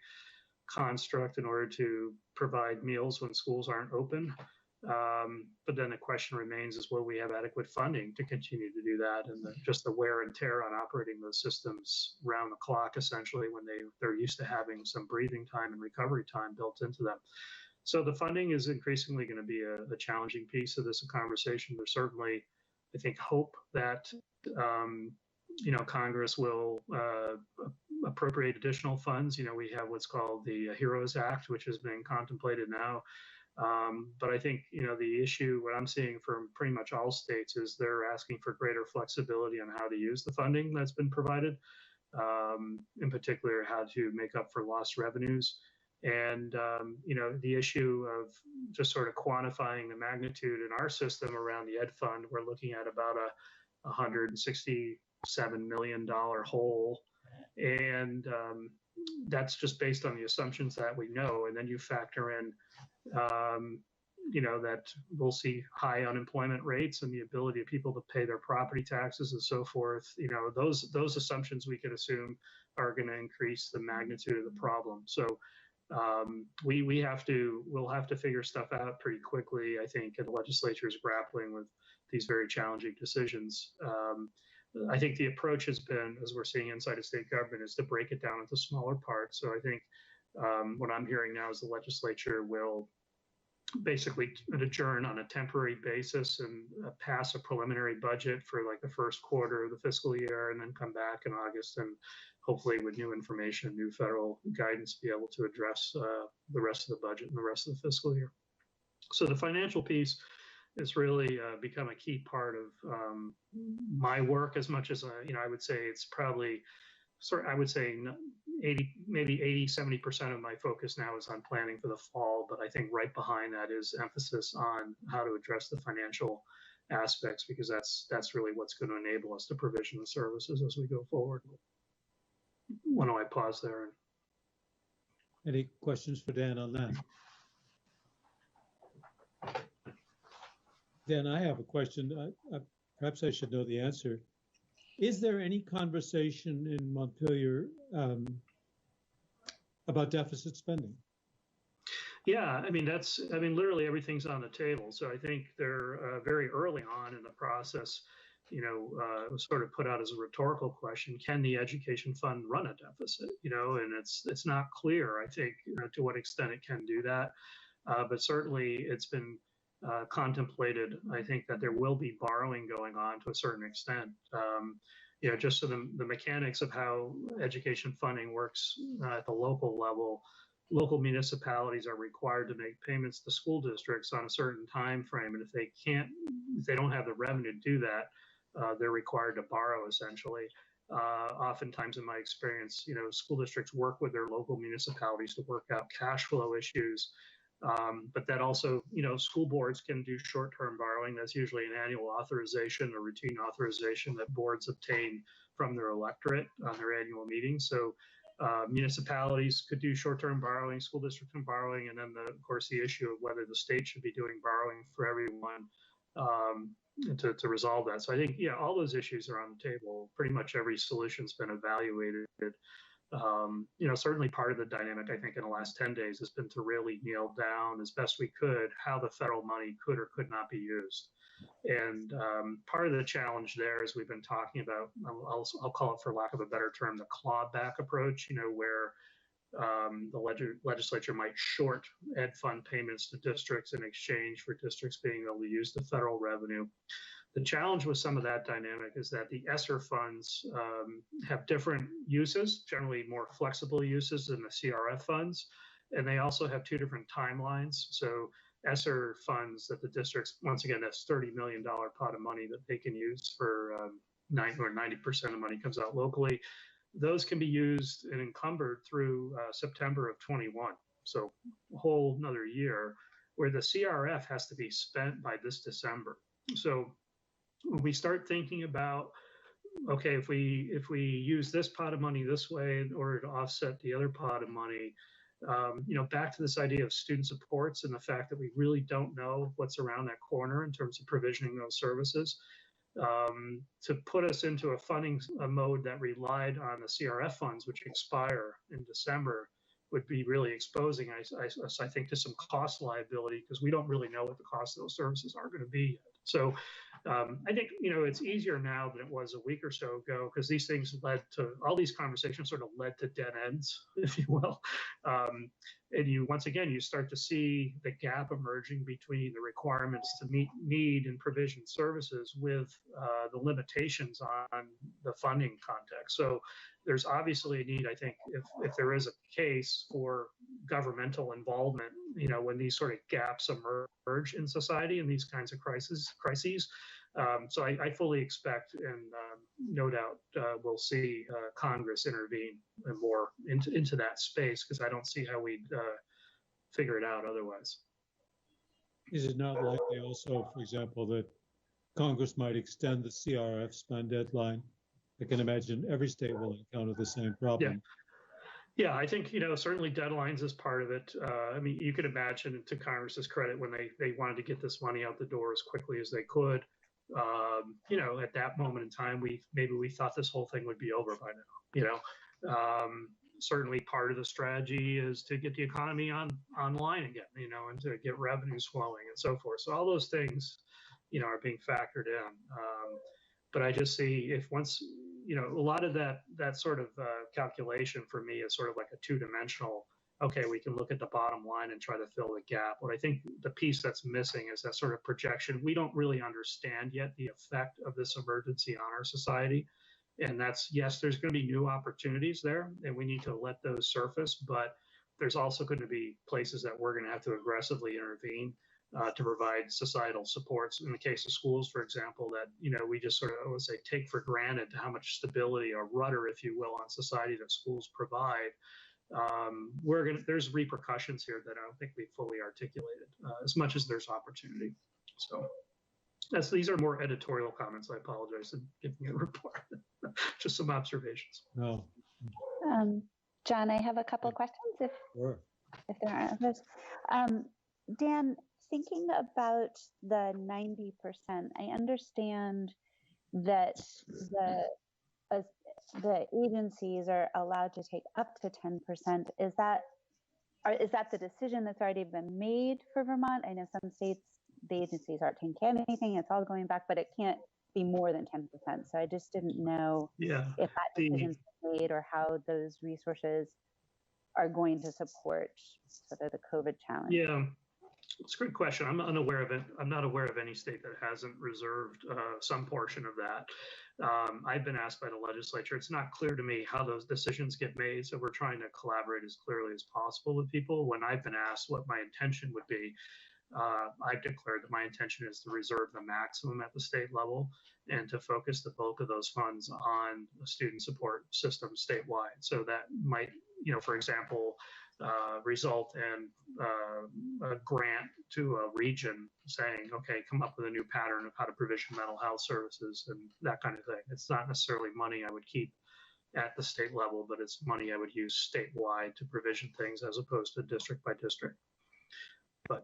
construct in order to provide meals when schools aren't open. But then the question remains is, will we have adequate funding to continue to do that? And just the wear and tear on operating those systems round the clock, essentially, when they're used to having some breathing time and recovery time built into them. So the funding is increasingly going to be a challenging piece of this conversation. There's certainly, I think, hope that, you know, Congress will appropriate additional funds. You know, we have what's called the HEROES Act, which is being contemplated now. But I think, you know, the issue, what I'm seeing from pretty much all states is they're asking for greater flexibility on how to use the funding that's been provided, in particular, how to make up for lost revenues. And, you know, the issue of just sort of quantifying the magnitude in our system around the ed fund, we're looking at about a $167 million hole. And, that's just based on the assumptions that we know, and then you factor in, that we'll see high unemployment rates and the ability of people to pay their property taxes and so forth. Those assumptions we can assume are going to increase the magnitude of the problem. So we'll have to figure stuff out pretty quickly, I think, and the legislature is grappling with these very challenging decisions. I think the approach has been, as we're seeing inside of state government, is to break it down into smaller parts. So I think what I'm hearing now is the legislature will basically adjourn on a temporary basis and pass a preliminary budget for like the first quarter of the fiscal year, and then come back in August and hopefully with new information, new federal guidance, be able to address the rest of the budget and the rest of the fiscal year. So the financial piece has really become a key part of my work, as much as I would say it's probably I would say 70% of my focus now is on planning for the fall, but I think right behind that is emphasis on how to address the financial aspects, because that's really what's going to enable us to provision the services as we go forward. Why don't I pause there? Any questions for Dan on that? Dan, I have a question. Perhaps I should know the answer. Is there any conversation in Montpelier about deficit spending? Yeah, literally everything's on the table. So I think they're very early on in the process, sort of put out as a rhetorical question: can the education fund run a deficit? And it's not clear, I think, to what extent it can do that. But certainly it's been contemplated, I think, that there will be borrowing going on to a certain extent. Just so the mechanics of how education funding works at the local level, local municipalities are required to make payments to school districts on a certain time frame, and if they don't have the revenue to do that, they're required to borrow, essentially. Oftentimes, in my experience, school districts work with their local municipalities to work out cash flow issues. But that also, school boards can do short-term borrowing. That's usually an annual authorization, a routine authorization that boards obtain from their electorate on their annual meetings. So municipalities could do short-term borrowing, school districts can borrowing, and then, of course, the issue of whether the state should be doing borrowing for everyone to resolve that. So I think, all those issues are on the table. Pretty much every solution's been evaluated. Certainly part of the dynamic, I think, in the last 10 days has been to really nail down as best we could how the federal money could or could not be used. And part of the challenge there, as we've been talking about, I'll call it, for lack of a better term, the clawback approach, where the legislature might short ed fund payments to districts in exchange for districts being able to use the federal revenue. The challenge with some of that dynamic is that the ESSER funds have different uses, generally more flexible uses than the CRF funds, and they also have two different timelines. So ESSER funds that the districts, once again, that's $30 million pot of money that they can use for 90% of money comes out locally. Those can be used and encumbered through September of 21, so a whole another year, where the CRF has to be spent by this December. So when we start thinking about, okay, if we use this pot of money this way in order to offset the other pot of money, back to this idea of student supports and the fact that we really don't know what's around that corner in terms of provisioning those services, to put us into a funding mode that relied on the CRF funds, which expire in December, would be really exposing, I think, to some cost liability, because we don't really know what the cost of those services are going to be yet. So I think, it's easier now than it was a week or so ago, because these things all these conversations sort of led to dead ends, if you will. And once again, you start to see the gap emerging between the requirements to meet need and provision services with the limitations on the funding context. So there's obviously a need, I think, if there is a case for governmental involvement, when these sort of gaps emerge in society in these kinds of crises. So I fully expect, and no doubt we'll see Congress intervene more into that space, because I don't see how we'd figure it out otherwise. Is it not likely also, for example, that Congress might extend the CRF spend deadline? I can imagine every state will encounter the same problem. Yeah, I think, certainly deadlines is part of it. I mean, you could imagine, to Congress's credit, when they wanted to get this money out the door as quickly as they could. At that moment in time, maybe we thought this whole thing would be over by now. Certainly part of the strategy is to get the economy online again, and to get revenues flowing and so forth. So all those things, are being factored in. But I just see, if once, a lot of that sort of calculation for me is sort of like a two-dimensional. Okay, we can look at the bottom line and try to fill the gap. What I think the piece that's missing is that sort of projection. We don't really understand yet the effect of this emergency on our society. And that's, yes, there's going to be new opportunities there, and we need to let those surface. But there's also going to be places that we're going to have to aggressively intervene to provide societal supports. In the case of schools, for example, that we just sort of, I would say, take for granted how much stability, a rudder, if you will, on society that schools provide. There's repercussions here that I don't think we fully articulated, as much as there's opportunity. So these are more editorial comments. I apologize for giving a report. Just some observations. No. John, I have a couple of questions if there aren't others. Dan, thinking about the 90%, I understand that the agencies are allowed to take up to 10%. Is that the decision that's already been made for Vermont? I know some states, the agencies aren't taking care of anything, it's all going back, but it can't be more than 10%. So I just didn't know if that decision's been made or how those resources are going to support sort of the COVID challenge. Yeah, it's a great question. I'm unaware of it. I'm not aware of any state that hasn't reserved some portion of that. I've been asked by the legislature. It's not clear to me how those decisions get made, so we're trying to collaborate as clearly as possible with people. When I've been asked what my intention would be, I've declared that my intention is to reserve the maximum at the state level and to focus the bulk of those funds on the student support system statewide. So that might, for example, result in a grant to a region saying, okay, come up with a new pattern of how to provision mental health services and that kind of thing. It's not necessarily money I would keep at the state level, but it's money I would use statewide to provision things as opposed to district by district. But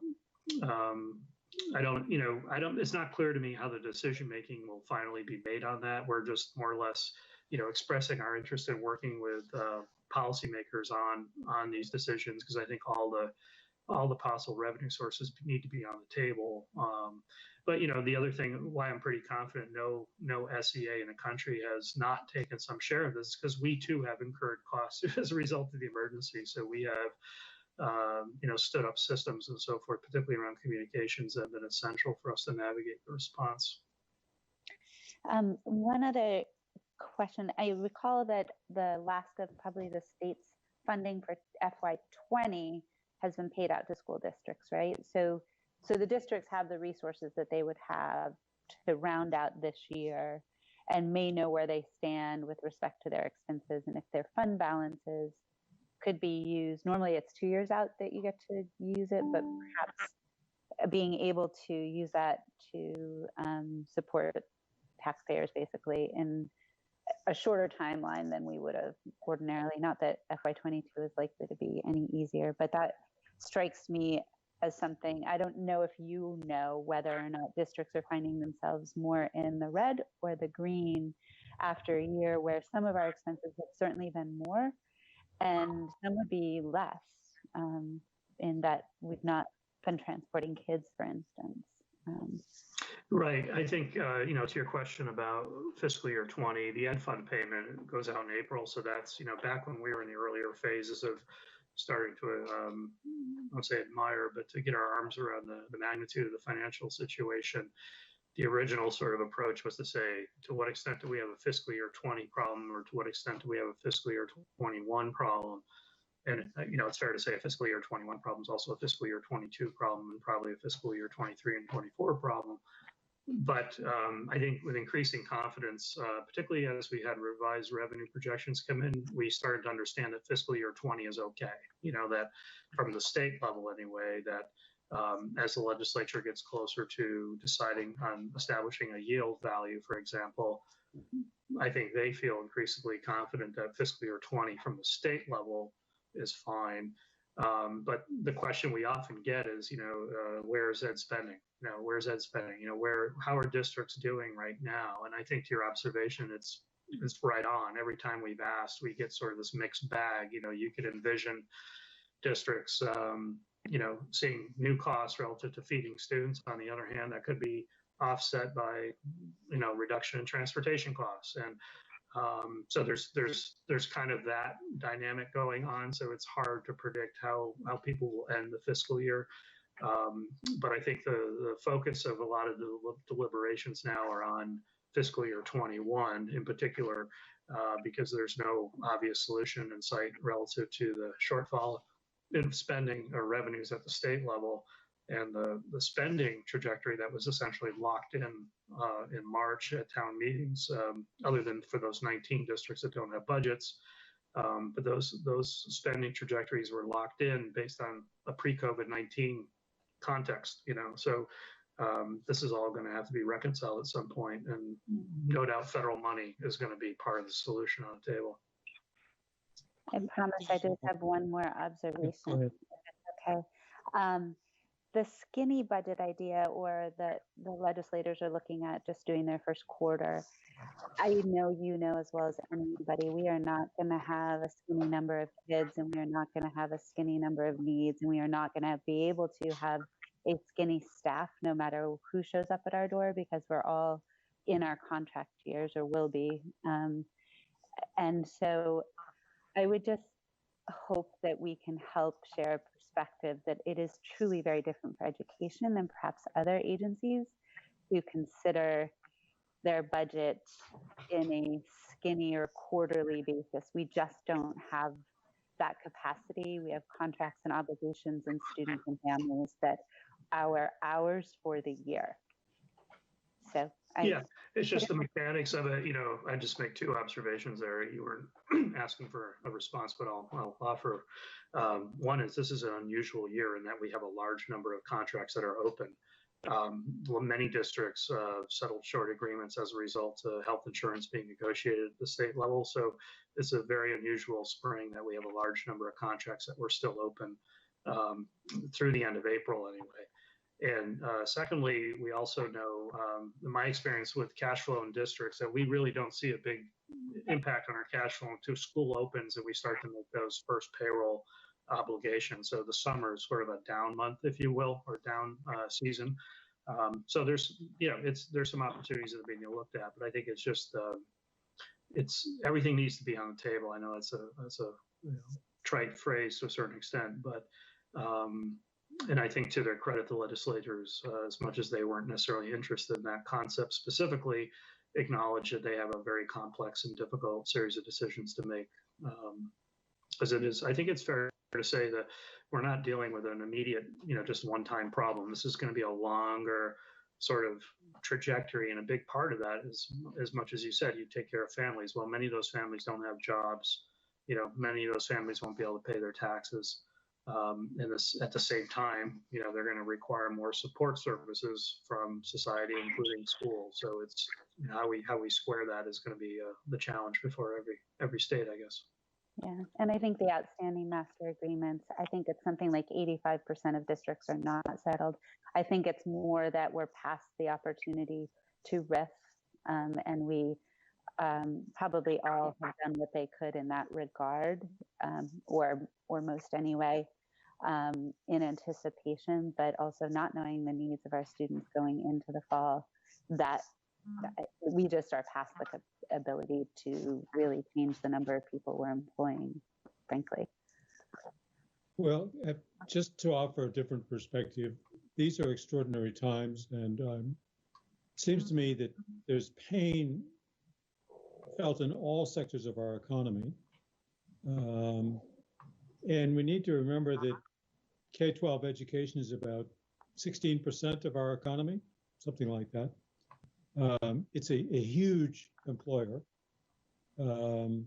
it's not clear to me how the decision making will finally be made on that. We're just more or less, expressing our interest in working with policymakers on these decisions, because I think all the possible revenue sources need to be on the table. But the other thing why I'm pretty confident no SEA in the country has not taken some share of this is because we too have incurred costs as a result of the emergency. So we have stood up systems and so forth, particularly around communications, that have been essential for us to navigate the response. One other question. I recall that the last of probably the state's funding for FY20 has been paid out to school districts, right? So the districts have the resources that they would have to round out this year and may know where they stand with respect to their expenses and if their fund balances could be used. Normally it's 2 years out that you get to use it, but perhaps being able to use that to support taxpayers basically in a shorter timeline than we would have ordinarily. Not that FY22 is likely to be any easier, but that strikes me as something. I don't know if you know whether or not districts are finding themselves more in the red or the green after a year where some of our expenses have certainly been more and some would be less, in that we've not been transporting kids, for instance. Right. I think, to your question about fiscal year 20, the Ed Fund payment goes out in April. So that's, back when we were in the earlier phases of starting to, I won't say admire, but to get our arms around the magnitude of the financial situation. The original sort of approach was to say, to what extent do we have a fiscal year 20 problem, or to what extent do we have a fiscal year 21 problem? And, it's fair to say a fiscal year 21 problem is also a fiscal year 22 problem and probably a fiscal year 23 and 24 problem. But I think with increasing confidence, particularly as we had revised revenue projections come in, we started to understand that fiscal year 20 is okay. That from the state level anyway, that as the legislature gets closer to deciding on establishing a yield value, for example, I think they feel increasingly confident that fiscal year 20 from the state level is fine. But the question we often get is, where is ed spending? Where's ed spending? How are districts doing right now? And I think to your observation, it's right on. Every time we've asked, we get sort of this mixed bag. You could envision districts, seeing new costs relative to feeding students. On the other hand, that could be offset by, reduction in transportation costs. And so there's kind of that dynamic going on. So it's hard to predict how people will end the fiscal year. But I think the focus of a lot of the deliberations now are on fiscal year 21 in particular, because there's no obvious solution in sight relative to the shortfall in spending or revenues at the state level. And the spending trajectory that was essentially locked in March at town meetings, other than for those 19 districts that don't have budgets. But those spending trajectories were locked in based on a pre-COVID-19 context, So this is all going to have to be reconciled at some point, and no doubt federal money is going to be part of the solution on the table. I promise I just have one more observation. Okay. The skinny budget idea, or the legislators are looking at just doing their first quarter. I know as well as anybody, we are not going to have a skinny number of kids, and we are not going to have a skinny number of needs, and we are not going to be able to have a skinny staff no matter who shows up at our door, because we're all in our contract years or will be. And so I would just hope that we can help share a perspective that it is truly very different for education than perhaps other agencies who consider their budget in a skinny or quarterly basis. We just don't have that capacity. We have contracts and obligations and students and families that are ours for the year. So it's just the mechanics of it. I just make two observations there. You were asking for a response, but I'll offer. One is, this is an unusual year in that we have a large number of contracts that are open. Many districts settled short agreements as a result of health insurance being negotiated at the state level. So it's a very unusual spring that we have a large number of contracts that were still open through the end of April anyway. And secondly, we also know, in my experience with cash flow in districts, that we really don't see a big impact on our cash flow until school opens and we start to make those first payroll obligations. So the summer is sort of a down month, if you will, or down season. So there's some opportunities that are being looked at, but I think it's just everything needs to be on the table. I know that's a trite phrase to a certain extent, but and I think to their credit, the legislators, as much as they weren't necessarily interested in that concept specifically, acknowledge that they have a very complex and difficult series of decisions to make. As it is, I think it's fair to say that we're not dealing with an immediate, just one-time problem. This is going to be a longer sort of trajectory, and a big part of that is, as much as you said, you take care of families. Well, many of those families don't have jobs. Many of those families won't be able to pay their taxes. And at the same time, they're going to require more support services from society, including schools. So it's how we square that is going to be the challenge before every state, I guess. Yeah, and I think the outstanding master agreements, I think it's something like 85% of districts are not settled. I think it's more that we're past the opportunity to riff, and we probably all have done what they could in that regard, or most anyway, in anticipation, but also not knowing the needs of our students going into the fall, that we just are past the ability to really change the number of people we're employing, frankly. Well, just to offer a different perspective, these are extraordinary times, and it seems to me that there's pain felt in all sectors of our economy. And we need to remember that K-12 education is about 16% of our economy, something like that. It's a huge employer. Something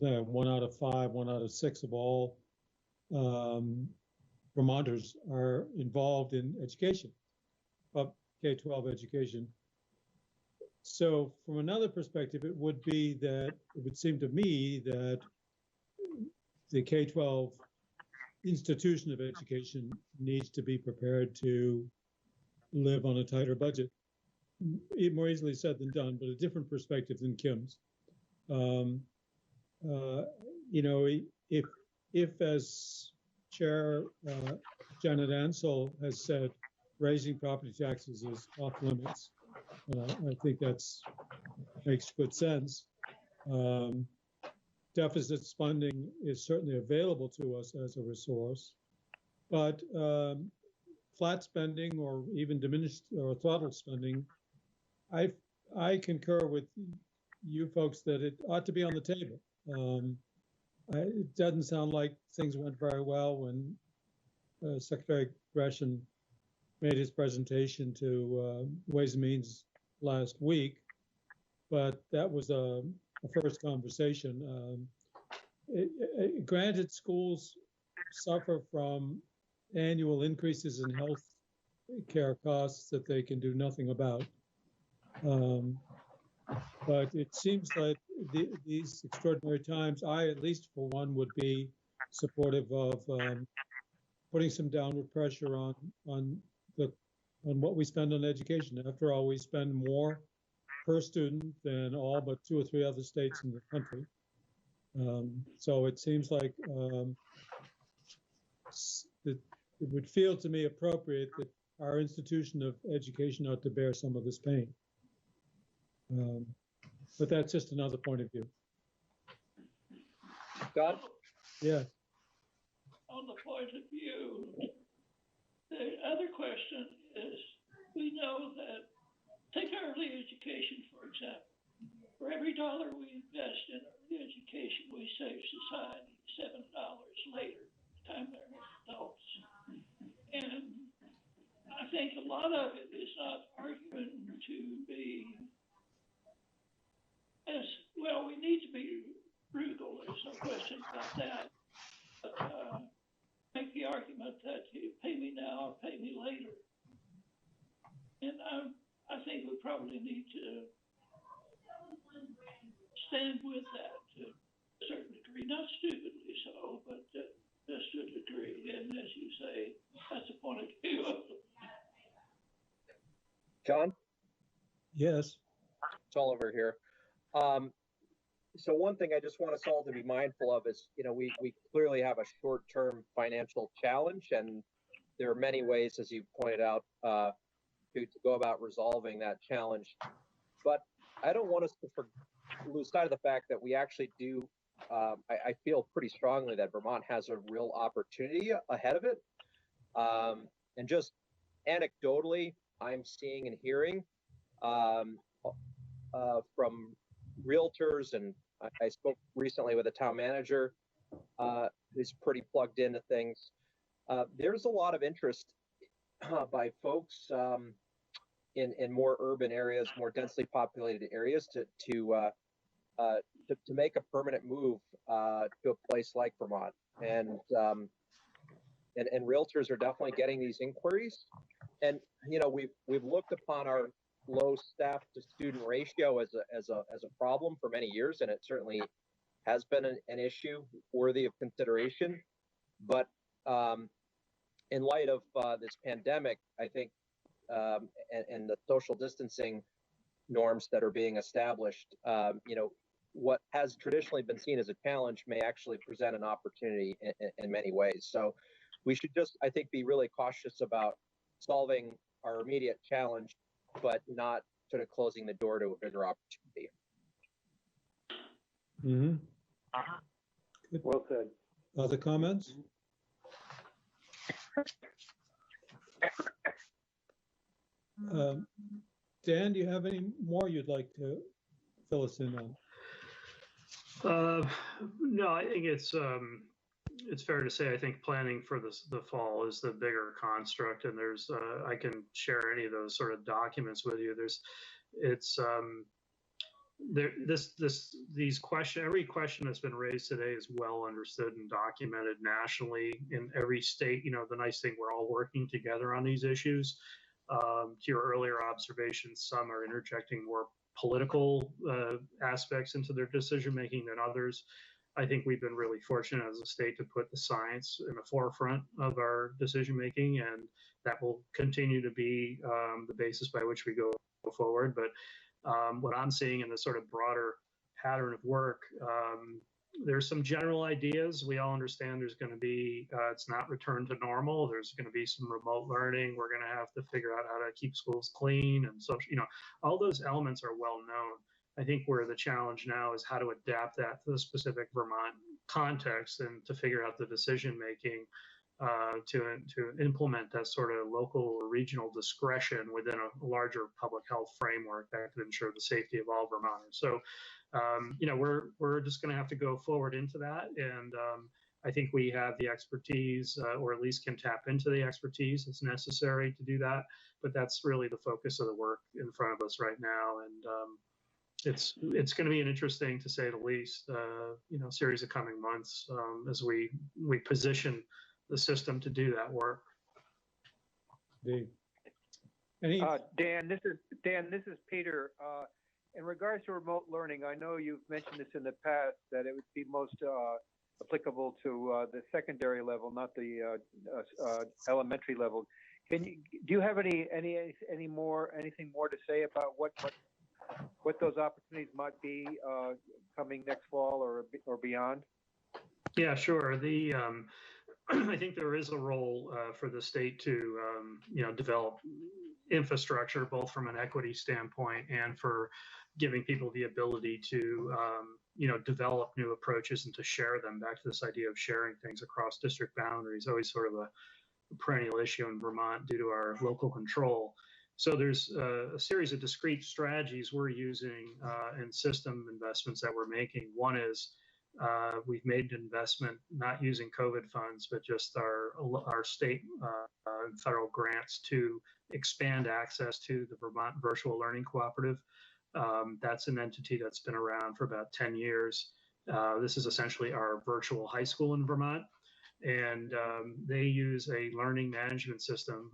like 1 out of 5, 1 out of 6 of all Vermonters are involved in education, K-12 education. So from another perspective, it would seem to me that the K-12 institution of education needs to be prepared to live on a tighter budget. More easily said than done, but a different perspective than Kim's. You know, if as Chair Janet Ansell has said, raising property taxes is off limits, I think that's makes good sense. Deficit funding is certainly available to us as a resource, but flat spending or even diminished or throttled spending, I concur with you folks that it ought to be on the table. It doesn't sound like things went very well when Secretary Gresham made his presentation to Ways and Means last week, but that was a first conversation. Granted, schools suffer from annual increases in health care costs that they can do nothing about. But it seems like these extraordinary times, I, at least for one, would be supportive of putting some downward pressure on what we spend on education. After all, we spend more per student than all but 2 or 3 other states in the country. So it seems like it would feel to me appropriate that our institution of education ought to bear some of this pain. But that's just another point of view. Scott? Yeah. On the point of view, the other question is, we know that, take early education, for example. For every dollar we invest in early education, we save society $7 later, by the time they're adults. And I think a lot of it is not arguing to be as, well, we need to be frugal, there's no question about that. But make the argument that you pay me now or pay me later. And I think we probably need to stand with that to a certain degree, not stupidly so, but just to a degree. And as you say, that's the point of view. John? Yes. It's all over here. So one thing I just want us all to be mindful of is, you know, we clearly have a short-term financial challenge, and there are many ways, as you pointed out, to go about resolving that challenge. But I don't want us to lose sight of the fact that we actually do, I feel pretty strongly that Vermont has a real opportunity ahead of it. And just anecdotally, I'm seeing and hearing from realtors, and I spoke recently with a town manager who's pretty plugged into things. There's a lot of interest by folks in more urban areas, more densely populated areas, to make a permanent move to a place like Vermont. And realtors are definitely getting these inquiries. And you know, we've looked upon our low staff to student ratio as a problem for many years, and it certainly has been an issue worthy of consideration. But in light of this pandemic, I think, and the social distancing norms that are being established, you know, what has traditionally been seen as a challenge may actually present an opportunity in many ways. So we should just, I think, be really cautious about solving our immediate challenge, but not sort of closing the door to a bigger opportunity. Mm-hmm. Good. Well said. Other comments? Dan, do you have any more you'd like to fill us in on? No, I think it's fair to say, I think planning for the fall is the bigger construct, and there's I can share any of those sort of documents with you. Every question that's been raised today is well understood and documented nationally in every state. You know, the nice thing, we're all working together on these issues. To your earlier observations, some are interjecting more political aspects into their decision making than others. I think we've been really fortunate as a state to put the science in the forefront of our decision making, and that will continue to be the basis by which we go forward. But what I'm seeing in the sort of broader pattern of work, there's some general ideas. We all understand there's going to be, it's not return to normal. There's going to be some remote learning. We're going to have to figure out how to keep schools clean and social, all those elements are well known. I think where the challenge now is how to adapt that to the specific Vermont context and to figure out the decision making to implement that sort of local or regional discretion within a larger public health framework that could ensure the safety of all Vermonters. So, we're just going to have to go forward into that, and I think we have the expertise, or at least can tap into the expertise that's necessary to do that. But that's really the focus of the work in front of us right now, and it's going to be an interesting, to say the least, series of coming months as we position the system to do that work. Dave. Dan, this is Peter. In regards to remote learning, I know you've mentioned this in the past that it would be most applicable to the secondary level, not the elementary level. Do you have anything more to say about what those opportunities might be coming next fall or beyond? Yeah, sure. I think there is a role for the state to, develop infrastructure, both from an equity standpoint and for giving people the ability to, develop new approaches and to share them. Back to this idea of sharing things across district boundaries, always sort of a perennial issue in Vermont due to our local control. So there's a series of discrete strategies we're using and system investments that we're making. One is we've made an investment not using COVID funds, but just our state and federal grants to expand access to the Vermont Virtual Learning Cooperative. That's an entity that's been around for about 10 years. This is essentially our virtual high school in Vermont. And they use a learning management system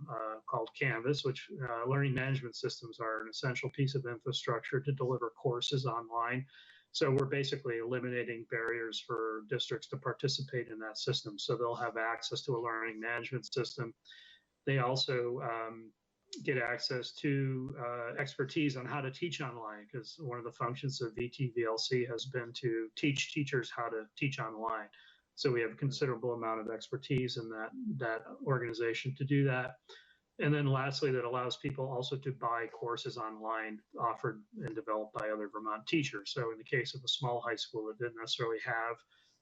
called Canvas, which learning management systems are an essential piece of infrastructure to deliver courses online. So we're basically eliminating barriers for districts to participate in that system. So they'll have access to a learning management system. They also get access to expertise on how to teach online, because one of the functions of VTVLC has been to teach teachers how to teach online. So we have a considerable amount of expertise in that organization to do that. And then lastly, that allows people also to buy courses online offered and developed by other Vermont teachers. So in the case of a small high school that didn't necessarily have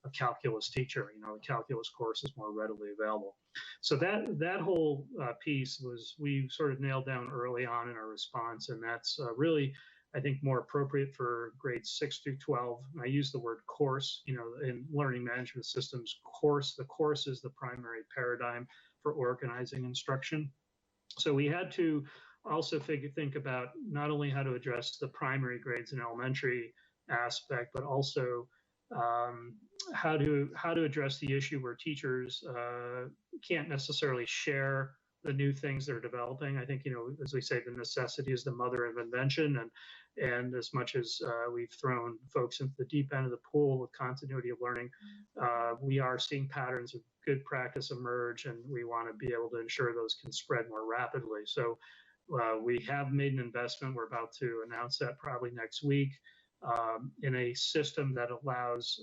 a calculus teacher, the calculus course is more readily available. So that whole piece we sort of nailed down early on in our response, and that's really, I think, more appropriate for grades 6 through 12. I use the word course, in learning management systems. The course is the primary paradigm for organizing instruction. So we had to also think about not only how to address the primary grades and elementary aspect, but also how to address the issue where teachers can't necessarily share the new things they're developing. I think, as we say, the necessity is the mother of invention. And as much as we've thrown folks into the deep end of the pool with continuity of learning, we are seeing patterns of good practice emerge, and we want to be able to ensure those can spread more rapidly. So we have made an investment. We're about to announce that probably next week in a system that allows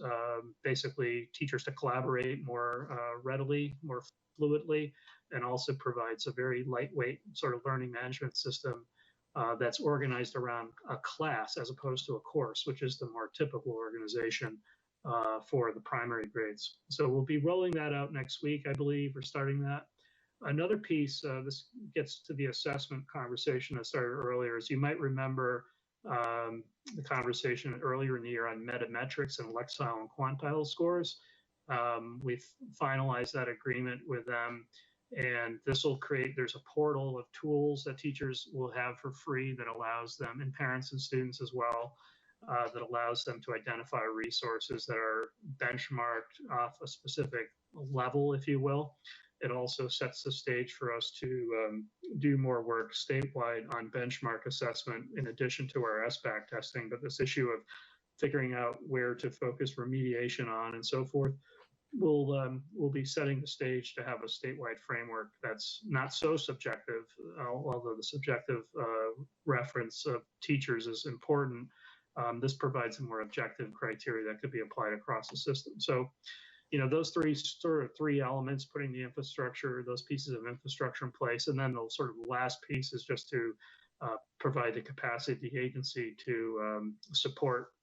basically teachers to collaborate more readily, more fluidly, and also provides a very lightweight sort of learning management system that's organized around a class as opposed to a course, which is the more typical organization for the primary grades. So we'll be rolling that out next week, I believe. We're starting that. Another piece, this gets to the assessment conversation I started earlier, is you might remember the conversation earlier in the year on metametrics and Lexile and quantile scores. We've finalized that agreement with them, and this will there's a portal of tools that teachers will have for free that allows them, and parents and students as well, that allows them to identify resources that are benchmarked off a specific level, if you will. It also sets the stage for us to do more work statewide on benchmark assessment in addition to our SBAC testing. But this issue of figuring out where to focus remediation on and so forth. We'll be setting the stage to have a statewide framework that's not so subjective, although the subjective reference of teachers is important. This provides a more objective criteria that could be applied across the system. So, those three elements, putting the infrastructure, those pieces of infrastructure in place, and then the sort of last piece is just to provide the capacity of the agency to support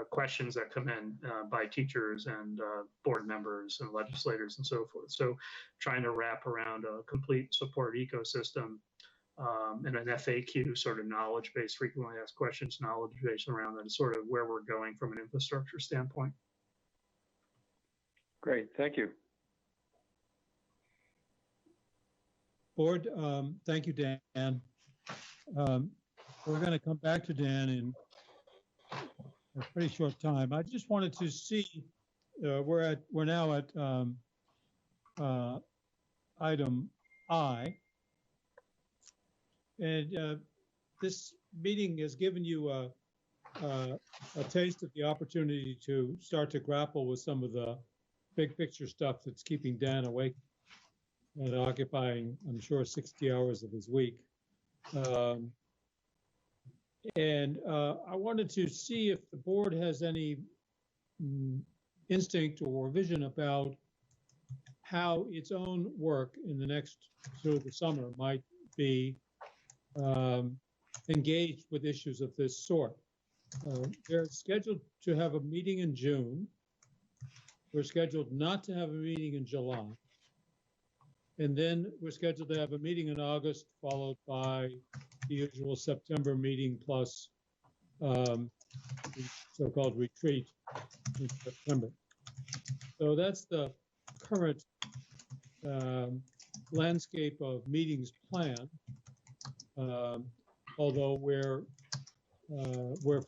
questions that come in by teachers and board members and legislators and so forth. So trying to wrap around a complete support ecosystem and an FAQ, sort of knowledge-based, frequently asked questions, knowledge-based around that is sort of where we're going from an infrastructure standpoint. Great, thank you. Board, thank you, Dan. We're going to come back to Dan in a pretty short time. I just wanted to see, we're now at item I, and this meeting has given you a taste of the opportunity to start to grapple with some of the big picture stuff that's keeping Dan awake and occupying, I'm sure, 60 hours of his week. I wanted to see if the board has any instinct or vision about how its own work in the next through the summer might be engaged with issues of this sort. They're scheduled to have a meeting in June. We're scheduled not to have a meeting in July. And then we're scheduled to have a meeting in August, followed by the usual September meeting plus the so-called retreat in September. So that's the current landscape of meetings planned. Although we're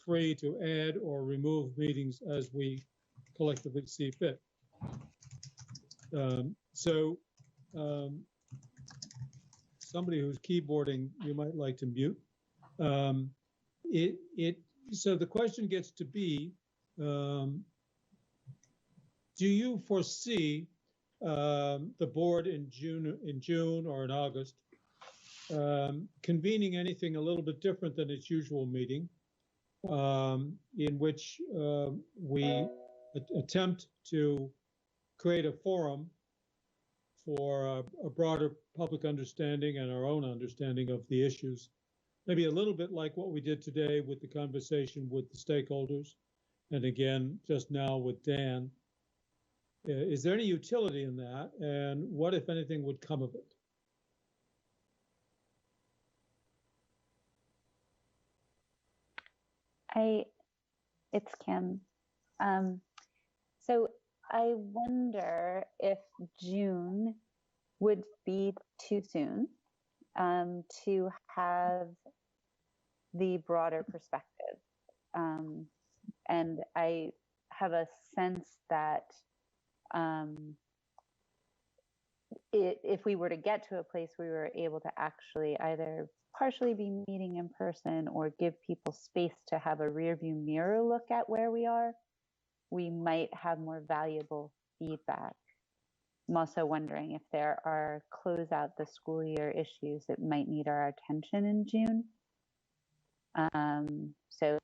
free to add or remove meetings as we collectively see fit. Somebody who's keyboarding, you might like to mute. So the question gets to be, do you foresee the board in June or in August convening anything a little bit different than its usual meeting, in which we attempt to create a forum for a broader public understanding and our own understanding of the issues, maybe a little bit like what we did today with the conversation with the stakeholders, and again, just now with Dan. Is there any utility in that, and what, if anything, would come of it? It's Kim. So I wonder if June would be too soon to have the broader perspective. And I have a sense that if we were to get to a place where we were able to actually either partially be meeting in person or give people space to have a rear view mirror look at where we are, we might have more valuable feedback. I'm also wondering if there are close out the school year issues that might need our attention in June. So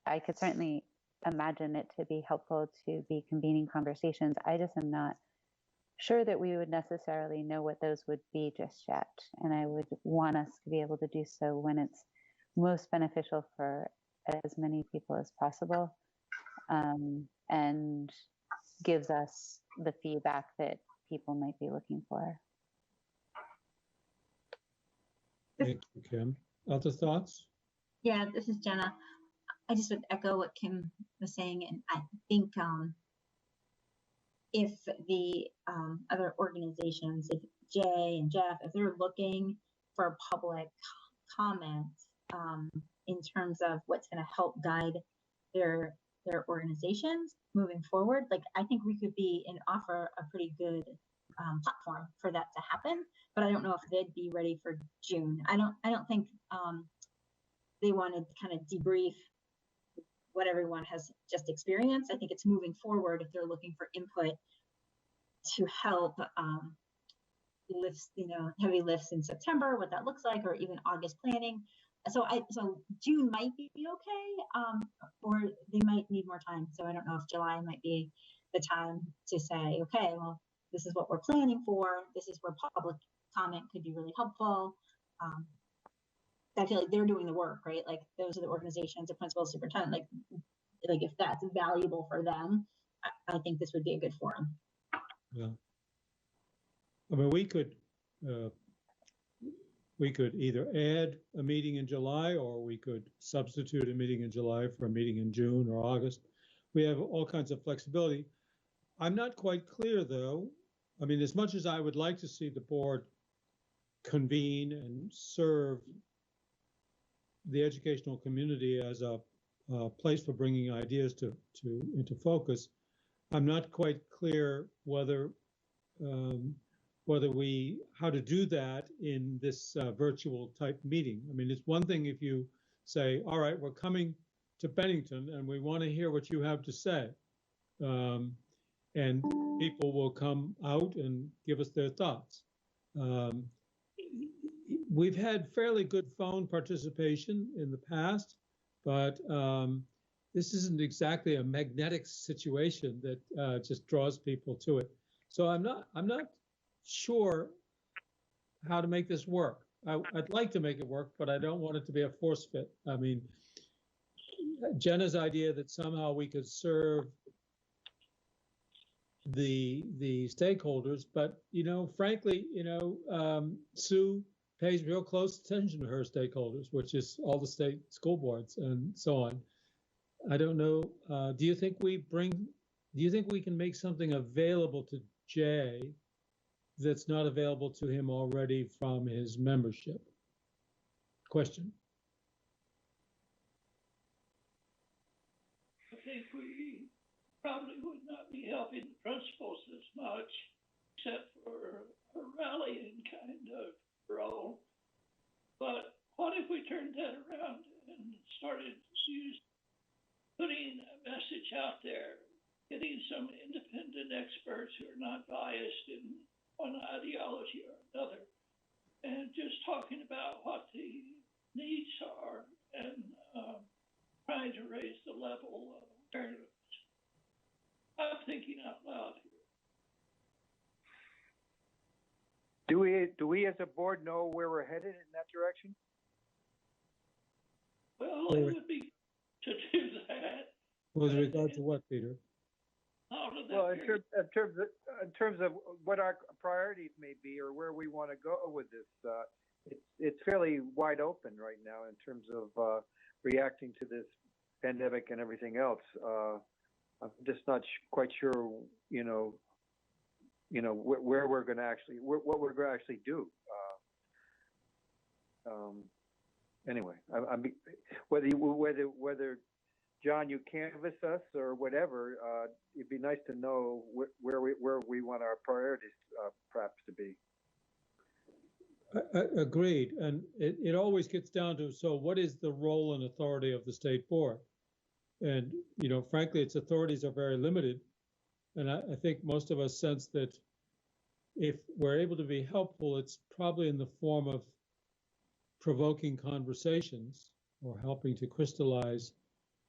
I could certainly imagine it to be helpful to be convening conversations. I just am not sure that we would necessarily know what those would be just yet. And I would want us to be able to do so when it's most beneficial for as many people as possible, and gives us the feedback that people might be looking for. Thank you, Kim. Other thoughts? Yeah, this is Jenna. I just would echo what Kim was saying, and I think if the other organizations, if Jay and Jeff, if they're looking for public comment in terms of what's going to help guide their organizations moving forward, like I think we could be and offer a pretty good platform for that to happen. But I don't know if they'd be ready for June. I don't think they want to kind of debrief what everyone has just experienced. I think it's moving forward if they're looking for input to help lifts, heavy lifts in September, what that looks like, or even August planning. So June might be okay, or they might need more time. So I don't know if July might be the time to say, okay, well, this is what we're planning for. This is where public comment could be really helpful. I feel like they're doing the work, right? Like those are the organizations, the principal, superintendent. Like if that's valuable for them, I think this would be a good forum. Yeah. I mean, we could either add a meeting in July, or we could substitute a meeting in July for a meeting in June or August. We have all kinds of flexibility. I'm not quite clear, though. I mean, as much as I would like to see the board convene and serve the educational community as a place for bringing ideas into focus, I'm not quite clear whether how to do that in this virtual type meeting. I mean, it's one thing if you say, all right, we're coming to Bennington and we want to hear what you have to say. And people will come out and give us their thoughts. We've had fairly good phone participation in the past, but this isn't exactly a magnetic situation that just draws people to it. So I'm not sure how to make this work. I'd like to make it work, but I don't want it to be a force fit. I mean, Jenna's idea that somehow we could serve the stakeholders, but frankly, Sue pays real close attention to her stakeholders, which is all the state school boards and so on. I don't know. Do you think we can make something available to Jay that's not available to him already from his membership? Question. I think we probably would not be helping the principals as much, except for a rallying kind of role. But what if we turned that around and started putting a message out there, getting some independent experts who are not biased in one ideology or another, and just talking about what the needs are and trying to raise the level of awareness. I'm thinking out loud here. Do we as a board know where we're headed in that direction? Well, it would be to do that. With regard to what, Peter? Well, in terms of what our priorities may be or where we want to go with this, it's fairly wide open right now in terms of reacting to this pandemic and everything else. I'm just not quite sure, where we're going to what we're going to actually do. Anyway, whether John, you canvass us or whatever, it'd be nice to know where we want our priorities perhaps to be. Agreed. And it always gets down to, so what is the role and authority of the state board? And, frankly, its authorities are very limited. And I think most of us sense that if we're able to be helpful, it's probably in the form of provoking conversations or helping to crystallize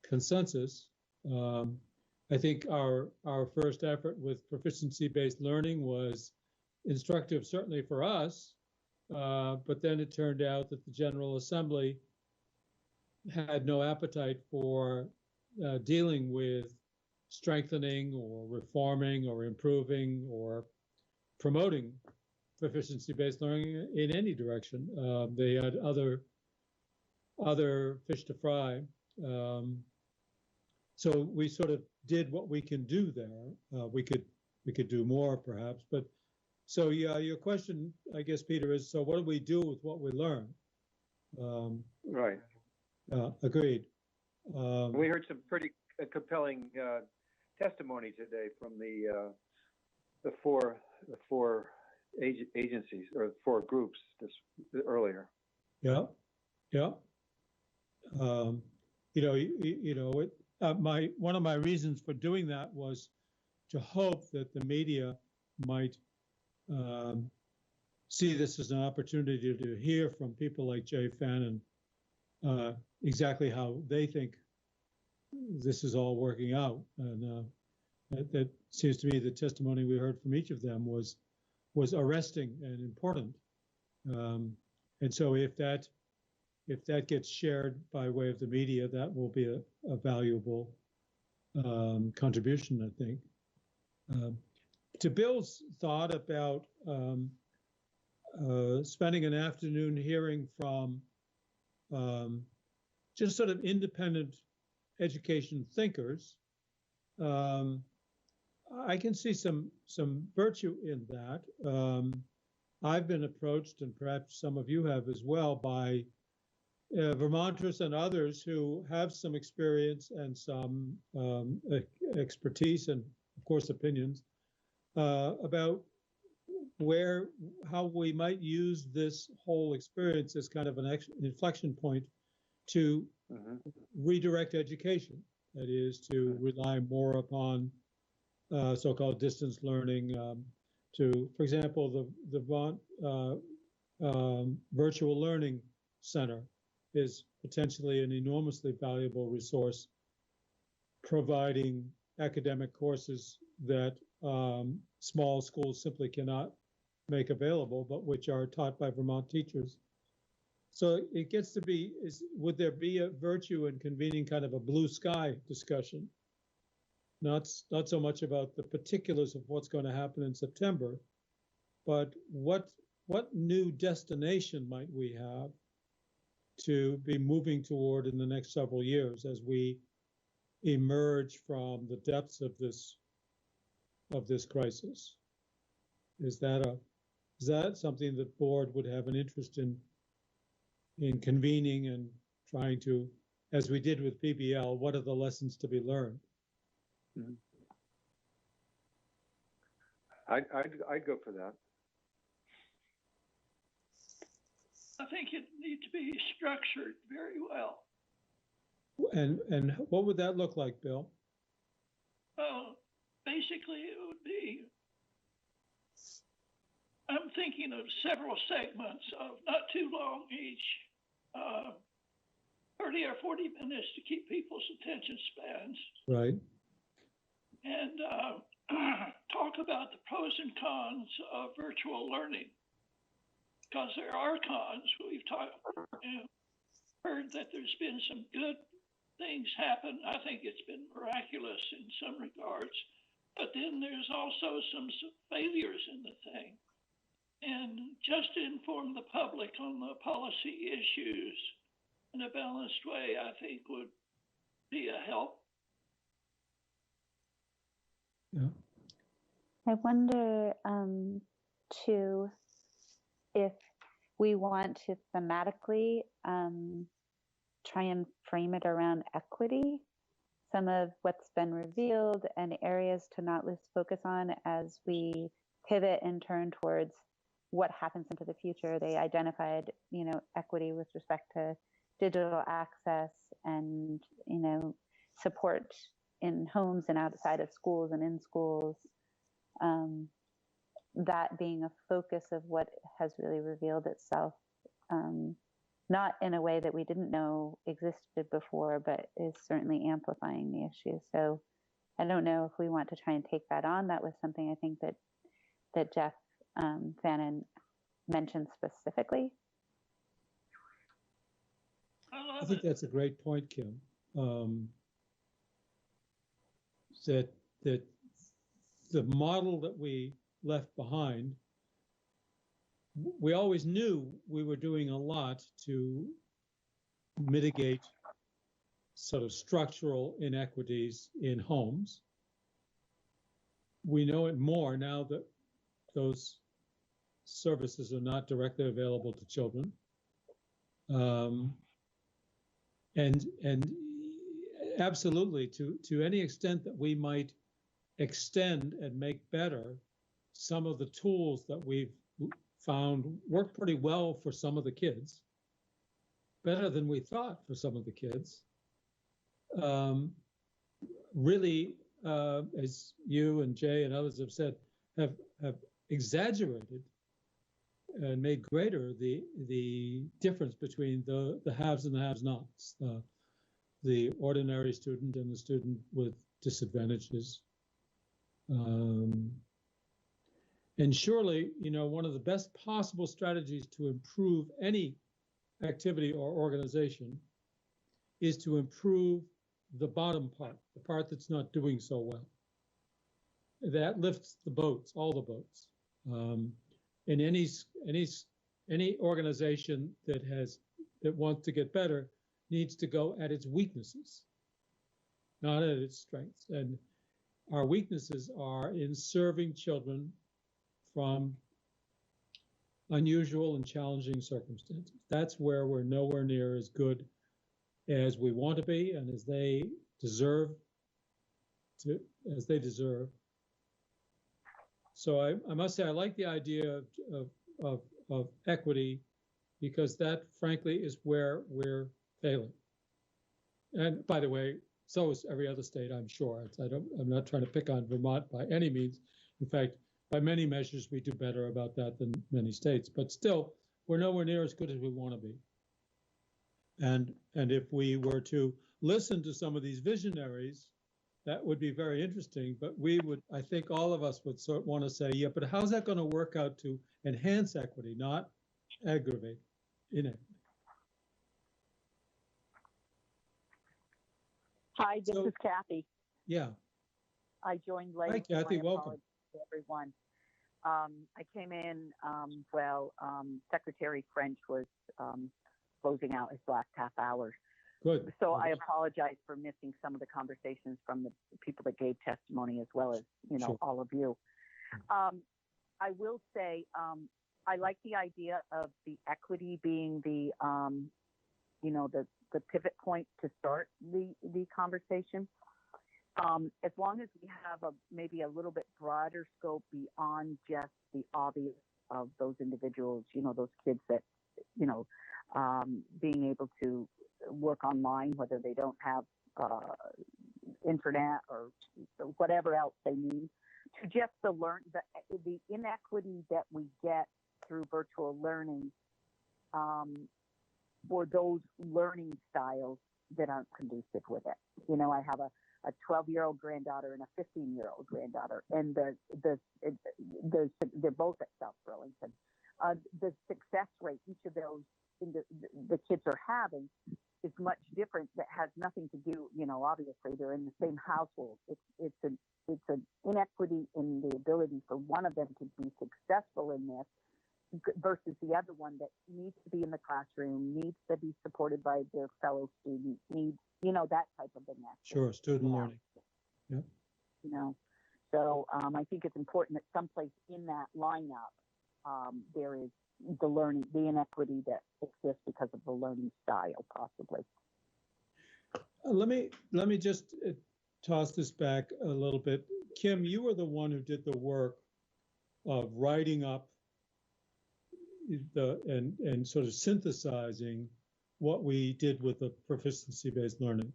consensus. I think our first effort with proficiency-based learning was instructive, certainly for us, but then it turned out that the General Assembly had no appetite for dealing with strengthening or reforming or improving or promoting proficiency-based learning in any direction. They had other fish to fry. So we sort of did what we can do there. We could do more perhaps, but so yeah, your question, I guess, Peter, is, so what do we do with what we learn? Right. Agreed. We heard some pretty compelling testimony today from the four agencies or 4 groups earlier. Yeah. one of my reasons for doing that was to hope that the media might see this as an opportunity to hear from people like Jay Fannin exactly how they think this is all working out. And that seems to me the testimony we heard from each of them was arresting and important. And so if that gets shared by way of the media, that will be a valuable contribution, I think. To Bill's thought about spending an afternoon hearing from just sort of independent education thinkers, I can see some virtue in that. I've been approached, and perhaps some of you have as well, by Vermonters and others who have some experience and some expertise and, of course, opinions about how we might use this whole experience as kind of an inflection point to redirect education. That is, to rely more upon so-called distance learning. For example, the Vermont Virtual Learning Center is potentially an enormously valuable resource, providing academic courses that small schools simply cannot make available, but which are taught by Vermont teachers. So it gets to be, would there be a virtue in convening kind of a blue sky discussion? Not so much about the particulars of what's going to happen in September, but what new destination might we have to be moving toward in the next several years as we emerge from the depths of this crisis? Is that something that board would have an interest in convening and trying to, as we did with PBL, what are the lessons to be learned? I'd go for that. I think it needs to be structured very well. And what would that look like, Bill? Basically, it would be, I'm thinking of several segments of not too long each, 30 or 40 minutes to keep people's attention spans. Right. And talk about the pros and cons of virtual learning. Because there are cons. We've heard that there's been some good things happen. I think it's been miraculous in some regards. But then there's also some failures in the thing. And just to inform the public on the policy issues in a balanced way, I think would be a help. Yeah. I wonder, too, if we want to thematically try and frame it around equity, some of what's been revealed and areas to not lose focus on as we pivot and turn towards what happens into the future. They identified, equity with respect to digital access and, support in homes and outside of schools and in schools. That being a focus of what has really revealed itself, not in a way that we didn't know existed before, but is certainly amplifying the issue. So I don't know if we want to try and take that on. That was something I think that Jeff Fannin mentioned specifically. I think that's a great point, Kim. That the model that we left behind, we always knew we were doing a lot to mitigate sort of structural inequities in homes. We know it more now that those services are not directly available to children. And absolutely, to any extent that we might extend and make better some of the tools that we've found work pretty well for some of the kids, better than we thought for some of the kids, really, as you and Jay and others have said, have exaggerated and made greater the difference between the haves and the have-nots, the ordinary student and the student with disadvantages. And surely, one of the best possible strategies to improve any activity or organization is to improve the bottom part, the part that's not doing so well. That lifts the boats, all the boats. And any organization that wants to get better needs to go at its weaknesses, not at its strengths. And our weaknesses are in serving children from unusual and challenging circumstances. That's where we're nowhere near as good as we want to be and as they deserve. So I must say I like the idea of equity, because that, frankly, is where we're failing. And by the way, so is every other state, I'm sure. I'm not trying to pick on Vermont by any means. In fact, by many measures, we do better about that than many states. But still, we're nowhere near as good as we want to be. And if we were to listen to some of these visionaries, that would be very interesting. But I think all of us would want to say, yeah, but how's that going to work out to enhance equity, not aggravate inequity? Hi, this is Kathy. Yeah. I joined late. Hi, Kathy. So welcome. To everyone. I came in while Secretary French was closing out his last half hour. Good. So I apologize for missing some of the conversations from the people that gave testimony, as well as Sure. all of you. I will say I like the idea of the equity being the pivot point to start the conversation. As long as we have maybe a little bit broader scope beyond just the obvious of those individuals, those kids that, being able to work online, whether they don't have internet or whatever else they need, to just the inequity that we get through virtual learning for those learning styles that aren't conducive with it. I have a 12-year-old granddaughter and a 15-year-old granddaughter, and they're both at South Burlington. The success rate each of those the kids are having is much different. That has nothing to do, obviously they're in the same household. It's an inequity in the ability for one of them to be successful in this versus the other one that needs to be in the classroom, needs to be supported by their fellow students, needs, that type of thing. Sure, student learning. Yep. So I think it's important that someplace in that lineup there is the inequity that exists because of the learning style, possibly. Let me just toss this back a little bit. Kim, you were the one who did the work of writing up and sort of synthesizing what we did with the proficiency-based learning.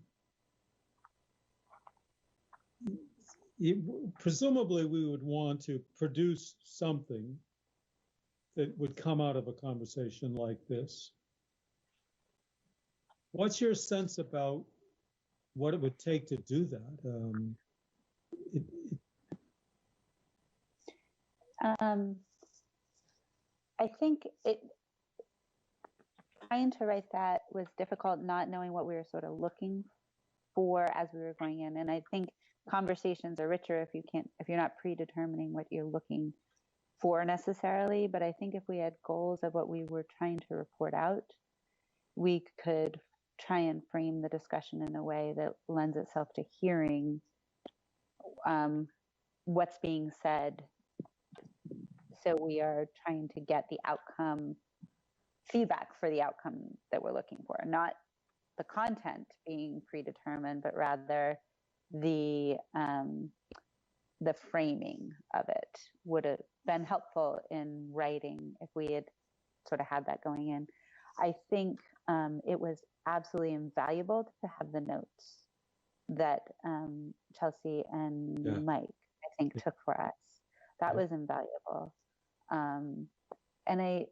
Presumably, we would want to produce something that would come out of a conversation like this. What's your sense about what it would take to do that? I think trying to write that was difficult, not knowing what we were sort of looking for as we were going in. And I think conversations are richer if you're not predetermining what you're looking for necessarily. But I think if we had goals of what we were trying to report out, we could try and frame the discussion in a way that lends itself to hearing what's being said. So we are trying to get the outcome, feedback for the outcome that we're looking for, not the content being predetermined, but rather the framing of it would have been helpful in writing if we had sort of had that going in. I think it was absolutely invaluable to have the notes that Chelsea and Mike, I think, took for us. That was invaluable. And I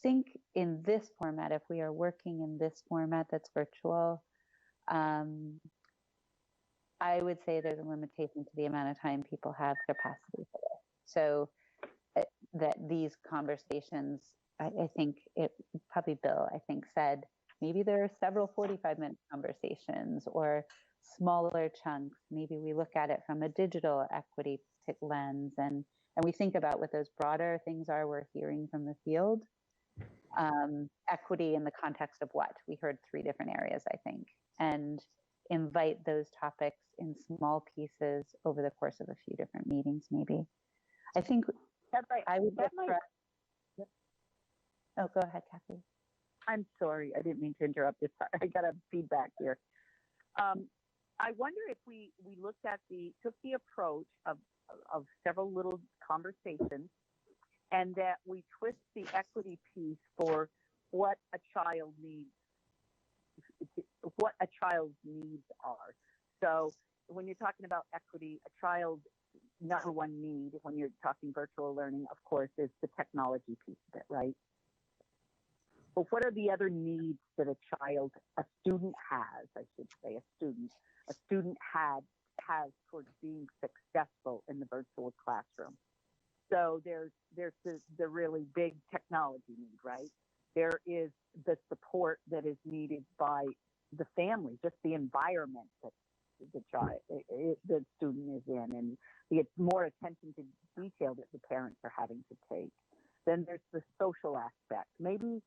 think in this format, if we are working in this format that's virtual, I would say there's a limitation to the amount of time people have capacity for this. So that these conversations, I think it probably Bill, I think said, maybe there are several 45-minute conversations or smaller chunks. Maybe we look at it from a digital equity lens and we think about what those broader things are we're hearing from the field. Equity in the context of what? We heard 3 different areas, I think, and invite those topics in small pieces over the course of a few different meetings, maybe. I think I would Oh, go ahead, Kathy. I'm sorry, I didn't mean to interrupt this. I got a feedback here. I wonder if we took the approach of several little conversations and that we twist the equity piece for what a child needs, what a child's needs are. So when you're talking about equity, a child's number one need when you're talking virtual learning, of course, is the technology piece of it, right? But what are the other needs that a student has, I should say, a student has towards being successful in the virtual classroom? So there's the really big technology need, right? There is the support that is needed by the family, just the environment that the student is in, and it's more attention to detail that the parents are having to take. Then there's the social aspect. Maybe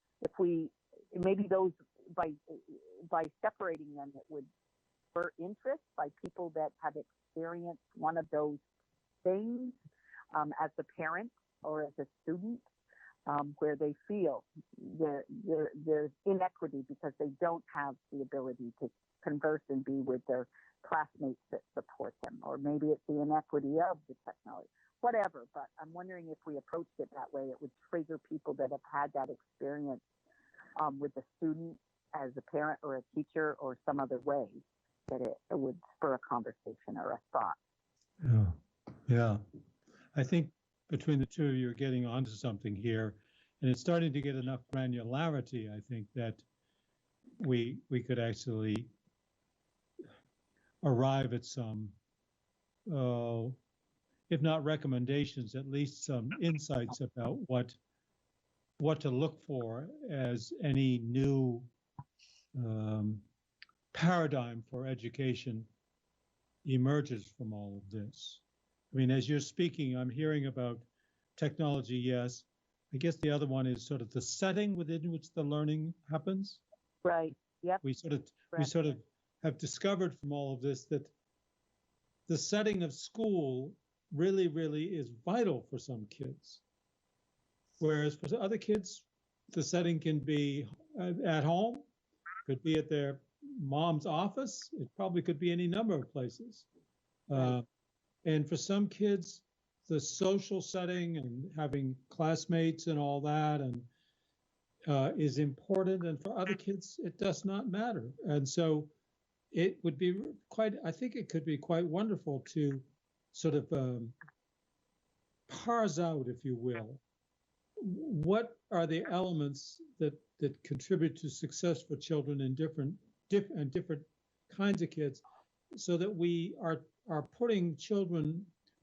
those by separating them, it would spur interest by people that have experienced one of those things as a parent or as a student, where they feel there's inequity because they don't have the ability to converse and be with their classmates that support them, or maybe it's the inequity of the technology, whatever. But I'm wondering if we approached it that way, it would trigger people that have had that experience with the student as a parent or a teacher or some other way, that it would spur a conversation or a thought. Yeah. I think between the two of you are getting onto something here, and it's starting to get enough granularity, I think, that we could actually arrive at some, if not recommendations, at least some insights about what to look for as any new paradigm for education emerges from all of this. I mean, as you're speaking, I'm hearing about technology, yes. I guess the other one is sort of the setting within which the learning happens. Right. Yep. We sort of have discovered from all of this that the setting of school really, really is vital for some kids. Whereas for other kids, the setting can be at home, could be at their mom's office. It probably could be any number of places. Right. And for some kids, the social setting and having classmates and all that and is important. And for other kids, it does not matter. And so it would be I think it could be quite wonderful to sort of parse out, if you will, what are the elements that contribute to success for children in different kinds of kids, so that we are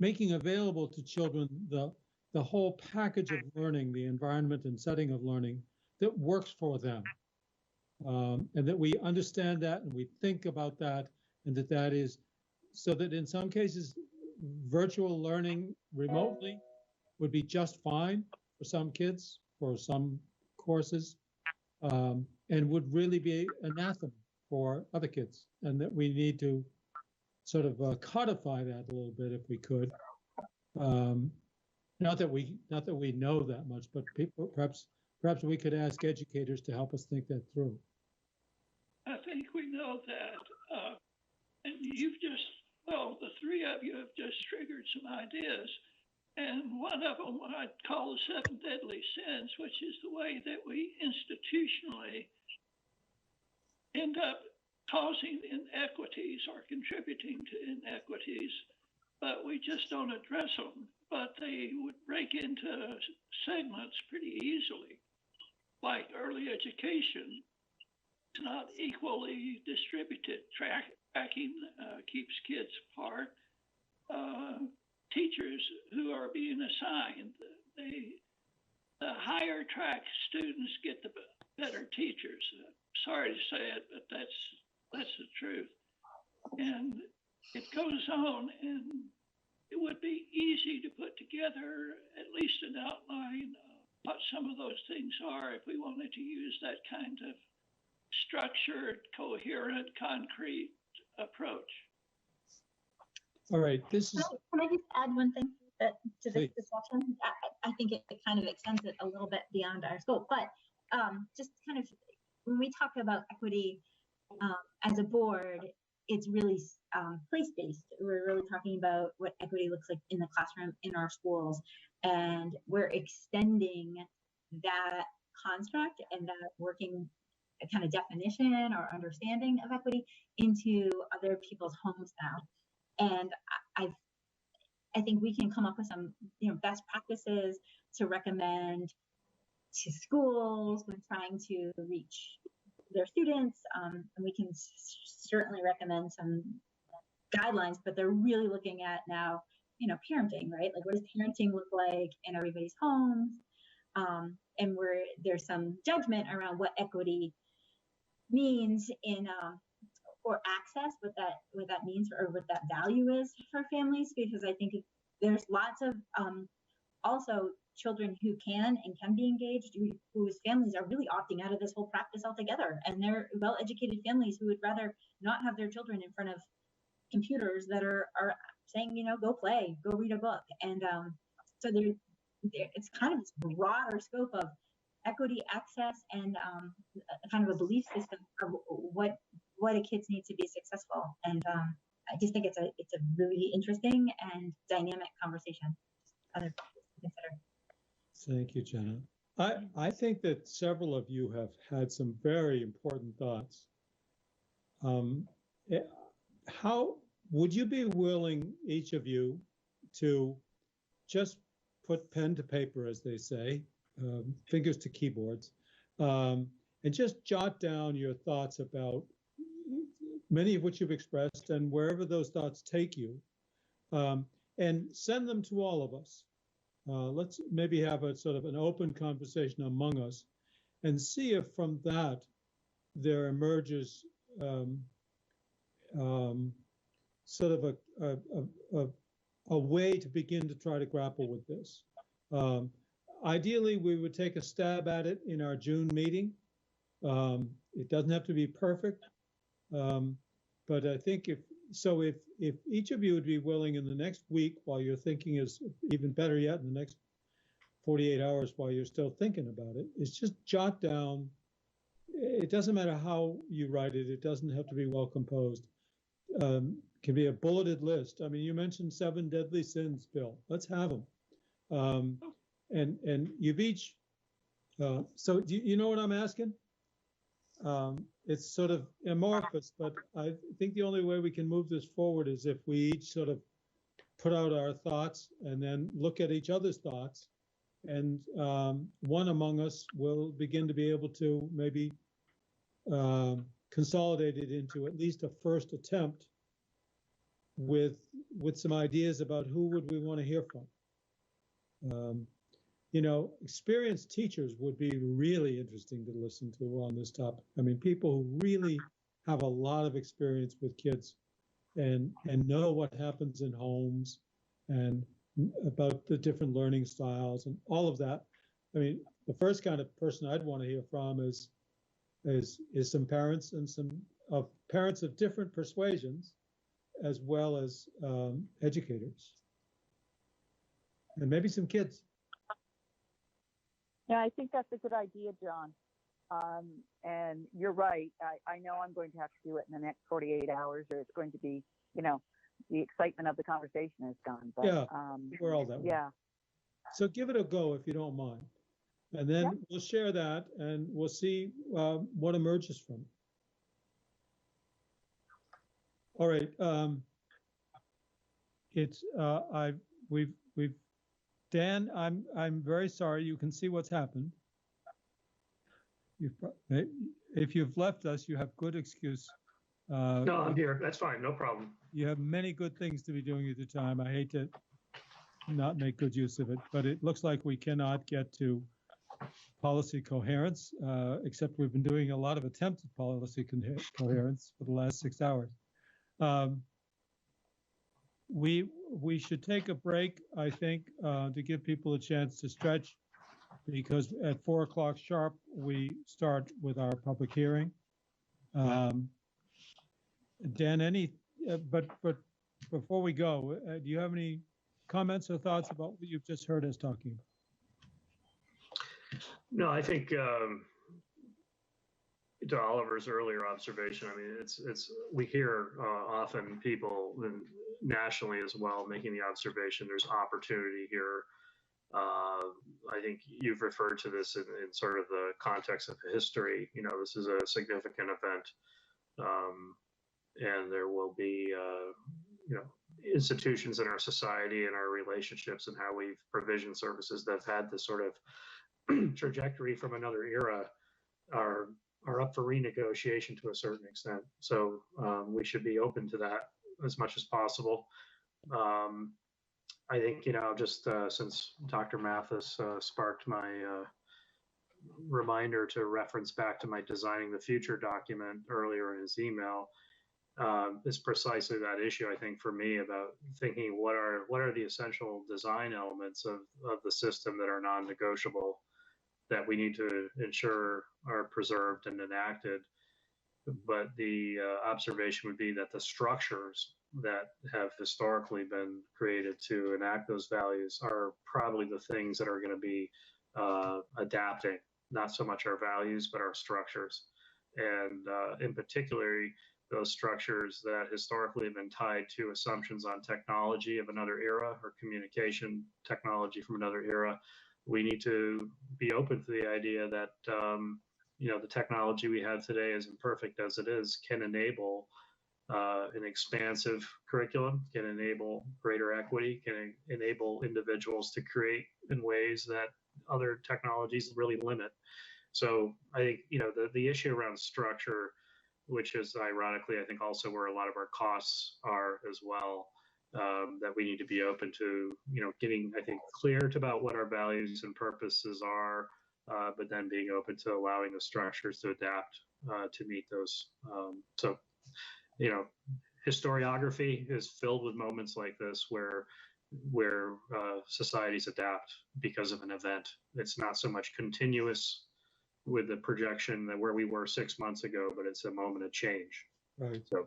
making available to children the whole package of learning, the environment and setting of learning that works for them. And that we understand that and we think about that, and that is so that in some cases, virtual learning remotely would be just fine for some kids, for some courses, and would really be anathema for other kids. And that we need to sort of codify that a little bit if we could. Not that we know that much, but perhaps we could ask educators to help us think that through. I think we know that, and the three of you have just triggered some ideas, and one of them I'd call the 7 deadly sins, which is the way that we institutionally end up causing inequities or contributing to inequities, but we just don't address them. But they would break into segments pretty easily, like early education. It's not equally distributed. Tracking keeps kids apart. Teachers who are being assigned, the higher track students get the better teachers. Sorry to say it, but that's the truth. And it goes on, and it would be easy to put together at least an outline of what some of those things are if we wanted to use that kind of structured, coherent, concrete approach. All right, this is. Can I just add one thing to this Please. discussion? I think it kind of extends it a little bit beyond our scope, but just kind of when we talk about equity as a board, it's really place-based. We're really talking about what equity looks like in the classroom in our schools, and we're extending that construct and that working kind of definition or understanding of equity into other people's homes now. And I think we can come up with some, best practices to recommend to schools when trying to reach their students. And we can certainly recommend some guidelines, but they're really looking at now, parenting, right? Like, what does parenting look like in everybody's homes? And where there's some judgment around what equity means in or access, what that means or what that value is for families, because I think there's lots of also children who can be engaged, whose families are really opting out of this whole practice altogether, and they're well-educated families who would rather not have their children in front of computers that are saying, go play, go read a book. And so it's kind of this broader scope of equity, access, and kind of a belief system of what a kids need to be successful. And I just think it's a really interesting and dynamic conversation. Other to consider. Thank you, Jenna. I think that several of you have had some very important thoughts. How would you be willing, each of you, to just put pen to paper, as they say, fingers to keyboards, and just jot down your thoughts about many of which you've expressed, and wherever those thoughts take you, and send them to all of us. Let's maybe have a sort of an open conversation among us and see if from that there emerges sort of a way to begin to try to grapple with this. Ideally, we would take a stab at it in our June meeting. It doesn't have to be perfect, but I think if each of you would be willing in the next week, while you're thinking, is even better yet, in the next 48 hours while you're still thinking about it, is just jot down. It doesn't matter how you write it. It doesn't have to be well composed. Can be a bulleted list. I mean, you mentioned 7 deadly sins, Bill. Let's have them. And you've each, so do you know what I'm asking? It's sort of amorphous, but I think the only way we can move this forward is if we each sort of put out our thoughts and then look at each other's thoughts. And one among us will begin to be able to maybe consolidate it into at least a first attempt with some ideas about who would we want to hear from. Experienced teachers would be really interesting to listen to on this topic. I mean, people who really have a lot of experience with kids and know what happens in homes and about the different learning styles and all of that. I mean, the first kind of person I'd want to hear from is some parents and some parents of different persuasions, as well as educators, and maybe some kids. Yeah, I think that's a good idea, John. And you're right. I know I'm going to have to do it in the next 48 hours, or it's going to be, the excitement of the conversation is gone. But, yeah, we're all that way. Yeah. So give it a go if you don't mind. And then we'll share that and we'll see what emerges from it. All right. We've Dan, I'm very sorry. You can see what's happened. If you've left us, you have good excuse. No, I'm here. That's fine. No problem. You have many good things to be doing at the time. I hate to not make good use of it, but it looks like we cannot get to policy coherence, except we've been doing a lot of attempted policy coherence for the last 6 hours. We should take a break, I think, to give people a chance to stretch, because at 4 o'clock sharp, we start with our public hearing. Dan, but before we go, do you have any comments or thoughts about what you've just heard us talking about? No, I think to Oliver's earlier observation, I mean, we hear often people nationally as well making the observation there's opportunity here. I think you've referred to this in sort of the context of history. You know, this is a significant event, and there will be, you know, institutions in our society and our relationships and how we've provisioned services that have had this sort of trajectory from another era are up for renegotiation to a certain extent. So we should be open to that as much as possible. I think, you know, just since Dr. Mathis sparked my reminder to reference back to my Designing the Future document earlier in his email, is precisely that issue, I think, for me, about thinking what are the essential design elements of the system that are non-negotiable, that we need to ensure are preserved and enacted. But the observation would be that the structures that have historically been created to enact those values are probably the things that are going to be adapting, not so much our values, but our structures. And in particular, those structures that historically have been tied to assumptions on technology of another era or communication technology from another era. We need to be open to the idea that, you know, the technology we have today, as imperfect as it is, can enable an expansive curriculum, can enable greater equity, can enable individuals to create in ways that other technologies really limit. So I think, you know, the issue around structure, which is ironically, I think, also where a lot of our costs are as well, that we need to be open to, you know, getting, I think, clear about what our values and purposes are, but then being open to allowing the structures to adapt to meet those. So, you know, historiography is filled with moments like this where societies adapt because of an event. It's not so much continuous with the projection that where we were 6 months ago, but it's a moment of change. Right. So.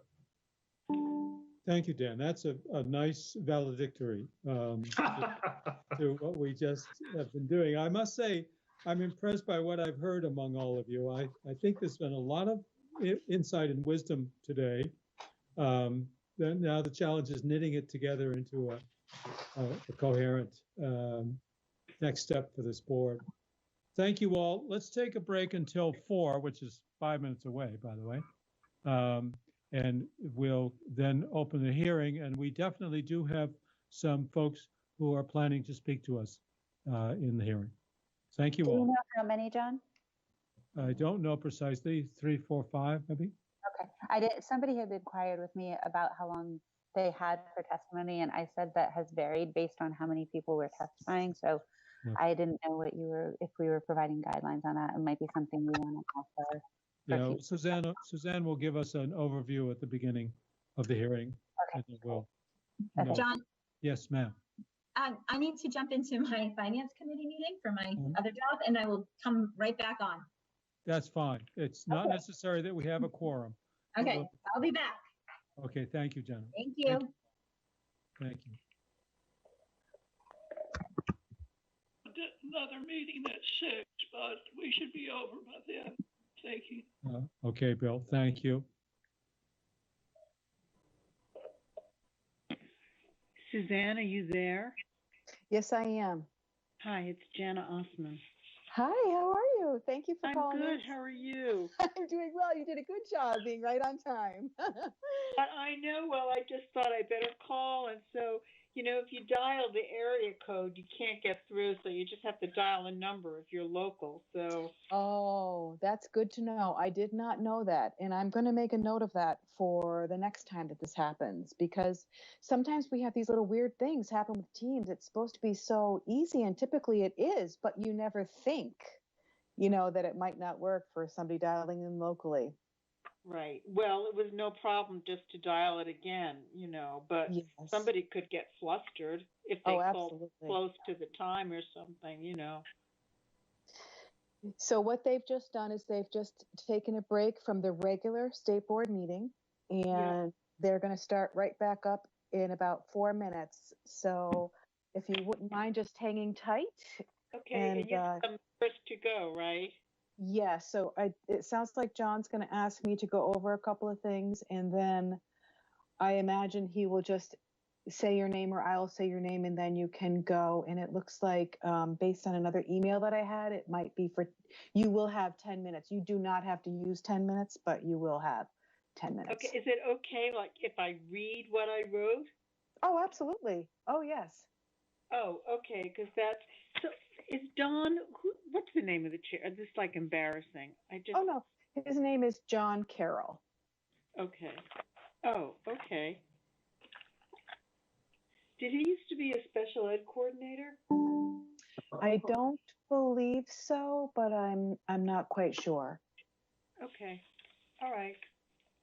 Thank you, Dan. That's a nice valedictory to what we just have been doing. I must say, I'm impressed by what I've heard among all of you. I think there's been a lot of insight and wisdom today. Then now the challenge is knitting it together into a coherent next step for this board. Thank you all. Let's take a break until 4, which is 5 minutes away, by the way. And we'll then open the hearing. And we definitely do have some folks who are planning to speak to us in the hearing. Thank you all. Do you know how many, John? I don't know precisely, 3, 4, 5, maybe. Okay. Somebody had inquired with me about how long they had for testimony, and I said that has varied based on how many people were testifying. So I didn't know if we were providing guidelines on that. It might be something we want to offer. Yeah, Suzanne will give us an overview at the beginning of the hearing. Okay. John? Yes, ma'am. I need to jump into my finance committee meeting for my other job, and I will come right back on. That's fine. It's not necessary that we have a quorum. Okay, I'll be back. Okay, thank you, Jenna. Thank you. Thank you. Another meeting at 6, but we should be over by then. Thank you. Okay, Bill, thank you. Suzanne, are you there? Yes, I am. Hi, it's Jana Osman. Hi, how are you? Thank you for I'm calling good. in. How are you? I'm doing well. You did a good job being right on time. I know. Well, I just thought I better call. And so, if you dial the area code, you can't get through. So you just have to dial a number if you're local. So, Oh, that's good to know. I did not know that. And I'm going to make a note of that for the next time that this happens, because sometimes we have these little weird things happen with Teams. It's supposed to be so easy, and typically it is, but you never think, that it might not work for somebody dialing in locally. right. Well, it was no problem just to dial it again, but Yes. somebody could get flustered if they called close to the time or something. So what they've just done is they've just taken a break from the regular state board meeting, and they're going to start right back up in about 4 minutes. So if you wouldn't mind just hanging tight. Okay, and you're the first to go, right? Yeah, so it sounds like John's going to ask me to go over a couple of things, and then I imagine he will just say your name or I'll say your name, and then you can go. And it looks like, based on another email that I had, it might be you will have 10 minutes. You do not have to use 10 minutes, but you will have 10 minutes. Okay, is it okay, like, if I read what I wrote? Oh, absolutely. Oh, yes. Oh, okay, because so is Don, what's the name of the chair? This is like embarrassing. Oh, no, his name is John Carroll. Okay. Oh, okay. Did he used to be a special ed coordinator? I don't believe so, but I'm not quite sure. Okay. All right.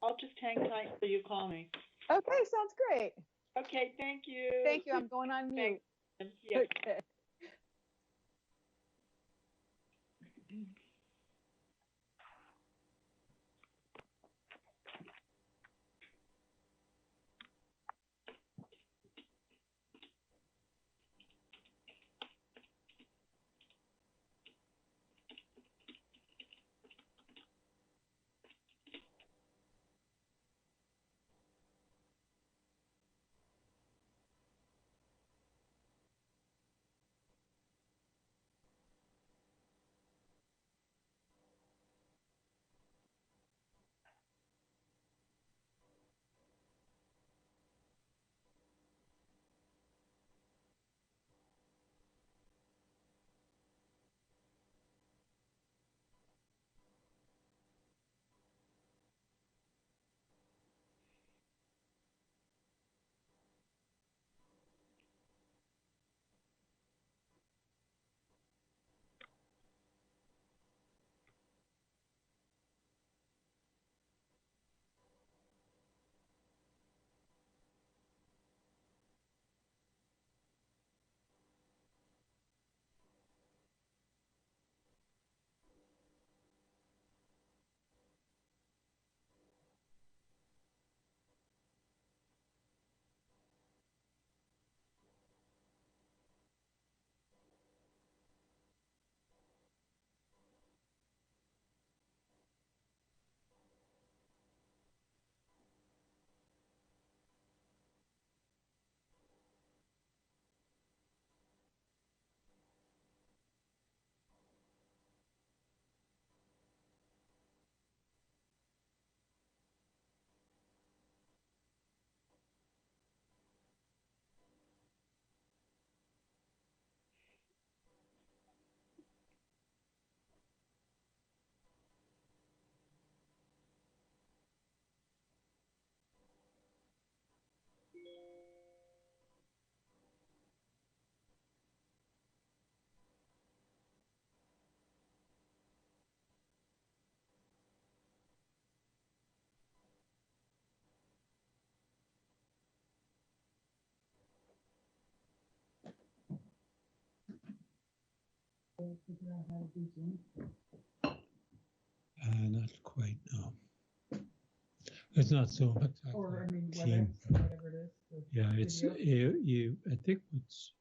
I'll just hang tight until you call me. Okay, sounds great. Okay, thank you. Thank you. I'm going on mute. Yep. Okay. Not quite, no. It's not so much Or, I mean, team. WebEx, whatever it is. Yeah, it's video. I think what's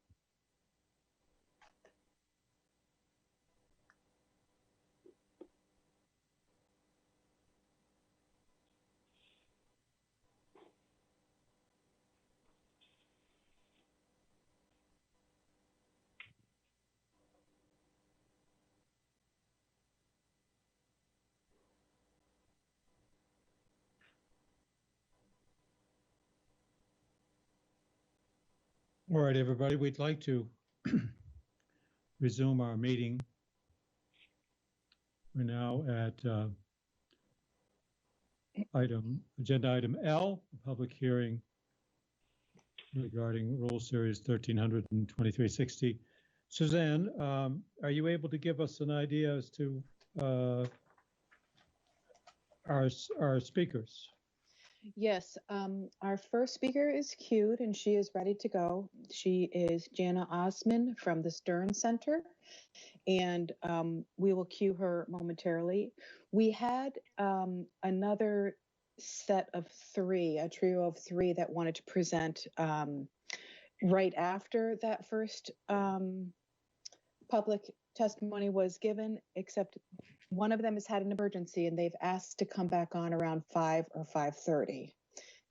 All right, everybody, we'd like to resume our meeting. We're now at agenda item L, a public hearing regarding Rule Series 1300 and 2360. Suzanne, are you able to give us an idea as to our speakers? Yes, our first speaker is queued and she is ready to go. She is Jana Osman from the Stern Center, and we will cue her momentarily. We had another set of three, a trio of three that wanted to present right after that first public testimony was given, except one of them has had an emergency and they've asked to come back on around 5 or 5:30.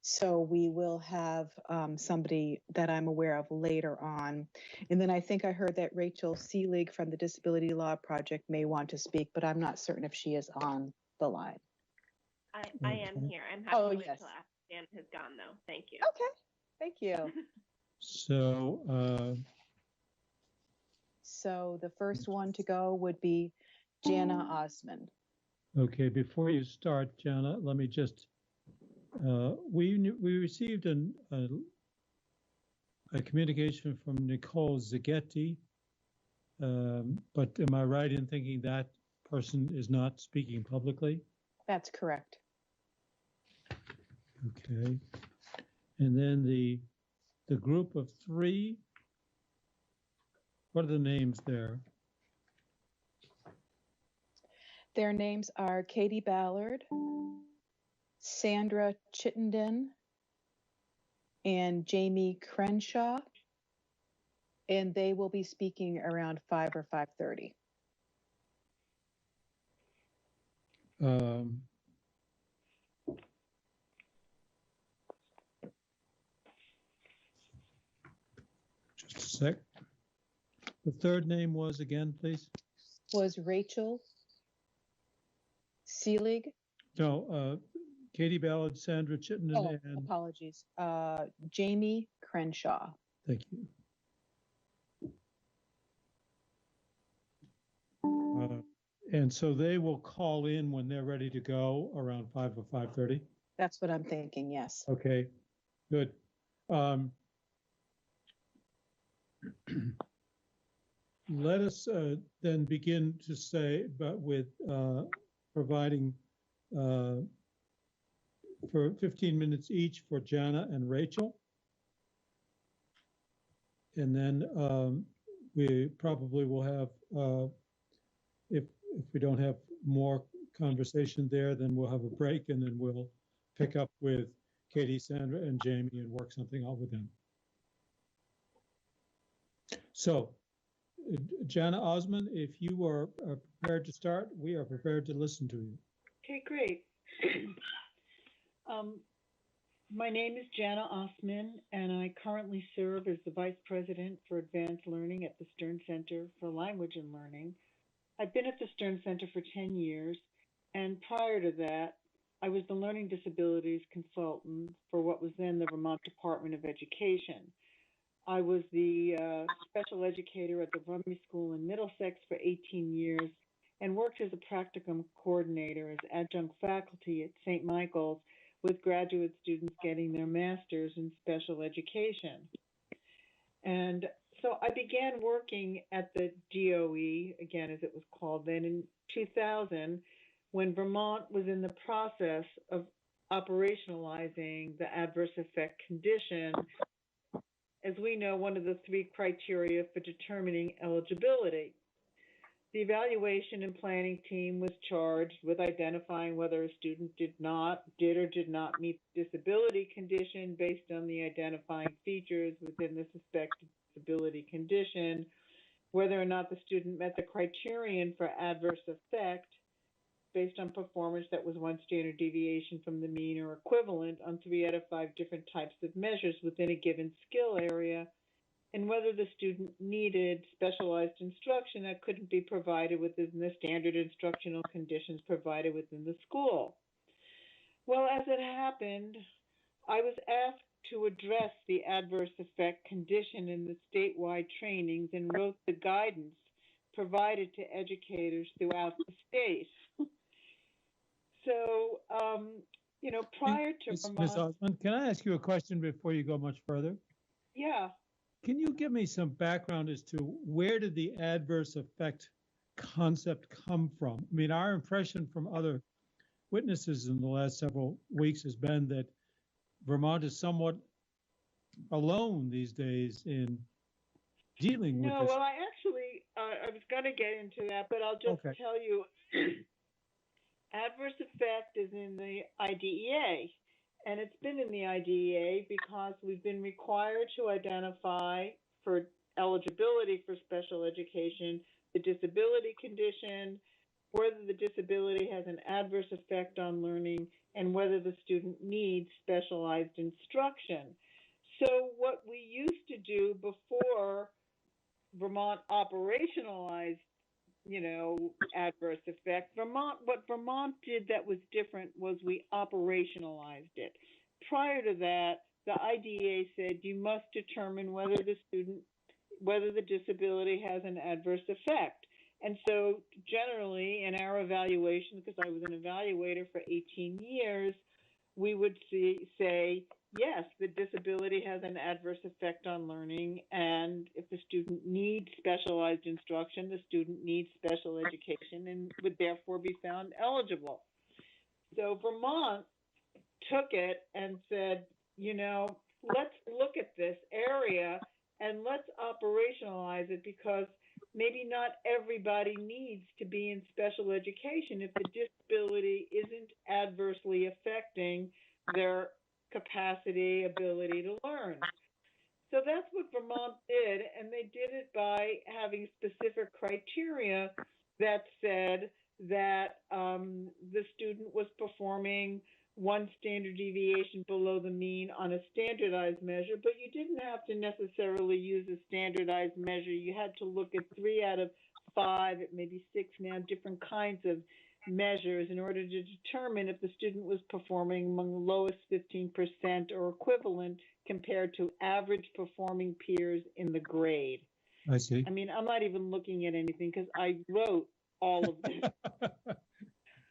So we will have somebody that I'm aware of later on. And then I think I heard that Rachel Seelig from the Disability Law Project may want to speak, but I'm not certain if she is on the line. I am here. I'm happy to wait till after Dan has gone, though. Thank you. Okay, thank you. So the first one to go would be Jana Osman. Okay, before you start, Jana, let me just, we received a communication from Nicole Zaghetti, but am I right in thinking that person is not speaking publicly? That's correct. Okay. And then the group of three, what are the names there? Their names are Katie Ballard, Sandra Chittenden, and Jamie Crenshaw, and they will be speaking around 5 or 5:30. Just a sec. The third name was again, please? Was Rachel Seelig? No, Katie Ballard, Sandra Chittenden, and... apologies. Jamie Crenshaw. Thank you. And so they will call in when they're ready to go around 5 or 5:30? That's what I'm thinking, yes. Okay, good. Let us then begin to say, but with providing for 15 minutes each for Jana and Rachel. And then we probably will have, if we don't have more conversation there, then we'll have a break and then we'll pick up with Katie, Sandra, and Jamie and work something out with them. So, Jana Osman, if you are prepared to start, we are prepared to listen to you. Okay, great. My name is Jana Osman, and I currently serve as the Vice President for Advanced Learning at the Stern Center for Language and Learning. I've been at the Stern Center for 10 years, and prior to that, I was the Learning Disabilities Consultant for what was then the Vermont Department of Education. I was the special educator at the Rumney School in Middlesex for 18 years and worked as a practicum coordinator as adjunct faculty at St. Michael's with graduate students getting their master's in special education. And so I began working at the DOE, again, as it was called then, in 2000, when Vermont was in the process of operationalizing the adverse effect condition. As we know, one of the three criteria for determining eligibility. The evaluation and planning team was charged with identifying whether a student did or did not meet the disability condition based on the identifying features within the suspected disability condition, whether or not the student met the criterion for adverse effect based on performance that was one standard deviation from the mean or equivalent on 3 out of 5 different types of measures within a given skill area, and whether the student needed specialized instruction that couldn't be provided within the standard instructional conditions provided within the school. Well, as it happened, I was asked to address the adverse effect condition in the statewide trainings and wrote the guidance provided to educators throughout the state. So, prior to Miss Vermont, Osmond, can I ask you a question before you go much further? yeah, Can you give me some background as to where did the adverse effect concept come from? I mean, our impression from other witnesses in the last several weeks has been that Vermont is somewhat alone these days in dealing with no, this. well, I was going to get into that, but I'll just Okay. tell you adverse effect is in the IDEA, and it's been in the IDEA because we've been required to identify for eligibility for special education the disability condition, whether the disability has an adverse effect on learning, and whether the student needs specialized instruction. So what we used to do before Vermont operationalized, adverse effect. What Vermont did that was different was we operationalized it. Prior to that, the IDEA said you must determine whether the disability has an adverse effect. And so generally in our evaluation, because I was an evaluator for 18 years, we would say, yes, the disability has an adverse effect on learning, and if the student needs specialized instruction, the student needs special education and would therefore be found eligible. So Vermont took it and said, let's look at this area and let's operationalize it, because maybe not everybody needs to be in special education if the disability isn't adversely affecting their capacity, ability to learn. So that's what Vermont did, and they did it by having specific criteria that said that the student was performing one standard deviation below the mean on a standardized measure, but you didn't have to necessarily use a standardized measure. You had to look at 3 out of 5, maybe 6 now, different kinds of measures in order to determine if the student was performing among the lowest 15% or equivalent compared to average performing peers in the grade. I see. I mean, I'm not even looking at anything because I wrote all of this.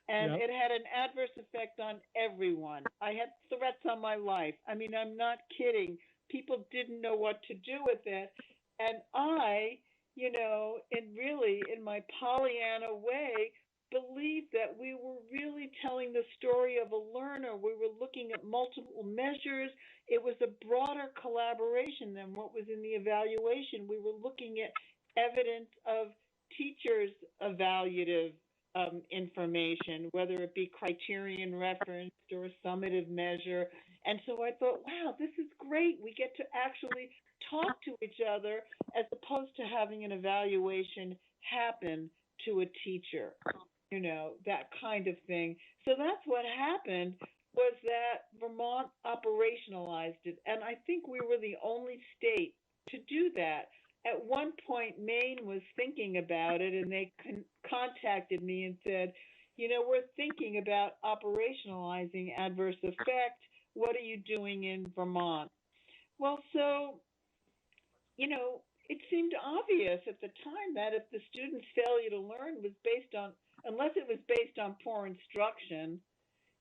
And Yep. it had an adverse effect on everyone. I had threats on my life. I mean, I'm not kidding. People didn't know what to do with it. And I, in my Pollyanna way, believed that we were really telling the story of a learner. We were looking at multiple measures. It was a broader collaboration than what was in the evaluation. We were looking at evidence of teachers' evaluative information, whether it be criterion referenced or a summative measure. And so I thought, wow, this is great. We get to actually talk to each other as opposed to having an evaluation happen to a teacher, that kind of thing. So that's what happened, was that Vermont operationalized it. And I think we were the only state to do that. At one point, Maine was thinking about it, and they contacted me and said, we're thinking about operationalizing adverse effect. What are you doing in Vermont? Well, so, it seemed obvious at the time that if the student's failure to learn was based on, unless it was based on poor instruction,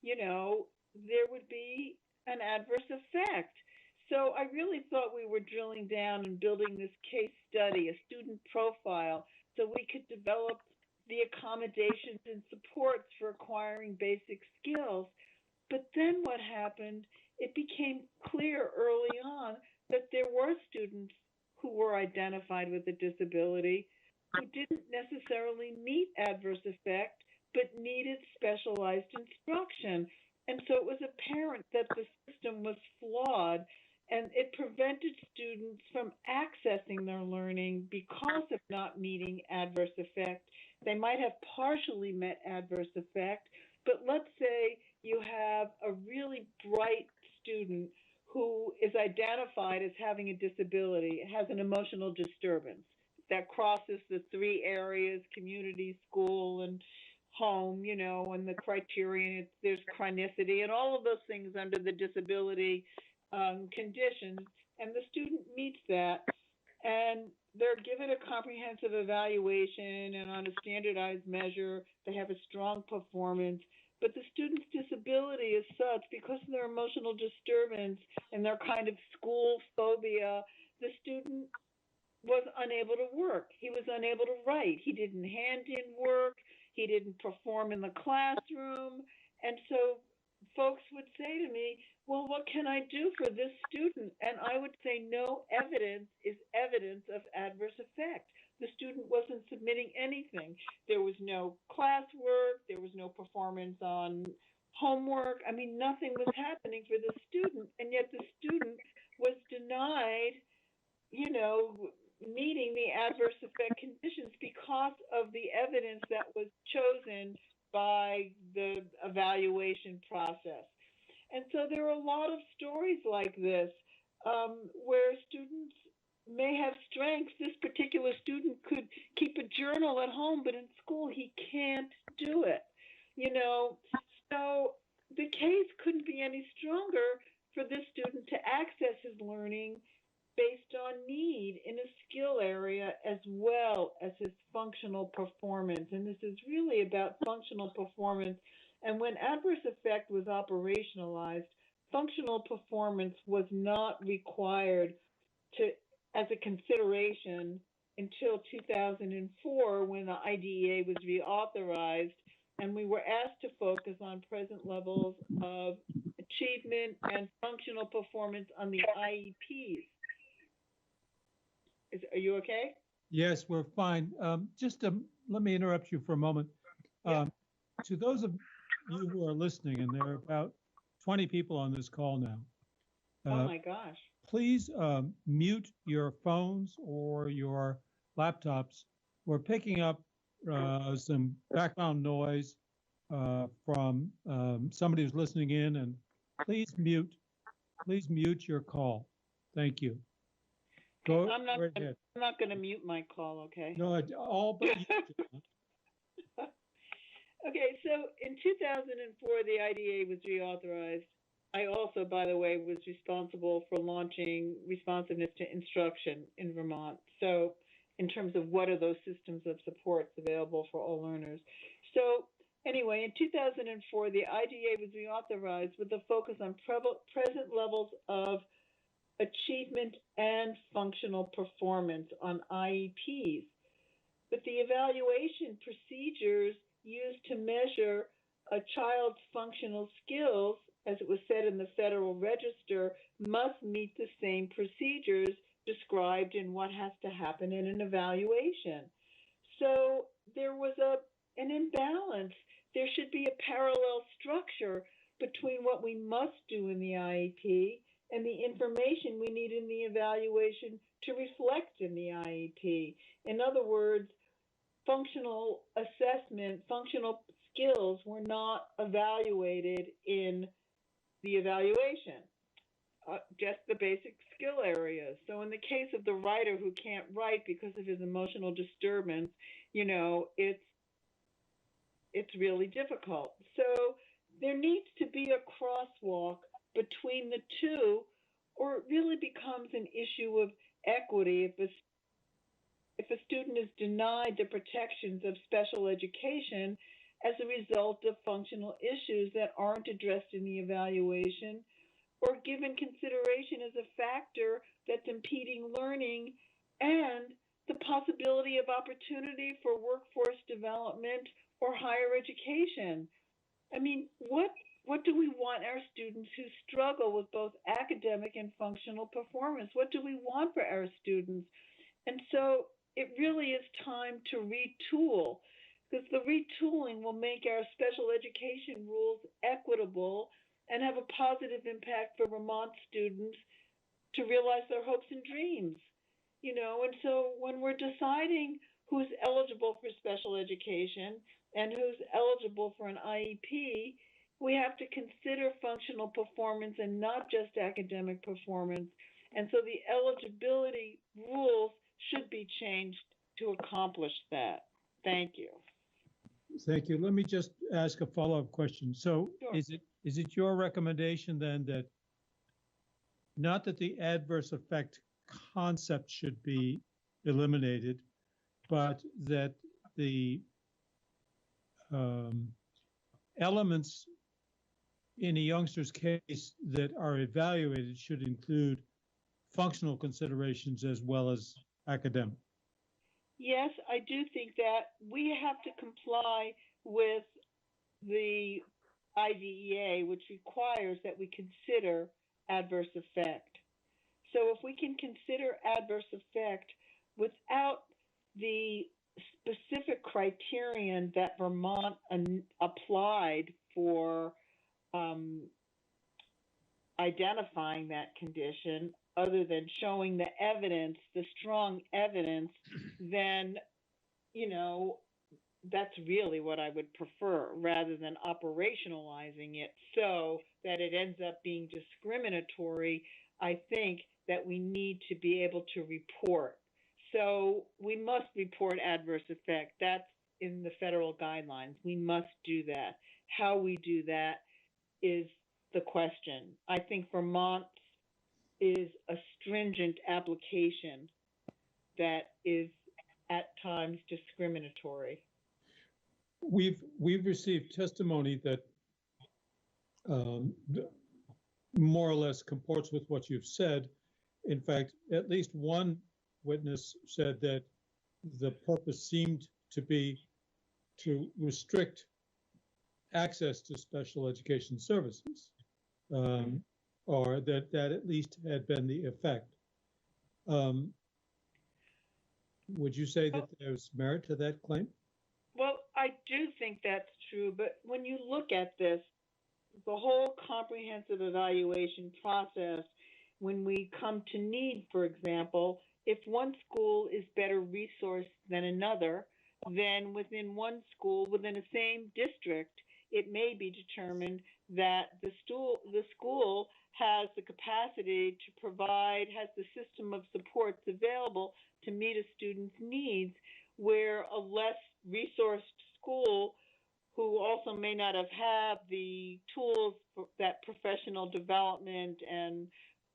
there would be an adverse effect. So I really thought we were drilling down and building this case study, a student profile, so we could develop the accommodations and supports for acquiring basic skills. But then what happened, it became clear early on that there were students who were identified with a disability who didn't necessarily meet adverse effect, but needed specialized instruction. And so it was apparent that the system was flawed, and it prevented students from accessing their learning because of not meeting adverse effect. They might have partially met adverse effect, but let's say you have a really bright student who is identified as having a disability, has an emotional disturbance that crosses the 3 areas, community, school, and home, and the criterion, there's chronicity and all of those things under the disability conditions, and the student meets that, and they're given a comprehensive evaluation, and on a standardized measure, they have a strong performance. But the student's disability is such, because of their emotional disturbance and their kind of school phobia, the student was unable to work. He was unable to write. He didn't hand in work. He didn't perform in the classroom. And so folks would say to me, well, what can I do for this student? And I would say, no evidence is evidence of adverse effect. The student wasn't submitting anything. There was no classwork. There was no performance on homework. I mean, nothing was happening for the student. And yet the student was denied, you know, meeting the adverse effect conditions because of the evidence that was chosen by the evaluation process. And so there are a lot of stories like this, where students may have strengths. This particular student could keep a journal at home, but in school he can't do it. You know, so the case couldn't be any stronger for this student to access his learning based on need in a skill area as well as his functional performance. And this is really about functional performance. And when adverse effect was operationalized, functional performance was not required to as a consideration until 2004, when the IDEA was reauthorized, and we were asked to focus on present levels of achievement and functional performance on the IEPs. Are you okay? Yes, we're fine. Let me interrupt you for a moment. To those of you who are listening, and there are about 20 people on this call now. Oh my gosh. Please mute your phones or your laptops. We're picking up some background noise from somebody who's listening in, and please mute your call. Thank you. Go I'm not right ahead. I'm not going to mute my call, okay? No, all but you. Okay, so in 2004, the IDA was reauthorized. I also, by the way, was responsible for launching responsiveness to instruction in Vermont. So in terms of what are those systems of supports available for all learners. So anyway, in 2004, the IDA was reauthorized with a focus on present levels of achievement and functional performance on IEPs. But the evaluation procedures used to measure a child's functional skills, as it was said in the Federal Register, must meet the same procedures described in what has to happen in an evaluation. So there was an imbalance. There should be a parallel structure between what we must do in the IEP and the information we need in the evaluation to reflect in the IEP. In other words, functional assessment, functional skills were not evaluated in the evaluation, just the basic skill areas. So in the case of the writer who can't write because of his emotional disturbance, you know, it's really difficult. So there needs to be a crosswalk between the two, or it really becomes an issue of equity if a student is denied the protections of special education as a result of functional issues that aren't addressed in the evaluation, or given consideration as a factor that's impeding learning, and the possibility of opportunity for workforce development or higher education. I mean, what do we want our students who struggle with both academic and functional performance? What do we want for our students? And so it really is time to retool, because the retooling will make our special education rules equitable and have a positive impact for Vermont students to realize their hopes and dreams. You know, and so when we're deciding who's eligible for special education and who's eligible for an IEP, we have to consider functional performance and not just academic performance. And so the eligibility rules should be changed to accomplish that. Thank you. Thank you. Let me just ask a follow-up question. So Sure. is it your recommendation then that not that the adverse effect concept should be eliminated, but that the elements in a youngster's case that are evaluated should include functional considerations as well as academic. Yes, I do think that we have to comply with the IDEA, which requires that we consider adverse effect. So if we can consider adverse effect without the specific criterion that Vermont applied for identifying that condition, other than showing the evidence, the strong evidence, then, you know, that's really what I would prefer, rather than operationalizing it so that it ends up being discriminatory. I think that we need to be able to report. So we must report adverse effect. That's in the federal guidelines. We must do that. How we do that is the question. I think Vermont is a stringent application that is at times discriminatory. We've received testimony that more or less comports with what you've said. In fact, at least one witness said that the purpose seemed to be to restrict access to special education services, or that at least had been the effect. Would you say that there's merit to that claim? Well, I do think that's true, but when you look at this, the whole comprehensive evaluation process, when we come to need, for example, if one school is better resourced than another, then within one school, within the same district, it may be determined that the school has the capacity to provide, has the system of supports available to meet a student's needs, where a less resourced school, who also may not have had the tools that professional development and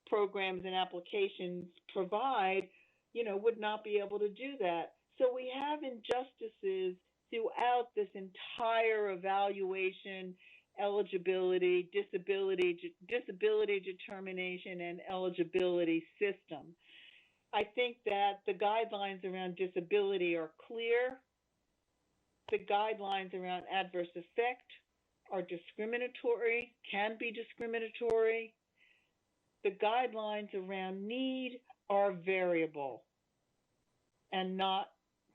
programs and applications provide, you know, would not be able to do that. So we have injustices throughout this entire evaluation, eligibility, disability determination, and eligibility system. I think that the guidelines around disability are clear. The guidelines around adverse effect are discriminatory, can be discriminatory. The guidelines around need are variable and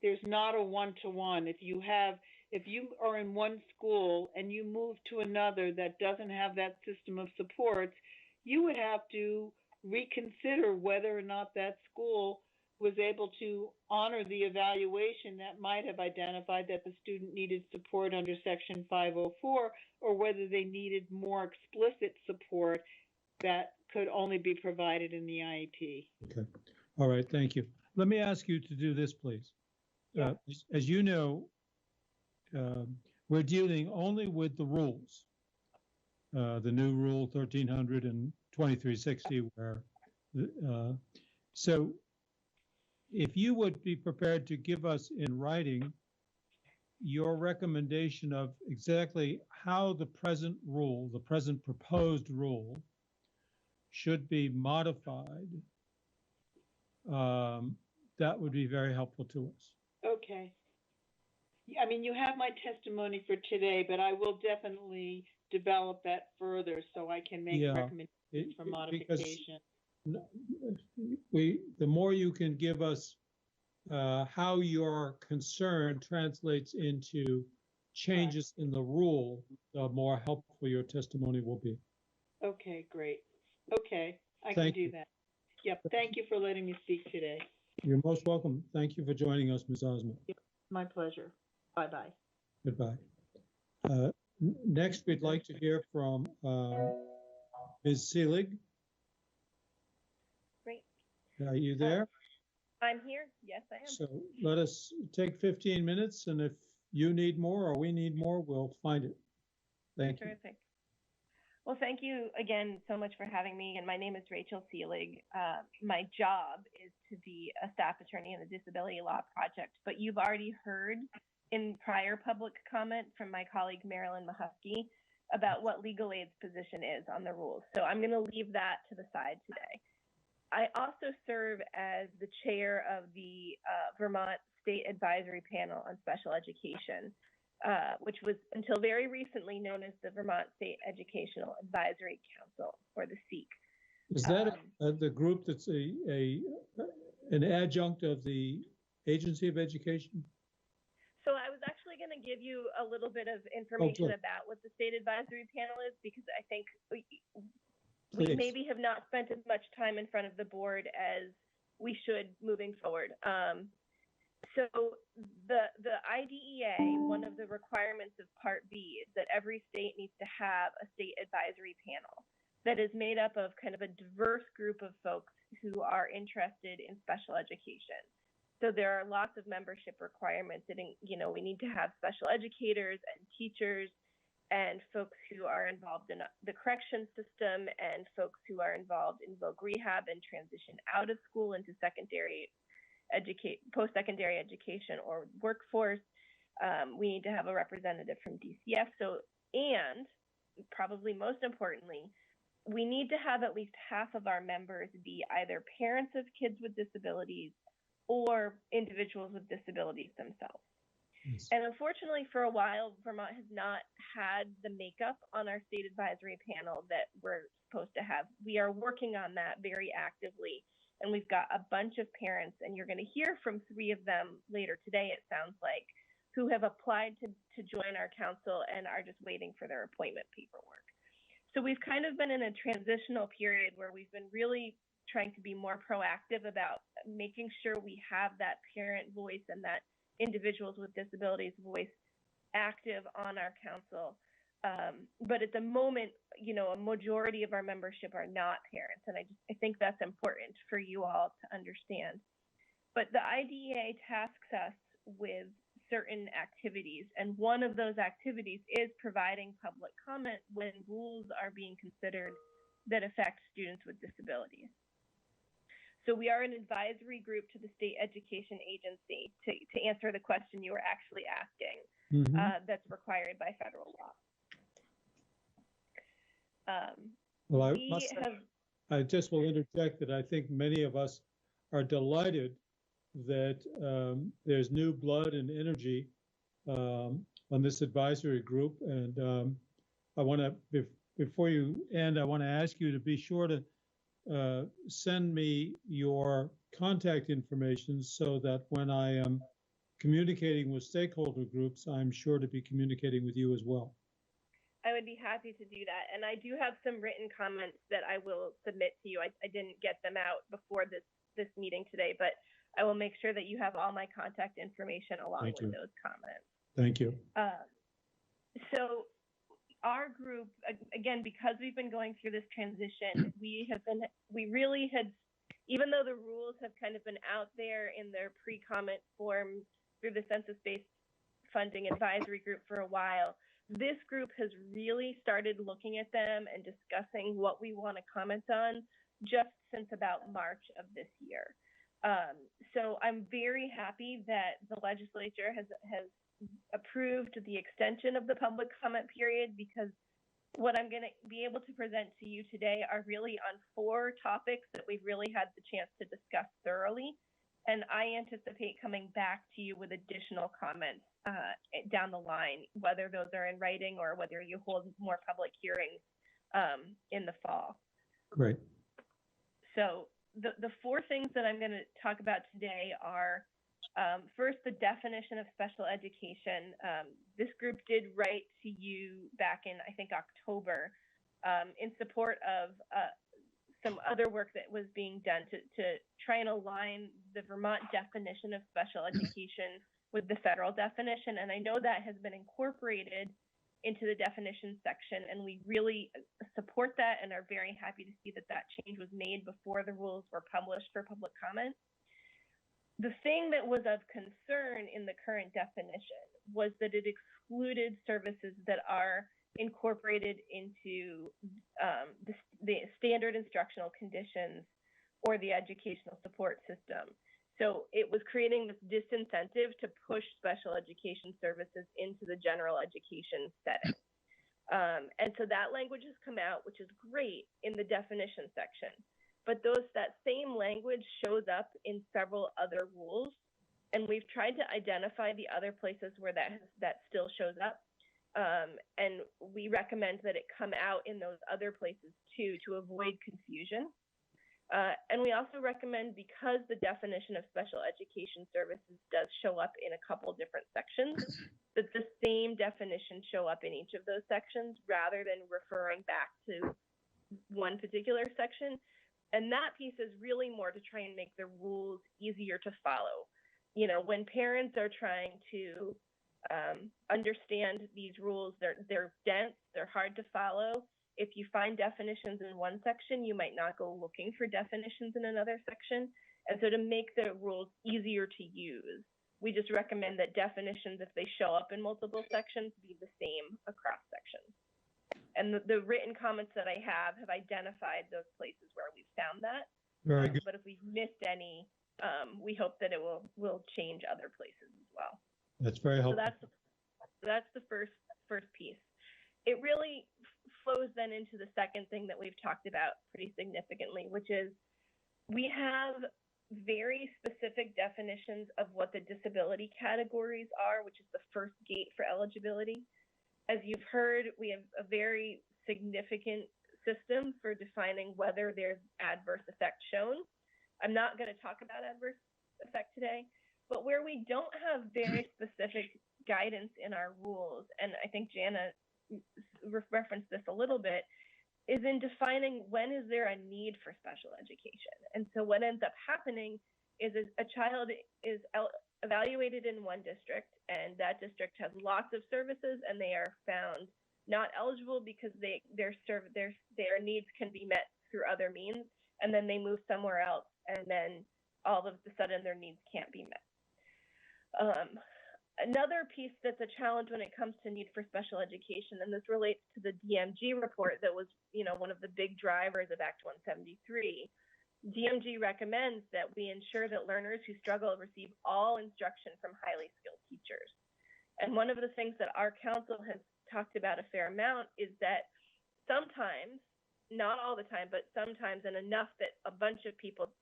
there's not a one-to-one. If you are in one school and you move to another that doesn't have that system of supports, you would have to reconsider whether or not that school was able to honor the evaluation that might have identified that the student needed support under Section 504, or whether they needed more explicit support that could only be provided in the IEP. Okay. All right. Thank you. Let me ask you to do this, please. Yeah. As you know, we're dealing only with the rules, the new rule 1300 and 2360, so if you would be prepared to give us in writing your recommendation of exactly how the present rule, the present proposed rule, should be modified, that would be very helpful to us. Okay. I mean, you have my testimony for today, but I will definitely develop that further so I can make recommendations for modification. The more you can give us how your concern translates into changes in the rule, the more helpful your testimony will be. Okay, great. Okay, I can do that. Yep, thank you for letting me speak today. You're most welcome. Thank you for joining us, Ms. Osmond. Yep, my pleasure. Bye-bye. Goodbye. Next, we'd like to hear from Ms. Seelig. Great. Are you there? I'm here. Yes, I am. So let us take 15 minutes, and if you need more or we need more, we'll find it. Thank you. Terrific. Well, thank you again so much for having me. And my name is Rachel Seelig. My job is to be a staff attorney in the Disability Law Project, but you've already heard in prior public comment from my colleague Marilyn Mahusky about what legal aid's position is on the rules. So I'm going to leave that to the side today. I also serve as the chair of the Vermont State Advisory Panel on Special Education, which was until very recently known as the Vermont State Educational Advisory Council, or the SEEC. Is that the group that's an adjunct of the Agency of Education? So I was actually going to give you a little bit of information about what the State Advisory Panel is, because I think we maybe have not spent as much time in front of the board as we should moving forward. So the IDEA, one of the requirements of Part B is that every state needs to have a state advisory panel that is made up of kind of a diverse group of folks who are interested in special education. So there are lots of membership requirements that, we need to have special educators and teachers and folks who are involved in the correction system and folks who are involved in voc rehab and transition out of school into post-secondary education or workforce. We need to have a representative from DCF. And probably most importantly, we need to have at least half of our members be either parents of kids with disabilities or individuals with disabilities themselves. Yes. And unfortunately, for a while, Vermont has not had the makeup on our state advisory panel that we're supposed to have. We are working on that very actively. And we've got a bunch of parents, and you're going to hear from 3 of them later today, it sounds like, who have applied to join our council and are just waiting for their appointment paperwork. So we've kind of been in a transitional period where we've been really trying to be more proactive about making sure we have that parent voice and that individuals with disabilities voice active on our council. But at the moment, a majority of our membership are not parents, and I think that's important for you all to understand. But the IDEA tasks us with certain activities, and one of those activities is providing public comment when rules are being considered that affect students with disabilities. So we are an advisory group to the State Education Agency to answer the question you were actually asking. That's required by federal law. Well, I just will interject that I think many of us are delighted that there's new blood and energy on this advisory group. And I want to, before you end, I want to ask you to be sure to send me your contact information so that when I am communicating with stakeholder groups, I'm sure to be communicating with you as well. I would be happy to do that. And I do have some written comments that I will submit to you. I didn't get them out before this meeting today, but I will make sure that you have all my contact information along with those comments. Thank you. So our group, again, because we've been going through this transition, we really had, even though the rules have kind of been out there in their pre-comment form through the census-based funding advisory group for a while, this group has really started looking at them and discussing what we want to comment on just since about March of this year. So I'm very happy that the legislature has approved the extension of the public comment period, because what I'm going to be able to present to you today are really on 4 topics that we've really had the chance to discuss thoroughly. And I anticipate coming back to you with additional comments down the line, whether those are in writing or whether you hold more public hearings in the fall. Great. So the 4 things that I'm going to talk about today are, first, the definition of special education. This group did write to you back in, I think, October in support of some other work that was being done to try and align the Vermont definition of special education with the federal definition. And I know that has been incorporated into the definition section, and we really support that and are very happy to see that that change was made before the rules were published for public comment. The thing that was of concern in the current definition was that it excluded services that are incorporated into the standard instructional conditions or the educational support system. So it was creating this disincentive to push special education services into the general education setting. And so that language has come out, which is great in the definition section. But that same language shows up in several other rules. And we've tried to identify the other places where that still shows up. And we recommend that it come out in those other places too, to avoid confusion. And we also recommend, because the definition of special education services does show up in a couple different sections, that the same definition show up in each of those sections rather than referring back to one particular section. And that piece is really more to try and make the rules easier to follow. You know, when parents are trying to understand these rules, they're dense, they're hard to follow. If you find definitions in one section, you might not go looking for definitions in another section. And so to make the rules easier to use, we just recommend that definitions, if they show up in multiple sections, be the same across sections. And the written comments that I have identified those places where we've found that. Very good. But if we've missed any, we hope that it will change other places as well. That's very helpful. So that's the first piece. It really flows then into the second thing that we've talked about pretty significantly, which is we have very specific definitions of what the disability categories are, which is the first gate for eligibility. As you've heard, we have a very significant system for defining whether there's adverse effect shown. I'm not going to talk about adverse effect today, but where we don't have very specific guidance in our rules, and I think Jana referenced this a little bit, is in defining when is there a need for special education. And so what ends up happening is a child is evaluated in one district, and that district has lots of services, and they are found not eligible because their needs can be met through other means, and then they move somewhere else, and then all of a sudden their needs can't be met. Another piece that's a challenge when it comes to need for special education, and this relates to the DMG report that was, one of the big drivers of Act 173. DMG recommends that we ensure that learners who struggle receive all instruction from highly skilled teachers. And one of the things that our council has talked about a fair amount is that sometimes, not all the time, but sometimes, and enough that a bunch of people,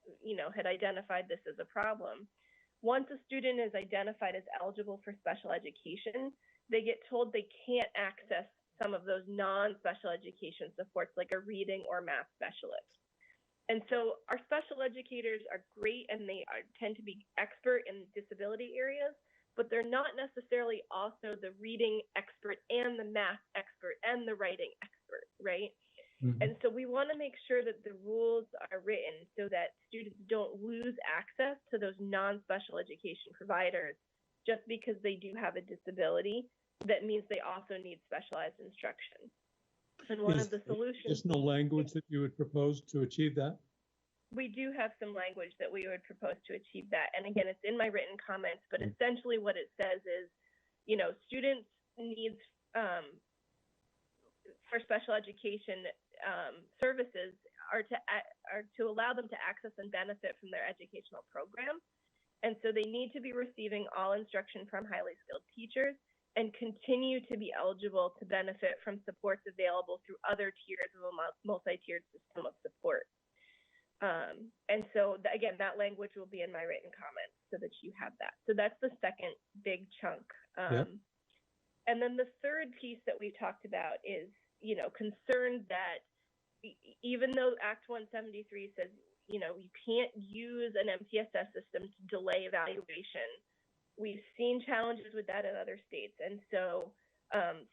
had identified this as a problem. Once a student is identified as eligible for special education, they get told they can't access some of those non-special education supports like a reading or math specialist. And so our special educators are great, and they tend to be expert in disability areas, but they're not necessarily also the reading expert and the math expert and the writing expert, right? And so we want to make sure that the rules are written so that students don't lose access to those non-special education providers just because they do have a disability. That means they also need specialized instruction. And one of the solutions— There's no language that you would propose to achieve that? We do have some language that we would propose to achieve that. And again, it's in my written comments, but essentially what it says is, students' needs for special education services are to allow them to access and benefit from their educational program. And so they need to be receiving all instruction from highly skilled teachers and continue to be eligible to benefit from supports available through other tiers of a multi-tiered system of support. And so again, that language will be in my written comments so that you have that. So that's the second big chunk. And then the third piece that we talked about is, concerned that even though Act 173 says, you can't use an MTSS system to delay evaluation, we've seen challenges with that in other states. And so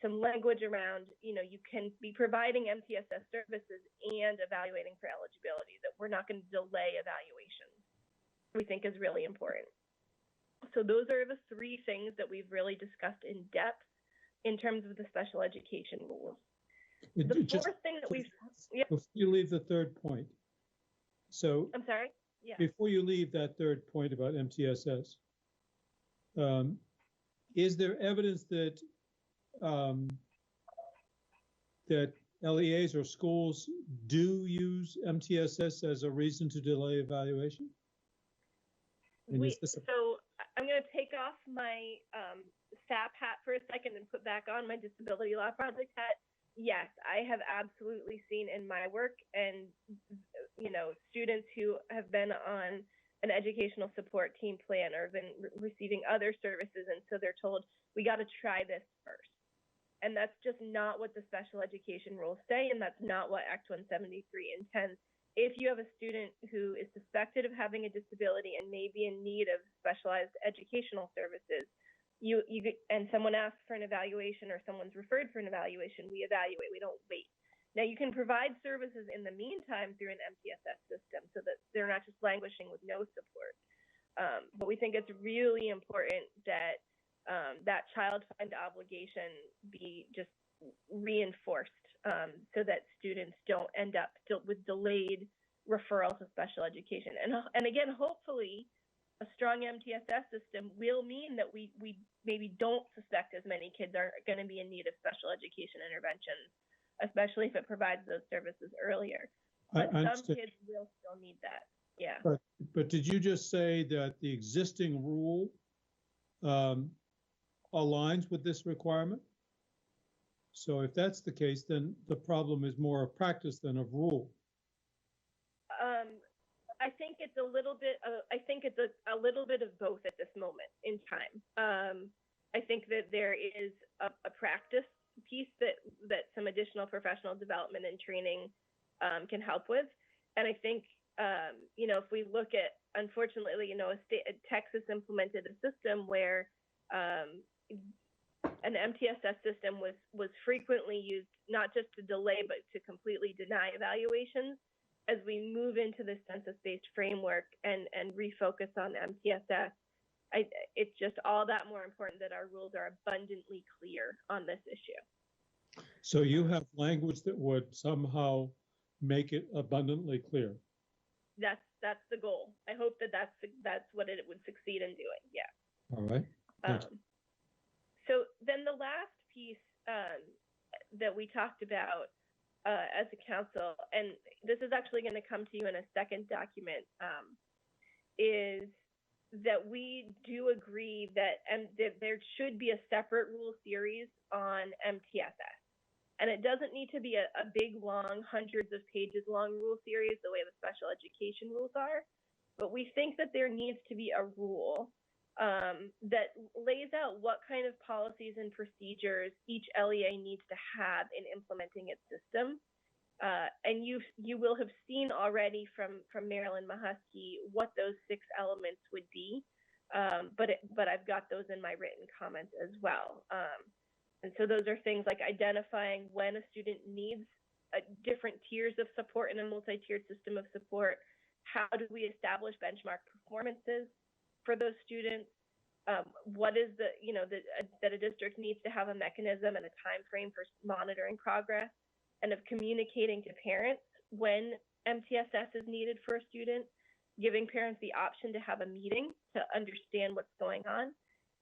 some language around, you can be providing MTSS services and evaluating for eligibility, that we're not going to delay evaluations, we think is really important. So those are the three things that we've really discussed in depth in terms of the special education rules. The fourth thing that we've— Before you leave the third point. So I'm sorry? Yeah. Before you leave that third point about MTSS, is there evidence that that LEAs or schools do use MTSS as a reason to delay evaluation? And is this So I'm going to take off my SAP hat for a second and put back on my disability law project hat. Yes, I have absolutely seen in my work and, students who have been on an educational support team plan or been receiving other services. And so they're told, we got to try this first. And that's just not what the special education rules say. And that's not what Act 173 intends. If you have a student who is suspected of having a disability and may be in need of specialized educational services, and someone asks for an evaluation or someone's referred for an evaluation, we evaluate, we don't wait. Now you can provide services in the meantime through an MTSS system so that they're not just languishing with no support. But we think it's really important that that child find obligation be just reinforced so that students don't end up with delayed referral to special education. And again, hopefully, a strong MTSS system will mean that we maybe don't suspect as many kids are going to be in need of special education interventions, especially if it provides those services earlier. But some kids will still need that. Yeah. But did you just say that the existing rule aligns with this requirement? So if that's the case, then the problem is more of practice than of rule. I think it's a little bit. I think it's a little bit of both at this moment in time. I think that there is a practice piece that some additional professional development and training can help with, and I think if we look at, unfortunately, Texas implemented a system where an MTSS system was frequently used not just to delay but to completely deny evaluations. As we move into the census-based framework and refocus on MTSS, it's just all that more important that our rules are abundantly clear on this issue. So you have language that would somehow make it abundantly clear. That's the goal. I hope that's what it would succeed in doing. Yeah. All right. So then the last piece that we talked about as a council, and this is actually going to come to you in a second document, is that we do agree that there should be a separate rule series on MTSS. And it doesn't need to be a big, long, hundreds of pages long rule series the way the special education rules are, but we think that there needs to be a rule that lays out what kind of policies and procedures each LEA needs to have in implementing its system. And you will have seen already from Marilyn Mahusky what those 6 elements would be, but I've got those in my written comments as well. And so those are things like identifying when a student needs different tiers of support in a multi-tiered system of support. How do we establish benchmark performances for those students? What is that a district needs to have a mechanism and a time frame for monitoring progress and of communicating to parents when MTSS is needed for a student, giving parents the option to have a meeting to understand what's going on,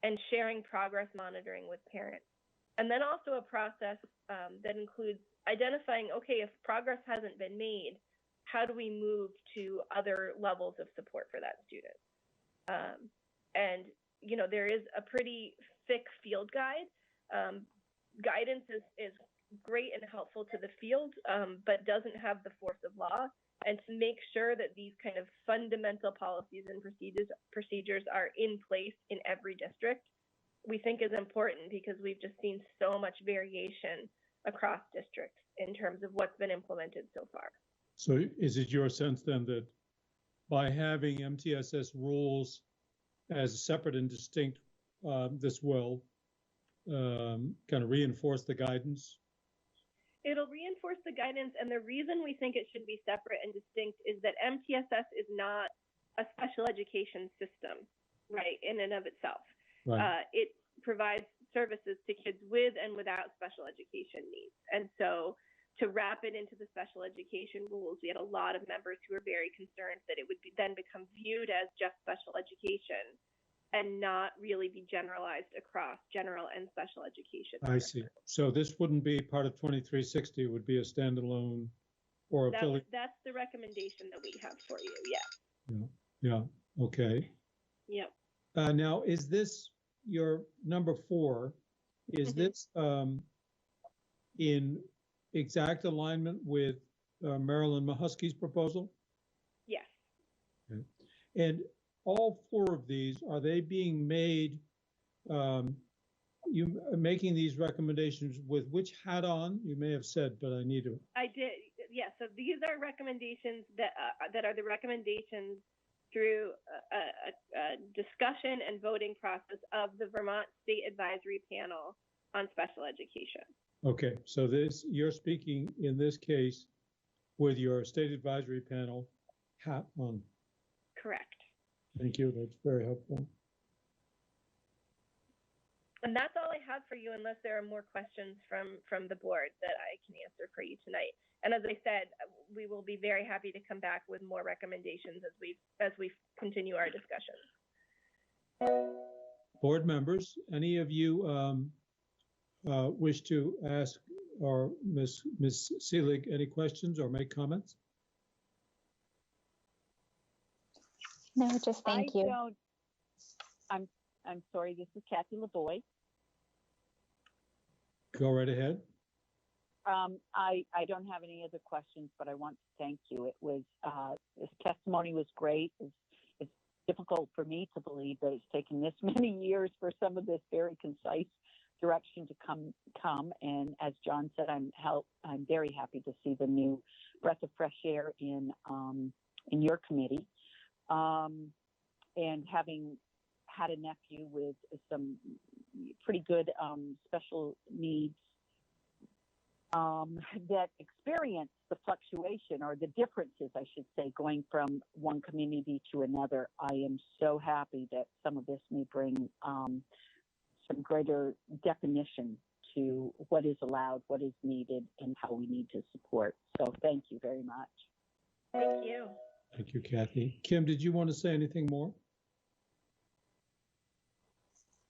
and sharing progress monitoring with parents. And then also a process that includes identifying, okay, if progress hasn't been made, how do we move to other levels of support for that student? And there is a pretty thick field guide. Guidance is great and helpful to the field, but doesn't have the force of law. And to make sure that these kind of fundamental policies and procedures are in place in every district, we think is important because we've just seen so much variation across districts in terms of what's been implemented so far. So is it your sense then that by having MTSS rules as separate and distinct, this will kind of reinforce the guidance? It'll reinforce the guidance, and the reason we think it should be separate and distinct is that MTSS is not a special education system, right, in and of itself. Right. It provides services to kids with and without special education needs. And so to wrap it into the special education rules, we had a lot of members who were very concerned that it would then become viewed as just special education and not really be generalized across general and special education. I see. So this wouldn't be part of 2360, it would be a standalone or affiliate. That's the recommendation that we have for you, yeah. Yeah, okay. Yep. Now, is this your number 4? Is this in exact alignment with Marilyn Mahusky's proposal? Yes. Okay. And all 4 of these, are they being made, you making these recommendations with which hat on? You may have said, but I need to. I did, yeah. So these are recommendations that are the recommendations through a discussion and voting process of the Vermont State Advisory Panel on Special Education. Okay, so you're speaking in this case with your State Advisory Panel hat on. Correct. Thank you, that's very helpful. And that's all I have for you, unless there are more questions from the board that I can answer for you tonight. And as I said, we will be very happy to come back with more recommendations as we continue our discussions. Board members, any of you wish to ask or Ms. Seelig any questions or make comments? No, just thank you. I'm sorry, this is Kathy LaVoy. Go right ahead. I don't have any other questions, but I want to thank you. It was this testimony was great. It's difficult for me to believe that it's taken this many years for some of this very concise direction to come. And as John said, I'm very happy to see the new breath of fresh air in your committee. And having had a nephew with some pretty good special needs that experience the fluctuation or the differences, I should say, going from one community to another, I am so happy that some of this may bring some greater definition to what is allowed, what is needed, and how we need to support. So thank you very much. Thank you. Thank you, Kathy. Kim, did you want to say anything more?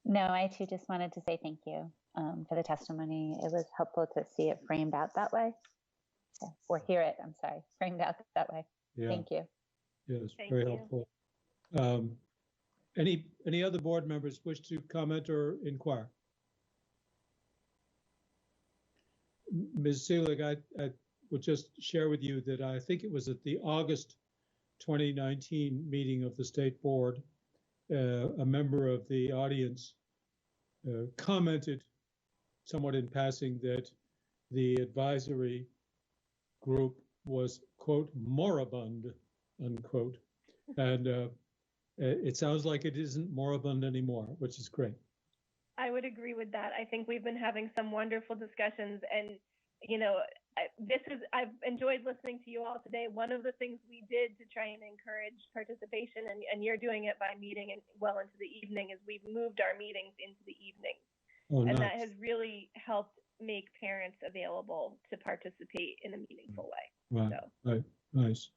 No, I too just wanted to say thank you for the testimony. It was helpful to see it framed out that way, or hear it, I'm sorry, framed out that way. Yeah. Thank you. Yes, very helpful. Any other board members wish to comment or inquire? Ms. Seelig, I would just share with you that I think it was at the August 2019 meeting of the State Board, a member of the audience commented somewhat in passing that the advisory group was, quote, moribund, unquote. And it sounds like it isn't moribund anymore, which is great. I would agree with that. I think we've been having some wonderful discussions, and I've enjoyed listening to you all today. One of the things we did to try and encourage participation, and you're doing it by meeting and well into the evening, is we've moved our meetings into the evening. Oh, and nice. That has really helped make parents available to participate in a meaningful way. Right, So. right, nice.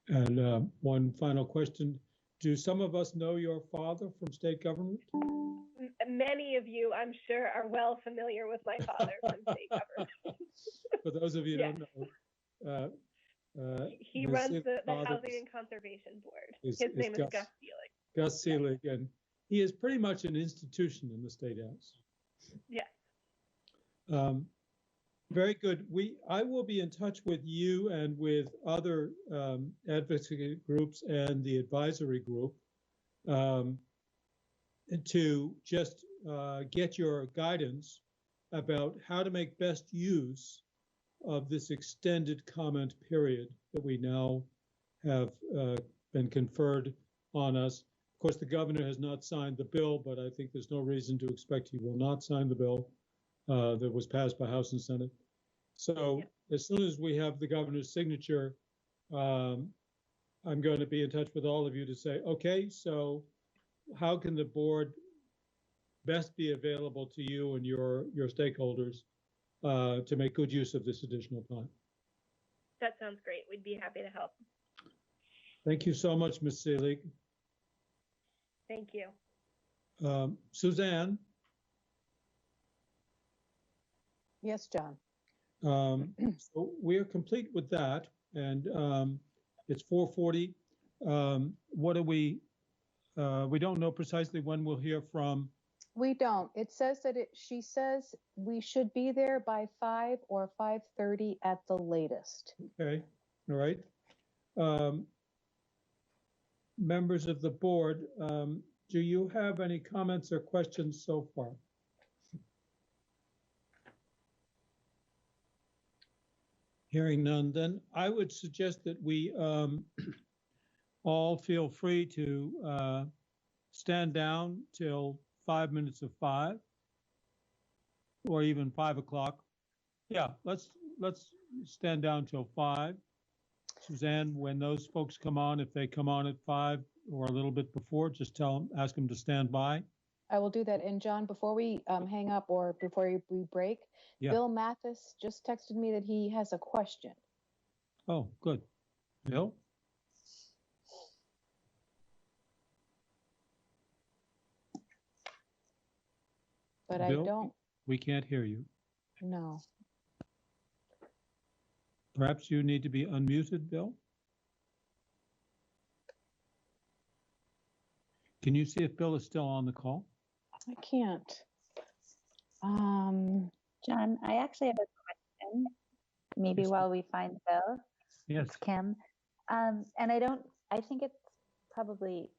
And one final question. Do some of us know your father from state government? Many of you, I'm sure, are well familiar with my father from state government. For those of you who don't know, he runs the Housing and Conservation Board. His name is Gus Seelig. Gus Seelig, and he is pretty much an institution in the State House. Yes. Very good. I will be in touch with you and with other advocacy groups and the advisory group to just get your guidance about how to make best use of this extended comment period that we now have been conferred on us. Of course, the governor has not signed the bill, but I think there's no reason to expect he will not sign the bill that was passed by House and Senate. So as soon as we have the governor's signature, I'm going to be in touch with all of you to say, okay, so how can the board best be available to you and your stakeholders to make good use of this additional time? That sounds great. We'd be happy to help. Thank you so much, Ms. Seelig. Thank you. Suzanne, Yes, John. so we are complete with that, and it's 4:40. What do we don't know precisely when we'll hear from. We don't. It says that she says we should be there by 5 or 5:30 at the latest. Okay, all right. Members of the board, do you have any comments or questions so far? Hearing none, then I would suggest that we all feel free to stand down till 5 minutes of 5, or even 5 o'clock. Yeah, let's stand down till 5. Suzanne, when those folks come on, if they come on at 5 or a little bit before, just ask them to stand by. I will do that. And John, before we hang up or before we break, Yeah. Bill Mathis just texted me that he has a question. Oh, good. Bill? But Bill, I don't. We can't hear you. No. Perhaps you need to be unmuted, Bill? Can you see if Bill is still on the call? I can't. John, I actually have a question. Maybe Yes. while we find Bill. Yes. It's Kim. And I think it's probably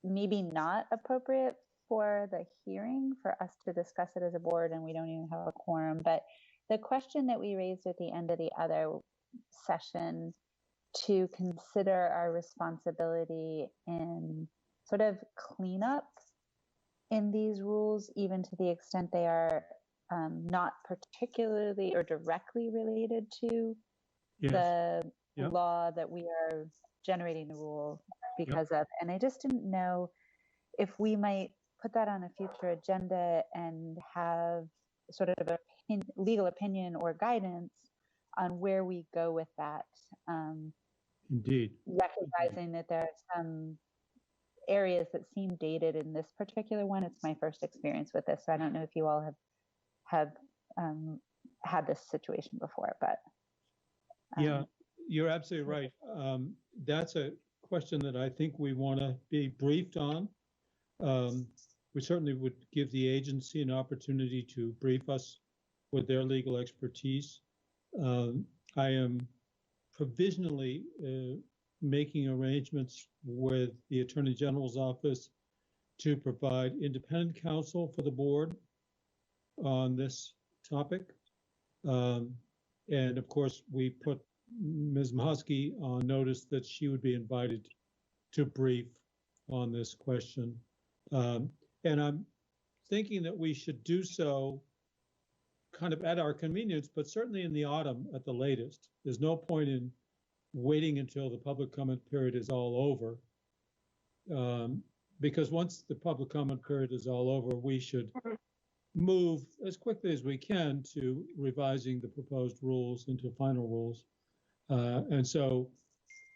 maybe not appropriate for the hearing for us to discuss it as a board, and we don't even have a quorum. But the question that we raised at the end of the other session to consider our responsibility in sort of cleanup in these rules, even to the extent they are not particularly or directly related to the law that we are generating the rule because of. And I just didn't know if we might put that on a future agenda and have sort of a legal opinion or guidance on where we go with that. Indeed. Recognizing that there are some areas that seem dated in this particular one. It's my first experience with this, so I don't know if you all have had this situation before, but yeah, you're absolutely right. That's a question that I think we want to be briefed on. We certainly would give the agency an opportunity to brief us with their legal expertise. I am provisionally making arrangements with the Attorney General's office to provide independent counsel for the board on this topic. And of course, we put Ms. Mahosky on notice that she would be invited to brief on this question. And I'm thinking that we should do so kind of at our convenience, but certainly in the autumn at the latest. There's no point in waiting until the public comment period is all over. Because once the public comment period is all over, we should move as quickly as we can to revising the proposed rules into final rules. And so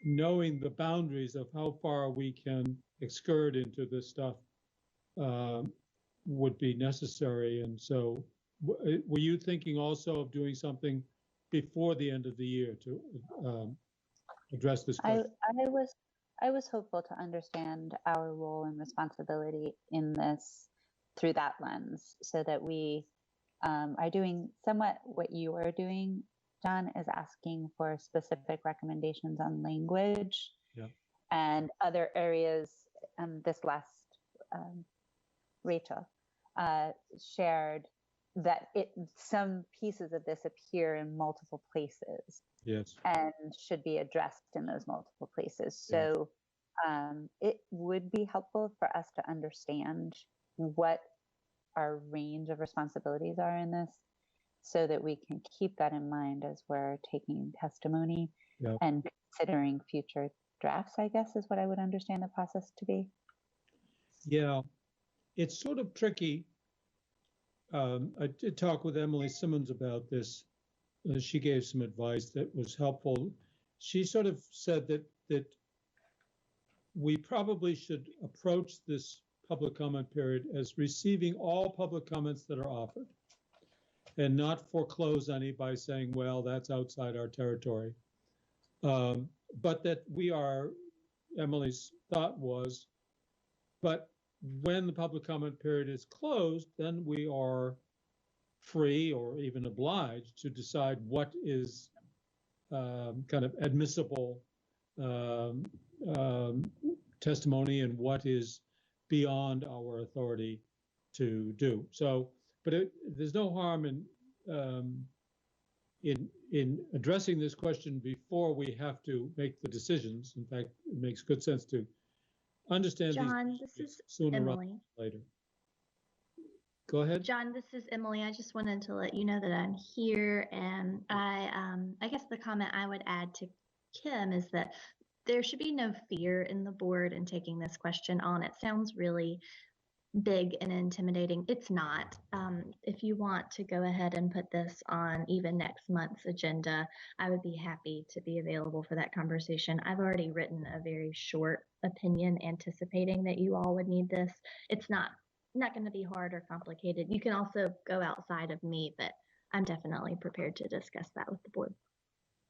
knowing the boundaries of how far we can excurd into this stuff would be necessary. And so were you thinking also of doing something before the end of the year to address this question? I was hopeful to understand our role and responsibility in this through that lens, so that we are doing somewhat what you are doing, John, is asking for specific recommendations on language and other areas. This last Rachel shared that some pieces of this appear in multiple places, and should be addressed in those multiple places. So it would be helpful for us to understand what our range of responsibilities are in this, so that we can keep that in mind as we're taking testimony and considering future drafts, I guess, is what I would understand the process to be. Yeah, it's sort of tricky. I did talk with Emily Simmons about this. She gave some advice that was helpful. She sort of said that we probably should approach this public comment period as receiving all public comments that are offered and not foreclose any by saying, well, that's outside our territory. But that we are, Emily's thought was, but when the public comment period is closed, then we are free or even obliged to decide what is kind of admissible testimony and what is beyond our authority to do. So, but there's no harm in addressing this question before we have to make the decisions. In fact, it makes good sense to understand John, these this is sooner rather Emily. than later. Go ahead. John, this is Emily. I just wanted to let you know that I'm here, and I guess the comment I would add to Kim is that there should be no fear in the board in taking this question on. It sounds really big and intimidating. It's not. If you want to go ahead and put this on even next month's agenda, I would be happy to be available for that conversation. I've already written a very short opinion anticipating that you all would need this. It's not going to be hard or complicated. You can also go outside of me, but I'm definitely prepared to discuss that with the board.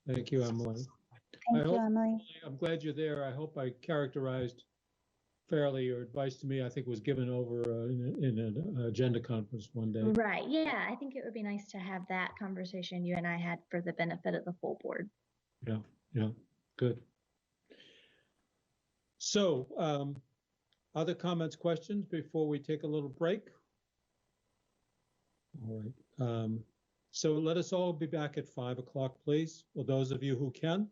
Thank you, Emily. Thank you, Emily. I'm glad you're there. I hope I characterized fairly your advice to me. I think was given over in an agenda conference one day. Right. Yeah, I think it would be nice to have that conversation you and I had for the benefit of the full board. Yeah, yeah, good. So, other comments, questions before we take a little break? All right. So let us all be back at 5 o'clock, please, for those of you who can.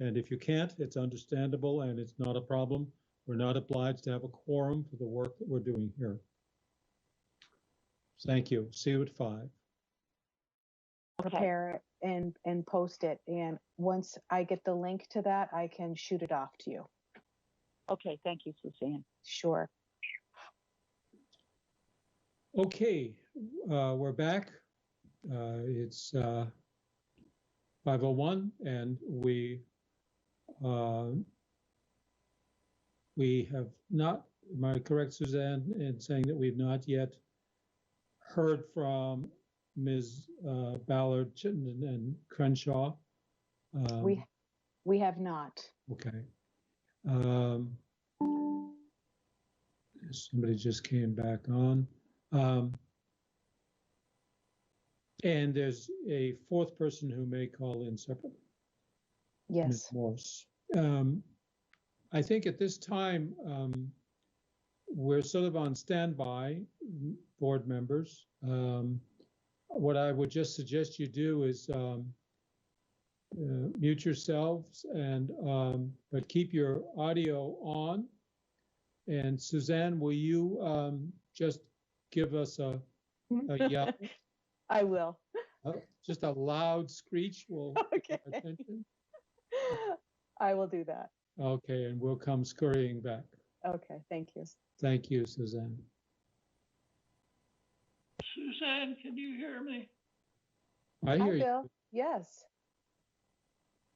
And if you can't, it's understandable and it's not a problem. We're not obliged to have a quorum for the work that we're doing here. Thank you. See you at 5. Prepare it and post it. And once I get the link to that, I can shoot it off to you. Okay, thank you, Suzanne. Sure. Okay, we're back. It's 5:01, and we have not, am I correct, Suzanne, in saying that we've not yet heard from Ms. Ballard, Chittenden, and Crenshaw? We have not. Okay. Somebody just came back on. And there's a fourth person who may call in separately. Yes. Ms. Morse. I think at this time, we're sort of on standby, board members. What I would just suggest you do is mute yourselves and but keep your audio on. And Suzanne, will you just give us a yell? I will. Just a loud screech will get our attention. I will do that. Okay, and we'll come scurrying back. Okay, thank you. Thank you, Suzanne. Suzanne, can you hear me? I hear Hi, you. Bill. Yes.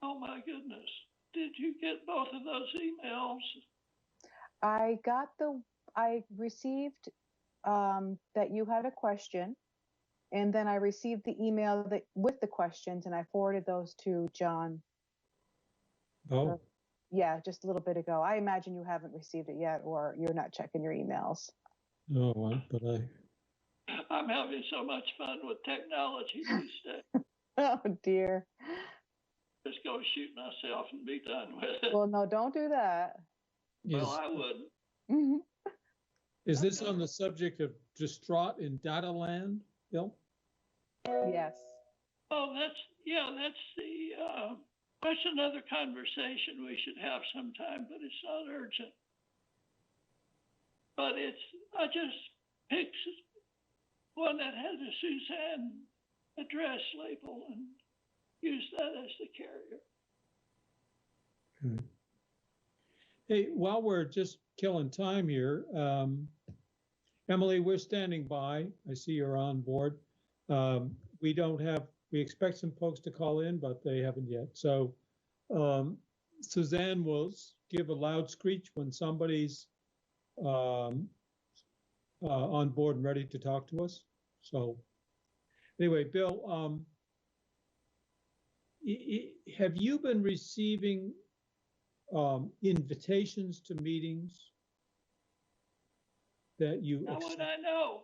Oh my goodness. Did you get both of those emails? I received that you had a question, and then I received the email that with the questions, and I forwarded those to John. Oh. Yeah, just a little bit ago. I imagine you haven't received it yet, or you're not checking your emails. No, but I'm having so much fun with technology these days. Oh dear. Just go shoot myself and be done with it. Well, no, don't do that. Well, I wouldn't. Mm-hmm. Is this on the subject of distraught in data land, Bill? Yes. Oh, that's another conversation we should have sometime, but it's not urgent. But I just picked one that has a Suzanne address label and used that as the carrier. Okay. Hey, while we're just killing time here, Emily, we're standing by. I see you're on board. We expect some folks to call in, but they haven't yet. So Suzanne will give a loud screech when somebody's on board and ready to talk to us. So anyway, Bill, have you been receiving invitations to meetings that you How would I know?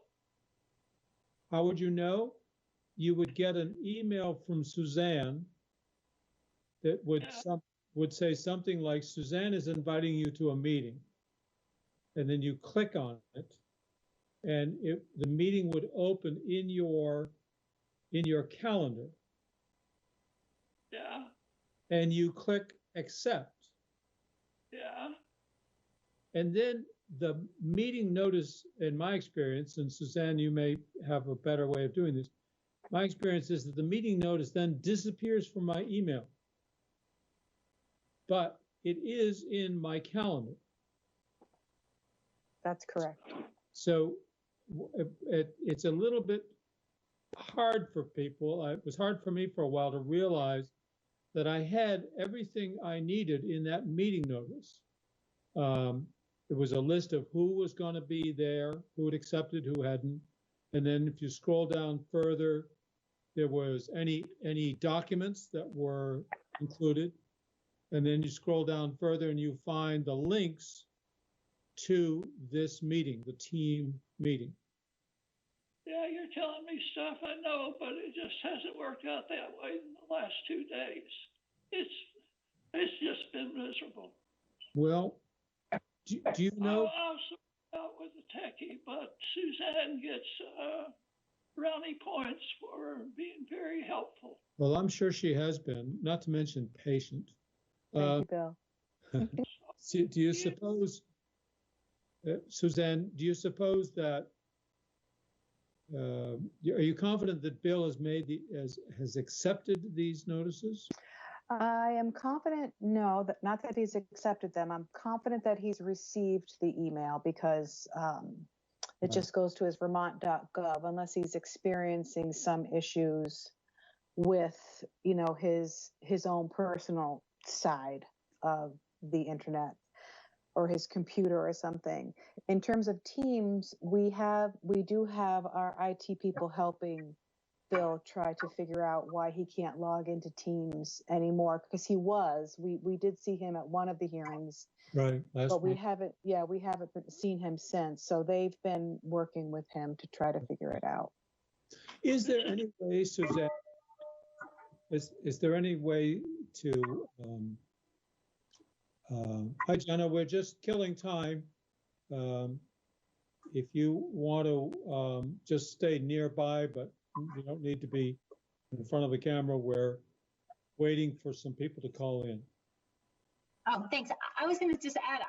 How would you know? You would get an email from Suzanne that would say something like, Suzanne is inviting you to a meeting. And then you click on it, and the meeting would open in your calendar. Yeah. And you click accept. Yeah. And then the meeting notice, in my experience, and Suzanne, you may have a better way of doing this. My experience is that the meeting notice then disappears from my email, but it is in my calendar. That's correct. So it's a little bit hard for people. It was hard for me for a while to realize that I had everything I needed in that meeting notice. It was a list of who was going to be there, who had accepted, who hadn't. And then if you scroll down further, there was any documents that were included. And then you scroll down further and you find the links to this meeting, the team meeting. Yeah, you're telling me stuff I know, but it just hasn't worked out that way in the last 2 days. It's just been miserable. Well, do you know? I'll sort it out with the techie, but Suzanne gets brownie points for being very helpful. Well, I'm sure she has been, not to mention patient. Thank you, Bill. Do you suppose, Suzanne, do you suppose that, are you confident that Bill has accepted these notices? I am confident, no, not that he's accepted them. I'm confident that he's received the email because it just goes to his vermont.gov unless he's experiencing some issues with, his own personal side of the internet or his computer or something. In terms of Teams, we do have our IT people helping Bill try to figure out why he can't log into Teams anymore, because we did see him at one of the hearings, right? But we haven't seen him since. So they've been working with him to try to figure it out. Is there any way, Suzanne? Is there any way to? Hi, Jenna. We're just killing time. If you want to just stay nearby, but you don't need to be in front of the camera. We're waiting for some people to call in. Oh, thanks. I was going to just add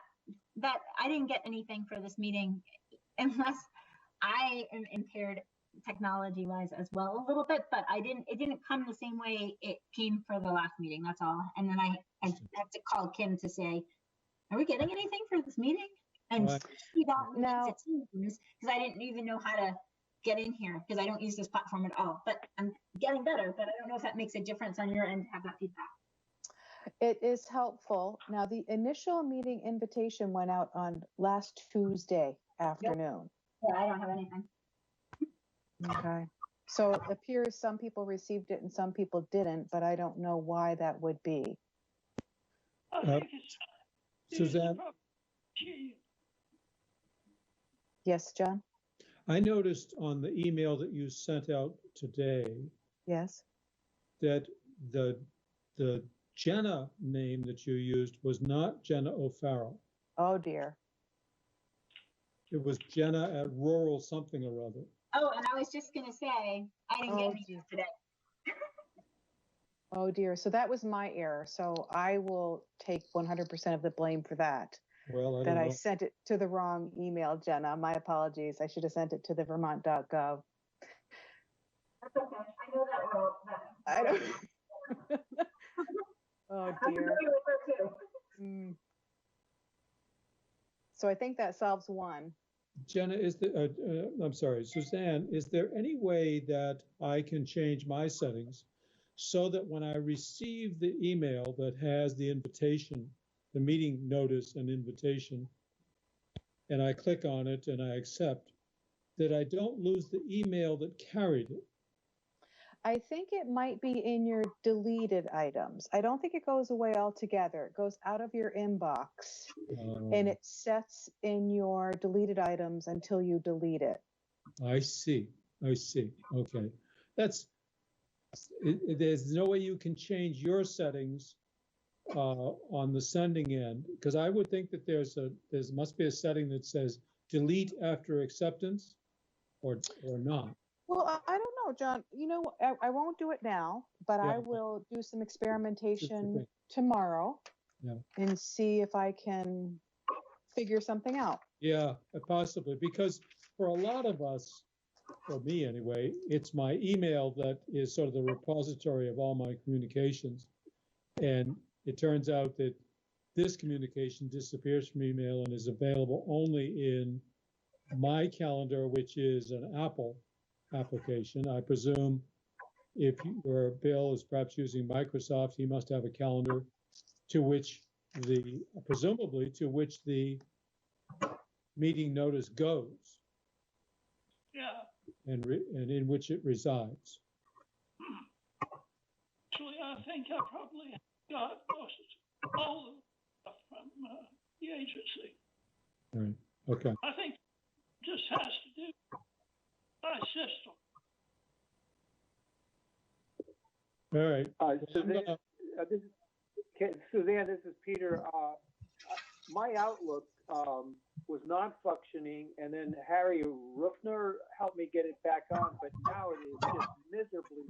that I didn't get anything for this meeting unless I am impaired technology-wise as well a little bit, but it didn't come the same way it came for the last meeting. That's all. And then I had to call Kim to say, are we getting anything for this meeting? And she got me into Teams because I didn't even know how to get in here because I don't use this platform at all. But I'm getting better, but I don't know if that makes a difference on your end to have that feedback. It is helpful. Now, the initial meeting invitation went out on last Tuesday afternoon. Yeah, I don't have anything. Okay. So it appears some people received it and some people didn't, but I don't know why that would be. Suzanne? Yes, John? I noticed on the email that you sent out today. Yes. That the Jenna name that you used was not Jenna O'Farrell. Oh dear. It was Jenna at rural something or other. Oh, and I was just going to say, I didn't get any today. Oh dear. So that was my error. So I will take 100% of the blame for that. Well, I sent it to the wrong email, Jenna. My apologies. I should have sent it to the vermont.gov. That's okay. I know that role. I don't. Oh dear. So I think that solves one. Jenna, I'm sorry, Suzanne, is there any way that I can change my settings so that when I receive the email that has the invitation, the meeting notice and invitation, and I click on it and I accept, that I don't lose the email that carried it. I think it might be in your deleted items. I don't think it goes away altogether. It goes out of your inbox and it sets in your deleted items until you delete it. I see. Okay. There's no way you can change your settings on the sending end, because I would think that there must be a setting that says delete after acceptance or not. Well, I don't know, John. You know, I won't do it now, but I will do some experimentation tomorrow and see if I can figure something out. Yeah, possibly, because for a lot of us, for me anyway, it's my email that is sort of the repository of all my communications. And it turns out that this communication disappears from email and is available only in my calendar, which is an Apple application. I presume if your Bill is perhaps using Microsoft, he must have a calendar presumably to which the meeting notice goes. Yeah. And in which it resides. Actually, I think I probably got all the stuff from the agency. All right. Okay. I think it just has to do with my system. All right. Suzanne, this is Peter. My Outlook was non-functioning, and then Harry Ruffner helped me get it back on, but now it is just miserably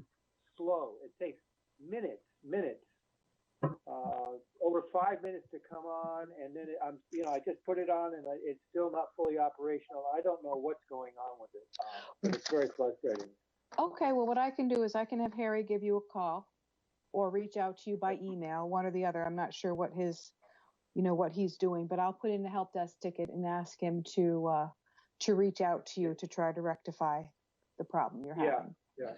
slow. It takes minutes, over 5 minutes to come on, and then I just put it on, and it's still not fully operational. I don't know what's going on with it, but it's very frustrating. Okay, well, what I can do is I can have Harry give you a call or reach out to you by email, one or the other. I'm not sure what what he's doing, but I'll put in a help desk ticket and ask him to reach out to you to try to rectify the problem you're having. Yeah.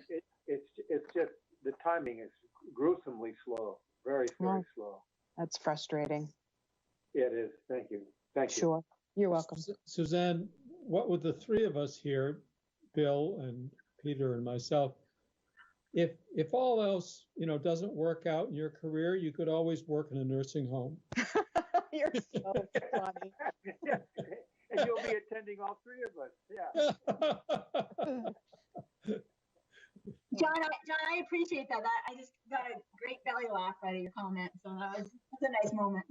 It's just the timing is gruesomely slow, very slow. That's frustrating. It is. Thank you. Sure. You're welcome. Suzanne, what would the three of us here, Bill and Peter and myself, if all else, doesn't work out in your career, you could always work in a nursing home. You're so funny. Yeah. And you'll be attending all three of us. Yeah. John, I appreciate that. I just got a great belly laugh out of your comment, so that's a nice moment.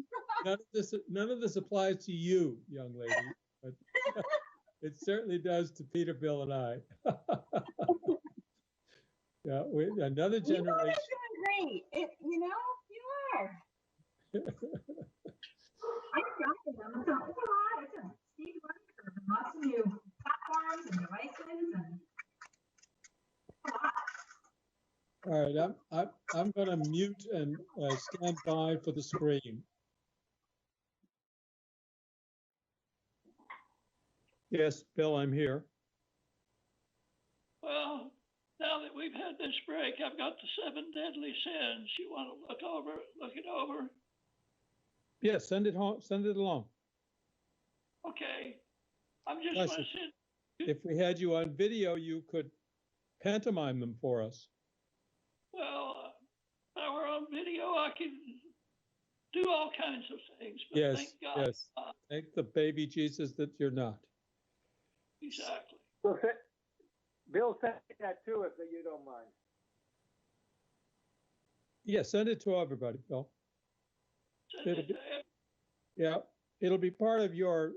None of this applies to you, young lady, but it certainly does to Peter, Bill, and I. Yeah, another generation. You are doing great. You are. It's a steep learning curve, and lots of new platforms and devices and. All right, I'm going to mute and stand by for the screen. Yes, Bill, I'm here. Well, now that we've had this break, I've got the 7 deadly sins. You want to look it over? Yes, send it home. Send it along. Okay. I'm just going to sit. If we had you on video, you could pantomime them for us. Well, if I were on video, I could do all kinds of things. But Yes, thank God. yes. Thank the baby Jesus that you're not. Exactly. So, Bill, send that too, if you don't mind. Yeah, send it to everybody, Bill. It'll be part of your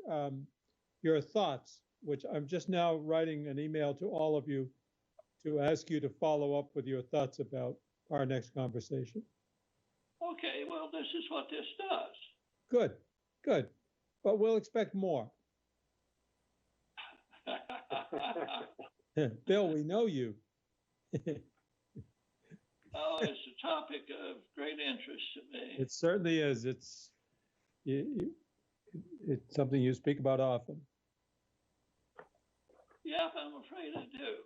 thoughts, which I'm just now writing an email to all of you to ask you to follow up with your thoughts about our next conversation. Okay, well, this is what this does. Good. But we'll expect more. Bill, we know you. Oh, it's a topic of great interest to me. It certainly is. It's something you speak about often. Yep, I'm afraid I do.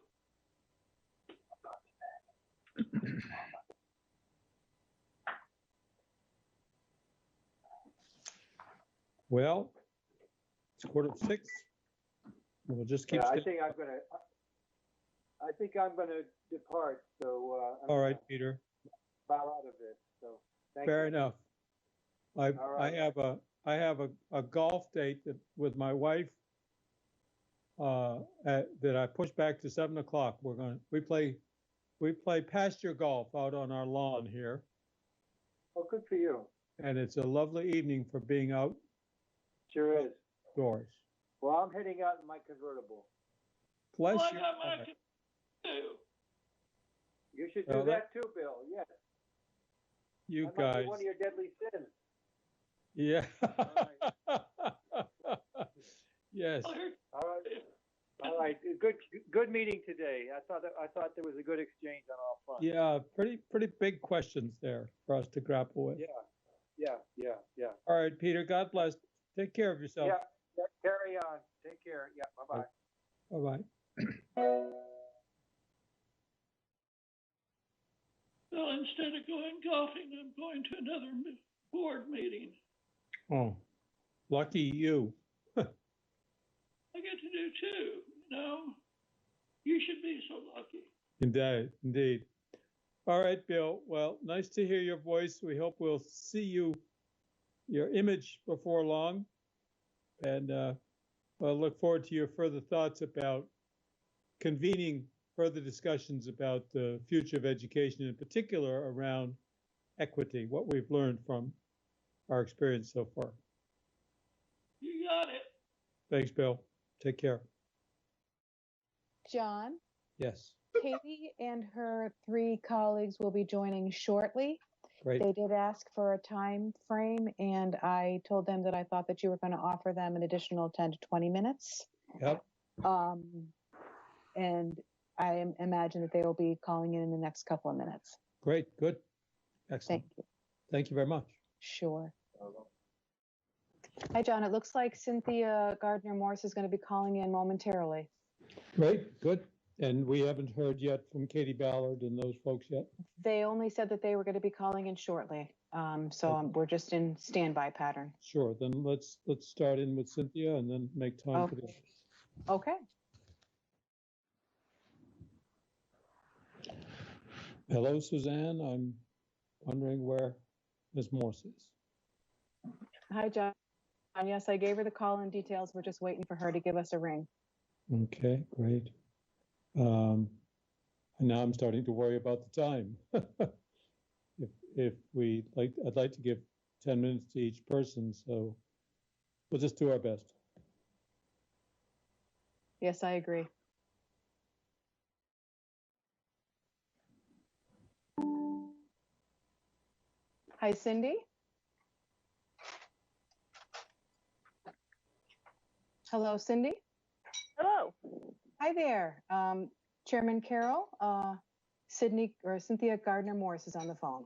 Well, It's 5:45. We'll just keep. Yeah, I think I'm gonna depart. So All right, Peter. bow out of this. So thank Fair you. enough. All right. I have a golf date with my wife that I pushed back to 7:00. We play pasture golf out on our lawn here, Oh, good for you. and it's a lovely evening for being Sure is. outdoors. Well, I'm heading out in my convertible. Bless Well, I you. got my too. You should do Well, that too, Bill. Yes. You That might be guys. one of your deadly sins. Yeah. Yes. All right. All right. Good meeting today. I thought there was a good exchange on all fronts. Yeah. Pretty big questions there for us to grapple with. Yeah. All right, Peter. God bless. Take care of yourself. Yeah. Carry on. Take care. Yeah. Bye-bye. Bye-bye. So instead of going golfing, I'm going to another board meeting. Oh, lucky you. I get to do two, you know? You should be so lucky. Indeed. All right, Bill. Well, nice to hear your voice. We hope we'll see your image before long. And I'll look forward to your further thoughts about convening further discussions about the future of education, in particular around equity, what we've learned from our experience so far. You got it. Thanks, Bill. Take care. John, Yes. Katie and her 3 colleagues will be joining shortly. Great. They did ask for a time frame, and I told them that I thought that you were going to offer them an additional 10 to 20 minutes. Yep. And I imagine that they will be calling in the next couple of minutes. Great. Good. Excellent. Thank you. Thank you very much. Sure. Hi, John. It looks like Cynthia Gardner-Morse is going to be calling in momentarily. Great. Good. And we haven't heard yet from Katie Ballard and those folks yet. They only said that they were going to be calling in shortly. We're just in standby pattern. Sure. Then let's start in with Cynthia and then make time for the others. Okay. Hello, Suzanne. I'm wondering where Ms. Morse is. Hi, John. Yes, I gave her the call-in details. We're just waiting for her to give us a ring. Okay, great. And now I'm starting to worry about the time. If I'd like to give 10 minutes to each person, so we'll just do our best. Yes, I agree. Hi, Cindy. Hello, Cindy. Hello. Hi there. Chairman Carroll, Cynthia Gardner-Morse is on the phone.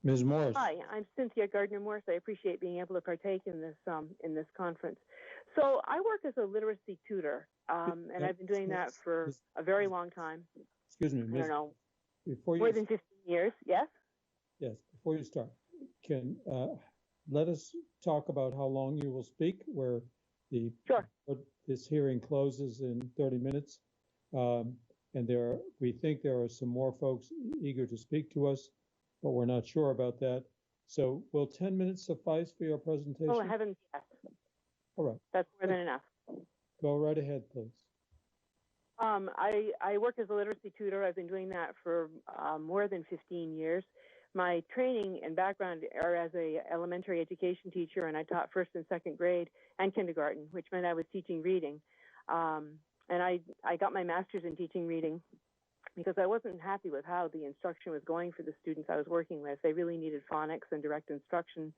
Ms. Morse. Hi, I'm Cynthia Gardner-Morse. I appreciate being able to partake in this conference. So I work as a literacy tutor, and I've been doing that for a very long time. Excuse me, I don't know, before more than 15 years. Yes. Yes. Before you start, can let us talk about how long you will speak. Where this hearing closes in 30 minutes, and we think there are some more folks eager to speak to us, but we're not sure about that. So will 10 minutes suffice for your presentation? Oh, heavens, yes. All right. That's more than enough. Go right ahead, please. I work as a literacy tutor. I've been doing that for more than 15 years. My training and background are as a elementary education teacher, and I taught first and second grade and kindergarten, which meant I was teaching reading. And I got my master's in teaching reading because I wasn't happy with how the instruction was going for the students I was working with. They really needed phonics and direct instruction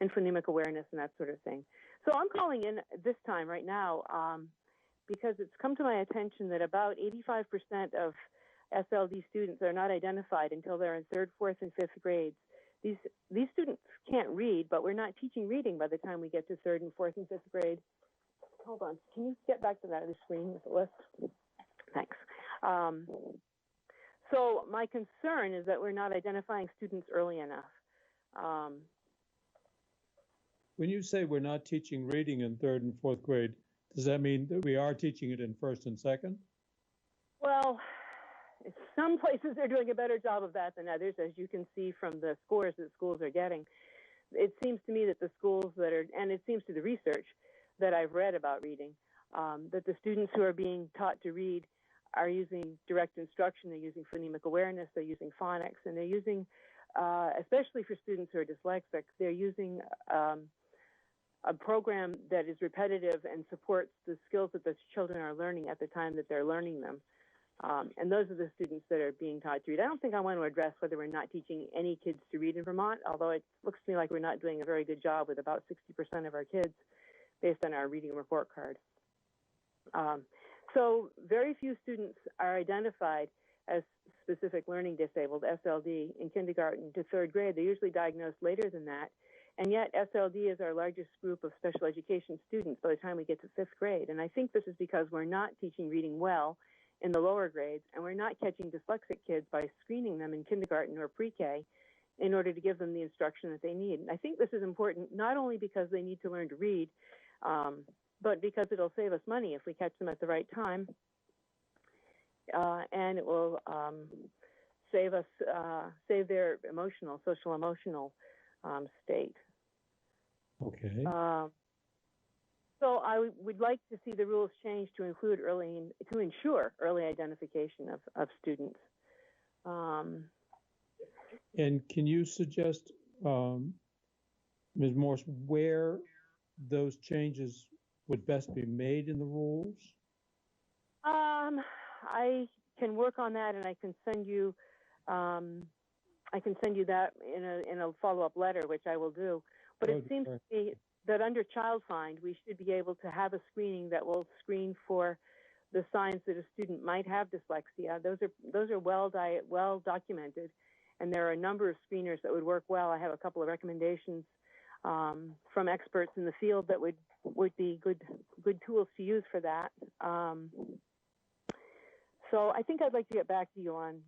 and phonemic awareness and that sort of thing. So I'm calling in this time right now because it's come to my attention that about 85% of SLD students are not identified until they're in 3rd, 4th, and 5th grades. These students can't read, but we're not teaching reading by the time we get to 3rd and 4th and 5th grade. Hold on, can you get back to that other screen with the list? Thanks. So my concern is that we're not identifying students early enough. when you say we're not teaching reading in third and fourth grade, does that mean that we are teaching it in first and second? Well, some places are doing a better job of that than others, as you can see from the scores that schools are getting. It seems to me that the schools that are, and it seems to the research that I've read about reading, that the students who are being taught to read are using direct instruction, they're using phonemic awareness, they're using phonics, and they're using, especially for students who are dyslexic, they're using a program that is repetitive and supports the skills that the children are learning at the time that they're learning them. And those are the students that are being taught to read. I don't think I want to address whether we're not teaching any kids to read in Vermont, although it looks to me like we're not doing a very good job with about 60% of our kids based on our reading report card. So very few students are identified as specific learning disabled, SLD, in kindergarten to third grade. They're usually diagnosed later than that. And yet SLD is our largest group of special education students by the time we get to fifth grade. And I think this is because we're not teaching reading well in the lower grades, and we're not catching dyslexic kids by screening them in kindergarten or pre-K in order to give them the instruction that they need. And I think this is important not only because they need to learn to read, but because it'll save us money if we catch them at the right time, and it will save their social emotional state. Okay. So I would like to see the rules changed to include to ensure early identification of students. And can you suggest, Ms. Morse, where those changes would best be made in the rules? I can work on that, and I can send you that in a follow-up letter, which I will do. But it seems to me that under Child Find, we should be able to have a screening that will screen for the signs that a student might have dyslexia. Those are well documented, and there are a number of screeners that would work well. I have a couple of recommendations from experts in the field that would be good tools to use for that. So I think I'd like to get back to you on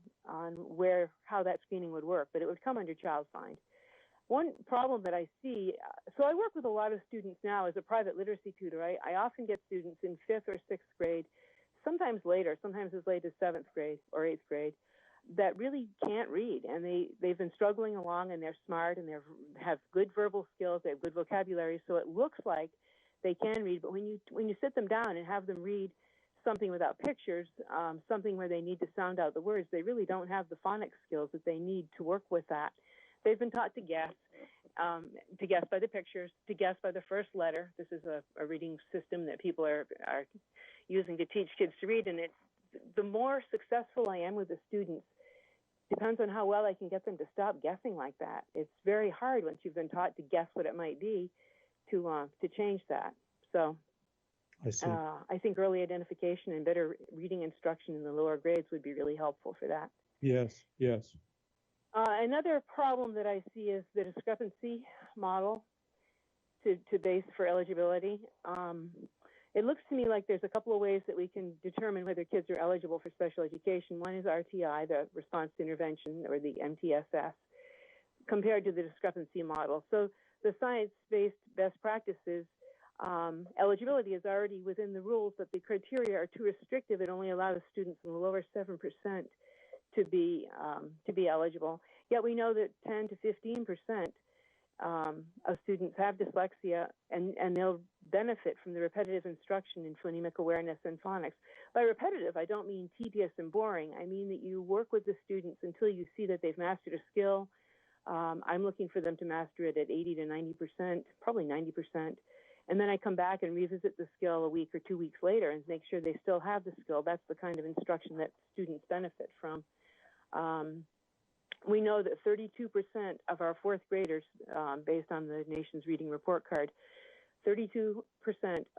how that screening would work, but it would come under Child Find. One problem that I see, so I work with a lot of students now as a private literacy tutor. I often get students in 5th or 6th grade, sometimes later, sometimes as late as 7th grade or 8th grade, that really can't read, and they've been struggling along, and they're smart, and they have good verbal skills, they have good vocabulary, so it looks like they can read. But when you sit them down and have them read something without pictures, something where they need to sound out the words, they really don't have the phonics skills that they need to work with that. They've been taught to guess by the pictures, to guess by the first letter. This is a reading system that people are using to teach kids to read, and the more successful I am with the students depends on how well I can get them to stop guessing like that. It's very hard once you've been taught to guess what it might be to change that. So I see. I think early identification and better reading instruction in the lower grades would be really helpful for that. Yes, yes. Another problem that I see is the discrepancy model to base for eligibility. It looks to me like there's a couple of ways that we can determine whether kids are eligible for special education. One is RTI, the response to intervention, or the MTSS, compared to the discrepancy model. So the science-based best practices, eligibility is already within the rules, but the criteria are too restrictive. It only allows students in the lower 7% to be eligible. Yet we know that 10 to 15% of students have dyslexia, and they'll benefit from the repetitive instruction in phonemic awareness and phonics. By repetitive, I don't mean tedious and boring. I mean that you work with the students until you see that they've mastered a skill. I'm looking for them to master it at 80 to 90%, probably 90%. And then I come back and revisit the skill a week or 2 weeks later and make sure they still have the skill. That's the kind of instruction that students benefit from. We know that 32% of our fourth graders, based on the nation's reading report card, 32%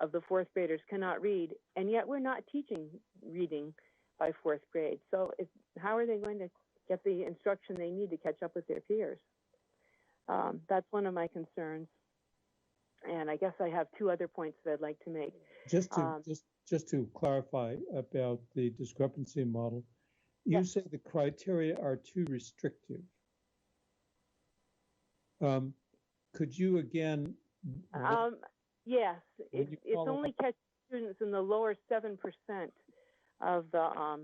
of the fourth graders cannot read, and yet we're not teaching reading by fourth grade. So how are they going to get the instruction they need to catch up with their peers? That's one of my concerns. And I guess I have two other points that I'd like to make. Just to clarify about the discrepancy model, you say the criteria are too restrictive. Could you again Yes, Would you it's follow only up? catching students in the lower 7% of the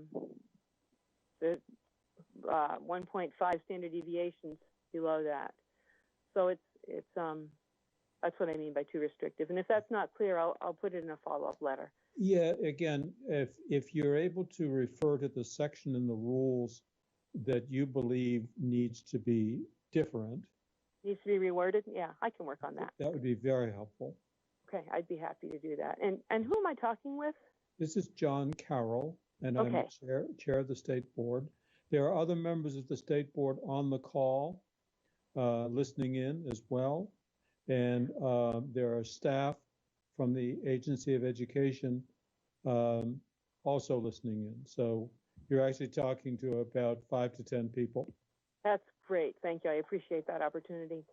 1.5 standard deviations below that. So it's that's what I mean by too restrictive. And if that's not clear, I'll put it in a follow-up letter. Yeah, again, if you're able to refer to the section in the rules that you believe needs to be different, Needs to be reworded? Yeah, I can work on that. that would be very helpful. Okay, I'd be happy to do that. And who am I talking with? This is John Carroll, and I'm Okay. chair of the state board. There are other members of the state board on the call, listening in as well. And there are staff from the Agency of Education also listening in. So you're actually talking to about 5 to 10 people. That's great. Thank you. I appreciate that opportunity.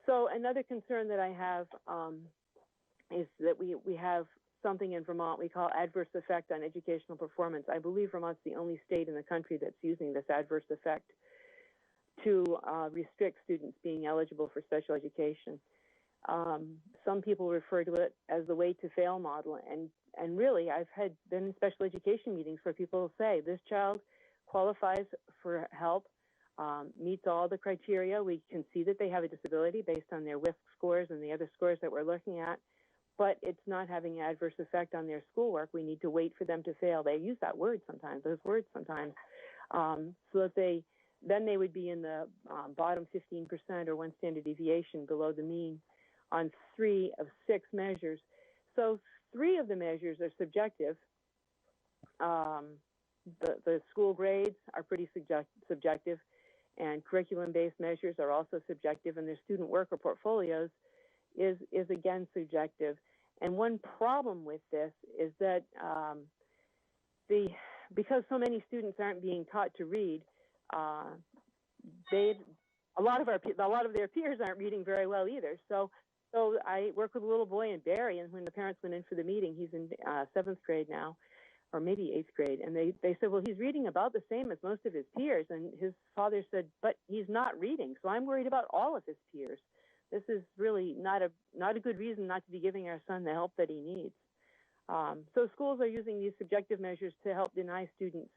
So another concern that I have is that we have something in Vermont we call adverse effect on educational performance. I believe Vermont's the only state in the country that's using this adverse effect to restrict students being eligible for special education. Some people refer to it as the wait to fail model, and really I've been in special education meetings where people say this child qualifies for help, meets all the criteria. We can see that they have a disability based on their WISC scores and the other scores that we're looking at, but it's not having an adverse effect on their schoolwork. We need to wait for them to fail. They use that word sometimes, those words sometimes, so that then they would be in the bottom 15% or 1 standard deviation below the mean on 3 of 6 measures. So 3 of the measures are subjective. The school grades are pretty subjective, and curriculum-based measures are also subjective, and their student work or portfolios is again subjective. And one problem with this is that because so many students aren't being taught to read, a lot of their peers aren't reading very well either. So I work with a little boy in Barrie, and when the parents went in for the meeting, he's in 7th grade now, or maybe 8th grade, and they said, well, he's reading about the same as most of his peers, and his father said, but he's not reading, so I'm worried about all of his peers. This is really not a good reason not to be giving our son the help that he needs. So schools are using these subjective measures to help deny students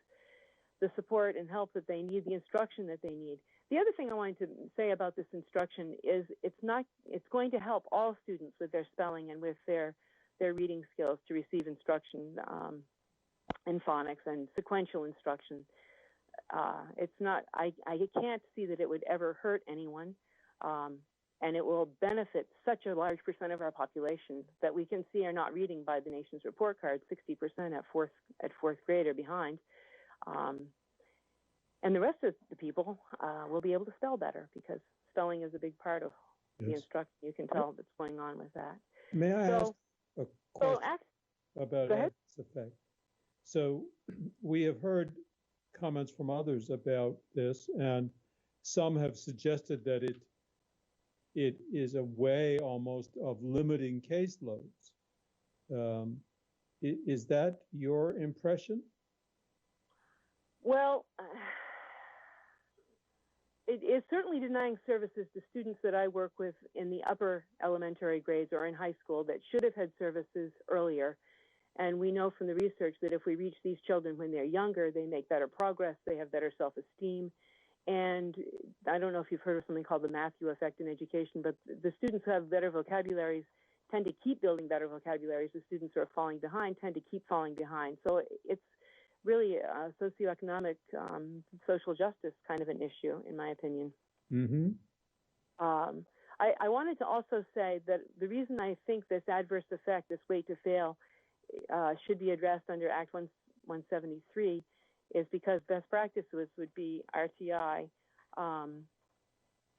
the support and help that they need, the instruction that they need. The other thing I wanted to say about this instruction is it's going to help all students with their spelling and with their reading skills to receive instruction in phonics and sequential instruction. It's not, I can't see that it would ever hurt anyone, and it will benefit such a large percent of our population that we can see are not reading by the nation's report card, 60% at fourth grade or behind. And the rest of the people will be able to spell better, because spelling is a big part of the instruction. You can tell that's going on with that. May I ask a question about adverse effect? So we have heard comments from others about this, and some have suggested that it is a way almost of limiting caseloads. Is that your impression? Well, it is certainly denying services to students that I work with in the upper elementary grades or in high school that should have had services earlier. And we know from the research that if we reach these children when they're younger, they make better progress, they have better self-esteem. And I don't know if you've heard of something called the Matthew effect in education, but the students who have better vocabularies tend to keep building better vocabularies. The students who are falling behind tend to keep falling behind. So it's really a socioeconomic, social justice kind of an issue, in my opinion. Mm-hmm. I wanted to also say that the reason I think this adverse effect, this wait to fail, should be addressed under Act 173 is because best practices would be RTI,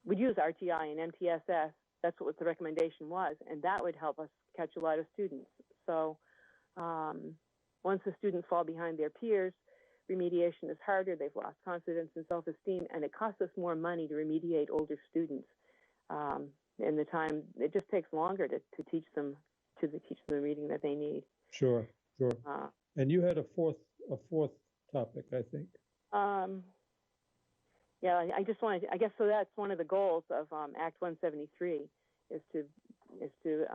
would use RTI and MTSS. That's what the recommendation was, and that would help us catch a lot of students. So once the students fall behind their peers, remediation is harder, they've lost confidence and self-esteem, and it costs us more money to remediate older students. And the time, it just takes longer to teach them the reading that they need. Sure. And you had a fourth topic, I think. Yeah, I just wanted, I guess, so that's one of the goals of Act 173 is to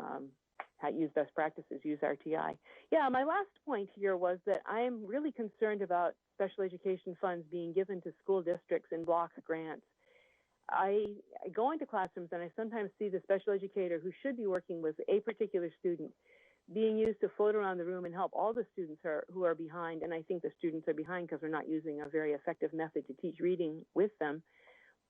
use best practices, use RTI. Yeah, my last point here was that I'm really concerned about special education funds being given to school districts in block grants. I go into classrooms and I sometimes see the special educator who should be working with a particular student being used to float around the room and help all the students who are behind. And I think the students are behind because we're not using a very effective method to teach reading with them.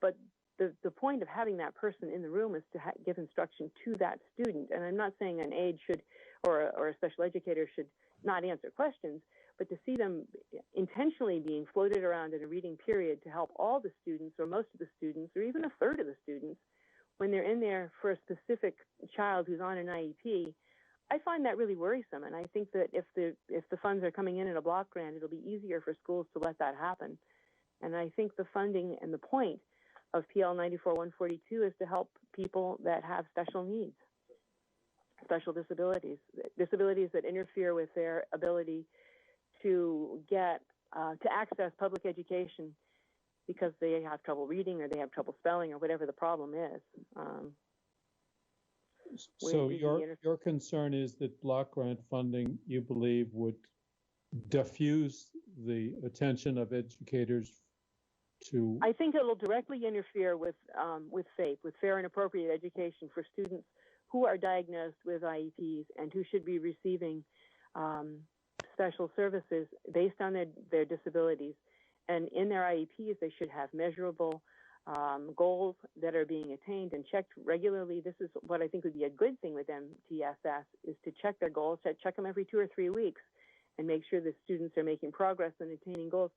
But the point of having that person in the room is to give instruction to that student. And I'm not saying an aide should, or a special educator should not answer questions, but to see them intentionally being floated around in a reading period to help all the students or most of the students or even a third of the students when they're in there for a specific child who's on an IEP, I find that really worrisome. And I think that if the funds are coming in a block grant, it'll be easier for schools to let that happen. And I think the funding and the point of PL 94-142 is to help people that have special needs, special disabilities that interfere with their ability to get to access public education because they have trouble reading or they have trouble spelling or whatever the problem is. So your concern is that block grant funding, you believe, would diffuse the attention of educators to? I think it will directly interfere with FAPE, with fair and appropriate education for students who are diagnosed with IEPs and who should be receiving special services based on their disabilities. And in their IEPs, they should have measurable goals that are being attained and checked regularly. This is what I think would be a good thing with MTSS, is to check their goals, check them every 2 or 3 weeks and make sure the students are making progress in attaining goals.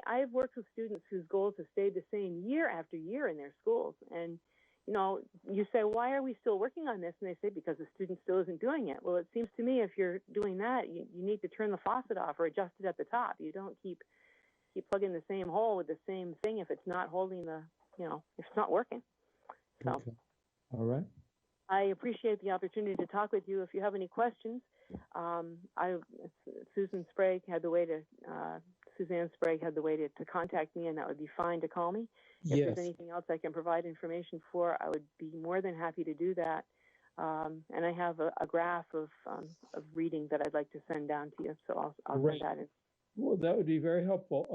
I've worked with students whose goals have stayed the same year after year in their schools. And, you know, you say, why are we still working on this? And they say, because the student still isn't doing it. Well, it seems to me if you're doing that, you need to turn the faucet off or adjust it at the top. You don't keep plugging the same hole with the same thing if it's not holding the, if it's not working. So, okay. All right. I appreciate the opportunity to talk with you. If you have any questions, Suzanne Sprague had the way to contact me, and that would be fine to call me. If Yes. there's anything else I can provide information for, I would be more than happy to do that. And I have a graph of reading that I'd like to send down to you, so I'll send that in. Well, that would be very helpful.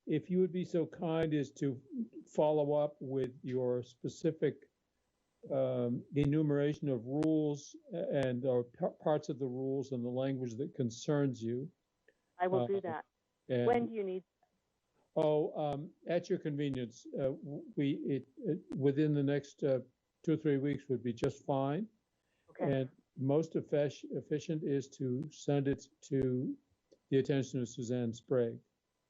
If you would be so kind as to follow up with your specific enumeration of rules or parts of the rules and the language that concerns you. I will do that. When do you need? At your convenience. Within the next 2 or 3 weeks would be just fine. Okay. And most efficient is to send it to the attention of Suzanne Sprague.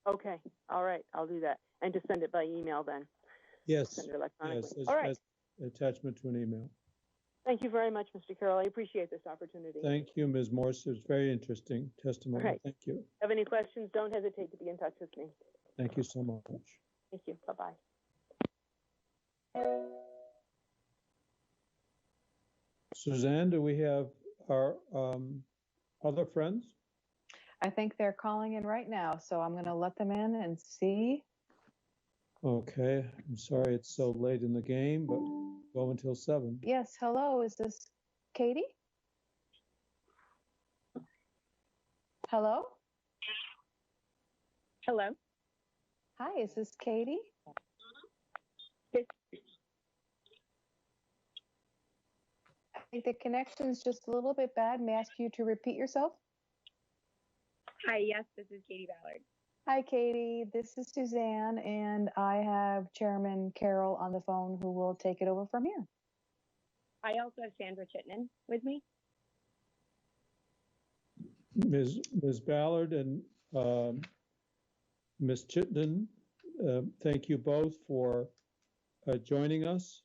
Okay. All right. I'll do that. And to send it by email then. Yes. Send it electronically. Yes, all right. as attachment to an email. Thank you very much, Mr. Carroll. I appreciate this opportunity. Thank you, Ms. Morse. It was very interesting testimony. All right. Thank you. Have any questions? Don't hesitate to be in touch with me. Thank you so much. Thank you. Bye-bye. Suzanne, do we have our other friends? I think they're calling in right now, so I'm going to let them in and see. Okay, I'm sorry it's so late in the game, but go until 7. Yes, hello, is this Katie? Hello? Hello. Hi, is this Katie? I think the connection's just a little bit bad. May I ask you to repeat yourself? Hi, yes, this is Katie Ballard. Hi, Katie. This is Suzanne, and I have Chairman Carroll on the phone who will take it over from here. I also have Sandra Chittenden with me. Ms. Ballard and Ms. Chittenden, thank you both for joining us.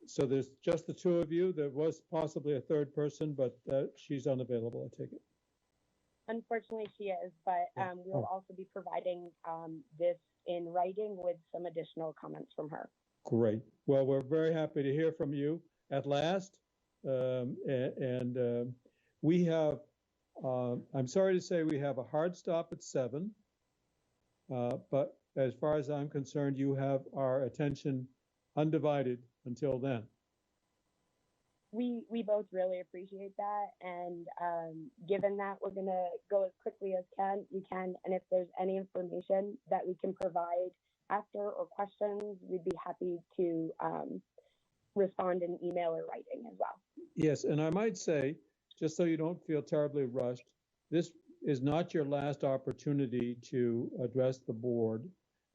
So there's just the two of you. There was possibly a third person, but she's unavailable, I take it. Unfortunately, she is, but we'll also be providing this in writing with some additional comments from her. Great. Well, we're very happy to hear from you at last. We have, I'm sorry to say we have a hard stop at 7, but as far as I'm concerned, you have our attention undivided until then. We both really appreciate that, and given that, we're gonna go as quickly as we can, and if there's any information that we can provide after or questions, we'd be happy to respond in email or writing as well. Yes, and I might say, just so you don't feel terribly rushed, this is not your last opportunity to address the board.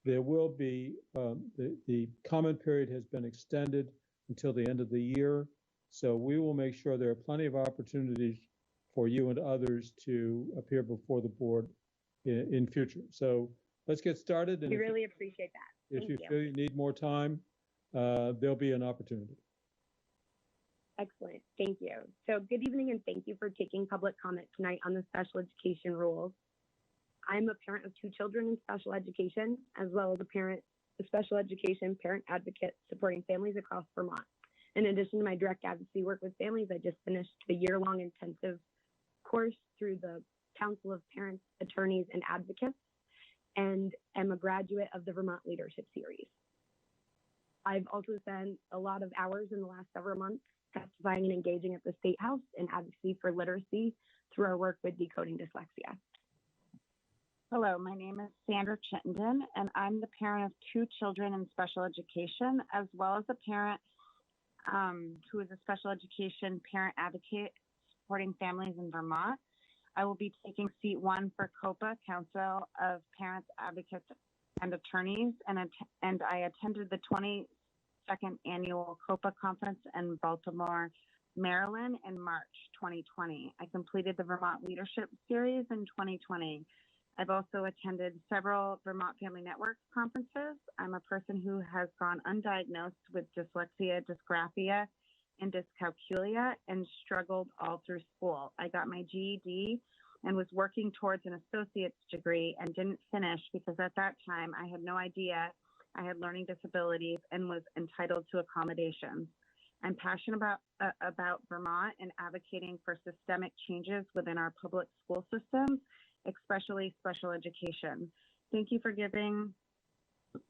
There will be, the comment period has been extended until the end of the year. So we will make sure there are plenty of opportunities for you and others to appear before the board in future. So let's get started. And we really appreciate that. If you feel you need more time, there'll be an opportunity. Excellent. Thank you. So good evening and thank you for taking public comment tonight on the special education rules. I'm a parent of 2 children in special education, as well as a special education parent advocate supporting families across Vermont. In addition to my direct advocacy work with families, I just finished the year-long intensive course through the Council of Parents, Attorneys, and Advocates, and am a graduate of the Vermont Leadership Series. I've also spent a lot of hours in the last several months testifying and engaging at the State House in advocacy for literacy through our work with decoding dyslexia. Hello, my name is Sandra Chittenden, and I'm the parent of 2 children in special education, as well as a parent who is a special education parent advocate supporting families in Vermont. I will be taking seat 1 for COPA, Council of Parents, Advocates, and Attorneys, and I attended the 22nd Annual COPA Conference in Baltimore, Maryland in March 2020. I completed the Vermont Leadership Series in 2020. I've also attended several Vermont Family Network conferences. I'm a person who has gone undiagnosed with dyslexia, dysgraphia, and dyscalculia and struggled all through school. I got my GED and was working towards an associate's degree and didn't finish because at that time I had no idea I had learning disabilities and was entitled to accommodations. I'm passionate about Vermont and advocating for systemic changes within our public school systems, especially special education. Thank you for giving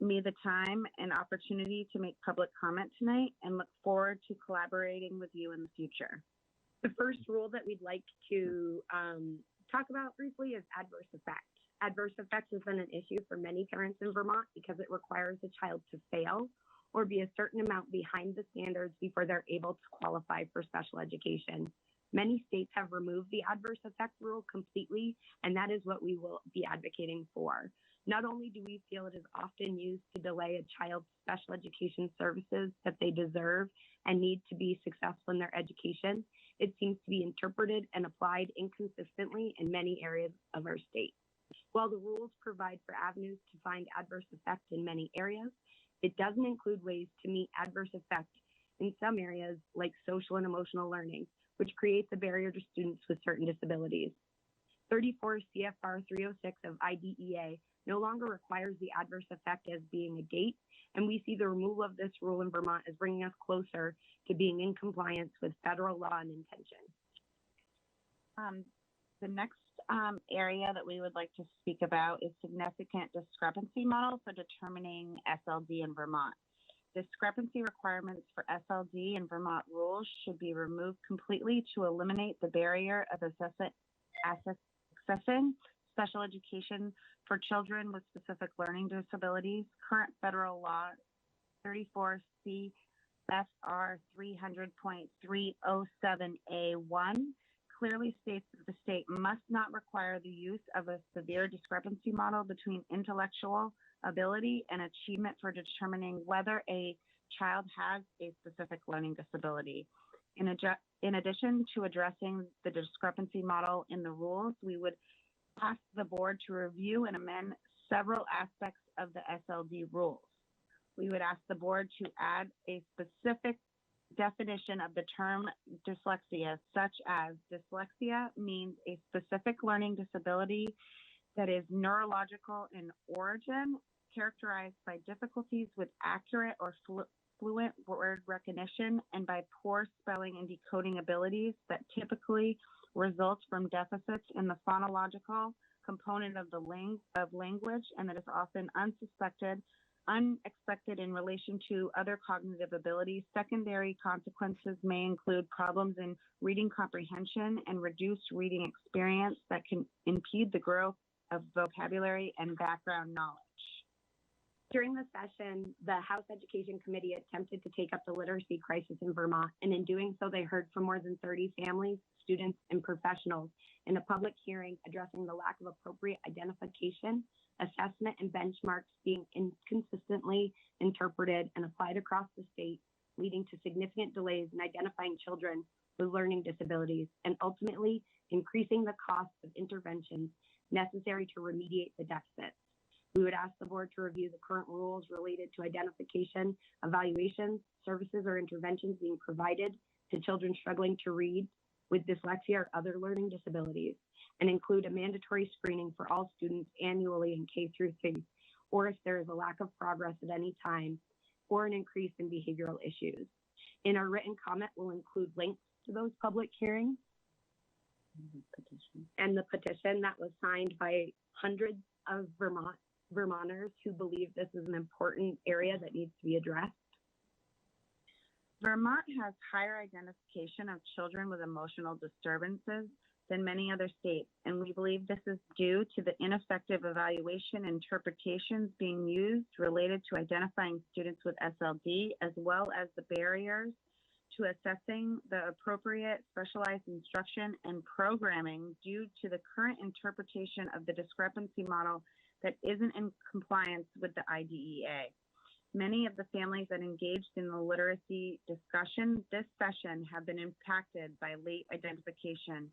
me the time and opportunity to make public comment tonight and look forward to collaborating with you in the future. The first rule that we'd like to talk about briefly is adverse effect. Adverse effect has been an issue for many parents in Vermont because it requires a child to fail or be a certain amount behind the standards before they're able to qualify for special education. Many states have removed the adverse effect rule completely, and that is what we will be advocating for. Not only do we feel it is often used to delay a child's special education services that they deserve and need to be successful in their education, it seems to be interpreted and applied inconsistently in many areas of our state. While the rules provide for avenues to find adverse effect in many areas, it doesn't include ways to meet adverse effect in some areas like social and emotional learning, which creates a barrier to students with certain disabilities. 34 CFR 306 of IDEA no longer requires the adverse effect as being a date, and we see the removal of this rule in Vermont as bringing us closer to being in compliance with federal law and intention. The next area that we would like to speak about is significant discrepancy model for determining SLD in Vermont. Discrepancy requirements for SLD in Vermont rules should be removed completely to eliminate the barrier of accessing special education for children with specific learning disabilities. Current federal law 34 CFR 300.307A1 clearly states that the state must not require the use of a severe discrepancy model between intellectual ability and achievement for determining whether a child has a specific learning disability. In addition to addressing the discrepancy model in the rules, we would ask the board to review and amend several aspects of the SLD rules. We would ask the board to add a specific definition of the term dyslexia, such as dyslexia means a specific learning disability that is neurological in origin, characterized by difficulties with accurate or fluent word recognition and by poor spelling and decoding abilities that typically results from deficits in the phonological component of the language, and that is often unsuspected unexpected in relation to other cognitive abilities. Secondary consequences may include problems in reading comprehension and reduced reading experience that can impede the growth of vocabulary and background knowledge. During the session, the House Education Committee attempted to take up the literacy crisis in Vermont, and in doing so, they heard from more than 30 families, students, and professionals in a public hearing addressing the lack of appropriate identification, assessment, and benchmarks being inconsistently interpreted and applied across the state, leading to significant delays in identifying children with learning disabilities and ultimately increasing the cost of interventions necessary to remediate the deficits. We would ask the board to review the current rules related to identification, evaluations, services, or interventions being provided to children struggling to read with dyslexia or other learning disabilities, and include a mandatory screening for all students annually in K through 3, or if there is a lack of progress at any time, or an increase in behavioral issues. In our written comment, we'll include links to those public hearings and the petition that was signed by hundreds of Vermonters who believe this is an important area that needs to be addressed. Vermont has higher identification of children with emotional disturbances than many other states, and we believe this is due to the ineffective evaluation interpretations being used related to identifying students with SLD, as well as the barriers to assessing the appropriate specialized instruction and programming due to the current interpretation of the discrepancy model that isn't in compliance with the IDEA. Many of the families that engaged in the literacy discussion this session have been impacted by late identification.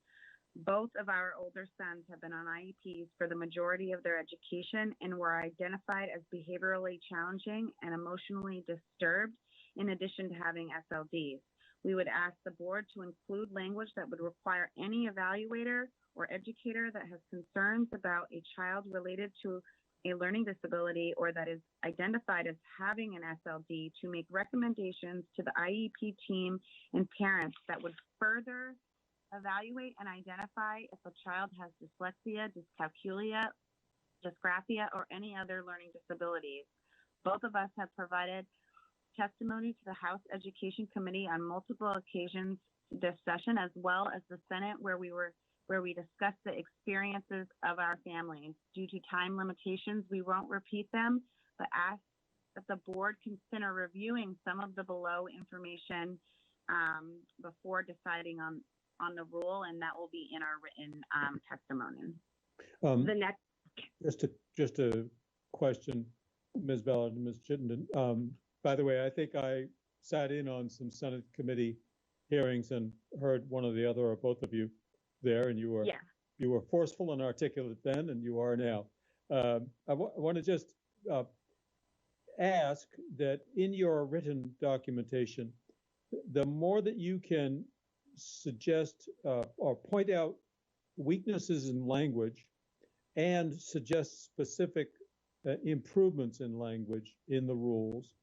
Both of our older sons have been on IEPs for the majority of their education and were identified as behaviorally challenging and emotionally disturbed, in addition to having SLDs. We would ask the board to include language that would require any evaluator or educator that has concerns about a child related to a learning disability or that is identified as having an SLD to make recommendations to the IEP team and parents that would further evaluate and identify if a child has dyslexia, dyscalculia, dysgraphia, or any other learning disabilities. Both of us have provided testimony to the House Education Committee on multiple occasions this session, as well as the Senate, where we discussed the experiences of our families. Due to time limitations, we won't repeat them, but ask that the board consider reviewing some of the below information before deciding on the rule, and that will be in our written testimony. The next, just a question, Ms. Ballard and Ms. Chittenden. By the way, I think I sat in on some Senate committee hearings and heard one or the other or both of you there, and you were forceful and articulate then, and you are now. I want to just ask that in your written documentation, the more that you can suggest or point out weaknesses in language and suggest specific improvements in language in the rules,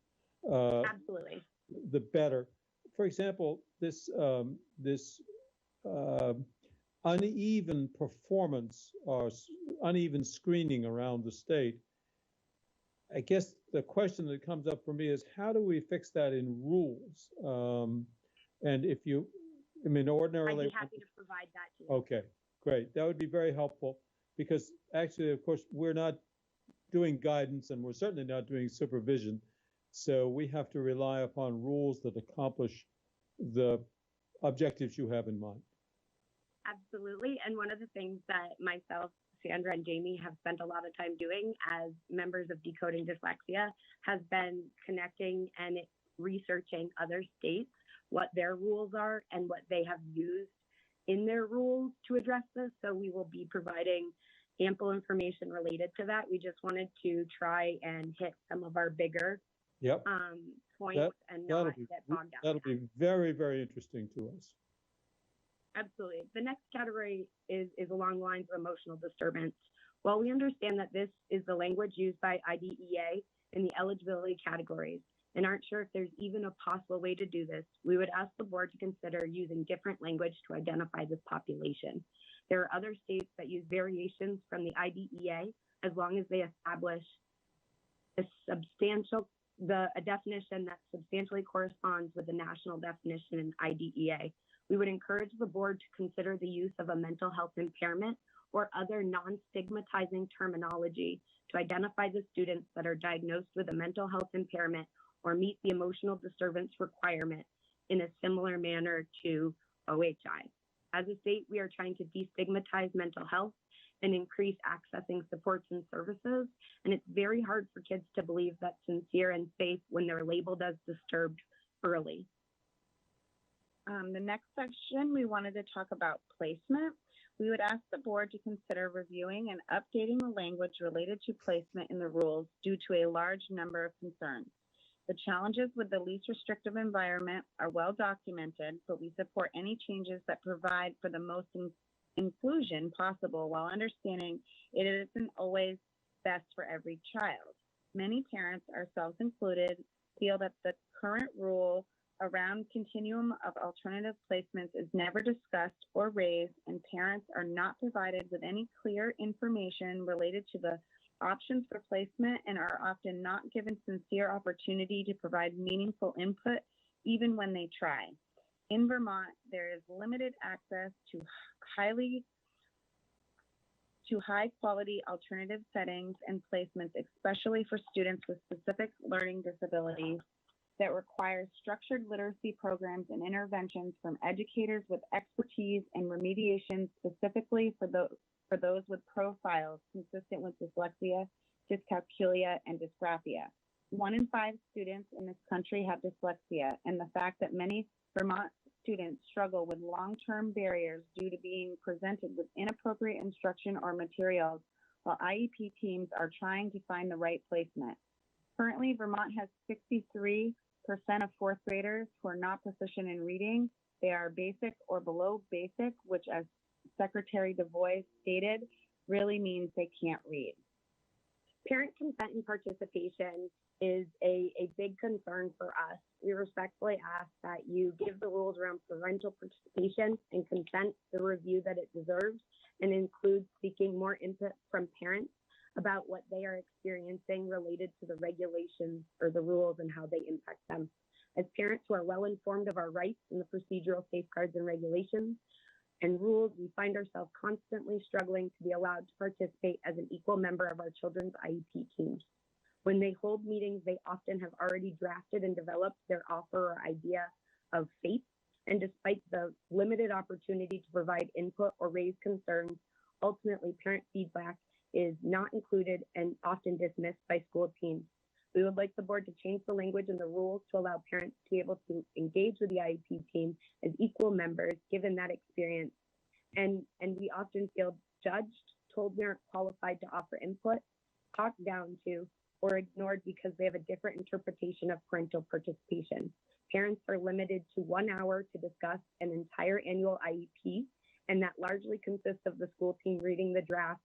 absolutely, the better. For example, this uneven performance or uneven screening around the state. I guess the question that comes up for me is, how do we fix that in rules? And if you, I mean, ordinarily, I'd be happy to provide that to you. Okay, great. That would be very helpful, because actually, of course, we're not doing guidance and we're certainly not doing supervision. So we have to rely upon rules that accomplish the objectives you have in mind. Absolutely. And one of the things that myself, Sandra, and Jamie have spent a lot of time doing as members of Decoding Dyslexia has been connecting and researching other states, what their rules are and what they have used in their rules to address this. So we will be providing ample information related to that. We just wanted to try and hit some of our bigger points and not get bogged down. That'll be very, very interesting to us. Absolutely. The next category is along the lines of emotional disturbance. While we understand that this is the language used by IDEA in the eligibility categories and aren't sure if there's even a possible way to do this, we would ask the board to consider using different language to identify this population. There are other states that use variations from the IDEA as long as they establish a definition that substantially corresponds with the national definition in IDEA. We would encourage the board to consider the use of a mental health impairment or other non-stigmatizing terminology to identify the students that are diagnosed with a mental health impairment or meet the emotional disturbance requirement in a similar manner to OHI. As a state, we are trying to destigmatize mental health and increase accessing supports and services. And it's very hard for kids to believe that's sincere and safe when they're labeled as disturbed early. The next section, we wanted to talk about placement. We would ask the board to consider reviewing and updating the language related to placement in the rules due to a large number of concerns. The challenges with the least restrictive environment are well documented, but we support any changes that provide for the most inclusion possible while understanding it isn't always best for every child. Many parents, ourselves included, feel that the current rule around continuum of alternative placements is never discussed or raised, and parents are not provided with any clear information related to the options for placement and are often not given sincere opportunity to provide meaningful input even when they try. In Vermont, there is limited access to high quality alternative settings and placements, especially for students with specific learning disabilities that require structured literacy programs and interventions from educators with expertise and remediation specifically for those with profiles consistent with dyslexia, dyscalculia, and dysgraphia. 1 in 5 students in this country have dyslexia, and the fact that many Vermont students struggle with long-term barriers due to being presented with inappropriate instruction or materials while IEP teams are trying to find the right placement. Currently, Vermont has 63% of 4th graders who are not proficient in reading. They are basic or below basic, which, as Secretary DeVoy stated, really means they can't read. Parent consent and participation is a big concern for us. We respectfully ask that you give the rules around parental participation and consent the review that it deserves, and include seeking more input from parents about what they are experiencing related to the regulations or the rules and how they impact them. As parents who are well informed of our rights and the procedural safeguards and regulations and rules, we find ourselves constantly struggling to be allowed to participate as an equal member of our children's IEP teams. When they hold meetings, they often have already drafted and developed their offer or idea of FAPE, and despite the limited opportunity to provide input or raise concerns, ultimately parent feedback is not included and often dismissed by school teams. We would like the board to change the language in the rules to allow parents to be able to engage with the IEP team as equal members, given that experience. And we often feel judged, told we aren't qualified to offer input, talked down to, or ignored because they have a different interpretation of parental participation. Parents are limited to 1 hour to discuss an entire annual IEP, and that largely consists of the school team reading the draft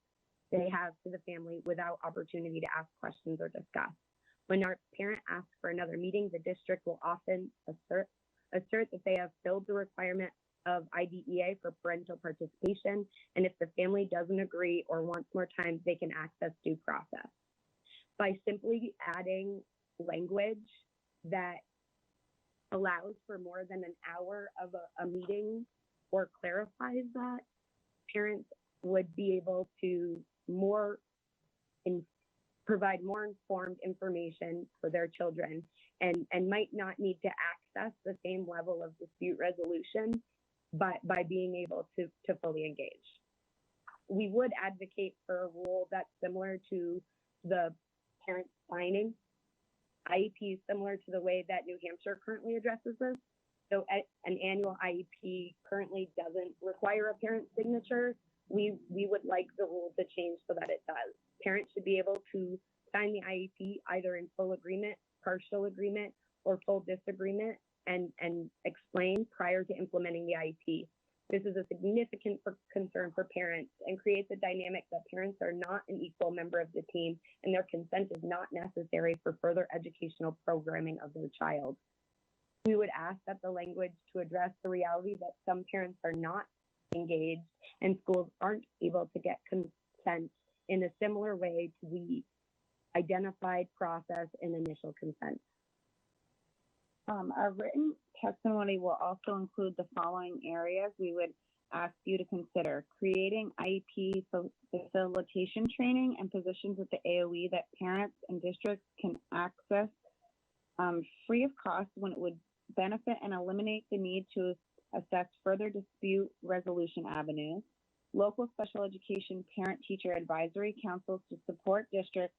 they have to the family without opportunity to ask questions or discuss. When our parent asks for another meeting, the district will often assert that they have filled the requirement of IDEA for parental participation, and if the family doesn't agree or wants more time, they can access due process. By simply adding language that allows for more than an hour of a meeting or clarifies that, parents would be able to provide more informed information for their children and might not need to access the same level of dispute resolution, but by being able to fully engage. We would advocate for a rule that's similar to the parent signing IEP, similar to the way that New Hampshire currently addresses this. So an annual IEP currently doesn't require a parent signature. We would like the rule to change so that it does. Parents should be able to sign the IEP either in full agreement, partial agreement, or full disagreement and explain prior to implementing the IEP. This is a significant concern for parents and creates a dynamic that parents are not an equal member of the team and their consent is not necessary for further educational programming of their child. We would ask that the language to address the reality that some parents are not engaged and schools aren't able to get consent in a similar way to the identified process and initial consent. Our written testimony will also include the following areas we would ask you to consider: creating IEP facilitation training and positions at the AOE that parents and districts can access free of cost when it would benefit and eliminate the need to assess further dispute resolution avenues; local special education parent-teacher advisory councils to support districts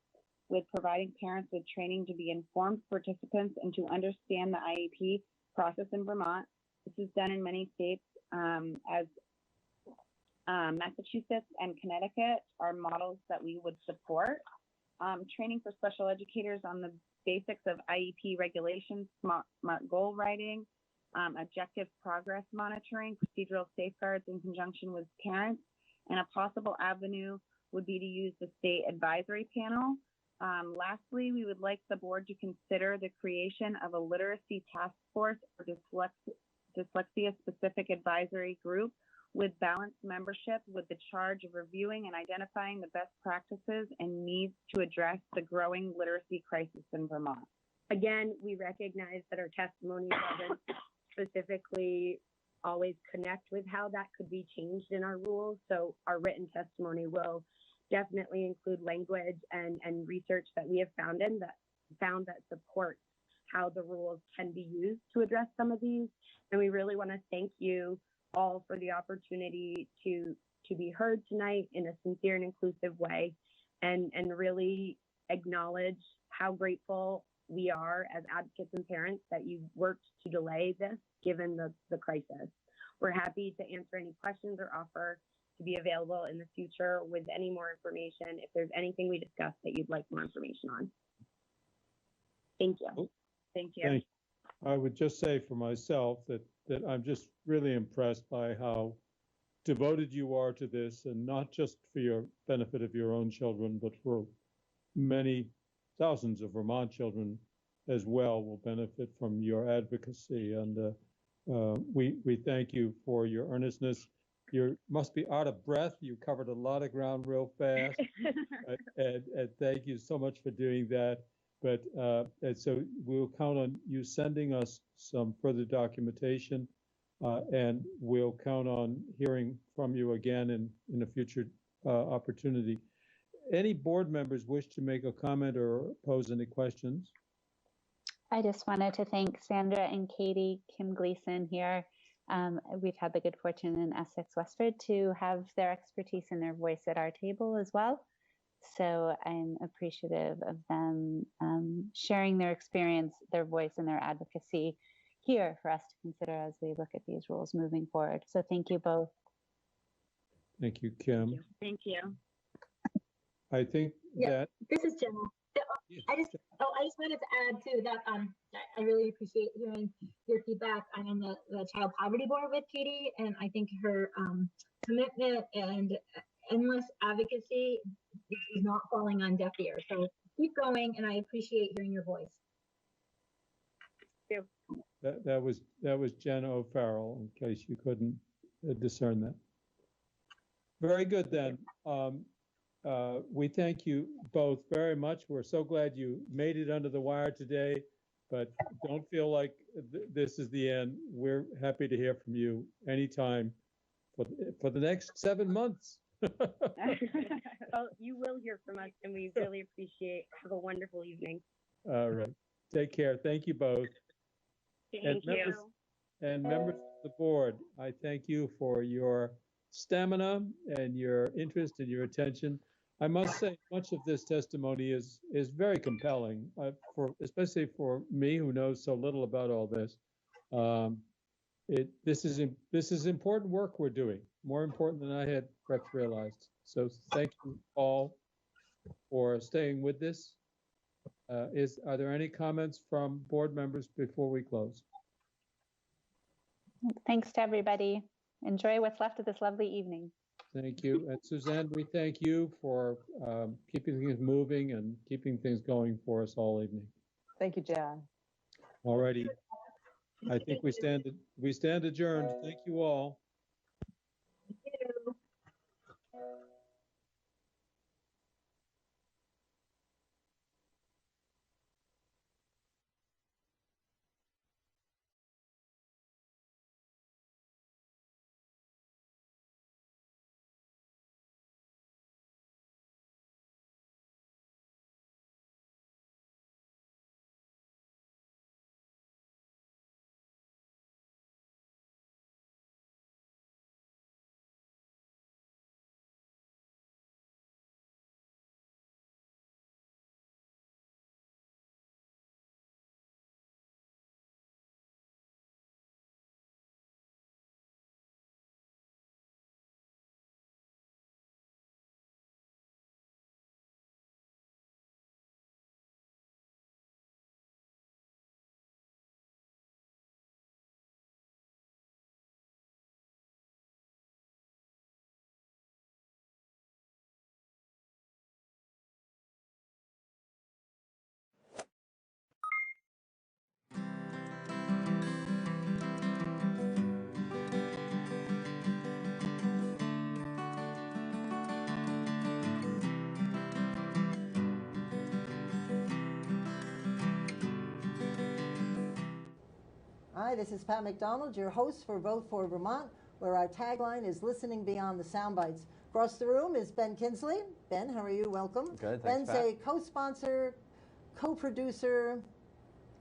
with providing parents with training to be informed participants and to understand the IEP process in Vermont. This is done in many states, as Massachusetts and Connecticut are models that we would support. Training for special educators on the basics of IEP regulations, smart goal writing, objective progress monitoring, procedural safeguards in conjunction with parents, and a possible avenue would be to use the state advisory panel. Lastly, we would like the board to consider the creation of a literacy task force or dyslexia-specific advisory group with balanced membership with the charge of reviewing and identifying the best practices and needs to address the growing literacy crisis in Vermont. Again, we recognize that our testimony doesn't specifically always connect with how that could be changed in our rules. So our written testimony will definitely include language and research that we have found that supports how the rules can be used to address some of these. And we really want to thank you all for the opportunity to be heard tonight in a sincere and inclusive way, and really acknowledge how grateful we are as advocates and parents that you worked to delay this given the crisis. We're happy to answer any questions or offer to be available in the future with any more information if there's anything we discussed that you'd like more information on. Thank you. Thank you. Thank you. I would just say for myself that I'm just really impressed by how devoted you are to this, and not just for your benefit of your own children, but for many thousands of Vermont children as well will benefit from your advocacy. And we thank you for your earnestness. You must be out of breath. You covered a lot of ground real fast. and thank you so much for doing that. But and so we'll count on you sending us some further documentation, and we'll count on hearing from you again in a future opportunity. Any board members wish to make a comment or pose any questions? I just wanted to thank Sandra and Katie, Kim Gleason here. We've had the good fortune in Essex Westford to have their expertise and their voice at our table as well. So I'm appreciative of them sharing their experience, their voice, and their advocacy here for us to consider as we look at these rules moving forward. So thank you both. Thank you, Kim. Thank you. I think that This is Jenna. I just wanted to add too that I really appreciate hearing your feedback. I'm on the Child Poverty Board with Katie, and I think her commitment and endless advocacy is not falling on deaf ears. So keep going, and I appreciate hearing your voice. Thank you. that was Jenna O'Farrell, in case you couldn't discern that. Very good then. We thank you both very much. We're so glad you made it under the wire today, but don't feel like this is the end. We're happy to hear from you anytime for the next 7 months. Well, you will hear from us, and we really appreciate. Have a wonderful evening. All right. Take care. Thank you both. Thank you. And members of the board, I thank you for your stamina and your interest and your attention. I must say, much of this testimony is very compelling, especially for me, who knows so little about all this. This is important work we're doing, more important than I had perhaps realized. So thank you all for staying with this. Are there any comments from board members before we close? Thanks to everybody. Enjoy what's left of this lovely evening. Thank you. And Suzanne, we thank you for keeping things moving and keeping things going for us all evening. Thank you, John. All righty. I think we stand adjourned. Thank you all. Hi, this is Pat McDonald, your host for Vote for Vermont, where our tagline is listening beyond the sound bites. Across the room is Ben Kinsley. Ben, how are you? Welcome. Good, thanks, Ben's Pat. a co-sponsor, co-producer,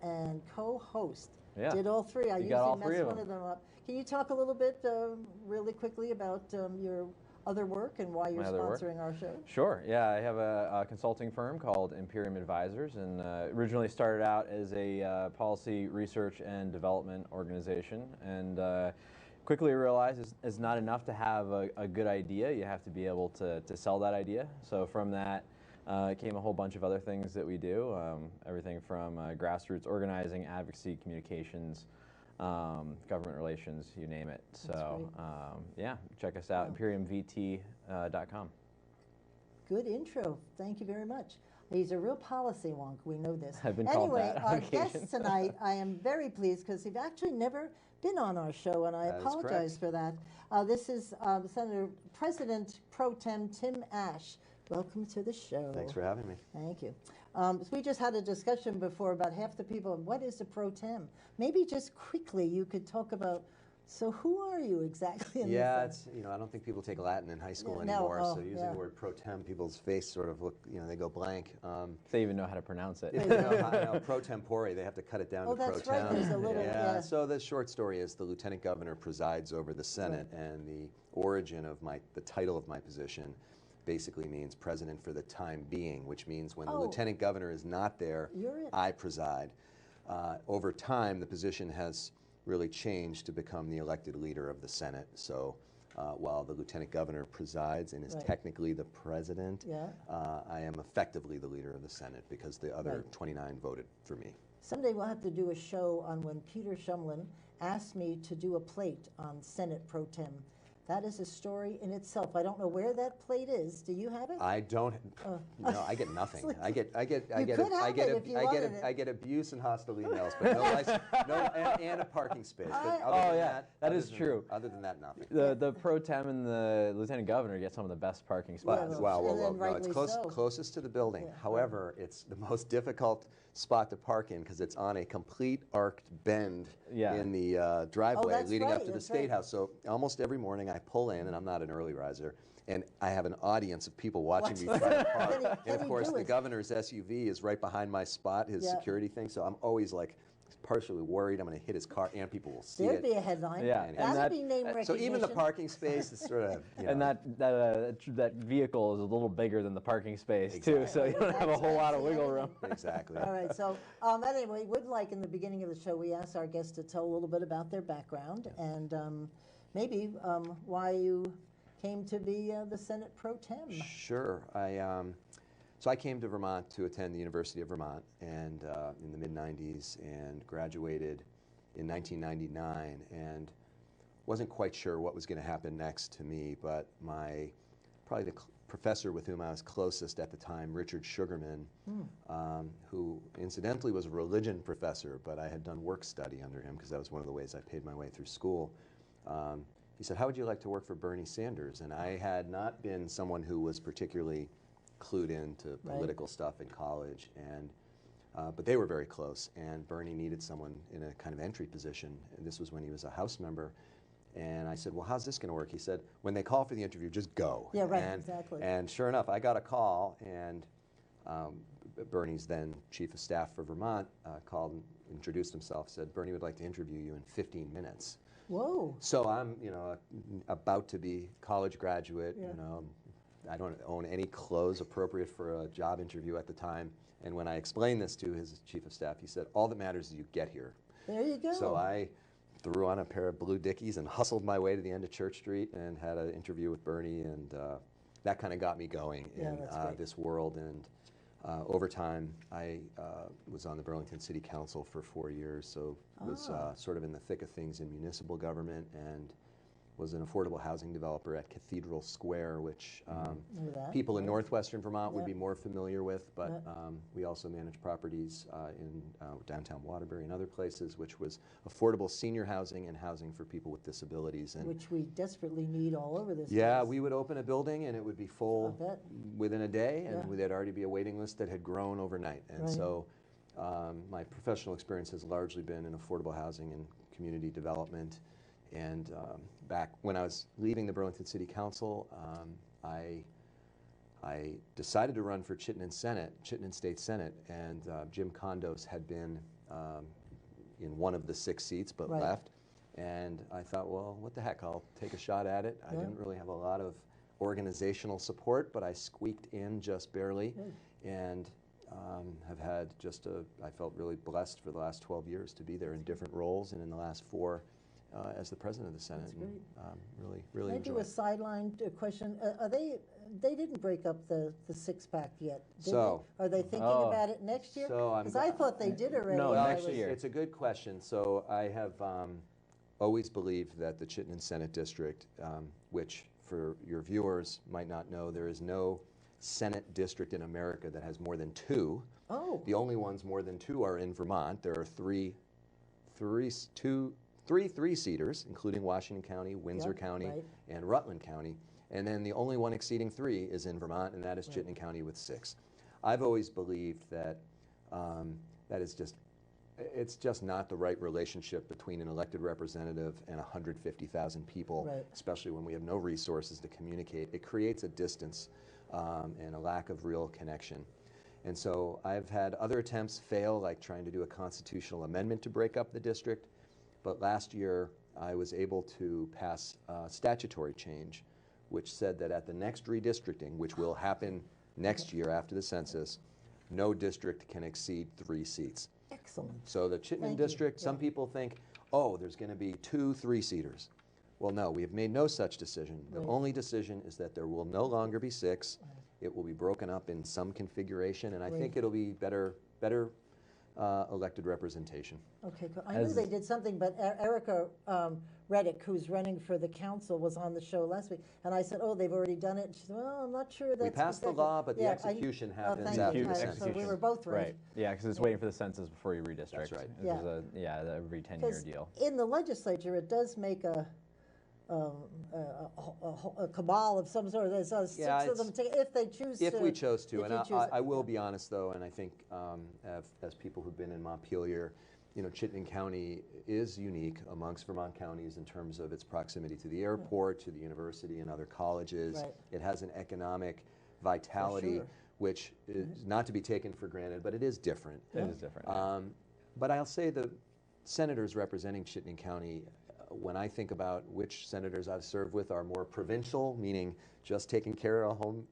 and co-host. Yeah. Did all three. I You got all usually three mess of one them. of them up. Can you talk a little bit really quickly about your other work and why you're My other work? sponsoring our show? Sure. Yeah, I have a consulting firm called Imperium Advisors, and originally started out as a policy research and development organization, and quickly realized it's not enough to have a good idea. You have to be able to sell that idea. So from that came a whole bunch of other things that we do, everything from grassroots organizing, advocacy, communications, government relations, you name it. So yeah, check us out, imperiumvt.com. Good intro. Thank you very much. He's a real policy wonk. We know this. I've been called Anyway, that our on occasion. guest tonight, I am very pleased because he's actually never been on our show, and I That is apologize for that. This is Senator President Pro Tem Tim Ash. Welcome to the show. Thanks for having me. Thank you. So we just had a discussion before about half the people, what is a pro tem? Maybe just quickly you could talk about, so who are you exactly? In Yeah, this, it's, I don't think people take Latin in high school Yeah, no, anymore, oh, so using yeah. the word pro tem, people's face sort of look, they go blank. They even know how to pronounce it. Pro tempore, they have to cut it down Oh, to pro that's right, tem. there's a little, yeah. So the short story is the lieutenant governor presides over the Senate, and the origin of the title of my position basically means president for the time being, which means when the lieutenant governor is not there, I preside. Over time, the position has really changed to become the elected leader of the Senate. So while the lieutenant governor presides and is technically the president, I am effectively the leader of the Senate because the other 29 voted for me. Someday we'll have to do a show on when Peter Shumlin asked me to do a plate on Senate Pro Tem. That is a story in itself. I don't know where that plate is. Do you have it? I don't. No, I get nothing. I get abuse and hostile emails, but no license, and a parking space. But that is true. Other than that, nothing. The pro tem and the lieutenant governor get some of the best parking spots. No, it's closest to the building. However, it's the most difficult spot to park in because it's on a complete arced bend in the driveway leading up to the State House. So almost every morning I pull in, and I'm not an early riser, and I have an audience of people watching me try to park. And of course, the governor's SUV is right behind my spot, his security thing. So I'm always like partially worried I'm going to hit his car, and people will see There'd be a headline. Yeah, That'd be name recognition. So even the parking space is sort of, and that vehicle is a little bigger than the parking space too, so you don't have a whole lot of wiggle room. Exactly. All right. So anyway, would like in the beginning of the show, we ask our guests to tell a little bit about their background and maybe why you came to be the Senate Pro Tem. Sure. So I came to Vermont to attend the University of Vermont and in the mid-90s and graduated in 1999 and wasn't quite sure what was going to happen next to me, but probably the professor with whom I was closest at the time, Richard Sugarman, who incidentally was a religion professor, but I had done work study under him because that was one of the ways I paid my way through school. He said, "How would you like to work for Bernie Sanders?" And I had not been someone who was particularly clued into political stuff in college, and but they were very close, and Bernie needed someone in a kind of entry position, and this was when he was a House member. And I said, "Well, how's this going to work?" He said, "When they call for the interview, just go." Yeah, right, exactly. And sure enough, I got a call, and Bernie's then chief of staff for Vermont called and introduced himself, said, "Bernie would like to interview you in 15 minutes. Whoa. So I'm, about to be college graduate, I don't own any clothes appropriate for a job interview at the time. And when I explained this to his chief of staff, he said, "All that matters is you get here." There you go. So I threw on a pair of blue Dickies and hustled my way to the end of Church Street and had an interview with Bernie, and that kind of got me going in this world. And over time, I was on the Burlington City Council for 4 years, so was sort of in the thick of things in municipal government and was an affordable housing developer at Cathedral Square, which people in northwestern Vermont would be more familiar with, but we also manage properties in downtown Waterbury and other places, which was affordable senior housing and housing for people with disabilities. And which we desperately need all over this yeah, place. we would open a building and it would be full within a day, and there'd already be a waiting list that had grown overnight. And so my professional experience has largely been in affordable housing and community development. And back when I was leaving the Burlington City Council, I decided to run for Chittenden State Senate, and Jim Condos had been in one of the 6 seats but left. And I thought, well, what the heck, I'll take a shot at it. I didn't really have a lot of organizational support, but I squeaked in just barely, and have had I felt really blessed for the last 12 years to be there in different roles, and in the last 4 as the president of the Senate. And, really Can I do a sideline question? They didn't break up the 6-pack yet, did they? Are they thinking about it next year? Because I thought they did already. No, next year. It's a good question. So I have always believed that the Chittenden Senate District, which for your viewers might not know, there is no Senate district in America that has more than 2. Oh. The only ones more than 2 are in Vermont. There are three 3-seaters, including Washington County, Windsor County, and Rutland County. And then the only one exceeding 3 is in Vermont, and that is Chittenden County with 6. I've always believed that it's just not the right relationship between an elected representative and 150,000 people, especially when we have no resources to communicate. It creates a distance and a lack of real connection. And so I've had other attempts fail, like trying to do a constitutional amendment to break up the district. But last year, I was able to pass a statutory change, which said that at the next redistricting, which will happen next year after the census, no district can exceed 3 seats. Excellent. So the Chittenden district, some people think, oh, there's going to be 2 3-seaters. Well, no, we have made no such decision. The only decision is that there will no longer be 6. It will be broken up in some configuration, and I think it'll be better elected representation. Okay, cool. I knew they did something, but Erica Reddick, who's running for the council, was on the show last week, and I said, oh, they've already done it. And she said, well, I'm not sure that's We passed the law, but the execution happens after the census. So we were both right. Yeah, because it's waiting for the census before you redistrict. That's right. This is every 10-year deal. In the legislature, it does make a cabal of some sort. There's 6 of them if they choose to. If we chose to, and I will be honest though, and I think as people who've been in Montpelier, Chittenden County is unique amongst Vermont counties in terms of its proximity to the airport, to the university and other colleges. It has an economic vitality, which is not to be taken for granted, but it is different. It is different. But I'll say the senators representing Chittenden County, when I think about which senators I've served with are more provincial, meaning just taking care of home,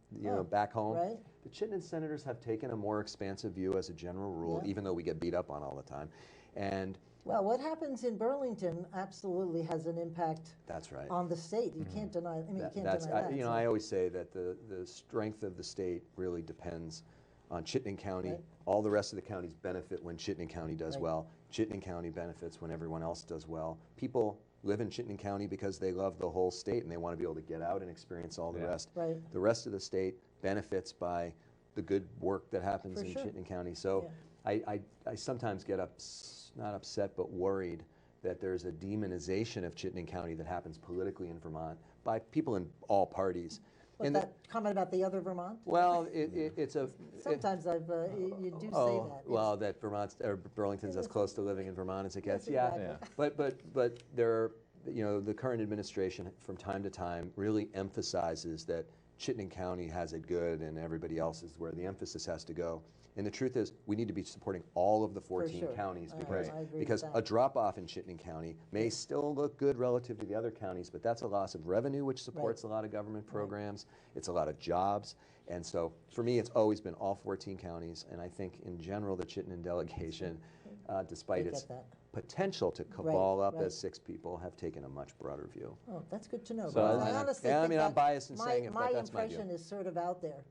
back home. The Chittenden senators have taken a more expansive view as a general rule, even though we get beat up on all the time. And well, what happens in Burlington absolutely has an impact. That's right. On the state. You can't deny. I mean, you can't deny that. I always say that the strength of the state really depends on Chittenden County. All the rest of the counties benefit when Chittenden County does well. Chittenden County benefits when everyone else does well. People live in Chittenden County because they love the whole state and they want to be able to get out and experience all the rest. The rest of the state benefits by the good work that happens in Chittenden County. So I sometimes get not upset, but worried that there's a demonization of Chittenden County that happens politically in Vermont by people in all parties. But that comment about the other Vermont? Well, it's a... Sometimes you do say that. Well, that Burlington's as close to living in Vermont as it gets. But there are, the current administration from time to time really emphasizes that Chittenden County has it good and everybody else is where the emphasis has to go. And the truth is, we need to be supporting all of the 14 counties because a drop-off in Chittenden County may still look good relative to the other counties, but that's a loss of revenue, which supports a lot of government programs. It's a lot of jobs. And so, for me, it's always been all 14 counties. And I think, in general, the Chittenden delegation, despite its potential to cabal up as 6 people, have taken a much broader view. Oh, that's good to know. So, I honestly think I'm biased in saying it, but that's my view. My impression is sort of out there,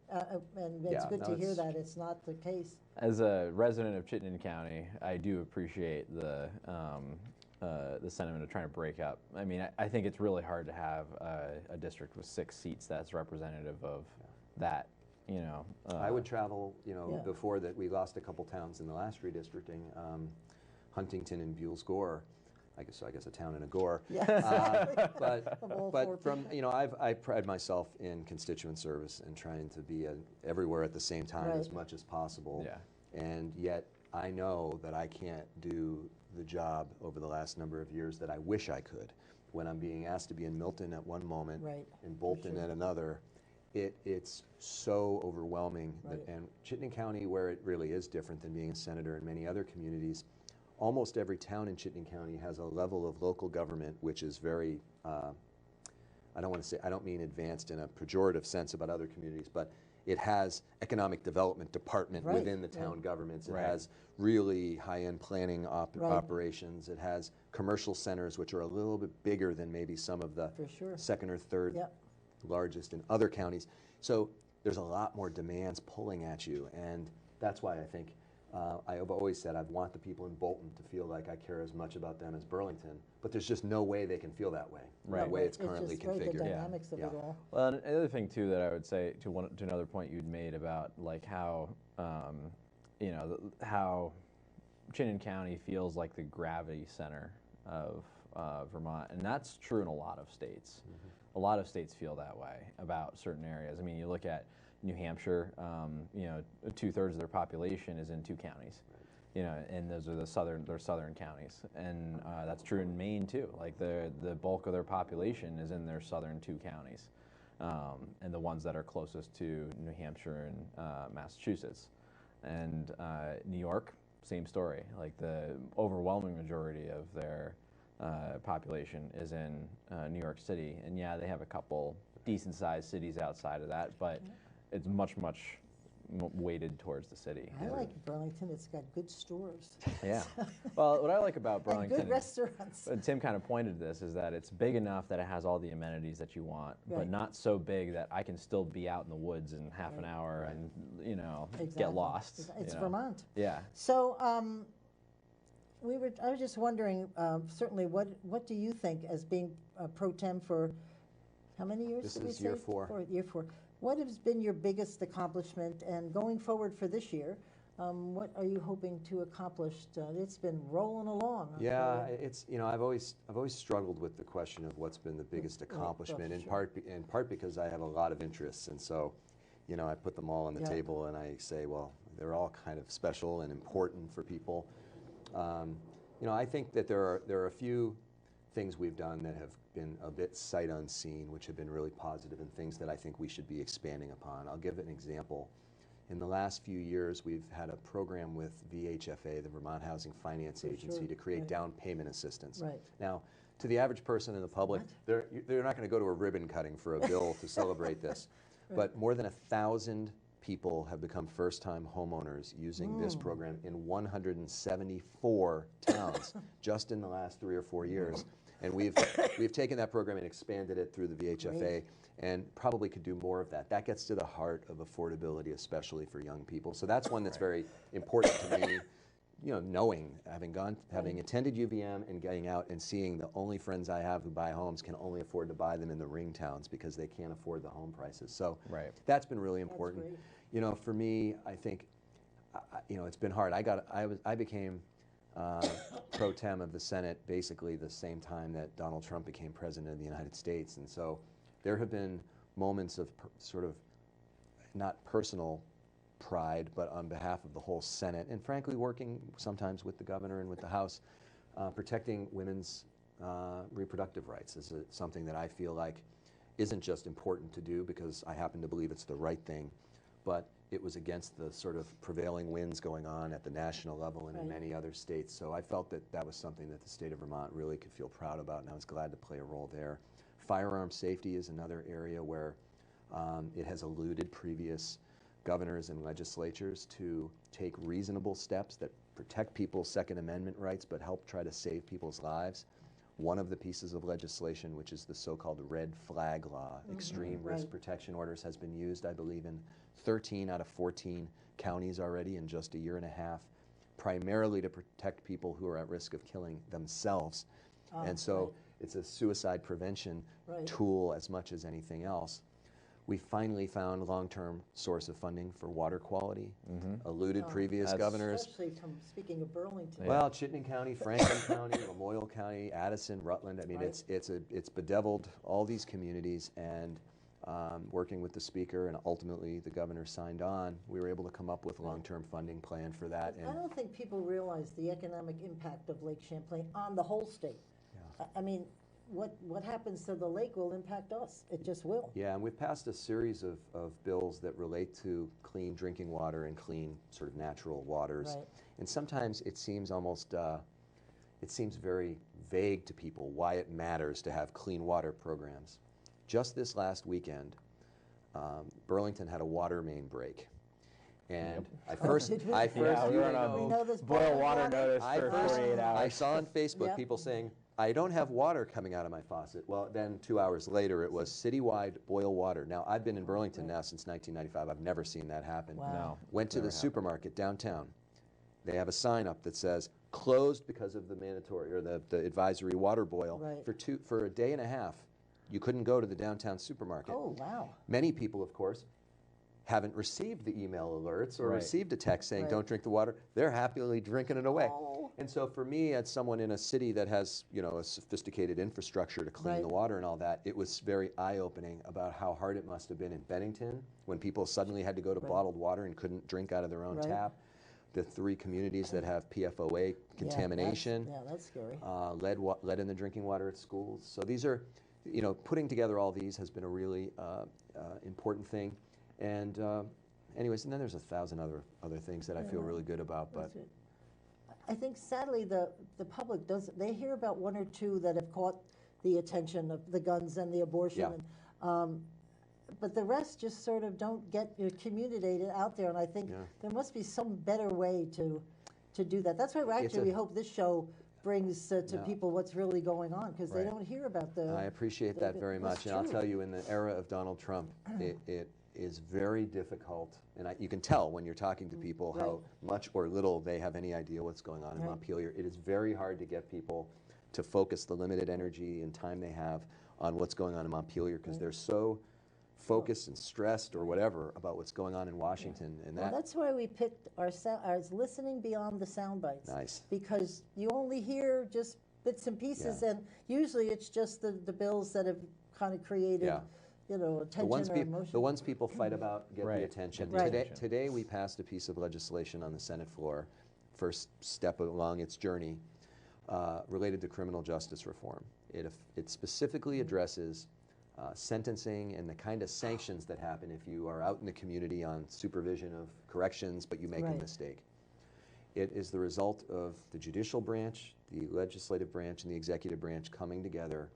and it's good to hear that it's not the case. As a resident of Chittenden County, I do appreciate the sentiment of trying to break up. I mean, I think it's really hard to have a district with 6 seats that's representative of that. I would travel. Before that, we lost a couple towns in the last redistricting. Huntington and Buell's Gore, I guess a town in a gore. But from I pride myself in constituent service and trying to be everywhere at the same time as much as possible. And yet I know that I can't do the job over the last number of years that I wish I could. When I'm being asked to be in Milton at one moment and Bolton at another, it's so overwhelming. And Chittenden County, where it really is different than being a senator in many other communities, almost every town in Chittenden County has a level of local government which is very, I don't mean advanced in a pejorative sense about other communities, but it has economic development department within the town governments. It has really high-end planning operations. It has commercial centers, which are a little bit bigger than maybe some of the second or third largest in other counties. So there's a lot more demands pulling at you, and that's why I think I have always said I want the people in Bolton to feel like I care as much about them as Burlington, but there's just no way they can feel that way, the way it's currently configured. The dynamics of it all. Well, and another thing too that I would say to another point you'd made about like how how Chittenden County feels like the gravity center of Vermont, and that's true in a lot of states. A lot of states feel that way about certain areas. I mean, you look at New Hampshire, 2/3 of their population is in 2 counties, and those are southern counties, and that's true in Maine too. Like the bulk of their population is in their southern 2 counties, and the ones that are closest to New Hampshire and Massachusetts, and New York, same story. Like the overwhelming majority of their population is in New York City, and yeah, they have a couple decent-sized cities outside of that, but it's much weighted towards the city. I like Burlington. It's got good stores. Yeah. Well, what I like about Burlington, and good restaurants. And Tim kind of pointed to this, is that it's big enough that it has all the amenities that you want, but not so big that I can still be out in the woods in half an hour and get lost. It's Vermont. Yeah. So I was just wondering, certainly, what do you think, as being pro tem for how many years? This did we is say? year 4. Year 4. What has been your biggest accomplishment, and going forward for this year, what are you hoping to accomplish? It's been rolling along. Yeah, it's I've always struggled with the question of what's been the biggest accomplishment. In part because I have a lot of interests, and so I put them all on the table, and I say, well, they're all kind of special and important for people. I think that there are a few things we've done that have been a bit sight unseen, which have been really positive, and things that I think we should be expanding upon. I'll give an example. In the last few years, we've had a program with VHFA, the Vermont Housing Finance Agency, to create down payment assistance. Now, to the average person in the public, they're not going to go to a ribbon cutting for a bill to celebrate this. But more than 1,000 people have become first-time homeowners using this program in 174 towns just in the last 3 or 4 years. And we've taken that program and expanded it through the VHFA, and probably could do more of that. That gets to the heart of affordability, especially for young people. So that's one that's very important to me. Having attended UVM and getting out and seeing the only friends I have who buy homes can only afford to buy them in the ring towns because they can't afford the home prices. So that's been really important. For me, I think, it's been hard. I became pro tem of the Senate basically the same time that Donald Trump became president of the United States, and so there have been moments of sort of not personal pride, but on behalf of the whole Senate, and frankly working sometimes with the governor and with the House, protecting women's reproductive rights is something that I feel like isn't just important to do because I happen to believe it's the right thing, but it was against the sort of prevailing winds going on at the national level and in many other states. So I felt that that was something that the state of Vermont really could feel proud about, and I was glad to play a role there. Firearm safety is another area where it has eluded previous governors and legislatures to take reasonable steps that protect people's Second Amendment rights but help try to save people's lives. One of the pieces of legislation, which is the so-called red flag law, extreme risk protection orders, has been used, I believe, in 13 out of 14 counties already in just a year and a half, primarily to protect people who are at risk of killing themselves. And so it's a suicide prevention tool as much as anything else. We finally found a long-term source of funding for water quality, eluded previous governors. Especially speaking of Burlington. Well, Chittenden County, Franklin County, Lamoille County, Addison, Rutland. I mean, it's bedeviled all these communities, and working with the speaker, and ultimately the governor signed on, we were able to come up with a long-term funding plan for that. I don't think people realize the economic impact of Lake Champlain on the whole state. I mean, what happens to the lake will impact us. It just will. Yeah, and we've passed a series of bills that relate to clean drinking water and clean sort of natural waters. Right. And sometimes it seems almost, it seems very vague to people why it matters to have clean water programs. Just this last weekend, Burlington had a water main break. And I first we were on a boil water notice for 48 hours. I saw on Facebook Yep. people saying, I don't have water coming out of my faucet. Well, then 2 hours later, it was citywide boil water. Now, I've been in Burlington now since 1995. I've never seen that happen. Wow. No. Went to the supermarket downtown. They have a sign up that says, closed because of the mandatory or the advisory water boil Right. for a day and a half. You couldn't go to the downtown supermarket. Oh, wow. Many people, of course, haven't received the email alerts or Right. received a text saying, Right. don't drink the water. They're happily drinking it away. Oh. And so for me, as someone in a city that has, you know, a sophisticated infrastructure to clean Right. the water and all that, it was very eye-opening about how hard it must have been in Bennington when people suddenly had to go to Right. bottled water and couldn't drink out of their own Right. tap. The 3 communities that have PFOA contamination, Yeah, that's scary. lead in the drinking water at schools. So these are, you know, putting together all these has been a really important thing. And anyways, and then there's 1,000 other things that I feel really good about. But That's it. I think sadly the public doesn't, they hear about 1 or 2 that have caught the attention of the guns and the abortion. Yeah. And, but the rest just sort of don't get communicated out there. And I think there must be some better way to do that. That's why we hope this show brings to people what's really going on, because they don't hear about the... I appreciate that very much. And I'll tell you, in the era of Donald Trump, it is very difficult, and you can tell when you're talking to people how much or little they have any idea what's going on in Montpelier. It is very hard to get people to focus the limited energy and time they have on what's going on in Montpelier, because they're so focused and stressed or whatever about what's going on in Washington. And Well, that's why we picked our listening beyond the sound bites. Nice. Because you only hear just bits and pieces, and usually it's just the bills that have kind of created, you know, attention or emotion. The ones people fight about get the attention. Right. Today we passed a piece of legislation on the Senate floor, first step along its journey, related to criminal justice reform. It specifically addresses sentencing and the kind of sanctions that happen if you are out in the community on supervision of corrections, but you make a mistake. It is the result of the judicial branch, the legislative branch, and the executive branch coming together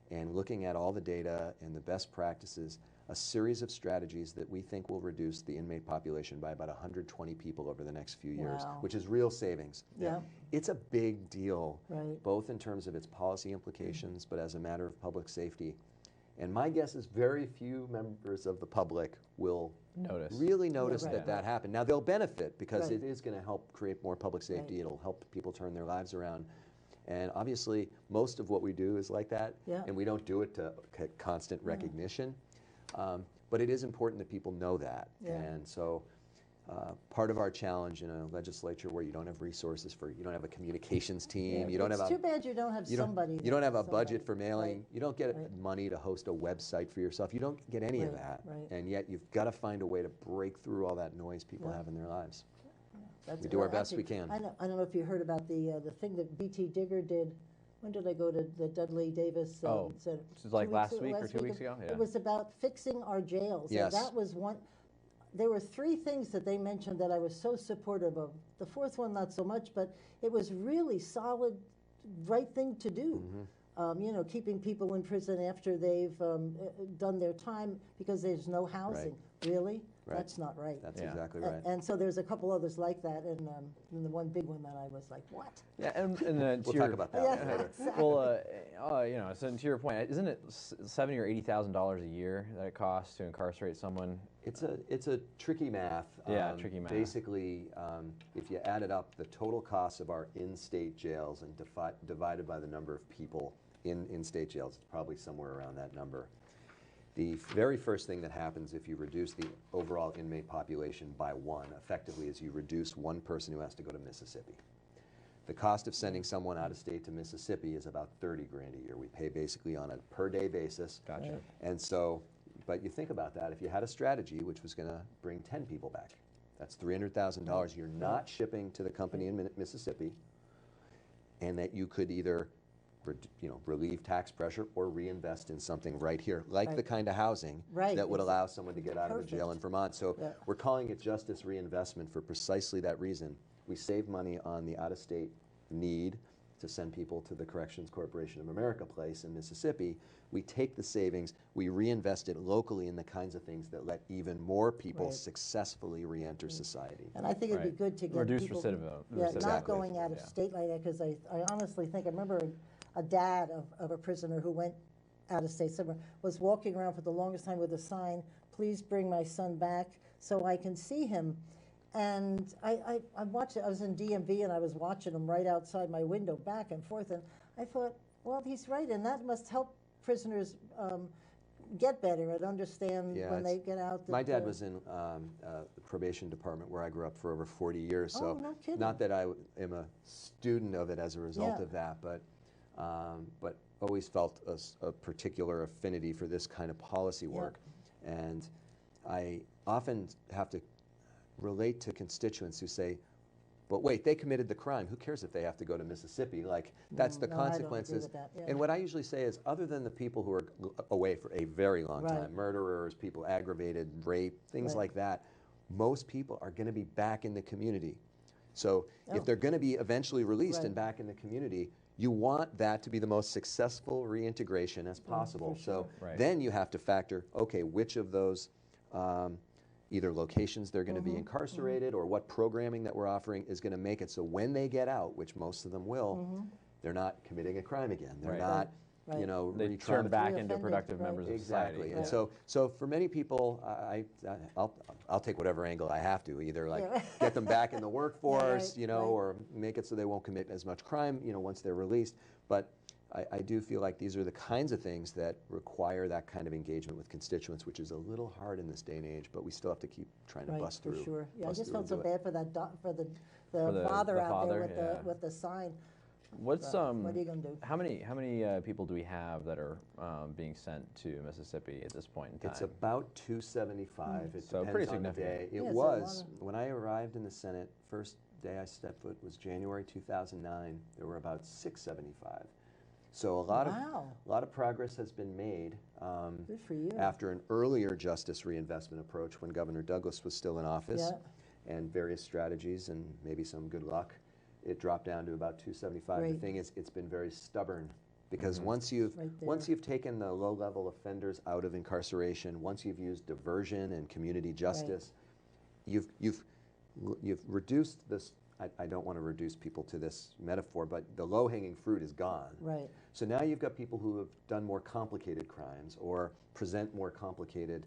and looking at all the data and the best practices, a series of strategies that we think will reduce the inmate population by about 120 people over the next few years, which is real savings. Yeah. It's a big deal, Right. both in terms of its policy implications, but as a matter of public safety. And my guess is very few members of the public will really notice that happened. Now, they'll benefit because it is going to help create more public safety. It'll help people turn their lives around. And obviously, most of what we do is like that, and we don't do it to get constant recognition. But it is important that people know that. And so part of our challenge in a legislature where you don't have resources you don't have a communications team, you don't have too bad you don't have somebody. You don't have a budget for mailing, you don't get money to host a website for yourself, you don't get any of that. And yet you've got to find a way to break through all that noise people have in their lives. We do our best we can. I don't know if you heard about the thing that B.T. Digger did. When did I go to the Dudley Davis? This is like last week or 2 weeks ago? Yeah. It was about fixing our jails. Yes. And that was one. There were 3 things that they mentioned that I was so supportive of. The 4th one, not so much, but it was really solid, right thing to do. You know, keeping people in prison after they've done their time because there's no housing. Really? That's not right. That's exactly right. And so there's a couple others like that, and the one big one that I was like, what? Yeah, and we'll talk about that later. Exactly. Well, you know, so to your point, isn't it $70,000 or $80,000 a year that it costs to incarcerate someone? It's a tricky math. Tricky math. Basically, if you added up the total costs of our in-state jails and divided by the number of people in in-state jails, it's probably somewhere around that number. The very first thing that happens if you reduce the overall inmate population by 1, effectively, is you reduce one person who has to go to Mississippi. The cost of sending someone out of state to Mississippi is about $30,000 a year. We pay basically on a per day basis. Gotcha. And so but you think about that. If you had a strategy which was going to bring 10 people back, that's $300,000 you're not shipping to the company in Mississippi, and that you could either relieve tax pressure or reinvest in something right here, like the kind of housing that would allow someone to get out of a jail in Vermont. So we're calling it justice reinvestment for precisely that reason. We save money on the out-of-state need to send people to the Corrections Corporation of America place in Mississippi. We take the savings, we reinvest it locally in the kinds of things that let even more people successfully re-enter society. And I think it'd be good to get reduce people, recidivism. not going out of state like that, because I honestly think, I remember a dad of a prisoner who went out of state somewhere was walking around for the longest time with a sign, "Please bring my son back so I can see him." And I watched it. I was in DMV and I was watching him right outside my window, back and forth, and I thought, well, he's right, and that must help prisoners get better and understand when they get out. My dad was in the probation department where I grew up for over 40 years, so no kidding. not that I am a student of it as a result of that, but always felt a particular affinity for this kind of policy work. And I often have to relate to constituents who say, but wait, they committed the crime. Who cares if they have to go to Mississippi? Like, that's the consequences. And what I usually say is, other than the people who are away for a very long time, murderers, people aggravated, rape, things like that, most people are going to be back in the community. So if they're going to be eventually released and back in the community, you want that to be the most successful reintegration as possible. So then you have to factor, okay, which of those either locations they're going to be incarcerated or what programming that we're offering is going to make it so when they get out, which most of them will, they're not committing a crime again. They're not, you know, they turn back into productive members of society. Exactly. And so for many people, I'll take whatever angle I have to, either like get them back in the workforce, you know, or make it so they won't commit as much crime, you know, once they're released. But I do feel like these are the kinds of things that require that kind of engagement with constituents, which is a little hard in this day and age, but we still have to keep trying to bust through. For sure. Yeah, I just felt so bad for that for the father out there with the sign. What are you gonna do? How many people do we have that are being sent to Mississippi at this point in time? It's about 275. It so depends pretty on significant. the day. It was when I arrived in the Senate. First day I stepped foot was January 2009. There were about 675. So a lot of progress has been made. Good for you. After an earlier justice reinvestment approach when Governor Douglas was still in office, and various strategies and maybe some good luck, it dropped down to about 275. The thing is, it's been very stubborn because once you've taken the low-level offenders out of incarceration, once you've used diversion and community justice, you've reduced this. I don't want to reduce people to this metaphor, but the low-hanging fruit is gone. Right. So now you've got people who have done more complicated crimes or present more complicated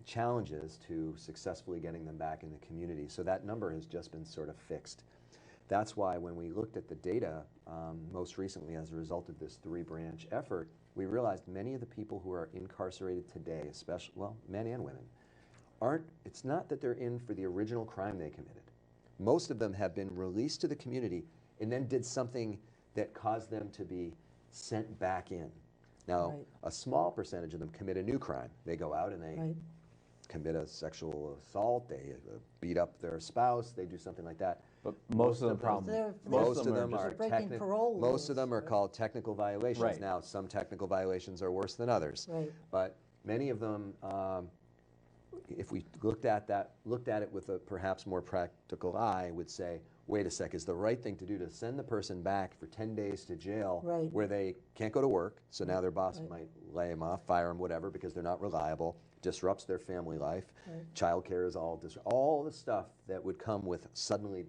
challenges to successfully getting them back in the community. So that number has just been sort of fixed. That's why when we looked at the data most recently as a result of this three-branch effort, we realized many of the people who are incarcerated today, especially, well, men and women, it's not that they're in for the original crime they committed. Most of them have been released to the community and then did something that caused them to be sent back in. Now, a small percentage of them commit a new crime. They go out and they commit a sexual assault, they beat up their spouse, they do something like that. But most of them are called technical violations. Now, some technical violations are worse than others. But many of them, if we looked at it with a perhaps more practical eye, would say, wait a sec, is the right thing to do to send the person back for 10 days to jail where they can't go to work, so now their boss might lay them off, fire them, whatever, because they're not reliable, disrupts their family life, childcare is all the stuff that would come with suddenly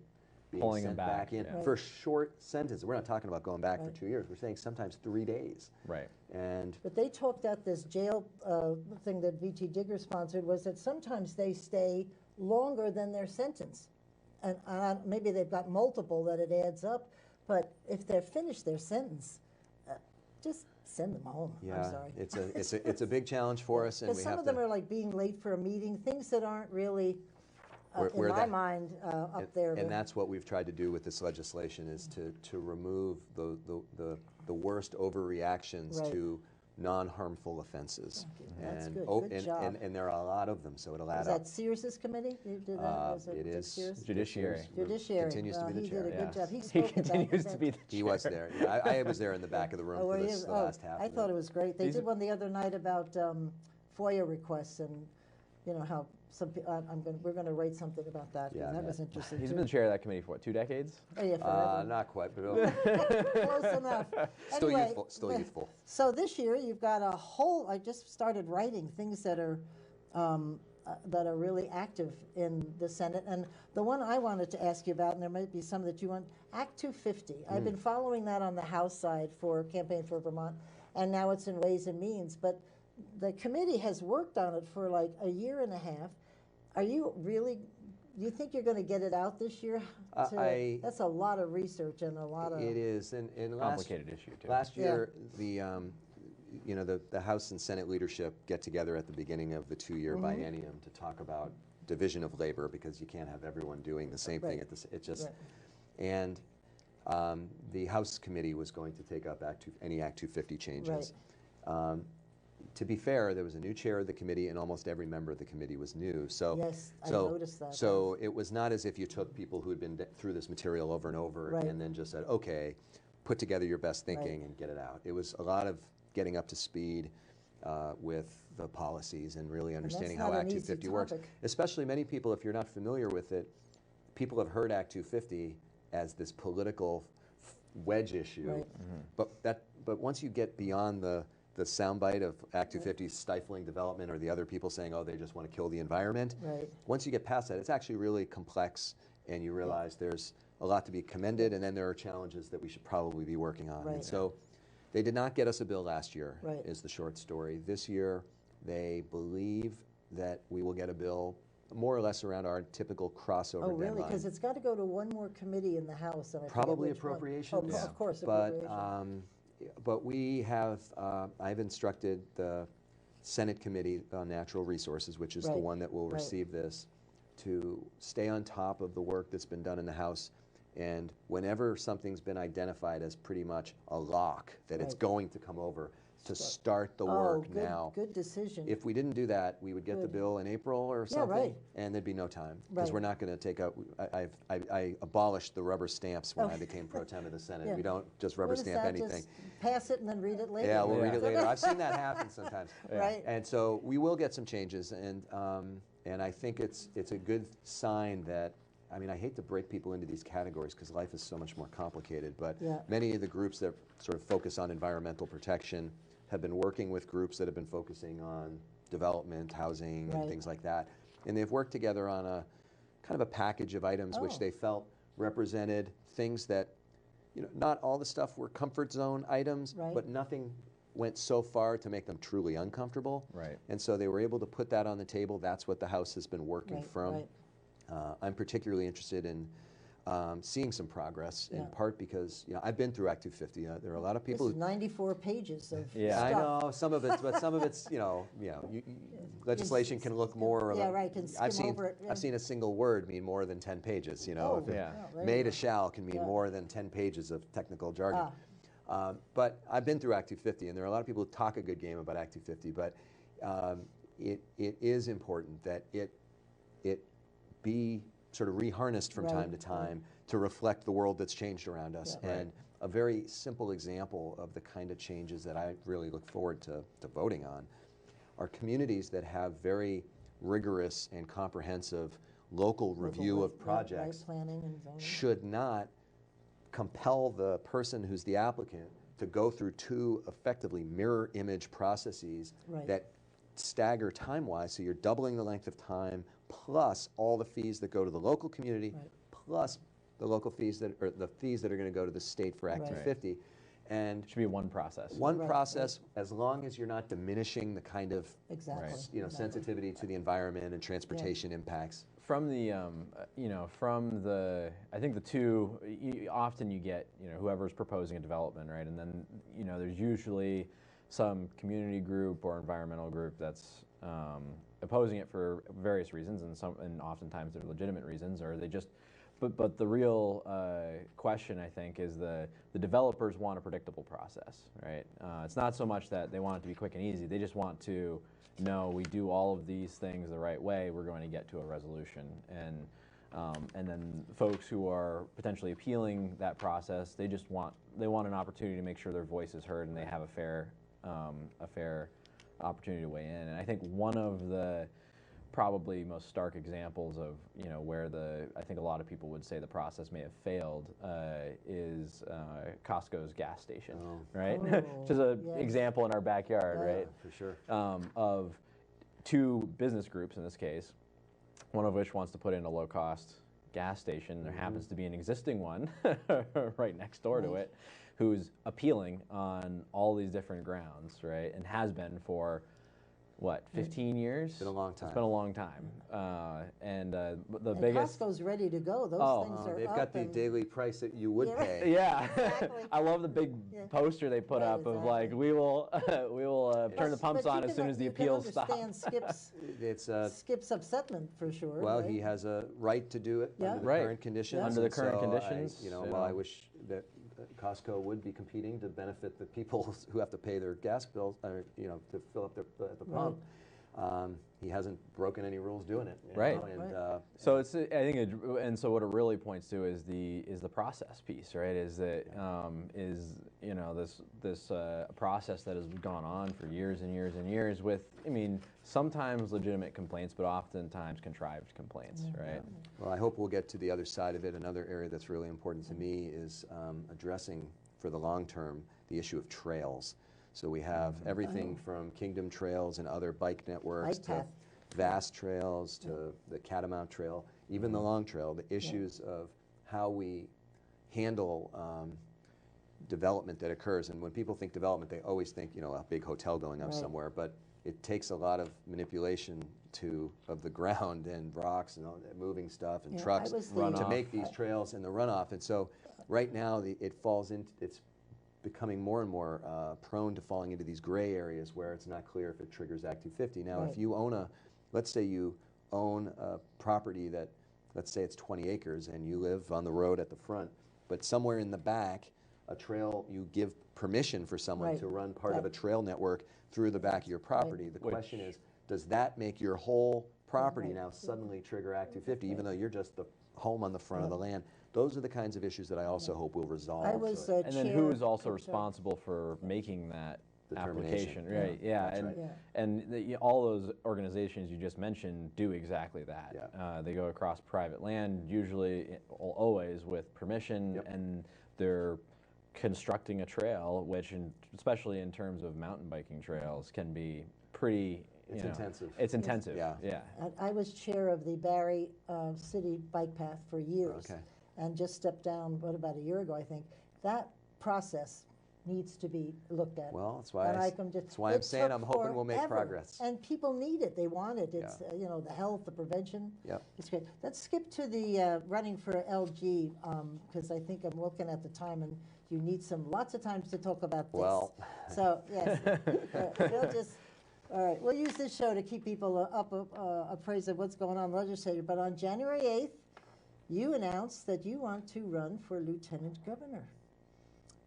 being sent back in for a short sentence. We're not talking about going back for 2 years. We're saying sometimes 3 days. But they talked at this jail thing that VT Digger sponsored was that sometimes they stay longer than their sentence. And maybe they've got multiple that it adds up. But if they're finished their sentence, just send them home. Yeah, I'm sorry. it's a big challenge for us. And some of them are like being late for a meeting, things that aren't really, in my mind, up there. And that's what we've tried to do with this legislation is to remove the worst overreactions to non-harmful offenses. That's And, good. oh, Good job. and there are a lot of them, so it'll add Was up. that Sears's committee? You did that? Was It Dick is Sears? Judiciary. Judiciary. Continues to Well, be the he chair. did a good job. He He spoke at that continues to event. be the chair. He was there. Yeah, I was there in the back of the room Oh, for were this, you? the Oh, last half. I of thought it was great. They These did are- one the other night about FOIA requests and, you know, how we're going to write something about that. 'Cause Yeah, I that bet. was interesting. He's too. been the chair of that committee for what, 2 decades? Oh, yeah, forever. Not quite, but Close enough. Still Anyway, youthful. Still youthful. So this year you've got a whole. I just started writing things that are really active in the Senate, and the one I wanted to ask you about, and there might be some that you want. Act 250. I've been following that on the House side for Campaign for Vermont, and now it's in Ways and Means. But the committee has worked on it for like a year and a half. Are you really? Do you think you're going to get it out this year? That's a lot of research and a lot of. It is, and Complicated issue, too. Last year, the House and Senate leadership get together at the beginning of the two-year biennium to talk about division of labor, because you can't have everyone doing the same thing at the. It just, and the House committee was going to take up any Act 250 changes. To be fair, there was a new chair of the committee, and almost every member of the committee was new. So, yes, I noticed that. So it was not as if you took people who had been through this material over and over and then just said, okay, put together your best thinking and get it out. It was a lot of getting up to speed with the policies and really understanding how Act 250 works. Especially many people, if you're not familiar with it, people have heard Act 250 as this political wedge issue. But once you get beyond the soundbite of Act 250 stifling development, or the other people saying, oh, they just want to kill the environment. Once you get past that, it's actually really complex, and you realize there's a lot to be commended, and then there are challenges that we should probably be working on. And so they did not get us a bill last year, is the short story. This year, they believe that we will get a bill more or less around our typical crossover deadline. Oh, really? Because it's got to go to one more committee in the House. And I Probably forget which one. appropriations. Oh, of course, appropriations. But we have, I've instructed the Senate Committee on Natural Resources, which is the one that will receive this, to stay on top of the work that's been done in the House. And whenever something's been identified as pretty much a lock that it's going to come over, to start the work now. Good decision. If we didn't do that, we would get the bill in April or something, and there'd be no time, because we're not going to take out. I abolished the rubber stamps when I became pro tem of the Senate. We don't just rubber stamp anything. Just pass it and then read it later. Yeah, we'll read it later. I've seen that happen sometimes. And so we will get some changes, and I think it's a good sign that. I mean, I hate to break people into these categories because life is so much more complicated, but many of the groups that sort of focus on environmental protection have been working with groups that have been focusing on development, housing, and things like that. And they've worked together on a kind of a package of items which they felt represented things that, not all the stuff were comfort zone items, but nothing went so far to make them truly uncomfortable. And so they were able to put that on the table. That's what the House has been working from. I'm particularly interested in seeing some progress, in part because I've been through Act 250. There are a lot of people. This is 94 pages of stuff. I know some of it, but some of it's legislation can look more. Can skim over it. I've seen a single word mean more than 10 pages. May to shall can mean more than 10 pages of technical jargon. But I've been through Act 250, and there are a lot of people who talk a good game about Act 250. But it is important that it be sort of reharnessed from time to time to reflect the world that's changed around us. And a very simple example of the kind of changes that I really look forward to voting on are communities that have very rigorous and comprehensive local review of projects planning and zoning. Should not compel the person who's the applicant to go through two effectively mirror image processes that stagger time-wise, so you're doubling the length of time, plus all the fees that go to the local community, plus the local fees that are going to go to the state for Act 250. And it should be one process. One process, as long as you're not diminishing the kind of sensitivity to the environment and transportation impacts. From the, I think the two, often you get, whoever's proposing a development, right, and then, there's usually some community group or environmental group that's opposing it for various reasons, and oftentimes they're legitimate reasons, or they just But the real question, I think, is the developers want a predictable process, right? It's not so much that they want it to be quick and easy. They just want to know we do all of these things the right way, we're going to get to a resolution. And then folks who are potentially appealing that process, they want an opportunity to make sure their voice is heard and they have a fair opportunity to weigh in. And I think one of the probably most stark examples of where I think a lot of people would say the process may have failed is Costco's gas station, right? Which is an example in our backyard, right? For sure. Of two business groups in this case, one of which wants to put in a low-cost gas station. There happens to be an existing one right next door to it, who's appealing on all these different grounds, right? And has been for what, 15 years? It's been a long time. It's been a long time. And the And biggest... Costco's ready to go. Those things are they've up got the and- daily price that you would pay. Yeah. Exactly. I love the big poster they put up of like, we will turn the pumps on as soon as the appeals stop. Skip's, Skip's upsetment for sure. Well, right? he has a right to do it under the current conditions. Under the and current so conditions. While I wish that Costco would be competing to benefit the people who have to pay their gas bills, to fill up at the pump. He hasn't broken any rules doing it. Right. So it's I think and so what it really points to is the process piece, right? Is that this process that has gone on for years and years and years with, sometimes legitimate complaints, but oftentimes contrived complaints, right? Well, I hope we'll get to the other side of it. Another area that's really important to me is addressing for the long term the issue of trails. So we have everything from Kingdom Trails and other bike networks to Vast Trails to the Catamount Trail, even the Long Trail, the issues of how we handle development that occurs. And when people think development, they always think, a big hotel going up somewhere, but it takes a lot of manipulation of the ground and rocks and all that, moving stuff and trucks to make these trails and the runoff. And so right now it's becoming more and more prone to falling into these gray areas where it's not clear if it triggers Act 250. Now, if you let's say you own a property that, let's say it's 20 acres and you live on the road at the front, but somewhere in the back, a trail, you give permission for someone to run part of a trail network through the back of your property. The question is, does that make your whole property now suddenly trigger Act 250, even though you're just the home on the front of the land? Those are the kinds of issues that I also hope will resolve. And then who is also responsible for making that application, right? And all those organizations you just mentioned do exactly that. They go across private land, usually, always with permission, and they're constructing a trail, which, especially in terms of mountain biking trails, can be pretty. It's intensive. It's intensive. Yeah. I was chair of the Barry City Bike Path for years. And just stepped down, about a year ago, I think. That process needs to be looked at. Well, that's why I'm saying I'm hoping we'll make progress. And people need it. They want it. It's, the health, the prevention. It's great. Let's skip to the running for LG, because I think I'm looking at the time, and you need lots of times to talk about this. Well. So, yes. All right, we'll use this show to keep people appraised of what's going on in the legislature. But on January 8th, you announced that you want to run for lieutenant governor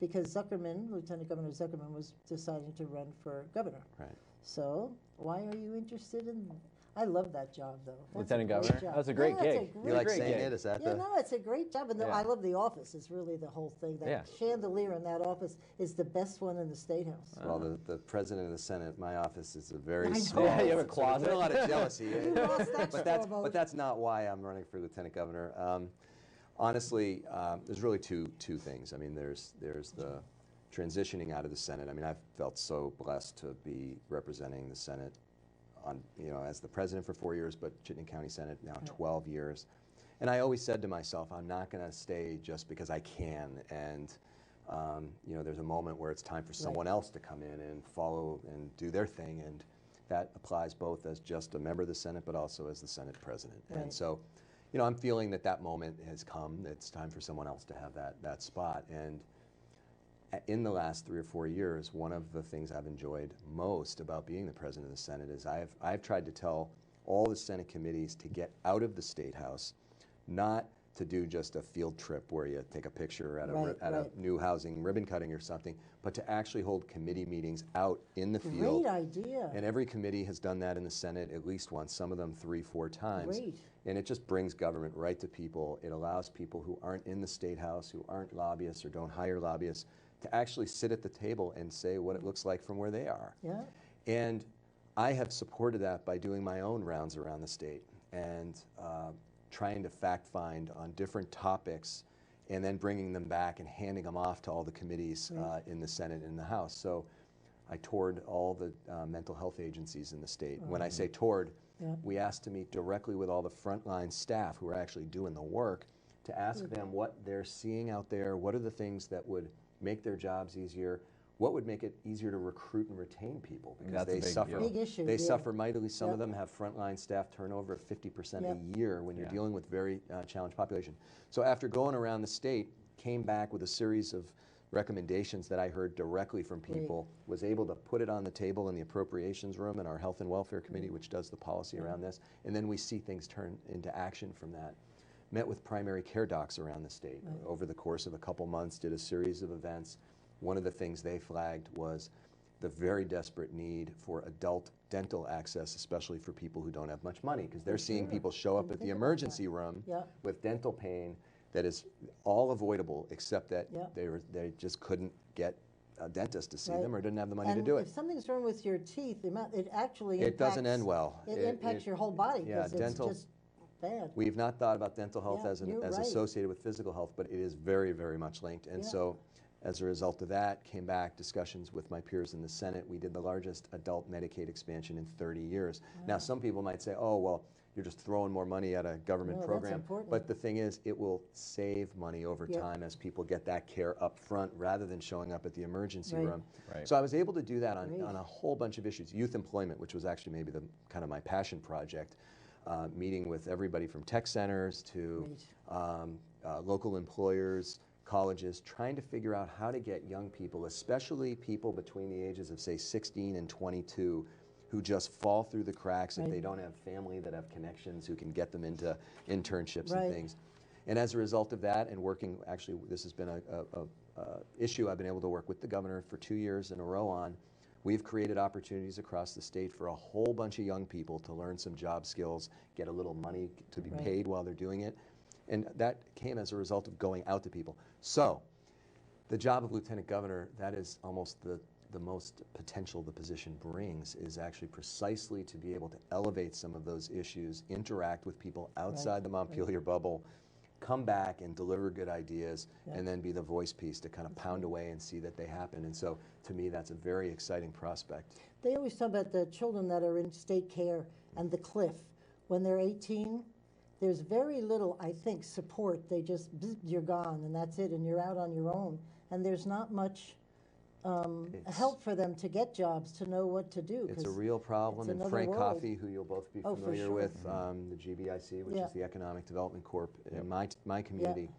because Lieutenant Governor Zuckerman was deciding to run for governor. Right. So why are you interested in? I love that job, though. Lieutenant Governor? That's a great gig. You like saying it? Is that it's a great job. And I love the office. It's really the whole thing. That chandelier in that office is the best one in the State House. Well, the President of the Senate, my office is a very small. Yeah, you have a closet. There's a lot of jealousy. You lost that but that's not why I'm running for Lieutenant Governor. Honestly, there's really two things. There's the transitioning out of the Senate. I've felt so blessed to be representing the Senate as the president for 4 years, but Chittenden County Senate now 12 years. And I always said to myself, I'm not going to stay just because I can. And there's a moment where it's time for someone else to come in and follow and do their thing. And that applies both as just a member of the Senate, but also as the Senate president. And so, I'm feeling that moment has come. It's time for someone else to have that spot. And in the last 3 or 4 years, one of the things I've enjoyed most about being the president of the Senate is I've tried to tell all the Senate committees to get out of the State House, not to do just a field trip where you take a picture at, Right, a right. new housing ribbon cutting or something, but to actually hold committee meetings out in the field. Great idea. And every committee has done that in the Senate at least once, some of them 3, 4 times. Great. And it just brings government right to people. It allows people who aren't in the State House, who aren't lobbyists or don't hire lobbyists, to actually sit at the table and say what it looks like from where they are. Yeah. And I have supported that by doing my own rounds around the state and trying to fact find on different topics and then bringing them back and handing them off to all the committees in the Senate and the House. So I toured all the mental health agencies in the state. When I say toured, we asked to meet directly with all the frontline staff who are actually doing the work to ask them what they're seeing out there, what are the things that would make their jobs easier, what would make it easier to recruit and retain people, because That's a they big suffer. deal. Big issue, They yeah. suffer mightily. Some of Yep. them have frontline staff turnover of 50% Yep. a year when you're Yeah. dealing with very challenged population. So after going around the state, came back with a series of recommendations that I heard directly from people, was able to put it on the table in the appropriations room in our Health and Welfare Committee, which does the policy around this, and then we see things turn into action from that. Met with primary care docs around the state over the course of a couple months, did a series of events. One of the things they flagged was the very desperate need for adult dental access, especially for people who don't have much money, because they're seeing people show up at the emergency room with dental pain that is all avoidable, except that they just couldn't get a dentist to see them or didn't have the money to do If it. something's wrong with your teeth, it actually It doesn't end well. It impacts your whole body because it's just bad. We've not thought about dental health as you're right. associated with physical health, but it is very, very much linked. And so as a result of that, came back, discussions with my peers in the Senate. We did the largest adult Medicaid expansion in 30 years. Now, some people might say, oh, well, you're just throwing more money at a government No, that's program. important. But the thing is, it will save money over time as people get that care up front rather than showing up at the emergency room. Right. So I was able to do that on a whole bunch of issues. Youth employment, which was actually maybe the kind of my passion project, meeting with everybody from tech centers to local employers, colleges, trying to figure out how to get young people, especially people between the ages of, say, 16 and 22, who just fall through the cracks if they don't have family that have connections who can get them into internships and things. And as a result of that, and working, actually, this has been a issue I've been able to work with the governor for 2 years in a row on. We've created opportunities across the state for a whole bunch of young people to learn some job skills, get a little money to be paid while they're doing it. And that came as a result of going out to people. So the job of lieutenant governor, that is almost the most potential the position brings, is actually precisely to be able to elevate some of those issues, interact with people outside the Montpelier bubble, come back and deliver good ideas, and then be the voice piece to kind of pound away and see that they happen. And so to me, that's a very exciting prospect. They always talk about the children that are in state care and the cliff. When they're 18, there's very little, I think, support. They just, you're gone, and that's it, and you're out on your own. And there's not much help for them to get jobs, to know what to do. It's a real problem, and Frank Coffey, who you'll both be familiar with, the GBIC, which is the Economic Development Corp in my community,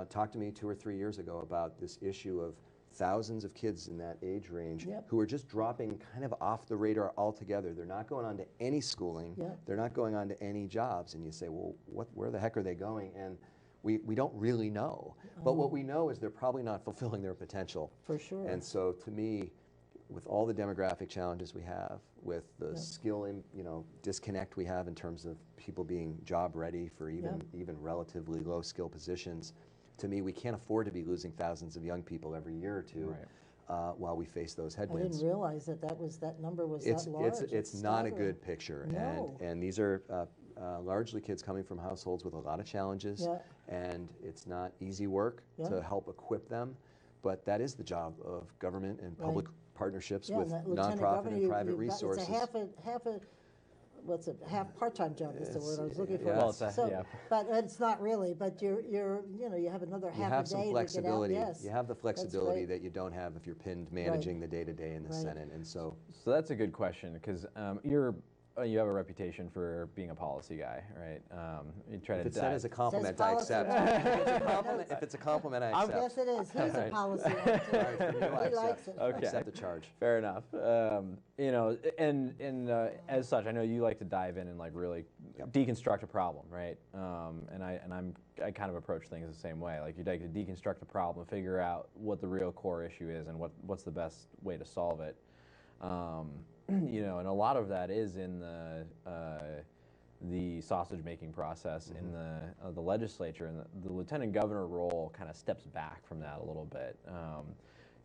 talked to me 2 or 3 years ago about this issue of thousands of kids in that age range who are just dropping kind of off the radar altogether. They're not going on to any schooling. They're not going on to any jobs. And you say, well, where the heck are they going? And we don't really know. But what we know is they're probably not fulfilling their potential. For sure. And so to me, with all the demographic challenges we have, with the skill disconnect we have in terms of people being job ready for even relatively low skill positions, to me, we can't afford to be losing thousands of young people every year or two while we face those headwinds. I didn't realize that number was that large. It's not a good picture. No. And these are largely kids coming from households with a lot of challenges, and it's not easy work to help equip them, but that is the job of government and public partnerships with nonprofit and private resources. It's a half part-time job is the word I was looking for. Well, but it's not really. But you have another half a day. You have some flexibility. To get out. Yes. You have the flexibility that you don't have if you're pinned managing the day-to-day in the Senate, and so. So that's a good question, because you have a reputation for being a policy guy, right? You try If to it's said dive- as a compliment, Says I policy accept. guy. If it's a compliment, I accept. Yes, it is. He's a Right. policy All right, from guy. you, I He likes accept. it. I Okay. accept the charge. Fair enough. You know, and as such, I know you like to dive in and like really deconstruct a problem, right? And I kind of approach things the same way. Like you like to deconstruct a problem, figure out what the real core issue is, and what's the best way to solve it. You know, and a lot of that is in the sausage making process in the legislature, and the lieutenant governor role kind of steps back from that a little bit.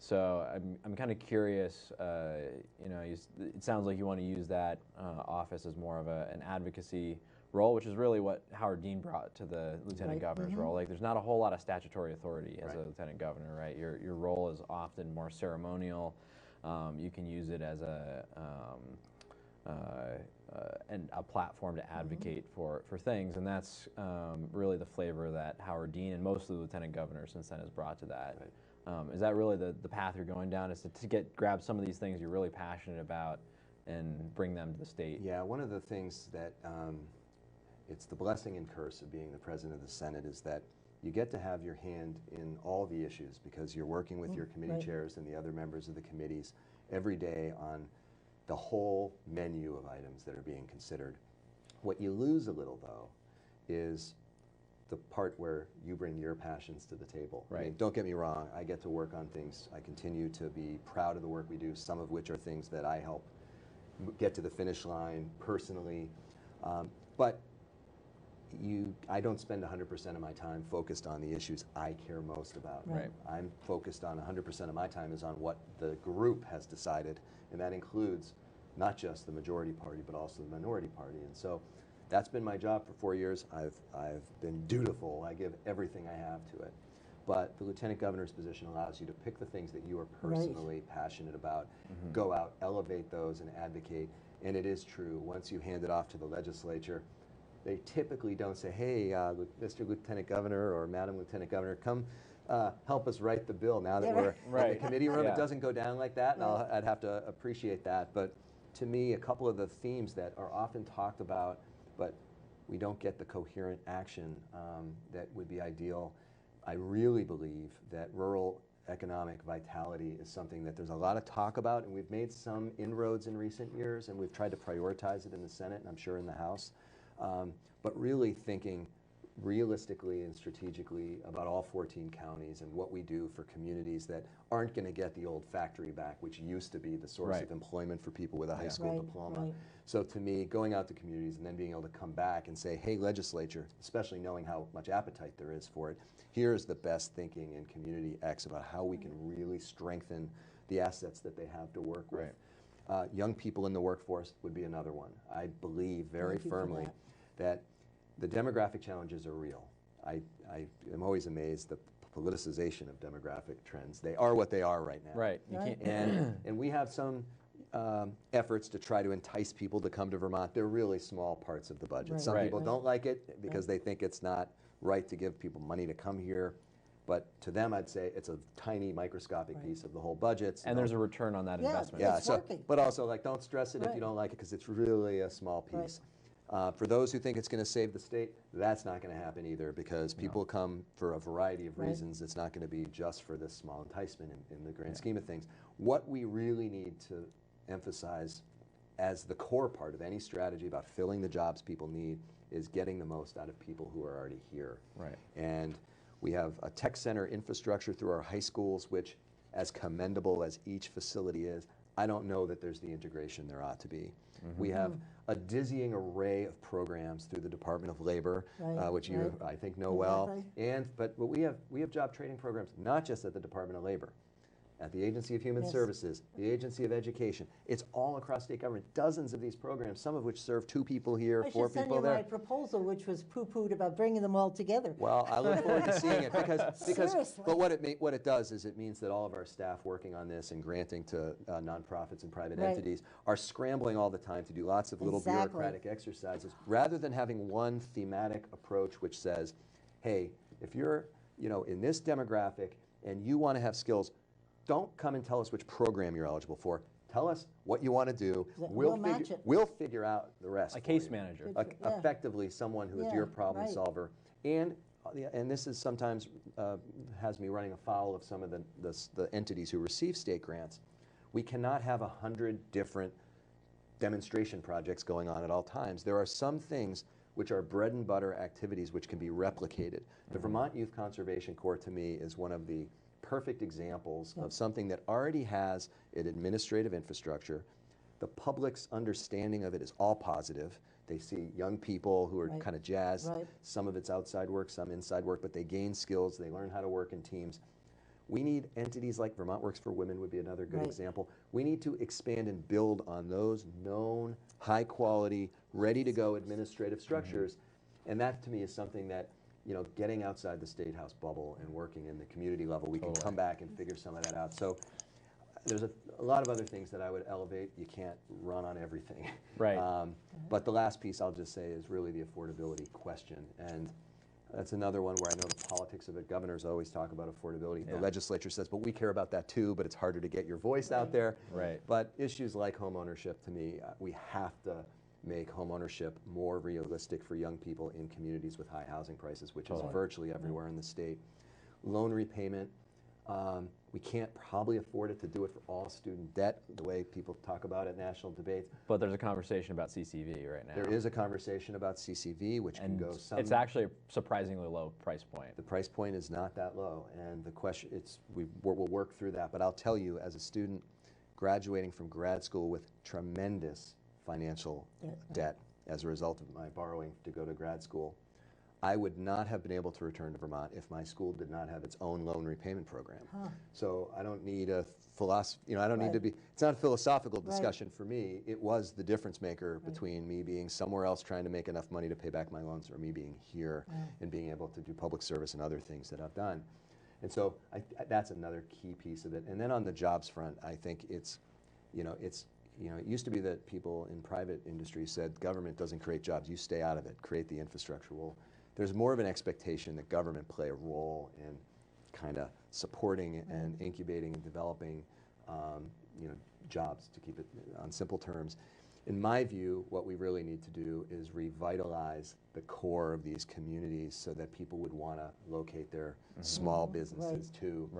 So I'm kind of curious. You know, it sounds like you want to use that office as more of an advocacy role, which is really what Howard Dean brought to the lieutenant governor's role. Like, there's not a whole lot of statutory authority as a lieutenant governor, right? Your role is often more ceremonial. You can use it as a platform to advocate for things, and that's really the flavor that Howard Dean and most of the lieutenant governors since then has brought to that. Is that really the path you're going down, is to grab some of these things you're really passionate about and bring them to the state? Yeah, one of the things that it's the blessing and curse of being the president of the Senate is that you get to have your hand in all the issues because you're working with your committee chairs and the other members of the committees every day on the whole menu of items that are being considered. What you lose a little, though, is the part where you bring your passions to the table. Right. I mean, don't get me wrong, I get to work on things. I continue to be proud of the work we do, some of which are things that I help get to the finish line personally. But I don't spend 100% of my time focused on the issues I care most about. Right. I'm focused on 100% of my time is on what the group has decided, and that includes not just the majority party, but also the minority party. And so that's been my job for 4 years. I've been dutiful. I give everything I have to it. But the lieutenant governor's position allows you to pick the things that you are personally passionate about, go out, elevate those, and advocate. And it is true, once you hand it off to the legislature, they typically don't say, hey, Mr. Lieutenant Governor or Madam Lieutenant Governor, come help us write the bill now that we're in the committee room. It doesn't go down like that, and I'd have to appreciate that. But to me, a couple of the themes that are often talked about, but we don't get the coherent action that would be ideal. I really believe that rural economic vitality is something that there's a lot of talk about, and we've made some inroads in recent years, and we've tried to prioritize it in the Senate, and I'm sure in the House. But really thinking realistically and strategically about all 14 counties and what we do for communities that aren't going to get the old factory back, which used to be the source of employment for people with a high school diploma. So to me, going out to communities and then being able to come back and say, hey, legislature, especially knowing how much appetite there is for it, here's the best thinking in community X about how we can really strengthen the assets that they have to work with. Young people in the workforce would be another one. I believe very firmly that the demographic challenges are real. I am always amazed the politicization of demographic trends. They are what they are right now. Right. And we have some efforts to try to entice people to come to Vermont. They're really small parts of the budget. Some people don't like it because they think it's not right to give people money to come here. But to them, I'd say it's a tiny microscopic piece of the whole budget. And there's a return on that investment. Yeah, so, but also, like, don't stress it if you don't like it, because it's really a small piece. For those who think it's going to save the state, that's not going to happen either, because people come for a variety of reasons. It's not going to be just for this small enticement in the grand scheme of things. What we really need to emphasize as the core part of any strategy about filling the jobs people need is getting the most out of people who are already here. Right. And we have a tech center infrastructure through our high schools, which, as commendable as each facility is, I don't know that there's the integration there ought to be. We have a dizzying array of programs through the Department of Labor, which you, I think, know well. But we have job training programs, not just at the Department of Labor, at the Agency of Human Services, the Agency of Education. It's all across state government. Dozens of these programs, some of which serve 2 people here, 4 people there. I should send you my proposal, which was poo-pooed about bringing them all together. Well, I look forward to seeing it because but what it does is it means that all of our staff working on this and granting to nonprofits and private entities are scrambling all the time to do lots of little bureaucratic exercises, rather than having one thematic approach which says, hey, if you're in this demographic and you want to have skills, don't come and tell us which program you're eligible for. Tell us what you want to do. We'll match it. We'll figure out the rest. A case manager. Effectively, someone who is your problem solver. And this is sometimes has me running afoul of some of the entities who receive state grants. We cannot have 100 different demonstration projects going on at all times. There are some things which are bread and butter activities which can be replicated. The Vermont Youth Conservation Corps, to me, is one of the perfect examples of something that already has an administrative infrastructure. The public's understanding of it is all positive. They see young people who are kind of jazzed. Some of it's outside work, some inside work, but they gain skills. They learn how to work in teams. We need entities like Vermont Works for Women would be another good example. We need to expand and build on those known, high quality, ready to go administrative structures. And that to me is something that, you know, getting outside the State House bubble and working in the community level, we can come back and figure some of that out. So there's a lot of other things that I would elevate. You can't run on everything. Right. But the last piece I'll just say is really the affordability question. And that's another one where I know the politics of it. Governors always talk about affordability. The legislature says, but we care about that too, but it's harder to get your voice out there. Right. But issues like home ownership, to me, we have to make home ownership more realistic for young people in communities with high housing prices, which is virtually everywhere in the state. Loan repayment, we can't probably afford it to do it for all student debt, the way people talk about it, national debates. But there's a conversation about CCV right now. There is a conversation about CCV, which can go some... It's actually a surprisingly low price point. The price point is not that low, and the question, we'll work through that. But I'll tell you, as a student graduating from grad school with tremendous financial debt as a result of my borrowing to go to grad school, I would not have been able to return to Vermont if my school did not have its own loan repayment program. So I don't need a philosophy, you know, I don't need to be, it's not a philosophical discussion for me. It was the difference maker between me being somewhere else trying to make enough money to pay back my loans, or me being here and being able to do public service and other things that I've done. And so that's another key piece of it. And then on the jobs front, I think it used to be that people in private industry said government doesn't create jobs, you stay out of it, create the infrastructure. Well, there's more of an expectation that government play a role in kind of supporting and incubating and developing jobs, to keep it on simple terms. In my view, what we really need to do is revitalize the core of these communities so that people would want to locate their small businesses too.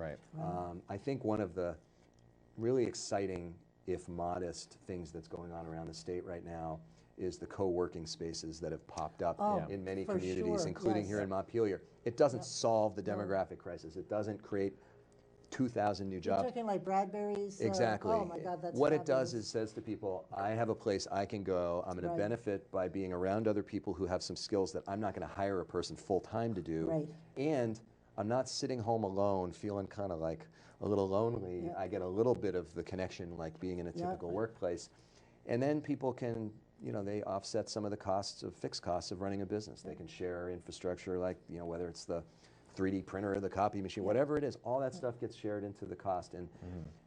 I think one of the really exciting, if modest, things that's going on around the state right now is the co-working spaces that have popped up in many communities, including here in Montpelier. It doesn't solve the demographic crisis. It doesn't create 2,000 new jobs. You're talking like Bradbury's? Exactly. Oh my God, that's what fabulous. it does is says to people, I have a place I can go. I'm going to benefit by being around other people who have some skills that I'm not going to hire a person full-time to do. And I'm not sitting home alone feeling kind of like a little lonely. I get a little bit of the connection like being in a typical workplace. And then people can, they offset some of the costs of fixed costs of running a business. They can share infrastructure like, whether it's the 3D printer or the copy machine, whatever it is, all that stuff gets shared into the cost. And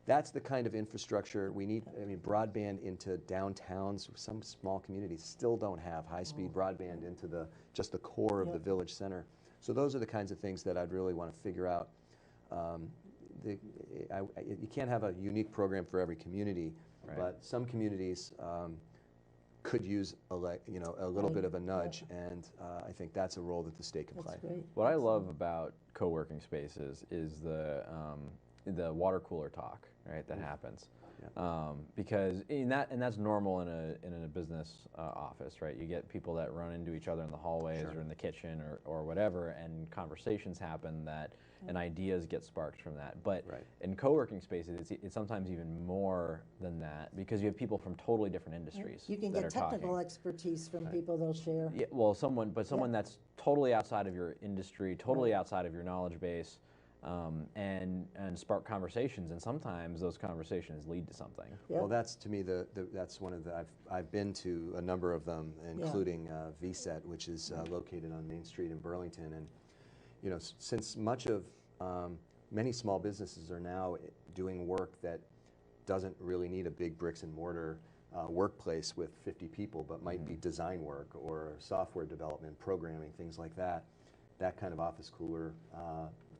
that's the kind of infrastructure we need. I mean, broadband into downtowns. Some small communities still don't have high-speed broadband into just the core of the village center. So those are the kinds of things that I'd really want to figure out. You can't have a unique program for every community, but some communities could use a little bit of a nudge, and I think that's a role that the state can play. What I love about co-working spaces is the water cooler talk, right, that happens. Because that's normal in a business office, right? You get people that run into each other in the hallways or in the kitchen or whatever, and conversations happen and ideas get sparked from that. But in co-working spaces, it's sometimes even more than that, because you have people from totally different industries. You can get technical expertise from people they'll share. Yeah, well, someone that's totally outside of your industry, totally outside of your knowledge base. And spark conversations, and sometimes those conversations lead to something. Well, that's to me that's one of the I've been to a number of them, including VSET, which is located on Main Street in Burlington, and since many small businesses are now doing work that doesn't really need a big bricks and mortar workplace with 50 people, but might be design work or software development, programming, things like that. That kind of office cooler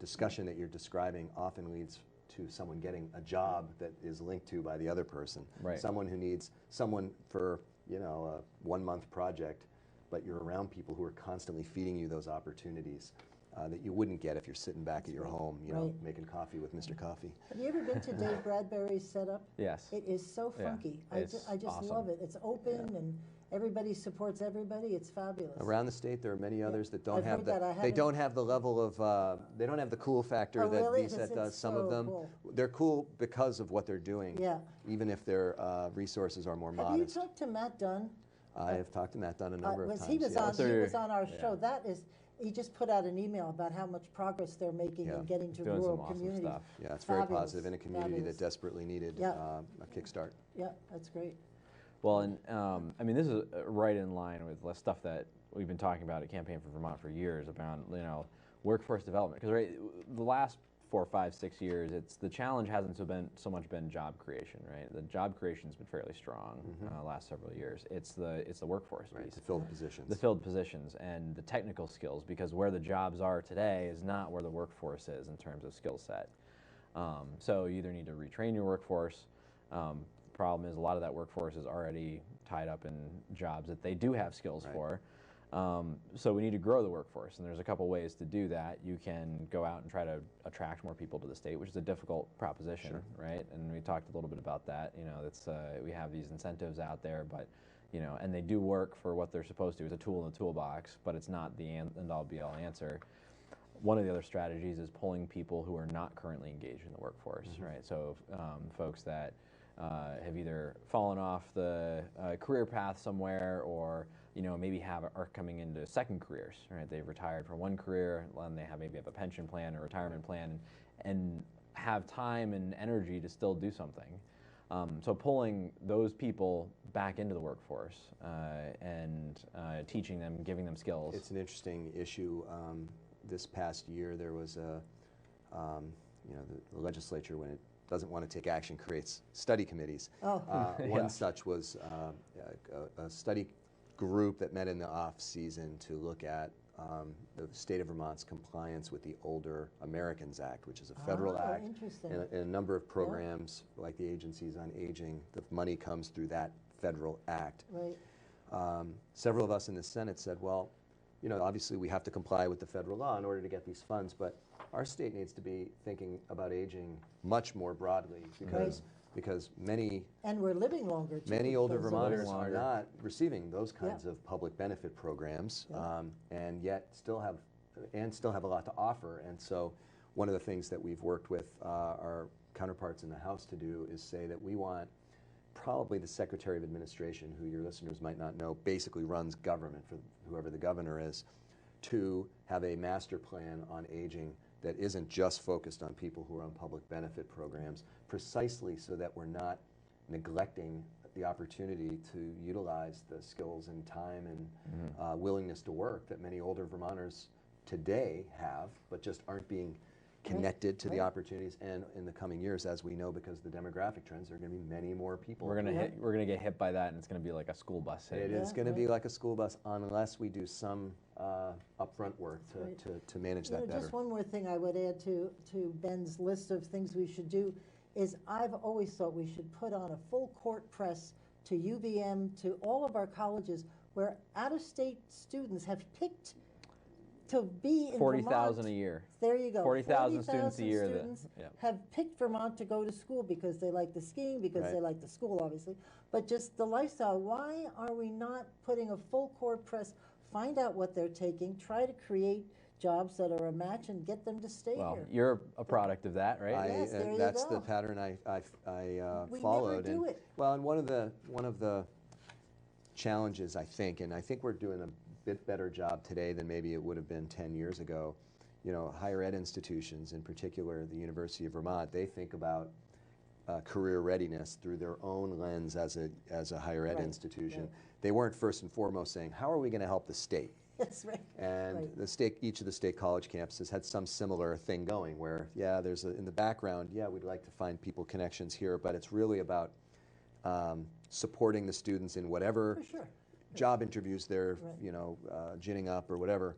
discussion that you're describing often leads to someone getting a job that is linked to by the other person. Right. Someone who needs someone for, you know, a 1-month project, but you're around people who are constantly feeding you those opportunities that you wouldn't get if you're sitting back at your home, you know, making coffee with Mr. Coffee. Have you ever been to Dave Bradbury's setup? Yes. It is so Yeah, funky. it's I just awesome. love it. It's open and everybody supports everybody. It's fabulous. Around the state, there are many others that don't I've have heard the. that. I They haven't- don't have the level of. They don't have the cool factor Oh, that really? VSET It's does. Some of so them, cool. they're cool because of what they're doing. Yeah. Even if their resources are more Have modest. you talked to Matt Dunn? I have talked to Matt Dunn a number of times. He was yes. on our show. That is, he just put out an email about how much progress they're making in getting to Doing some rural awesome communities. stuff. Yeah, it's very Fabulous, positive in a community fabulous. that desperately needed Yeah. a kickstart. Yeah, that's great. Well, and I mean, this is right in line with the stuff that we've been talking about at Campaign for Vermont for years about, you know, workforce development. Because right, the last 4, 5, 6 years, the challenge hasn't so much been job creation, right? The job creation's been fairly strong last several years. It's the workforce piece. To fill the positions. The filled positions and the technical skills, because where the jobs are today is not where the workforce is in terms of skill set. So you either need to retrain your workforce. The problem is a lot of that workforce is already tied up in jobs that they do have skills for. So we need to grow the workforce, and there's a couple ways to do that. You can go out and try to attract more people to the state, which is a difficult proposition, right? And we talked a little bit about that. You know, it's we have these incentives out there, but you know, and they do work for what they're supposed to. It's a tool in the toolbox, but it's not the end-all be-all answer. One of the other strategies is pulling people who are not currently engaged in the workforce, right? So folks that have either fallen off the career path somewhere, or you know, maybe are coming into second careers, right? They've retired from one career, and they maybe have a pension plan or retirement plan, and have time and energy to still do something. So pulling those people back into the workforce and teaching them, giving them skills. It's an interesting issue. This past year, there was you know, the legislature, when it doesn't want to take action, creates study committees. Oh. One such was a study group that met in the off season to look at the state of Vermont's compliance with the Older Americans Act, which is a federal act. Interesting. And a number of programs, like the Agencies on Aging, the money comes through that federal act. Right. Several of us in the Senate said, well, you know, obviously we have to comply with the federal law in order to get these funds, but our state needs to be thinking about aging much more broadly, because many And we're living longer too. many older because of Vermonters this. are not receiving those kinds of public benefit programs, and yet still have a lot to offer. And so one of the things that we've worked with our counterparts in the House to do is say that we want probably the Secretary of Administration, who your listeners might not know, basically runs government for whoever the governor is, to have a master plan on aging that isn't just focused on people who are on public benefit programs, precisely so that we're not neglecting the opportunity to utilize the skills and time and willingness to work that many older Vermonters today have, but just aren't being connected to the opportunities. And in the coming years, as we know, because the demographic trends, there are going to be many more people. We're gonna get hit by that, and it's gonna be like a school bus hit. It is going to be like a school bus unless we do some upfront work to manage that better. Just one more thing I would add to Ben's list of things we should do is I've always thought we should put on a full court press to UVM, to all of our colleges where out-of-state students have picked to be in 40,000 Vermont. a year. There you go. 40,000 students a year. Students have picked Vermont to go to school because they like the skiing, because they like the school, obviously, but just the lifestyle. Why are we not putting a full court press, find out what they're taking, try to create jobs that are a match and get them to stay here? You're a product of that, right? Yes, there you That's go. the pattern I We followed. never do it. Well, and one of the challenges, I think, and I think we're doing a bit better job today than maybe it would have been 10 years ago. You know, higher ed institutions, in particular the University of Vermont, they think about career readiness through their own lens as a higher ed institution. They weren't first and foremost saying, how are we going to help the state? That's right. And the state, each of the state college campuses had some similar thing going where, there's in the background, we'd like to find people connections here, but it's really about supporting the students in whatever job interviews they're, ginning up or whatever,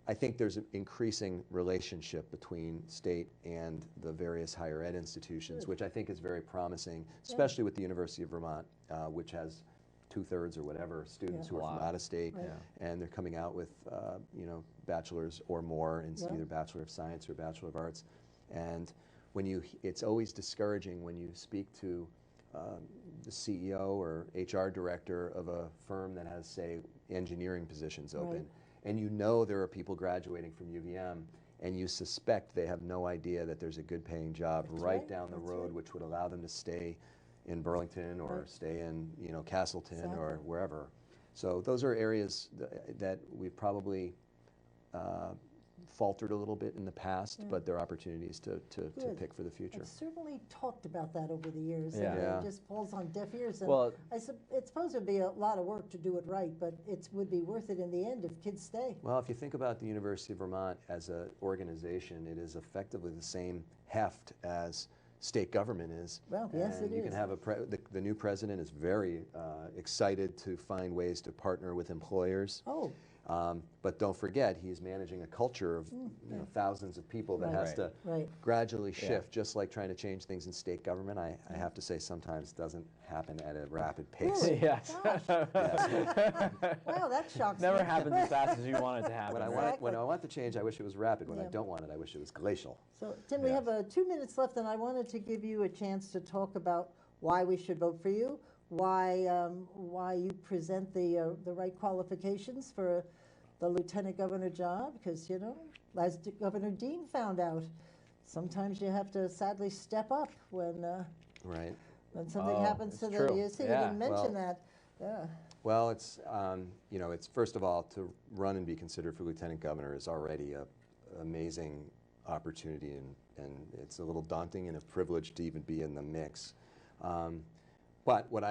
I think there's an increasing relationship between state and the various higher ed institutions, Good. which I think is very promising, especially with the University of Vermont, which has 2/3 or whatever students who are from out of state, Right. and they're coming out with bachelor's or more in Yeah. either Bachelor of Science or Bachelor of Arts. And it's always discouraging when you speak to the CEO or HR director of a firm that has, say, engineering positions open, Right. and you know there are people graduating from UVM, and you suspect they have no idea that there's a good paying job right down the road, which would allow them to stay in Burlington or stay in Castleton or wherever. So those are areas that we've probably faltered a little bit in the past, but there are opportunities to Good. pick for the future. I've certainly talked about that over the years, Yeah. and Yeah. it just falls on deaf ears. And Well- it's supposed to be a lot of work to do it right, but it would be worth it in the end if kids stay. Well, if you think about the University of Vermont as an organization, it is effectively the same heft as state government is. Well, yes, and it you can is. have the new president is very excited to find ways to partner with employers. Oh. But don't forget, he's managing a culture of thousands of people that has to gradually shift, just like trying to change things in state government. I have to say sometimes doesn't happen at a rapid pace. Really? Yes. Wow, that shocks Never me. happens as fast as you want it to happen. When I want the change, I wish it was rapid. When I Yeah. don't want it, I wish it was glacial. So, Tim, we have 2 minutes left, and I wanted to give you a chance to talk about why we should vote for you, why you present the right qualifications for the lieutenant governor job, because, as Governor Dean found out, sometimes you have to sadly step up when something happens to the EOC. You didn't mention that. Yeah. Well, it's first of all, to run and be considered for lieutenant governor is already an amazing opportunity, and it's a little daunting and a privilege to even be in the mix. But what